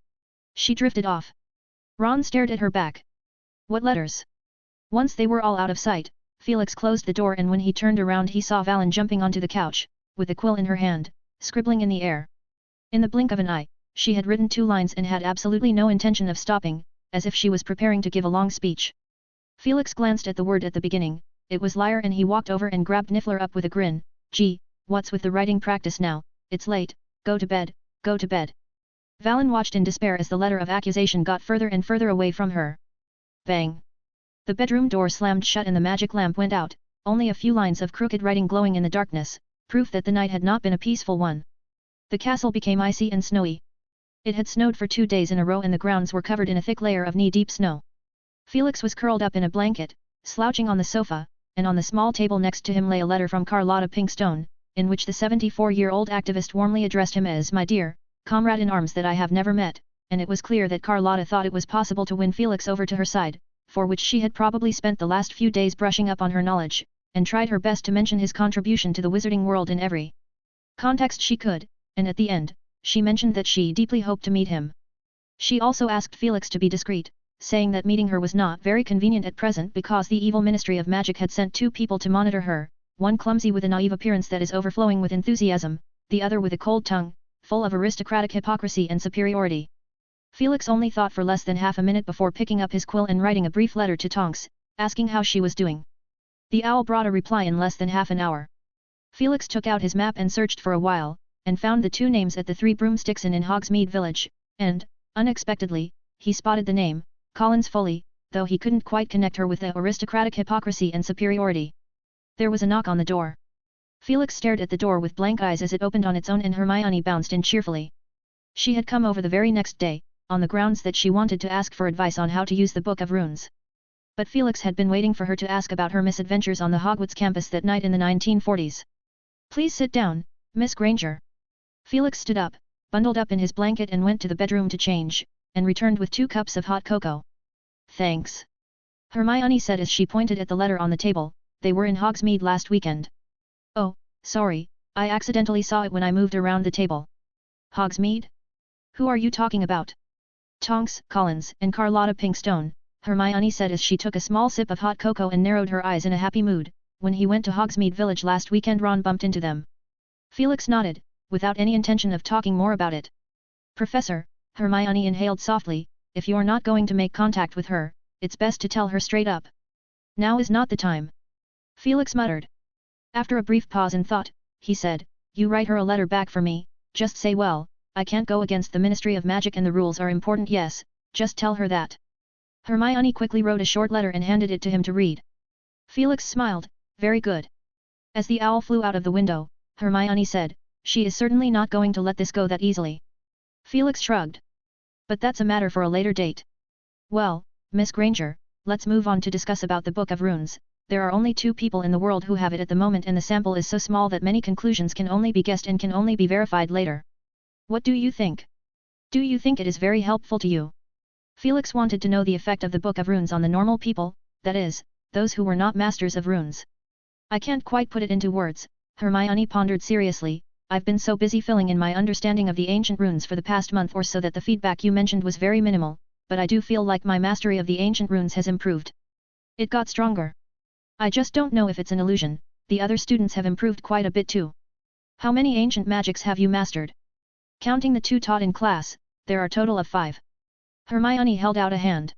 She drifted off. Ron stared at her back. What letters? Once they were all out of sight, Felix closed the door and when he turned around he saw Valen jumping onto the couch, with a quill in her hand, scribbling in the air. In the blink of an eye, she had written 2 lines and had absolutely no intention of stopping, as if she was preparing to give a long speech. Felix glanced at the word at the beginning, it was liar, and he walked over and grabbed Niffler up with a grin. Gee, what's with the writing practice now? It's late, go to bed, go to bed. Valen watched in despair as the letter of accusation got further and further away from her. Bang! The bedroom door slammed shut and the magic lamp went out, only a few lines of crooked writing glowing in the darkness, proof that the night had not been a peaceful one. The castle became icy and snowy. It had snowed for 2 days in a row and the grounds were covered in a thick layer of knee-deep snow. Felix was curled up in a blanket, slouching on the sofa, and on the small table next to him lay a letter from Carlotta Pinkstone, in which the 74-year-old activist warmly addressed him as my dear comrade in arms that I have never met, and it was clear that Carlotta thought it was possible to win Felix over to her side, for which she had probably spent the last few days brushing up on her knowledge, and tried her best to mention his contribution to the wizarding world in every context she could, and at the end, she mentioned that she deeply hoped to meet him. She also asked Felix to be discreet, saying that meeting her was not very convenient at present because the evil Ministry of Magic had sent 2 people to monitor her, one clumsy with a naive appearance that is overflowing with enthusiasm, the other with a cold tongue, full of aristocratic hypocrisy and superiority. Felix only thought for less than half a minute before picking up his quill and writing a brief letter to Tonks, asking how she was doing. The owl brought a reply in less than half an hour. Felix took out his map and searched for a while, and found the 2 names at the 3 Broomsticks Inn in Hogsmeade Village, and, unexpectedly, he spotted the name, Collins Foley, though he couldn't quite connect her with the aristocratic hypocrisy and superiority. There was a knock on the door. Felix stared at the door with blank eyes as it opened on its own and Hermione bounced in cheerfully. She had come over the very next day, on the grounds that she wanted to ask for advice on how to use the Book of Runes. But Felix had been waiting for her to ask about her misadventures on the Hogwarts campus that night in the 1940s. Please sit down, Miss Granger. Felix stood up, bundled up in his blanket and went to the bedroom to change, and returned with 2 cups of hot cocoa. Thanks. Hermione said as she pointed at the letter on the table, they were in Hogsmeade last weekend. Oh, sorry, I accidentally saw it when I moved around the table. Hogsmeade? Who are you talking about? Tonks, Collins, and Carlotta Pinkstone, Hermione said as she took a small sip of hot cocoa and narrowed her eyes in a happy mood. When he went to Hogsmeade Village last weekend, Ron bumped into them. Felix nodded, without any intention of talking more about it. Professor, Hermione inhaled softly, if you're not going to make contact with her, it's best to tell her straight up. Now is not the time. Felix muttered. After a brief pause and thought, he said, you write her a letter back for me, just say well, I can't go against the Ministry of Magic and the rules are important. Yes, just tell her that. Hermione quickly wrote a short letter and handed it to him to read. Felix smiled, very good. As the owl flew out of the window, Hermione said, she is certainly not going to let this go that easily. Felix shrugged. But that's a matter for a later date. Well, Miss Granger, let's move on to discuss about the Book of Runes. There are only 2 people in the world who have it at the moment and the sample is so small that many conclusions can only be guessed and can only be verified later. What do you think? Do you think it is very helpful to you? Felix wanted to know the effect of the Book of Runes on the normal people, that is, those who were not masters of runes. I can't quite put it into words, Hermione pondered seriously. I've been so busy filling in my understanding of the ancient runes for the past month or so that the feedback you mentioned was very minimal, but I do feel like my mastery of the ancient runes has improved. It got stronger. I just don't know if it's an illusion, the other students have improved quite a bit too. How many ancient magics have you mastered? Counting the 2 taught in class, there are a total of 5. Hermione held out a hand.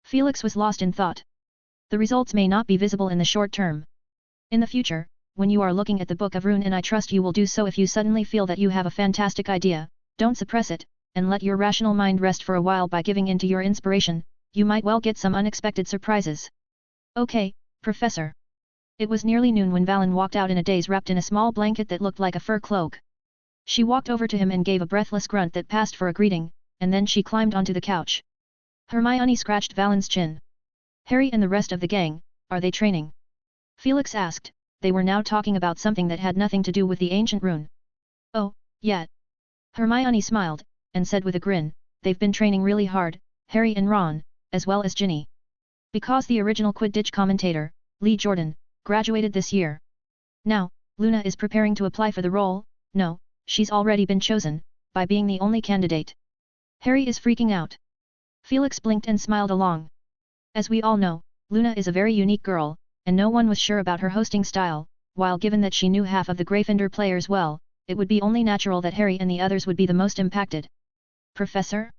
Felix was lost in thought. The results may not be visible in the short term. In the future, when you are looking at the Book of Rune, and I trust you will do so if you suddenly feel that you have a fantastic idea, don't suppress it, and let your rational mind rest for a while by giving in to your inspiration, you might well get some unexpected surprises. Okay, Professor. It was nearly noon when Valen walked out in a daze wrapped in a small blanket that looked like a fur cloak. She walked over to him and gave a breathless grunt that passed for a greeting, and then she climbed onto the couch. Hermione scratched Valen's chin. Harry and the rest of the gang, are they training? Felix asked. They were now talking about something that had nothing to do with the ancient rune. Oh, yeah. Hermione smiled, and said with a grin, they've been training really hard, Harry and Ron, as well as Ginny. Because the original Quidditch commentator, Lee Jordan, graduated this year. Now, Luna is preparing to apply for the role. No, she's already been chosen, by being the only candidate. Harry is freaking out. Felix blinked and smiled along. As we all know, Luna is a very unique girl, and no one was sure about her hosting style, while given that she knew half of the Gryffindor players well, it would be only natural that Harry and the others would be the most impacted. Professor?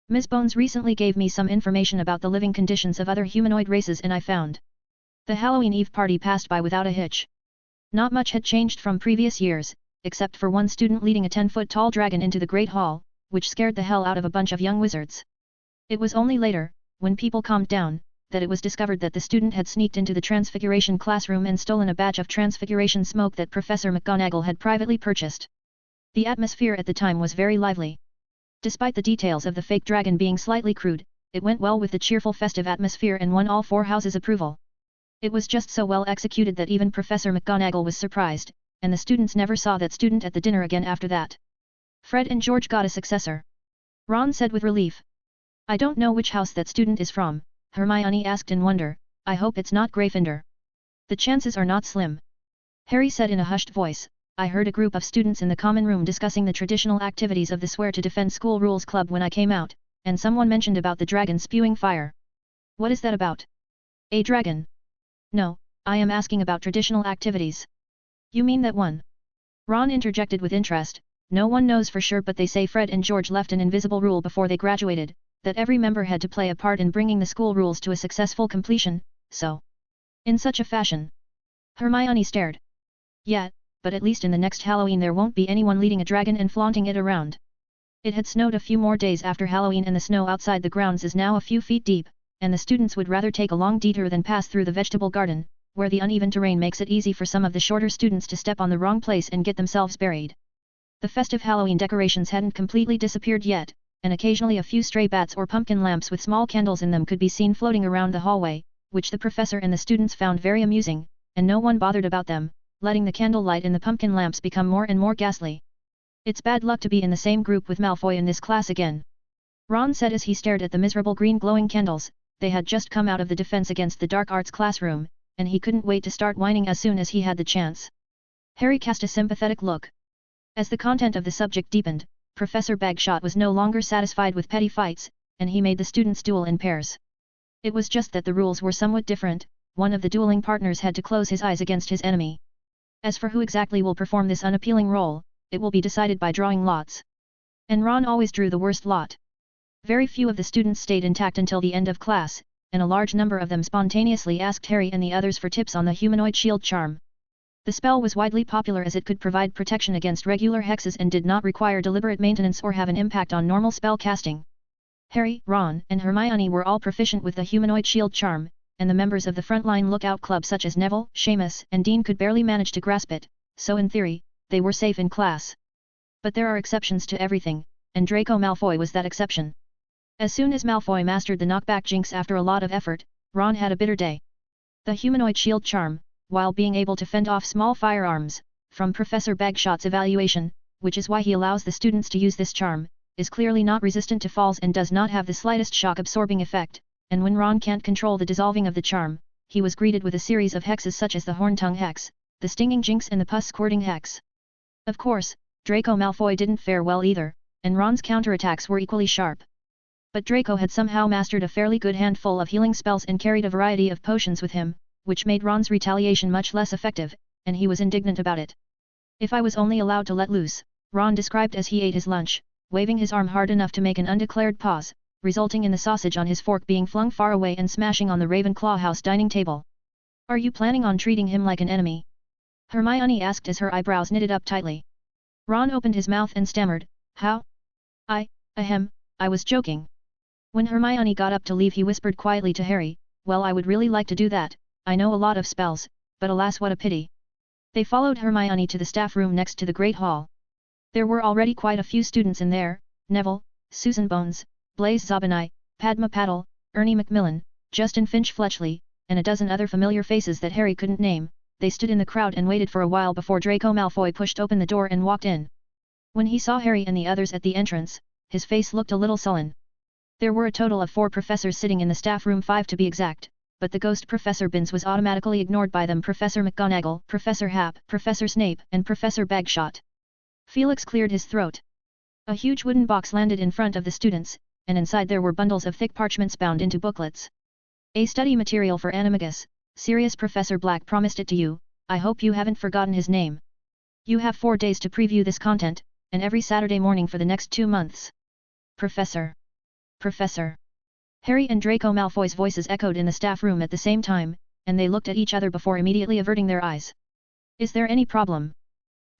Ms. Bones recently gave me some information about the living conditions of other humanoid races and I found. The Halloween Eve party passed by without a hitch. Not much had changed from previous years, except for one student leading a 10-foot-tall dragon into the Great Hall, which scared the hell out of a bunch of young wizards. It was only later, when people calmed down, that it was discovered that the student had sneaked into the Transfiguration classroom and stolen a batch of Transfiguration smoke that Professor McGonagall had privately purchased. The atmosphere at the time was very lively. Despite the details of the fake dragon being slightly crude, it went well with the cheerful festive atmosphere and won all 4 houses' approval. It was just so well executed that even Professor McGonagall was surprised, and the students never saw that student at the dinner again after that. Fred and George got a successor. Ron said with relief. I don't know which house that student is from, Hermione asked in wonder. I hope it's not Gryffindor. The chances are not slim. Harry said in a hushed voice, I heard a group of students in the common room discussing the traditional activities of the Swear to Defend School Rules Club when I came out, and someone mentioned about the dragon spewing fire. What is that about? A dragon? No, I am asking about traditional activities. You mean that one? Ron interjected with interest. No one knows for sure, but they say Fred and George left an invisible rule before they graduated, that every member had to play a part in bringing the school rules to a successful completion, so. In such a fashion. Hermione stared. Yeah, but at least in the next Halloween there won't be anyone leading a dragon and flaunting it around. It had snowed a few more days after Halloween and the snow outside the grounds is now a few feet deep, and the students would rather take a long detour than pass through the vegetable garden, where the uneven terrain makes it easy for some of the shorter students to step on the wrong place and get themselves buried. The festive Halloween decorations hadn't completely disappeared yet, and occasionally a few stray bats or pumpkin lamps with small candles in them could be seen floating around the hallway, which the professor and the students found very amusing, and no one bothered about them, letting the candlelight in the pumpkin lamps become more and more ghastly. It's bad luck to be in the same group with Malfoy in this class again. Ron said as he stared at the miserable green glowing candles. They had just come out of the Defense Against the Dark Arts classroom, and he couldn't wait to start whining as soon as he had the chance. Harry cast a sympathetic look. As the content of the subject deepened, Professor Bagshot was no longer satisfied with petty fights, and he made the students duel in pairs. It was just that the rules were somewhat different. One of the dueling partners had to close his eyes against his enemy. As for who exactly will perform this unappealing role, it will be decided by drawing lots. And Ron always drew the worst lot. Very few of the students stayed intact until the end of class, and a large number of them spontaneously asked Harry and the others for tips on the humanoid shield charm. The spell was widely popular as it could provide protection against regular hexes and did not require deliberate maintenance or have an impact on normal spell casting. Harry, Ron, and Hermione were all proficient with the humanoid shield charm, and the members of the frontline lookout club such as Neville, Seamus, and Dean could barely manage to grasp it, so in theory, they were safe in class. But there are exceptions to everything, and Draco Malfoy was that exception. As soon as Malfoy mastered the knockback jinx after a lot of effort, Ron had a bitter day. The humanoid shield charm, while being able to fend off small firearms, from Professor Bagshot's evaluation, which is why he allows the students to use this charm, is clearly not resistant to falls and does not have the slightest shock-absorbing effect, and when Ron can't control the dissolving of the charm, he was greeted with a series of hexes such as the Horntongue Hex, the Stinging Jinx and the Pus-Squirting Hex. Of course, Draco Malfoy didn't fare well either, and Ron's counterattacks were equally sharp. But Draco had somehow mastered a fairly good handful of healing spells and carried a variety of potions with him, which made Ron's retaliation much less effective, and he was indignant about it. "If I was only allowed to let loose," Ron described as he ate his lunch, waving his arm hard enough to make an undeclared pause, resulting in the sausage on his fork being flung far away and smashing on the Ravenclaw house dining table. "Are you planning on treating him like an enemy?" Hermione asked as her eyebrows knitted up tightly. Ron opened his mouth and stammered, "How? I was joking." When Hermione got up to leave he whispered quietly to Harry, "Well, I would really like to do that, I know a lot of spells, but alas what a pity." They followed Hermione to the staff room next to the Great Hall. There were already quite a few students in there: Neville, Susan Bones, Blaise Zabinai, Padma Patil, Ernie Macmillan, Justin Finch Fletchley, and a dozen other familiar faces that Harry couldn't name. They stood in the crowd and waited for a while before Draco Malfoy pushed open the door and walked in. When he saw Harry and the others at the entrance, his face looked a little sullen. There were a total of 4 professors sitting in the staff room, 5 to be exact, but the ghost Professor Binns was automatically ignored by them: Professor McGonagall, Professor Hap, Professor Snape, and Professor Bagshot. Felix cleared his throat. A huge wooden box landed in front of the students, and inside there were bundles of thick parchments bound into booklets. "A study material for Animagus, Sirius Professor Black promised it to you, I hope you haven't forgotten his name. You have 4 days to preview this content, and every Saturday morning for the next 2 months. Professor. Professor." Harry and Draco Malfoy's voices echoed in the staff room at the same time, and they looked at each other before immediately averting their eyes. "Is there any problem?"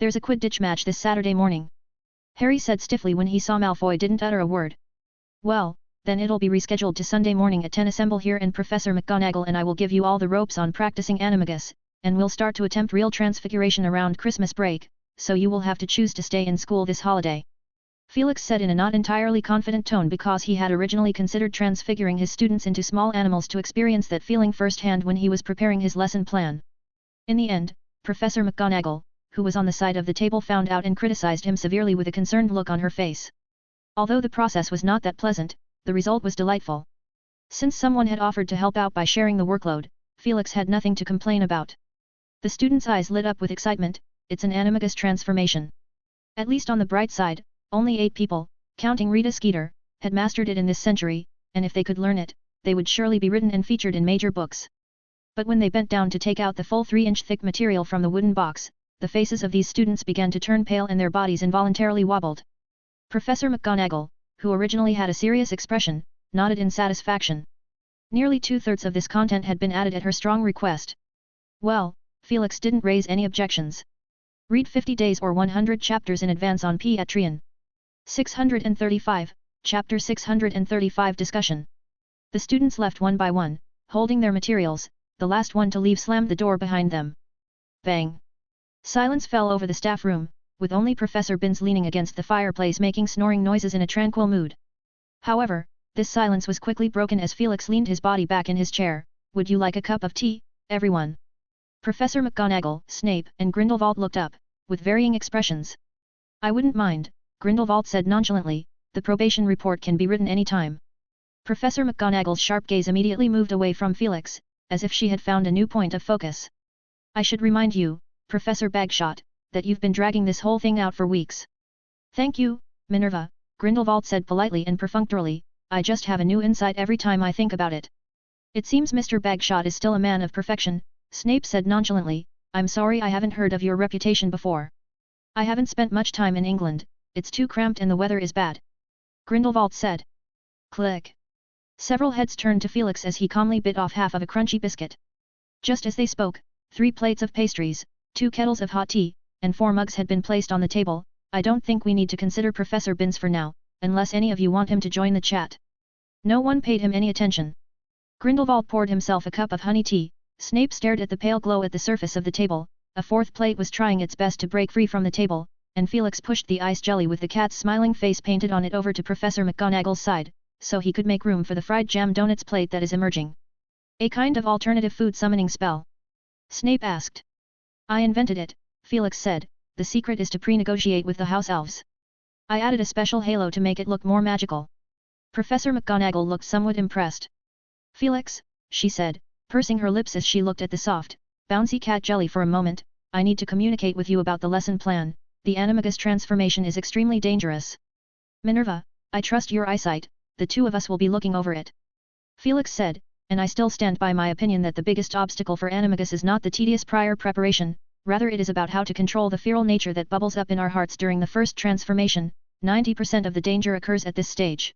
"There's a Quidditch match this Saturday morning," Harry said stiffly when he saw Malfoy didn't utter a word. "Well, then it'll be rescheduled to Sunday morning at 10. Assemble here and Professor McGonagall and I will give you all the ropes on practicing Animagus, and we'll start to attempt real transfiguration around Christmas break, so you will have to choose to stay in school this holiday," Felix said in a not entirely confident tone because he had originally considered transfiguring his students into small animals to experience that feeling firsthand when he was preparing his lesson plan. In the end, Professor McGonagall, who was on the side of the table, found out and criticized him severely with a concerned look on her face. Although the process was not that pleasant, the result was delightful. Since someone had offered to help out by sharing the workload, Felix had nothing to complain about. The students' eyes lit up with excitement. It's an Animagus transformation. At least on the bright side, only 8 people, counting Rita Skeeter, had mastered it in this century, and if they could learn it, they would surely be written and featured in major books. But when they bent down to take out the full 3-inch thick material from the wooden box, the faces of these students began to turn pale and their bodies involuntarily wobbled. Professor McGonagall, who originally had a serious expression, nodded in satisfaction. Nearly 2/3 of this content had been added at her strong request. Well, Felix didn't raise any objections. Read 50 days or 100 chapters in advance on Patreon. 635, Chapter 635 Discussion. The students left one by one, holding their materials. The last one to leave slammed the door behind them. Bang! Silence fell over the staff room, with only Professor Binns leaning against the fireplace making snoring noises in a tranquil mood. However, this silence was quickly broken as Felix leaned his body back in his chair. "Would you like a cup of tea, everyone?" Professor McGonagall, Snape, and Grindelwald looked up, with varying expressions. "I wouldn't mind," Grindelwald said nonchalantly, "the probation report can be written any time." Professor McGonagall's sharp gaze immediately moved away from Felix, as if she had found a new point of focus. "I should remind you, Professor Bagshot, that you've been dragging this whole thing out for weeks." "Thank you, Minerva," Grindelwald said politely and perfunctorily, "I just have a new insight every time I think about it." "It seems Mr. Bagshot is still a man of perfection," Snape said nonchalantly. "I'm sorry I haven't heard of your reputation before. I haven't spent much time in England, it's too cramped and the weather is bad," Grindelwald said. Click. Several heads turned to Felix as he calmly bit off half of a crunchy biscuit. Just as they spoke, 3 plates of pastries, 2 kettles of hot tea, and 4 mugs had been placed on the table. I don't think we need to consider Professor Binns for now, unless any of you want him to join the chat. No one paid him any attention. Grindelwald poured himself a cup of honey tea. Snape stared at the pale glow at the surface of the table. A 4th plate was trying its best to break free from the table, and Felix pushed the ice jelly with the cat's smiling face painted on it over to Professor McGonagall's side, so he could make room for the fried jam donuts plate that is emerging. A kind of alternative food summoning spell? Snape asked. I invented it, Felix said. The secret is to pre-negotiate with the house elves. I added a special halo to make it look more magical. Professor McGonagall looked somewhat impressed. Felix, she said, pursing her lips as she looked at the soft, bouncy cat jelly for a moment, I need to communicate with you about the lesson plan. The animagus transformation is extremely dangerous. Minerva, I trust your eyesight, the 2 of us will be looking over it. Felix said, and I still stand by my opinion that the biggest obstacle for animagus is not the tedious prior preparation, rather it is about how to control the feral nature that bubbles up in our hearts during the first transformation. 90% of the danger occurs at this stage.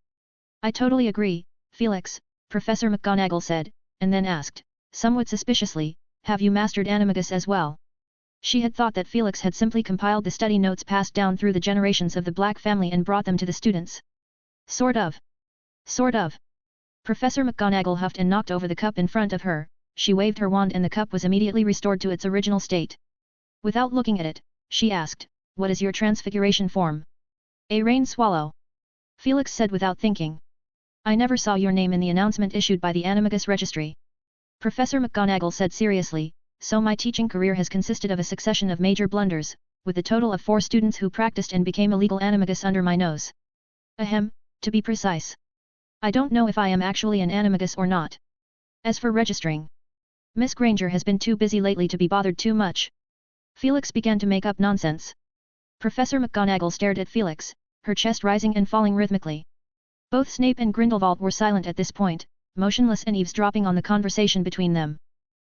I totally agree, Felix, Professor McGonagall said, and then asked, somewhat suspiciously, have you mastered animagus as well? She had thought that Felix had simply compiled the study notes passed down through the generations of the Black family and brought them to the students. Sort of. Sort of. Professor McGonagall huffed and knocked over the cup in front of her. She waved her wand and the cup was immediately restored to its original state. Without looking at it, she asked, what is your transfiguration form? A rain swallow. Felix said without thinking. I never saw your name in the announcement issued by the Animagus Registry. Professor McGonagall said seriously, so my teaching career has consisted of a succession of major blunders, with a total of 4 students who practiced and became illegal animagus under my nose. Ahem, to be precise. I don't know if I am actually an animagus or not. As for registering, Miss Granger has been too busy lately to be bothered too much. Felix began to make up nonsense. Professor McGonagall stared at Felix, her chest rising and falling rhythmically. Both Snape and Grindelwald were silent at this point, motionless and eavesdropping on the conversation between them.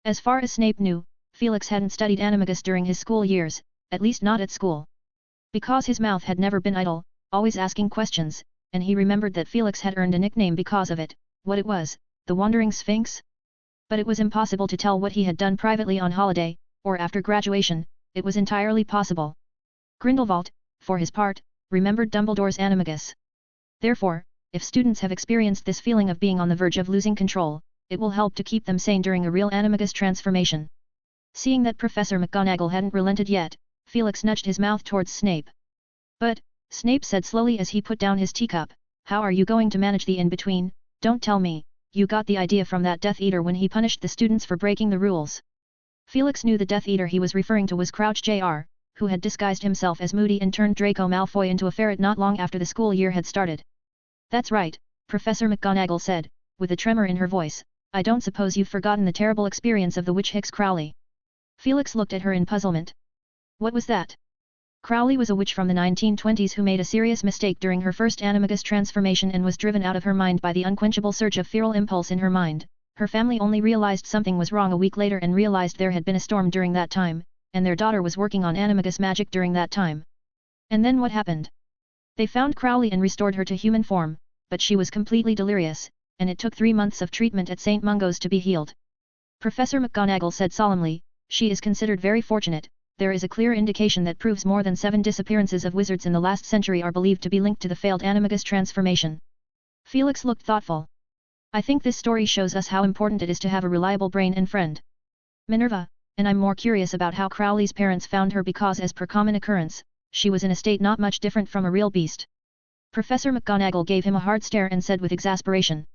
As far as Snape knew, Felix hadn't studied animagus during his school years, at least not at school. Because his mouth had never been idle, always asking questions, and he remembered that Felix had earned a nickname because of it, what it was, the Wandering Sphinx? But it was impossible to tell what he had done privately on holiday, or after graduation. It was entirely possible. Grindelwald, for his part, remembered Dumbledore's animagus. Therefore, if students have experienced this feeling of being on the verge of losing control, it will help to keep them sane during a real animagus transformation. Seeing that Professor McGonagall hadn't relented yet, Felix nudged his mouth towards Snape. But, Snape said slowly as he put down his teacup, how are you going to manage the in-between? Don't tell me, you got the idea from that Death Eater when he punished the students for breaking the rules. Felix knew the Death Eater he was referring to was Crouch Jr., who had disguised himself as Moody and turned Draco Malfoy into a ferret not long after the school year had started. That's right, Professor McGonagall said, with a tremor in her voice, I don't suppose you've forgotten the terrible experience of the witch Hicks Crowley. Felix looked at her in puzzlement. What was that? Crowley was a witch from the 1920s who made a serious mistake during her first animagus transformation and was driven out of her mind by the unquenchable surge of feral impulse in her mind. Her family only realized something was wrong a week later and realized there had been a storm during that time, and their daughter was working on animagus magic during that time. And then what happened? They found Crowley and restored her to human form, but she was completely delirious, and it took 3 months of treatment at St. Mungo's to be healed. Professor McGonagall said solemnly, she is considered very fortunate. There is a clear indication that proves more than 7 disappearances of wizards in the last century are believed to be linked to the failed animagus transformation. Felix looked thoughtful. I think this story shows us how important it is to have a reliable brain and friend. Minerva, and I'm more curious about how Crowley's parents found her because as per common occurrence, she was in a state not much different from a real beast. Professor McGonagall gave him a hard stare and said with exasperation.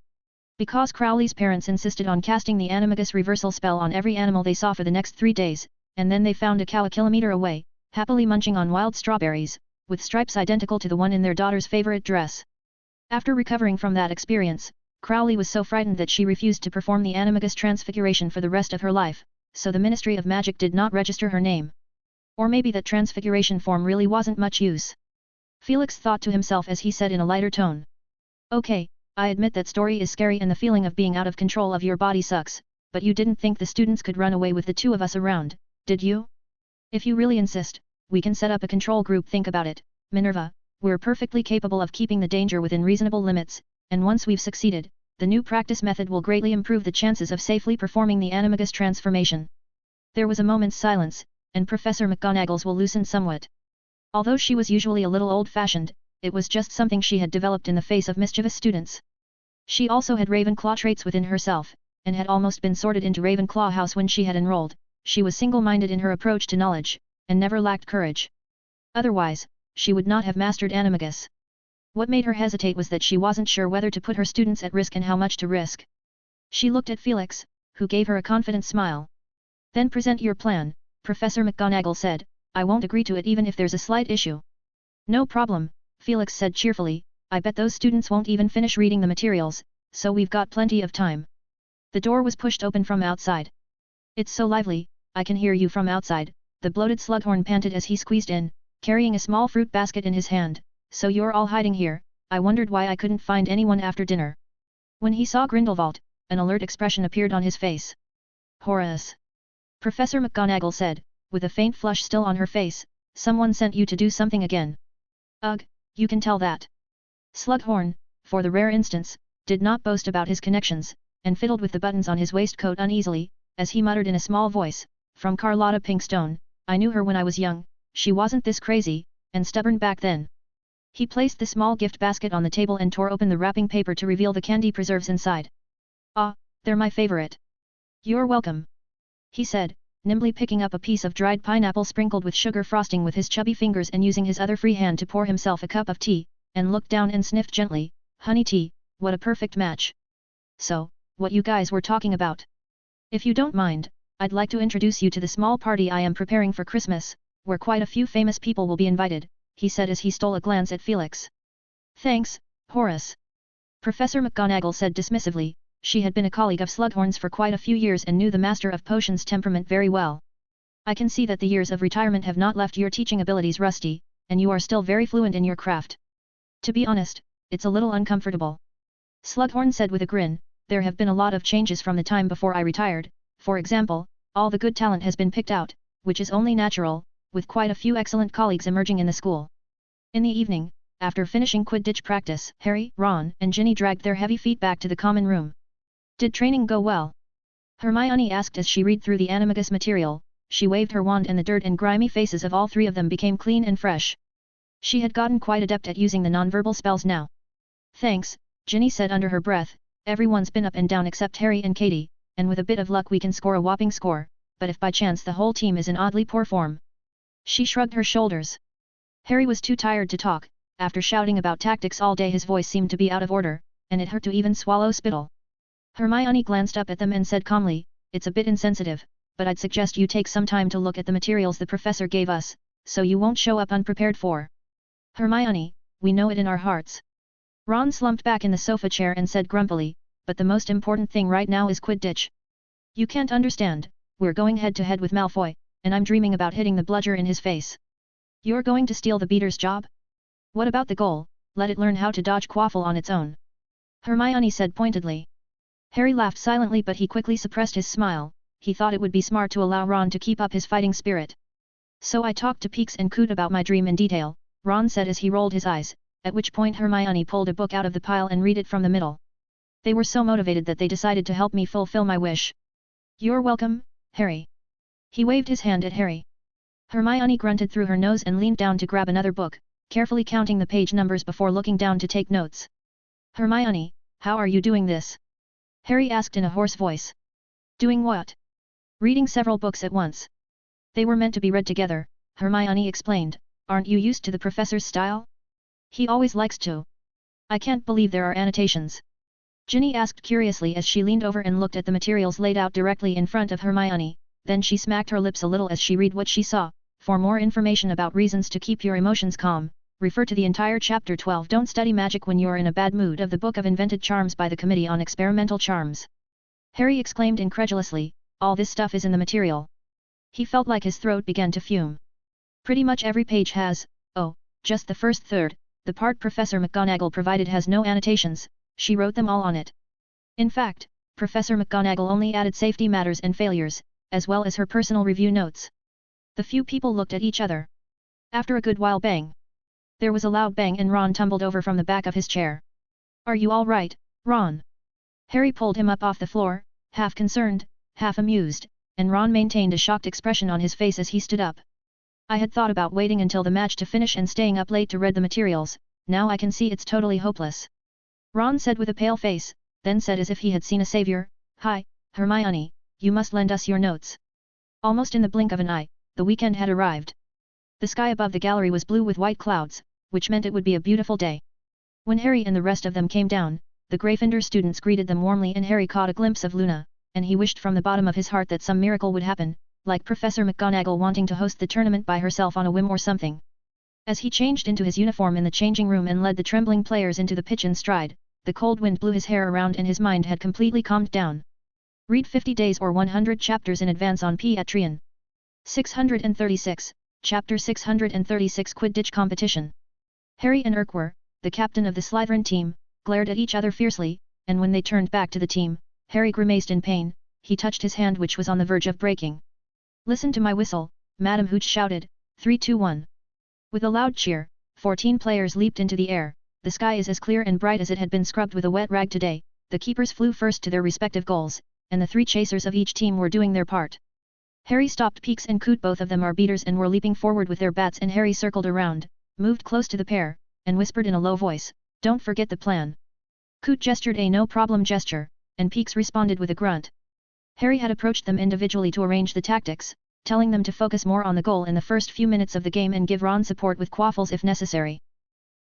Because Crowley's parents insisted on casting the animagus reversal spell on every animal they saw for the next 3 days, and then they found a cow a kilometer away, happily munching on wild strawberries, with stripes identical to the one in their daughter's favorite dress. After recovering from that experience, Crowley was so frightened that she refused to perform the animagus transfiguration for the rest of her life, so the Ministry of Magic did not register her name. Or maybe that transfiguration form really wasn't much use. Felix thought to himself as he said in a lighter tone. Okay, I admit that story is scary and the feeling of being out of control of your body sucks, but you didn't think the students could run away with the 2 of us around, did you? If you really insist, we can set up a control group. Think about it, Minerva, we're perfectly capable of keeping the danger within reasonable limits, and once we've succeeded, the new practice method will greatly improve the chances of safely performing the animagus transformation. There was a moment's silence, and Professor McGonagall's will loosen somewhat. Although she was usually a little old-fashioned, it was just something she had developed in the face of mischievous students. She also had Ravenclaw traits within herself, and had almost been sorted into Ravenclaw House when she had enrolled. She was single-minded in her approach to knowledge, and never lacked courage. Otherwise, she would not have mastered Animagus. What made her hesitate was that she wasn't sure whether to put her students at risk and how much to risk. She looked at Felix, who gave her a confident smile. Then present your plan, Professor McGonagall said. I won't agree to it even if there's a slight issue. No problem, Felix said cheerfully, I bet those students won't even finish reading the materials, so we've got plenty of time. The door was pushed open from outside. It's so lively, I can hear you from outside, the bloated Slughorn panted as he squeezed in, carrying a small fruit basket in his hand. So you're all hiding here, I wondered why I couldn't find anyone after dinner. When he saw Grindelwald, an alert expression appeared on his face. Horace. Professor McGonagall said, with a faint flush still on her face, someone sent you to do something again. Ugh, you can tell that. Slughorn, for the rare instance, did not boast about his connections, and fiddled with the buttons on his waistcoat uneasily, as he muttered in a small voice, from Carlotta Pinkstone, I knew her when I was young, she wasn't this crazy, and stubborn back then. He placed the small gift basket on the table and tore open the wrapping paper to reveal the candy preserves inside. Ah, they're my favorite. You're welcome. He said, nimbly picking up a piece of dried pineapple sprinkled with sugar frosting with his chubby fingers and using his other free hand to pour himself a cup of tea, and looked down and sniffed gently, honey tea, what a perfect match. So, what you guys were talking about? If you don't mind, I'd like to introduce you to the small party I am preparing for Christmas, where quite a few famous people will be invited, he said as he stole a glance at Felix. Thanks, Horace. Professor McGonagall said dismissively. She had been a colleague of Slughorn's for quite a few years and knew the Master of Potions' temperament very well. I can see that the years of retirement have not left your teaching abilities rusty, and you are still very fluent in your craft. To be honest, it's a little uncomfortable. Slughorn said with a grin, there have been a lot of changes from the time before I retired, for example, all the good talent has been picked out, which is only natural, with quite a few excellent colleagues emerging in the school. In the evening, after finishing Quidditch practice, Harry, Ron, and Ginny dragged their heavy feet back to the common room. Did training go well? Hermione asked as she read through the Animagus material. She waved her wand and the dirt and grimy faces of all three of them became clean and fresh. She had gotten quite adept at using the nonverbal spells now. Thanks, Ginny said under her breath, everyone's been up and down except Harry and Katie, and with a bit of luck we can score a whopping score, but if by chance the whole team is in oddly poor form. She shrugged her shoulders. Harry was too tired to talk, after shouting about tactics all day his voice seemed to be out of order, and it hurt to even swallow spittle. Hermione glanced up at them and said calmly, it's a bit insensitive, but I'd suggest you take some time to look at the materials the professor gave us, so you won't show up unprepared for. Hermione, we know it in our hearts. Ron slumped back in the sofa chair and said grumpily, but the most important thing right now is Quidditch. You can't understand, we're going head to head with Malfoy, and I'm dreaming about hitting the bludger in his face. You're going to steal the beater's job? What about the goal, let it learn how to dodge Quaffle on its own? Hermione said pointedly. Harry laughed silently but he quickly suppressed his smile, he thought it would be smart to allow Ron to keep up his fighting spirit. So I talked to Peeks and Coot about my dream in detail, Ron said as he rolled his eyes, at which point Hermione pulled a book out of the pile and read it from the middle. They were so motivated that they decided to help me fulfill my wish. You're welcome, Harry. He waved his hand at Harry. Hermione grunted through her nose and leaned down to grab another book, carefully counting the page numbers before looking down to take notes. Hermione, how are you doing this? Harry asked in a hoarse voice. Doing what? Reading several books at once. They were meant to be read together, Hermione explained. Aren't you used to the professor's style? He always likes to. I can't believe there are annotations. Ginny asked curiously as she leaned over and looked at the materials laid out directly in front of Hermione, then she smacked her lips a little as she read what she saw. For more information about reasons to keep your emotions calm, refer to the entire Chapter 12 Don't Study Magic When You're in a Bad Mood of the Book of Invented Charms by the Committee on Experimental Charms. Harry exclaimed incredulously, all this stuff is in the material. He felt like his throat began to fume. Pretty much every page has, oh, just the first third, the part Professor McGonagall provided has no annotations, she wrote them all on it. In fact, Professor McGonagall only added safety matters and failures, as well as her personal review notes. The few people looked at each other. After a good while bang. There was a loud bang and Ron tumbled over from the back of his chair. Are you all right, Ron? Harry pulled him up off the floor, half concerned, half amused, and Ron maintained a shocked expression on his face as he stood up. I had thought about waiting until the match to finish and staying up late to read the materials, now I can see it's totally hopeless. Ron said with a pale face, then said as if he had seen a savior, "Hi, Hermione, you must lend us your notes." Almost in the blink of an eye, the weekend had arrived. The sky above the gallery was blue with white clouds, which meant it would be a beautiful day. When Harry and the rest of them came down, the Gryffindor students greeted them warmly and Harry caught a glimpse of Luna, and he wished from the bottom of his heart that some miracle would happen, like Professor McGonagall wanting to host the tournament by herself on a whim or something. As he changed into his uniform in the changing room and led the trembling players into the pitch in stride, the cold wind blew his hair around and his mind had completely calmed down. Read 50 days or 100 chapters in advance on Patreon. 636, Chapter 636 Quidditch Competition. Harry and Urquhart, the captain of the Slytherin team, glared at each other fiercely, and when they turned back to the team, Harry grimaced in pain, he touched his hand which was on the verge of breaking. "Listen to my whistle," Madame Hooch shouted, 3, 2, 1. With a loud cheer, 14 players leaped into the air, the sky is as clear and bright as it had been scrubbed with a wet rag today, the keepers flew first to their respective goals, and the 3 chasers of each team were doing their part. Harry stopped Peeks and Coot, both of them are beaters and were leaping forward with their bats, and Harry circled around, moved close to the pair, and whispered in a low voice, "Don't forget the plan." Coot gestured a no-problem gesture, and Peeks responded with a grunt. Harry had approached them individually to arrange the tactics, telling them to focus more on the goal in the first few minutes of the game and give Ron support with quaffles if necessary.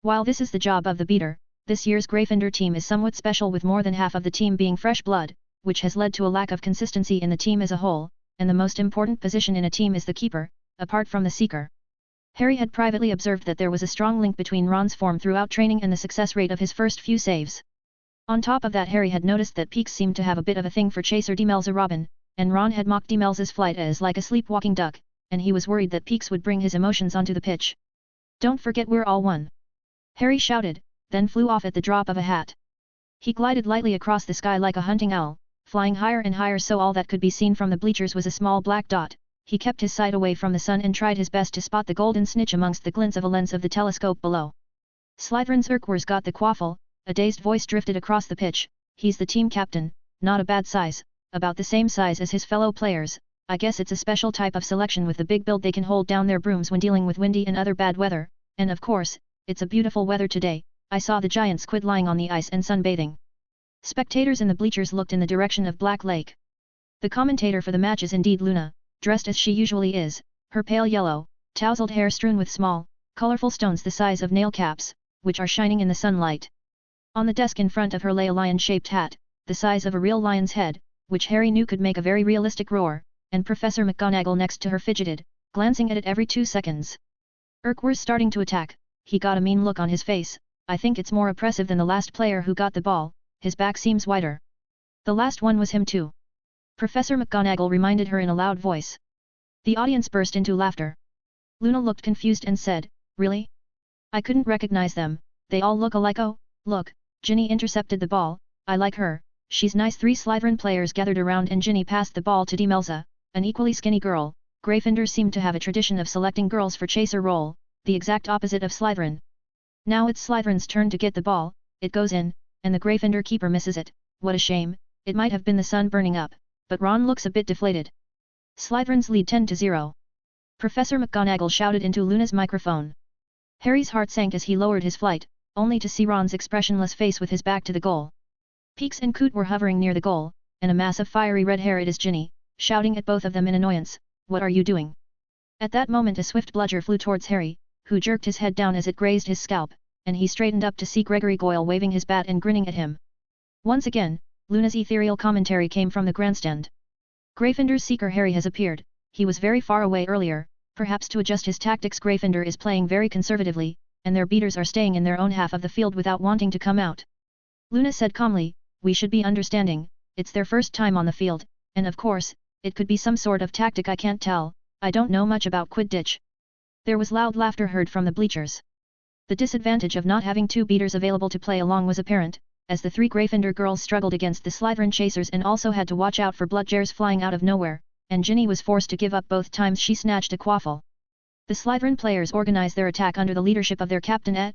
While this is the job of the beater, this year's Gryffindor team is somewhat special with more than half of the team being fresh blood, which has led to a lack of consistency in the team as a whole, and the most important position in a team is the keeper, apart from the seeker. Harry had privately observed that there was a strong link between Ron's form throughout training and the success rate of his first few saves. On top of that, Harry had noticed that Peeks seemed to have a bit of a thing for Chaser Demelza Robin, and Ron had mocked Demelza's flight as like a sleepwalking duck, and he was worried that Peeks would bring his emotions onto the pitch. "Don't forget we're all one," Harry shouted, then flew off at the drop of a hat. He glided lightly across the sky like a hunting owl, flying higher and higher so all that could be seen from the bleachers was a small black dot. He kept his sight away from the sun and tried his best to spot the golden snitch amongst the glints of a lens of the telescope below. "Slytherin's Urquhart's got the quaffle," a dazed voice drifted across the pitch. "He's the team captain, not a bad size, about the same size as his fellow players. I guess it's a special type of selection with the big build they can hold down their brooms when dealing with windy and other bad weather, and of course, it's a beautiful weather today. I saw the giant squid lying on the ice and sunbathing." Spectators in the bleachers looked in the direction of Black Lake. The commentator for the match is indeed Luna, dressed as she usually is, her pale yellow, tousled hair strewn with small, colorful stones the size of nail caps, which are shining in the sunlight. On the desk in front of her lay a lion-shaped hat, the size of a real lion's head, which Harry knew could make a very realistic roar, and Professor McGonagall next to her fidgeted, glancing at it every 2 seconds. "Urquhart's starting to attack," he got a mean look on his face. "I think it's more oppressive than the last player who got the ball, his back seems wider." "The last one was him too," Professor McGonagall reminded her in a loud voice. The audience burst into laughter. Luna looked confused and said, "Really? I couldn't recognize them, they all look alike." "Oh, look, Ginny intercepted the ball, I like her, she's nice." 3 Slytherin players gathered around and Ginny passed the ball to Demelza, an equally skinny girl. Gryffindors seemed to have a tradition of selecting girls for chaser role, the exact opposite of Slytherin. Now it's Slytherin's turn to get the ball, it goes in, and the Gryffindor keeper misses it. What a shame, it might have been the sun burning up, but Ron looks a bit deflated. Slytherin's lead 10-0. Professor McGonagall shouted into Luna's microphone. Harry's heart sank as he lowered his flight, only to see Ron's expressionless face with his back to the goal. Peeks and Coot were hovering near the goal, and a mass of fiery red hair. "It is Ginny," shouting at both of them in annoyance. "What are you doing?" At that moment a swift bludger flew towards Harry, who jerked his head down as it grazed his scalp, and he straightened up to see Gregory Goyle waving his bat and grinning at him. Once again, Luna's ethereal commentary came from the grandstand. "Gryffindor's seeker Harry has appeared. He was very far away earlier, perhaps to adjust his tactics. Gryffindor is playing very conservatively, and their beaters are staying in their own half of the field without wanting to come out." Luna said calmly, "We should be understanding, it's their first time on the field, and of course, it could be some sort of tactic. I can't tell, I don't know much about Quidditch." There was loud laughter heard from the bleachers. The disadvantage of not having 2 beaters available to play along was apparent, as the 3 Gryffindor girls struggled against the Slytherin chasers and also had to watch out for bludgers flying out of nowhere, and Ginny was forced to give up both times she snatched a quaffle. The Slytherin players organized their attack under the leadership of their captain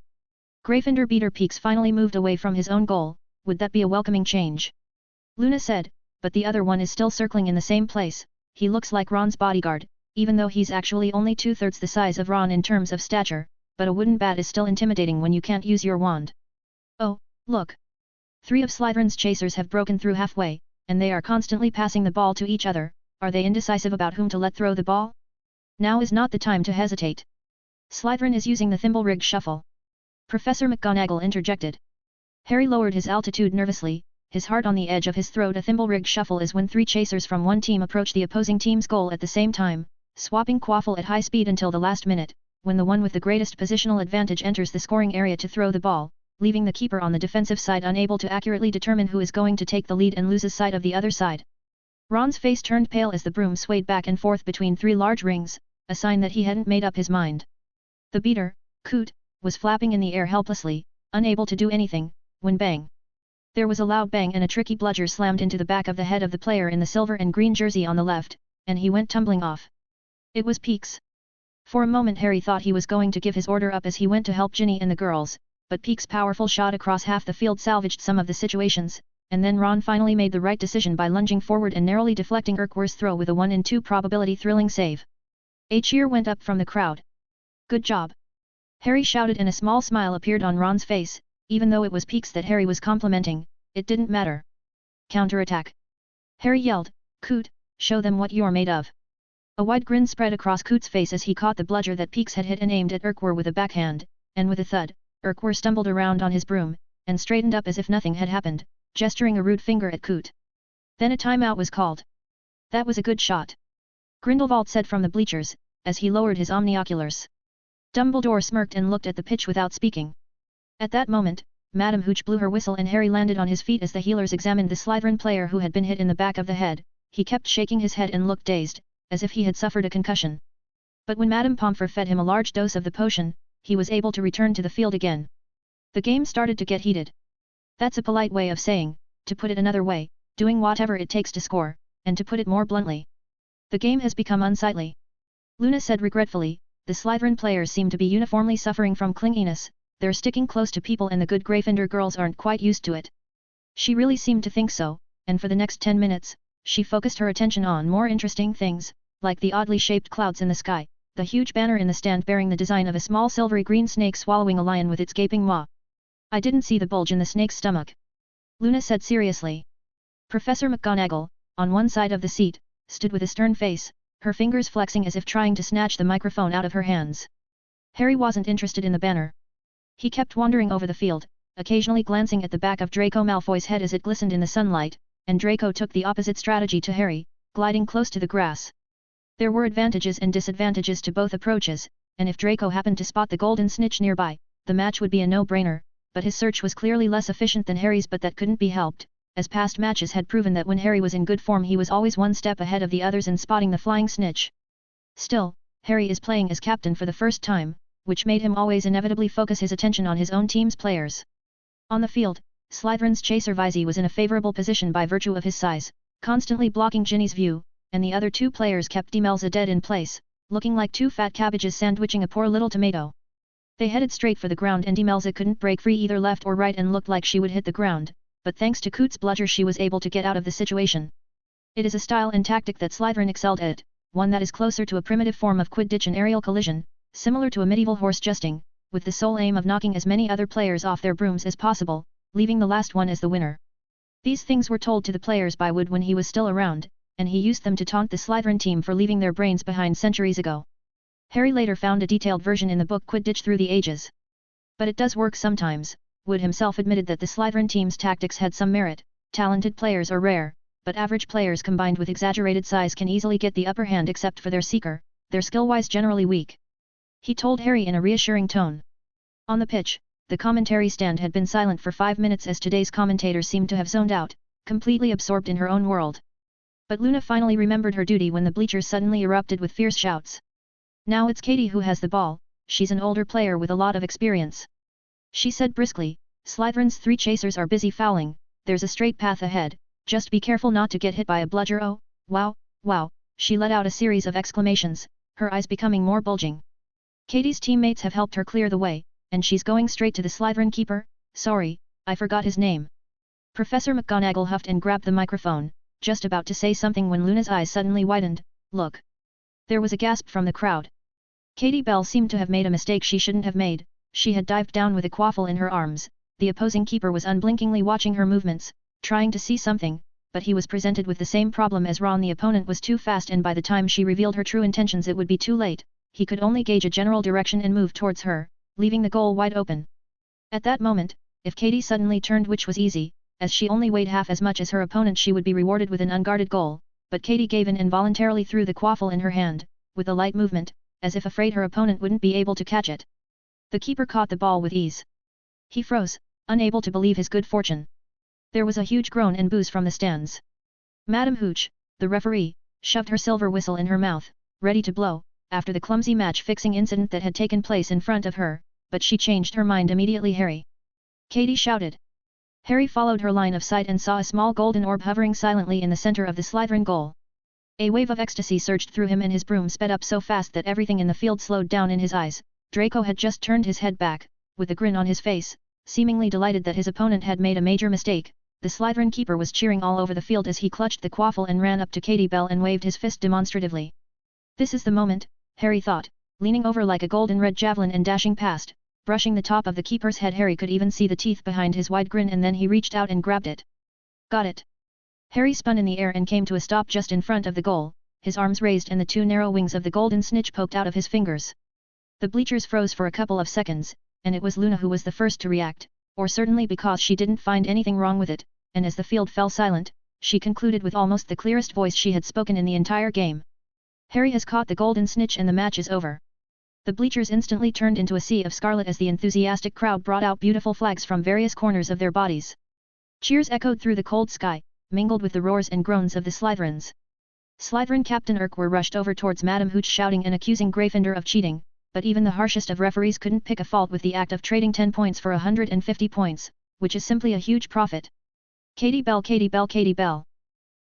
Gryffindor beater Peeks finally moved away from his own goal. "Would that be a welcoming change?" Luna said, "But the other one is still circling in the same place, he looks like Ron's bodyguard, even though he's actually only 2/3 the size of Ron in terms of stature, but a wooden bat is still intimidating when you can't use your wand. Oh, look! 3 of Slytherin's chasers have broken through halfway, and they are constantly passing the ball to each other. Are they indecisive about whom to let throw the ball? Now is not the time to hesitate. Slytherin is using the thimble-rigged shuffle. Professor McGonagall interjected. Harry lowered his altitude nervously, his heart on the edge of his throat. A thimble-rigged shuffle is when 3 chasers from one team approach the opposing team's goal at the same time, swapping quaffle at high speed until the last minute, when the one with the greatest positional advantage enters the scoring area to throw the ball, leaving the keeper on the defensive side unable to accurately determine who is going to take the lead and loses sight of the other side. Ron's face turned pale as the broom swayed back and forth between 3 large rings, a sign that he hadn't made up his mind. The beater, Coot, was flapping in the air helplessly, unable to do anything, when bang! There was a loud bang and a tricky bludger slammed into the back of the head of the player in the silver and green jersey on the left, and he went tumbling off. It was Peeks. For a moment Harry thought he was going to give his order up as he went to help Ginny and the girls, but Peeks' powerful shot across half the field salvaged some of the situations, and then Ron finally made the right decision by lunging forward and narrowly deflecting Urquhart's throw with a 1 in 2 probability thrilling save. A cheer went up from the crowd. Good job! Harry shouted and a small smile appeared on Ron's face. Even though it was Peeks that Harry was complimenting, it didn't matter. Counterattack! Harry yelled, Coot, show them what you're made of. A wide grin spread across Coot's face as he caught the bludger that Peeks had hit and aimed at Urquhart with a backhand, and with a thud, Urquhart stumbled around on his broom, and straightened up as if nothing had happened, gesturing a rude finger at Coot. Then a timeout was called. That was a good shot. Grindelwald said from the bleachers, as he lowered his omnioculars. Dumbledore smirked and looked at the pitch without speaking. At that moment, Madame Hooch blew her whistle and Harry landed on his feet as the healers examined the Slytherin player who had been hit in the back of the head. He kept shaking his head and looked dazed, as if he had suffered a concussion. But when Madame Pomfrey fed him a large dose of the potion, he was able to return to the field again. The game started to get heated. That's a polite way of saying, to put it another way, doing whatever it takes to score, and to put it more bluntly, the game has become unsightly. Luna said regretfully, the Slytherin players seem to be uniformly suffering from clinginess, they're sticking close to people and the good Gryffindor girls aren't quite used to it. She really seemed to think so, and for the next 10 minutes, she focused her attention on more interesting things, like the oddly shaped clouds in the sky, the huge banner in the stand bearing the design of a small silvery green snake swallowing a lion with its gaping maw. I didn't see the bulge in the snake's stomach. Luna said seriously. Professor McGonagall, on one side of the seat, stood with a stern face, her fingers flexing as if trying to snatch the microphone out of her hands. Harry wasn't interested in the banner. He kept wandering over the field, occasionally glancing at the back of Draco Malfoy's head as it glistened in the sunlight, and Draco took the opposite strategy to Harry, gliding close to the grass. There were advantages and disadvantages to both approaches, and if Draco happened to spot the golden snitch nearby, the match would be a no-brainer, but his search was clearly less efficient than Harry's, but that couldn't be helped, as past matches had proven that when Harry was in good form he was always one step ahead of the others in spotting the flying snitch. Still, Harry is playing as captain for the first time, which made him always inevitably focus his attention on his own team's players. On the field, Slytherin's chaser Vizzy was in a favorable position by virtue of his size, constantly blocking Ginny's view, and the other 2 players kept Demelza dead in place, looking like 2 fat cabbages sandwiching a poor little tomato. They headed straight for the ground and Demelza couldn't break free either left or right and looked like she would hit the ground, but thanks to Coot's bludger she was able to get out of the situation. It is a style and tactic that Slytherin excelled at, one that is closer to a primitive form of Quidditch and aerial collision, similar to a medieval horse justing, with the sole aim of knocking as many other players off their brooms as possible, leaving the last one as the winner. These things were told to the players by Wood when he was still around, and he used them to taunt the Slytherin team for leaving their brains behind centuries ago. Harry later found a detailed version in the book Quidditch Through the Ages. But it does work sometimes. Wood himself admitted that the Slytherin team's tactics had some merit. Talented players are rare, but average players combined with exaggerated size can easily get the upper hand except for their seeker, they're skill-wise generally weak. He told Harry in a reassuring tone. On the pitch, the commentary stand had been silent for 5 minutes as today's commentators seemed to have zoned out, completely absorbed in her own world. But Luna finally remembered her duty when the bleachers suddenly erupted with fierce shouts. Now it's Katie who has the ball, she's an older player with a lot of experience. She said briskly, Slytherin's 3 chasers are busy fouling, there's a straight path ahead, just be careful not to get hit by a bludger. Oh, wow, wow, she let out a series of exclamations, her eyes becoming more bulging. Katie's teammates have helped her clear the way, and she's going straight to the Slytherin keeper. Sorry, I forgot his name. Professor McGonagall huffed and grabbed the microphone, just about to say something when Luna's eyes suddenly widened. Look! There was a gasp from the crowd. Katie Bell seemed to have made a mistake she shouldn't have made. She had dived down with a quaffle in her arms. The opposing keeper was unblinkingly watching her movements, trying to see something, but he was presented with the same problem as Ron. The opponent was too fast, and by the time she revealed her true intentions it would be too late. He could only gauge a general direction and move towards her, leaving the goal wide open. At that moment, if Katie suddenly turned, which was easy, as she only weighed half as much as her opponent, she would be rewarded with an unguarded goal, but Katie gave in and voluntarily threw the quaffle in her hand, with a light movement, as if afraid her opponent wouldn't be able to catch it. The keeper caught the ball with ease. He froze, unable to believe his good fortune. There was a huge groan and boos from the stands. Madame Hooch, the referee, shoved her silver whistle in her mouth, ready to blow, after the clumsy match-fixing incident that had taken place in front of her, but she changed her mind immediately. Harry! Katie shouted. Harry followed her line of sight and saw a small golden orb hovering silently in the center of the Slytherin goal. A wave of ecstasy surged through him and his broom sped up so fast that everything in the field slowed down in his eyes. Draco had just turned his head back, with a grin on his face, seemingly delighted that his opponent had made a major mistake. The Slytherin keeper was cheering all over the field as he clutched the quaffle and ran up to Katie Bell and waved his fist demonstratively. This is the moment, Harry thought, leaning over like a golden red javelin and dashing past, brushing the top of the keeper's head. Harry could even see the teeth behind his wide grin, and then he reached out and grabbed it. Got it! Harry spun in the air and came to a stop just in front of the goal, his arms raised and the two narrow wings of the golden snitch poked out of his fingers. The bleachers froze for a couple of seconds, and it was Luna who was the first to react, or certainly because she didn't find anything wrong with it, and as the field fell silent, she concluded with almost the clearest voice she had spoken in the entire game. Harry has caught the golden snitch and the match is over. The bleachers instantly turned into a sea of scarlet as the enthusiastic crowd brought out beautiful flags from various corners of their bodies. Cheers echoed through the cold sky, mingled with the roars and groans of the Slytherins. Slytherin Captain Urquhart rushed over towards Madame Hooch shouting and accusing Gryffindor of cheating, but even the harshest of referees couldn't pick a fault with the act of trading 10 points for 150 points, which is simply a huge profit. Katie Bell, Katie Bell, Katie Bell.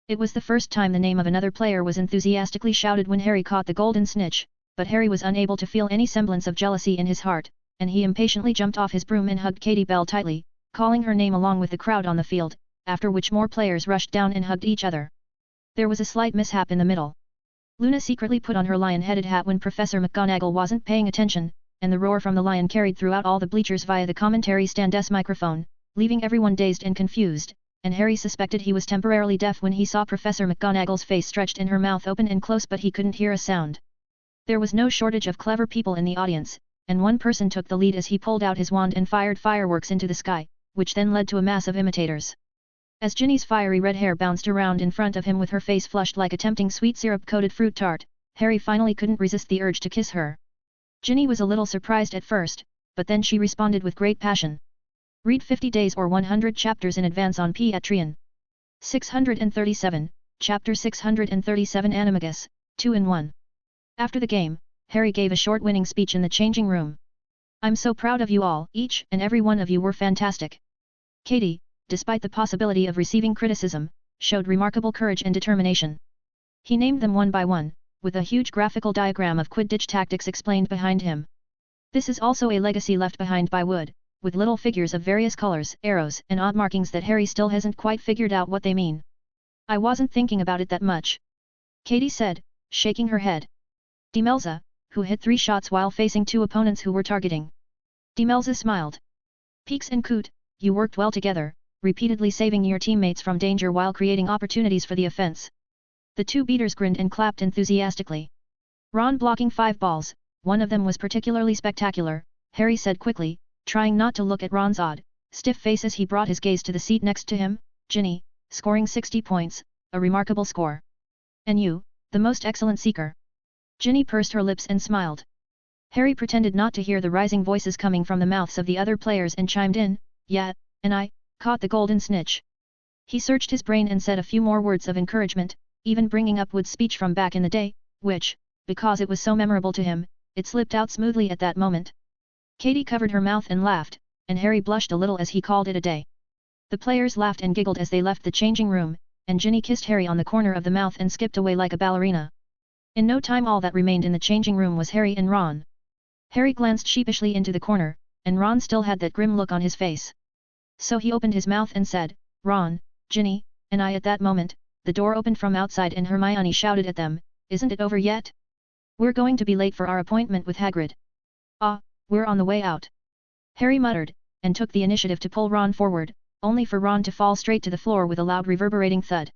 It was the first time the name of another player was enthusiastically shouted when Harry caught the golden snitch, but Harry was unable to feel any semblance of jealousy in his heart, and he impatiently jumped off his broom and hugged Katie Bell tightly, calling her name along with the crowd on the field, after which more players rushed down and hugged each other. There was a slight mishap in the middle. Luna secretly put on her lion-headed hat when Professor McGonagall wasn't paying attention, and the roar from the lion carried throughout all the bleachers via the commentary stand's microphone, leaving everyone dazed and confused, and Harry suspected he was temporarily deaf when he saw Professor McGonagall's face stretched and her mouth open and close, but he couldn't hear a sound. There was no shortage of clever people in the audience, and one person took the lead as he pulled out his wand and fired fireworks into the sky, which then led to a mass of imitators. As Ginny's fiery red hair bounced around in front of him with her face flushed like a tempting sweet syrup-coated fruit tart, Harry finally couldn't resist the urge to kiss her. Ginny was a little surprised at first, but then she responded with great passion. Read 50 days or 100 chapters in advance on Patreon. 637, Chapter 637 Animagus, 2-in-1. After the game, Harry gave a short winning speech in the changing room. I'm so proud of you all, each and every one of you were fantastic. Katie, despite the possibility of receiving criticism, showed remarkable courage and determination. He named them one by one, with a huge graphical diagram of Quidditch tactics explained behind him. This is also a legacy left behind by Wood, with little figures of various colors, arrows, and odd markings that Harry still hasn't quite figured out what they mean. I wasn't thinking about it that much, Katie said, shaking her head. Demelza, who hit 3 shots while facing 2 opponents who were targeting. Demelza smiled. Peeks and Coot, you worked well together, repeatedly saving your teammates from danger while creating opportunities for the offense. The 2 beaters grinned and clapped enthusiastically. Ron blocking 5 balls, one of them was particularly spectacular, Harry said quickly, trying not to look at Ron's odd, stiff face as he brought his gaze to the seat next to him. Ginny, scoring 60 points, a remarkable score. And you, the most excellent seeker. Ginny pursed her lips and smiled. Harry pretended not to hear the rising voices coming from the mouths of the other players and chimed in, yeah, and I caught the golden snitch. He searched his brain and said a few more words of encouragement, even bringing up Wood's speech from back in the day, which, because it was so memorable to him, it slipped out smoothly at that moment. Katie covered her mouth and laughed, and Harry blushed a little as he called it a day. The players laughed and giggled as they left the changing room, and Ginny kissed Harry on the corner of the mouth and skipped away like a ballerina. In no time all that remained in the changing room was Harry and Ron. Harry glanced sheepishly into the corner, and Ron still had that grim look on his face. So he opened his mouth and said, Ron, Ginny, and I. At that moment, the door opened from outside and Hermione shouted at them, "Isn't it over yet? We're going to be late for our appointment with Hagrid." "Ah, we're on the way out," Harry muttered, and took the initiative to pull Ron forward, only for Ron to fall straight to the floor with a loud reverberating thud.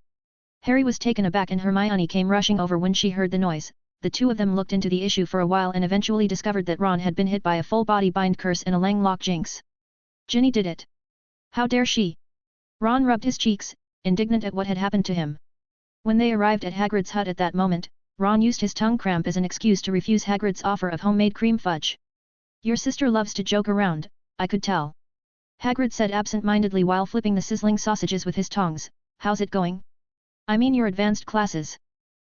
Harry was taken aback and Hermione came rushing over when she heard the noise. The two of them looked into the issue for a while and eventually discovered that Ron had been hit by a full-body bind curse and a Langlock jinx. Ginny did it. How dare she? Ron rubbed his cheeks, indignant at what had happened to him. When they arrived at Hagrid's hut at that moment, Ron used his tongue cramp as an excuse to refuse Hagrid's offer of homemade cream fudge. "Your sister loves to joke around, I could tell," Hagrid said absent-mindedly while flipping the sizzling sausages with his tongs. "How's it going? I mean your advanced classes."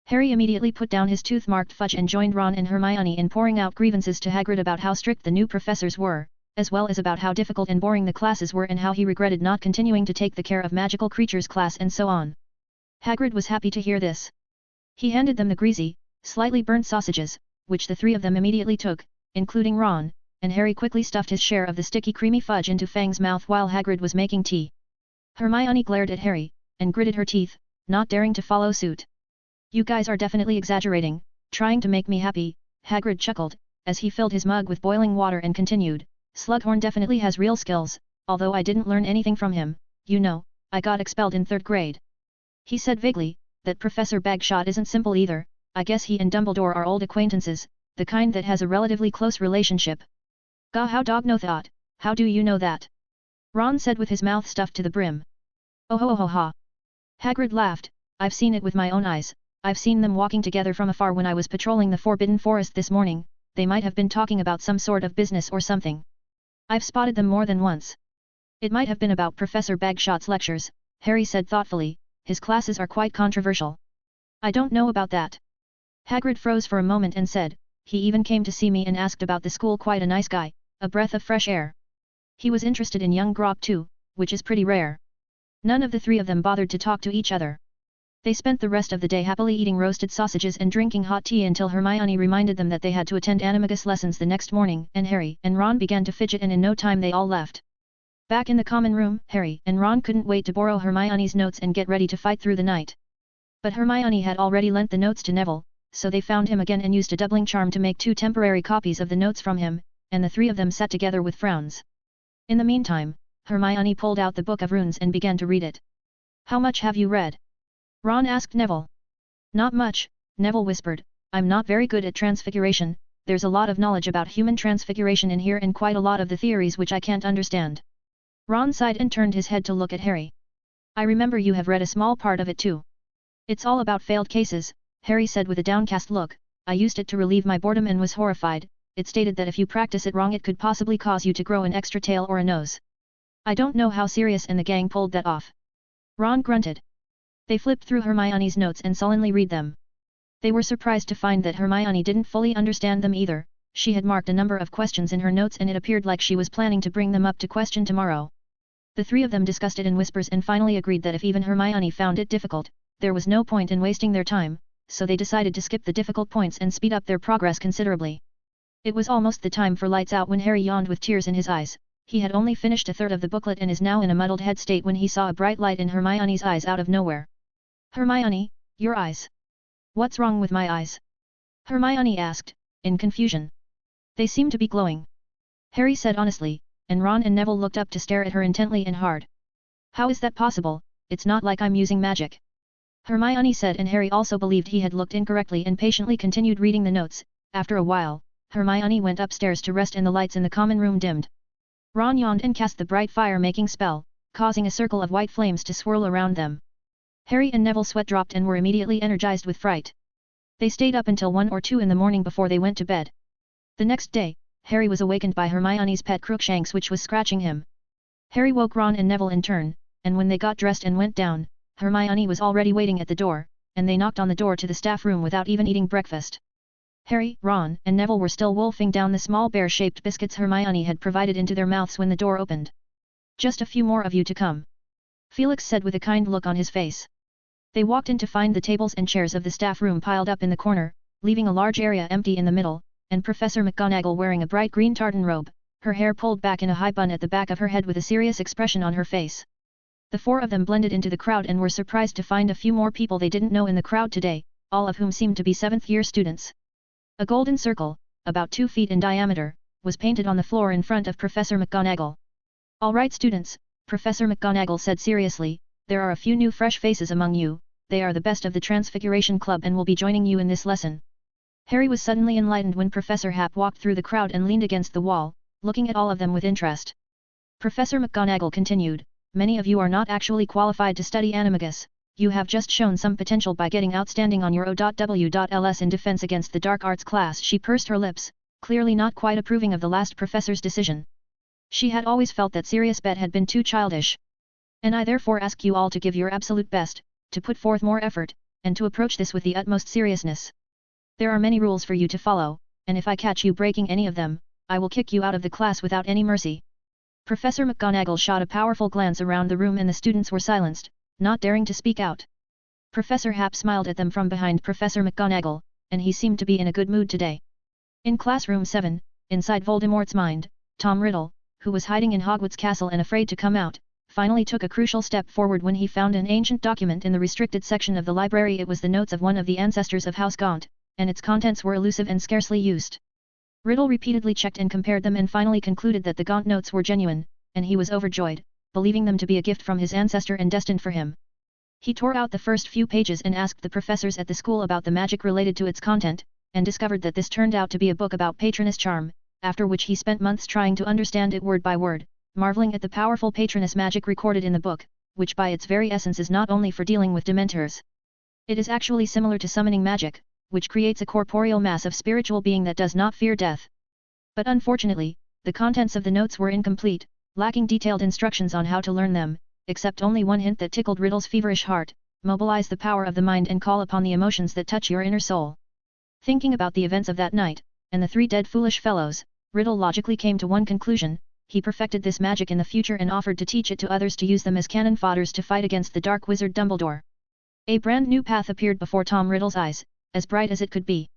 Harry immediately put down his tooth-marked fudge and joined Ron and Hermione in pouring out grievances to Hagrid about how strict the new professors were, as well as about how difficult and boring the classes were and how he regretted not continuing to take the care of magical creatures class and so on. Hagrid was happy to hear this. He handed them the greasy, slightly burnt sausages, which the three of them immediately took, including Ron, and Harry quickly stuffed his share of the sticky creamy fudge into Fang's mouth while Hagrid was making tea. Hermione glared at Harry, and gritted her teeth, not daring to follow suit. "You guys are definitely exaggerating, trying to make me happy," Hagrid chuckled, as he filled his mug with boiling water and continued, "Slughorn definitely has real skills, although I didn't learn anything from him, you know, I got expelled in 3rd grade. He said vaguely, that Professor Bagshot isn't simple either. I guess he and Dumbledore are old acquaintances, the kind that has a relatively close relationship." "Gah, how dog no thought, how do you know that?" Ron said with his mouth stuffed to the brim. "Oh ho ho ha." Hagrid laughed, "I've seen it with my own eyes. I've seen them walking together from afar when I was patrolling the Forbidden Forest this morning. They might have been talking about some sort of business or something. I've spotted them more than once." "It might have been about Professor Bagshot's lectures," Harry said thoughtfully. "His classes are quite controversial." "I don't know about that." Hagrid froze for a moment and said, "He even came to see me and asked about the school. Quite a nice guy, a breath of fresh air. He was interested in young Grok too, which is pretty rare." None of the three of them bothered to talk to each other. They spent the rest of the day happily eating roasted sausages and drinking hot tea until Hermione reminded them that they had to attend animagus lessons the next morning, and Harry and Ron began to fidget and in no time they all left. Back in the common room, Harry and Ron couldn't wait to borrow Hermione's notes and get ready to fight through the night. But Hermione had already lent the notes to Neville, so they found him again and used a doubling charm to make 2 temporary copies of the notes from him, and the three of them sat together with frowns. In the meantime, Hermione pulled out the Book of Runes and began to read it. "How much have you read?" Ron asked Neville. "Not much," Neville whispered. "I'm not very good at transfiguration. There's a lot of knowledge about human transfiguration in here and quite a lot of the theories which I can't understand." Ron sighed and turned his head to look at Harry. "I remember you have read a small part of it too." "It's all about failed cases," Harry said with a downcast look. "I used it to relieve my boredom and was horrified. It stated that if you practice it wrong it could possibly cause you to grow an extra tail or a nose. I don't know how Sirius and the gang pulled that off." Ron grunted. They flipped through Hermione's notes and sullenly read them. They were surprised to find that Hermione didn't fully understand them either. She had marked a number of questions in her notes and it appeared like she was planning to bring them up to question tomorrow. The three of them discussed it in whispers and finally agreed that if even Hermione found it difficult, there was no point in wasting their time, so they decided to skip the difficult points and speed up their progress considerably. It was almost the time for lights out when Harry yawned with tears in his eyes. He had only finished a third of the booklet and is now in a muddled head state when he saw a bright light in Hermione's eyes out of nowhere. "Hermione, your eyes. What's wrong with my eyes?" Hermione asked, in confusion. "They seem to be glowing," Harry said honestly, and Ron and Neville looked up to stare at her intently and hard. "How is that possible? It's not like I'm using magic," Hermione said, and Harry also believed he had looked incorrectly and patiently continued reading the notes. After a while, Hermione went upstairs to rest and the lights in the common room dimmed. Ron yawned and cast the bright fire-making spell, causing a circle of white flames to swirl around them. Harry and Neville sweat dropped and were immediately energized with fright. They stayed up until 1 or 2 in the morning before they went to bed. The next day, Harry was awakened by Hermione's pet Crookshanks which was scratching him. Harry woke Ron and Neville in turn, and when they got dressed and went down, Hermione was already waiting at the door, and they knocked on the door to the staff room without even eating breakfast. Harry, Ron, and Neville were still wolfing down the small bear-shaped biscuits Hermione had provided into their mouths when the door opened. "Just a few more of you to come," Felix said with a kind look on his face. They walked in to find the tables and chairs of the staff room piled up in the corner, leaving a large area empty in the middle, and Professor McGonagall wearing a bright green tartan robe, her hair pulled back in a high bun at the back of her head with a serious expression on her face. The four of them blended into the crowd and were surprised to find a few more people they didn't know in the crowd today, all of whom seemed to be 7th-year students. A golden circle, about 2 feet in diameter, was painted on the floor in front of Professor McGonagall. "All right students," Professor McGonagall said seriously, "there are a few new fresh faces among you, they are the best of the Transfiguration Club and will be joining you in this lesson." Harry was suddenly enlightened when Professor Hap walked through the crowd and leaned against the wall, looking at all of them with interest. Professor McGonagall continued, "Many of you are not actually qualified to study animagus, you have just shown some potential by getting outstanding on your O.W.Ls in defense against the dark arts class." She pursed her lips, clearly not quite approving of the last professor's decision. She had always felt that Sirius Bet had been too childish. "And I therefore ask you all to give your absolute best, to put forth more effort, and to approach this with the utmost seriousness. There are many rules for you to follow, and if I catch you breaking any of them, I will kick you out of the class without any mercy." Professor McGonagall shot a powerful glance around the room and the students were silenced, not daring to speak out. Professor Hap smiled at them from behind Professor McGonagall, and he seemed to be in a good mood today. In classroom 7, inside Voldemort's mind, Tom Riddle, who was hiding in Hogwarts Castle and afraid to come out, finally took a crucial step forward when he found an ancient document in the restricted section of the library. It was the notes of one of the ancestors of House Gaunt, and its contents were elusive and scarcely used. Riddle repeatedly checked and compared them and finally concluded that the Gaunt notes were genuine, and he was overjoyed, believing them to be a gift from his ancestor and destined for him. He tore out the first few pages and asked the professors at the school about the magic related to its content, and discovered that this turned out to be a book about Patronus charm, after which he spent months trying to understand it word by word, marveling at the powerful Patronus magic recorded in the book, which by its very essence is not only for dealing with Dementors. It is actually similar to summoning magic, which creates a corporeal mass of spiritual being that does not fear death. But unfortunately, the contents of the notes were incomplete, lacking detailed instructions on how to learn them, except only one hint that tickled Riddle's feverish heart: mobilize the power of the mind and call upon the emotions that touch your inner soul. Thinking about the events of that night, and the 3 dead foolish fellows, Riddle logically came to one conclusion: he perfected this magic in the future and offered to teach it to others to use them as cannon fodders to fight against the dark wizard Dumbledore. A brand new path appeared before Tom Riddle's eyes, as bright as it could be.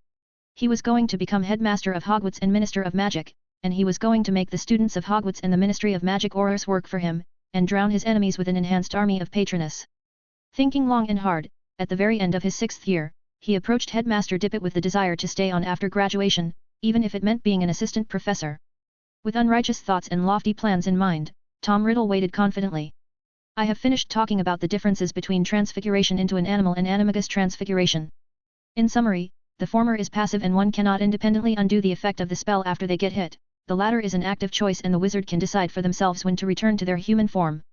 He was going to become headmaster of Hogwarts and Minister of Magic, and he was going to make the students of Hogwarts and the Ministry of Magic Aurors work for him, and drown his enemies with an enhanced army of Patronus. Thinking long and hard, at the very end of his 6th year, he approached Headmaster Dippet with the desire to stay on after graduation, even if it meant being an assistant professor. With unrighteous thoughts and lofty plans in mind, Tom Riddle waited confidently. "I have finished talking about the differences between transfiguration into an animal and animagus transfiguration. In summary, the former is passive and one cannot independently undo the effect of the spell after they get hit. The latter is an active choice and the wizard can decide for themselves when to return to their human form.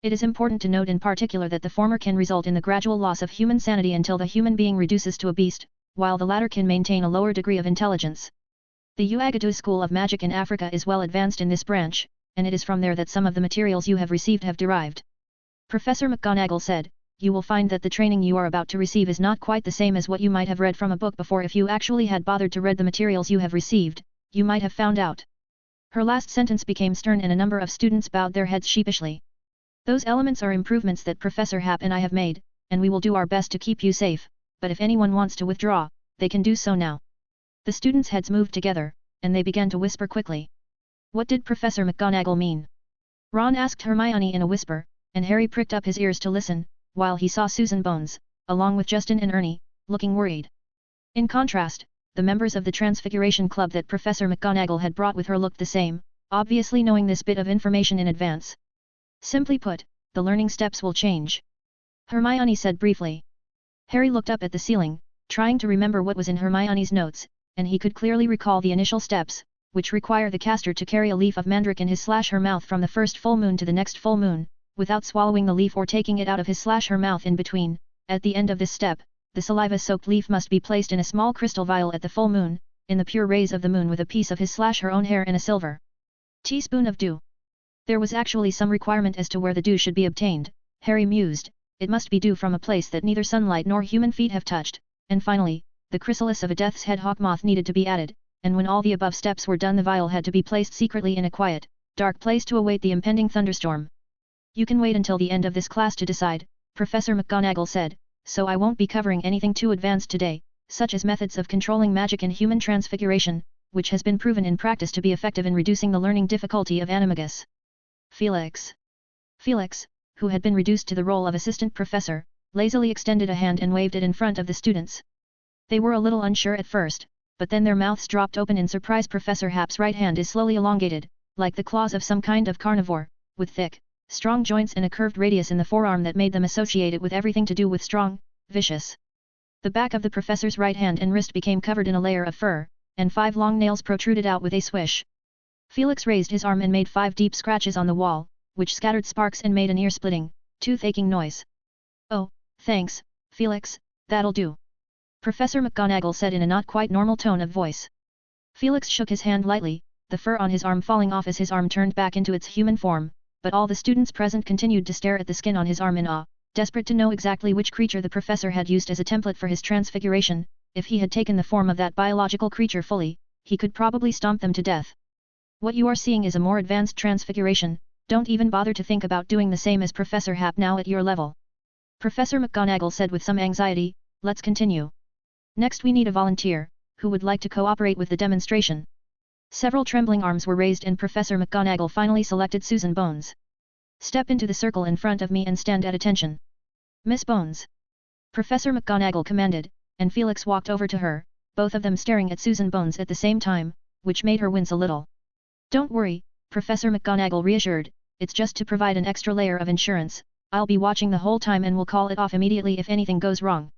It is important to note in particular that the former can result in the gradual loss of human sanity until the human being reduces to a beast, while the latter can maintain a lower degree of intelligence. The Uagadou School of Magic in Africa is well advanced in this branch, and it is from there that some of the materials you have received have derived." Professor McGonagall said, "You will find that the training you are about to receive is not quite the same as what you might have read from a book before. If you actually had bothered to read the materials you have received, you might have found out." Her last sentence became stern and a number of students bowed their heads sheepishly. "Those elements are improvements that Professor Hap and I have made, and we will do our best to keep you safe, but if anyone wants to withdraw, they can do so now." The students' heads moved together, and they began to whisper quickly. What did Professor McGonagall mean? Ron asked Hermione in a whisper, and Harry pricked up his ears to listen, while he saw Susan Bones, along with Justin and Ernie, looking worried. In contrast, the members of the Transfiguration Club that Professor McGonagall had brought with her looked the same, obviously knowing this bit of information in advance. "Simply put, the learning steps will change," Hermione said briefly. Harry looked up at the ceiling, trying to remember what was in Hermione's notes, and he could clearly recall the initial steps, which require the caster to carry a leaf of mandrake in his/her mouth from the first full moon to the next full moon, without swallowing the leaf or taking it out of his/her mouth in between. At the end of this step, the saliva-soaked leaf must be placed in a small crystal vial at the full moon, in the pure rays of the moon, with a piece of his/her own hair and a silver teaspoon of dew. There was actually some requirement as to where the dew should be obtained, Harry mused. It must be dew from a place that neither sunlight nor human feet have touched, and finally, the chrysalis of a death's head hawk moth needed to be added, and when all the above steps were done, the vial had to be placed secretly in a quiet, dark place to await the impending thunderstorm. "You can wait until the end of this class to decide," Professor McGonagall said, "so I won't be covering anything too advanced today, such as methods of controlling magic and human transfiguration, which has been proven in practice to be effective in reducing the learning difficulty of animagus." Felix, who had been reduced to the role of assistant professor, lazily extended a hand and waved it in front of the students. They were a little unsure at first, but then their mouths dropped open in surprise. Professor Hap's right hand is slowly elongated, like the claws of some kind of carnivore, with thick, strong joints and a curved radius in the forearm that made them associate it with everything to do with strong, vicious. The back of the professor's right hand and wrist became covered in a layer of fur, and 5 long nails protruded out with a swish. Felix raised his arm and made 5 deep scratches on the wall, which scattered sparks and made an ear-splitting, tooth-aching noise. "Oh, thanks, Felix, that'll do," Professor McGonagall said in a not quite normal tone of voice. Felix shook his hand lightly, the fur on his arm falling off as his arm turned back into its human form, but all the students present continued to stare at the skin on his arm in awe, desperate to know exactly which creature the professor had used as a template for his transfiguration. If he had taken the form of that biological creature fully, he could probably stomp them to death. "What you are seeing is a more advanced transfiguration, don't even bother to think about doing the same as Professor Hap now at your level," Professor McGonagall said with some anxiety. "Let's continue. Next we need a volunteer, who would like to cooperate with the demonstration." Several trembling arms were raised and Professor McGonagall finally selected Susan Bones. "Step into the circle in front of me and stand at attention. Miss Bones," Professor McGonagall commanded, and Felix walked over to her, both of them staring at Susan Bones at the same time, which made her wince a little. "Don't worry," Professor McGonagall reassured, "it's just to provide an extra layer of insurance. I'll be watching the whole time and will call it off immediately if anything goes wrong."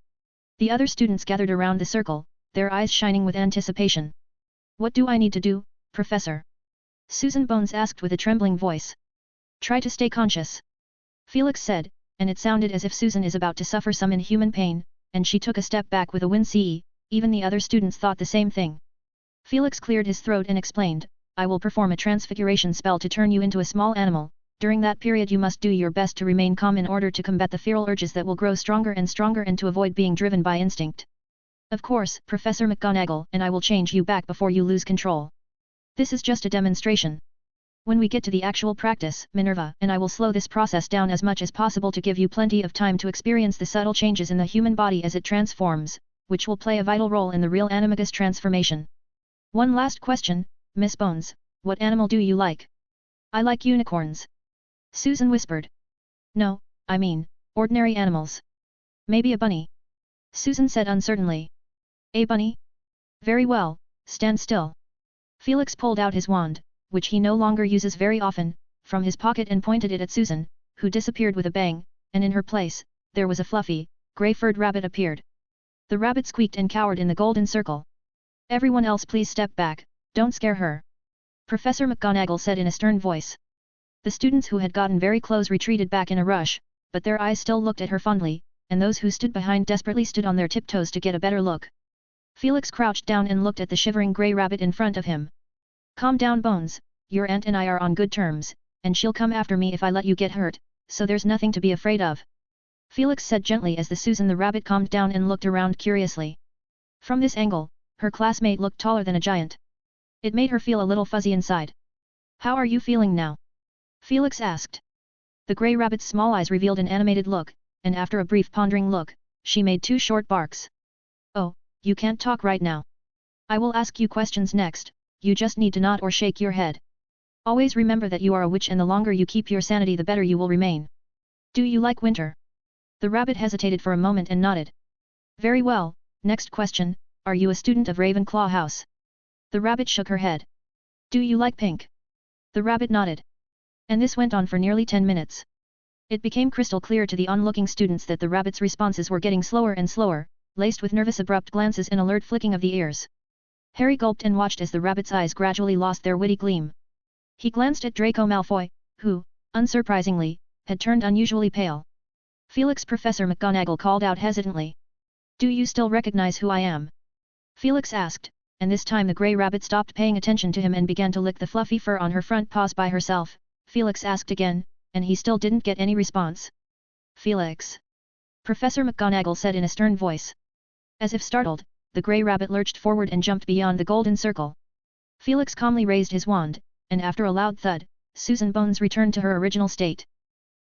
The other students gathered around the circle, their eyes shining with anticipation. "What do I need to do, Professor?" Susan Bones asked with a trembling voice. "Try to stay conscious," Felix said, and it sounded as if Susan is about to suffer some inhuman pain, and she took a step back with a wince. Even the other students thought the same thing. Felix cleared his throat and explained, "I will perform a transfiguration spell to turn you into a small animal. During that period you must do your best to remain calm in order to combat the feral urges that will grow stronger and stronger and to avoid being driven by instinct. Of course, Professor McGonagall, and I will change you back before you lose control. This is just a demonstration. When we get to the actual practice, Minerva and I will slow this process down as much as possible to give you plenty of time to experience the subtle changes in the human body as it transforms, which will play a vital role in the real animagus transformation. One last question, Miss Bones, what animal do you like?" "I like unicorns," Susan whispered. "No, I mean, ordinary animals. Maybe a bunny," Susan said uncertainly. "A bunny? Very well, stand still." Felix pulled out his wand, which he no longer uses very often, from his pocket and pointed it at Susan, who disappeared with a bang, and in her place, there was a fluffy, grey-furred rabbit appeared. The rabbit squeaked and cowered in the golden circle. "Everyone else please step back, don't scare her," Professor McGonagall said in a stern voice. The students who had gotten very close retreated back in a rush, but their eyes still looked at her fondly, and those who stood behind desperately stood on their tiptoes to get a better look. Felix crouched down and looked at the shivering grey rabbit in front of him. "Calm down, Bones, your aunt and I are on good terms, and she'll come after me if I let you get hurt, so there's nothing to be afraid of," Felix said gently as Susan the rabbit calmed down and looked around curiously. From this angle, her classmate looked taller than a giant. It made her feel a little fuzzy inside. "How are you feeling now?" Felix asked. The grey rabbit's small eyes revealed an animated look, and after a brief pondering look, she made 2 short barks. "Oh, you can't talk right now. I will ask you questions next, you just need to nod or shake your head. Always remember that you are a witch and the longer you keep your sanity the better you will remain. Do you like winter?" The rabbit hesitated for a moment and nodded. "Very well, next question, are you a student of Ravenclaw House?" The rabbit shook her head. "Do you like pink?" The rabbit nodded. And this went on for nearly 10 minutes. It became crystal clear to the onlooking students that the rabbit's responses were getting slower and slower, laced with nervous abrupt glances and alert flicking of the ears. Harry gulped and watched as the rabbit's eyes gradually lost their witty gleam. He glanced at Draco Malfoy, who, unsurprisingly, had turned unusually pale. "Felix," Professor McGonagall called out hesitantly. "Do you still recognize who I am?" Felix asked, and this time the grey rabbit stopped paying attention to him and began to lick the fluffy fur on her front paws by herself. Felix asked again, and he still didn't get any response. "Felix," Professor McGonagall said in a stern voice. As if startled, the grey rabbit lurched forward and jumped beyond the golden circle. Felix calmly raised his wand, and after a loud thud, Susan Bones returned to her original state.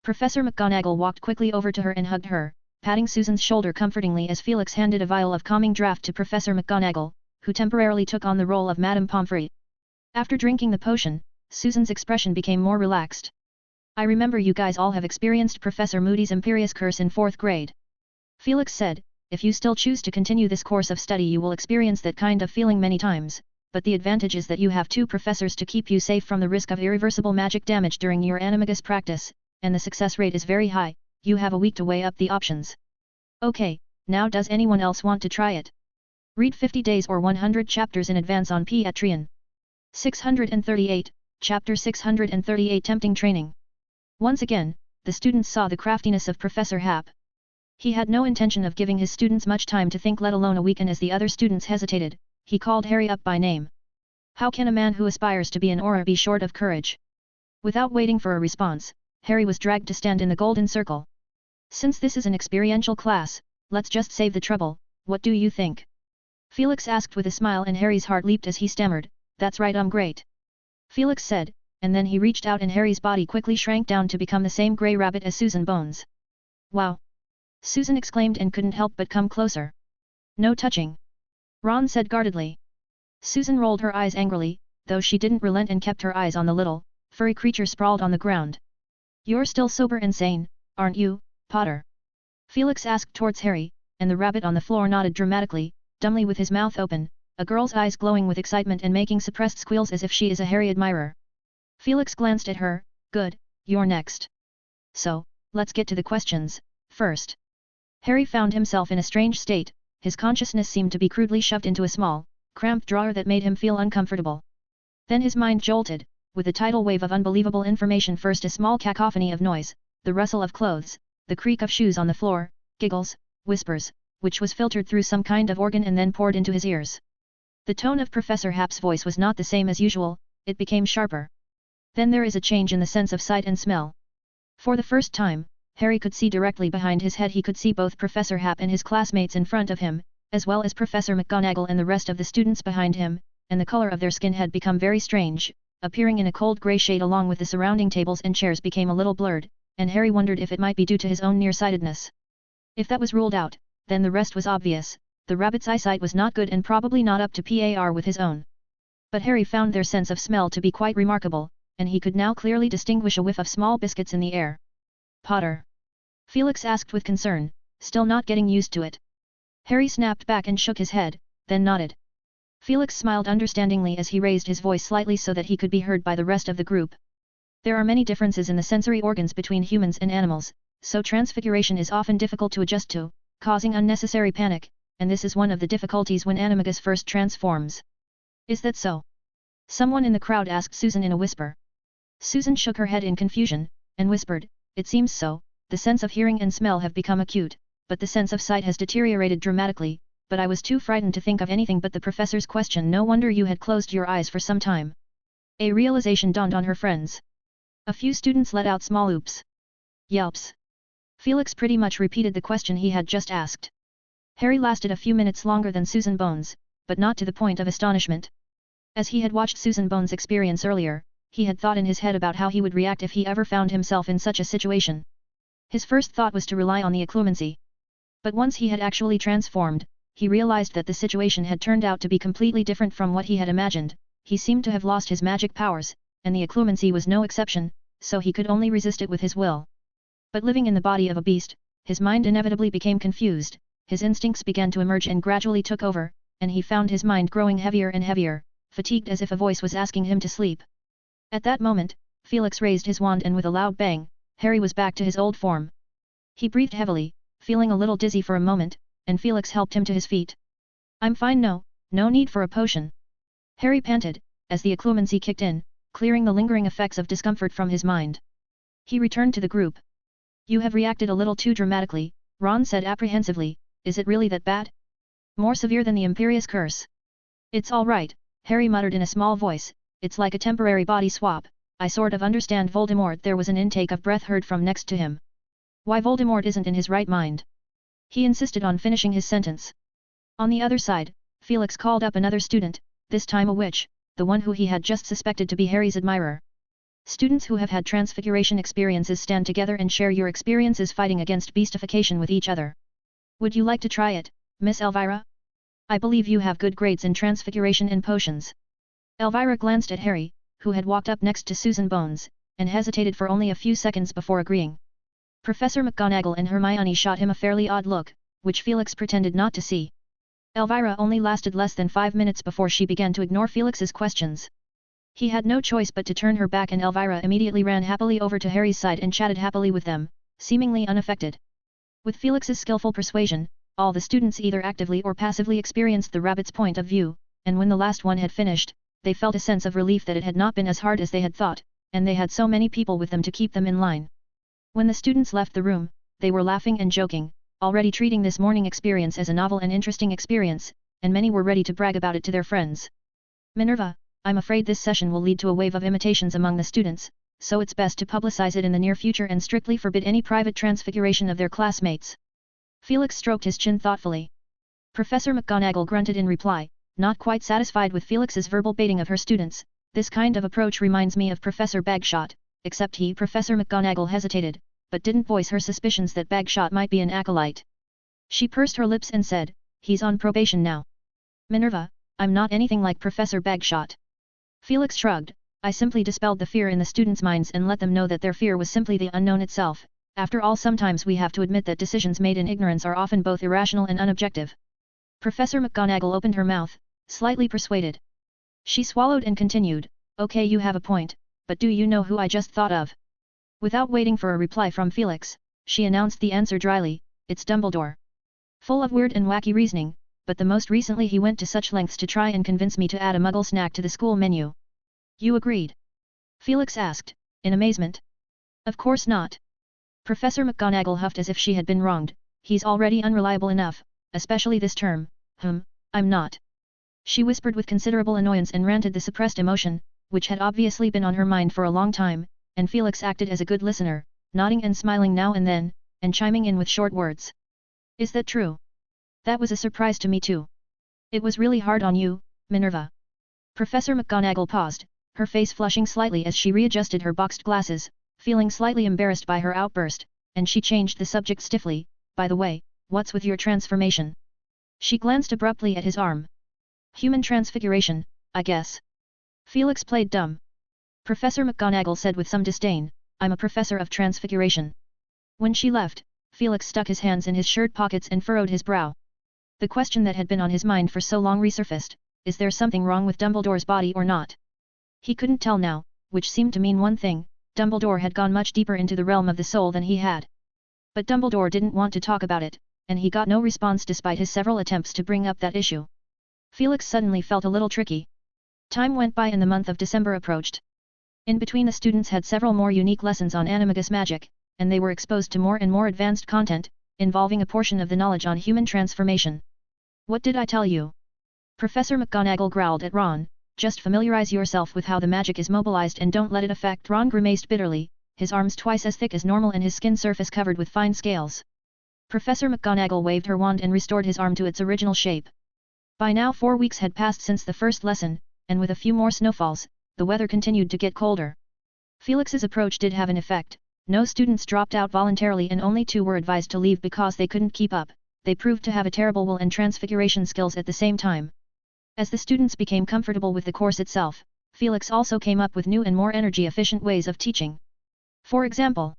Professor McGonagall walked quickly over to her and hugged her, patting Susan's shoulder comfortingly as Felix handed a vial of calming draught to Professor McGonagall, who temporarily took on the role of Madame Pomfrey. After drinking the potion, Susan's expression became more relaxed. I remember you guys all have experienced Professor Moody's Imperious Curse in 4th grade. Felix said, if you still choose to continue this course of study you will experience that kind of feeling many times, but the advantage is that you have 2 professors to keep you safe from the risk of irreversible magic damage during your animagus practice, and the success rate is very high, you have a week to weigh up the options. Okay, now does anyone else want to try it? Read 50 days or 100 chapters in advance on Patreon. 638, Chapter 638 Tempting Training. Once again, the students saw the craftiness of Professor Hap. He had no intention of giving his students much time to think, let alone a week, and as the other students hesitated, he called Harry up by name. How can a man who aspires to be an Auror be short of courage? Without waiting for a response, Harry was dragged to stand in the golden circle. Since this is an experiential class, let's just save the trouble, what do you think? Felix asked with a smile, and Harry's heart leaped as he stammered, that's right, great. Felix said, and then he reached out and Harry's body quickly shrank down to become the same grey rabbit as Susan Bones. Wow! Susan exclaimed and couldn't help but come closer. No touching. Ron said guardedly. Susan rolled her eyes angrily, though she didn't relent and kept her eyes on the little, furry creature sprawled on the ground. You're still sober and sane, aren't you, Potter? Felix asked towards Harry, and the rabbit on the floor nodded dramatically, dumbly with his mouth open, a girl's eyes glowing with excitement and making suppressed squeals as if she is a Harry admirer. Felix glanced at her, good, you're next. So, let's get to the questions, first. Harry found himself in a strange state, his consciousness seemed to be crudely shoved into a small, cramped drawer that made him feel uncomfortable. Then his mind jolted, with a tidal wave of unbelievable information, first a small cacophony of noise, the rustle of clothes, the creak of shoes on the floor, giggles, whispers, which was filtered through some kind of organ and then poured into his ears. The tone of Professor Hap's voice was not the same as usual, it became sharper. Then there is a change in the sense of sight and smell. For the first time, Harry could see directly behind his head. He could see both Professor Hap and his classmates in front of him, as well as Professor McGonagall and the rest of the students behind him, and the color of their skin had become very strange, appearing in a cold grey shade, along with the surrounding tables and chairs became a little blurred, and Harry wondered if it might be due to his own nearsightedness. If that was ruled out, then the rest was obvious. The rabbit's eyesight was not good and probably not up to par with his own. But Harry found their sense of smell to be quite remarkable, and he could now clearly distinguish a whiff of small biscuits in the air. Potter? Felix asked with concern, still not getting used to it. Harry snapped back and shook his head, then nodded. Felix smiled understandingly as he raised his voice slightly so that he could be heard by the rest of the group. There are many differences in the sensory organs between humans and animals, so transfiguration is often difficult to adjust to, causing unnecessary panic, and this is one of the difficulties when animagus first transforms. Is that so? Someone in the crowd asked Susan in a whisper. Susan shook her head in confusion, and whispered, it seems so, the sense of hearing and smell have become acute, but the sense of sight has deteriorated dramatically, but I was too frightened to think of anything but the professor's question. No wonder you had closed your eyes for some time. A realization dawned on her friends. A few students let out small oops. Yelps. Felix pretty much repeated the question he had just asked. Harry lasted a few minutes longer than Susan Bones, but not to the point of astonishment. As he had watched Susan Bones' experience earlier, he had thought in his head about how he would react if he ever found himself in such a situation. His first thought was to rely on the occlumency. But once he had actually transformed, he realized that the situation had turned out to be completely different from what he had imagined. He seemed to have lost his magic powers, and the occlumency was no exception, so he could only resist it with his will. But living in the body of a beast, his mind inevitably became confused, his instincts began to emerge and gradually took over, and he found his mind growing heavier and heavier, fatigued as if a voice was asking him to sleep. At that moment, Felix raised his wand and with a loud bang, Harry was back to his old form. He breathed heavily, feeling a little dizzy for a moment, and Felix helped him to his feet. I'm fine, no need for a potion. Harry panted, as the occlumency kicked in, clearing the lingering effects of discomfort from his mind. He returned to the group. You have reacted a little too dramatically, Ron said apprehensively, is it really that bad? More severe than the Imperious Curse? It's all right, Harry muttered in a small voice, it's like a temporary body swap, I sort of understand Voldemort. There was an intake of breath heard from next to him. Why Voldemort isn't in his right mind? He insisted on finishing his sentence. On the other side, Felix called up another student, this time a witch, the one who he had just suspected to be Harry's admirer. Students who have had transfiguration experiences, stand together and share your experiences fighting against beastification with each other. Would you like to try it, Miss Elvira? I believe you have good grades in transfiguration and potions. Elvira glanced at Harry, who had walked up next to Susan Bones, and hesitated for only a few seconds before agreeing. Professor McGonagall and Hermione shot him a fairly odd look, which Felix pretended not to see. Elvira only lasted less than 5 minutes before she began to ignore Felix's questions. He had no choice but to turn her back, and Elvira immediately ran happily over to Harry's side and chatted happily with them, seemingly unaffected. With Felix's skillful persuasion, all the students either actively or passively experienced the rabbit's point of view, and when the last one had finished, they felt a sense of relief that it had not been as hard as they had thought, and they had so many people with them to keep them in line. When the students left the room, they were laughing and joking, already treating this morning experience as a novel and interesting experience, and many were ready to brag about it to their friends. Minerva, I'm afraid this session will lead to a wave of imitations among the students, so it's best to publicize it in the near future and strictly forbid any private transfiguration of their classmates. Felix stroked his chin thoughtfully. Professor McGonagall grunted in reply, not quite satisfied with Felix's verbal baiting of her students. This kind of approach reminds me of Professor Bagshot, except Professor McGonagall hesitated, but didn't voice her suspicions that Bagshot might be an acolyte. She pursed her lips and said, he's on probation now. Minerva, I'm not anything like Professor Bagshot. Felix shrugged, I simply dispelled the fear in the students' minds and let them know that their fear was simply the unknown itself. After all, sometimes we have to admit that decisions made in ignorance are often both irrational and unobjective. Professor McGonagall opened her mouth, slightly persuaded. She swallowed and continued, okay, you have a point, but do you know who I just thought of? Without waiting for a reply from Felix, she announced the answer dryly, it's Dumbledore. Full of weird and wacky reasoning, but the most recently he went to such lengths to try and convince me to add a muggle snack to the school menu. You agreed? Felix asked, in amazement. Of course not. Professor McGonagall huffed as if she had been wronged, he's already unreliable enough, especially this term. I'm not. She whispered with considerable annoyance and ranted the suppressed emotion, which had obviously been on her mind for a long time, and Felix acted as a good listener, nodding and smiling now and then, and chiming in with short words. Is that true? That was a surprise to me too. It was really hard on you, Minerva. Professor McGonagall paused, her face flushing slightly as she readjusted her boxed glasses, feeling slightly embarrassed by her outburst, and she changed the subject stiffly, by the way, what's with your transformation? She glanced abruptly at his arm. Human transfiguration, I guess. Felix played dumb. Professor McGonagall said with some disdain, I'm a professor of transfiguration. When she left, Felix stuck his hands in his shirt pockets and furrowed his brow. The question that had been on his mind for so long resurfaced, is there something wrong with Dumbledore's body or not? He couldn't tell now, which seemed to mean one thing, Dumbledore had gone much deeper into the realm of the soul than he had. But Dumbledore didn't want to talk about it, and he got no response despite his several attempts to bring up that issue. Felix suddenly felt a little tricky. Time went by and the month of December approached. In between, the students had several more unique lessons on animagus magic, and they were exposed to more and more advanced content, involving a portion of the knowledge on human transformation. What did I tell you? Professor McGonagall growled at Ron, just familiarize yourself with how the magic is mobilized and don't let it affect. Ron grimaced bitterly, his arms twice as thick as normal and his skin surface covered with fine scales. Professor McGonagall waved her wand and restored his arm to its original shape. By now 4 weeks had passed since the first lesson, and with a few more snowfalls, the weather continued to get colder. Felix's approach did have an effect. No students dropped out voluntarily and only 2 were advised to leave because they couldn't keep up. They proved to have a terrible will and transfiguration skills at the same time. As the students became comfortable with the course itself, Felix also came up with new and more energy-efficient ways of teaching. For example,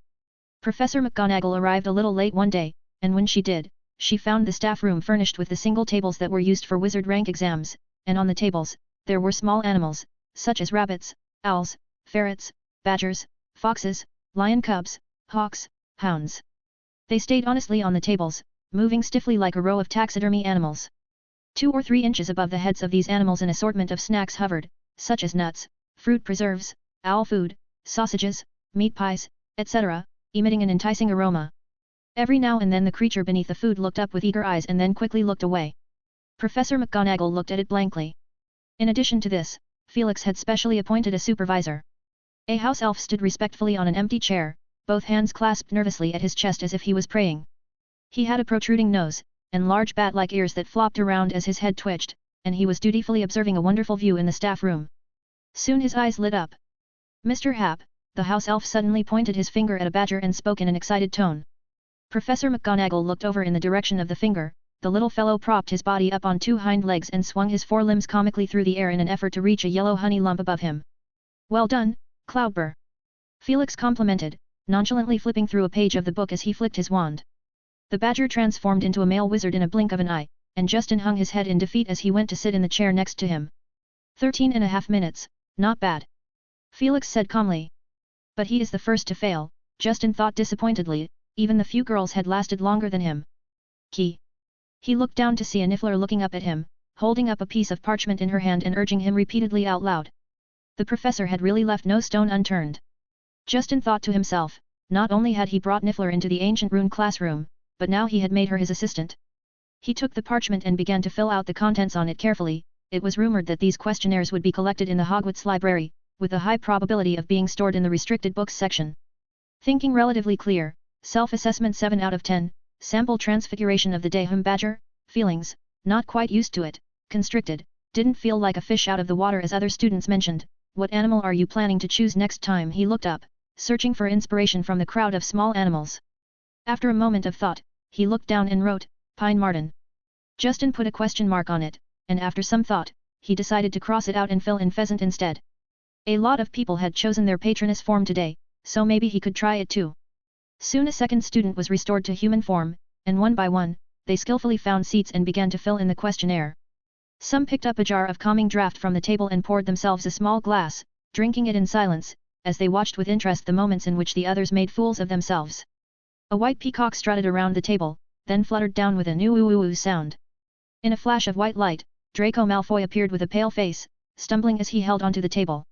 Professor McGonagall arrived a little late one day, and when she did, she found the staff room furnished with the single tables that were used for wizard rank exams, and on the tables, there were small animals, such as rabbits, owls, ferrets, badgers, foxes, lion cubs, hawks, hounds. They stayed honestly on the tables, moving stiffly like a row of taxidermy animals. 2 or 3 inches above the heads of these animals an assortment of snacks hovered, such as nuts, fruit preserves, owl food, sausages, meat pies, etc., emitting an enticing aroma. Every now and then the creature beneath the food looked up with eager eyes and then quickly looked away. Professor McGonagall looked at it blankly. In addition to this, Felix had specially appointed a supervisor. A house elf stood respectfully on an empty chair, both hands clasped nervously at his chest as if he was praying. He had a protruding nose, and large bat-like ears that flopped around as his head twitched, and he was dutifully observing a wonderful view in the staff room. Soon his eyes lit up. Mr. Hap, the house elf suddenly pointed his finger at a badger and spoke in an excited tone. Professor McGonagall looked over in the direction of the finger. The little fellow propped his body up on 2 hind legs and swung his forelimbs comically through the air in an effort to reach a yellow honey lump above him. Well done, Cloudbur. Felix complimented, nonchalantly flipping through a page of the book as he flicked his wand. The badger transformed into a male wizard in a blink of an eye, and Justin hung his head in defeat as he went to sit in the chair next to him. 13.5 minutes, not bad. Felix said calmly. But he is the first to fail, Justin thought disappointedly, even the few girls had lasted longer than him. He looked down to see a Niffler looking up at him, holding up a piece of parchment in her hand and urging him repeatedly out loud. The professor had really left no stone unturned. Justin thought to himself, not only had he brought Niffler into the ancient Rune classroom, but now he had made her his assistant. He took the parchment and began to fill out the contents on it carefully. It was rumored that these questionnaires would be collected in the Hogwarts library, with a high probability of being stored in the restricted books section. Thinking relatively clear, self-assessment 7 out of 10, sample transfiguration of the day. Badger, feelings, not quite used to it, constricted, didn't feel like a fish out of the water as other students mentioned. What animal are you planning to choose next time? He looked up, searching for inspiration from the crowd of small animals. After a moment of thought, he looked down and wrote, Pine Marten. Justin put a question mark on it, and after some thought, he decided to cross it out and fill in pheasant instead. A lot of people had chosen their patroness form today, so maybe he could try it too. Soon a second student was restored to human form, and one by one, they skillfully found seats and began to fill in the questionnaire. Some picked up a jar of calming draught from the table and poured themselves a small glass, drinking it in silence, as they watched with interest the moments in which the others made fools of themselves. A white peacock strutted around the table, then fluttered down with a new oo-oo-oo sound. In a flash of white light, Draco Malfoy appeared with a pale face, stumbling as he held onto the table.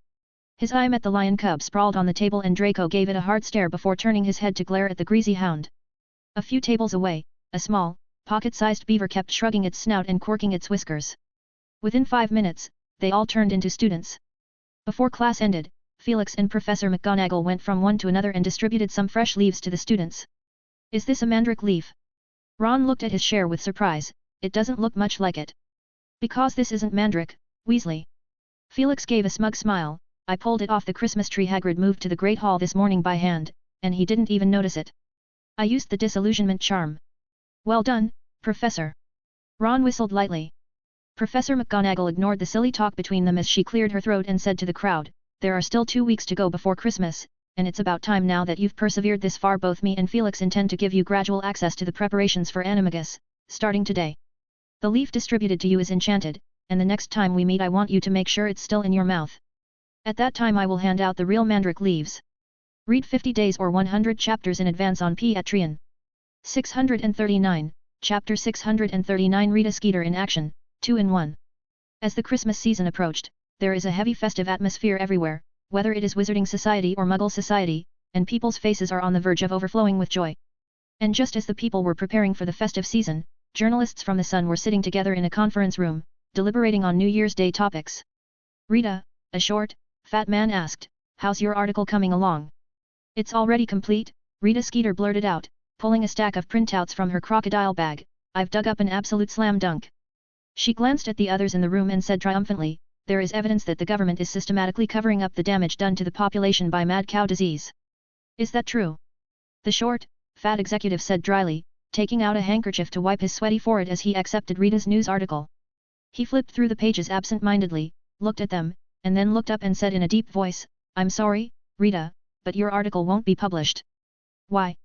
His eye met the lion cub sprawled on the table and Draco gave it a hard stare before turning his head to glare at the greasy hound. A few tables away, a small, pocket-sized beaver kept shrugging its snout and quirking its whiskers. Within 5 minutes, they all turned into students. Before class ended, Felix and Professor McGonagall went from one to another and distributed some fresh leaves to the students. Is this a mandrake leaf? Ron looked at his share with surprise. It doesn't look much like it. Because this isn't mandrake, Weasley. Felix gave a smug smile. I pulled it off the Christmas tree Hagrid moved to the Great Hall this morning by hand, and he didn't even notice it. I used the disillusionment charm. Well done, Professor. Ron whistled lightly. Professor McGonagall ignored the silly talk between them as she cleared her throat and said to the crowd, there are still 2 weeks to go before Christmas, and it's about time now that you've persevered this far. Both me and Felix intend to give you gradual access to the preparations for Animagus, starting today. The leaf distributed to you is enchanted, and the next time we meet I want you to make sure it's still in your mouth. At that time I will hand out the real mandrake leaves. Read 50 days or 100 chapters in advance on Patreon. 639, Chapter 639 Rita Skeeter in action, 2-in-1. As the Christmas season approached, there is a heavy festive atmosphere everywhere, whether it is Wizarding Society or Muggle Society, and people's faces are on the verge of overflowing with joy. And just as the people were preparing for the festive season, journalists from The Sun were sitting together in a conference room, deliberating on New Year's Day topics. Rita, a short, fat man asked, how's your article coming along? It's already complete, Rita Skeeter blurted out, pulling a stack of printouts from her crocodile bag. I've dug up an absolute slam dunk. She glanced at the others in the room and said triumphantly, there is evidence that the government is systematically covering up the damage done to the population by mad cow disease. Is that true? The short, fat executive said dryly, taking out a handkerchief to wipe his sweaty forehead as he accepted Rita's news article. He flipped through the pages absent-mindedly, looked at them, and then looked up and said in a deep voice, I'm sorry, Rita, but your article won't be published. Why?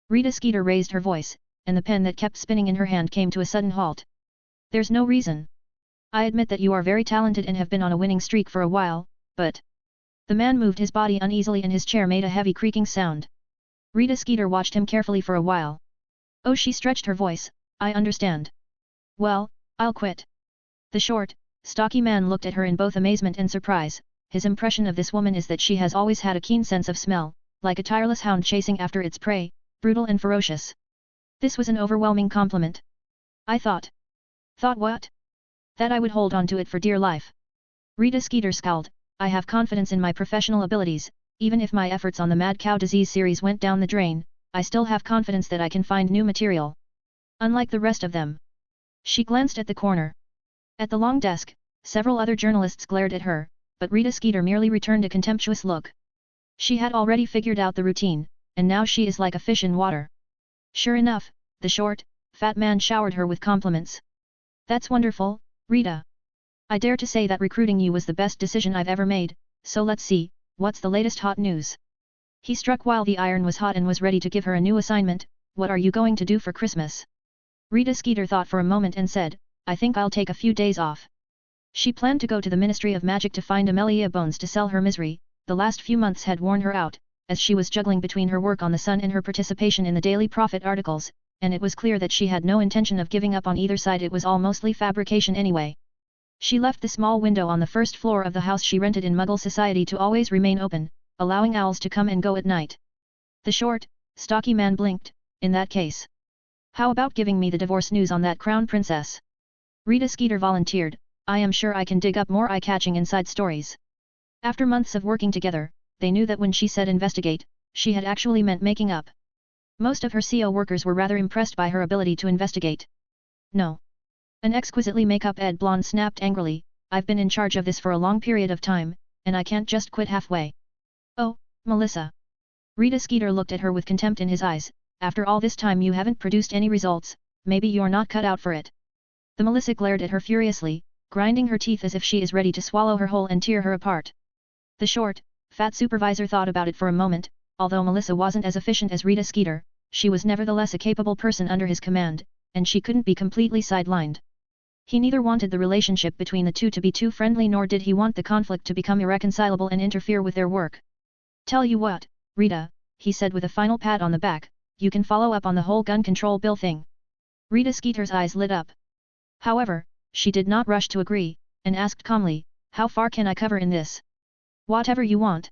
Rita Skeeter raised her voice, and the pen that kept spinning in her hand came to a sudden halt. There's no reason. I admit that you are very talented and have been on a winning streak for a while, but... The man moved his body uneasily and his chair made a heavy creaking sound. Rita Skeeter watched him carefully for a while. Oh, she stretched her voice, I understand. Well, I'll quit. The short, stocky man looked at her in both amazement and surprise. His impression of this woman is that she has always had a keen sense of smell, like a tireless hound chasing after its prey, brutal and ferocious. This was an overwhelming compliment. I thought. Thought what? That I would hold on to it for dear life. Rita Skeeter scowled, I have confidence in my professional abilities, even if my efforts on the mad cow disease series went down the drain, I still have confidence that I can find new material. Unlike the rest of them. She glanced at the corner. At the long desk, several other journalists glared at her, but Rita Skeeter merely returned a contemptuous look. She had already figured out the routine, and now she is like a fish in water. Sure enough, the short, fat man showered her with compliments. That's wonderful, Rita. I dare to say that recruiting you was the best decision I've ever made, so let's see, what's the latest hot news? He struck while the iron was hot and was ready to give her a new assignment. What are you going to do for Christmas? Rita Skeeter thought for a moment and said, I think I'll take a few days off. She planned to go to the Ministry of Magic to find Amelia Bones to sell her misery. The last few months had worn her out, as she was juggling between her work on the Sun and her participation in the Daily Prophet articles, and it was clear that she had no intention of giving up on either side. It was all mostly fabrication anyway. She left the small window on the first floor of the house she rented in Muggle society to always remain open, allowing owls to come and go at night. The short, stocky man blinked. In that case, how about giving me the divorce news on that crown princess? Rita Skeeter volunteered. I am sure I can dig up more eye-catching inside stories. After months of working together, they knew that when she said investigate, she had actually meant making up. Most of her CO workers were rather impressed by her ability to investigate. No. An exquisitely make-up-ed blonde snapped angrily, I've been in charge of this for a long period of time, and I can't just quit halfway. Oh, Melissa. Rita Skeeter looked at her with contempt in his eyes. After all this time you haven't produced any results, maybe you're not cut out for it. The Melissa glared at her furiously, grinding her teeth as if she is ready to swallow her whole and tear her apart. The short, fat supervisor thought about it for a moment. Although Melissa wasn't as efficient as Rita Skeeter, she was nevertheless a capable person under his command, and she couldn't be completely sidelined. He neither wanted the relationship between the two to be too friendly nor did he want the conflict to become irreconcilable and interfere with their work. Tell you what, Rita, he said with a final pat on the back, you can follow up on the whole gun control bill thing. Rita Skeeter's eyes lit up. However, she did not rush to agree, and asked calmly, how far can I cover in this? Whatever you want.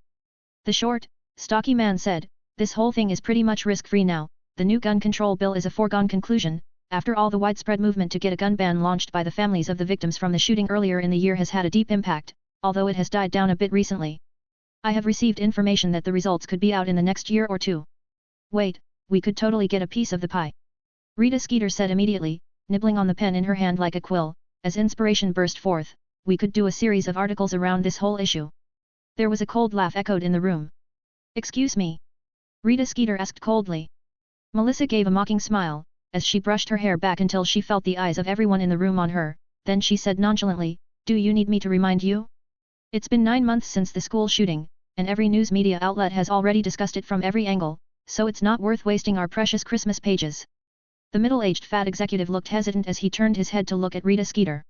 The short, stocky man said, this whole thing is pretty much risk-free now. The new gun control bill is a foregone conclusion. After all, the widespread movement to get a gun ban launched by the families of the victims from the shooting earlier in the year has had a deep impact, although it has died down a bit recently. I have received information that the results could be out in the next year or two. Wait, we could totally get a piece of the pie. Rita Skeeter said immediately, nibbling on the pen in her hand like a quill, as inspiration burst forth, we could do a series of articles around this whole issue. There was a cold laugh echoed in the room. Excuse me? Rita Skeeter asked coldly. Melissa gave a mocking smile, as she brushed her hair back until she felt the eyes of everyone in the room on her, then she said nonchalantly, do you need me to remind you? It's been 9 months since the school shooting, and every news media outlet has already discussed it from every angle, so it's not worth wasting our precious Christmas pages. The middle-aged fat executive looked hesitant as he turned his head to look at Rita Skeeter.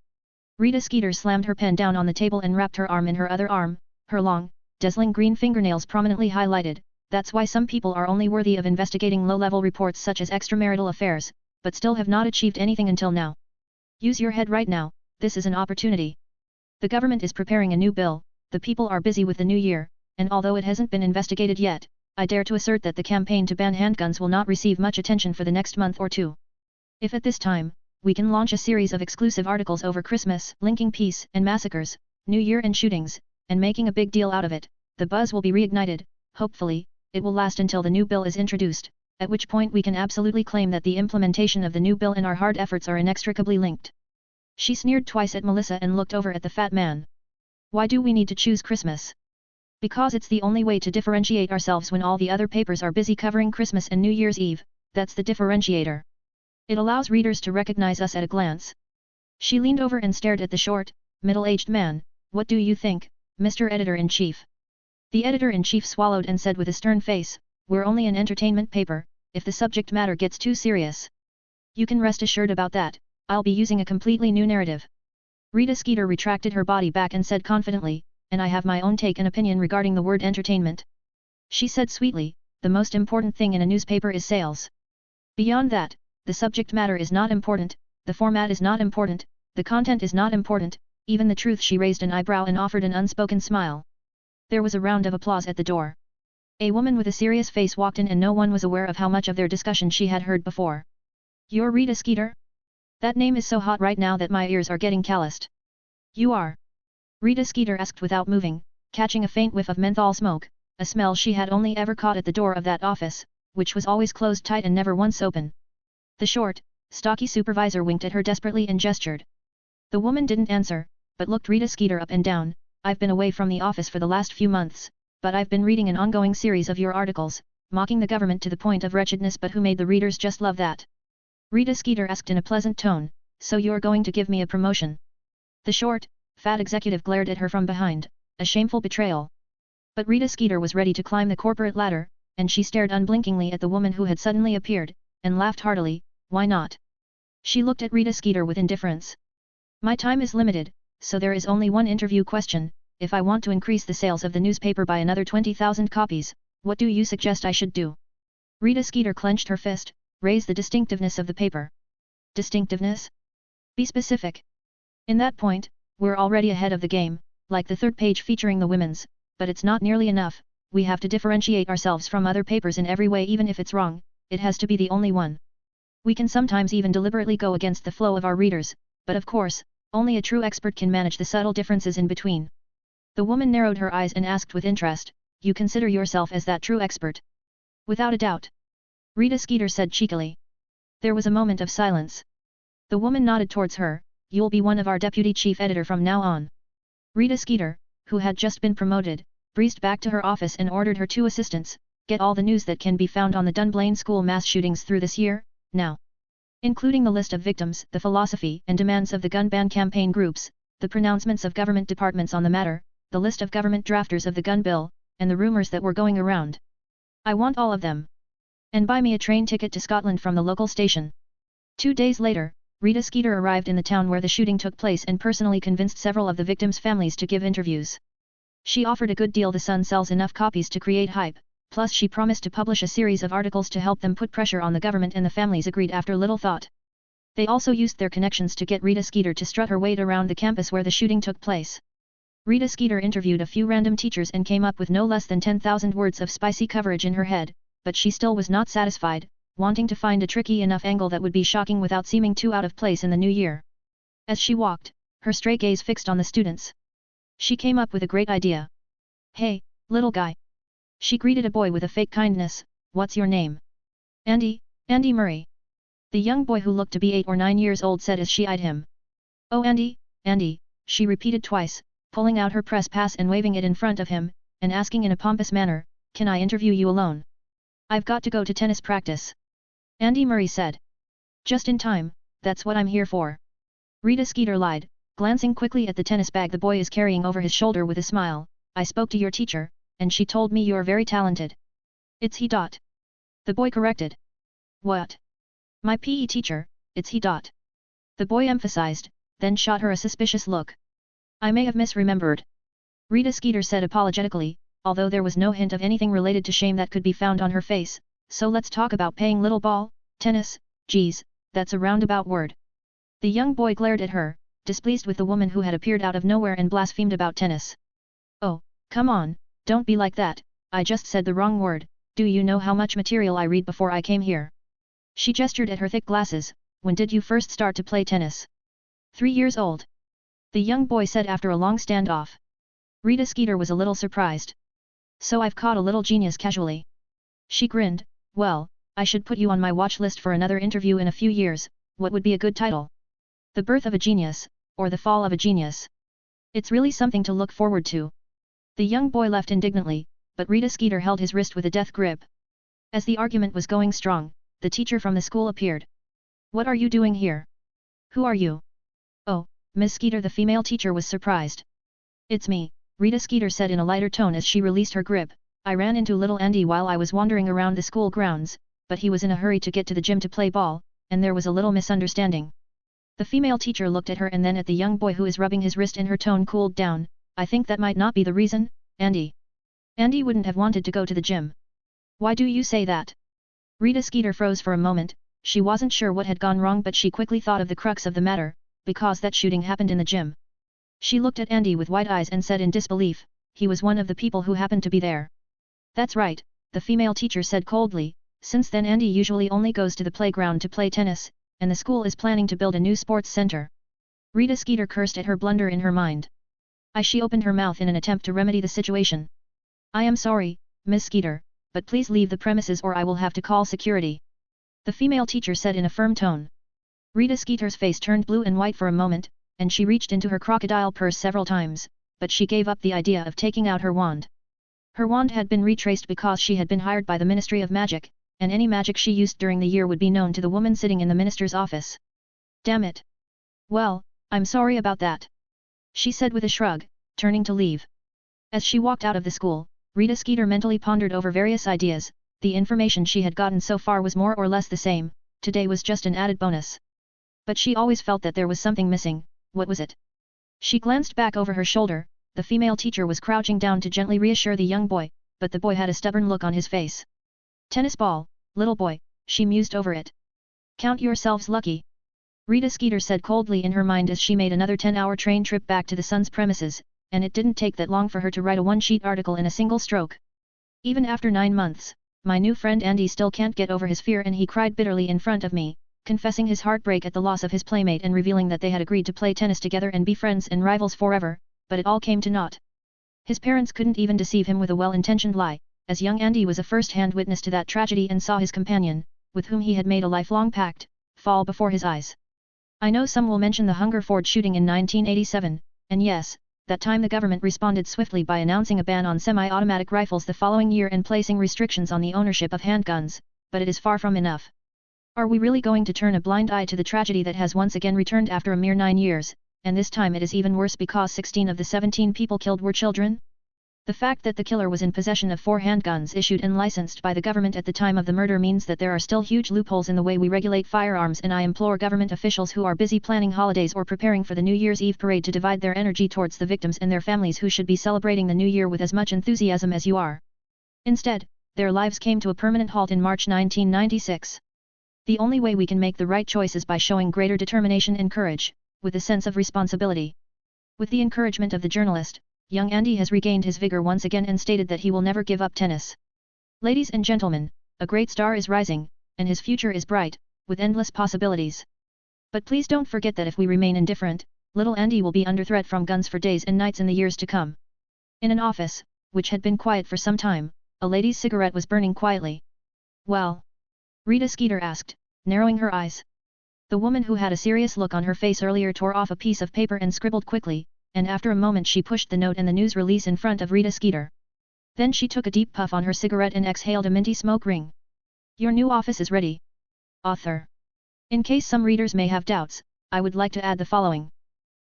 Rita Skeeter slammed her pen down on the table and wrapped her arm in her other arm, her long, dazzling green fingernails prominently highlighted. That's why some people are only worthy of investigating low-level reports such as extramarital affairs, but still have not achieved anything until now. Use your head right now, this is an opportunity. The government is preparing a new bill, the people are busy with the new year, and although it hasn't been investigated yet, I dare to assert that the campaign to ban handguns will not receive much attention for the next month or two. If at this time, we can launch a series of exclusive articles over Christmas, linking peace and massacres, New Year and shootings, and making a big deal out of it, the buzz will be reignited. Hopefully, it will last until the new bill is introduced, at which point we can absolutely claim that the implementation of the new bill and our hard efforts are inextricably linked. She sneered twice at Melissa and looked over at the fat man. Why do we need to choose Christmas? Because it's the only way to differentiate ourselves when all the other papers are busy covering Christmas and New Year's Eve, that's the differentiator. It allows readers to recognize us at a glance. She leaned over and stared at the short, middle-aged man. What do you think, Mr. Editor-in-Chief? The Editor-in-Chief swallowed and said with a stern face, we're only an entertainment paper, if the subject matter gets too serious. You can rest assured about that, I'll be using a completely new narrative. Rita Skeeter retracted her body back and said confidently, and I have my own take and opinion regarding the word entertainment. She said sweetly, the most important thing in a newspaper is sales. Beyond that, the subject matter is not important, the format is not important, the content is not important, even the truth. She raised an eyebrow and offered an unspoken smile. There was a round of applause at the door. A woman with a serious face walked in and no one was aware of how much of their discussion she had heard before. You're Rita Skeeter? That name is so hot right now that my ears are getting calloused. You are? Rita Skeeter asked without moving, catching a faint whiff of menthol smoke, a smell she had only ever caught at the door of that office, which was always closed tight and never once open. The short, stocky supervisor winked at her desperately and gestured. The woman didn't answer, but looked Rita Skeeter up and down. I've been away from the office for the last few months, but I've been reading an ongoing series of your articles, mocking the government to the point of wretchedness, but who made the readers just love that? Rita Skeeter asked in a pleasant tone, so you're going to give me a promotion? The short, fat executive glared at her from behind, a shameful betrayal. But Rita Skeeter was ready to climb the corporate ladder, and she stared unblinkingly at the woman who had suddenly appeared, and laughed heartily. Why not? She looked at Rita Skeeter with indifference. My time is limited, so there is only one interview question. If I want to increase the sales of the newspaper by another 20,000 copies, what do you suggest I should do? Rita Skeeter clenched her fist, raised the distinctiveness of the paper. Distinctiveness? Be specific. In that point, we're already ahead of the game, like the third page featuring the women's, but it's not nearly enough. We have to differentiate ourselves from other papers in every way. Even if it's wrong, it has to be the only one. We can sometimes even deliberately go against the flow of our readers, but of course, only a true expert can manage the subtle differences in between. The woman narrowed her eyes and asked with interest, you consider yourself as that true expert? Without a doubt. Rita Skeeter said cheekily. There was a moment of silence. The woman nodded towards her, you'll be one of our deputy chief editor from now on. Rita Skeeter, who had just been promoted, breezed back to her office and ordered her two assistants, get all the news that can be found on the Dunblane school mass shootings through this year, now. Including the list of victims, the philosophy and demands of the gun ban campaign groups, the pronouncements of government departments on the matter, the list of government drafters of the gun bill, and the rumors that were going around. I want all of them. And buy me a train ticket to Scotland from the local station. 2 days later, Rita Skeeter arrived in the town where the shooting took place and personally convinced several of the victims' families to give interviews. She offered a good deal. The Sun sells enough copies to create hype, plus she promised to publish a series of articles to help them put pressure on the government, and the families agreed after little thought. They also used their connections to get Rita Skeeter to strut her weight around the campus where the shooting took place. Rita Skeeter interviewed a few random teachers and came up with no less than 10,000 words of spicy coverage in her head, but she still was not satisfied, wanting to find a tricky enough angle that would be shocking without seeming too out of place in the new year. As she walked, her stray gaze fixed on the students. She came up with a great idea. Hey, little guy. She greeted a boy with a fake kindness, what's your name? Andy Murray. The young boy, who looked to be 8 or 9 years old, said as she eyed him. Oh Andy, she repeated twice, pulling out her press pass and waving it in front of him, and asking in a pompous manner, can I interview you alone? I've got to go to tennis practice. Andy Murray said. Just in time, that's what I'm here for. Rita Skeeter lied, glancing quickly at the tennis bag the boy is carrying over his shoulder with a smile. I spoke to your teacher, and she told me you're very talented. It's he. The boy corrected. What? My PE teacher, it's he. The boy emphasized, then shot her a suspicious look. I may have misremembered. Rita Skeeter said apologetically, although there was no hint of anything related to shame that could be found on her face. So let's talk about paying little ball, tennis. Geez, that's a roundabout word. The young boy glared at her, displeased with the woman who had appeared out of nowhere and blasphemed about tennis. Oh, come on, don't be like that, I just said the wrong word. Do you know how much material I read before I came here? She gestured at her thick glasses. When did you first start to play tennis? 3 years old. The young boy said after a long standoff. Rita Skeeter was a little surprised. So I've caught a little genius casually. She grinned. Well, I should put you on my watch list for another interview in a few years. What would be a good title? The Birth of a Genius, or The Fall of a Genius? It's really something to look forward to. The young boy left indignantly, but Rita Skeeter held his wrist with a death grip. As the argument was going strong, the teacher from the school appeared. What are you doing here? Who are you? Oh, Miss Skeeter. The female teacher was surprised. It's me, Rita Skeeter said in a lighter tone as she released her grip. I ran into little Andy while I was wandering around the school grounds, but he was in a hurry to get to the gym to play ball, and there was a little misunderstanding. The female teacher looked at her and then at the young boy who is rubbing his wrist, and her tone cooled down. I think that might not be the reason, Andy. Andy wouldn't have wanted to go to the gym. Why do you say that? Rita Skeeter froze for a moment. She wasn't sure what had gone wrong, but she quickly thought of the crux of the matter, because that shooting happened in the gym. She looked at Andy with wide eyes and said in disbelief, he was one of the people who happened to be there. That's right, the female teacher said coldly. Since then Andy usually only goes to the playground to play tennis, and the school is planning to build a new sports center. Rita Skeeter cursed at her blunder in her mind. She opened her mouth in an attempt to remedy the situation. I am sorry, Miss Skeeter, but please leave the premises or I will have to call security. The female teacher said in a firm tone. Rita Skeeter's face turned blue and white for a moment, and she reached into her crocodile purse several times, but she gave up the idea of taking out her wand. Her wand had been retraced because she had been hired by the Ministry of Magic, and any magic she used during the year would be known to the woman sitting in the minister's office. Damn it. Well, I'm sorry about that. She said with a shrug, turning to leave. As she walked out of the school, Rita Skeeter mentally pondered over various ideas. The information she had gotten so far was more or less the same, today was just an added bonus. But she always felt that there was something missing. What was it? She glanced back over her shoulder. The female teacher was crouching down to gently reassure the young boy, but the boy had a stubborn look on his face. Tennis ball, little boy, she mused over it. Count yourselves lucky. Rita Skeeter said coldly in her mind as she made another 10-hour train trip back to the Sun's premises, and it didn't take that long for her to write a one-sheet article in a single stroke. Even after 9 months, my new friend Andy still can't get over his fear, and he cried bitterly in front of me, confessing his heartbreak at the loss of his playmate and revealing that they had agreed to play tennis together and be friends and rivals forever, but it all came to naught. His parents couldn't even deceive him with a well-intentioned lie, as young Andy was a first-hand witness to that tragedy and saw his companion, with whom he had made a lifelong pact, fall before his eyes. I know some will mention the Hungerford shooting in 1987, and yes, that time the government responded swiftly by announcing a ban on semi-automatic rifles the following year and placing restrictions on the ownership of handguns, but it is far from enough. Are we really going to turn a blind eye to the tragedy that has once again returned after a mere 9 years, and this time it is even worse because 16 of the 17 people killed were children? The fact that the killer was in possession of 4 handguns issued and licensed by the government at the time of the murder means that there are still huge loopholes in the way we regulate firearms, and I implore government officials who are busy planning holidays or preparing for the New Year's Eve parade to divide their energy towards the victims and their families who should be celebrating the new year with as much enthusiasm as you are. Instead, their lives came to a permanent halt in March 1996. The only way we can make the right choice is by showing greater determination and courage, with a sense of responsibility. With the encouragement of the journalist, young Andy has regained his vigor once again and stated that he will never give up tennis. Ladies and gentlemen, a great star is rising, and his future is bright, with endless possibilities. But please don't forget that if we remain indifferent, little Andy will be under threat from guns for days and nights in the years to come. In an office, which had been quiet for some time, a lady's cigarette was burning quietly. Well? Rita Skeeter asked, narrowing her eyes. The woman who had a serious look on her face earlier tore off a piece of paper and scribbled quickly, and after a moment she pushed the note and the news release in front of Rita Skeeter. Then she took a deep puff on her cigarette and exhaled a minty smoke ring. Your new office is ready. Author. In case some readers may have doubts, I would like to add the following.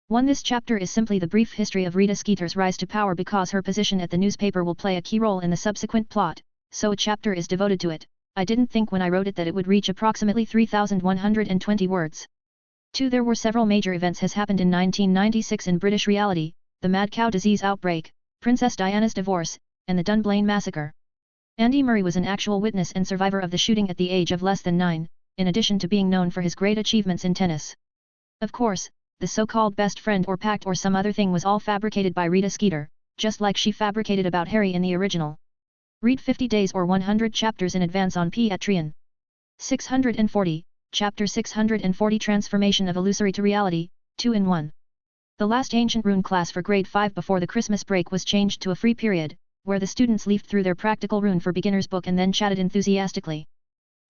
1. This chapter is simply the brief history of Rita Skeeter's rise to power because her position at the newspaper will play a key role in the subsequent plot, so a chapter is devoted to it. I didn't think when I wrote it that it would reach approximately 3,120 words. 2. There were several major events has happened in 1996 in British reality, the mad cow disease outbreak, Princess Diana's divorce, and the Dunblane massacre. Andy Murray was an actual witness and survivor of the shooting at the age of less than 9, in addition to being known for his great achievements in tennis. Of course, the so-called best friend or pact or some other thing was all fabricated by Rita Skeeter, just like she fabricated about Harry in the original. Read 50 days or 100 chapters in advance on Patreon. 640, Chapter 640 Transformation of Illusory to Reality, 2 in 1. The last Ancient Rune class for Grade 5 before the Christmas break was changed to a free period, where the students leafed through their Practical Rune for Beginners book and then chatted enthusiastically.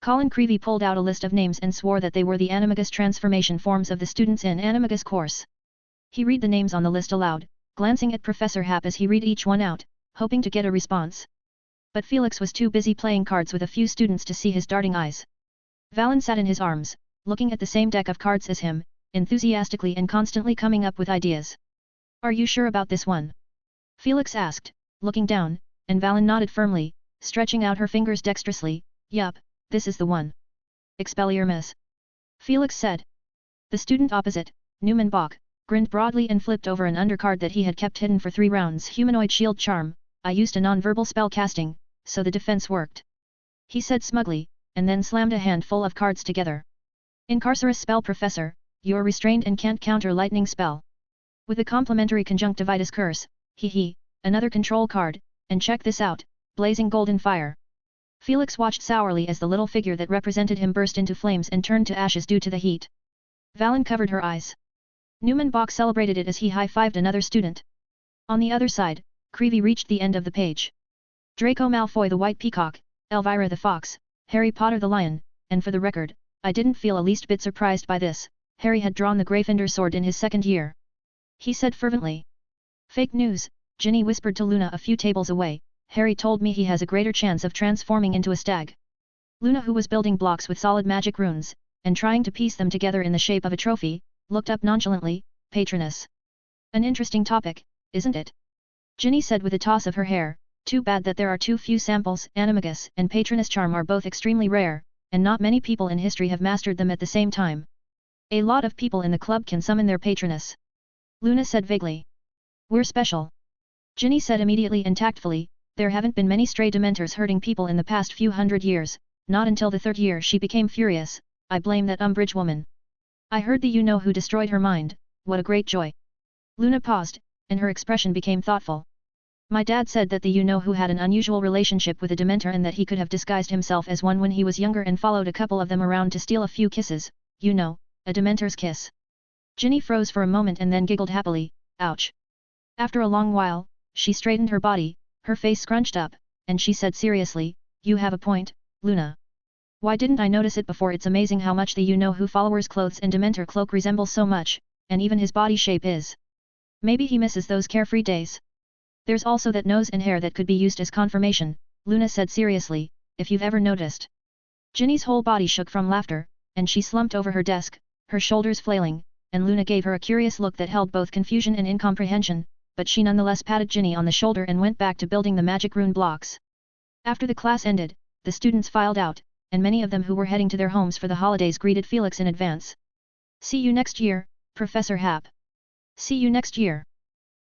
Colin Creevy pulled out a list of names and swore that they were the animagus transformation forms of the students in animagus course. He read the names on the list aloud, glancing at Professor Happ as he read each one out, hoping to get a response. But Felix was too busy playing cards with a few students to see his darting eyes. Valen sat in his arms, looking at the same deck of cards as him, enthusiastically and constantly coming up with ideas. Are you sure about this one? Felix asked, looking down, and Valen nodded firmly, stretching out her fingers dexterously. Yup, this is the one. Expelliarmus. Felix said. The student opposite, Newman Bach, grinned broadly and flipped over an undercard that he had kept hidden for 3 rounds. Humanoid shield charm. I used a non-verbal spell casting, so the defense worked. He said smugly, and then slammed a handful of cards together. Incarcerous spell professor, you're restrained and can't counter lightning spell. With a complementary conjunctivitis curse, another control card, and check this out, blazing golden fire. Felix watched sourly as the little figure that represented him burst into flames and turned to ashes due to the heat. Valen covered her eyes. Newman Bach celebrated it as he high-fived another student. On the other side, Creevy reached the end of the page. Draco Malfoy the White Peacock, Elvira the Fox, Harry Potter the Lion, and for the record, I didn't feel a least bit surprised by this. Harry had drawn the Gryffindor sword in his 2nd year. He said fervently. Fake news, Ginny whispered to Luna a few tables away. Harry told me he has a greater chance of transforming into a stag. Luna, who was building blocks with solid magic runes, and trying to piece them together in the shape of a trophy, looked up nonchalantly. Patroness. An interesting topic, isn't it? Ginny said with a toss of her hair, Too bad that there are too few samples. Animagus and Patronus Charm are both extremely rare, and not many people in history have mastered them at the same time. A lot of people in the club can summon their Patronus. Luna said vaguely. We're special. Ginny said immediately and tactfully, there haven't been many stray dementors hurting people in the past few hundred years, not until the third year she became furious. I blame that Umbridge woman. I heard the you-know-who destroyed her mind, what a great joy. Luna paused, and her expression became thoughtful. My dad said that the you-know-who had an unusual relationship with a Dementor and that he could have disguised himself as one when he was younger and followed a couple of them around to steal a few kisses, you know, a Dementor's kiss. Ginny froze for a moment and then giggled happily, ouch. After a long while, she straightened her body, her face scrunched up, and she said seriously, you have a point, Luna. Why didn't I notice it before? It's amazing how much the you-know-who followers' clothes and Dementor cloak resemble so much, and even his body shape is. Maybe he misses those carefree days. There's also that nose and hair that could be used as confirmation, Luna said seriously, if you've ever noticed. Ginny's whole body shook from laughter, and she slumped over her desk, her shoulders flailing, and Luna gave her a curious look that held both confusion and incomprehension, but she nonetheless patted Ginny on the shoulder and went back to building the magic rune blocks. After the class ended, the students filed out, and many of them who were heading to their homes for the holidays greeted Felix in advance. See you next year, Professor Happ. See you next year.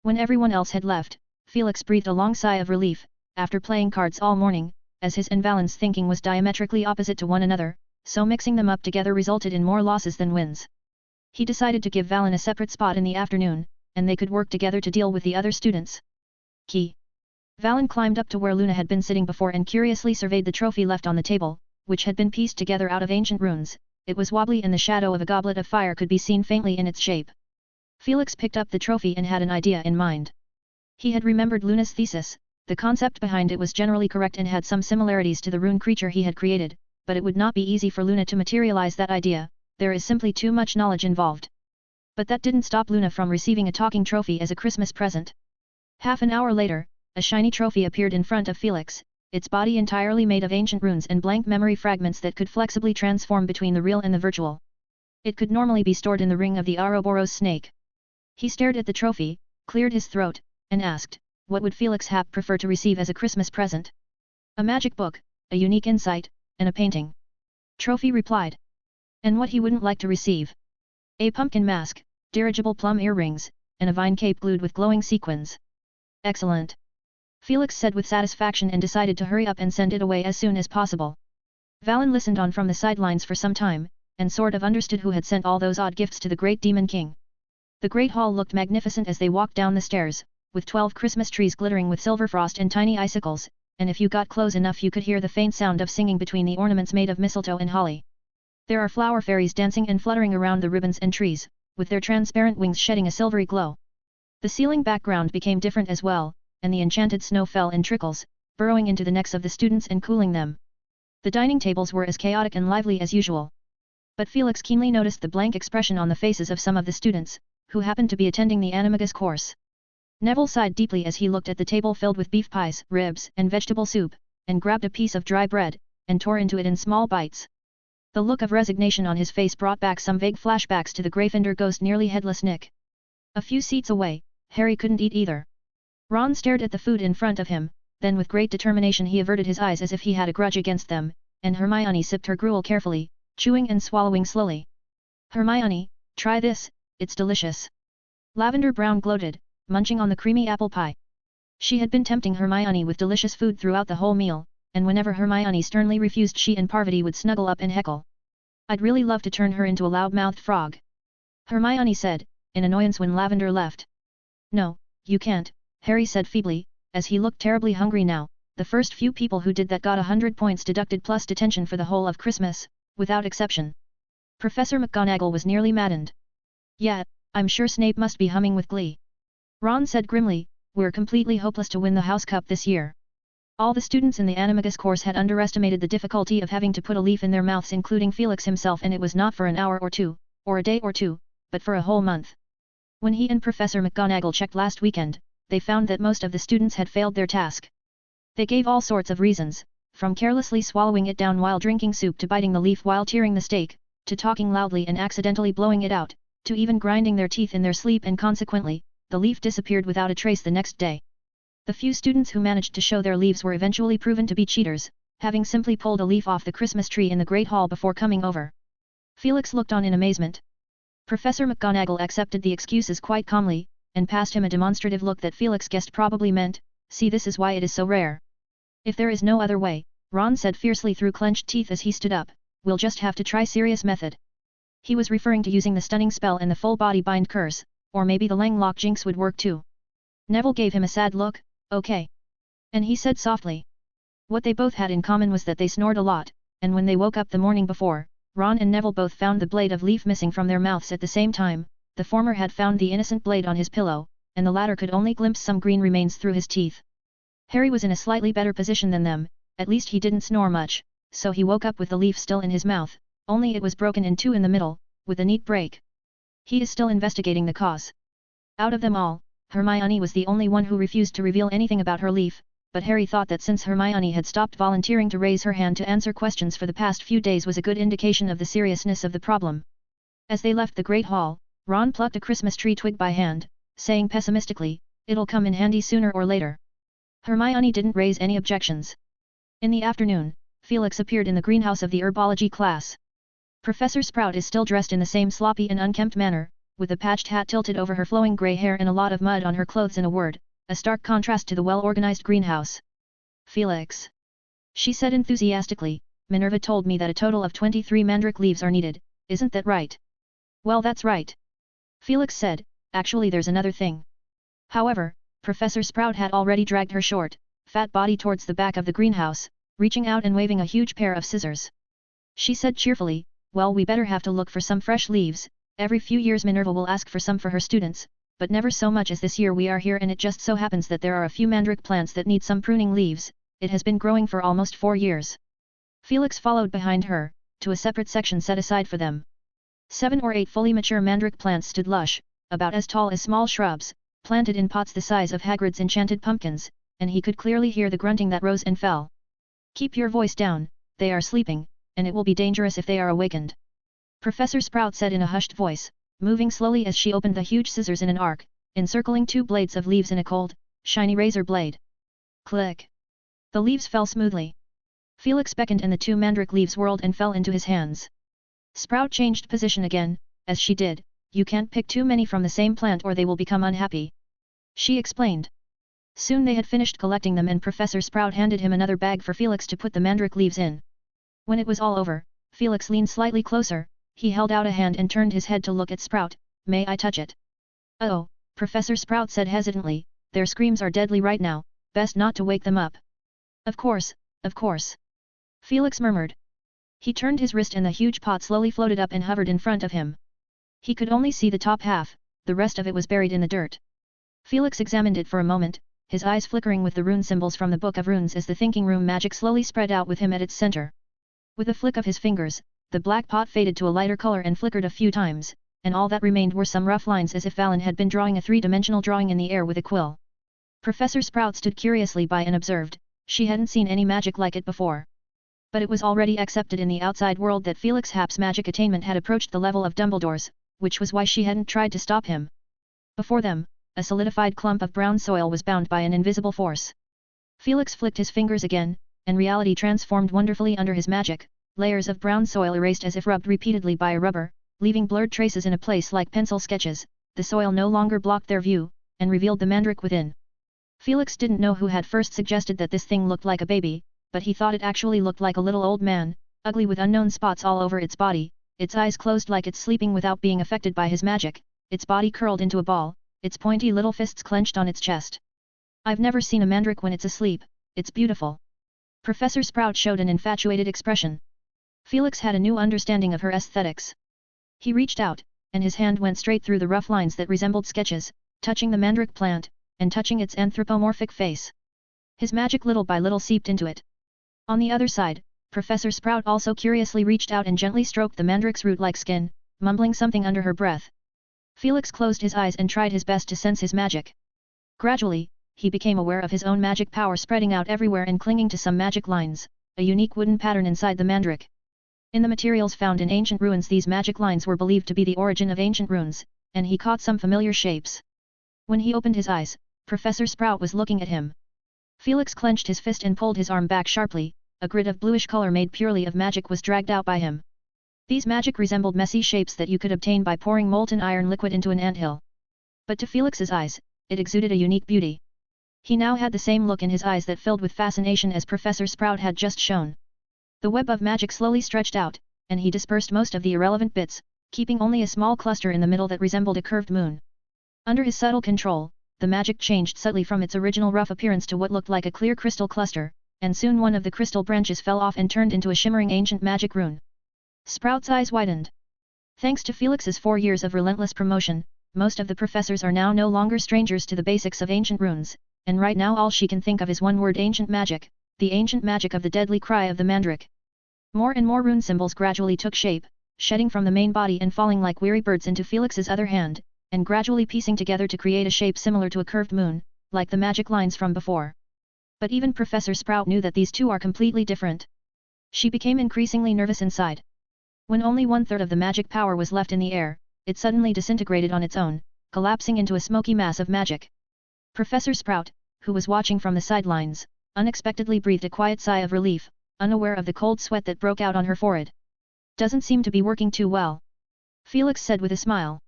When everyone else had left, Felix breathed a long sigh of relief, after playing cards all morning, as his and Valen's thinking was diametrically opposite to one another, so mixing them up together resulted in more losses than wins. He decided to give Valen a separate spot in the afternoon, and they could work together to deal with the other students. Key. Valen climbed up to where Luna had been sitting before and curiously surveyed the trophy left on the table, which had been pieced together out of ancient runes. It was wobbly and the shadow of a goblet of fire could be seen faintly in its shape. Felix picked up the trophy and had an idea in mind. He had remembered Luna's thesis, the concept behind it was generally correct and had some similarities to the rune creature he had created, but it would not be easy for Luna to materialize that idea, there is simply too much knowledge involved. But that didn't stop Luna from receiving a talking trophy as a Christmas present. Half an hour later, a shiny trophy appeared in front of Felix, its body entirely made of ancient runes and blank memory fragments that could flexibly transform between the real and the virtual. It could normally be stored in the ring of the Ouroboros snake. He stared at the trophy, cleared his throat, and asked, what would Felix Happ prefer to receive as a Christmas present? A magic book, a unique insight, and a painting. Trophy replied. And what he wouldn't like to receive? A pumpkin mask, dirigible plum earrings, and a vine cape glued with glowing sequins. Excellent. Felix said with satisfaction and decided to hurry up and send it away as soon as possible. Valen listened on from the sidelines for some time, and sort of understood who had sent all those odd gifts to the great demon king. The great hall looked magnificent as they walked down the stairs, with 12 Christmas trees glittering with silver frost and tiny icicles, and if you got close enough you could hear the faint sound of singing between the ornaments made of mistletoe and holly. There are flower fairies dancing and fluttering around the ribbons and trees, with their transparent wings shedding a silvery glow. The ceiling background became different as well, and the enchanted snow fell in trickles, burrowing into the necks of the students and cooling them. The dining tables were as chaotic and lively as usual. But Felix keenly noticed the blank expression on the faces of some of the students, who happened to be attending the Animagus course. Neville sighed deeply as he looked at the table filled with beef pies, ribs, and vegetable soup, and grabbed a piece of dry bread, and tore into it in small bites. The look of resignation on his face brought back some vague flashbacks to the Gryffindor ghost nearly headless Nick. A few seats away, Harry couldn't eat either. Ron stared at the food in front of him, then with great determination he averted his eyes as if he had a grudge against them, and Hermione sipped her gruel carefully, chewing and swallowing slowly. Hermione, try this, it's delicious. Lavender Brown gloated, munching on the creamy apple pie. She had been tempting Hermione with delicious food throughout the whole meal, and whenever Hermione sternly refused she and Parvati would snuggle up and heckle. I'd really love to turn her into a loud-mouthed frog. Hermione said, in annoyance when Lavender left. No, you can't, Harry said feebly, as he looked terribly hungry now. The first few people who did that got 100 points deducted plus detention for the whole of Christmas, without exception. Professor McGonagall was nearly maddened. Yeah, I'm sure Snape must be humming with glee. Ron said grimly, we're completely hopeless to win the House Cup this year. All the students in the Animagus course had underestimated the difficulty of having to put a leaf in their mouths, including Felix himself, and it was not for an hour or two, or a day or two, but for a whole month. When he and Professor McGonagall checked last weekend, they found that most of the students had failed their task. They gave all sorts of reasons, from carelessly swallowing it down while drinking soup to biting the leaf while tearing the steak, to talking loudly and accidentally blowing it out, to even grinding their teeth in their sleep, and consequently, the leaf disappeared without a trace the next day. The few students who managed to show their leaves were eventually proven to be cheaters, having simply pulled a leaf off the Christmas tree in the Great Hall before coming over. Felix looked on in amazement. Professor McGonagall accepted the excuses quite calmly, and passed him a demonstrative look that Felix guessed probably meant, "See, this is why it is so rare." "If there is no other way," Ron said fiercely through clenched teeth as he stood up, "we'll just have to try serious method." He was referring to using the stunning spell and the full body bind curse, or maybe the Langlock jinx would work too. Neville gave him a sad look. "Okay." And he said softly. What they both had in common was that they snored a lot, and when they woke up the morning before, Ron and Neville both found the blade of leaf missing from their mouths at the same time. The former had found the innocent blade on his pillow, and the latter could only glimpse some green remains through his teeth. Harry was in a slightly better position than them, at least he didn't snore much, so he woke up with the leaf still in his mouth, only it was broken in two in the middle, with a neat break. He is still investigating the cause. Out of them all, Hermione was the only one who refused to reveal anything about her leaf, but Harry thought that since Hermione had stopped volunteering to raise her hand to answer questions for the past few days was a good indication of the seriousness of the problem. As they left the Great Hall, Ron plucked a Christmas tree twig by hand, saying pessimistically, "It'll come in handy sooner or later." Hermione didn't raise any objections. In the afternoon, Felix appeared in the greenhouse of the herbology class. Professor Sprout is still dressed in the same sloppy and unkempt manner, with a patched hat tilted over her flowing grey hair and a lot of mud on her clothes. In a word, a stark contrast to the well-organized greenhouse. "Felix," she said enthusiastically, "Minerva told me that a total of 23 mandrake leaves are needed, isn't that right?" "Well, that's right," Felix said. "Actually, there's another thing." However, Professor Sprout had already dragged her short, fat body towards the back of the greenhouse, reaching out and waving a huge pair of scissors. She said cheerfully, "Well, we better have to look for some fresh leaves. Every few years Minerva will ask for some for her students, but never so much as this year. We are here and it just so happens that there are a few mandrake plants that need some pruning leaves. It has been growing for almost 4 years." Felix followed behind her, to a separate section set aside for them. 7 or 8 fully mature mandrake plants stood lush, about as tall as small shrubs, planted in pots the size of Hagrid's enchanted pumpkins, and he could clearly hear the grunting that rose and fell. "Keep your voice down, they are sleeping, and it will be dangerous if they are awakened," Professor Sprout said in a hushed voice, moving slowly as she opened the huge scissors in an arc, encircling 2 blades of leaves in a cold, shiny razor blade. Click! The leaves fell smoothly. Felix beckoned and the 2 mandrake leaves whirled and fell into his hands. Sprout changed position again. "As she did, you can't pick too many from the same plant or they will become unhappy," she explained. Soon they had finished collecting them and Professor Sprout handed him another bag for Felix to put the mandrake leaves in. When it was all over, Felix leaned slightly closer. He held out a hand and turned his head to look at Sprout. "May I touch it?" "Oh," Professor Sprout said hesitantly, "their screams are deadly right now, best not to wake them up." Of course," Felix murmured. He turned his wrist and the huge pot slowly floated up and hovered in front of him. He could only see the top half, the rest of it was buried in the dirt. Felix examined it for a moment, his eyes flickering with the rune symbols from the Book of Runes as the thinking room magic slowly spread out with him at its center. With a flick of his fingers, the black pot faded to a lighter color and flickered a few times, and all that remained were some rough lines as if Valen had been drawing a 3-dimensional drawing in the air with a quill. Professor Sprout stood curiously by and observed. She hadn't seen any magic like it before. But it was already accepted in the outside world that Felix Happ's magic attainment had approached the level of Dumbledore's, which was why she hadn't tried to stop him. Before them, a solidified clump of brown soil was bound by an invisible force. Felix flicked his fingers again, and reality transformed wonderfully under his magic. Layers of brown soil erased as if rubbed repeatedly by a rubber, leaving blurred traces in a place like pencil sketches. The soil no longer blocked their view, and revealed the mandrake within. Felix didn't know who had first suggested that this thing looked like a baby, but he thought it actually looked like a little old man, ugly with unknown spots all over its body, its eyes closed like it's sleeping without being affected by his magic, its body curled into a ball, its pointy little fists clenched on its chest. "I've never seen a mandrake when it's asleep, it's beautiful." Professor Sprout showed an infatuated expression. Felix had a new understanding of her aesthetics. He reached out, and his hand went straight through the rough lines that resembled sketches, touching the mandrake plant, and touching its anthropomorphic face. His magic little by little seeped into it. On the other side, Professor Sprout also curiously reached out and gently stroked the mandrake's root-like skin, mumbling something under her breath. Felix closed his eyes and tried his best to sense his magic. Gradually, he became aware of his own magic power spreading out everywhere and clinging to some magic lines, a unique wooden pattern inside the mandrake. In the materials found in ancient ruins, these magic lines were believed to be the origin of ancient runes, and he caught some familiar shapes. When he opened his eyes, Professor Sprout was looking at him. Felix clenched his fist and pulled his arm back sharply, a grid of bluish color made purely of magic was dragged out by him. These magic resembled messy shapes that you could obtain by pouring molten iron liquid into an anthill. But to Felix's eyes, it exuded a unique beauty. He now had the same look in his eyes that filled with fascination as Professor Sprout had just shown. The web of magic slowly stretched out, and he dispersed most of the irrelevant bits, keeping only a small cluster in the middle that resembled a curved moon. Under his subtle control, the magic changed subtly from its original rough appearance to what looked like a clear crystal cluster, and soon one of the crystal branches fell off and turned into a shimmering ancient magic rune. Sprout's eyes widened. Thanks to Felix's 4 years of relentless promotion, most of the professors are now no longer strangers to the basics of ancient runes, and right now all she can think of is one word: ancient magic, the ancient magic of the deadly cry of the mandrake. More and more rune symbols gradually took shape, shedding from the main body and falling like weary birds into Felix's other hand, and gradually piecing together to create a shape similar to a curved moon, like the magic lines from before. But even Professor Sprout knew that these two are completely different. She became increasingly nervous inside. When only 1/3 of the magic power was left in the air, it suddenly disintegrated on its own, collapsing into a smoky mass of magic. Professor Sprout, who was watching from the sidelines, unexpectedly breathed a quiet sigh of relief, unaware of the cold sweat that broke out on her forehead. Doesn't seem to be working too well, Felix said with a smile.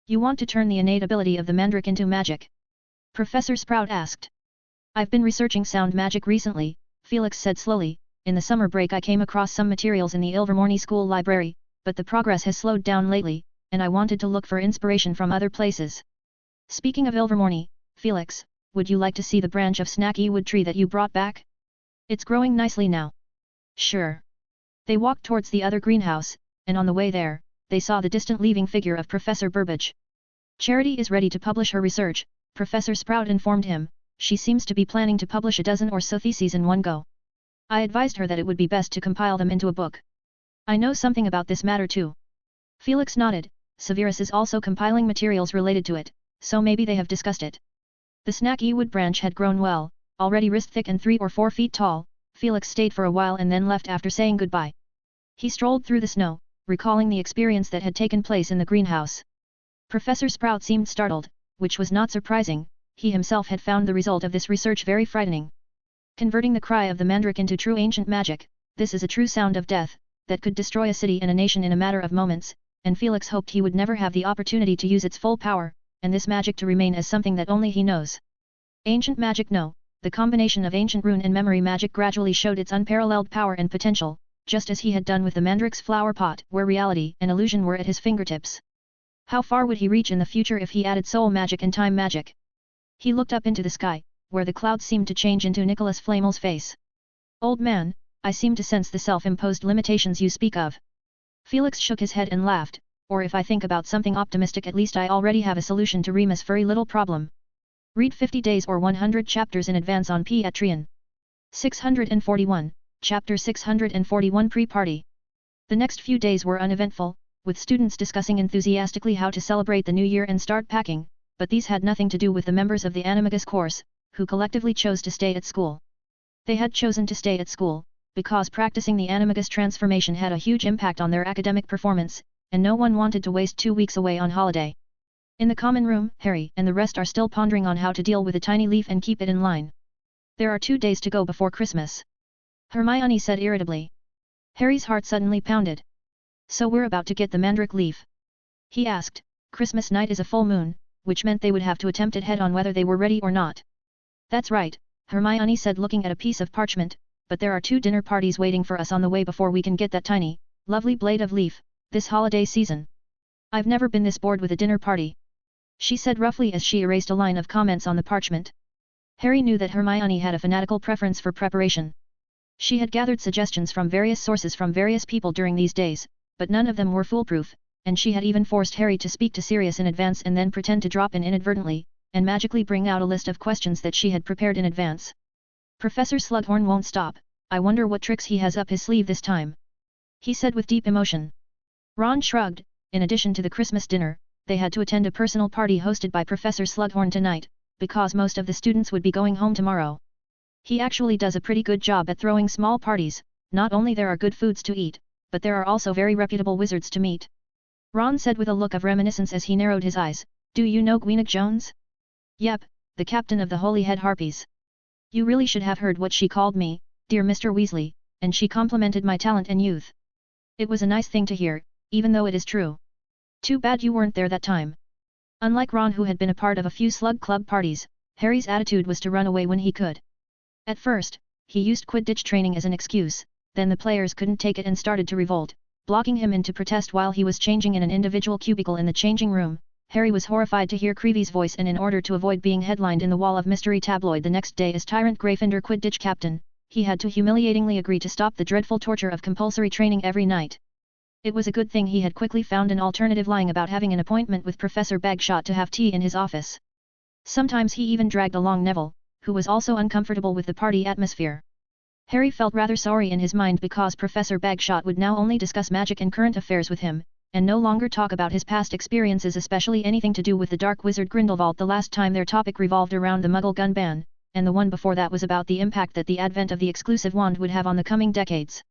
You want to turn the innate ability of the mandrake into magic? Professor Sprout asked. I've been researching sound magic recently, Felix said slowly. In the summer break I came across some materials in the Ilvermorny school library, but the progress has slowed down lately, and I wanted to look for inspiration from other places. Speaking of Ilvermorny, Felix, would you like to see the branch of snacky wood tree that you brought back? It's growing nicely now. Sure. They walked towards the other greenhouse, and on the way there, they saw the distant leaving figure of Professor Burbage. Charity is ready to publish her research, Professor Sprout informed him. She seems to be planning to publish a dozen or so theses in one go. I advised her that it would be best to compile them into a book. I know something about this matter too. Felix nodded. Severus is also compiling materials related to it, so maybe they have discussed it. The snacky wood branch had grown well, already wrist thick and 3 or 4 feet tall. Felix stayed for a while and then left after saying goodbye. He strolled through the snow, recalling the experience that had taken place in the greenhouse. Professor Sprout seemed startled, which was not surprising. He himself had found the result of this research very frightening. Converting the cry of the mandrake into true ancient magic, this is a true sound of death, that could destroy a city and a nation in a matter of moments, and Felix hoped he would never have the opportunity to use its full power, and this magic to remain as something that only he knows. Ancient magic? No, the combination of ancient rune and memory magic gradually showed its unparalleled power and potential, just as he had done with the mandrake's flower pot, where reality and illusion were at his fingertips. How far would he reach in the future if he added soul magic and time magic? He looked up into the sky, where the clouds seemed to change into Nicholas Flamel's face. Old man, I seem to sense the self-imposed limitations you speak of. Felix shook his head and laughed, or if I think about something optimistic, at least I already have a solution to Remus' furry little problem. Read 50 days or 100 chapters in advance on Patreon. 641, Chapter 641 Pre-Party. The next few days were uneventful, with students discussing enthusiastically how to celebrate the new year and start packing, but these had nothing to do with the members of the Animagus course, who collectively chose to stay at school. They had chosen to stay at school, because practicing the Animagus transformation had a huge impact on their academic performance, and no one wanted to waste 2 weeks away on holiday. In the common room, Harry and the rest are still pondering on how to deal with a tiny leaf and keep it in line. There are 2 days to go before Christmas, Hermione said irritably. Harry's heart suddenly pounded. So we're about to get the mandrake leaf? He asked. Christmas night is a full moon, which meant they would have to attempt it head-on whether they were ready or not. That's right, Hermione said looking at a piece of parchment, but there are 2 dinner parties waiting for us on the way before we can get that tiny, lovely blade of leaf, this holiday season. I've never been this bored with a dinner party, she said roughly as she erased a line of comments on the parchment. Harry knew that Hermione had a fanatical preference for preparation. She had gathered suggestions from various sources from various people during these days, but none of them were foolproof, and she had even forced Harry to speak to Sirius in advance and then pretend to drop in inadvertently, and magically bring out a list of questions that she had prepared in advance. Professor Slughorn won't stop. I wonder what tricks he has up his sleeve this time, he said with deep emotion. Ron shrugged. In addition to the Christmas dinner, they had to attend a personal party hosted by Professor Slughorn tonight, because most of the students would be going home tomorrow. He actually does a pretty good job at throwing small parties. Not only there are good foods to eat, but there are also very reputable wizards to meet. Ron said with a look of reminiscence as he narrowed his eyes, do you know Gweenock Jones? Yep, the captain of the Holyhead Harpies. You really should have heard what she called me, dear Mr. Weasley, and she complimented my talent and youth. It was a nice thing to hear, even though it is true. Too bad you weren't there that time. Unlike Ron, who had been a part of a few slug club parties, Harry's attitude was to run away when he could. At first, he used Quidditch training as an excuse, then the players couldn't take it and started to revolt, blocking him in to protest while he was changing in an individual cubicle in the changing room. Harry was horrified to hear Creevy's voice, and in order to avoid being headlined in the Wall of Mystery tabloid the next day as Tyrant Gryffindor Quidditch captain, he had to humiliatingly agree to stop the dreadful torture of compulsory training every night. It was a good thing he had quickly found an alternative, lying about having an appointment with Professor Bagshot to have tea in his office. Sometimes he even dragged along Neville, who was also uncomfortable with the party atmosphere. Harry felt rather sorry in his mind because Professor Bagshot would now only discuss magic and current affairs with him, and no longer talk about his past experiences, especially anything to do with the Dark Wizard Grindelwald. The last time their topic revolved around the Muggle gun ban, and the one before that was about the impact that the advent of the exclusive wand would have on the coming decades.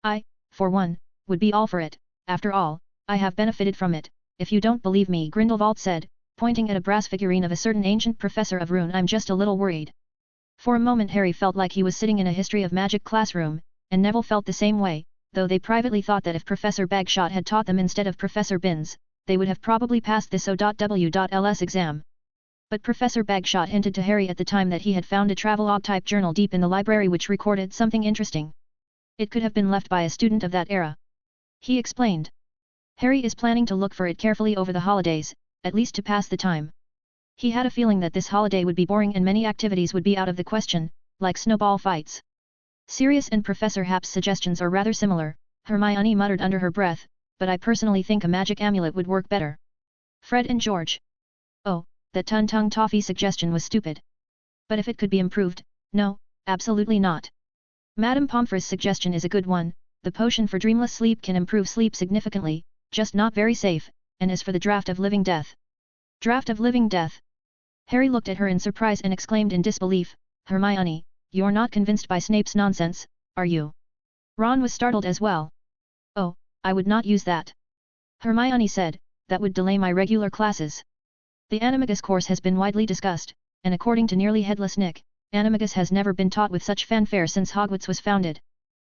I, for one, would be all for it. After all, I have benefited from it. If you don't believe me, Grindelwald said, pointing at a brass figurine of a certain ancient professor of Rune, I'm just a little worried. For a moment Harry felt like he was sitting in a history of magic classroom, and Neville felt the same way, though they privately thought that if Professor Bagshot had taught them instead of Professor Binns, they would have probably passed this O.W.Ls exam. But Professor Bagshot hinted to Harry at the time that he had found a travelogue-type journal deep in the library which recorded something interesting. It could have been left by a student of that era. He explained. Harry is planning to look for it carefully over the holidays, at least to pass the time. He had a feeling that this holiday would be boring and many activities would be out of the question, like snowball fights. Sirius and Professor Happ's suggestions are rather similar, Hermione muttered under her breath, but I personally think a magic amulet would work better. Fred and George. Oh, that Tung Toffee suggestion was stupid. But if it could be improved, no, absolutely not. Madame Pomfrey's suggestion is a good one. The potion for dreamless sleep can improve sleep significantly, just not very safe, and as for the draught of living death. Draught of living death? Harry looked at her in surprise and exclaimed in disbelief, Hermione, you're not convinced by Snape's nonsense, are you? Ron was startled as well. Oh, I would not use that. Hermione said, that would delay my regular classes. The Animagus course has been widely discussed, and according to Nearly Headless Nick, Animagus has never been taught with such fanfare since Hogwarts was founded.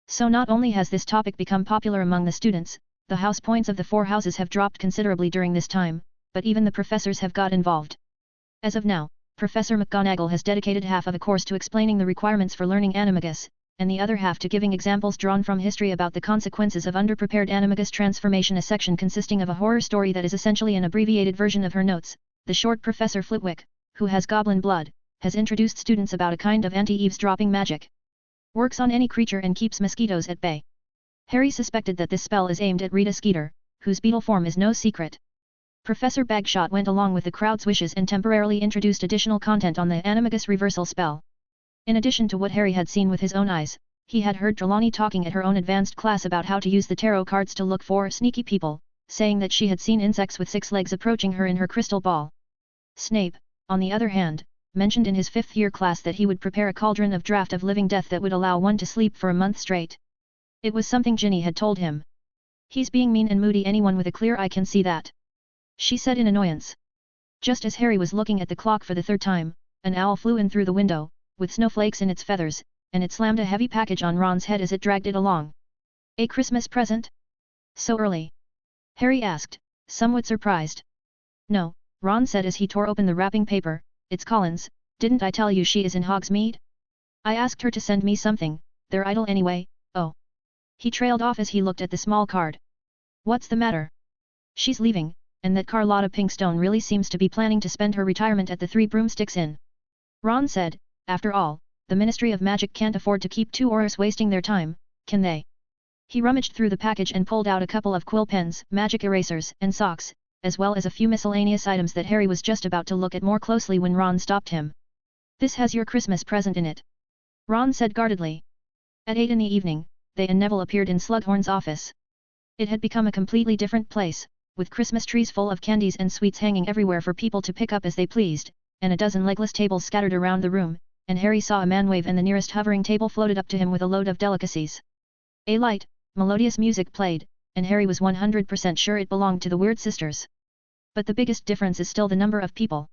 So not only has this topic become popular among the students, the house points of the four houses have dropped considerably during this time, but even the professors have got involved. As of now, Professor McGonagall has dedicated half of a course to explaining the requirements for learning Animagus, and the other half to giving examples drawn from history about the consequences of underprepared Animagus transformation, a section consisting of a horror story that is essentially an abbreviated version of her notes. The short Professor Flitwick, who has goblin blood, has introduced students about a kind of anti-eavesdropping magic. Works on any creature and keeps mosquitoes at bay. Harry suspected that this spell is aimed at Rita Skeeter, whose beetle form is no secret. Professor Bagshot went along with the crowd's wishes and temporarily introduced additional content on the Animagus reversal spell. In addition to what Harry had seen with his own eyes, he had heard Trelawney talking at her own advanced class about how to use the tarot cards to look for sneaky people, saying that she had seen insects with 6 legs approaching her in her crystal ball. Snape, on the other hand, mentioned in his 5th-year class that he would prepare a cauldron of draught of living death that would allow one to sleep for a month straight. It was something Ginny had told him. He's being mean and moody, anyone with a clear eye can see that, she said in annoyance. Just as Harry was looking at the clock for the 3rd time, an owl flew in through the window, with snowflakes in its feathers, and it slammed a heavy package on Ron's head as it dragged it along. A Christmas present? So early? Harry asked, somewhat surprised. No, Ron said as he tore open the wrapping paper, it's Collins, didn't I tell you she is in Hogsmeade? I asked her to send me something, they're idle anyway. Oh. He trailed off as he looked at the small card. What's the matter? She's leaving, and that Carlotta Pinkstone really seems to be planning to spend her retirement at the Three Broomsticks Inn. Ron said, after all, the Ministry of Magic can't afford to keep 2 Aurors wasting their time, can they? He rummaged through the package and pulled out a couple of quill pens, magic erasers, and socks, as well as a few miscellaneous items that Harry was just about to look at more closely when Ron stopped him. This has your Christmas present in it, Ron said guardedly. At 8 in the evening, they and Neville appeared in Slughorn's office. It had become a completely different place, with Christmas trees full of candies and sweets hanging everywhere for people to pick up as they pleased, and a dozen legless tables scattered around the room, and Harry saw a man wave and the nearest hovering table floated up to him with a load of delicacies. A light, melodious music played, and Harry was 100% sure it belonged to the Weird Sisters. But the biggest difference is still the number of people.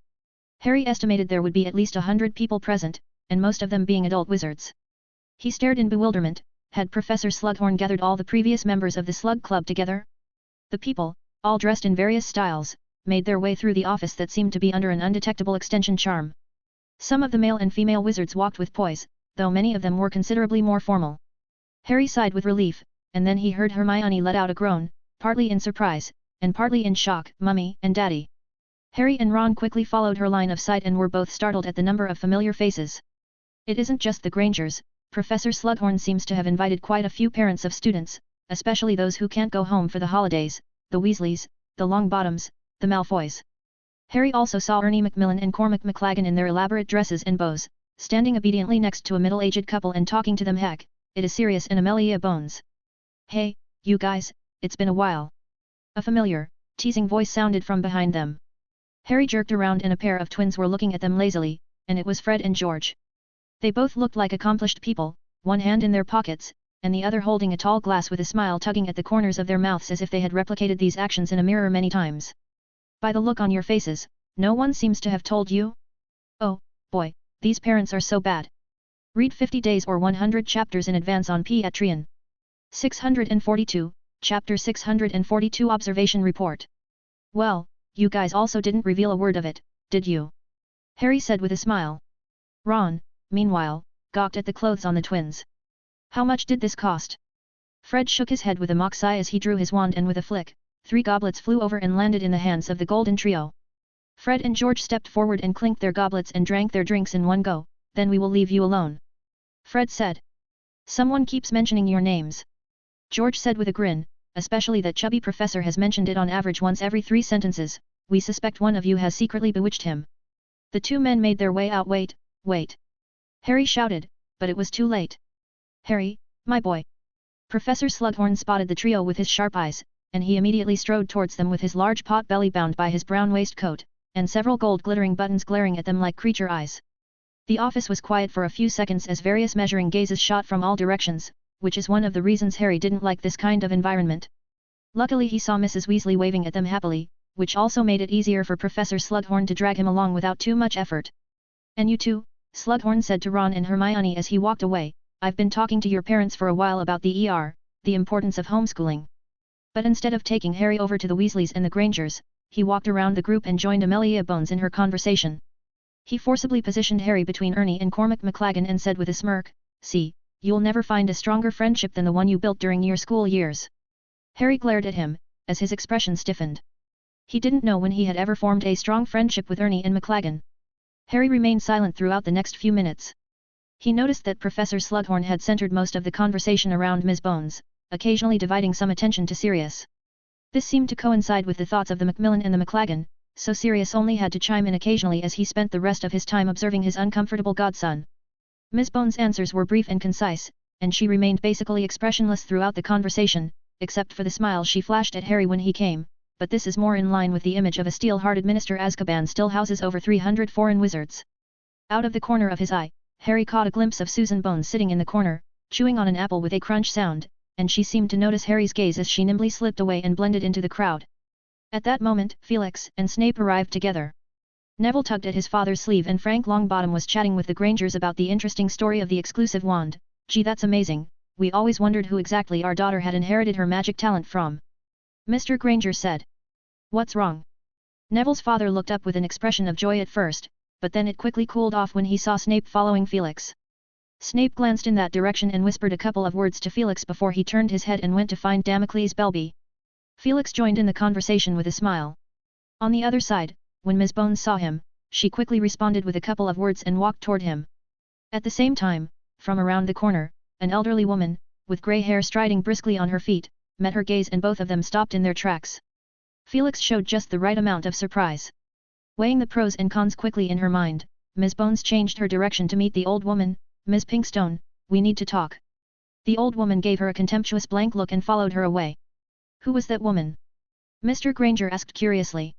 Harry estimated there would be at least 100 people present, and most of them being adult wizards. He stared in bewilderment. Had Professor Slughorn gathered all the previous members of the Slug Club together? The people, all dressed in various styles, made their way through the office that seemed to be under an undetectable extension charm. Some of the male and female wizards walked with poise, though many of them were considerably more formal. Harry sighed with relief, and then he heard Hermione let out a groan, partly in surprise, and partly in shock. Mummy and Daddy. Harry and Ron quickly followed her line of sight and were both startled at the number of familiar faces. It isn't just the Grangers. Professor Slughorn seems to have invited quite a few parents of students, especially those who can't go home for the holidays, the Weasleys, the Longbottoms, the Malfoys. Harry also saw Ernie Macmillan and Cormac McLaggen in their elaborate dresses and bows, standing obediently next to a middle-aged couple and talking to them. Heck, it is Sirius and Amelia Bones. Hey, you guys, it's been a while. A familiar, teasing voice sounded from behind them. Harry jerked around and a pair of twins were looking at them lazily, and it was Fred and George. They both looked like accomplished people, one hand in their pockets, and the other holding a tall glass with a smile tugging at the corners of their mouths as if they had replicated these actions in a mirror many times. By the look on your faces, no one seems to have told you? Oh, boy, these parents are so bad. Read 50 days or 100 chapters in advance on Patreon. 642, Chapter 642 Observation Report. Well, you guys also didn't reveal a word of it, did you? Harry said with a smile. Ron, meanwhile, gawked at the clothes on the twins. How much did this cost? Fred shook his head with a mock sigh as he drew his wand and with a flick, 3 goblets flew over and landed in the hands of the golden trio. Fred and George stepped forward and clinked their goblets and drank their drinks in one go. Then we will leave you alone. Fred said. Someone keeps mentioning your names. George said with a grin, especially that chubby professor has mentioned it on average once every 3 sentences, we suspect one of you has secretly bewitched him. The 2 men made their way out. Wait. Harry shouted, but it was too late. Harry, my boy. Professor Slughorn spotted the trio with his sharp eyes, and he immediately strode towards them with his large pot belly bound by his brown waistcoat, and several gold glittering buttons glaring at them like creature eyes. The office was quiet for a few seconds as various measuring gazes shot from all directions, which is one of the reasons Harry didn't like this kind of environment. Luckily he saw Mrs. Weasley waving at them happily, which also made it easier for Professor Slughorn to drag him along without too much effort. And you too, Slughorn said to Ron and Hermione as he walked away, I've been talking to your parents for a while about the the importance of homeschooling. But instead of taking Harry over to the Weasleys and the Grangers, he walked around the group and joined Amelia Bones in her conversation. He forcibly positioned Harry between Ernie and Cormac McLaggen and said with a smirk, see, you'll never find a stronger friendship than the one you built during your school years. Harry glared at him, as his expression stiffened. He didn't know when he had ever formed a strong friendship with Ernie and McLaggen. Harry remained silent throughout the next few minutes. He noticed that Professor Slughorn had centered most of the conversation around Ms. Bones, occasionally dividing some attention to Sirius. This seemed to coincide with the thoughts of the Macmillan and the McLaggen, so Sirius only had to chime in occasionally as he spent the rest of his time observing his uncomfortable godson. Ms. Bones' answers were brief and concise, and she remained basically expressionless throughout the conversation, except for the smile she flashed at Harry when he came, but this is more in line with the image of a steel-hearted minister. Azkaban still houses over 300 foreign wizards. Out of the corner of his eye, Harry caught a glimpse of Susan Bones sitting in the corner, chewing on an apple with a crunch sound, and she seemed to notice Harry's gaze as she nimbly slipped away and blended into the crowd. At that moment, Felix and Snape arrived together. Neville tugged at his father's sleeve and Frank Longbottom was chatting with the Grangers about the interesting story of the exclusive wand. Gee, that's amazing, we always wondered who exactly our daughter had inherited her magic talent from. Mr. Granger said. What's wrong? Neville's father looked up with an expression of joy at first, but then it quickly cooled off when he saw Snape following Felix. Snape glanced in that direction and whispered a couple of words to Felix before he turned his head and went to find Damocles Belby. Felix joined in the conversation with a smile. On the other side, when Ms. Bones saw him, she quickly responded with a couple of words and walked toward him. At the same time, from around the corner, an elderly woman, with grey hair striding briskly on her feet, met her gaze and both of them stopped in their tracks. Felix showed just the right amount of surprise. Weighing the pros and cons quickly in her mind, Ms. Bones changed her direction to meet the old woman. Ms. Pinkstone, we need to talk. The old woman gave her a contemptuous blank look and followed her away. Who was that woman? Mr. Granger asked curiously.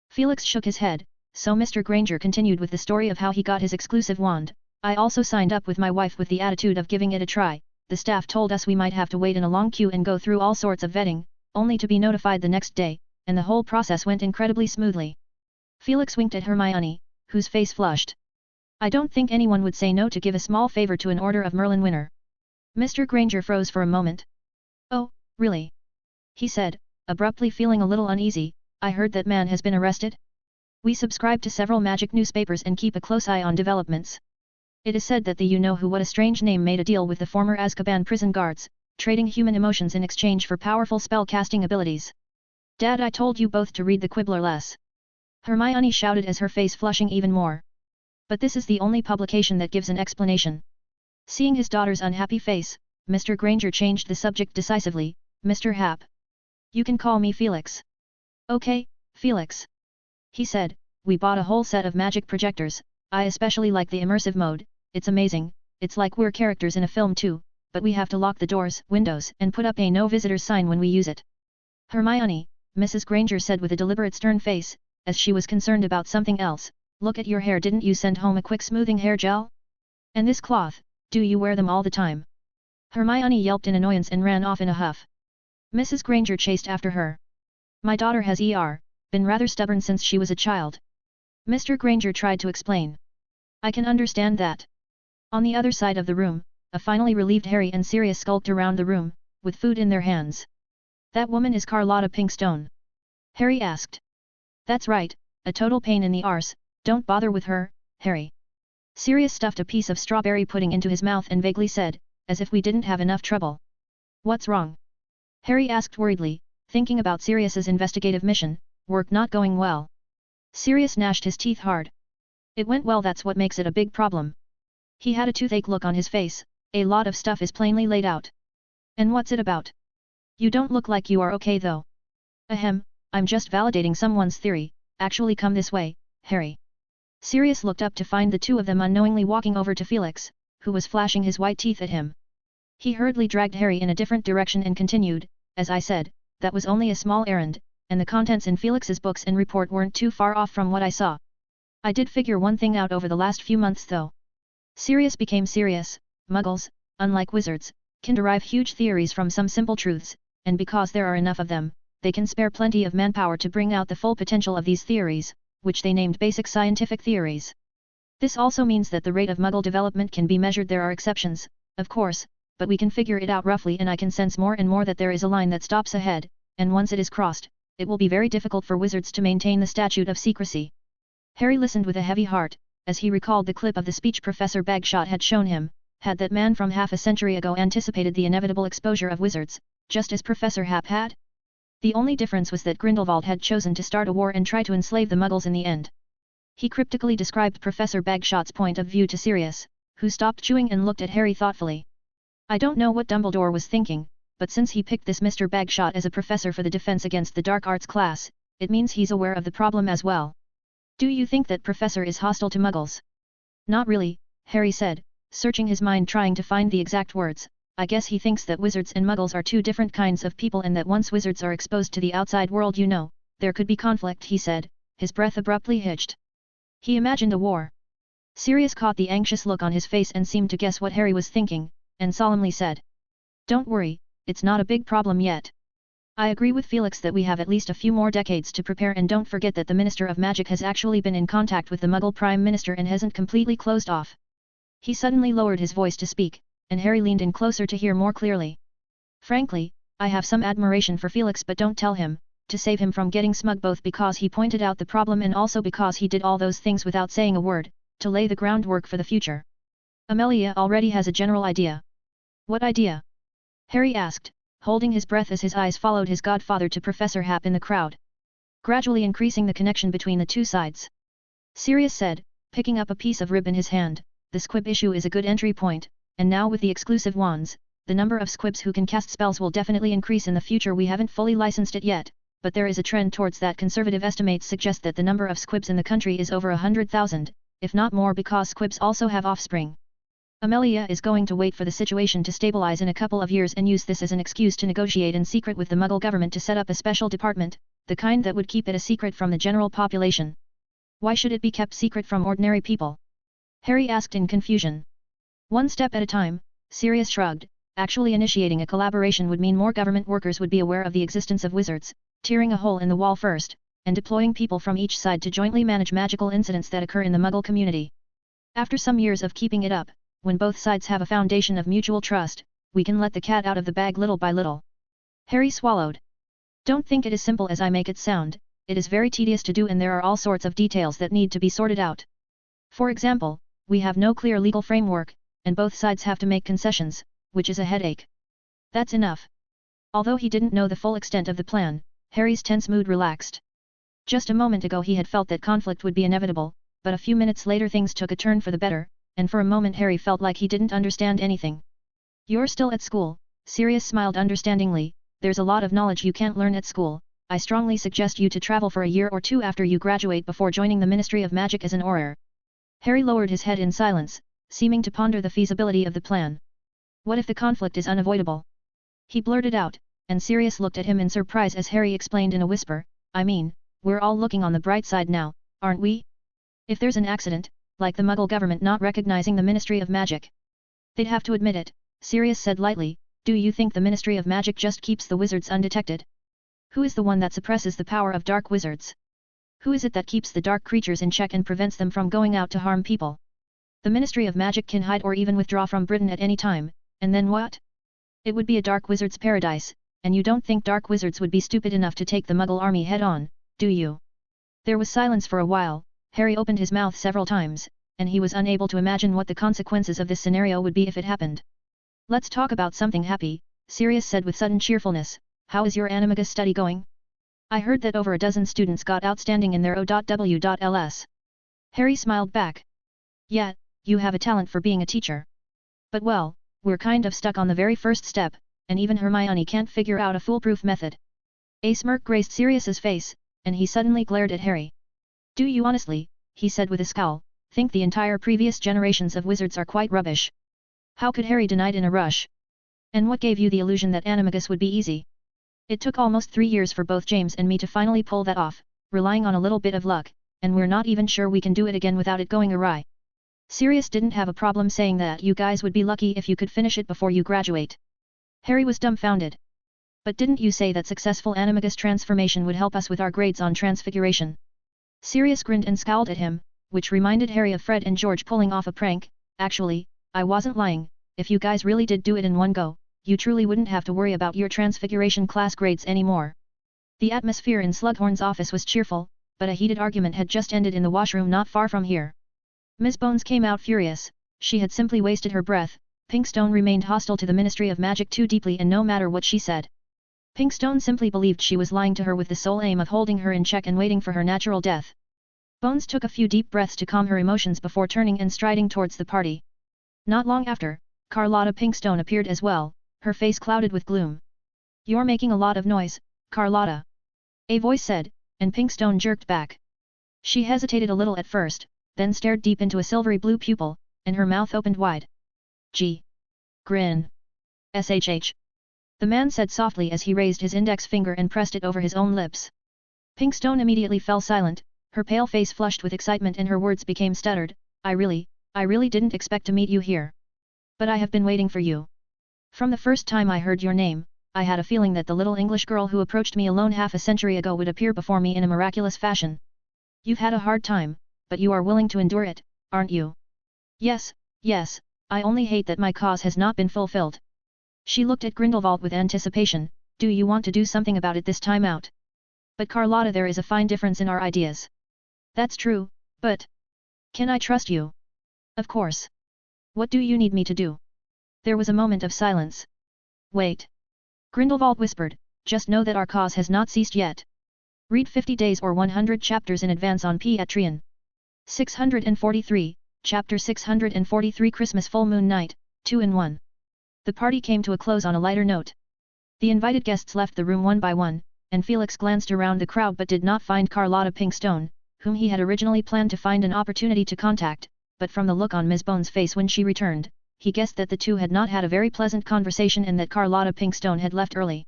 Felix shook his head, so Mr. Granger continued with the story of how he got his exclusive wand. I also signed up with my wife with the attitude of giving it a try. The staff told us we might have to wait in a long queue and go through all sorts of vetting, only to be notified the next day, and the whole process went incredibly smoothly. Felix winked at Hermione, whose face flushed. I don't think anyone would say no to give a small favor to an Order of Merlin winner. Mr. Granger froze for a moment. Oh, really? He said, abruptly feeling a little uneasy. I heard that man has been arrested? We subscribe to several magic newspapers and keep a close eye on developments. It is said that the you-know-who what a strange name made a deal with the former Azkaban prison guards, trading human emotions in exchange for powerful spell-casting abilities. Dad, I told you both to read the Quibbler less. Hermione shouted as her face flushing even more. But this is the only publication that gives an explanation. Seeing his daughter's unhappy face, Mr. Granger changed the subject decisively. Mr. Happ. You can call me Felix. Okay, Felix. He said, we bought a whole set of magic projectors. I especially like the immersive mode. It's amazing. It's like we're characters in a film too, but we have to lock the doors, windows, and put up a no visitors sign when we use it. Hermione, Mrs. Granger said with a deliberate stern face, as she was concerned about something else, look at your hair, didn't you send home a quick smoothing hair gel? And this cloth, do you wear them all the time? Hermione yelped in annoyance and ran off in a huff. Mrs. Granger chased after her. My daughter has been rather stubborn since she was a child. Mr. Granger tried to explain. I can understand that. On the other side of the room, a finally relieved Harry and Sirius skulked around the room, with food in their hands. That woman is Carlotta Pinkstone? Harry asked. That's right, a total pain in the arse, don't bother with her, Harry. Sirius stuffed a piece of strawberry pudding into his mouth and vaguely said, as if we didn't have enough trouble. What's wrong? Harry asked worriedly, thinking about Sirius's investigative mission, work not going well. Sirius gnashed his teeth hard. It went well, that's what makes it a big problem. He had a toothache look on his face. A lot of stuff is plainly laid out. And what's it about? You don't look like you are okay though. Ahem, I'm just validating someone's theory. Actually come this way, Harry. Sirius looked up to find the two of them unknowingly walking over to Felix, who was flashing his white teeth at him. He hurriedly dragged Harry in a different direction and continued, as I said, that was only a small errand, and the contents in Felix's books and report weren't too far off from what I saw. I did figure one thing out over the last few months though. Sirius became serious. Muggles, unlike wizards, can derive huge theories from some simple truths, and because there are enough of them, they can spare plenty of manpower to bring out the full potential of these theories, which they named basic scientific theories. This also means that the rate of Muggle development can be measured. There are exceptions, of course, but we can figure it out roughly, and I can sense more and more that there is a line that stops ahead, and once it is crossed, it will be very difficult for wizards to maintain the statute of secrecy. Harry listened with a heavy heart, as he recalled the clip of the speech Professor Bagshot had shown him. Had that man from half a century ago anticipated the inevitable exposure of wizards, just as Professor Happ had? The only difference was that Grindelwald had chosen to start a war and try to enslave the Muggles in the end. He cryptically described Professor Bagshot's point of view to Sirius, who stopped chewing and looked at Harry thoughtfully. I don't know what Dumbledore was thinking, but since he picked this Mr. Bagshot as a professor for the Defense Against the Dark Arts class, it means he's aware of the problem as well. Do you think that Professor is hostile to Muggles? Not really, Harry said, searching his mind trying to find the exact words. I guess he thinks that wizards and Muggles are two different kinds of people, and that once wizards are exposed to the outside world, there could be conflict, he said, his breath abruptly hitched. He imagined a war. Sirius caught the anxious look on his face and seemed to guess what Harry was thinking, and solemnly said. Don't worry, it's not a big problem yet. I agree with Felix that we have at least a few more decades to prepare, and don't forget that the Minister of Magic has actually been in contact with the Muggle Prime Minister and hasn't completely closed off. He suddenly lowered his voice to speak, and Harry leaned in closer to hear more clearly. Frankly, I have some admiration for Felix, but don't tell him, to save him from getting smug, both because he pointed out the problem and also because he did all those things without saying a word, to lay the groundwork for the future. Amelia already has a general idea. What idea? Harry asked, holding his breath as his eyes followed his godfather to Professor Happ in the crowd, gradually increasing the connection between the two sides. Sirius said, picking up a piece of rib in his hand, the squib issue is a good entry point, and now with the exclusive wands, the number of squibs who can cast spells will definitely increase in the future. We haven't fully licensed it yet, but there is a trend towards that. Conservative estimates suggest that the number of squibs in the country is over 100,000, if not more, because squibs also have offspring. Amelia is going to wait for the situation to stabilize in a couple of years and use this as an excuse to negotiate in secret with the Muggle government to set up a special department, the kind that would keep it a secret from the general population. Why should it be kept secret from ordinary people? Harry asked in confusion. One step at a time, Sirius shrugged. Actually initiating a collaboration would mean more government workers would be aware of the existence of wizards, tearing a hole in the wall first, and deploying people from each side to jointly manage magical incidents that occur in the Muggle community. After some years of keeping it up, when both sides have a foundation of mutual trust, we can let the cat out of the bag little by little. Harry swallowed. Don't think it as simple as I make it sound, it is very tedious to do and there are all sorts of details that need to be sorted out. For example, we have no clear legal framework, and both sides have to make concessions, which is a headache. That's enough. Although he didn't know the full extent of the plan, Harry's tense mood relaxed. Just a moment ago he had felt that conflict would be inevitable, but a few minutes later things took a turn for the better, and for a moment Harry felt like he didn't understand anything. You're still at school, Sirius smiled understandingly, there's a lot of knowledge you can't learn at school, I strongly suggest you to travel for a year or two after you graduate before joining the Ministry of Magic as an Auror. Harry lowered his head in silence, seeming to ponder the feasibility of the plan. What if the conflict is unavoidable? He blurted out, and Sirius looked at him in surprise as Harry explained in a whisper, I mean, we're all looking on the bright side now, aren't we? If there's an accident, like the Muggle government not recognizing the Ministry of Magic, they'd have to admit it, Sirius said lightly, do you think the Ministry of Magic just keeps the wizards undetected? Who is the one that suppresses the power of dark wizards? Who is it that keeps the dark creatures in check and prevents them from going out to harm people? The Ministry of Magic can hide or even withdraw from Britain at any time, and then what? It would be a dark wizard's paradise, and you don't think dark wizards would be stupid enough to take the Muggle army head-on, do you? There was silence for a while. Harry opened his mouth several times, and he was unable to imagine what the consequences of this scenario would be if it happened. Let's talk about something happy, Sirius said with sudden cheerfulness, how is your animagus study going? I heard that over a dozen students got outstanding in their O.W.Ls. Harry smiled back. Yeah, you have a talent for being a teacher. But well, we're kind of stuck on the very first step, and even Hermione can't figure out a foolproof method. A smirk graced Sirius's face, and he suddenly glared at Harry. Do you honestly, he said with a scowl, think the entire previous generations of wizards are quite rubbish? How could Harry deny it in a rush? And what gave you the illusion that animagus would be easy? It took almost 3 years for both James and me to finally pull that off, relying on a little bit of luck, and we're not even sure we can do it again without it going awry. Sirius didn't have a problem saying that you guys would be lucky if you could finish it before you graduate. Harry was dumbfounded. But didn't you say that successful animagus transformation would help us with our grades on transfiguration? Sirius grinned and scowled at him, which reminded Harry of Fred and George pulling off a prank. Actually, I wasn't lying, if you guys really did do it in one go, you truly wouldn't have to worry about your transfiguration class grades anymore. The atmosphere in Slughorn's office was cheerful, but a heated argument had just ended in the washroom not far from here. Miss Bones came out furious, she had simply wasted her breath. Pinkstone remained hostile to the Ministry of Magic too deeply, and no matter what she said, Pinkstone simply believed she was lying to her with the sole aim of holding her in check and waiting for her natural death. Bones took a few deep breaths to calm her emotions before turning and striding towards the party. Not long after, Carlotta Pinkstone appeared as well, her face clouded with gloom. You're making a lot of noise, Carlotta. A voice said, and Pinkstone jerked back. She hesitated a little at first, then stared deep into a silvery blue pupil, and her mouth opened wide. Grin. SHH. The man said softly as he raised his index finger and pressed it over his own lips. Pinkstone immediately fell silent, her pale face flushed with excitement and her words became stuttered. I really didn't expect to meet you here. But I have been waiting for you. From the first time I heard your name, I had a feeling that the little English girl who approached me alone half a century ago would appear before me in a miraculous fashion. You've had a hard time, but you are willing to endure it, aren't you? Yes, I only hate that my cause has not been fulfilled. She looked at Grindelwald with anticipation. Do you want to do something about it this time out? But Carlotta, there is a fine difference in our ideas. That's true, but... Can I trust you? Of course. What do you need me to do? There was a moment of silence. Wait. Grindelwald whispered, just know that our cause has not ceased yet. Read 50 days or 100 chapters in advance on Patreon. 643, Chapter 643 Christmas Full Moon Night, 2 in 1. The party came to a close on a lighter note. The invited guests left the room one by one, and Felix glanced around the crowd but did not find Carlotta Pinkstone, whom he had originally planned to find an opportunity to contact, but from the look on Miss Bones' face when she returned, he guessed that the two had not had a very pleasant conversation and that Carlotta Pinkstone had left early.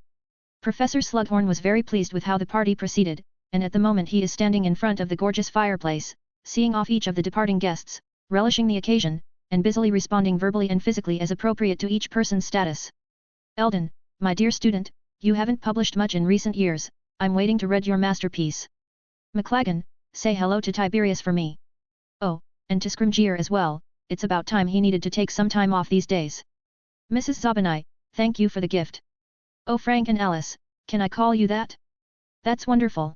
Professor Slughorn was very pleased with how the party proceeded, and at the moment he is standing in front of the gorgeous fireplace, seeing off each of the departing guests, relishing the occasion, and busily responding verbally and physically as appropriate to each person's status. Eldon, my dear student, you haven't published much in recent years, I'm waiting to read your masterpiece. McLagan, say hello to Tiberius for me. Oh, and to Scrimgeour as well, it's about time he needed to take some time off these days. Mrs. Zobanai, thank you for the gift. Oh Frank and Alice, can I call you that? That's wonderful.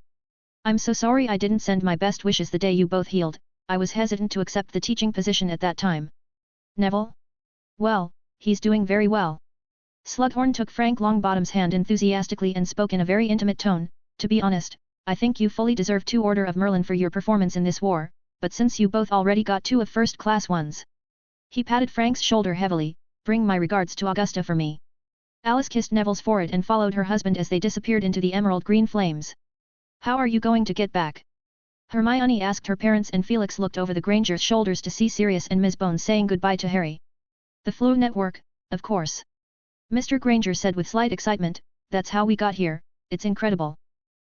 I'm so sorry I didn't send my best wishes the day you both healed, I was hesitant to accept the teaching position at that time. Neville? Well, he's doing very well. Slughorn took Frank Longbottom's hand enthusiastically and spoke in a very intimate tone, to be honest, I think you fully deserve 2 Order of Merlin for your performance in this war, but since you both already got 2 of first-class ones. He patted Frank's shoulder heavily, bring my regards to Augusta for me. Alice kissed Neville's forehead and followed her husband as they disappeared into the emerald green flames. How are you going to get back? Hermione asked her parents, and Felix looked over the Grangers' shoulders to see Sirius and Miss Bones saying goodbye to Harry. The Flu Network, of course. Mr. Granger said with slight excitement, that's how we got here, it's incredible.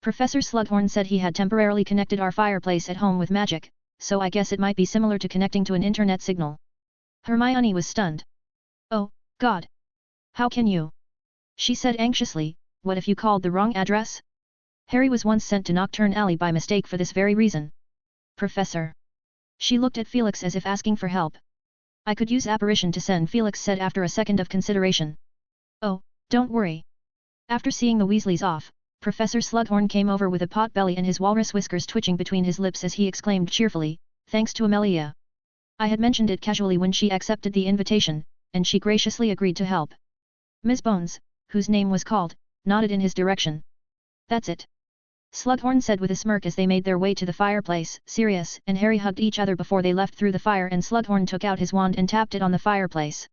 Professor Slughorn said he had temporarily connected our fireplace at home with magic, so I guess it might be similar to connecting to an internet signal. Hermione was stunned. Oh, God! How can you? She said anxiously, what if you called the wrong address? Harry was once sent to Nocturne Alley by mistake for this very reason. Professor. She looked at Felix as if asking for help. I could use apparition to send, Felix said after a second of consideration. Oh, don't worry. After seeing the Weasleys off, Professor Slughorn came over with a pot belly and his walrus whiskers twitching between his lips as he exclaimed cheerfully, thanks to Amelia. I had mentioned it casually when she accepted the invitation, and she graciously agreed to help. Miss Bones, whose name was called, nodded in his direction. That's it. Slughorn said with a smirk as they made their way to the fireplace. Sirius and Harry hugged each other before they left through the fire, and Slughorn took out his wand and tapped it on the fireplace.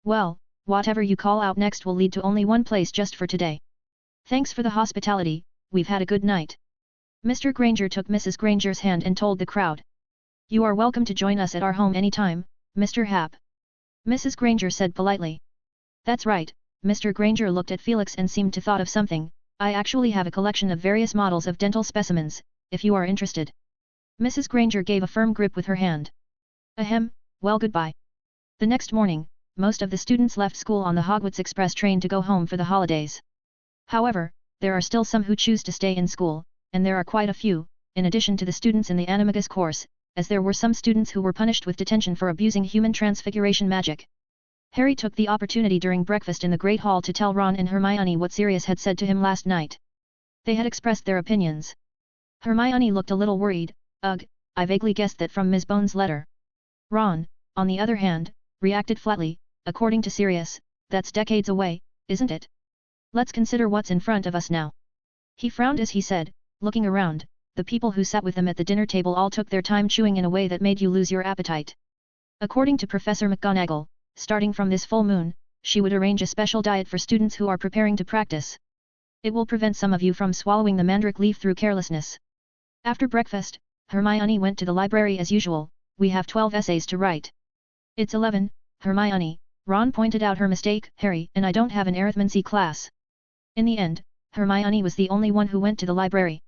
Well, whatever you call out next will lead to only one place just for today. Thanks for the hospitality, we've had a good night. Mr. Granger took Mrs. Granger's hand and told the crowd. You are welcome to join us at our home anytime, Mr. Happ. Mrs. Granger said politely. That's right, Mr. Granger looked at Felix and seemed to thought of something. I actually have a collection of various models of dental specimens, if you are interested. Mrs. Granger gave a firm grip with her hand. Ahem, well goodbye. The next morning, most of the students left school on the Hogwarts Express train to go home for the holidays. However, there are still some who choose to stay in school, and there are quite a few, in addition to the students in the Animagus course, as there were some students who were punished with detention for abusing human transfiguration magic. Harry took the opportunity during breakfast in the Great Hall to tell Ron and Hermione what Sirius had said to him last night. They had expressed their opinions. Hermione looked a little worried. Ugh, I vaguely guessed that from Miss Bones' letter. Ron, on the other hand, reacted flatly, according to Sirius, that's decades away, isn't it? Let's consider what's in front of us now. He frowned as he said, looking around, the people who sat with them at the dinner table all took their time chewing in a way that made you lose your appetite. According to Professor McGonagall, starting from this full moon, she would arrange a special diet for students who are preparing to practice. It will prevent some of you from swallowing the mandrake leaf through carelessness. After breakfast, Hermione went to the library as usual. We have 12 essays to write. It's 11, Hermione, Ron pointed out her mistake. Harry, and I don't have an arithmancy class. In the end, Hermione was the only one who went to the library.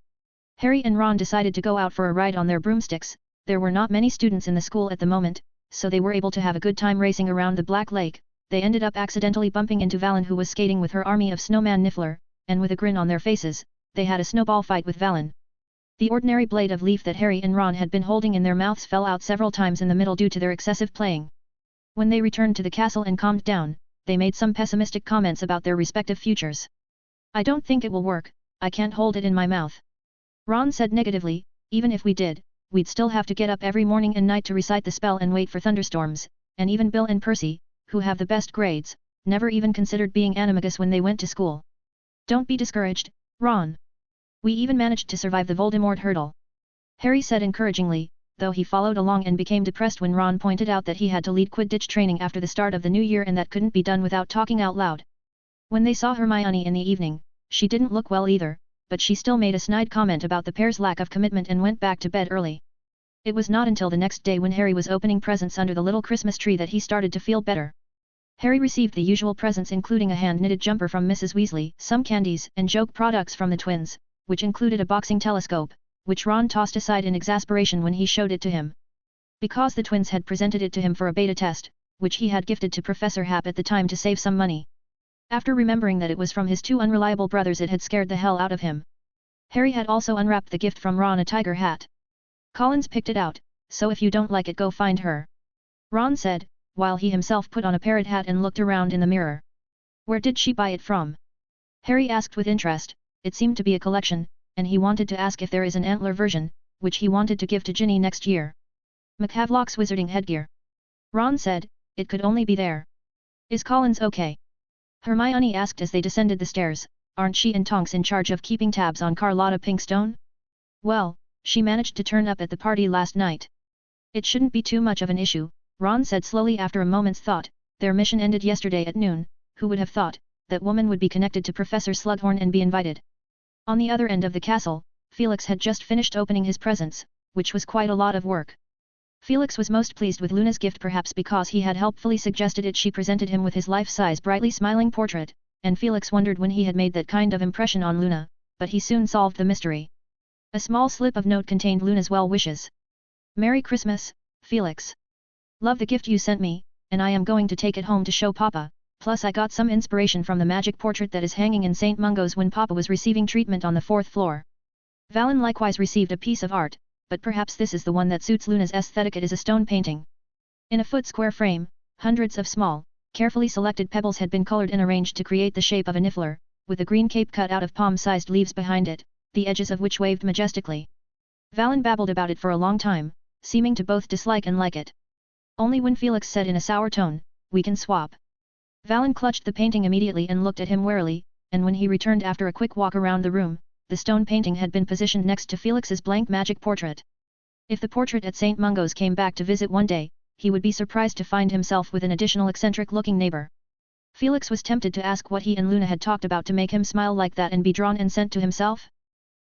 Harry and Ron decided to go out for a ride on their broomsticks. There were not many students in the school at the moment, so they were able to have a good time racing around the Black Lake. They ended up accidentally bumping into Valen, who was skating with her army of snowman Niffler, and with a grin on their faces, they had a snowball fight with Valen. The ordinary blade of leaf that Harry and Ron had been holding in their mouths fell out several times in the middle due to their excessive playing. When they returned to the castle and calmed down, they made some pessimistic comments about their respective futures. I don't think it will work, I can't hold it in my mouth. Ron said negatively, even if we did, we'd still have to get up every morning and night to recite the spell and wait for thunderstorms, and even Bill and Percy, who have the best grades, never even considered being animagus when they went to school. Don't be discouraged, Ron. We even managed to survive the Voldemort hurdle. Harry said encouragingly, though he followed along and became depressed when Ron pointed out that he had to lead Quidditch training after the start of the new year and that couldn't be done without talking out loud. When they saw Hermione in the evening, she didn't look well either, but she still made a snide comment about the pair's lack of commitment and went back to bed early. It was not until the next day when Harry was opening presents under the little Christmas tree that he started to feel better. Harry received the usual presents, including a hand-knitted jumper from Mrs. Weasley, some candies and joke products from the twins, which included a boxing telescope, which Ron tossed aside in exasperation when he showed it to him. Because the twins had presented it to him for a beta test, which he had gifted to Professor Happ at the time to save some money. After remembering that it was from his two unreliable brothers, it had scared the hell out of him. Harry had also unwrapped the gift from Ron, a tiger hat. Collins picked it out, so if you don't like it, go find her. Ron said, while he himself put on a parrot hat and looked around in the mirror. Where did she buy it from? Harry asked with interest. It seemed to be a collection, and he wanted to ask if there is an antler version, which he wanted to give to Ginny next year. McHavelock's wizarding headgear. Ron said, it could only be there. Is Collins okay? Hermione asked as they descended the stairs. Aren't she and Tonks in charge of keeping tabs on Carlotta Pinkstone? Well, she managed to turn up at the party last night. It shouldn't be too much of an issue, Ron said slowly after a moment's thought. Their mission ended yesterday at noon. Who would have thought that woman would be connected to Professor Slughorn and be invited? On the other end of the castle, Felix had just finished opening his presents, which was quite a lot of work. Felix was most pleased with Luna's gift, perhaps because he had helpfully suggested it. She presented him with his life-size brightly smiling portrait, and Felix wondered when he had made that kind of impression on Luna, but he soon solved the mystery. A small slip of note contained Luna's well wishes. Merry Christmas, Felix. Love the gift you sent me, and I am going to take it home to show Papa, plus I got some inspiration from the magic portrait that is hanging in St. Mungo's when Papa was receiving treatment on the 4th floor. Valen likewise received a piece of art, but perhaps this is the one that suits Luna's aesthetic. It is a stone painting. In a foot-square frame, hundreds of small, carefully selected pebbles had been colored and arranged to create the shape of a niffler, with a green cape cut out of palm-sized leaves behind it, the edges of which waved majestically. Valen babbled about it for a long time, seeming to both dislike and like it. Only when Felix said in a sour tone, "We can swap." Valen clutched the painting immediately and looked at him warily, and when he returned after a quick walk around the room, the stone painting had been positioned next to Felix's blank magic portrait. If the portrait at St. Mungo's came back to visit one day, he would be surprised to find himself with an additional eccentric-looking neighbor. Felix was tempted to ask what he and Luna had talked about to make him smile like that and be drawn and sent to himself.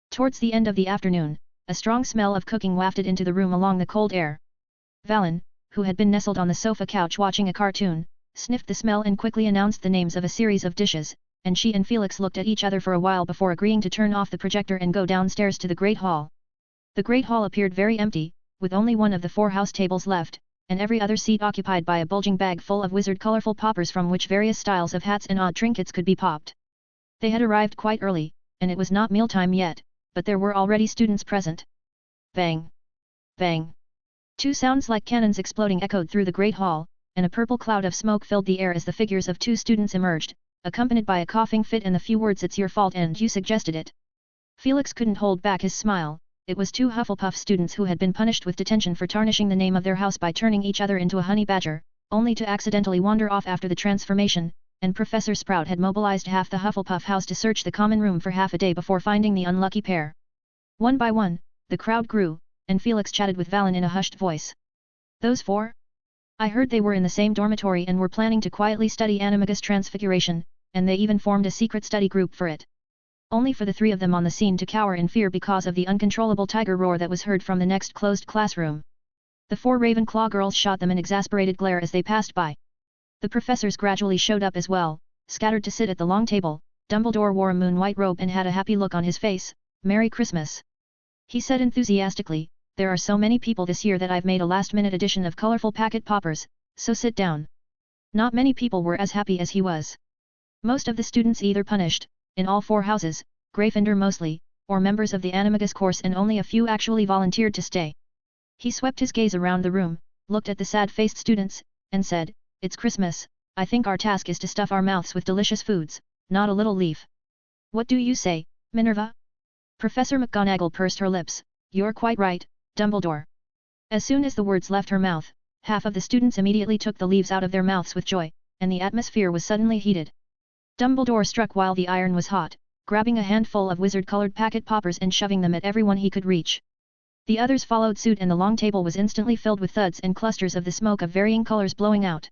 Towards the end of the afternoon, a strong smell of cooking wafted into the room along the cold air. Valen, who had been nestled on the sofa couch watching a cartoon, sniffed the smell and quickly announced the names of a series of dishes, and she and Felix looked at each other for a while before agreeing to turn off the projector and go downstairs to the Great Hall. The Great Hall appeared very empty, with only one of the 4 house tables left, and every other seat occupied by a bulging bag full of wizard colorful poppers from which various styles of hats and odd trinkets could be popped. They had arrived quite early, and it was not mealtime yet, but there were already students present. Bang! Bang! 2 sounds like cannons exploding echoed through the Great Hall, and a purple cloud of smoke filled the air as the figures of 2 students emerged, accompanied by a coughing fit and the few words, "It's your fault and you suggested it." Felix couldn't hold back his smile. It was 2 Hufflepuff students who had been punished with detention for tarnishing the name of their house by turning each other into a honey badger, only to accidentally wander off after the transformation, and Professor Sprout had mobilized half the Hufflepuff house to search the common room for half a day before finding the unlucky pair. One by one, the crowd grew, and Felix chatted with Valen in a hushed voice. "Those 4? I heard they were in the same dormitory and were planning to quietly study Animagus Transfiguration, and they even formed a secret study group for it. Only for the 3 of them on the scene to cower in fear because of the uncontrollable tiger roar that was heard from the next closed classroom. The 4 Ravenclaw girls shot them an exasperated glare as they passed by. The professors gradually showed up as well, scattered to sit at the long table. Dumbledore wore a moon-white robe and had a happy look on his face. "Merry Christmas," he said enthusiastically. "There are so many people this year that I've made a last-minute edition of colorful packet poppers, so sit down." Not many people were as happy as he was. Most of the students either punished, in all 4 houses, Gryffindor mostly, or members of the Animagus course, and only a few actually volunteered to stay. He swept his gaze around the room, looked at the sad-faced students, and said, "It's Christmas, I think our task is to stuff our mouths with delicious foods, not a little leaf. What do you say, Minerva?" Professor McGonagall pursed her lips. "You're quite right, Dumbledore." As soon as the words left her mouth, half of the students immediately took the leaves out of their mouths with joy, and the atmosphere was suddenly heated. Dumbledore struck while the iron was hot, grabbing a handful of wizard-colored packet poppers and shoving them at everyone he could reach. The others followed suit and the long table was instantly filled with thuds and clusters of the smoke of varying colors blowing out.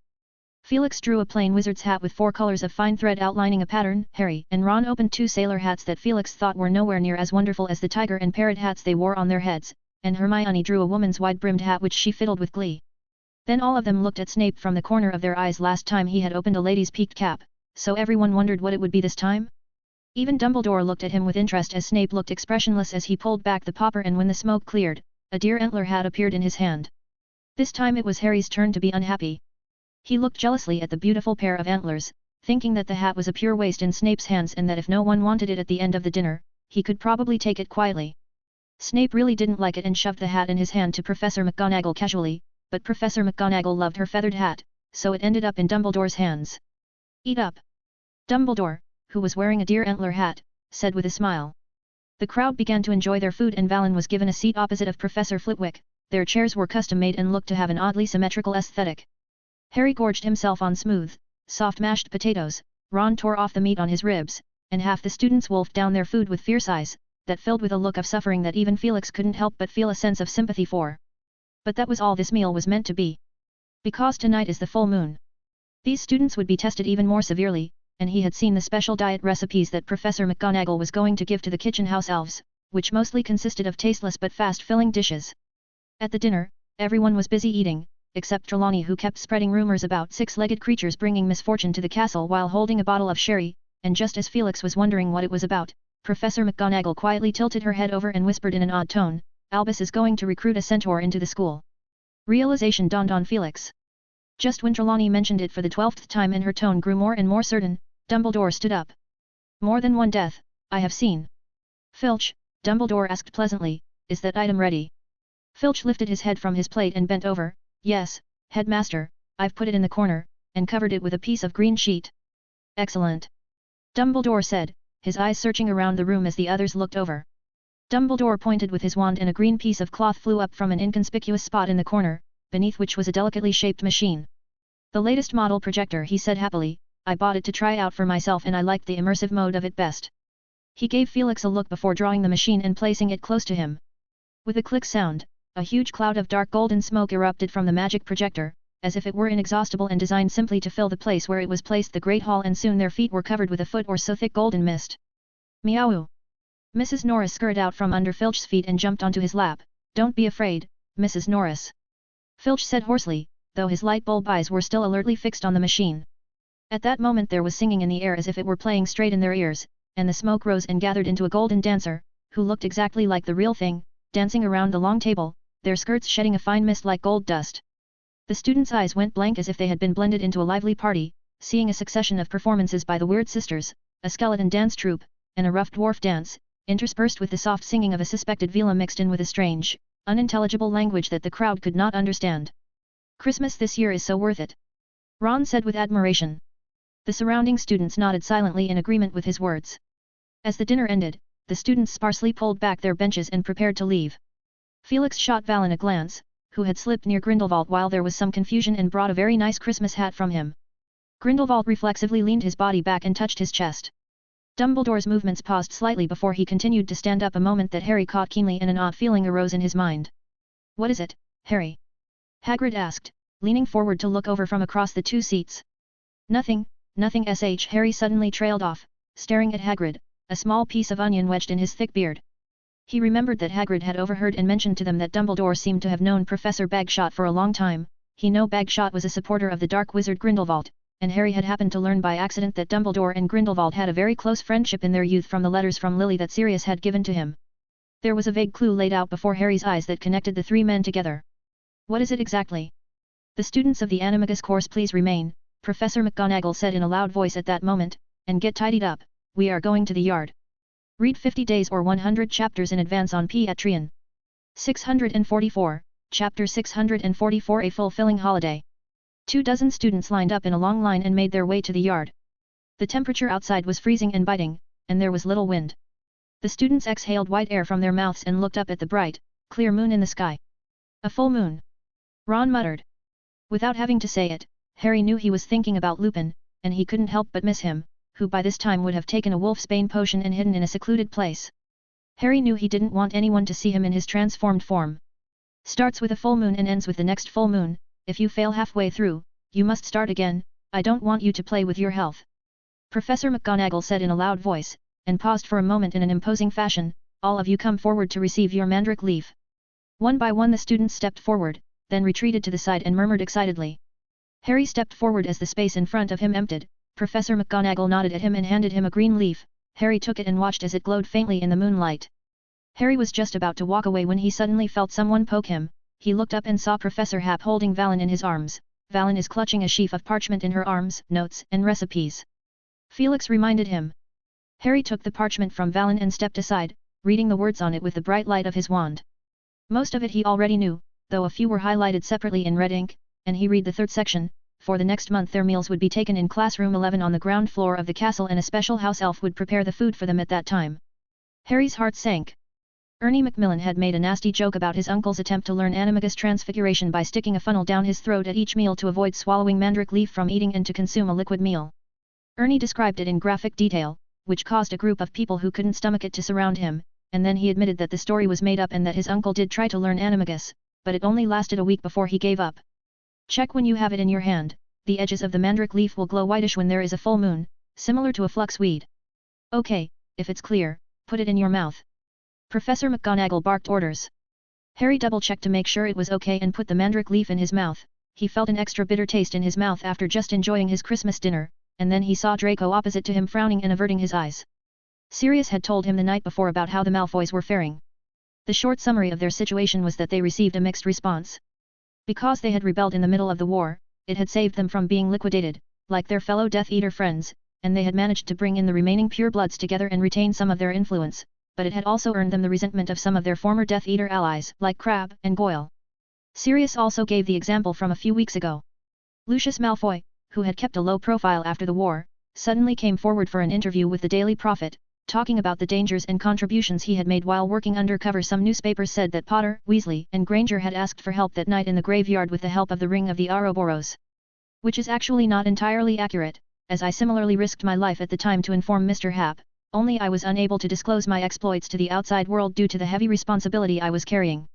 Felix drew a plain wizard's hat with 4 colors of fine thread outlining a pattern. Harry and Ron opened 2 sailor hats that Felix thought were nowhere near as wonderful as the tiger and parrot hats they wore on their heads, and Hermione drew a woman's wide-brimmed hat which she fiddled with glee. Then all of them looked at Snape from the corner of their eyes. Last time he had opened a lady's peaked cap, so everyone wondered what it would be this time? Even Dumbledore looked at him with interest as Snape looked expressionless as he pulled back the popper, and when the smoke cleared, a deer antler hat appeared in his hand. This time it was Harry's turn to be unhappy. He looked jealously at the beautiful pair of antlers, thinking that the hat was a pure waste in Snape's hands and that if no one wanted it at the end of the dinner, he could probably take it quietly. Snape really didn't like it and shoved the hat in his hand to Professor McGonagall casually, but Professor McGonagall loved her feathered hat, so it ended up in Dumbledore's hands. Eat up! Dumbledore, who was wearing a deer antler hat, said with a smile. The crowd began to enjoy their food and Valen was given a seat opposite of Professor Flitwick. Their chairs were custom-made and looked to have an oddly symmetrical aesthetic. Harry gorged himself on smooth, soft mashed potatoes, Ron tore off the meat on his ribs, and half the students wolfed down their food with fierce eyes, that filled with a look of suffering that even Felix couldn't help but feel a sense of sympathy for. But that was all this meal was meant to be. Because tonight is the full moon. These students would be tested even more severely, and he had seen the special diet recipes that Professor McGonagall was going to give to the kitchen house elves, which mostly consisted of tasteless but fast-filling dishes. At the dinner, everyone was busy eating, except Trelawney who kept spreading rumors about six-legged creatures bringing misfortune to the castle while holding a bottle of sherry, and just as Felix was wondering what it was about, Professor McGonagall quietly tilted her head over and whispered in an odd tone, "Albus is going to recruit a centaur into the school." Realization dawned on Felix. Just when Trelawney mentioned it for the 12th time and her tone grew more and more certain, Dumbledore stood up. "More than one death, I have seen." "Filch," Dumbledore asked pleasantly, "is that item ready?" Filch lifted his head from his plate and bent over. "Yes, Headmaster, I've put it in the corner, and covered it with a piece of green sheet." "Excellent," Dumbledore said, his eyes searching around the room as the others looked over. Dumbledore pointed with his wand and a green piece of cloth flew up from an inconspicuous spot in the corner, beneath which was a delicately shaped machine. "The latest model projector," he said happily, "I bought it to try out for myself and I liked the immersive mode of it best." He gave Felix a look before drawing the machine and placing it close to him. With a click sound, a huge cloud of dark golden smoke erupted from the magic projector, as if it were inexhaustible and designed simply to fill the place where it was placed, the great hall, and soon their feet were covered with a foot or so thick golden mist. "Meow!" Mrs. Norris scurried out from under Filch's feet and jumped onto his lap. "Don't be afraid, Mrs. Norris," Filch said hoarsely, though his light bulb eyes were still alertly fixed on the machine. At that moment there was singing in the air as if it were playing straight in their ears, and the smoke rose and gathered into a golden dancer, who looked exactly like the real thing, dancing around the long table, their skirts shedding a fine mist like gold dust. The students' eyes went blank as if they had been blended into a lively party, seeing a succession of performances by the Weird Sisters, a skeleton dance troupe, and a rough dwarf dance, interspersed with the soft singing of a suspected vila mixed in with a strange, unintelligible language that the crowd could not understand. "Christmas this year is so worth it," Ron said with admiration. The surrounding students nodded silently in agreement with his words. As the dinner ended, the students sparsely pulled back their benches and prepared to leave. Felix shot Valen a glance, who had slipped near Grindelwald while there was some confusion and brought a very nice Christmas hat from him. Grindelwald reflexively leaned his body back and touched his chest. Dumbledore's movements paused slightly before he continued to stand up, a moment that Harry caught keenly, and an odd feeling arose in his mind. "What is it, Harry?" Hagrid asked, leaning forward to look over from across the two seats. Nothing, Harry suddenly trailed off, staring at Hagrid, a small piece of onion wedged in his thick beard. He remembered that Hagrid had overheard and mentioned to them that Dumbledore seemed to have known Professor Bagshot for a long time. He knew Bagshot was a supporter of the dark wizard Grindelwald, and Harry had happened to learn by accident that Dumbledore and Grindelwald had a very close friendship in their youth from the letters from Lily that Sirius had given to him. There was a vague clue laid out before Harry's eyes that connected the three men together. "What is it exactly?" "The students of the Animagus course please remain," Professor McGonagall said in a loud voice at that moment, "and get tidied up, we are going to the yard." Read 50 days or 100 chapters in advance on Patreon. 644, Chapter 644, A Fulfilling Holiday. 24 students lined up in a long line and made their way to the yard. The temperature outside was freezing and biting, and there was little wind. The students exhaled white air from their mouths and looked up at the bright, clear moon in the sky. "A full moon," Ron muttered. Without having to say it, Harry knew he was thinking about Lupin, and he couldn't help but miss him, who by this time would have taken a wolfsbane potion and hidden in a secluded place. Harry knew he didn't want anyone to see him in his transformed form. "Starts with a full moon and ends with the next full moon. If you fail halfway through, you must start again. I don't want you to play with your health," Professor McGonagall said in a loud voice, and paused for a moment in an imposing fashion. "All of you come forward to receive your mandrake leaf." One by one the students stepped forward, then retreated to the side and murmured excitedly. Harry stepped forward as the space in front of him emptied. Professor McGonagall nodded at him and handed him a green leaf. Harry took it and watched as it glowed faintly in the moonlight. Harry was just about to walk away when he suddenly felt someone poke him. He looked up and saw Professor Hap holding Valen in his arms. Valen is clutching a sheaf of parchment in her arms, notes and recipes. Felix reminded him. Harry took the parchment from Valen and stepped aside, reading the words on it with the bright light of his wand. Most of it he already knew, though a few were highlighted separately in red ink, and he read the third section. For the next month their meals would be taken in classroom 11 on the ground floor of the castle and a special house elf would prepare the food for them at that time. Harry's heart sank. Ernie Macmillan had made a nasty joke about his uncle's attempt to learn animagus transfiguration by sticking a funnel down his throat at each meal to avoid swallowing mandrake leaf from eating and to consume a liquid meal. Ernie described it in graphic detail, which caused a group of people who couldn't stomach it to surround him, and then he admitted that the story was made up and that his uncle did try to learn animagus, but it only lasted a week before he gave up. Check when you have it in your hand, the edges of the mandrake leaf will glow whitish when there is a full moon, similar to a flux weed. Okay, if it's clear, put it in your mouth. Professor McGonagall barked orders. Harry double-checked to make sure it was okay and put the mandrake leaf in his mouth. He felt an extra bitter taste in his mouth after just enjoying his Christmas dinner, and then he saw Draco opposite to him frowning and averting his eyes. Sirius had told him the night before about how the Malfoys were faring. The short summary of their situation was that they received a mixed response. Because they had rebelled in the middle of the war, it had saved them from being liquidated, like their fellow Death Eater friends, and they had managed to bring in the remaining purebloods together and retain some of their influence, but it had also earned them the resentment of some of their former Death Eater allies, like Crabbe and Goyle. Sirius also gave the example from a few weeks ago. Lucius Malfoy, who had kept a low profile after the war, suddenly came forward for an interview with the Daily Prophet, talking about the dangers and contributions he had made while working undercover. Some newspapers said that Potter, Weasley, and Granger had asked for help that night in the graveyard with the help of the Ring of the Ouroboros. Which is actually not entirely accurate, as I similarly risked my life at the time to inform Mr. Happ, only I was unable to disclose my exploits to the outside world due to the heavy responsibility I was carrying.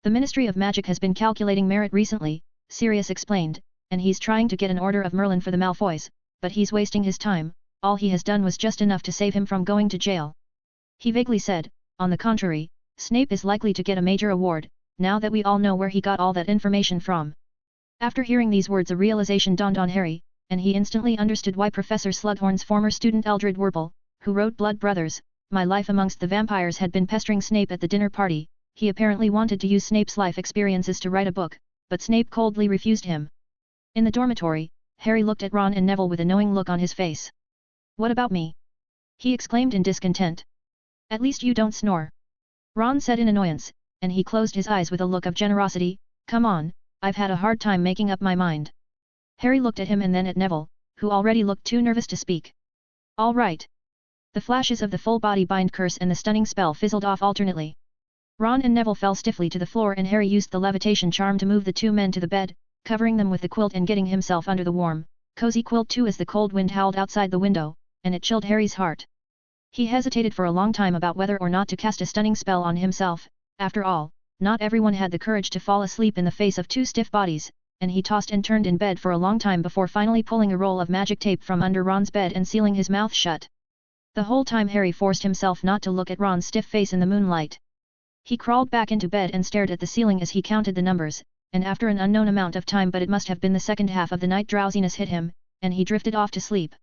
The Ministry of Magic has been calculating merit recently, Sirius explained, and he's trying to get an Order of Merlin for the Malfoys, but he's wasting his time. All he has done was just enough to save him from going to jail. He vaguely said, on the contrary, Snape is likely to get a major award, now that we all know where he got all that information from. After hearing these words a realization dawned on Harry, and he instantly understood why Professor Slughorn's former student Eldred Wurple, who wrote Blood Brothers, My Life Amongst the Vampires had been pestering Snape at the dinner party. He apparently wanted to use Snape's life experiences to write a book, but Snape coldly refused him. In the dormitory, Harry looked at Ron and Neville with a knowing look on his face. What about me? He exclaimed in discontent. At least you don't snore. Ron said in annoyance, and he closed his eyes with a look of generosity. Come on, I've had a hard time making up my mind. Harry looked at him and then at Neville, who already looked too nervous to speak. All right. The flashes of the full-body bind curse and the stunning spell fizzled off alternately. Ron and Neville fell stiffly to the floor and Harry used the levitation charm to move the two men to the bed, covering them with the quilt and getting himself under the warm, cozy quilt too as the cold wind howled outside the window, and it chilled Harry's heart. He hesitated for a long time about whether or not to cast a stunning spell on himself. After all, not everyone had the courage to fall asleep in the face of two stiff bodies, and he tossed and turned in bed for a long time before finally pulling a roll of magic tape from under Ron's bed and sealing his mouth shut. The whole time Harry forced himself not to look at Ron's stiff face in the moonlight. He crawled back into bed and stared at the ceiling as he counted the numbers, and after an unknown amount of time, but it must have been the second half of the night, drowsiness hit him, and he drifted off to sleep.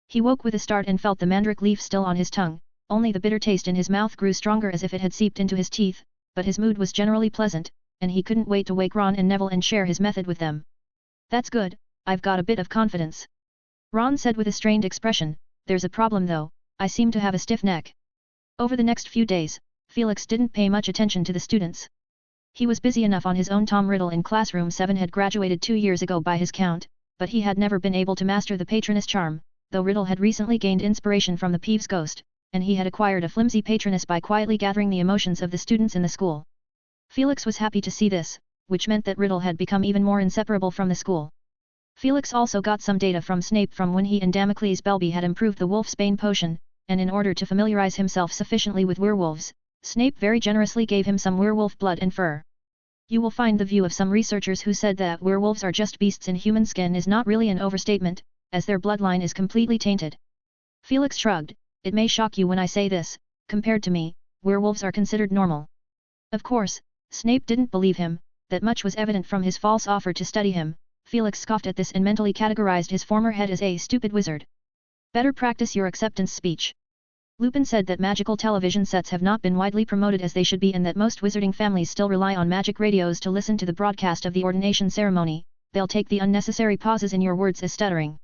He woke with a start and felt the mandrake leaf still on his tongue, only the bitter taste in his mouth grew stronger as if it had seeped into his teeth, but his mood was generally pleasant, and he couldn't wait to wake Ron and Neville and share his method with them. That's good, I've got a bit of confidence. Ron said with a strained expression. There's a problem though, I seem to have a stiff neck. Over the next few days, Felix didn't pay much attention to the students. He was busy enough on his own. Tom Riddle in classroom 7 had graduated 2 years ago by his count, but he had never been able to master the patroness charm, though Riddle had recently gained inspiration from the Peeves ghost, and he had acquired a flimsy patroness by quietly gathering the emotions of the students in the school. Felix was happy to see this, which meant that Riddle had become even more inseparable from the school. Felix also got some data from Snape from when he and Damocles Belby had improved the Wolfsbane potion, and in order to familiarize himself sufficiently with werewolves, Snape very generously gave him some werewolf blood and fur. You will find the view of some researchers who said that werewolves are just beasts in human skin is not really an overstatement, as their bloodline is completely tainted. Felix shrugged. It may shock you when I say this, compared to me, werewolves are considered normal. Of course, Snape didn't believe him, that much was evident from his false offer to study him. Felix scoffed at this and mentally categorized his former head as a stupid wizard. Better practice your acceptance speech. Lupin said that magical television sets have not been widely promoted as they should be and that most wizarding families still rely on magic radios to listen to the broadcast of the ordination ceremony. They'll take the unnecessary pauses in your words as stuttering.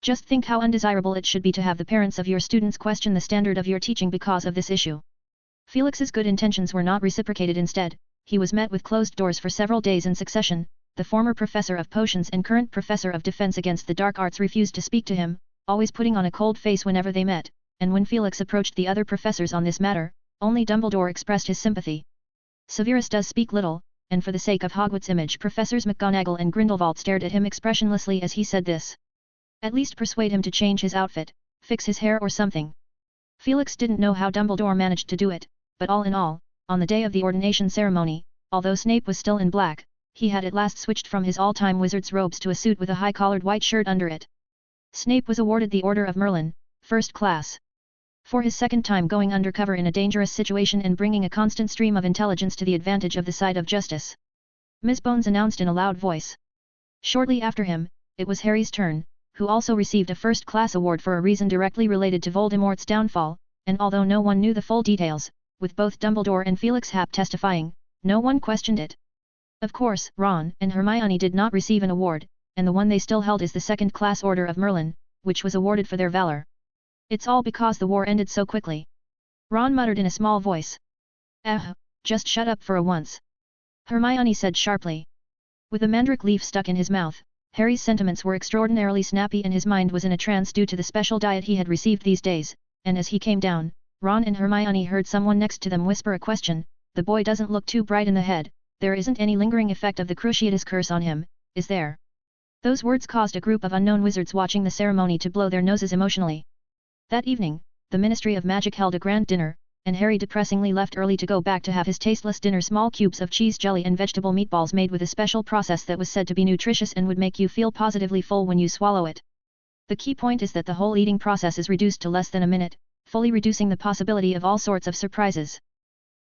Just think how undesirable it should be to have the parents of your students question the standard of your teaching because of this issue. Felix's good intentions were not reciprocated. Instead, he was met with closed doors for several days in succession. The former professor of potions and current professor of defense against the dark arts refused to speak to him, always putting on a cold face whenever they met, and when Felix approached the other professors on this matter, only Dumbledore expressed his sympathy. Severus does speak little, and for the sake of Hogwarts' image, Professors McGonagall and Grindelwald stared at him expressionlessly as he said this. At least persuade him to change his outfit, fix his hair or something. Felix didn't know how Dumbledore managed to do it, but all in all, on the day of the ordination ceremony, although Snape was still in black, he had at last switched from his all-time wizard's robes to a suit with a high-collared white shirt under it. Snape was awarded the Order of Merlin, First Class. For his second time going undercover in a dangerous situation and bringing a constant stream of intelligence to the advantage of the side of justice. Ms. Bones announced in a loud voice. Shortly after him, it was Harry's turn, who also received a first-class award for a reason directly related to Voldemort's downfall, and although no one knew the full details, with both Dumbledore and Felix Happ testifying, no one questioned it. Of course, Ron and Hermione did not receive an award, and the one they still held is the second-class Order of Merlin, which was awarded for their valor. It's all because the war ended so quickly. Ron muttered in a small voice. Just shut up for a once. Hermione said sharply. With a mandrake leaf stuck in his mouth, Harry's sentiments were extraordinarily snappy and his mind was in a trance due to the special diet he had received these days, and as he came down, Ron and Hermione heard someone next to them whisper a question. The boy doesn't look too bright in the head, there isn't any lingering effect of the Cruciatus curse on him, is there? Those words caused a group of unknown wizards watching the ceremony to blow their noses emotionally. That evening, the Ministry of Magic held a grand dinner, and Harry depressingly left early to go back to have his tasteless dinner, small cubes of cheese jelly and vegetable meatballs made with a special process that was said to be nutritious and would make you feel positively full when you swallow it. The key point is that the whole eating process is reduced to less than a minute, fully reducing the possibility of all sorts of surprises.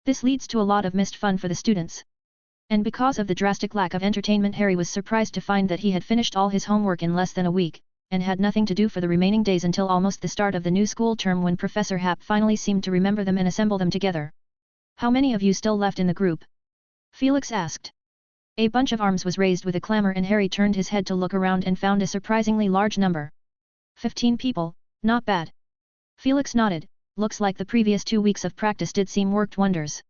This leads to a lot of missed fun for the students. And because of the drastic lack of entertainment, Harry was surprised to find that he had finished all his homework in less than a week, and had nothing to do for the remaining days until almost the start of the new school term when Professor Happ finally seemed to remember them and assemble them together. How many of you still left in the group? Felix asked. A bunch of arms was raised with a clamor and Harry turned his head to look around and found a surprisingly large number. 15 people, not bad. Felix nodded, looks like the previous 2 weeks of practice did seem worked wonders.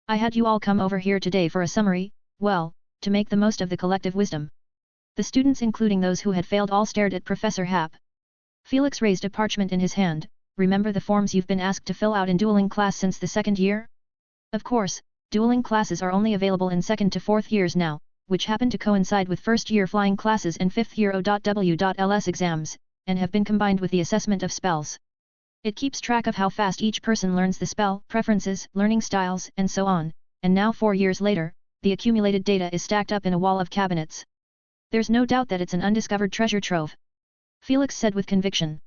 I had you all come over here today for a summary, well, to make the most of the collective wisdom. The students, including those who had failed, all stared at Professor Happ. Felix raised a parchment in his hand. Remember the forms you've been asked to fill out in dueling class since the second year? Of course, dueling classes are only available in second to fourth years now, which happen to coincide with first year flying classes and fifth year OW.LS exams, and have been combined with the assessment of spells. It keeps track of how fast each person learns the spell, preferences, learning styles, and so on, and now 4 years later, the accumulated data is stacked up in a wall of cabinets. There's no doubt that it's an undiscovered treasure trove. Felix said with conviction.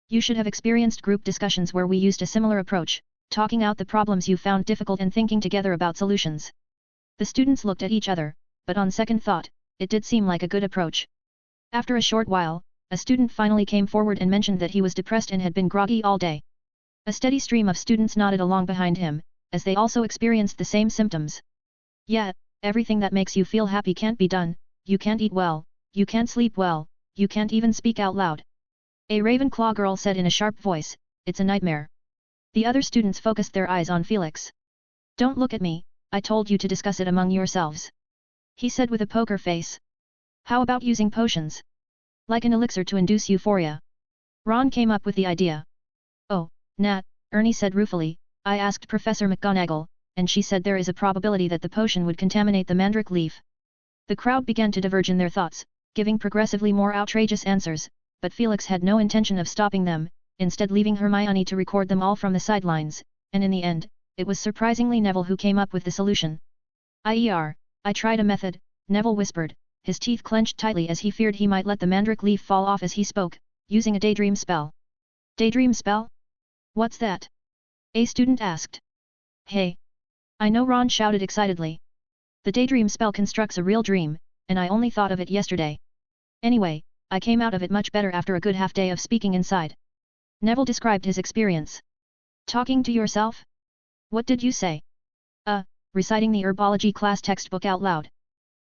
You should have experienced group discussions where we used a similar approach, talking out the problems you found difficult and thinking together about solutions. The students looked at each other, but on second thought, it did seem like a good approach. After a short while, a student finally came forward and mentioned that he was depressed and had been groggy all day. A steady stream of students nodded along behind him, as they also experienced the same symptoms. Yeah, everything that makes you feel happy can't be done. You can't eat well, you can't sleep well, you can't even speak out loud. A Ravenclaw girl said in a sharp voice, it's a nightmare. The other students focused their eyes on Felix. Don't look at me, I told you to discuss it among yourselves. He said with a poker face. How about using potions? Like an elixir to induce euphoria. Ron came up with the idea. Oh, Nat, Ernie said ruefully, I asked Professor McGonagall, and she said there is a probability that the potion would contaminate the mandrake leaf. The crowd began to diverge in their thoughts, giving progressively more outrageous answers, but Felix had no intention of stopping them, instead leaving Hermione to record them all from the sidelines, and in the end, it was surprisingly Neville who came up with the solution. I tried a method, Neville whispered, his teeth clenched tightly as he feared he might let the mandrake leaf fall off as he spoke, using a daydream spell. Daydream spell? What's that? A student asked. Hey! I know, Ron shouted excitedly. The daydream spell constructs a real dream, and I only thought of it yesterday. Anyway, I came out of it much better after a good half day of speaking inside. Neville described his experience. Talking to yourself? What did you say? Reciting the herbology class textbook out loud.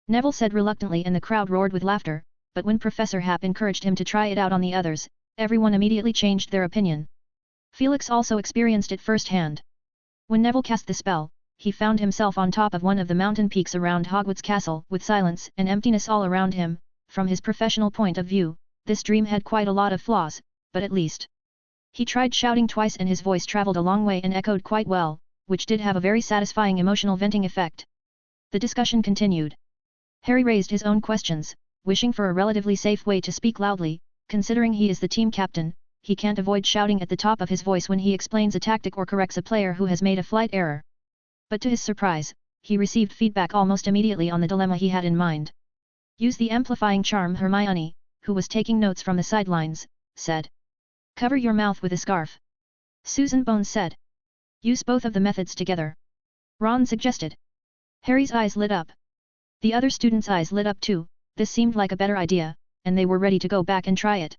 Neville said reluctantly, and the crowd roared with laughter, but when Professor Hap encouraged him to try it out on the others, everyone immediately changed their opinion. Felix also experienced it firsthand. When Neville cast the spell, he found himself on top of one of the mountain peaks around Hogwarts Castle, with silence and emptiness all around him. From his professional point of view, this dream had quite a lot of flaws, but at least he tried shouting twice and his voice travelled a long way and echoed quite well, which did have a very satisfying emotional venting effect. The discussion continued. Harry raised his own questions, wishing for a relatively safe way to speak loudly. Considering he is the team captain, he can't avoid shouting at the top of his voice when he explains a tactic or corrects a player who has made a flight error. But to his surprise, he received feedback almost immediately on the dilemma he had in mind. Use the amplifying charm. Hermione, who was taking notes from the sidelines, said. Cover your mouth with a scarf. Susan Bones said. Use both of the methods together. Ron suggested. Harry's eyes lit up. The other students' eyes lit up too. This seemed like a better idea, and they were ready to go back and try it.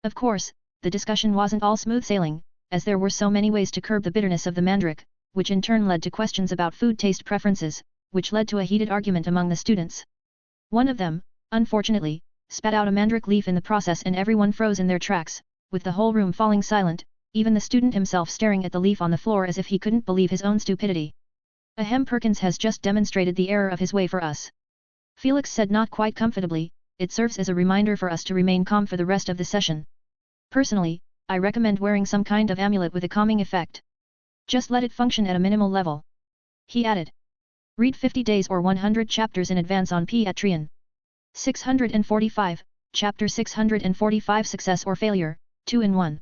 Of course, the discussion wasn't all smooth sailing, as there were so many ways to curb the bitterness of the mandrake, which in turn led to questions about food taste preferences, which led to a heated argument among the students. One of them, unfortunately, spat out a mandrake leaf in the process and everyone froze in their tracks, with the whole room falling silent, even the student himself staring at the leaf on the floor as if he couldn't believe his own stupidity. Ahem, Perkins has just demonstrated the error of his way for us. Felix said, not quite comfortably. It serves as a reminder for us to remain calm for the rest of the session. Personally, I recommend wearing some kind of amulet with a calming effect. Just let it function at a minimal level. He added. Read 50 days or 100 chapters in advance on Patreon. 645, Chapter 645, Success or Failure, 2 in 1.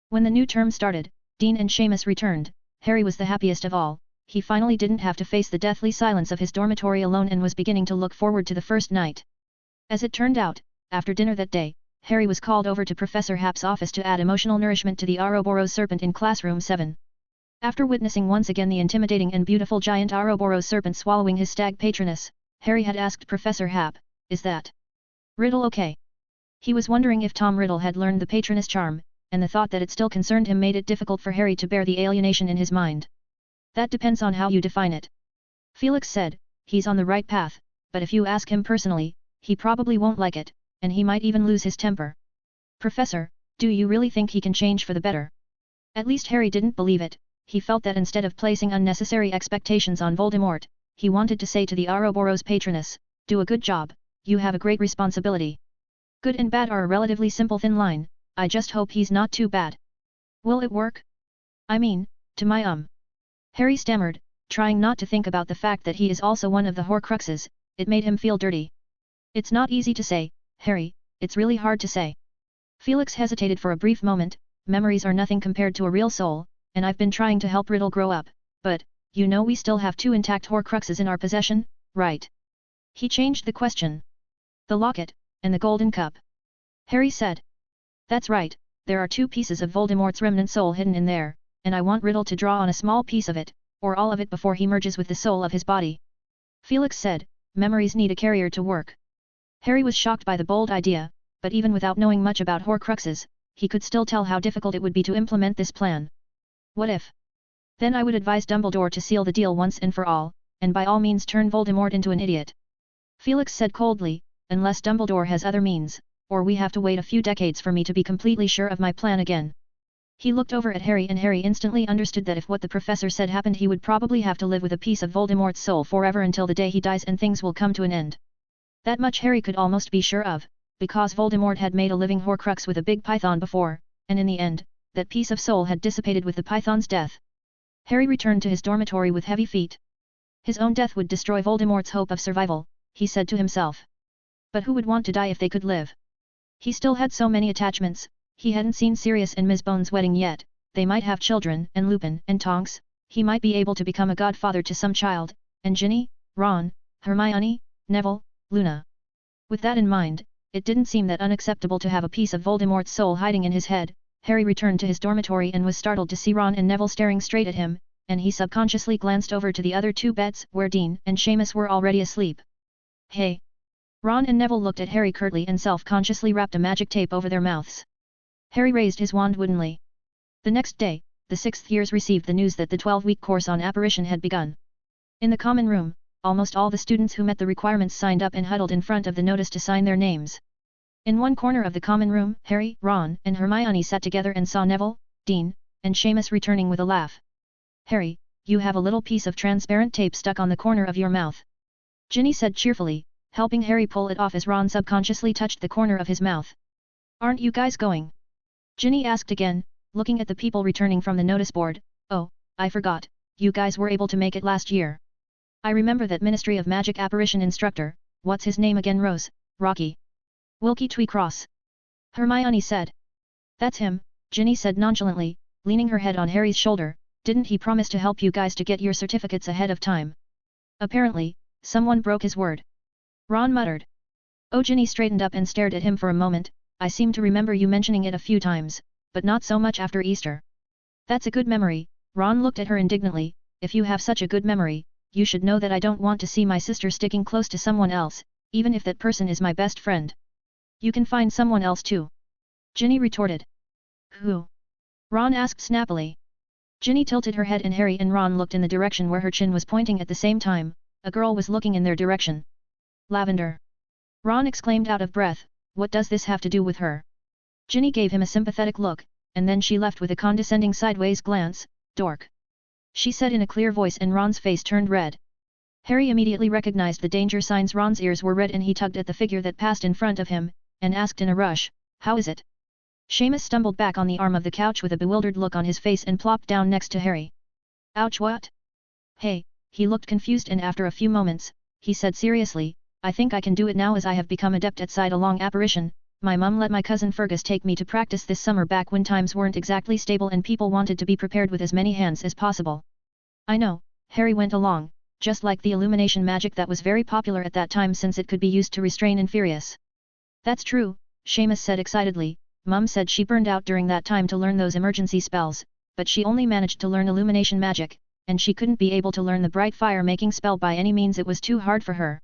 When the new term started, Dean and Seamus returned. Harry was the happiest of all. He finally didn't have to face the deathly silence of his dormitory alone and was beginning to look forward to the first night. As it turned out, after dinner that day, Harry was called over to Professor Hap's office to add emotional nourishment to the Ouroboros serpent in classroom 7. After witnessing once again the intimidating and beautiful giant Ouroboros serpent swallowing his stag patroness, Harry had asked Professor Hap, "Is that Riddle okay?" He was wondering if Tom Riddle had learned the patroness charm, and the thought that it still concerned him made it difficult for Harry to bear the alienation in his mind. That depends on how you define it. Felix said, he's on the right path, but if you ask him personally, he probably won't like it, and he might even lose his temper. Professor, do you really think he can change for the better? At least Harry didn't believe it. He felt that instead of placing unnecessary expectations on Voldemort, he wanted to say to the Ouroboros patroness, do a good job, you have a great responsibility. Good and bad are a relatively simple thin line, I just hope he's not too bad. Will it work? I mean, to my Harry stammered, trying not to think about the fact that he is also one of the Horcruxes. It made him feel dirty. It's not easy to say, Harry, it's really hard to say. Felix hesitated for a brief moment. Memories are nothing compared to a real soul, and I've been trying to help Riddle grow up, but, you know, we still have 2 intact Horcruxes in our possession, right? He changed the question. The locket, and the golden cup. Harry said. That's right, there are 2 pieces of Voldemort's remnant soul hidden in there, and I want Riddle to draw on a small piece of it, or all of it before he merges with the soul of his body. Felix said, memories need a carrier to work. Harry was shocked by the bold idea, but even without knowing much about Horcruxes, he could still tell how difficult it would be to implement this plan. What if? Then I would advise Dumbledore to seal the deal once and for all, and by all means turn Voldemort into an idiot. Felix said coldly, unless Dumbledore has other means, or we have to wait a few decades for me to be completely sure of my plan again. He looked over at Harry and Harry instantly understood that if what the professor said happened he would probably have to live with a piece of Voldemort's soul forever until the day he dies and things will come to an end. That much Harry could almost be sure of, because Voldemort had made a living Horcrux with a big python before, and in the end, that piece of soul had dissipated with the python's death. Harry returned to his dormitory with heavy feet. His own death would destroy Voldemort's hope of survival, he said to himself. But who would want to die if they could live? He still had so many attachments. He hadn't seen Sirius and Miss Bones' wedding yet. They might have children, and Lupin and Tonks. He might be able to become a godfather to some child, and Ginny, Ron, Hermione, Neville, Luna. With that in mind, it didn't seem that unacceptable to have a piece of Voldemort's soul hiding in his head. Harry returned to his dormitory and was startled to see Ron and Neville staring straight at him, and he subconsciously glanced over to the other 2 beds where Dean and Seamus were already asleep. Hey! Ron and Neville looked at Harry curtly and self-consciously wrapped a magic tape over their mouths. Harry raised his wand woodenly. The next day, the 6th years received the news that the 12-week course on apparition had begun. In the common room, almost all the students who met the requirements signed up and huddled in front of the notice to sign their names. In one corner of the common room, Harry, Ron, and Hermione sat together and saw Neville, Dean, and Seamus returning with a laugh. Harry, you have a little piece of transparent tape stuck on the corner of your mouth. Ginny said cheerfully, helping Harry pull it off as Ron subconsciously touched the corner of his mouth. Aren't you guys going? Ginny asked again, looking at the people returning from the notice board. Oh, I forgot, you guys were able to make it last year. I remember that Ministry of Magic apparition instructor, what's his name again? Rose, Rocky. Wilkie Tweecross. Hermione said. That's him, Ginny said nonchalantly, leaning her head on Harry's shoulder. Didn't he promise to help you guys to get your certificates ahead of time? Apparently, someone broke his word. Ron muttered. Oh, Ginny straightened up and stared at him for a moment. I seem to remember you mentioning it a few times, but not so much after Easter. That's a good memory. Ron looked at her indignantly. If you have such a good memory, you should know that I don't want to see my sister sticking close to someone else, even if that person is my best friend. You can find someone else too. Ginny retorted. Who? Ron asked snappily. Ginny tilted her head and Harry and Ron looked in the direction where her chin was pointing at the same time. A girl was looking in their direction. Lavender. Ron exclaimed out of breath, what does this have to do with her? Ginny gave him a sympathetic look, and then she left with a condescending sideways glance. Dork. She said in a clear voice and Ron's face turned red. Harry immediately recognized the danger signs. Ron's ears were red and he tugged at the figure that passed in front of him, and asked in a rush, how is it? Seamus stumbled back on the arm of the couch with a bewildered look on his face and plopped down next to Harry. Ouch, what? Hey, he looked confused and after a few moments, he said seriously, I think I can do it now as I have become adept at side-along apparition. My mum let my cousin Fergus take me to practice this summer back when times weren't exactly stable and people wanted to be prepared with as many hands as possible. I know, Harry went along, just like the illumination magic that was very popular at that time since it could be used to restrain Inferius. That's true, Seamus said excitedly. Mum said she burned out during that time to learn those emergency spells, but she only managed to learn illumination magic, and she couldn't be able to learn the bright fire-making spell by any means. It was too hard for her.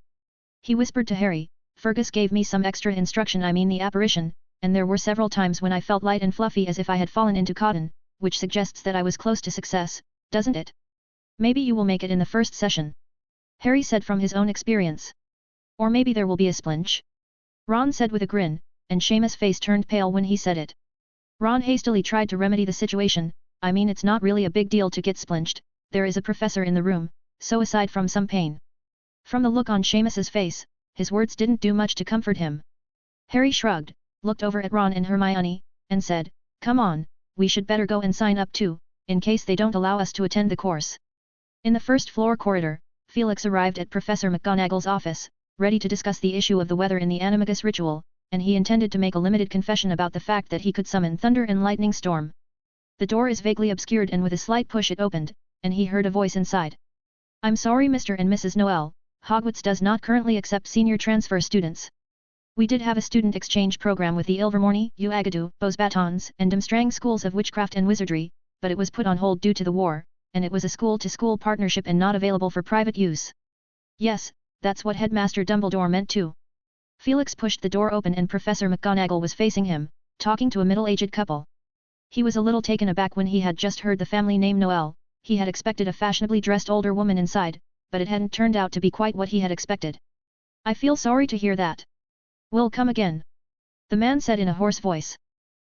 He whispered to Harry, Fergus gave me some extra instruction, I mean the apparition, and there were several times when I felt light and fluffy as if I had fallen into cotton, which suggests that I was close to success, doesn't it? Maybe you will make it in the first session. Harry said from his own experience. Or maybe there will be a splinch. Ron said with a grin, and Seamus' face turned pale when he said it. Ron hastily tried to remedy the situation. I mean, it's not really a big deal to get splinched, there is a professor in the room, so aside from some pain. From the look on Seamus's face, his words didn't do much to comfort him. Harry shrugged, looked over at Ron and Hermione, and said, come on, we should better go and sign up too, in case they don't allow us to attend the course. In the first floor corridor, Felix arrived at Professor McGonagall's office, ready to discuss the issue of the weather in the Animagus ritual, and he intended to make a limited confession about the fact that he could summon thunder and lightning storm. The door is vaguely obscured and with a slight push it opened, and he heard a voice inside. I'm sorry Mr. and Mrs. Noel, Hogwarts does not currently accept senior transfer students. We did have a student exchange program with the Ilvermorny, Uagadou, Beauxbatons, and Durmstrang schools of witchcraft and wizardry, but it was put on hold due to the war, and it was a school-to-school partnership and not available for private use. Yes, that's what Headmaster Dumbledore meant too. Felix pushed the door open and Professor McGonagall was facing him, talking to a middle-aged couple. He was a little taken aback when he had just heard the family name Noel. He had expected a fashionably dressed older woman inside, but it hadn't turned out to be quite what he had expected. I feel sorry to hear that. We'll come again. The man said in a hoarse voice.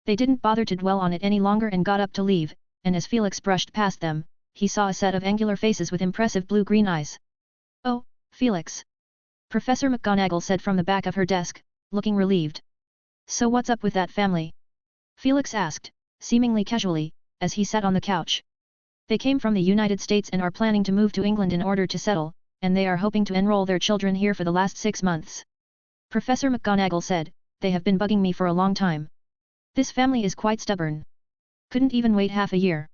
They didn't bother to dwell on it any longer and got up to leave, and as Felix brushed past them, he saw a set of angular faces with impressive blue-green eyes. Oh, Felix. Professor McGonagall said from the back of her desk, looking relieved. So what's up with that family? Felix asked, seemingly casually, as he sat on the couch. They came from the United States and are planning to move to England in order to settle, and they are hoping to enroll their children here for the last 6 months. Professor McGonagall said, they have been bugging me for a long time. This family is quite stubborn. Couldn't even wait half a year.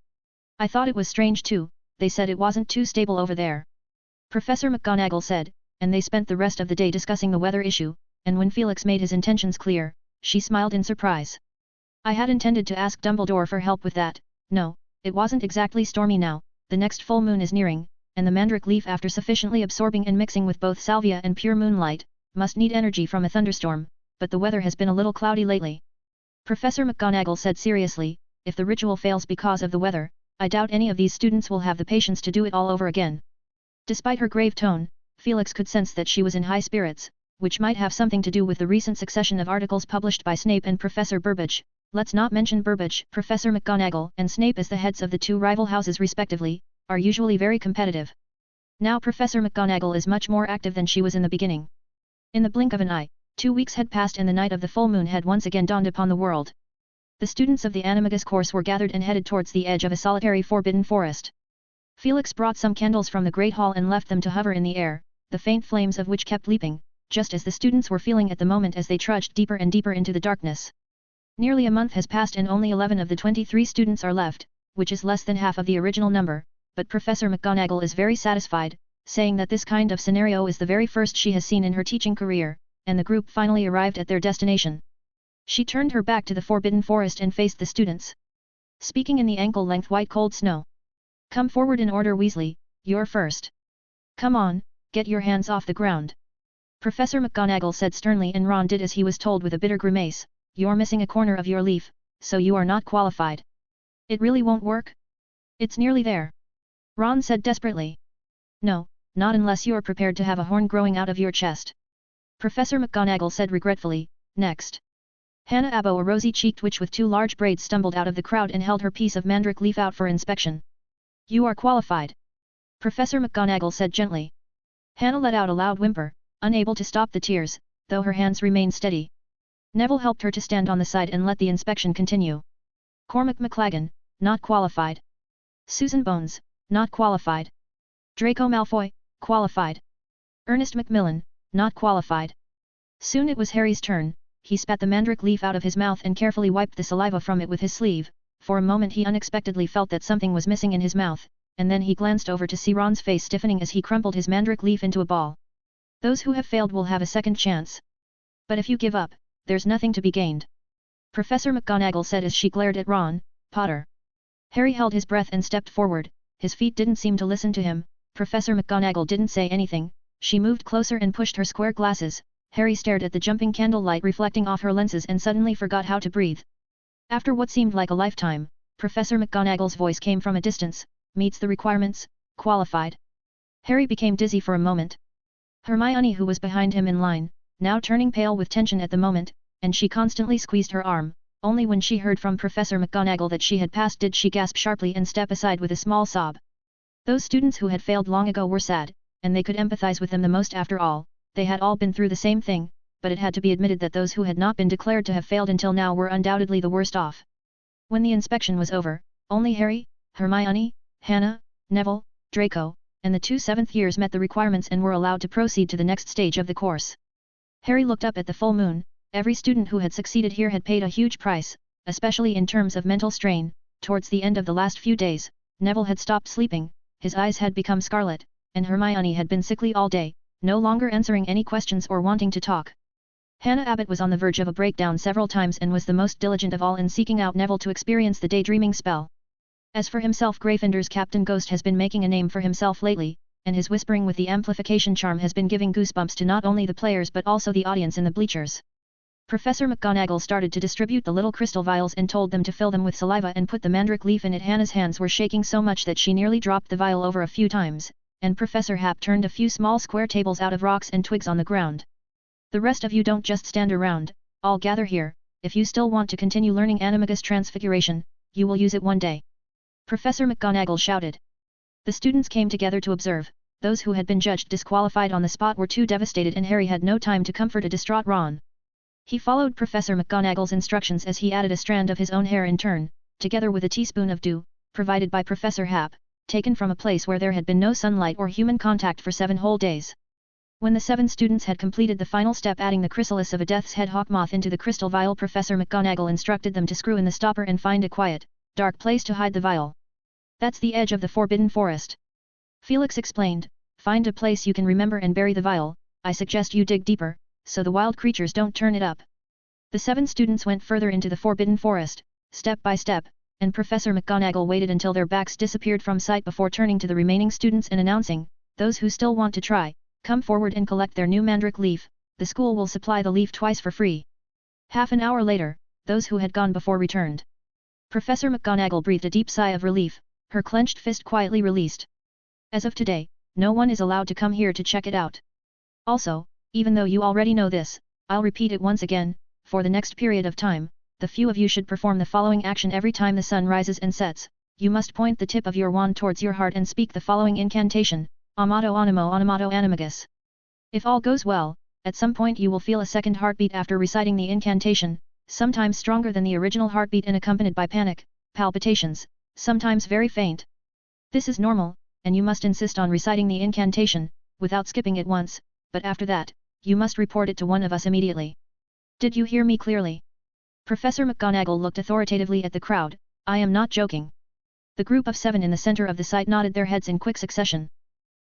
I thought it was strange too, they said it wasn't too stable over there. Professor McGonagall said, and they spent the rest of the day discussing the weather issue, and when Felix made his intentions clear, she smiled in surprise. I had intended to ask Dumbledore for help with that. No, it wasn't exactly stormy now, the next full moon is nearing, and the mandrake leaf after sufficiently absorbing and mixing with both salvia and pure moonlight, must need energy from a thunderstorm, but the weather has been a little cloudy lately. Professor McGonagall said seriously, if the ritual fails because of the weather, I doubt any of these students will have the patience to do it all over again. Despite her grave tone, Felix could sense that she was in high spirits, which might have something to do with the recent succession of articles published by Snape and Professor Burbage. Let's not mention Burbage, Professor McGonagall and Snape as the heads of the two rival houses respectively, are usually very competitive. Now Professor McGonagall is much more active than she was in the beginning. In the blink of an eye, 2 weeks had passed and the night of the full moon had once again dawned upon the world. The students of the Animagus course were gathered and headed towards the edge of a solitary forbidden forest. Felix brought some candles from the great hall and left them to hover in the air, the faint flames of which kept leaping, just as the students were feeling at the moment as they trudged deeper and deeper into the darkness. Nearly a month has passed and only 11 of the 23 students are left, which is less than half of the original number, but Professor McGonagall is very satisfied, saying that this kind of scenario is the very first she has seen in her teaching career, and the group finally arrived at their destination. She turned her back to the forbidden forest and faced the students. Speaking in the ankle-length white cold snow. Come forward in order Weasley, you're first. Come on, get your hands off the ground. Professor McGonagall said sternly and Ron did as he was told with a bitter grimace, you're missing a corner of your leaf, so you are not qualified. It really won't work? It's nearly there. Ron said desperately. No, not unless you're prepared to have a horn growing out of your chest. Professor McGonagall said regretfully, next. Hannah Abo, a rosy-cheeked witch with 2 large braids, stumbled out of the crowd and held her piece of mandrake leaf out for inspection. You are qualified. Professor McGonagall said gently. Hannah let out a loud whimper, unable to stop the tears, though her hands remained steady. Neville helped her to stand on the side and let the inspection continue. Cormac McLaggen, not qualified. Susan Bones, not qualified. Draco Malfoy, qualified. Ernest Macmillan, not qualified. Soon it was Harry's turn. He spat the mandrake leaf out of his mouth and carefully wiped the saliva from it with his sleeve. For a moment he unexpectedly felt that something was missing in his mouth, and then he glanced over to see Ron's face stiffening as he crumpled his mandrake leaf into a ball. Those who have failed will have a second chance. But if you give up, there's nothing to be gained. Professor McGonagall said as she glared at Ron, Potter. Harry held his breath and stepped forward, his feet didn't seem to listen to him. Professor McGonagall didn't say anything, she moved closer and pushed her square glasses. Harry stared at the jumping candlelight reflecting off her lenses and suddenly forgot how to breathe. After what seemed like a lifetime, Professor McGonagall's voice came from a distance, meets the requirements, qualified. Harry became dizzy for a moment. Hermione, who was behind him in line, now turning pale with tension at the moment, and she constantly squeezed her arm. Only when she heard from Professor McGonagall that she had passed did she gasp sharply and step aside with a small sob. Those students who had failed long ago were sad, and they could empathize with them the most after all. They had all been through the same thing, but it had to be admitted that those who had not been declared to have failed until now were undoubtedly the worst off. When the inspection was over, only Harry, Hermione, Hannah, Neville, Draco, and the 2 7th years met the requirements and were allowed to proceed to the next stage of the course. Harry looked up at the full moon. Every student who had succeeded here had paid a huge price, especially in terms of mental strain. Towards the end of the last few days, Neville had stopped sleeping, his eyes had become scarlet, and Hermione had been sickly all day, no longer answering any questions or wanting to talk. Hannah Abbott was on the verge of a breakdown several times and was the most diligent of all in seeking out Neville to experience the daydreaming spell. As for himself, Gryffindor's Captain Ghost has been making a name for himself lately, and his whispering with the amplification charm has been giving goosebumps to not only the players but also the audience in the bleachers. Professor McGonagall started to distribute the little crystal vials and told them to fill them with saliva and put the mandrake leaf in it. Hannah's hands were shaking so much that she nearly dropped the vial over a few times, and Professor Hap turned a few small square tables out of rocks and twigs on the ground. The rest of you don't just stand around, all gather here. If you still want to continue learning Animagus Transfiguration, you will use it one day. Professor McGonagall shouted. The students came together to observe. Those who had been judged disqualified on the spot were too devastated and Harry had no time to comfort a distraught Ron. He followed Professor McGonagall's instructions as he added a strand of his own hair in turn, together with a teaspoon of dew, provided by Professor Hap, taken from a place where there had been no sunlight or human contact for 7 whole days. When the 7 students had completed the final step, adding the chrysalis of a death's head hawk moth into the crystal vial, Professor McGonagall instructed them to screw in the stopper and find a quiet, dark place to hide the vial. That's the edge of the Forbidden Forest. Felix explained, find a place you can remember and bury the vial. I suggest you dig deeper, so the wild creatures don't turn it up. The 7 students went further into the Forbidden Forest, step by step, and Professor McGonagall waited until their backs disappeared from sight before turning to the remaining students and announcing, those who still want to try, come forward and collect their new mandrake leaf. The school will supply the leaf twice for free. Half an hour later, those who had gone before returned. Professor McGonagall breathed a deep sigh of relief, her clenched fist quietly released. As of today, no one is allowed to come here to check it out. Also, Even though you already know this, I'll repeat it once again, for the next period of time, the few of you should perform the following action every time the sun rises and sets. You must point the tip of your wand towards your heart and speak the following incantation, Amato Animo Animato Animagus. If all goes well, at some point you will feel a second heartbeat after reciting the incantation, sometimes stronger than the original heartbeat and accompanied by panic, palpitations, sometimes very faint. This is normal, and you must insist on reciting the incantation, without skipping it once, but after that, you must report it to one of us immediately. Did you hear me clearly? Professor McGonagall looked authoritatively at the crowd. I am not joking. The group of 7 in the center of the site nodded their heads in quick succession.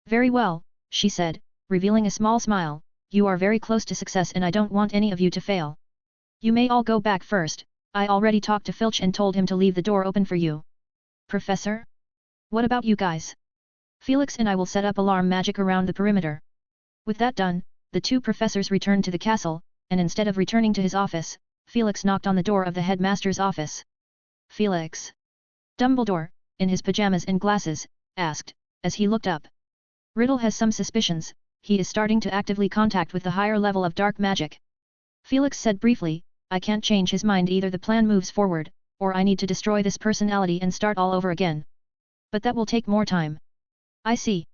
Very well, she said, revealing a small smile, you are very close to success and I don't want any of you to fail. You may all go back first, I already talked to Filch and told him to leave the door open for you. Professor? What about you guys? Felix and I will set up alarm magic around the perimeter. With that done, the 2 professors returned to the castle, and instead of returning to his office, Felix knocked on the door of the headmaster's office. Felix. Dumbledore, in his pajamas and glasses, asked, as he looked up. Riddle has some suspicions, he is starting to actively contact with the higher level of dark magic. Felix said briefly, I can't change his mind, either the plan moves forward, or I need to destroy this personality and start all over again. But that will take more time. I see.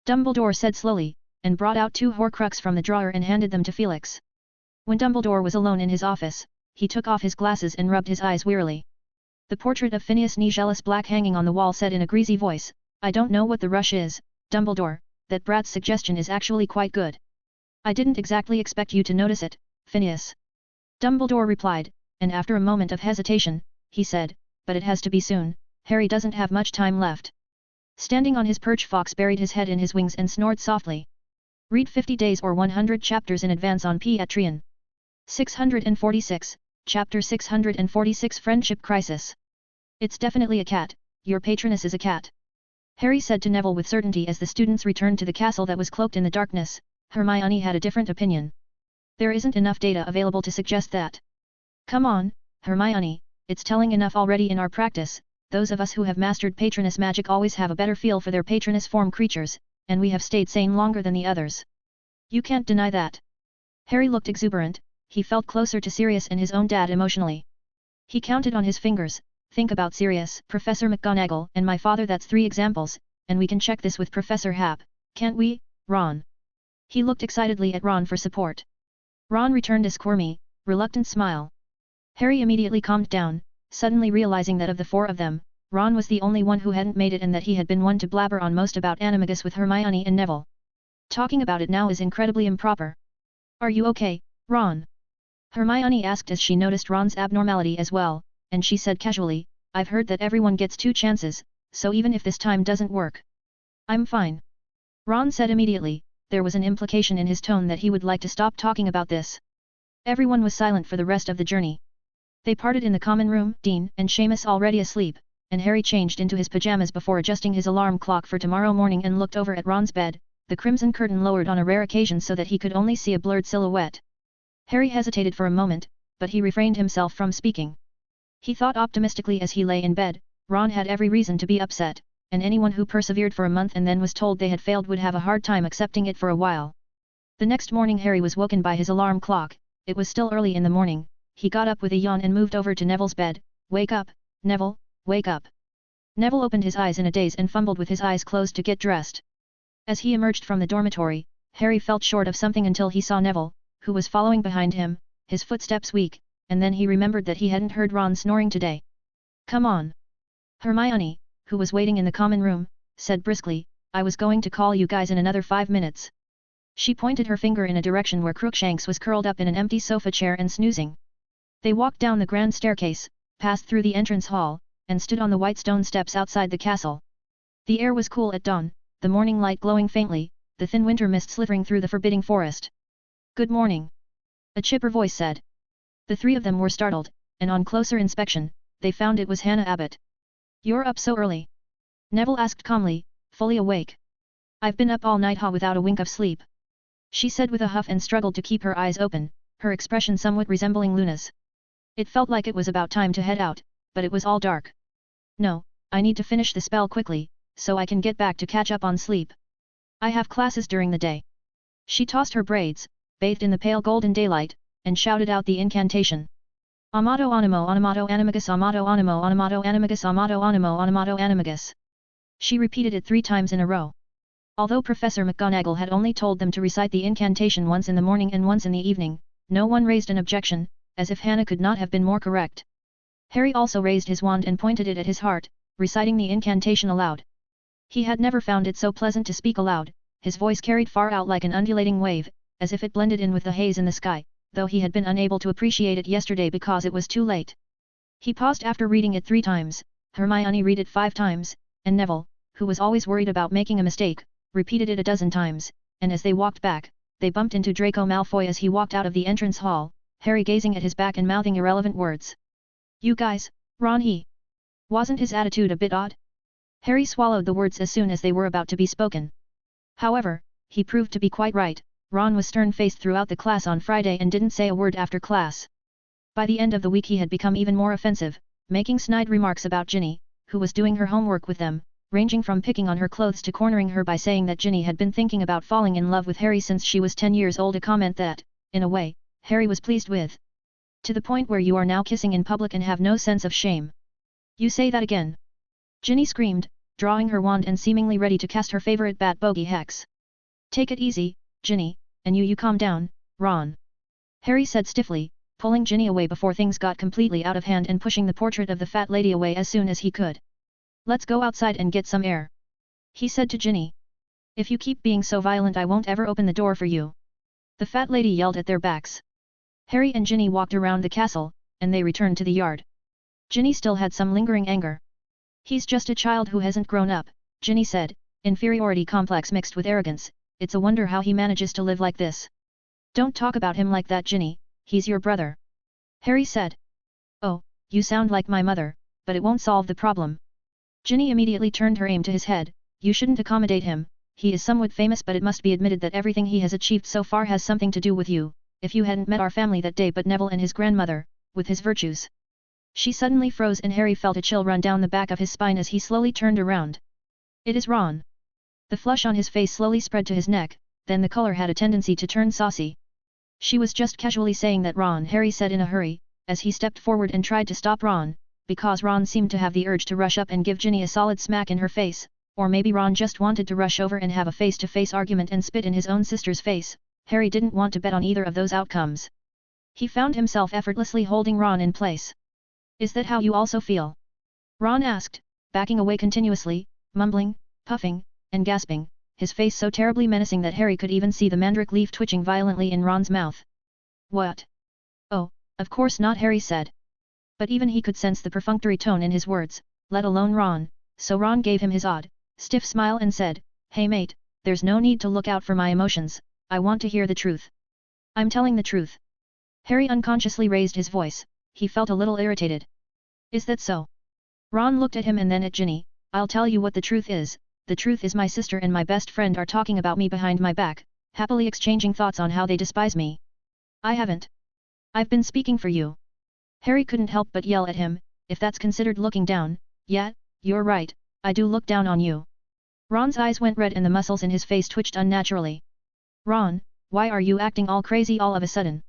Dumbledore said slowly, and brought out 2 Horcrux from the drawer and handed them to Felix. When Dumbledore was alone in his office, he took off his glasses and rubbed his eyes wearily. The portrait of Phineas Nigellus Black hanging on the wall said in a greasy voice, I don't know what the rush is, Dumbledore, that brat's suggestion is actually quite good. I didn't exactly expect you to notice it, Phineas. Dumbledore replied, and after a moment of hesitation, he said, but it has to be soon, Harry doesn't have much time left. Standing on his perch, Fox buried his head in his wings and snored softly. Read 50 days or 100 chapters in advance on Patreon. 646, Chapter 646 Friendship Crisis. It's definitely a cat, your patroness is a cat. Harry said to Neville with certainty as the students returned to the castle that was cloaked in the darkness. Hermione had a different opinion. There isn't enough data available to suggest that. Come on, Hermione, it's telling enough already in our practice. Those of us who have mastered patroness magic always have a better feel for their patroness form creatures, and we have stayed sane longer than the others. You can't deny that. Harry looked exuberant, he felt closer to Sirius and his own dad emotionally. He counted on his fingers, think about Sirius, Professor McGonagall, and my father, that's 3 examples, and we can check this with Professor Hap, can't we, Ron? He looked excitedly at Ron for support. Ron returned a squirmy, reluctant smile. Harry immediately calmed down, suddenly realizing that of the 4 of them, Ron was the only one who hadn't made it and that he had been one to blabber on most about Animagus with Hermione and Neville. Talking about it now is incredibly improper. Are you okay, Ron? Hermione asked as she noticed Ron's abnormality as well, and she said casually, I've heard that everyone gets 2 chances, so even if this time doesn't work. I'm fine. Ron said immediately, there was an implication in his tone that he would like to stop talking about this. Everyone was silent for the rest of the journey. They parted in the common room, Dean and Seamus already asleep, and Harry changed into his pajamas before adjusting his alarm clock for tomorrow morning and looked over at Ron's bed, the crimson curtain lowered on a rare occasion so that he could only see a blurred silhouette. Harry hesitated for a moment, but he refrained himself from speaking. He thought optimistically as he lay in bed, Ron had every reason to be upset, and anyone who persevered for a month and then was told they had failed would have a hard time accepting it for a while. The next morning Harry was woken by his alarm clock. It was still early in the morning. He got up with a yawn and moved over to Neville's bed. Wake up, Neville, wake up. Neville opened his eyes in a daze and fumbled with his eyes closed to get dressed. As he emerged from the dormitory, Harry felt short of something until he saw Neville, who was following behind him, his footsteps weak, and then he remembered that he hadn't heard Ron snoring today. Come on. Hermione, who was waiting in the common room, said briskly, I was going to call you guys in another 5 minutes. She pointed her finger in a direction where Crookshanks was curled up in an empty sofa chair and snoozing. They walked down the grand staircase, passed through the entrance hall, and stood on the white stone steps outside the castle. The air was cool at dawn, the morning light glowing faintly, the thin winter mist slithering through the forbidding forest. Good morning. A chipper voice said. The 3 of them were startled, and on closer inspection, they found it was Hannah Abbott. You're up so early? Neville asked calmly, fully awake. I've been up all night without a wink of sleep. She said with a huff and struggled to keep her eyes open, her expression somewhat resembling Luna's. It felt like it was about time to head out, but it was all dark. No, I need to finish the spell quickly, so I can get back to catch up on sleep. I have classes during the day. She tossed her braids, bathed in the pale golden daylight, and shouted out the incantation. Amato animo animato animagus amato animo animato animagus amato animo animato animagus. She repeated it 3 times in a row. Although Professor McGonagall had only told them to recite the incantation once in the morning and once in the evening, no one raised an objection, as if Hannah could not have been more correct. Harry also raised his wand and pointed it at his heart, reciting the incantation aloud. He had never found it so pleasant to speak aloud, his voice carried far out like an undulating wave, as if it blended in with the haze in the sky, though he had been unable to appreciate it yesterday because it was too late. He paused after reading it 3 times, Hermione read it 5 times, and Neville, who was always worried about making a mistake, repeated it a dozen times, and as they walked back, they bumped into Draco Malfoy as he walked out of the entrance hall, Harry gazing at his back and mouthing irrelevant words. "You guys, Ron he. Wasn't his attitude a bit odd?" Harry swallowed the words as soon as they were about to be spoken. However, he proved to be quite right. Ron was stern-faced throughout the class on Friday and didn't say a word after class. By the end of the week he had become even more offensive, making snide remarks about Ginny, who was doing her homework with them, ranging from picking on her clothes to cornering her by saying that Ginny had been thinking about falling in love with Harry since she was 10 years old, a comment that, in a way, Harry was pleased with. "To the point where you are now kissing in public and have no sense of shame. You say that again?" Ginny screamed, drawing her wand and seemingly ready to cast her favorite bat bogey hex. "Take it easy, Ginny, and you calm down, Ron," Harry said stiffly, pulling Ginny away before things got completely out of hand and pushing the portrait of the fat lady away as soon as he could. "Let's go outside and get some air," he said to Ginny. "If you keep being so violent I won't ever open the door for you," the fat lady yelled at their backs. Harry and Ginny walked around the castle, and they returned to the yard. Ginny still had some lingering anger. "He's just a child who hasn't grown up," Ginny said, inferiority complex mixed with arrogance. "It's a wonder how he manages to live like this." "Don't talk about him like that, Ginny, he's your brother," Harry said. "Oh, you sound like my mother, but it won't solve the problem." Ginny immediately turned her aim to his head. "You shouldn't accommodate him, he is somewhat famous, but it must be admitted that everything he has achieved so far has something to do with you. If you hadn't met our family that day but Neville and his grandmother, with his virtues." She suddenly froze and Harry felt a chill run down the back of his spine as he slowly turned around. "It is Ron." The flush on his face slowly spread to his neck, then the color had a tendency to turn saucy. "She was just casually saying that, Ron," Harry said in a hurry, as he stepped forward and tried to stop Ron, because Ron seemed to have the urge to rush up and give Ginny a solid smack in her face, or maybe Ron just wanted to rush over and have a face-to-face argument and spit in his own sister's face. Harry didn't want to bet on either of those outcomes. He found himself effortlessly holding Ron in place. "Is that how you also feel?" Ron asked, backing away continuously, mumbling, puffing, and gasping, his face so terribly menacing that Harry could even see the mandrake leaf twitching violently in Ron's mouth. "What? Oh, of course not," Harry said. But even he could sense the perfunctory tone in his words, let alone Ron, so Ron gave him his odd, stiff smile and said, "Hey mate, there's no need to look out for my emotions, I want to hear the truth." "I'm telling the truth." Harry unconsciously raised his voice, he felt a little irritated. "Is that so?" Ron looked at him and then at Ginny. "I'll tell you what the truth is. The truth is my sister and my best friend are talking about me behind my back, happily exchanging thoughts on how they despise me." "I haven't. I've been speaking for you." Harry couldn't help but yell at him, "If that's considered looking down, yeah, you're right, I do look down on you." Ron's eyes went red and the muscles in his face twitched unnaturally. "Ron, why are you acting all crazy all of a sudden?"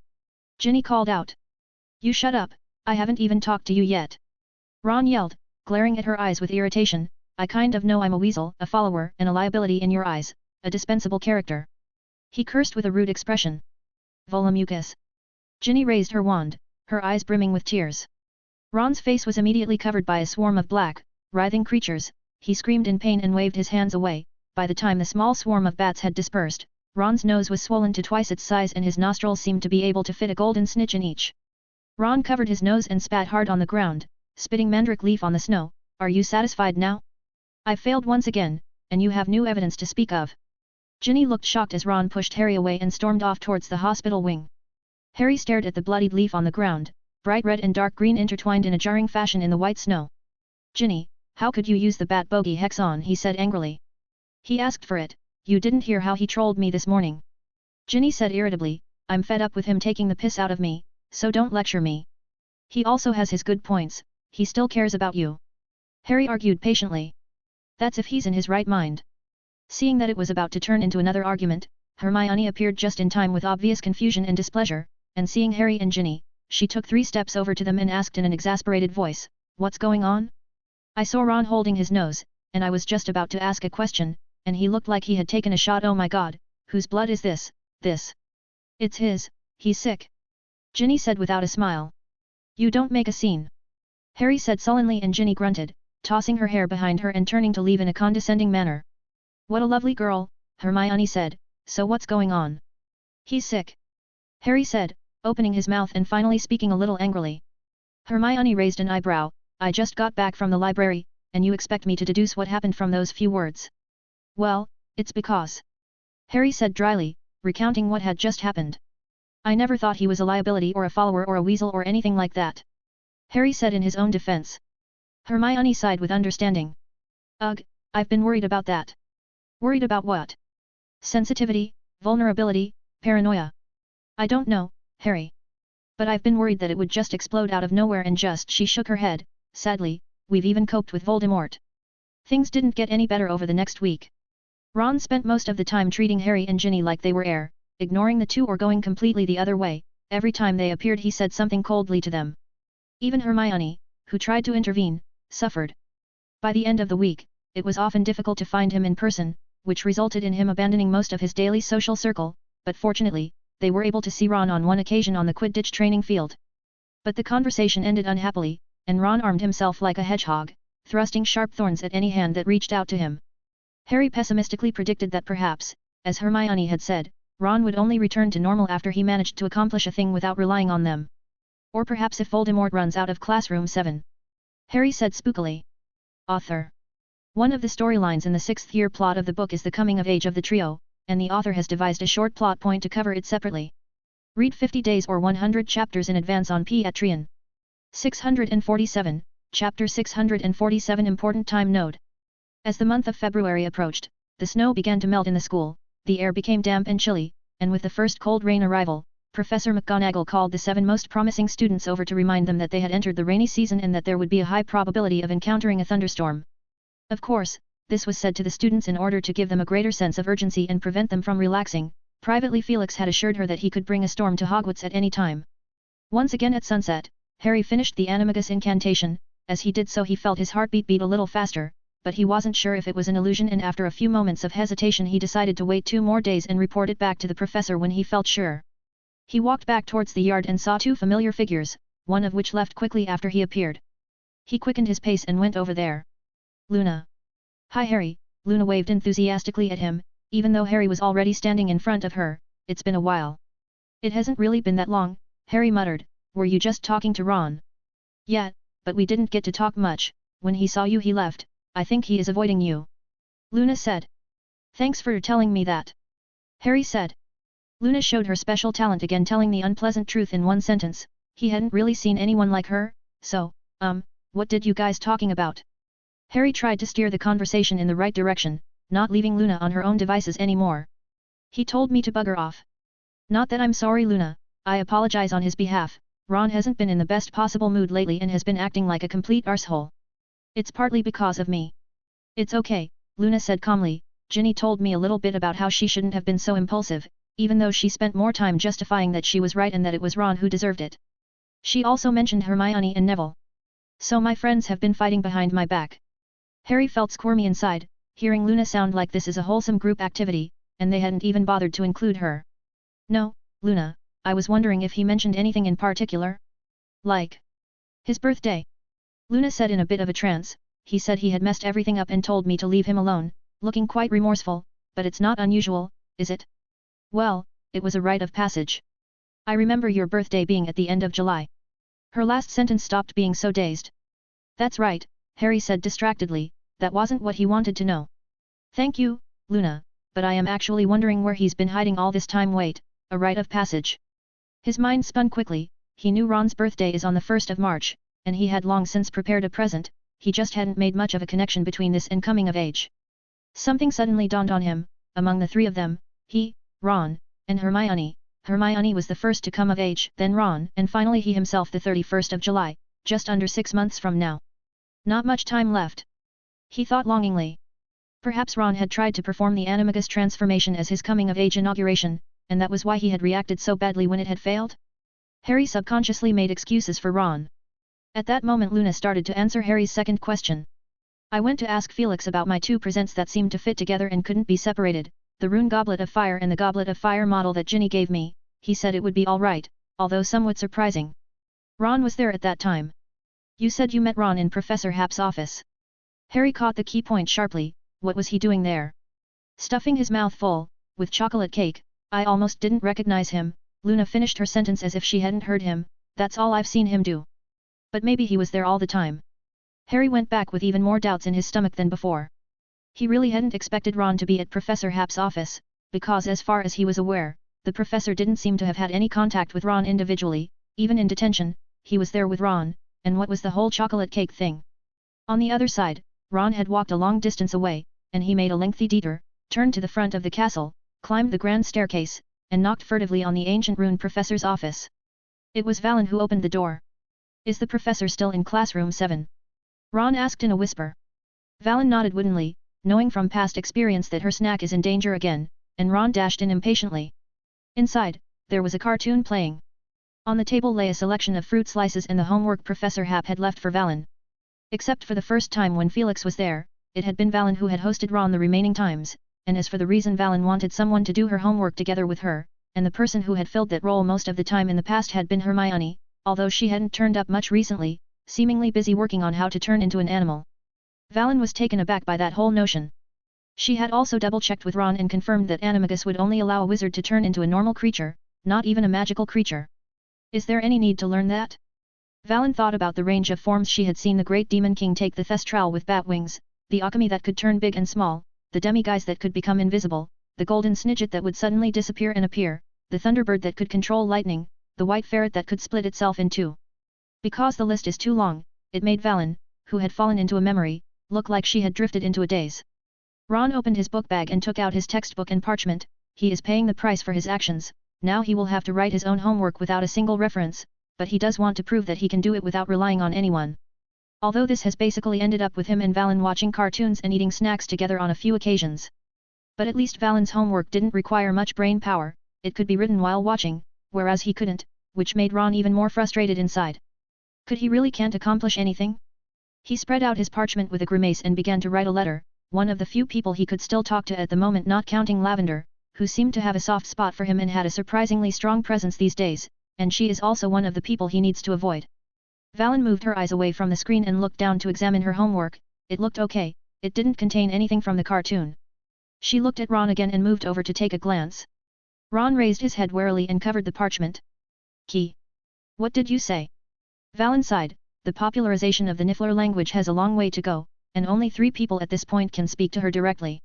Ginny called out. "You shut up, I haven't even talked to you yet." Ron yelled, glaring at her eyes with irritation, "I kind of know I'm a weasel, a follower, and a liability in your eyes, a dispensable character." He cursed with a rude expression. "Volumucus." Ginny raised her wand, her eyes brimming with tears. Ron's face was immediately covered by a swarm of black, writhing creatures. He screamed in pain and waved his hands away. By the time the small swarm of bats had dispersed, Ron's nose was swollen to twice its size and his nostrils seemed to be able to fit a golden snitch in each. Ron covered his nose and spat hard on the ground, spitting mandrake leaf on the snow. "Are you satisfied now? I failed once again, and you have new evidence to speak of." Ginny looked shocked as Ron pushed Harry away and stormed off towards the hospital wing. Harry stared at the bloodied leaf on the ground, bright red and dark green intertwined in a jarring fashion in the white snow. "Ginny, how could you use the bat bogey hex on?" he said angrily. "He asked for it, you didn't hear how he trolled me this morning." Ginny said irritably, "I'm fed up with him taking the piss out of me, so don't lecture me. He also has his good points, he still cares about you." Harry argued patiently. "That's if he's in his right mind." Seeing that it was about to turn into another argument, Hermione appeared just in time with obvious confusion and displeasure, and seeing Harry and Ginny, she took 3 steps over to them and asked in an exasperated voice, "What's going on?" "I saw Ron holding his nose, and I was just about to ask a question, and he looked like he had taken a shot. Oh my god, whose blood is this? It's his, he's sick," Ginny said without a smile. "You don't make a scene," Harry said sullenly, and Ginny grunted, tossing her hair behind her and turning to leave in a condescending manner. "What a lovely girl," Hermione said, "so what's going on?" "He's sick," Harry said, opening his mouth and finally speaking a little angrily. Hermione raised an eyebrow. "I just got back from the library, and you expect me to deduce what happened from those few words?" "Well, it's because," Harry said dryly, recounting what had just happened. "I never thought he was a liability or a follower or a weasel or anything like that," Harry said in his own defense. Hermione sighed with understanding. "Ugh, I've been worried about that." "Worried about what?" "Sensitivity, vulnerability, paranoia." "I don't know, Harry. But I've been worried that it would just explode out of nowhere and just..." She shook her head, sadly. "We've even coped with Voldemort." Things didn't get any better over the next week. Ron spent most of the time treating Harry and Ginny like they were air, ignoring the two or going completely the other way. Every time they appeared he said something coldly to them. Even Hermione, who tried to intervene, suffered. By the end of the week, it was often difficult to find him in person, which resulted in him abandoning most of his daily social circle, but fortunately, they were able to see Ron on one occasion on the Quidditch training field. But the conversation ended unhappily, and Ron armed himself like a hedgehog, thrusting sharp thorns at any hand that reached out to him. Harry pessimistically predicted that perhaps, as Hermione had said, Ron would only return to normal after he managed to accomplish a thing without relying on them. Or perhaps if Voldemort runs out of Classroom 7. Harry said spookily. Author. One of the storylines in the 6th year plot of the book is the coming of age of the trio, and the author has devised a short plot point to cover it separately. Read 50 days or 100 chapters in advance on Patreon. 647, Chapter 647 Important Time Node. As the month of February approached, the snow began to melt in the school, the air became damp and chilly, and with the first cold rain arrival, Professor McGonagall called the 7 most promising students over to remind them that they had entered the rainy season and that there would be a high probability of encountering a thunderstorm. Of course, this was said to the students in order to give them a greater sense of urgency and prevent them from relaxing. Privately, Felix had assured her that he could bring a storm to Hogwarts at any time. Once again at sunset, Harry finished the animagus incantation. As he did so he felt his heartbeat beat a little faster, but he wasn't sure if it was an illusion, and after a few moments of hesitation he decided to wait 2 more days and report it back to the professor when he felt sure. He walked back towards the yard and saw 2 familiar figures, one of which left quickly after he appeared. He quickened his pace and went over there. Luna. Hi Harry, Luna waved enthusiastically at him, even though Harry was already standing in front of her. It's been a while. It hasn't really been that long, Harry muttered. Were you just talking to Ron? Yeah, but we didn't get to talk much. When he saw you he left. I think he is avoiding you. Luna said. Thanks for telling me that. Harry said. Luna showed her special talent again, telling the unpleasant truth in one sentence. He hadn't really seen anyone like her, so, what did you guys talking about? Harry tried to steer the conversation in the right direction, not leaving Luna on her own devices anymore. He told me to bugger off. Not that I'm sorry, Luna, I apologize on his behalf. Ron hasn't been in the best possible mood lately and has been acting like a complete arsehole. It's partly because of me. It's okay, Luna said calmly. Ginny told me a little bit about how she shouldn't have been so impulsive, even though she spent more time justifying that she was right and that it was Ron who deserved it. She also mentioned Hermione and Neville. So my friends have been fighting behind my back. Harry felt squirmy inside, hearing Luna sound like this is a wholesome group activity, and they hadn't even bothered to include her. No, Luna, I was wondering if he mentioned anything in particular? Like his birthday? Luna said in a bit of a trance. He said he had messed everything up and told me to leave him alone, looking quite remorseful, but it's not unusual, is it? Well, it was a rite of passage. I remember your birthday being at the end of July. Her last sentence stopped being so dazed. That's right, Harry said distractedly. That wasn't what he wanted to know. Thank you, Luna, but I am actually wondering where he's been hiding all this time. Wait, a rite of passage. His mind spun quickly. He knew Ron's birthday is on the 1st of March, and he had long since prepared a present. He just hadn't made much of a connection between this and coming of age. Something suddenly dawned on him. Among the 3 of them, he, Ron, and Hermione. Hermione was the first to come of age, then Ron, and finally he himself the 31st of July, just under 6 months from now. Not much time left. He thought longingly. Perhaps Ron had tried to perform the animagus transformation as his coming-of-age inauguration, and that was why he had reacted so badly when it had failed? Harry subconsciously made excuses for Ron. At that moment Luna started to answer Harry's second question. I went to ask Felix about my two presents that seemed to fit together and couldn't be separated, the Rune Goblet of Fire and the Goblet of Fire model that Ginny gave me. He said it would be alright, although somewhat surprising. Ron was there at that time. You said you met Ron in Professor Happ's office. Harry caught the key point sharply. What was he doing there? Stuffing his mouth full, with chocolate cake. I almost didn't recognize him. Luna finished her sentence as if she hadn't heard him. That's all I've seen him do. But maybe he was there all the time. Harry went back with even more doubts in his stomach than before. He really hadn't expected Ron to be at Professor Happ's office, because as far as he was aware, the professor didn't seem to have had any contact with Ron individually. Even in detention, he was there with Ron, and what was the whole chocolate cake thing? On the other side, Ron had walked a long distance away, and he made a lengthy detour, turned to the front of the castle, climbed the grand staircase, and knocked furtively on the ancient Rune professor's office. It was Valen who opened the door. Is the professor still in classroom 7? Ron asked in a whisper. Valen nodded woodenly, knowing from past experience that her snack is in danger again, and Ron dashed in impatiently. Inside, there was a cartoon playing. On the table lay a selection of fruit slices and the homework Professor Happ had left for Valen. Except for the first time when Felix was there, it had been Valen who had hosted Ron the remaining times, and as for the reason Valen wanted someone to do her homework together with her, and the person who had filled that role most of the time in the past had been Hermione, although she hadn't turned up much recently, seemingly busy working on how to turn into an animal. Valen was taken aback by that whole notion. She had also double-checked with Ron and confirmed that animagus would only allow a wizard to turn into a normal creature, not even a magical creature. Is there any need to learn that? Valen thought about the range of forms she had seen the great demon king take, the thestral with bat wings, the Akami that could turn big and small, the demiguise that could become invisible, the golden snidget that would suddenly disappear and appear, the thunderbird that could control lightning, the white ferret that could split itself in two. Because the list is too long, it made Valen, who had fallen into a memory, look like she had drifted into a daze. Ron opened his book bag and took out his textbook and parchment. He is paying the price for his actions, now he will have to write his own homework without a single reference, but he does want to prove that he can do it without relying on anyone. Although this has basically ended up with him and Valen watching cartoons and eating snacks together on a few occasions. But at least Valen's homework didn't require much brain power, it could be written while watching, whereas he couldn't, which made Ron even more frustrated inside. Could he really can't accomplish anything? He spread out his parchment with a grimace and began to write a letter, one of the few people he could still talk to at the moment, not counting Lavender, who seemed to have a soft spot for him and had a surprisingly strong presence these days, and she is also one of the people he needs to avoid. Valen moved her eyes away from the screen and looked down to examine her homework. It looked okay, it didn't contain anything from the cartoon. She looked at Ron again and moved over to take a glance. Ron raised his head warily and covered the parchment. Key. What did you say? Valen sighed. The popularization of the Niffler language has a long way to go, and only 3 people at this point can speak to her directly.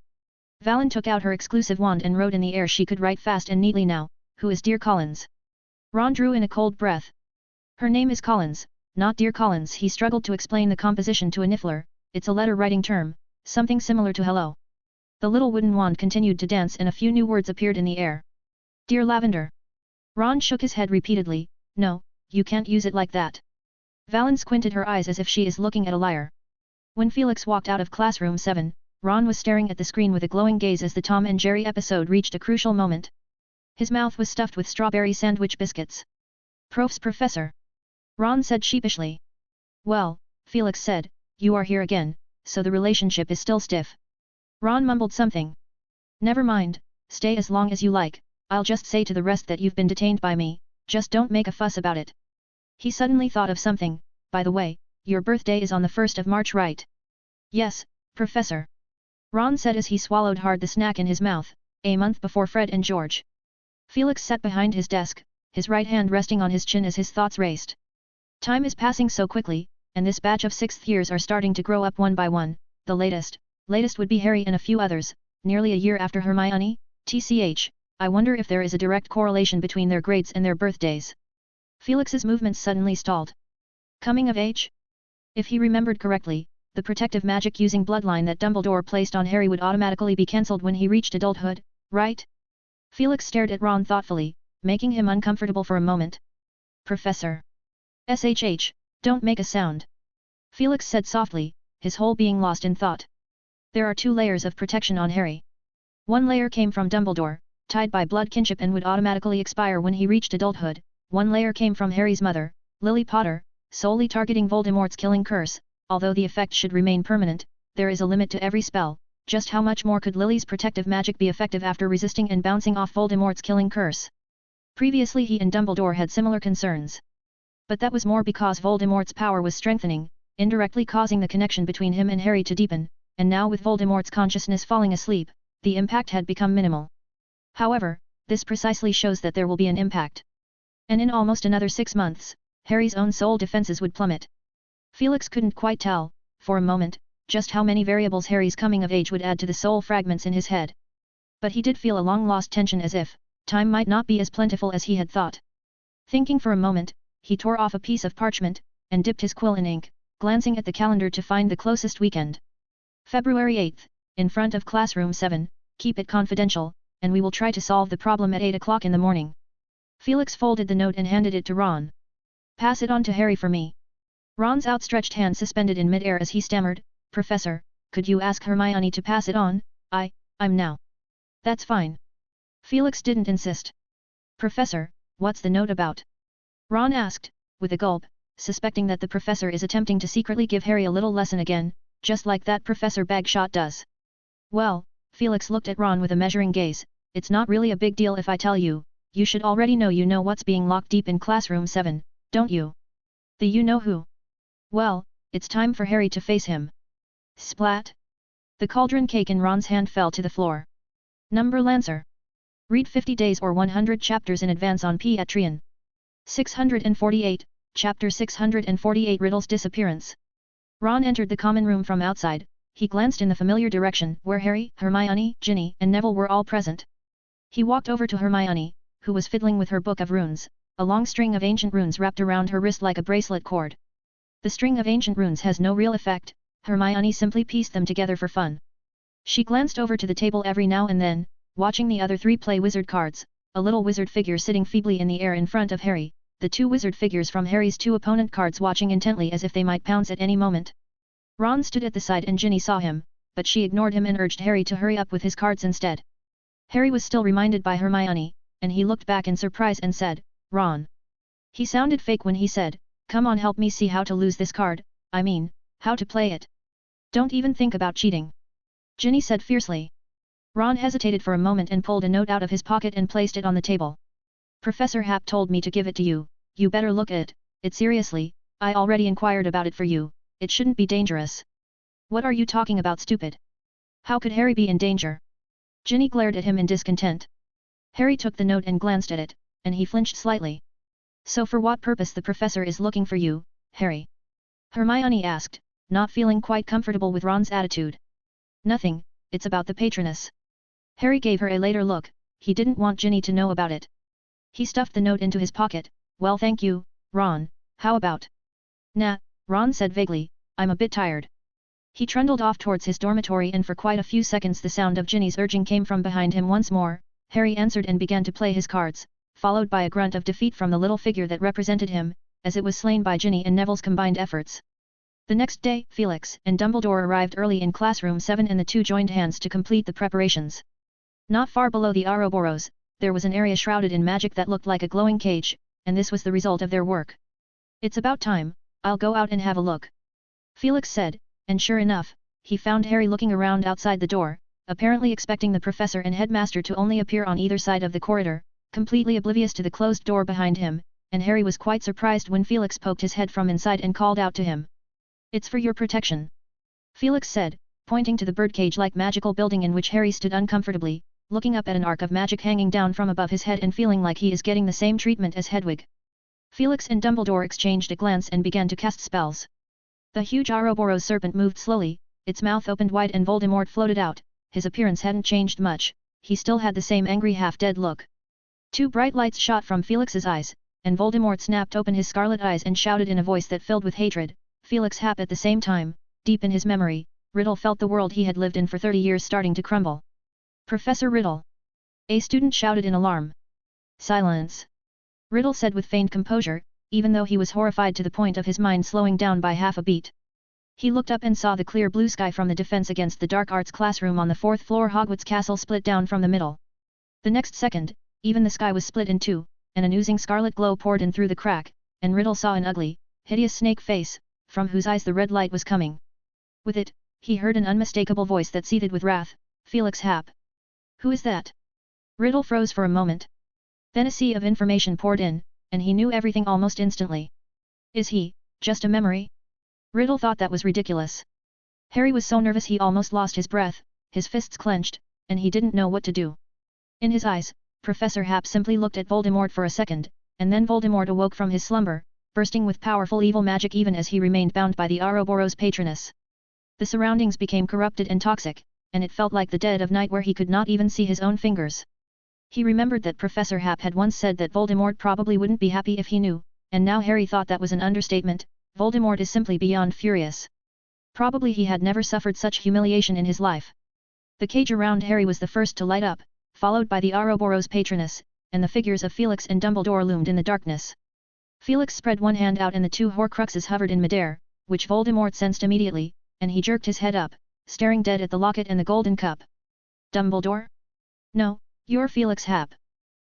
Valen took out her exclusive wand and wrote in the air. She could write fast and neatly now. Who is Dear Collins? Ron drew in a cold breath. Her name is Collins, not Dear Collins. He struggled to explain the composition to a Niffler. It's a letter-writing term, something similar to hello. The little wooden wand continued to dance and a few new words appeared in the air. Dear Lavender. Ron shook his head repeatedly. No, you can't use it like that. Valen squinted her eyes as if she is looking at a liar. When Felix walked out of classroom 7, Ron was staring at the screen with a glowing gaze as the Tom and Jerry episode reached a crucial moment. His mouth was stuffed with strawberry sandwich biscuits. Professor. Ron said sheepishly. Well, Felix said, you are here again, so the relationship is still stiff. Ron mumbled something. Never mind, stay as long as you like, I'll just say to the rest that you've been detained by me, just don't make a fuss about it. He suddenly thought of something. By the way, your birthday is on the 1st of March, right? Yes, Professor. Ron said as he swallowed hard the snack in his mouth, a month before Fred and George. Felix sat behind his desk, his right hand resting on his chin as his thoughts raced. Time is passing so quickly, and this batch of 6th years are starting to grow up one by one. The latest would be Harry and a few others, nearly a year after Hermione. TCH, I wonder if there is a direct correlation between their grades and their birthdays. Felix's movements suddenly stalled. Coming of age? If he remembered correctly, the protective magic using bloodline that Dumbledore placed on Harry would automatically be cancelled when he reached adulthood, right? Felix stared at Ron thoughtfully, making him uncomfortable for a moment. Professor. SHH, don't make a sound. Felix said softly, his whole being lost in thought. There are 2 layers of protection on Harry. One layer came from Dumbledore, tied by blood kinship and would automatically expire when he reached adulthood. One layer came from Harry's mother, Lily Potter, solely targeting Voldemort's killing curse. Although the effect should remain permanent, there is a limit to every spell. Just how much more could Lily's protective magic be effective after resisting and bouncing off Voldemort's killing curse? Previously he and Dumbledore had similar concerns. But that was more because Voldemort's power was strengthening, indirectly causing the connection between him and Harry to deepen, and now with Voldemort's consciousness falling asleep, the impact had become minimal. However, this precisely shows that there will be an impact. And in almost another 6 months, Harry's own soul defenses would plummet. Felix couldn't quite tell, for a moment, just how many variables Harry's coming of age would add to the soul fragments in his head. But he did feel a long-lost tension as if, time might not be as plentiful as he had thought. Thinking for a moment, he tore off a piece of parchment, and dipped his quill in ink, glancing at the calendar to find the closest weekend. February 8th, in front of classroom 7, keep it confidential, and we will try to solve the problem at 8 o'clock in the morning. Felix folded the note and handed it to Ron. Pass it on to Harry for me. Ron's outstretched hand suspended in mid-air as he stammered, Professor, could you ask Hermione to pass it on? I'm now. That's fine. Felix didn't insist. Professor, what's the note about? Ron asked, with a gulp, suspecting that the professor is attempting to secretly give Harry a little lesson again, just like that Professor Bagshot does. Well, Felix looked at Ron with a measuring gaze, it's not really a big deal if I tell you, you should already know what's being locked deep in classroom 7, don't you? The you-know-who. Well, it's time for Harry to face him. Splat! The cauldron cake in Ron's hand fell to the floor. Number Lancer. Read 50 days or 100 chapters in advance on Patreon. 648, Chapter 648 Riddle's Disappearance. Ron entered the common room from outside. He glanced in the familiar direction where Harry, Hermione, Ginny, and Neville were all present. He walked over to Hermione, who was fiddling with her book of runes, a long string of ancient runes wrapped around her wrist like a bracelet cord. The string of ancient runes has no real effect, Hermione simply pieced them together for fun. She glanced over to the table every now and then, watching the other 3 play wizard cards, a little wizard figure sitting feebly in the air in front of Harry, the 2 wizard figures from Harry's 2 opponent cards watching intently as if they might pounce at any moment. Ron stood at the side and Ginny saw him, but she ignored him and urged Harry to hurry up with his cards instead. Harry was still reminded by Hermione, and he looked back in surprise and said, Ron. He sounded fake when he said, come on, help me see how to lose this card, I mean, how to play it. Don't even think about cheating. Ginny said fiercely. Ron hesitated for a moment and pulled a note out of his pocket and placed it on the table. Professor Happ told me to give it to you, you better look at it seriously, I already inquired about it for you, it shouldn't be dangerous. What are you talking about, stupid? How could Harry be in danger? Ginny glared at him in discontent. Harry took the note and glanced at it, and he flinched slightly. So for what purpose the professor is looking for you, Harry? Hermione asked, not feeling quite comfortable with Ron's attitude. Nothing, it's about the patroness. Harry gave her a later look, he didn't want Ginny to know about it. He stuffed the note into his pocket. Well, thank you, Ron, how about? Nah, Ron said vaguely, I'm a bit tired. He trundled off towards his dormitory and for quite a few seconds the sound of Ginny's urging came from behind him once more. Harry answered and began to play his cards, followed by a grunt of defeat from the little figure that represented him, as it was slain by Ginny and Neville's combined efforts. The next day, Felix and Dumbledore arrived early in classroom 7 and the 2 joined hands to complete the preparations. Not far below the Ouroboros, there was an area shrouded in magic that looked like a glowing cage, and this was the result of their work. It's about time, I'll go out and have a look. Felix said, and sure enough, he found Harry looking around outside the door, apparently expecting the professor and headmaster to only appear on either side of the corridor, completely oblivious to the closed door behind him, and Harry was quite surprised when Felix poked his head from inside and called out to him. It's for your protection. Felix said, pointing to the birdcage-like magical building in which Harry stood uncomfortably, looking up at an arc of magic hanging down from above his head and feeling like he is getting the same treatment as Hedwig. Felix and Dumbledore exchanged a glance and began to cast spells. The huge Ouroboros serpent moved slowly, its mouth opened wide and Voldemort floated out. His appearance hadn't changed much, he still had the same angry half-dead look. 2 bright lights shot from Felix's eyes, and Voldemort snapped open his scarlet eyes and shouted in a voice that filled with hatred, Felix Happ. At the same time, deep in his memory, Riddle felt the world he had lived in for 30 years starting to crumble. Professor Riddle! A student shouted in alarm. Silence! Riddle said with feigned composure, even though he was horrified to the point of his mind slowing down by half a beat. He looked up and saw the clear blue sky from the Defense Against the Dark Arts classroom on the 4th floor Hogwarts castle split down from the middle. The next second, even the sky was split in two, and an oozing scarlet glow poured in through the crack, and Riddle saw an ugly, hideous snake face, from whose eyes the red light was coming. With it, he heard an unmistakable voice that seethed with wrath, "Felix Happ. Who is that?" Riddle froze for a moment. Then a sea of information poured in, and he knew everything almost instantly. Is he, just a memory? Riddle thought that was ridiculous. Harry was so nervous he almost lost his breath, his fists clenched, and he didn't know what to do. In his eyes, Professor Happ simply looked at Voldemort for a second, and then Voldemort awoke from his slumber, bursting with powerful evil magic even as he remained bound by the Ouroboros patroness. The surroundings became corrupted and toxic, and it felt like the dead of night where he could not even see his own fingers. He remembered that Professor Happ had once said that Voldemort probably wouldn't be happy if he knew, and now Harry thought that was an understatement. Voldemort is simply beyond furious. Probably he had never suffered such humiliation in his life. The cage around Harry was the first to light up, followed by the Ouroboros patroness, and the figures of Felix and Dumbledore loomed in the darkness. Felix spread one hand out and the two Horcruxes hovered in midair, which Voldemort sensed immediately, and he jerked his head up, staring dead at the locket and the golden cup. Dumbledore? No, you're Felix Happ.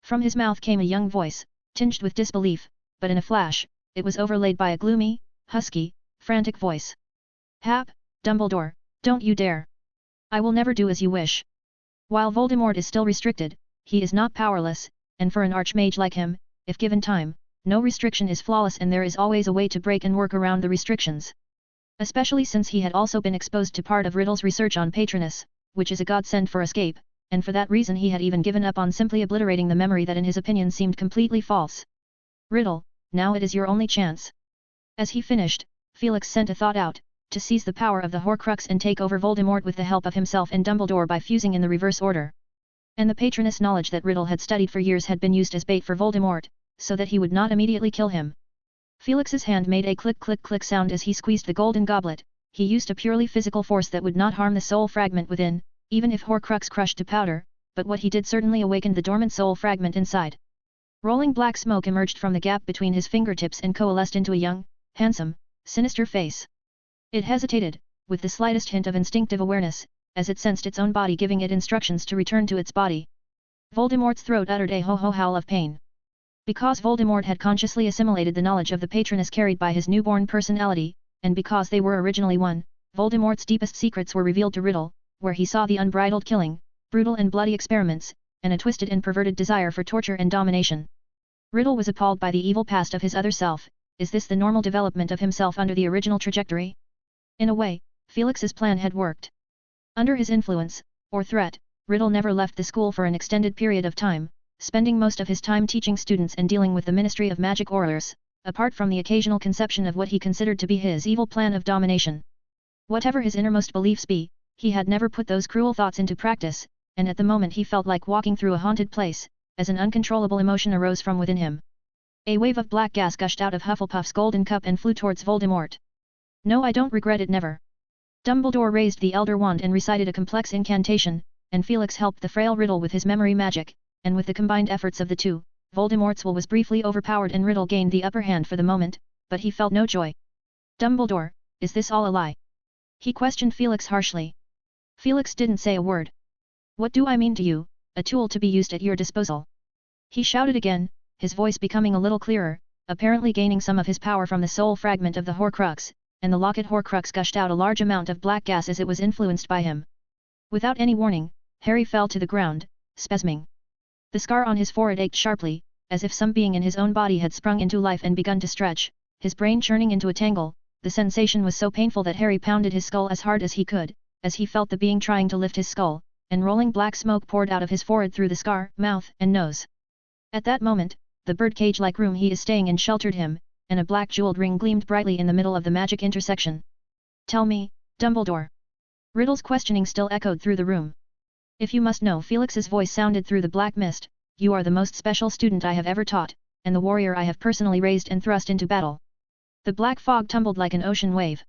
From his mouth came a young voice, tinged with disbelief, but in a flash, it was overlaid by a gloomy, husky, frantic voice. Happ, Dumbledore, don't you dare. I will never do as you wish. While Voldemort is still restricted, he is not powerless, and for an archmage like him, if given time, no restriction is flawless and there is always a way to break and work around the restrictions. Especially since he had also been exposed to part of Riddle's research on Patronus, which is a godsend for escape, and for that reason he had even given up on simply obliterating the memory that in his opinion seemed completely false. Riddle, now it is your only chance. As he finished, Felix sent a thought out, to seize the power of the Horcrux and take over Voldemort with the help of himself and Dumbledore by fusing in the reverse order. And the Patroness knowledge that Riddle had studied for years had been used as bait for Voldemort, so that he would not immediately kill him. Felix's hand made a click-click-click sound as he squeezed the golden goblet. He used a purely physical force that would not harm the soul fragment within, even if Horcrux crushed to powder, but what he did certainly awakened the dormant soul fragment inside. Rolling black smoke emerged from the gap between his fingertips and coalesced into a young, handsome, sinister face. It hesitated, with the slightest hint of instinctive awareness, as it sensed its own body giving it instructions to return to its body. Voldemort's throat uttered a ho-ho howl of pain. Because Voldemort had consciously assimilated the knowledge of the Patroness carried by his newborn personality, and because they were originally one, Voldemort's deepest secrets were revealed to Riddle, where he saw the unbridled killing, brutal and bloody experiments, and a twisted and perverted desire for torture and domination. Riddle was appalled by the evil past of his other self. Is this the normal development of himself under the original trajectory? In a way, Felix's plan had worked. Under his influence, or threat, Riddle never left the school for an extended period of time, spending most of his time teaching students and dealing with the Ministry of Magic Horrors, apart from the occasional conception of what he considered to be his evil plan of domination. Whatever his innermost beliefs be, he had never put those cruel thoughts into practice, and at the moment he felt like walking through a haunted place, as an uncontrollable emotion arose from within him. A wave of black gas gushed out of Hufflepuff's golden cup and flew towards Voldemort. No, I don't regret it, never. Dumbledore raised the Elder Wand and recited a complex incantation, and Felix helped the frail Riddle with his memory magic, and with the combined efforts of the two, Voldemort's will was briefly overpowered and Riddle gained the upper hand for the moment, but he felt no joy. Dumbledore, is this all a lie? He questioned Felix harshly. Felix didn't say a word. What do I mean to you, a tool to be used at your disposal? He shouted again, his voice becoming a little clearer, apparently gaining some of his power from the soul fragment of the Horcrux, and the locket Horcrux gushed out a large amount of black gas as it was influenced by him. Without any warning, Harry fell to the ground, spasming. The scar on his forehead ached sharply, as if some being in his own body had sprung into life and begun to stretch, his brain churning into a tangle. The sensation was so painful that Harry pounded his skull as hard as he could, as he felt the being trying to lift his skull, and rolling black smoke poured out of his forehead through the scar, mouth and nose. At that moment, the birdcage-like room he is staying in sheltered him, and a black jeweled ring gleamed brightly in the middle of the magic intersection. Tell me, Dumbledore. Riddle's questioning still echoed through the room. If you must know, Felix's voice sounded through the black mist, you are the most special student I have ever taught, and the warrior I have personally raised and thrust into battle. The black fog tumbled like an ocean wave.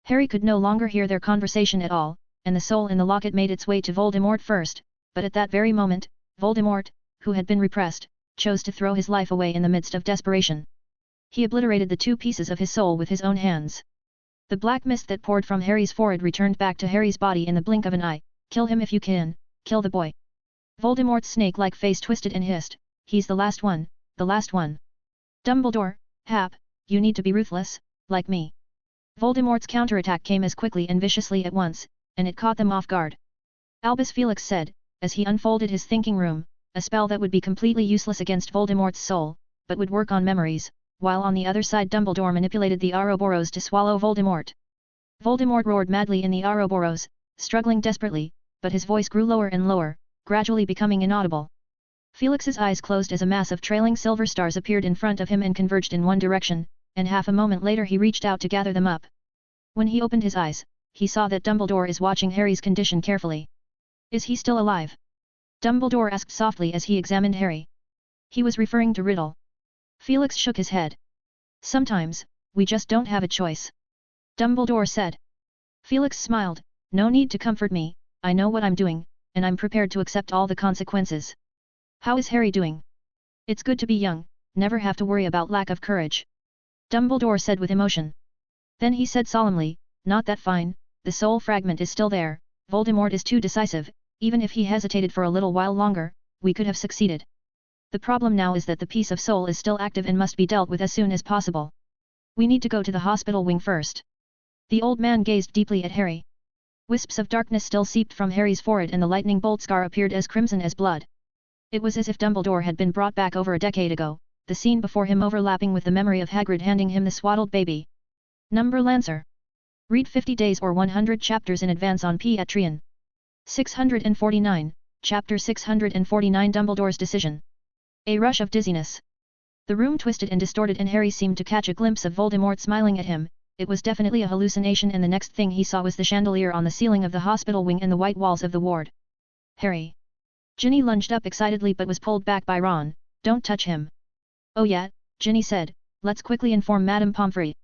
Harry could no longer hear their conversation at all, and the soul in the locket made its way to Voldemort first, but at that very moment, Voldemort, who had been repressed, chose to throw his life away in the midst of desperation. He obliterated the two pieces of his soul with his own hands. The black mist that poured from Harry's forehead returned back to Harry's body in the blink of an eye. Kill him if you can, kill the boy. Voldemort's snake-like face twisted and hissed, he's the last one, the last one. Dumbledore, Hap, you need to be ruthless, like me. Voldemort's counterattack came as quickly and viciously at once, and it caught them off guard. Albus Felix said, as he unfolded his thinking room, a spell that would be completely useless against Voldemort's soul, but would work on memories, while on the other side Dumbledore manipulated the Ouroboros to swallow Voldemort. Voldemort roared madly in the Ouroboros, struggling desperately, but his voice grew lower and lower, gradually becoming inaudible. Felix's eyes closed as a mass of trailing silver stars appeared in front of him and converged in one direction, and half a moment later he reached out to gather them up. When he opened his eyes, he saw that Dumbledore is watching Harry's condition carefully. Is he still alive? Dumbledore asked softly as he examined Harry. He was referring to Riddle. Felix shook his head. Sometimes, we just don't have a choice. Dumbledore said. Felix smiled, no need to comfort me, I know what I'm doing, and I'm prepared to accept all the consequences. How is Harry doing? It's good to be young, never have to worry about lack of courage. Dumbledore said with emotion. Then he said solemnly, not that fine, the soul fragment is still there, Voldemort is too decisive, even if he hesitated for a little while longer, we could have succeeded. The problem now is that the piece of soul is still active and must be dealt with as soon as possible. We need to go to the hospital wing first. The old man gazed deeply at Harry. Wisps of darkness still seeped from Harry's forehead and the lightning bolt scar appeared as crimson as blood. It was as if Dumbledore had been brought back over a decade ago, the scene before him overlapping with the memory of Hagrid handing him the swaddled baby. Number Lancer. Read 50 days or 100 chapters in advance on Patreon. 649, Chapter 649 Dumbledore's Decision. A rush of dizziness. The room twisted and distorted and Harry seemed to catch a glimpse of Voldemort smiling at him. It was definitely a hallucination and the next thing he saw was the chandelier on the ceiling of the hospital wing and the white walls of the ward. Harry. Ginny lunged up excitedly but was pulled back by Ron. Don't touch him. Oh yeah, Ginny said, let's quickly inform Madame Pomfrey.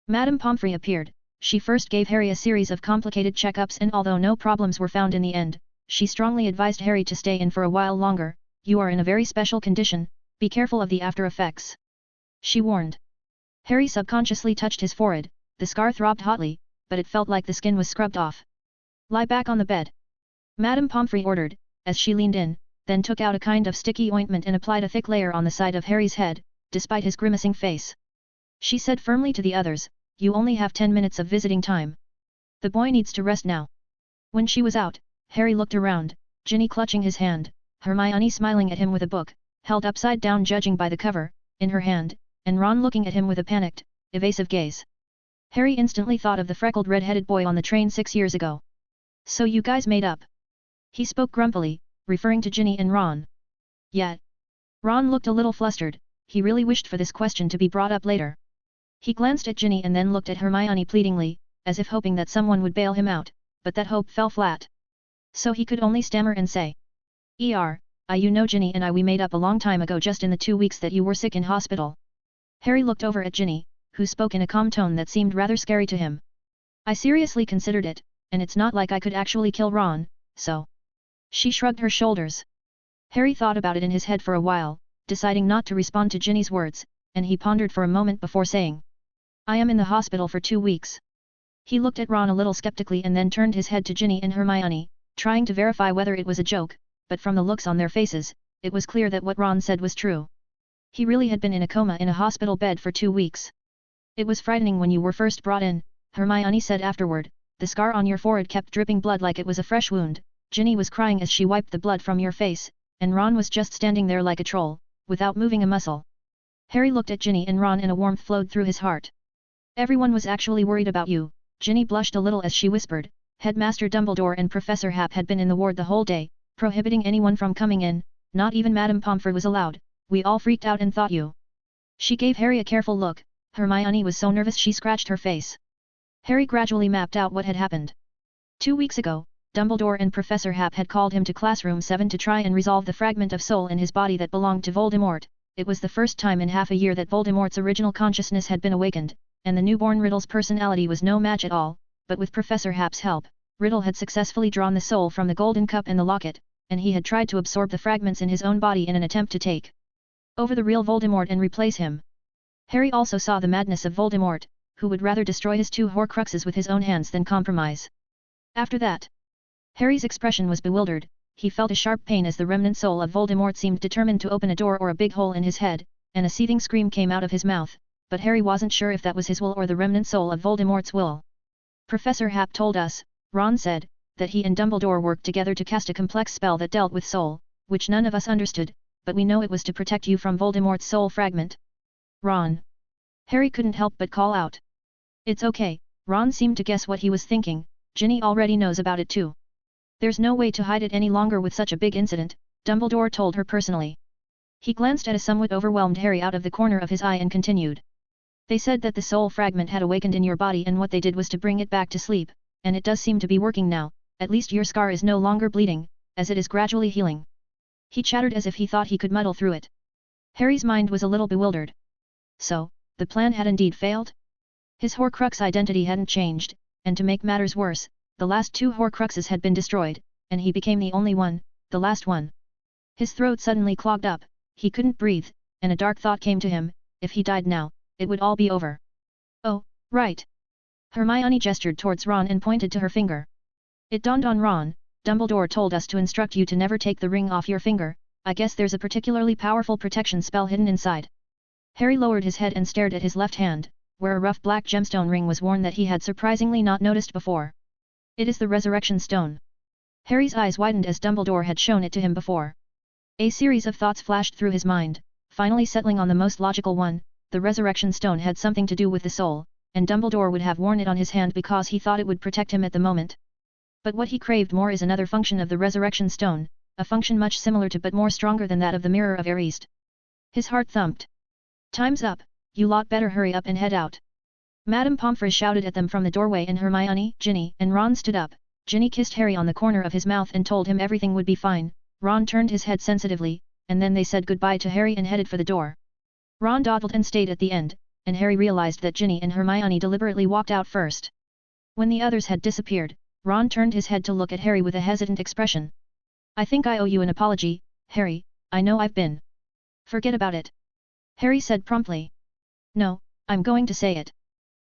Madame Pomfrey appeared. She first gave Harry a series of complicated checkups and although no problems were found in the end, she strongly advised Harry to stay in for a while longer. You are in a very special condition, be careful of the after effects. She warned. Harry subconsciously touched his forehead, the scar throbbed hotly, but it felt like the skin was scrubbed off. Lie back on the bed. Madame Pomfrey ordered, as she leaned in, then took out a kind of sticky ointment and applied a thick layer on the side of Harry's head, despite his grimacing face. She said firmly to the others, you only have 10 minutes of visiting time. The boy needs to rest now. When she was out, Harry looked around, Ginny clutching his hand, Hermione smiling at him with a book, held upside down judging by the cover, in her hand, and Ron looking at him with a panicked, evasive gaze. Harry instantly thought of the freckled red-headed boy on the train 6 years ago. So you guys made up? He spoke grumpily, referring to Ginny and Ron. Yeah. Ron looked a little flustered, he really wished for this question to be brought up later. He glanced at Ginny and then looked at Hermione pleadingly, as if hoping that someone would bail him out, but that hope fell flat. So he could only stammer and say. You know Ginny and we made up a long time ago just in the 2 weeks that you were sick in hospital. Harry looked over at Ginny, who spoke in a calm tone that seemed rather scary to him. I seriously considered it, and it's not like I could actually kill Ron, so. She shrugged her shoulders. Harry thought about it in his head for a while, deciding not to respond to Ginny's words, and he pondered for a moment before saying. I am in the hospital for 2 weeks. He looked at Ron a little skeptically and then turned his head to Ginny and Hermione, trying to verify whether it was a joke, but from the looks on their faces, it was clear that what Ron said was true. He really had been in a coma in a hospital bed for 2 weeks. It was frightening when you were first brought in, Hermione said afterward, the scar on your forehead kept dripping blood like it was a fresh wound, Ginny was crying as she wiped the blood from your face, and Ron was just standing there like a troll, without moving a muscle. Harry looked at Ginny and Ron and a warmth flowed through his heart. Everyone was actually worried about you, Ginny blushed a little as she whispered, Headmaster Dumbledore and Professor Hap had been in the ward the whole day, prohibiting anyone from coming in, not even Madame Pomfrey was allowed, we all freaked out and thought you. She gave Harry a careful look, Hermione was so nervous she scratched her face. Harry gradually mapped out what had happened. 2 weeks ago, Dumbledore and Professor Hap had called him to Classroom 7 to try and resolve the fragment of soul in his body that belonged to Voldemort. It was the first time in half a year that Voldemort's original consciousness had been awakened, and the newborn Riddle's personality was no match at all, but with Professor Hap's help, Riddle had successfully drawn the soul from the golden cup and the locket, and he had tried to absorb the fragments in his own body in an attempt to take over the real Voldemort and replace him. Harry also saw the madness of Voldemort, who would rather destroy his 2 Horcruxes with his own hands than compromise. After that, Harry's expression was bewildered. He felt a sharp pain as the remnant soul of Voldemort seemed determined to open a door or a big hole in his head, and a seething scream came out of his mouth, but Harry wasn't sure if that was his will or the remnant soul of Voldemort's will. Professor Hap told us, Ron said, that he and Dumbledore worked together to cast a complex spell that dealt with soul, which none of us understood, but we know it was to protect you from Voldemort's soul fragment. Ron. Harry couldn't help but call out. It's okay, Ron seemed to guess what he was thinking, Ginny already knows about it too. There's no way to hide it any longer with such a big incident, Dumbledore told her personally. He glanced at a somewhat overwhelmed Harry out of the corner of his eye and continued. They said that the soul fragment had awakened in your body and what they did was to bring it back to sleep, and it does seem to be working now, at least your scar is no longer bleeding, as it is gradually healing. He chattered as if he thought he could muddle through it. Harry's mind was a little bewildered. So, the plan had indeed failed? His Horcrux identity hadn't changed, and to make matters worse, the last 2 Horcruxes had been destroyed, and he became the only one, the last one. His throat suddenly clogged up, he couldn't breathe, and a dark thought came to him, if he died now, it would all be over. Oh, right. Hermione gestured towards Ron and pointed to her finger. It dawned on Ron, Dumbledore told us to instruct you to never take the ring off your finger, I guess there's a particularly powerful protection spell hidden inside. Harry lowered his head and stared at his left hand, where a rough black gemstone ring was worn that he had surprisingly not noticed before. It is the Resurrection Stone. Harry's eyes widened as Dumbledore had shown it to him before. A series of thoughts flashed through his mind, finally settling on the most logical one, the Resurrection Stone had something to do with the soul, and Dumbledore would have worn it on his hand because he thought it would protect him at the moment. But what he craved more is another function of the Resurrection Stone, a function much similar to but more stronger than that of the Mirror of Ares. His heart thumped. Time's up, you lot better hurry up and head out. Madame Pomfrey shouted at them from the doorway and Hermione, Ginny, and Ron stood up. Ginny kissed Harry on the corner of his mouth and told him everything would be fine. Ron turned his head sensitively, and then they said goodbye to Harry and headed for the door. Ron dawdled and stayed at the end, and Harry realized that Ginny and Hermione deliberately walked out first. When the others had disappeared, Ron turned his head to look at Harry with a hesitant expression. I think I owe you an apology, Harry, I know I've been. Forget about it. Harry said promptly. No, I'm going to say it.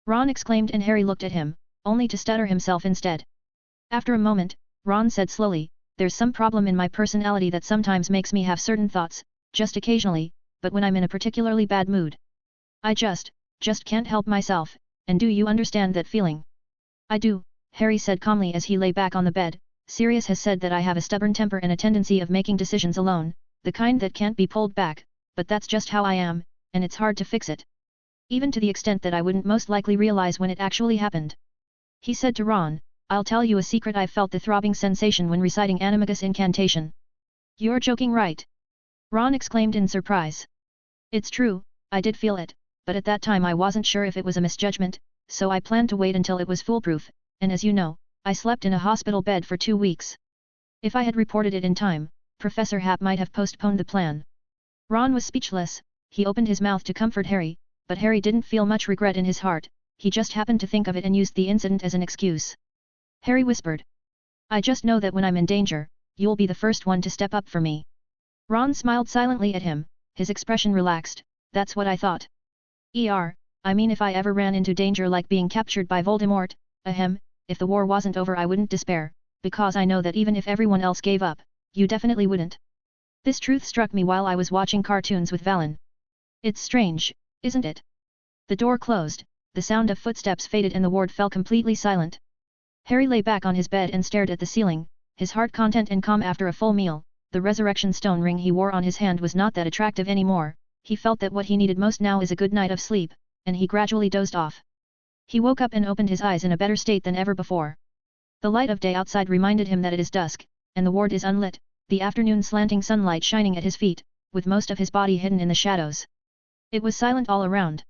Ron exclaimed and Harry looked at him, only to stutter himself instead. After a moment, Ron said slowly, there's some problem in my personality that sometimes makes me have certain thoughts, just occasionally, but when I'm in a particularly bad mood. I just can't help myself, and do you understand that feeling? I do, Harry said calmly as he lay back on the bed. Sirius has said that I have a stubborn temper and a tendency of making decisions alone, the kind that can't be pulled back, but that's just how I am, and it's hard to fix it. Even to the extent that I wouldn't most likely realize when it actually happened. He said to Ron, I'll tell you a secret, I've felt the throbbing sensation when reciting Animagus incantation. You're joking, right? Ron exclaimed in surprise. It's true, I did feel it, but at that time I wasn't sure if it was a misjudgment, so I planned to wait until it was foolproof, and as you know, I slept in a hospital bed for 2 weeks. If I had reported it in time, Professor Hap might have postponed the plan. Ron was speechless, he opened his mouth to comfort Harry, but Harry didn't feel much regret in his heart, he just happened to think of it and used the incident as an excuse. Harry whispered. I just know that when I'm in danger, you'll be the first one to step up for me. Ron smiled silently at him, his expression relaxed, that's what I thought. I mean if I ever ran into danger like being captured by Voldemort, if the war wasn't over I wouldn't despair, because I know that even if everyone else gave up, you definitely wouldn't. This truth struck me while I was watching cartoons with Valen. It's strange, isn't it? The door closed, the sound of footsteps faded and the ward fell completely silent. Harry lay back on his bed and stared at the ceiling, his heart content and calm after a full meal. The Resurrection Stone ring he wore on his hand was not that attractive anymore, he felt that what he needed most now is a good night of sleep, and he gradually dozed off. He woke up and opened his eyes in a better state than ever before. The light of day outside reminded him that it is dusk, and the ward is unlit, the afternoon slanting sunlight shining at his feet, with most of his body hidden in the shadows. It was silent all around.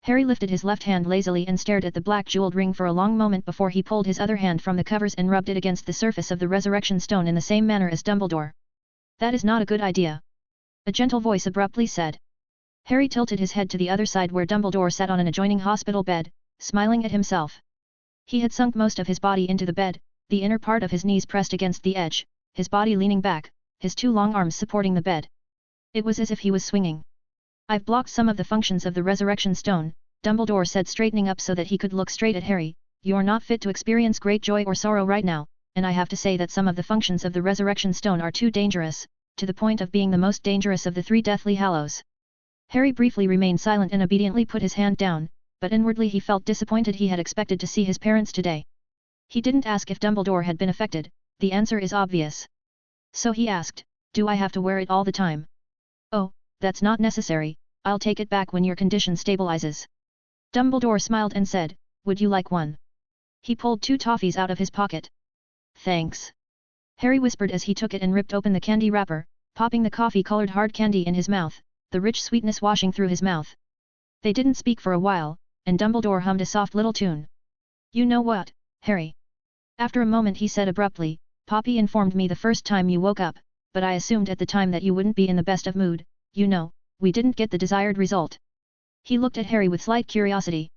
Harry lifted his left hand lazily and stared at the black jeweled ring for a long moment before he pulled his other hand from the covers and rubbed it against the surface of the Resurrection Stone in the same manner as Dumbledore. That is not a good idea. A gentle voice abruptly said. Harry tilted his head to the other side where Dumbledore sat on an adjoining hospital bed, smiling at himself. He had sunk most of his body into the bed, the inner part of his knees pressed against the edge, his body leaning back, his 2 long arms supporting the bed. It was as if he was swinging. I've blocked some of the functions of the Resurrection Stone, Dumbledore said, straightening up so that he could look straight at Harry, "You're not fit to experience great joy or sorrow right now, and I have to say that some of the functions of the Resurrection Stone are too dangerous, to the point of being the most dangerous of the 3 Deathly Hallows." Harry briefly remained silent and obediently put his hand down, but inwardly he felt disappointed. He had expected to see his parents today. He didn't ask if Dumbledore had been affected, the answer is obvious. So he asked, "Do I have to wear it all the time?" "Oh, that's not necessary, I'll take it back when your condition stabilizes." Dumbledore smiled and said, "Would you like one?" He pulled 2 toffees out of his pocket. "Thanks," Harry whispered as he took it and ripped open the candy wrapper, popping the coffee-colored hard candy in his mouth, the rich sweetness washing through his mouth. They didn't speak for a while, and Dumbledore hummed a soft little tune. "You know what, Harry?" After a moment he said abruptly, "Poppy informed me the first time you woke up, but I assumed at the time that you wouldn't be in the best of mood. You know, we didn't get the desired result." He looked at Harry with slight curiosity.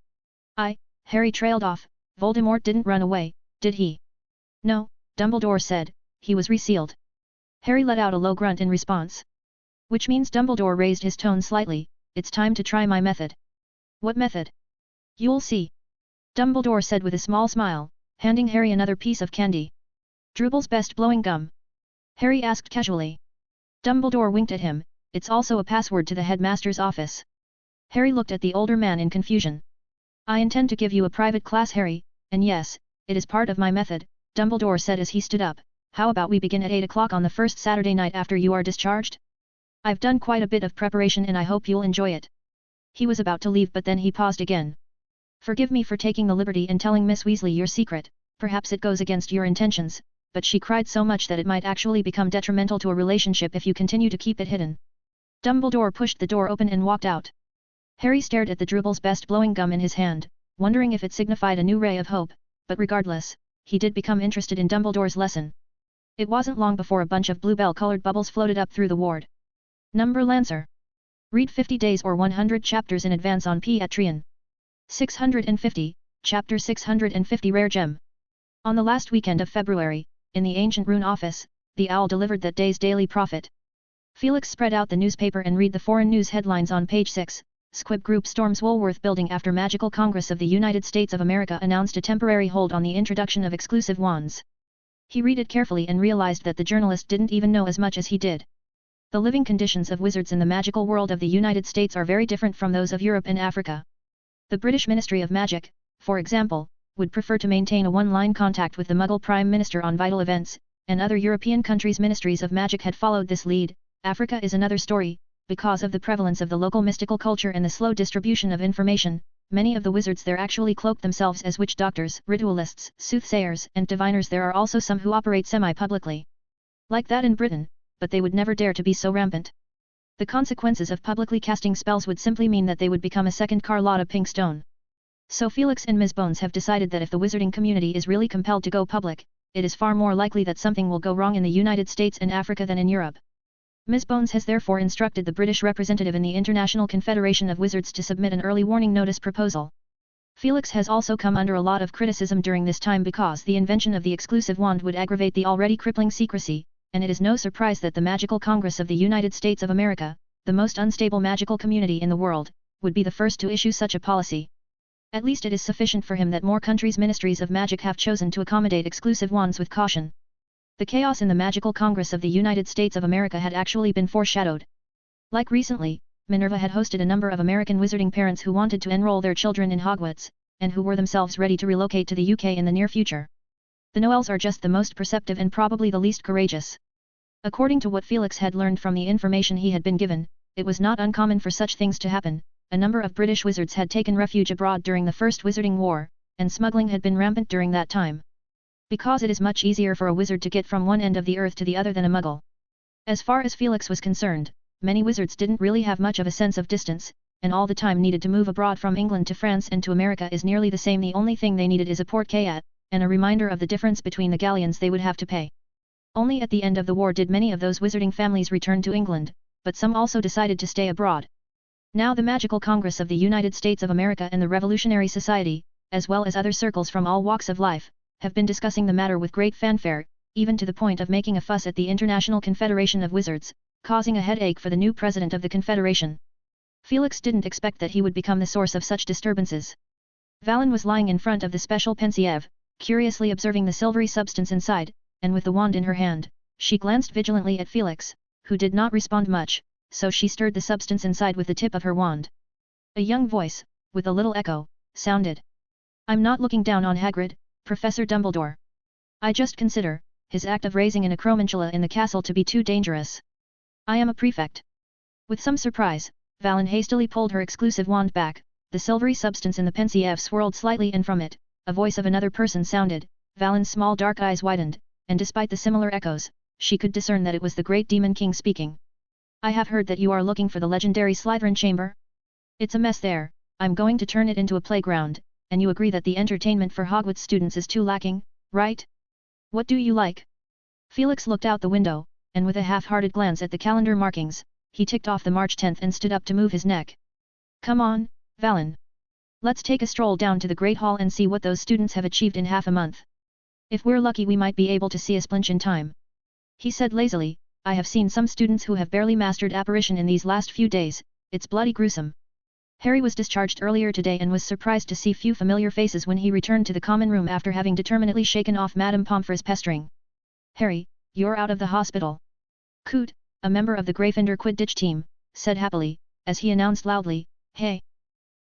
Harry trailed off. "Voldemort didn't run away, did he?" "No," Dumbledore said, "he was resealed." Harry let out a low grunt in response. "Which means," Dumbledore raised his tone slightly, "it's time to try my method." "What method?" "You'll see," Dumbledore said with a small smile, handing Harry another piece of candy. "Drooble's best blowing gum?" Harry asked casually. Dumbledore winked at him, "It's also a password to the headmaster's office." Harry looked at the older man in confusion. "I intend to give you a private class, Harry, and yes, it is part of my method," Dumbledore said as he stood up. "How about we begin at 8 o'clock on the first Saturday night after you are discharged? I've done quite a bit of preparation and I hope you'll enjoy it." He was about to leave but then he paused again. "Forgive me for taking the liberty and telling Miss Weasley your secret, perhaps it goes against your intentions, but she cried so much that it might actually become detrimental to a relationship if you continue to keep it hidden." Dumbledore pushed the door open and walked out. Harry stared at the Drooble's best blowing gum in his hand, wondering if it signified a new ray of hope, but regardless, he did become interested in Dumbledore's lesson. It wasn't long before a bunch of bluebell-colored bubbles floated up through the ward. Number Lancer. Read 50 days or 100 chapters in advance on Patreon. 650, Chapter 650 Rare Gem. On the last weekend of February, in the ancient Rune office, the owl delivered that day's daily prophet. Felix spread out the newspaper and read the foreign news headlines on page 6. Squib Group storms Woolworth building after Magical Congress of the United States of America announced a temporary hold on the introduction of exclusive wands. He read it carefully and realized that the journalist didn't even know as much as he did. The living conditions of wizards in the magical world of the United States are very different from those of Europe and Africa. The British Ministry of Magic, for example, would prefer to maintain a one-line contact with the Muggle Prime Minister on vital events, and other European countries' ministries of magic had followed this lead. Africa is another story. Because of the prevalence of the local mystical culture and the slow distribution of information, many of the wizards there actually cloak themselves as witch doctors, ritualists, soothsayers, and diviners. There are also some who operate semi-publicly. Like that in Britain, but they would never dare to be so rampant. The consequences of publicly casting spells would simply mean that they would become a second Carlotta Pinkstone. So Felix and Ms. Bones have decided that if the wizarding community is really compelled to go public, it is far more likely that something will go wrong in the United States and Africa than in Europe. Ms. Bones has therefore instructed the British representative in the International Confederation of Wizards to submit an early warning notice proposal. Felix has also come under a lot of criticism during this time because the invention of the exclusive wand would aggravate the already crippling secrecy, and it is no surprise that the Magical Congress of the United States of America, the most unstable magical community in the world, would be the first to issue such a policy. At least it is sufficient for him that more countries' ministries of magic have chosen to accommodate exclusive wands with caution. The chaos in the Magical Congress of the United States of America had actually been foreshadowed. Like recently, Minerva had hosted a number of American wizarding parents who wanted to enroll their children in Hogwarts, and who were themselves ready to relocate to the UK in the near future. The Noels are just the most perceptive and probably the least courageous. According to what Felix had learned from the information he had been given, it was not uncommon for such things to happen. A number of British wizards had taken refuge abroad during the First Wizarding War, and smuggling had been rampant during that time. Because it is much easier for a wizard to get from one end of the earth to the other than a muggle. As far as Felix was concerned, many wizards didn't really have much of a sense of distance, and all the time needed to move abroad from England to France and to America is nearly the same. The only thing they needed is a portrait, and a reminder of the difference between the galleons they would have to pay. Only at the end of the war did many of those wizarding families return to England, but some also decided to stay abroad. Now the Magical Congress of the United States of America and the Revolutionary Society, as well as other circles from all walks of life, have been discussing the matter with great fanfare, even to the point of making a fuss at the International Confederation of Wizards, causing a headache for the new president of the Confederation. Felix didn't expect that he would become the source of such disturbances. Valen was lying in front of the special pensieve, curiously observing the silvery substance inside, and with the wand in her hand, she glanced vigilantly at Felix, who did not respond much, so she stirred the substance inside with the tip of her wand. A young voice, with a little echo, sounded. I'm not looking down on Hagrid, Professor Dumbledore. I just consider his act of raising an acromantula in the castle to be too dangerous. I am a prefect. With some surprise, Valen hastily pulled her exclusive wand back, the silvery substance in the pensieve swirled slightly and from it, a voice of another person sounded. Valen's small dark eyes widened, and despite the similar echoes, she could discern that it was the great Demon King speaking. I have heard that you are looking for the legendary Slytherin chamber. It's a mess there, I'm going to turn it into a playground, and you agree that the entertainment for Hogwarts students is too lacking, right? What do you like? Felix looked out the window, and with a half-hearted glance at the calendar markings, he ticked off the March 10th and stood up to move his neck. Come on, Valen. Let's take a stroll down to the Great Hall and see what those students have achieved in half a month. If we're lucky we might be able to see a splinch in time. He said lazily, I have seen some students who have barely mastered apparition in these last few days, it's bloody gruesome. Harry was discharged earlier today and was surprised to see few familiar faces when he returned to the common room after having determinedly shaken off Madame Pomfrey's pestering. Harry, you're out of the hospital. Coot, a member of the Gryffindor Quidditch team, said happily, as he announced loudly, Hey!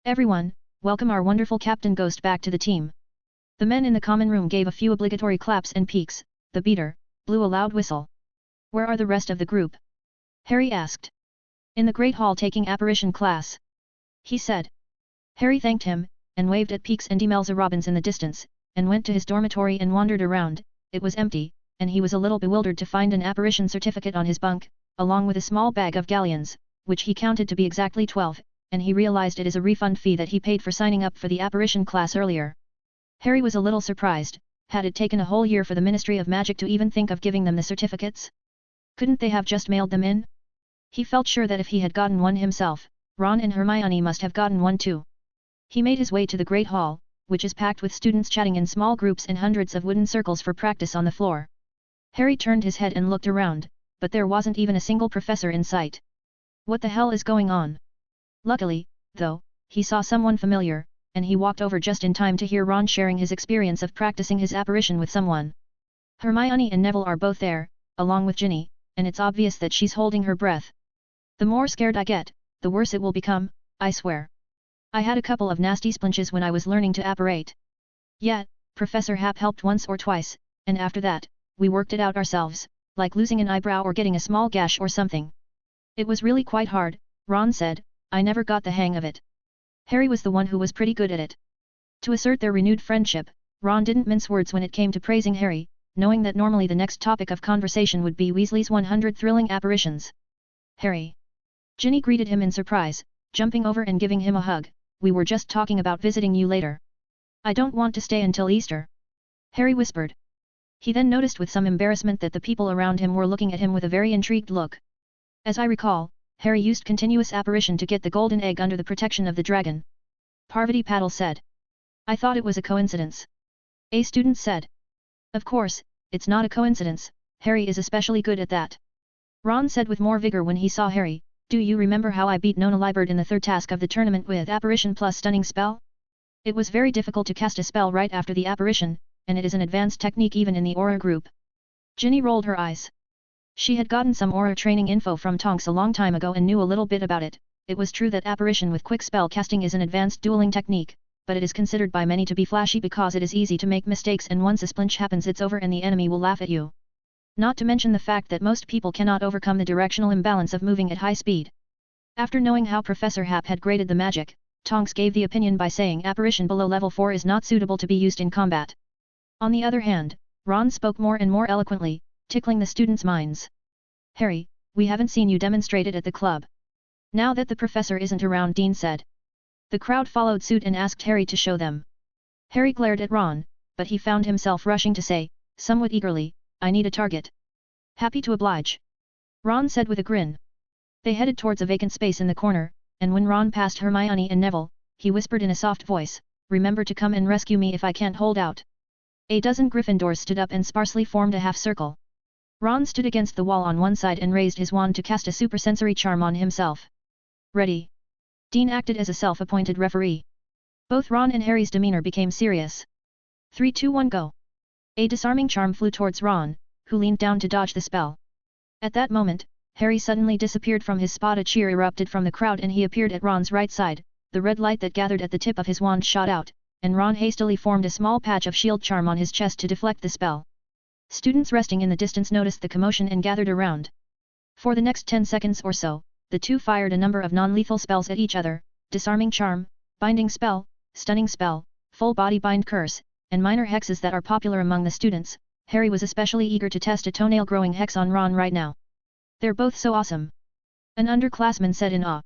Everyone, welcome our wonderful Captain Ghost back to the team. The men in the common room gave a few obligatory claps and peeks, the beater blew a loud whistle. Where are the rest of the group? Harry asked. In the Great Hall taking apparition class. He said. Harry thanked him, and waved at Peeks and Demelza Robbins in the distance, and went to his dormitory and wandered around. It was empty, and he was a little bewildered to find an apparition certificate on his bunk, along with a small bag of galleons, which he counted to be exactly 12, and he realized it is a refund fee that he paid for signing up for the apparition class earlier. Harry was a little surprised. Had it taken a whole year for the Ministry of Magic to even think of giving them the certificates? Couldn't they have just mailed them in? He felt sure that if he had gotten one himself, Ron and Hermione must have gotten one too. He made his way to the Great Hall, which is packed with students chatting in small groups and hundreds of wooden circles for practice on the floor. Harry turned his head and looked around, but there wasn't even a single professor in sight. What the hell is going on? Luckily, though, he saw someone familiar, and he walked over just in time to hear Ron sharing his experience of practicing his apparition with someone. Hermione and Neville are both there, along with Ginny, and it's obvious that she's holding her breath. The more scared I get, the worse it will become, I swear. I had a couple of nasty splinches when I was learning to apparate. Yet, Professor Hap helped once or twice, and after that, we worked it out ourselves, like losing an eyebrow or getting a small gash or something. It was really quite hard, Ron said, I never got the hang of it. Harry was the one who was pretty good at it. To assert their renewed friendship, Ron didn't mince words when it came to praising Harry, knowing that normally the next topic of conversation would be Weasley's 100 thrilling apparitions. Harry. Ginny greeted him in surprise, jumping over and giving him a hug. We were just talking about visiting you later. I don't want to stay until Easter. Harry whispered. He then noticed with some embarrassment that the people around him were looking at him with a very intrigued look. As I recall, Harry used continuous apparition to get the golden egg under the protection of the dragon. Parvati Patil said. I thought it was a coincidence. A student said. Of course, it's not a coincidence, Harry is especially good at that. Ron said with more vigor when he saw Harry, do you remember how I beat Nona Liberd in the third task of the tournament with apparition plus stunning spell? It was very difficult to cast a spell right after the apparition, and it is an advanced technique even in the aura group. Ginny rolled her eyes. She had gotten some aura training info from Tonks a long time ago and knew a little bit about it. It was true that apparition with quick spell casting is an advanced dueling technique, but it is considered by many to be flashy because it is easy to make mistakes and once a splinch happens it's over and the enemy will laugh at you. Not to mention the fact that most people cannot overcome the directional imbalance of moving at high speed. After knowing how Professor Hap had graded the magic, Tonks gave the opinion by saying apparition below level 4 is not suitable to be used in combat. On the other hand, Ron spoke more and more eloquently, tickling the students' minds. Harry, we haven't seen you demonstrate it at the club. Now that the professor isn't around, Dean said. The crowd followed suit and asked Harry to show them. Harry glared at Ron, but he found himself rushing to say, somewhat eagerly, I need a target. Happy to oblige. Ron said with a grin. They headed towards a vacant space in the corner, and when Ron passed Hermione and Neville, he whispered in a soft voice, remember to come and rescue me if I can't hold out. A dozen Gryffindors stood up and sparsely formed a half-circle. Ron stood against the wall on one side and raised his wand to cast a supersensory charm on himself. Ready. Dean acted as a self-appointed referee. Both Ron and Harry's demeanor became serious. 3, 2, 1, go! A disarming charm flew towards Ron, who leaned down to dodge the spell. At that moment, Harry suddenly disappeared from his spot. A cheer erupted from the crowd and he appeared at Ron's right side. The red light that gathered at the tip of his wand shot out, and Ron hastily formed a small patch of shield charm on his chest to deflect the spell. Students resting in the distance noticed the commotion and gathered around. For the next 10 seconds or so, the two fired a number of non-lethal spells at each other: disarming charm, binding spell, stunning spell, full body bind curse, and minor hexes that are popular among the students. Harry was especially eager to test a toenail-growing hex on Ron right now. They're both so awesome. An underclassman said in awe.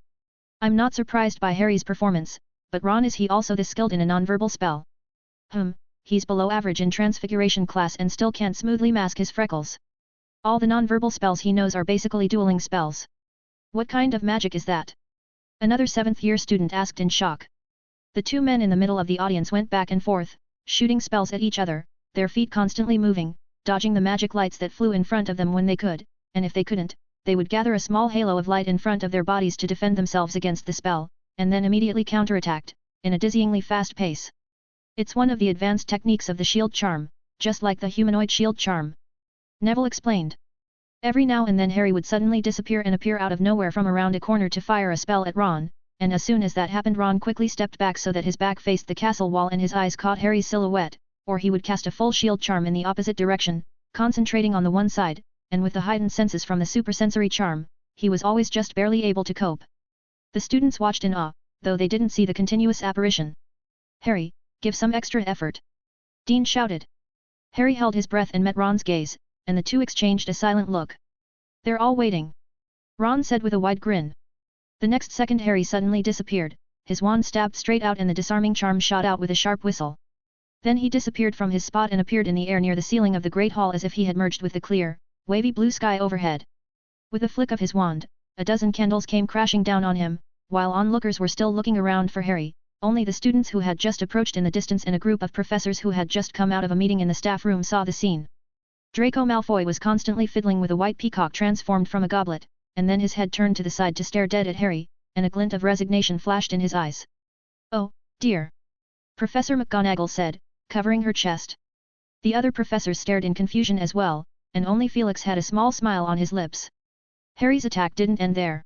I'm not surprised by Harry's performance, but Ron, is he also this skilled in a non-verbal spell? He's below average in transfiguration class and still can't smoothly mask his freckles. All the non-verbal spells he knows are basically dueling spells. What kind of magic is that? Another 7th-year student asked in shock. The two men in the middle of the audience went back and forth, shooting spells at each other, their feet constantly moving, dodging the magic lights that flew in front of them when they could, and if they couldn't, they would gather a small halo of light in front of their bodies to defend themselves against the spell, and then immediately counterattacked, in a dizzyingly fast pace. It's one of the advanced techniques of the shield charm, just like the humanoid shield charm. Neville explained. Every now and then Harry would suddenly disappear and appear out of nowhere from around a corner to fire a spell at Ron, and as soon as that happened Ron quickly stepped back so that his back faced the castle wall and his eyes caught Harry's silhouette, or he would cast a full shield charm in the opposite direction, concentrating on the one side, and with the heightened senses from the supersensory charm, he was always just barely able to cope. The students watched in awe, though they didn't see the continuous apparition. Harry, give some extra effort! Dean shouted. Harry held his breath and met Ron's gaze, and the two exchanged a silent look. They're all waiting. Ron said with a wide grin. The next second Harry suddenly disappeared, his wand stabbed straight out and the disarming charm shot out with a sharp whistle. Then he disappeared from his spot and appeared in the air near the ceiling of the Great Hall as if he had merged with the clear, wavy blue sky overhead. With a flick of his wand, a dozen candles came crashing down on him, while onlookers were still looking around for Harry. Only the students who had just approached in the distance and a group of professors who had just come out of a meeting in the staff room saw the scene. Draco Malfoy was constantly fiddling with a white peacock transformed from a goblet, and then his head turned to the side to stare dead at Harry, and a glint of resignation flashed in his eyes. Oh, dear! Professor McGonagall said, covering her chest. The other professors stared in confusion as well, and only Felix had a small smile on his lips. Harry's attack didn't end there.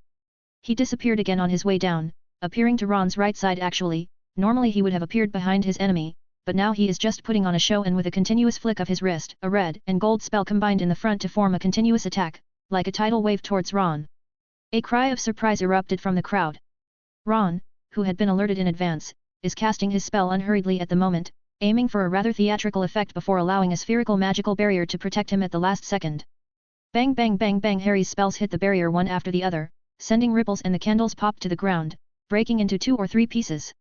He disappeared again on his way down, appearing to Ron's right side actually. Normally he would have appeared behind his enemy, but now he is just putting on a show, and with a continuous flick of his wrist, a red and gold spell combined in the front to form a continuous attack, like a tidal wave towards Ron. A cry of surprise erupted from the crowd. Ron, who had been alerted in advance, is casting his spell unhurriedly at the moment, aiming for a rather theatrical effect before allowing a spherical magical barrier to protect him at the last second. Bang bang bang bang! Harry's spells hit the barrier one after the other, sending ripples, and the candles popped to the ground, breaking into 2 or 3 pieces.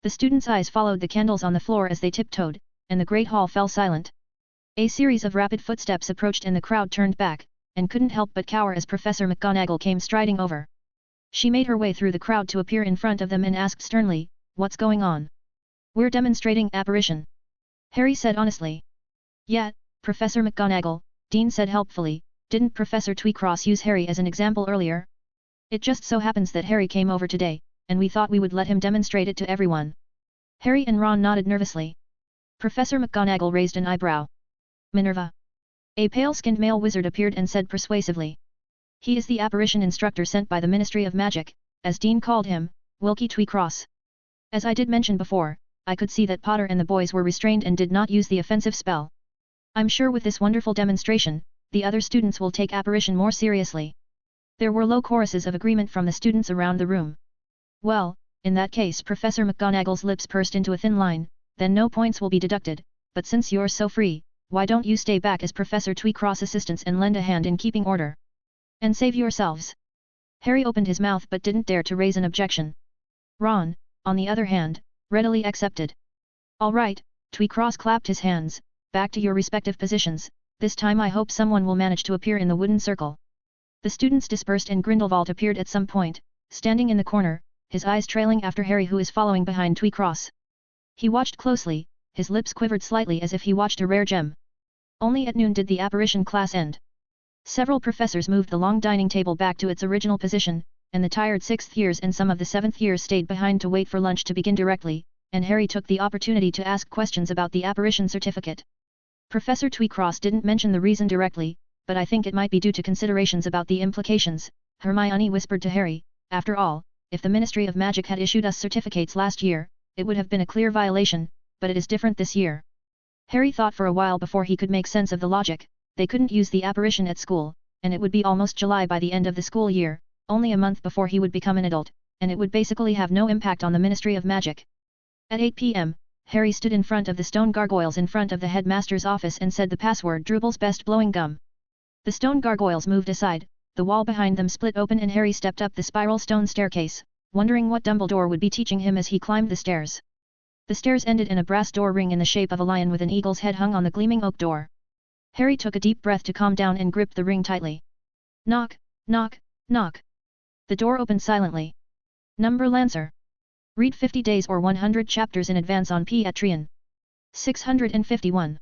The students' eyes followed the candles on the floor as they tiptoed, and the Great Hall fell silent. A series of rapid footsteps approached and the crowd turned back, and couldn't help but cower as Professor McGonagall came striding over. She made her way through the crowd to appear in front of them and asked sternly, "What's going on?" "We're demonstrating apparition," Harry said honestly. "Yeah, Professor McGonagall," Dean said helpfully, "didn't Professor Twycross use Harry as an example earlier? It just so happens that Harry came over today, and we thought we would let him demonstrate it to everyone." Harry and Ron nodded nervously. Professor McGonagall raised an eyebrow. "Minerva." A pale-skinned male wizard appeared and said persuasively. "He is the apparition instructor sent by the Ministry of Magic, as Dean called him, Wilkie Twycross. As I did mention before, I could see that Potter and the boys were restrained and did not use the offensive spell. I'm sure with this wonderful demonstration, the other students will take apparition more seriously." There were low choruses of agreement from the students around the room. "Well, in that case," Professor McGonagall's lips pursed into a thin line, "then no points will be deducted, but since you're so free, why don't you stay back as Professor Twycross' assistants and lend a hand in keeping order? And save yourselves." Harry opened his mouth but didn't dare to raise an objection. Ron, on the other hand, readily accepted. "All right," Twycross clapped his hands, "back to your respective positions, this time I hope someone will manage to appear in the wooden circle." The students dispersed and Grindelwald appeared at some point, standing in the corner, his eyes trailing after Harry, who is following behind Twycross. He watched closely, his lips quivered slightly as if he watched a rare gem. Only at noon did the apparition class end. Several professors moved the long dining table back to its original position, and the tired 6th years and some of the 7th years stayed behind to wait for lunch to begin directly, and Harry took the opportunity to ask questions about the apparition certificate. Professor Tweecross didn't mention the reason directly, but I think it might be due to considerations about the implications, Hermione whispered to Harry. After all, if the Ministry of Magic had issued us certificates last year, it would have been a clear violation, but it is different this year. Harry thought for a while before he could make sense of the logic. They couldn't use the apparition at school, and it would be almost July by the end of the school year, only a month before he would become an adult, and it would basically have no impact on the Ministry of Magic. At 8 p.m., Harry stood in front of the stone gargoyles in front of the headmaster's office and said the password Drooble's best blowing gum. The stone gargoyles moved aside, the wall behind them split open and Harry stepped up the spiral stone staircase, wondering what Dumbledore would be teaching him as he climbed the stairs. The stairs ended in a brass door ring in the shape of a lion with an eagle's head hung on the gleaming oak door. Harry took a deep breath to calm down and gripped the ring tightly. Knock, knock, knock. The door opened silently. Number Lancer. Read 50 days or 100 chapters in advance on Patreon. 651.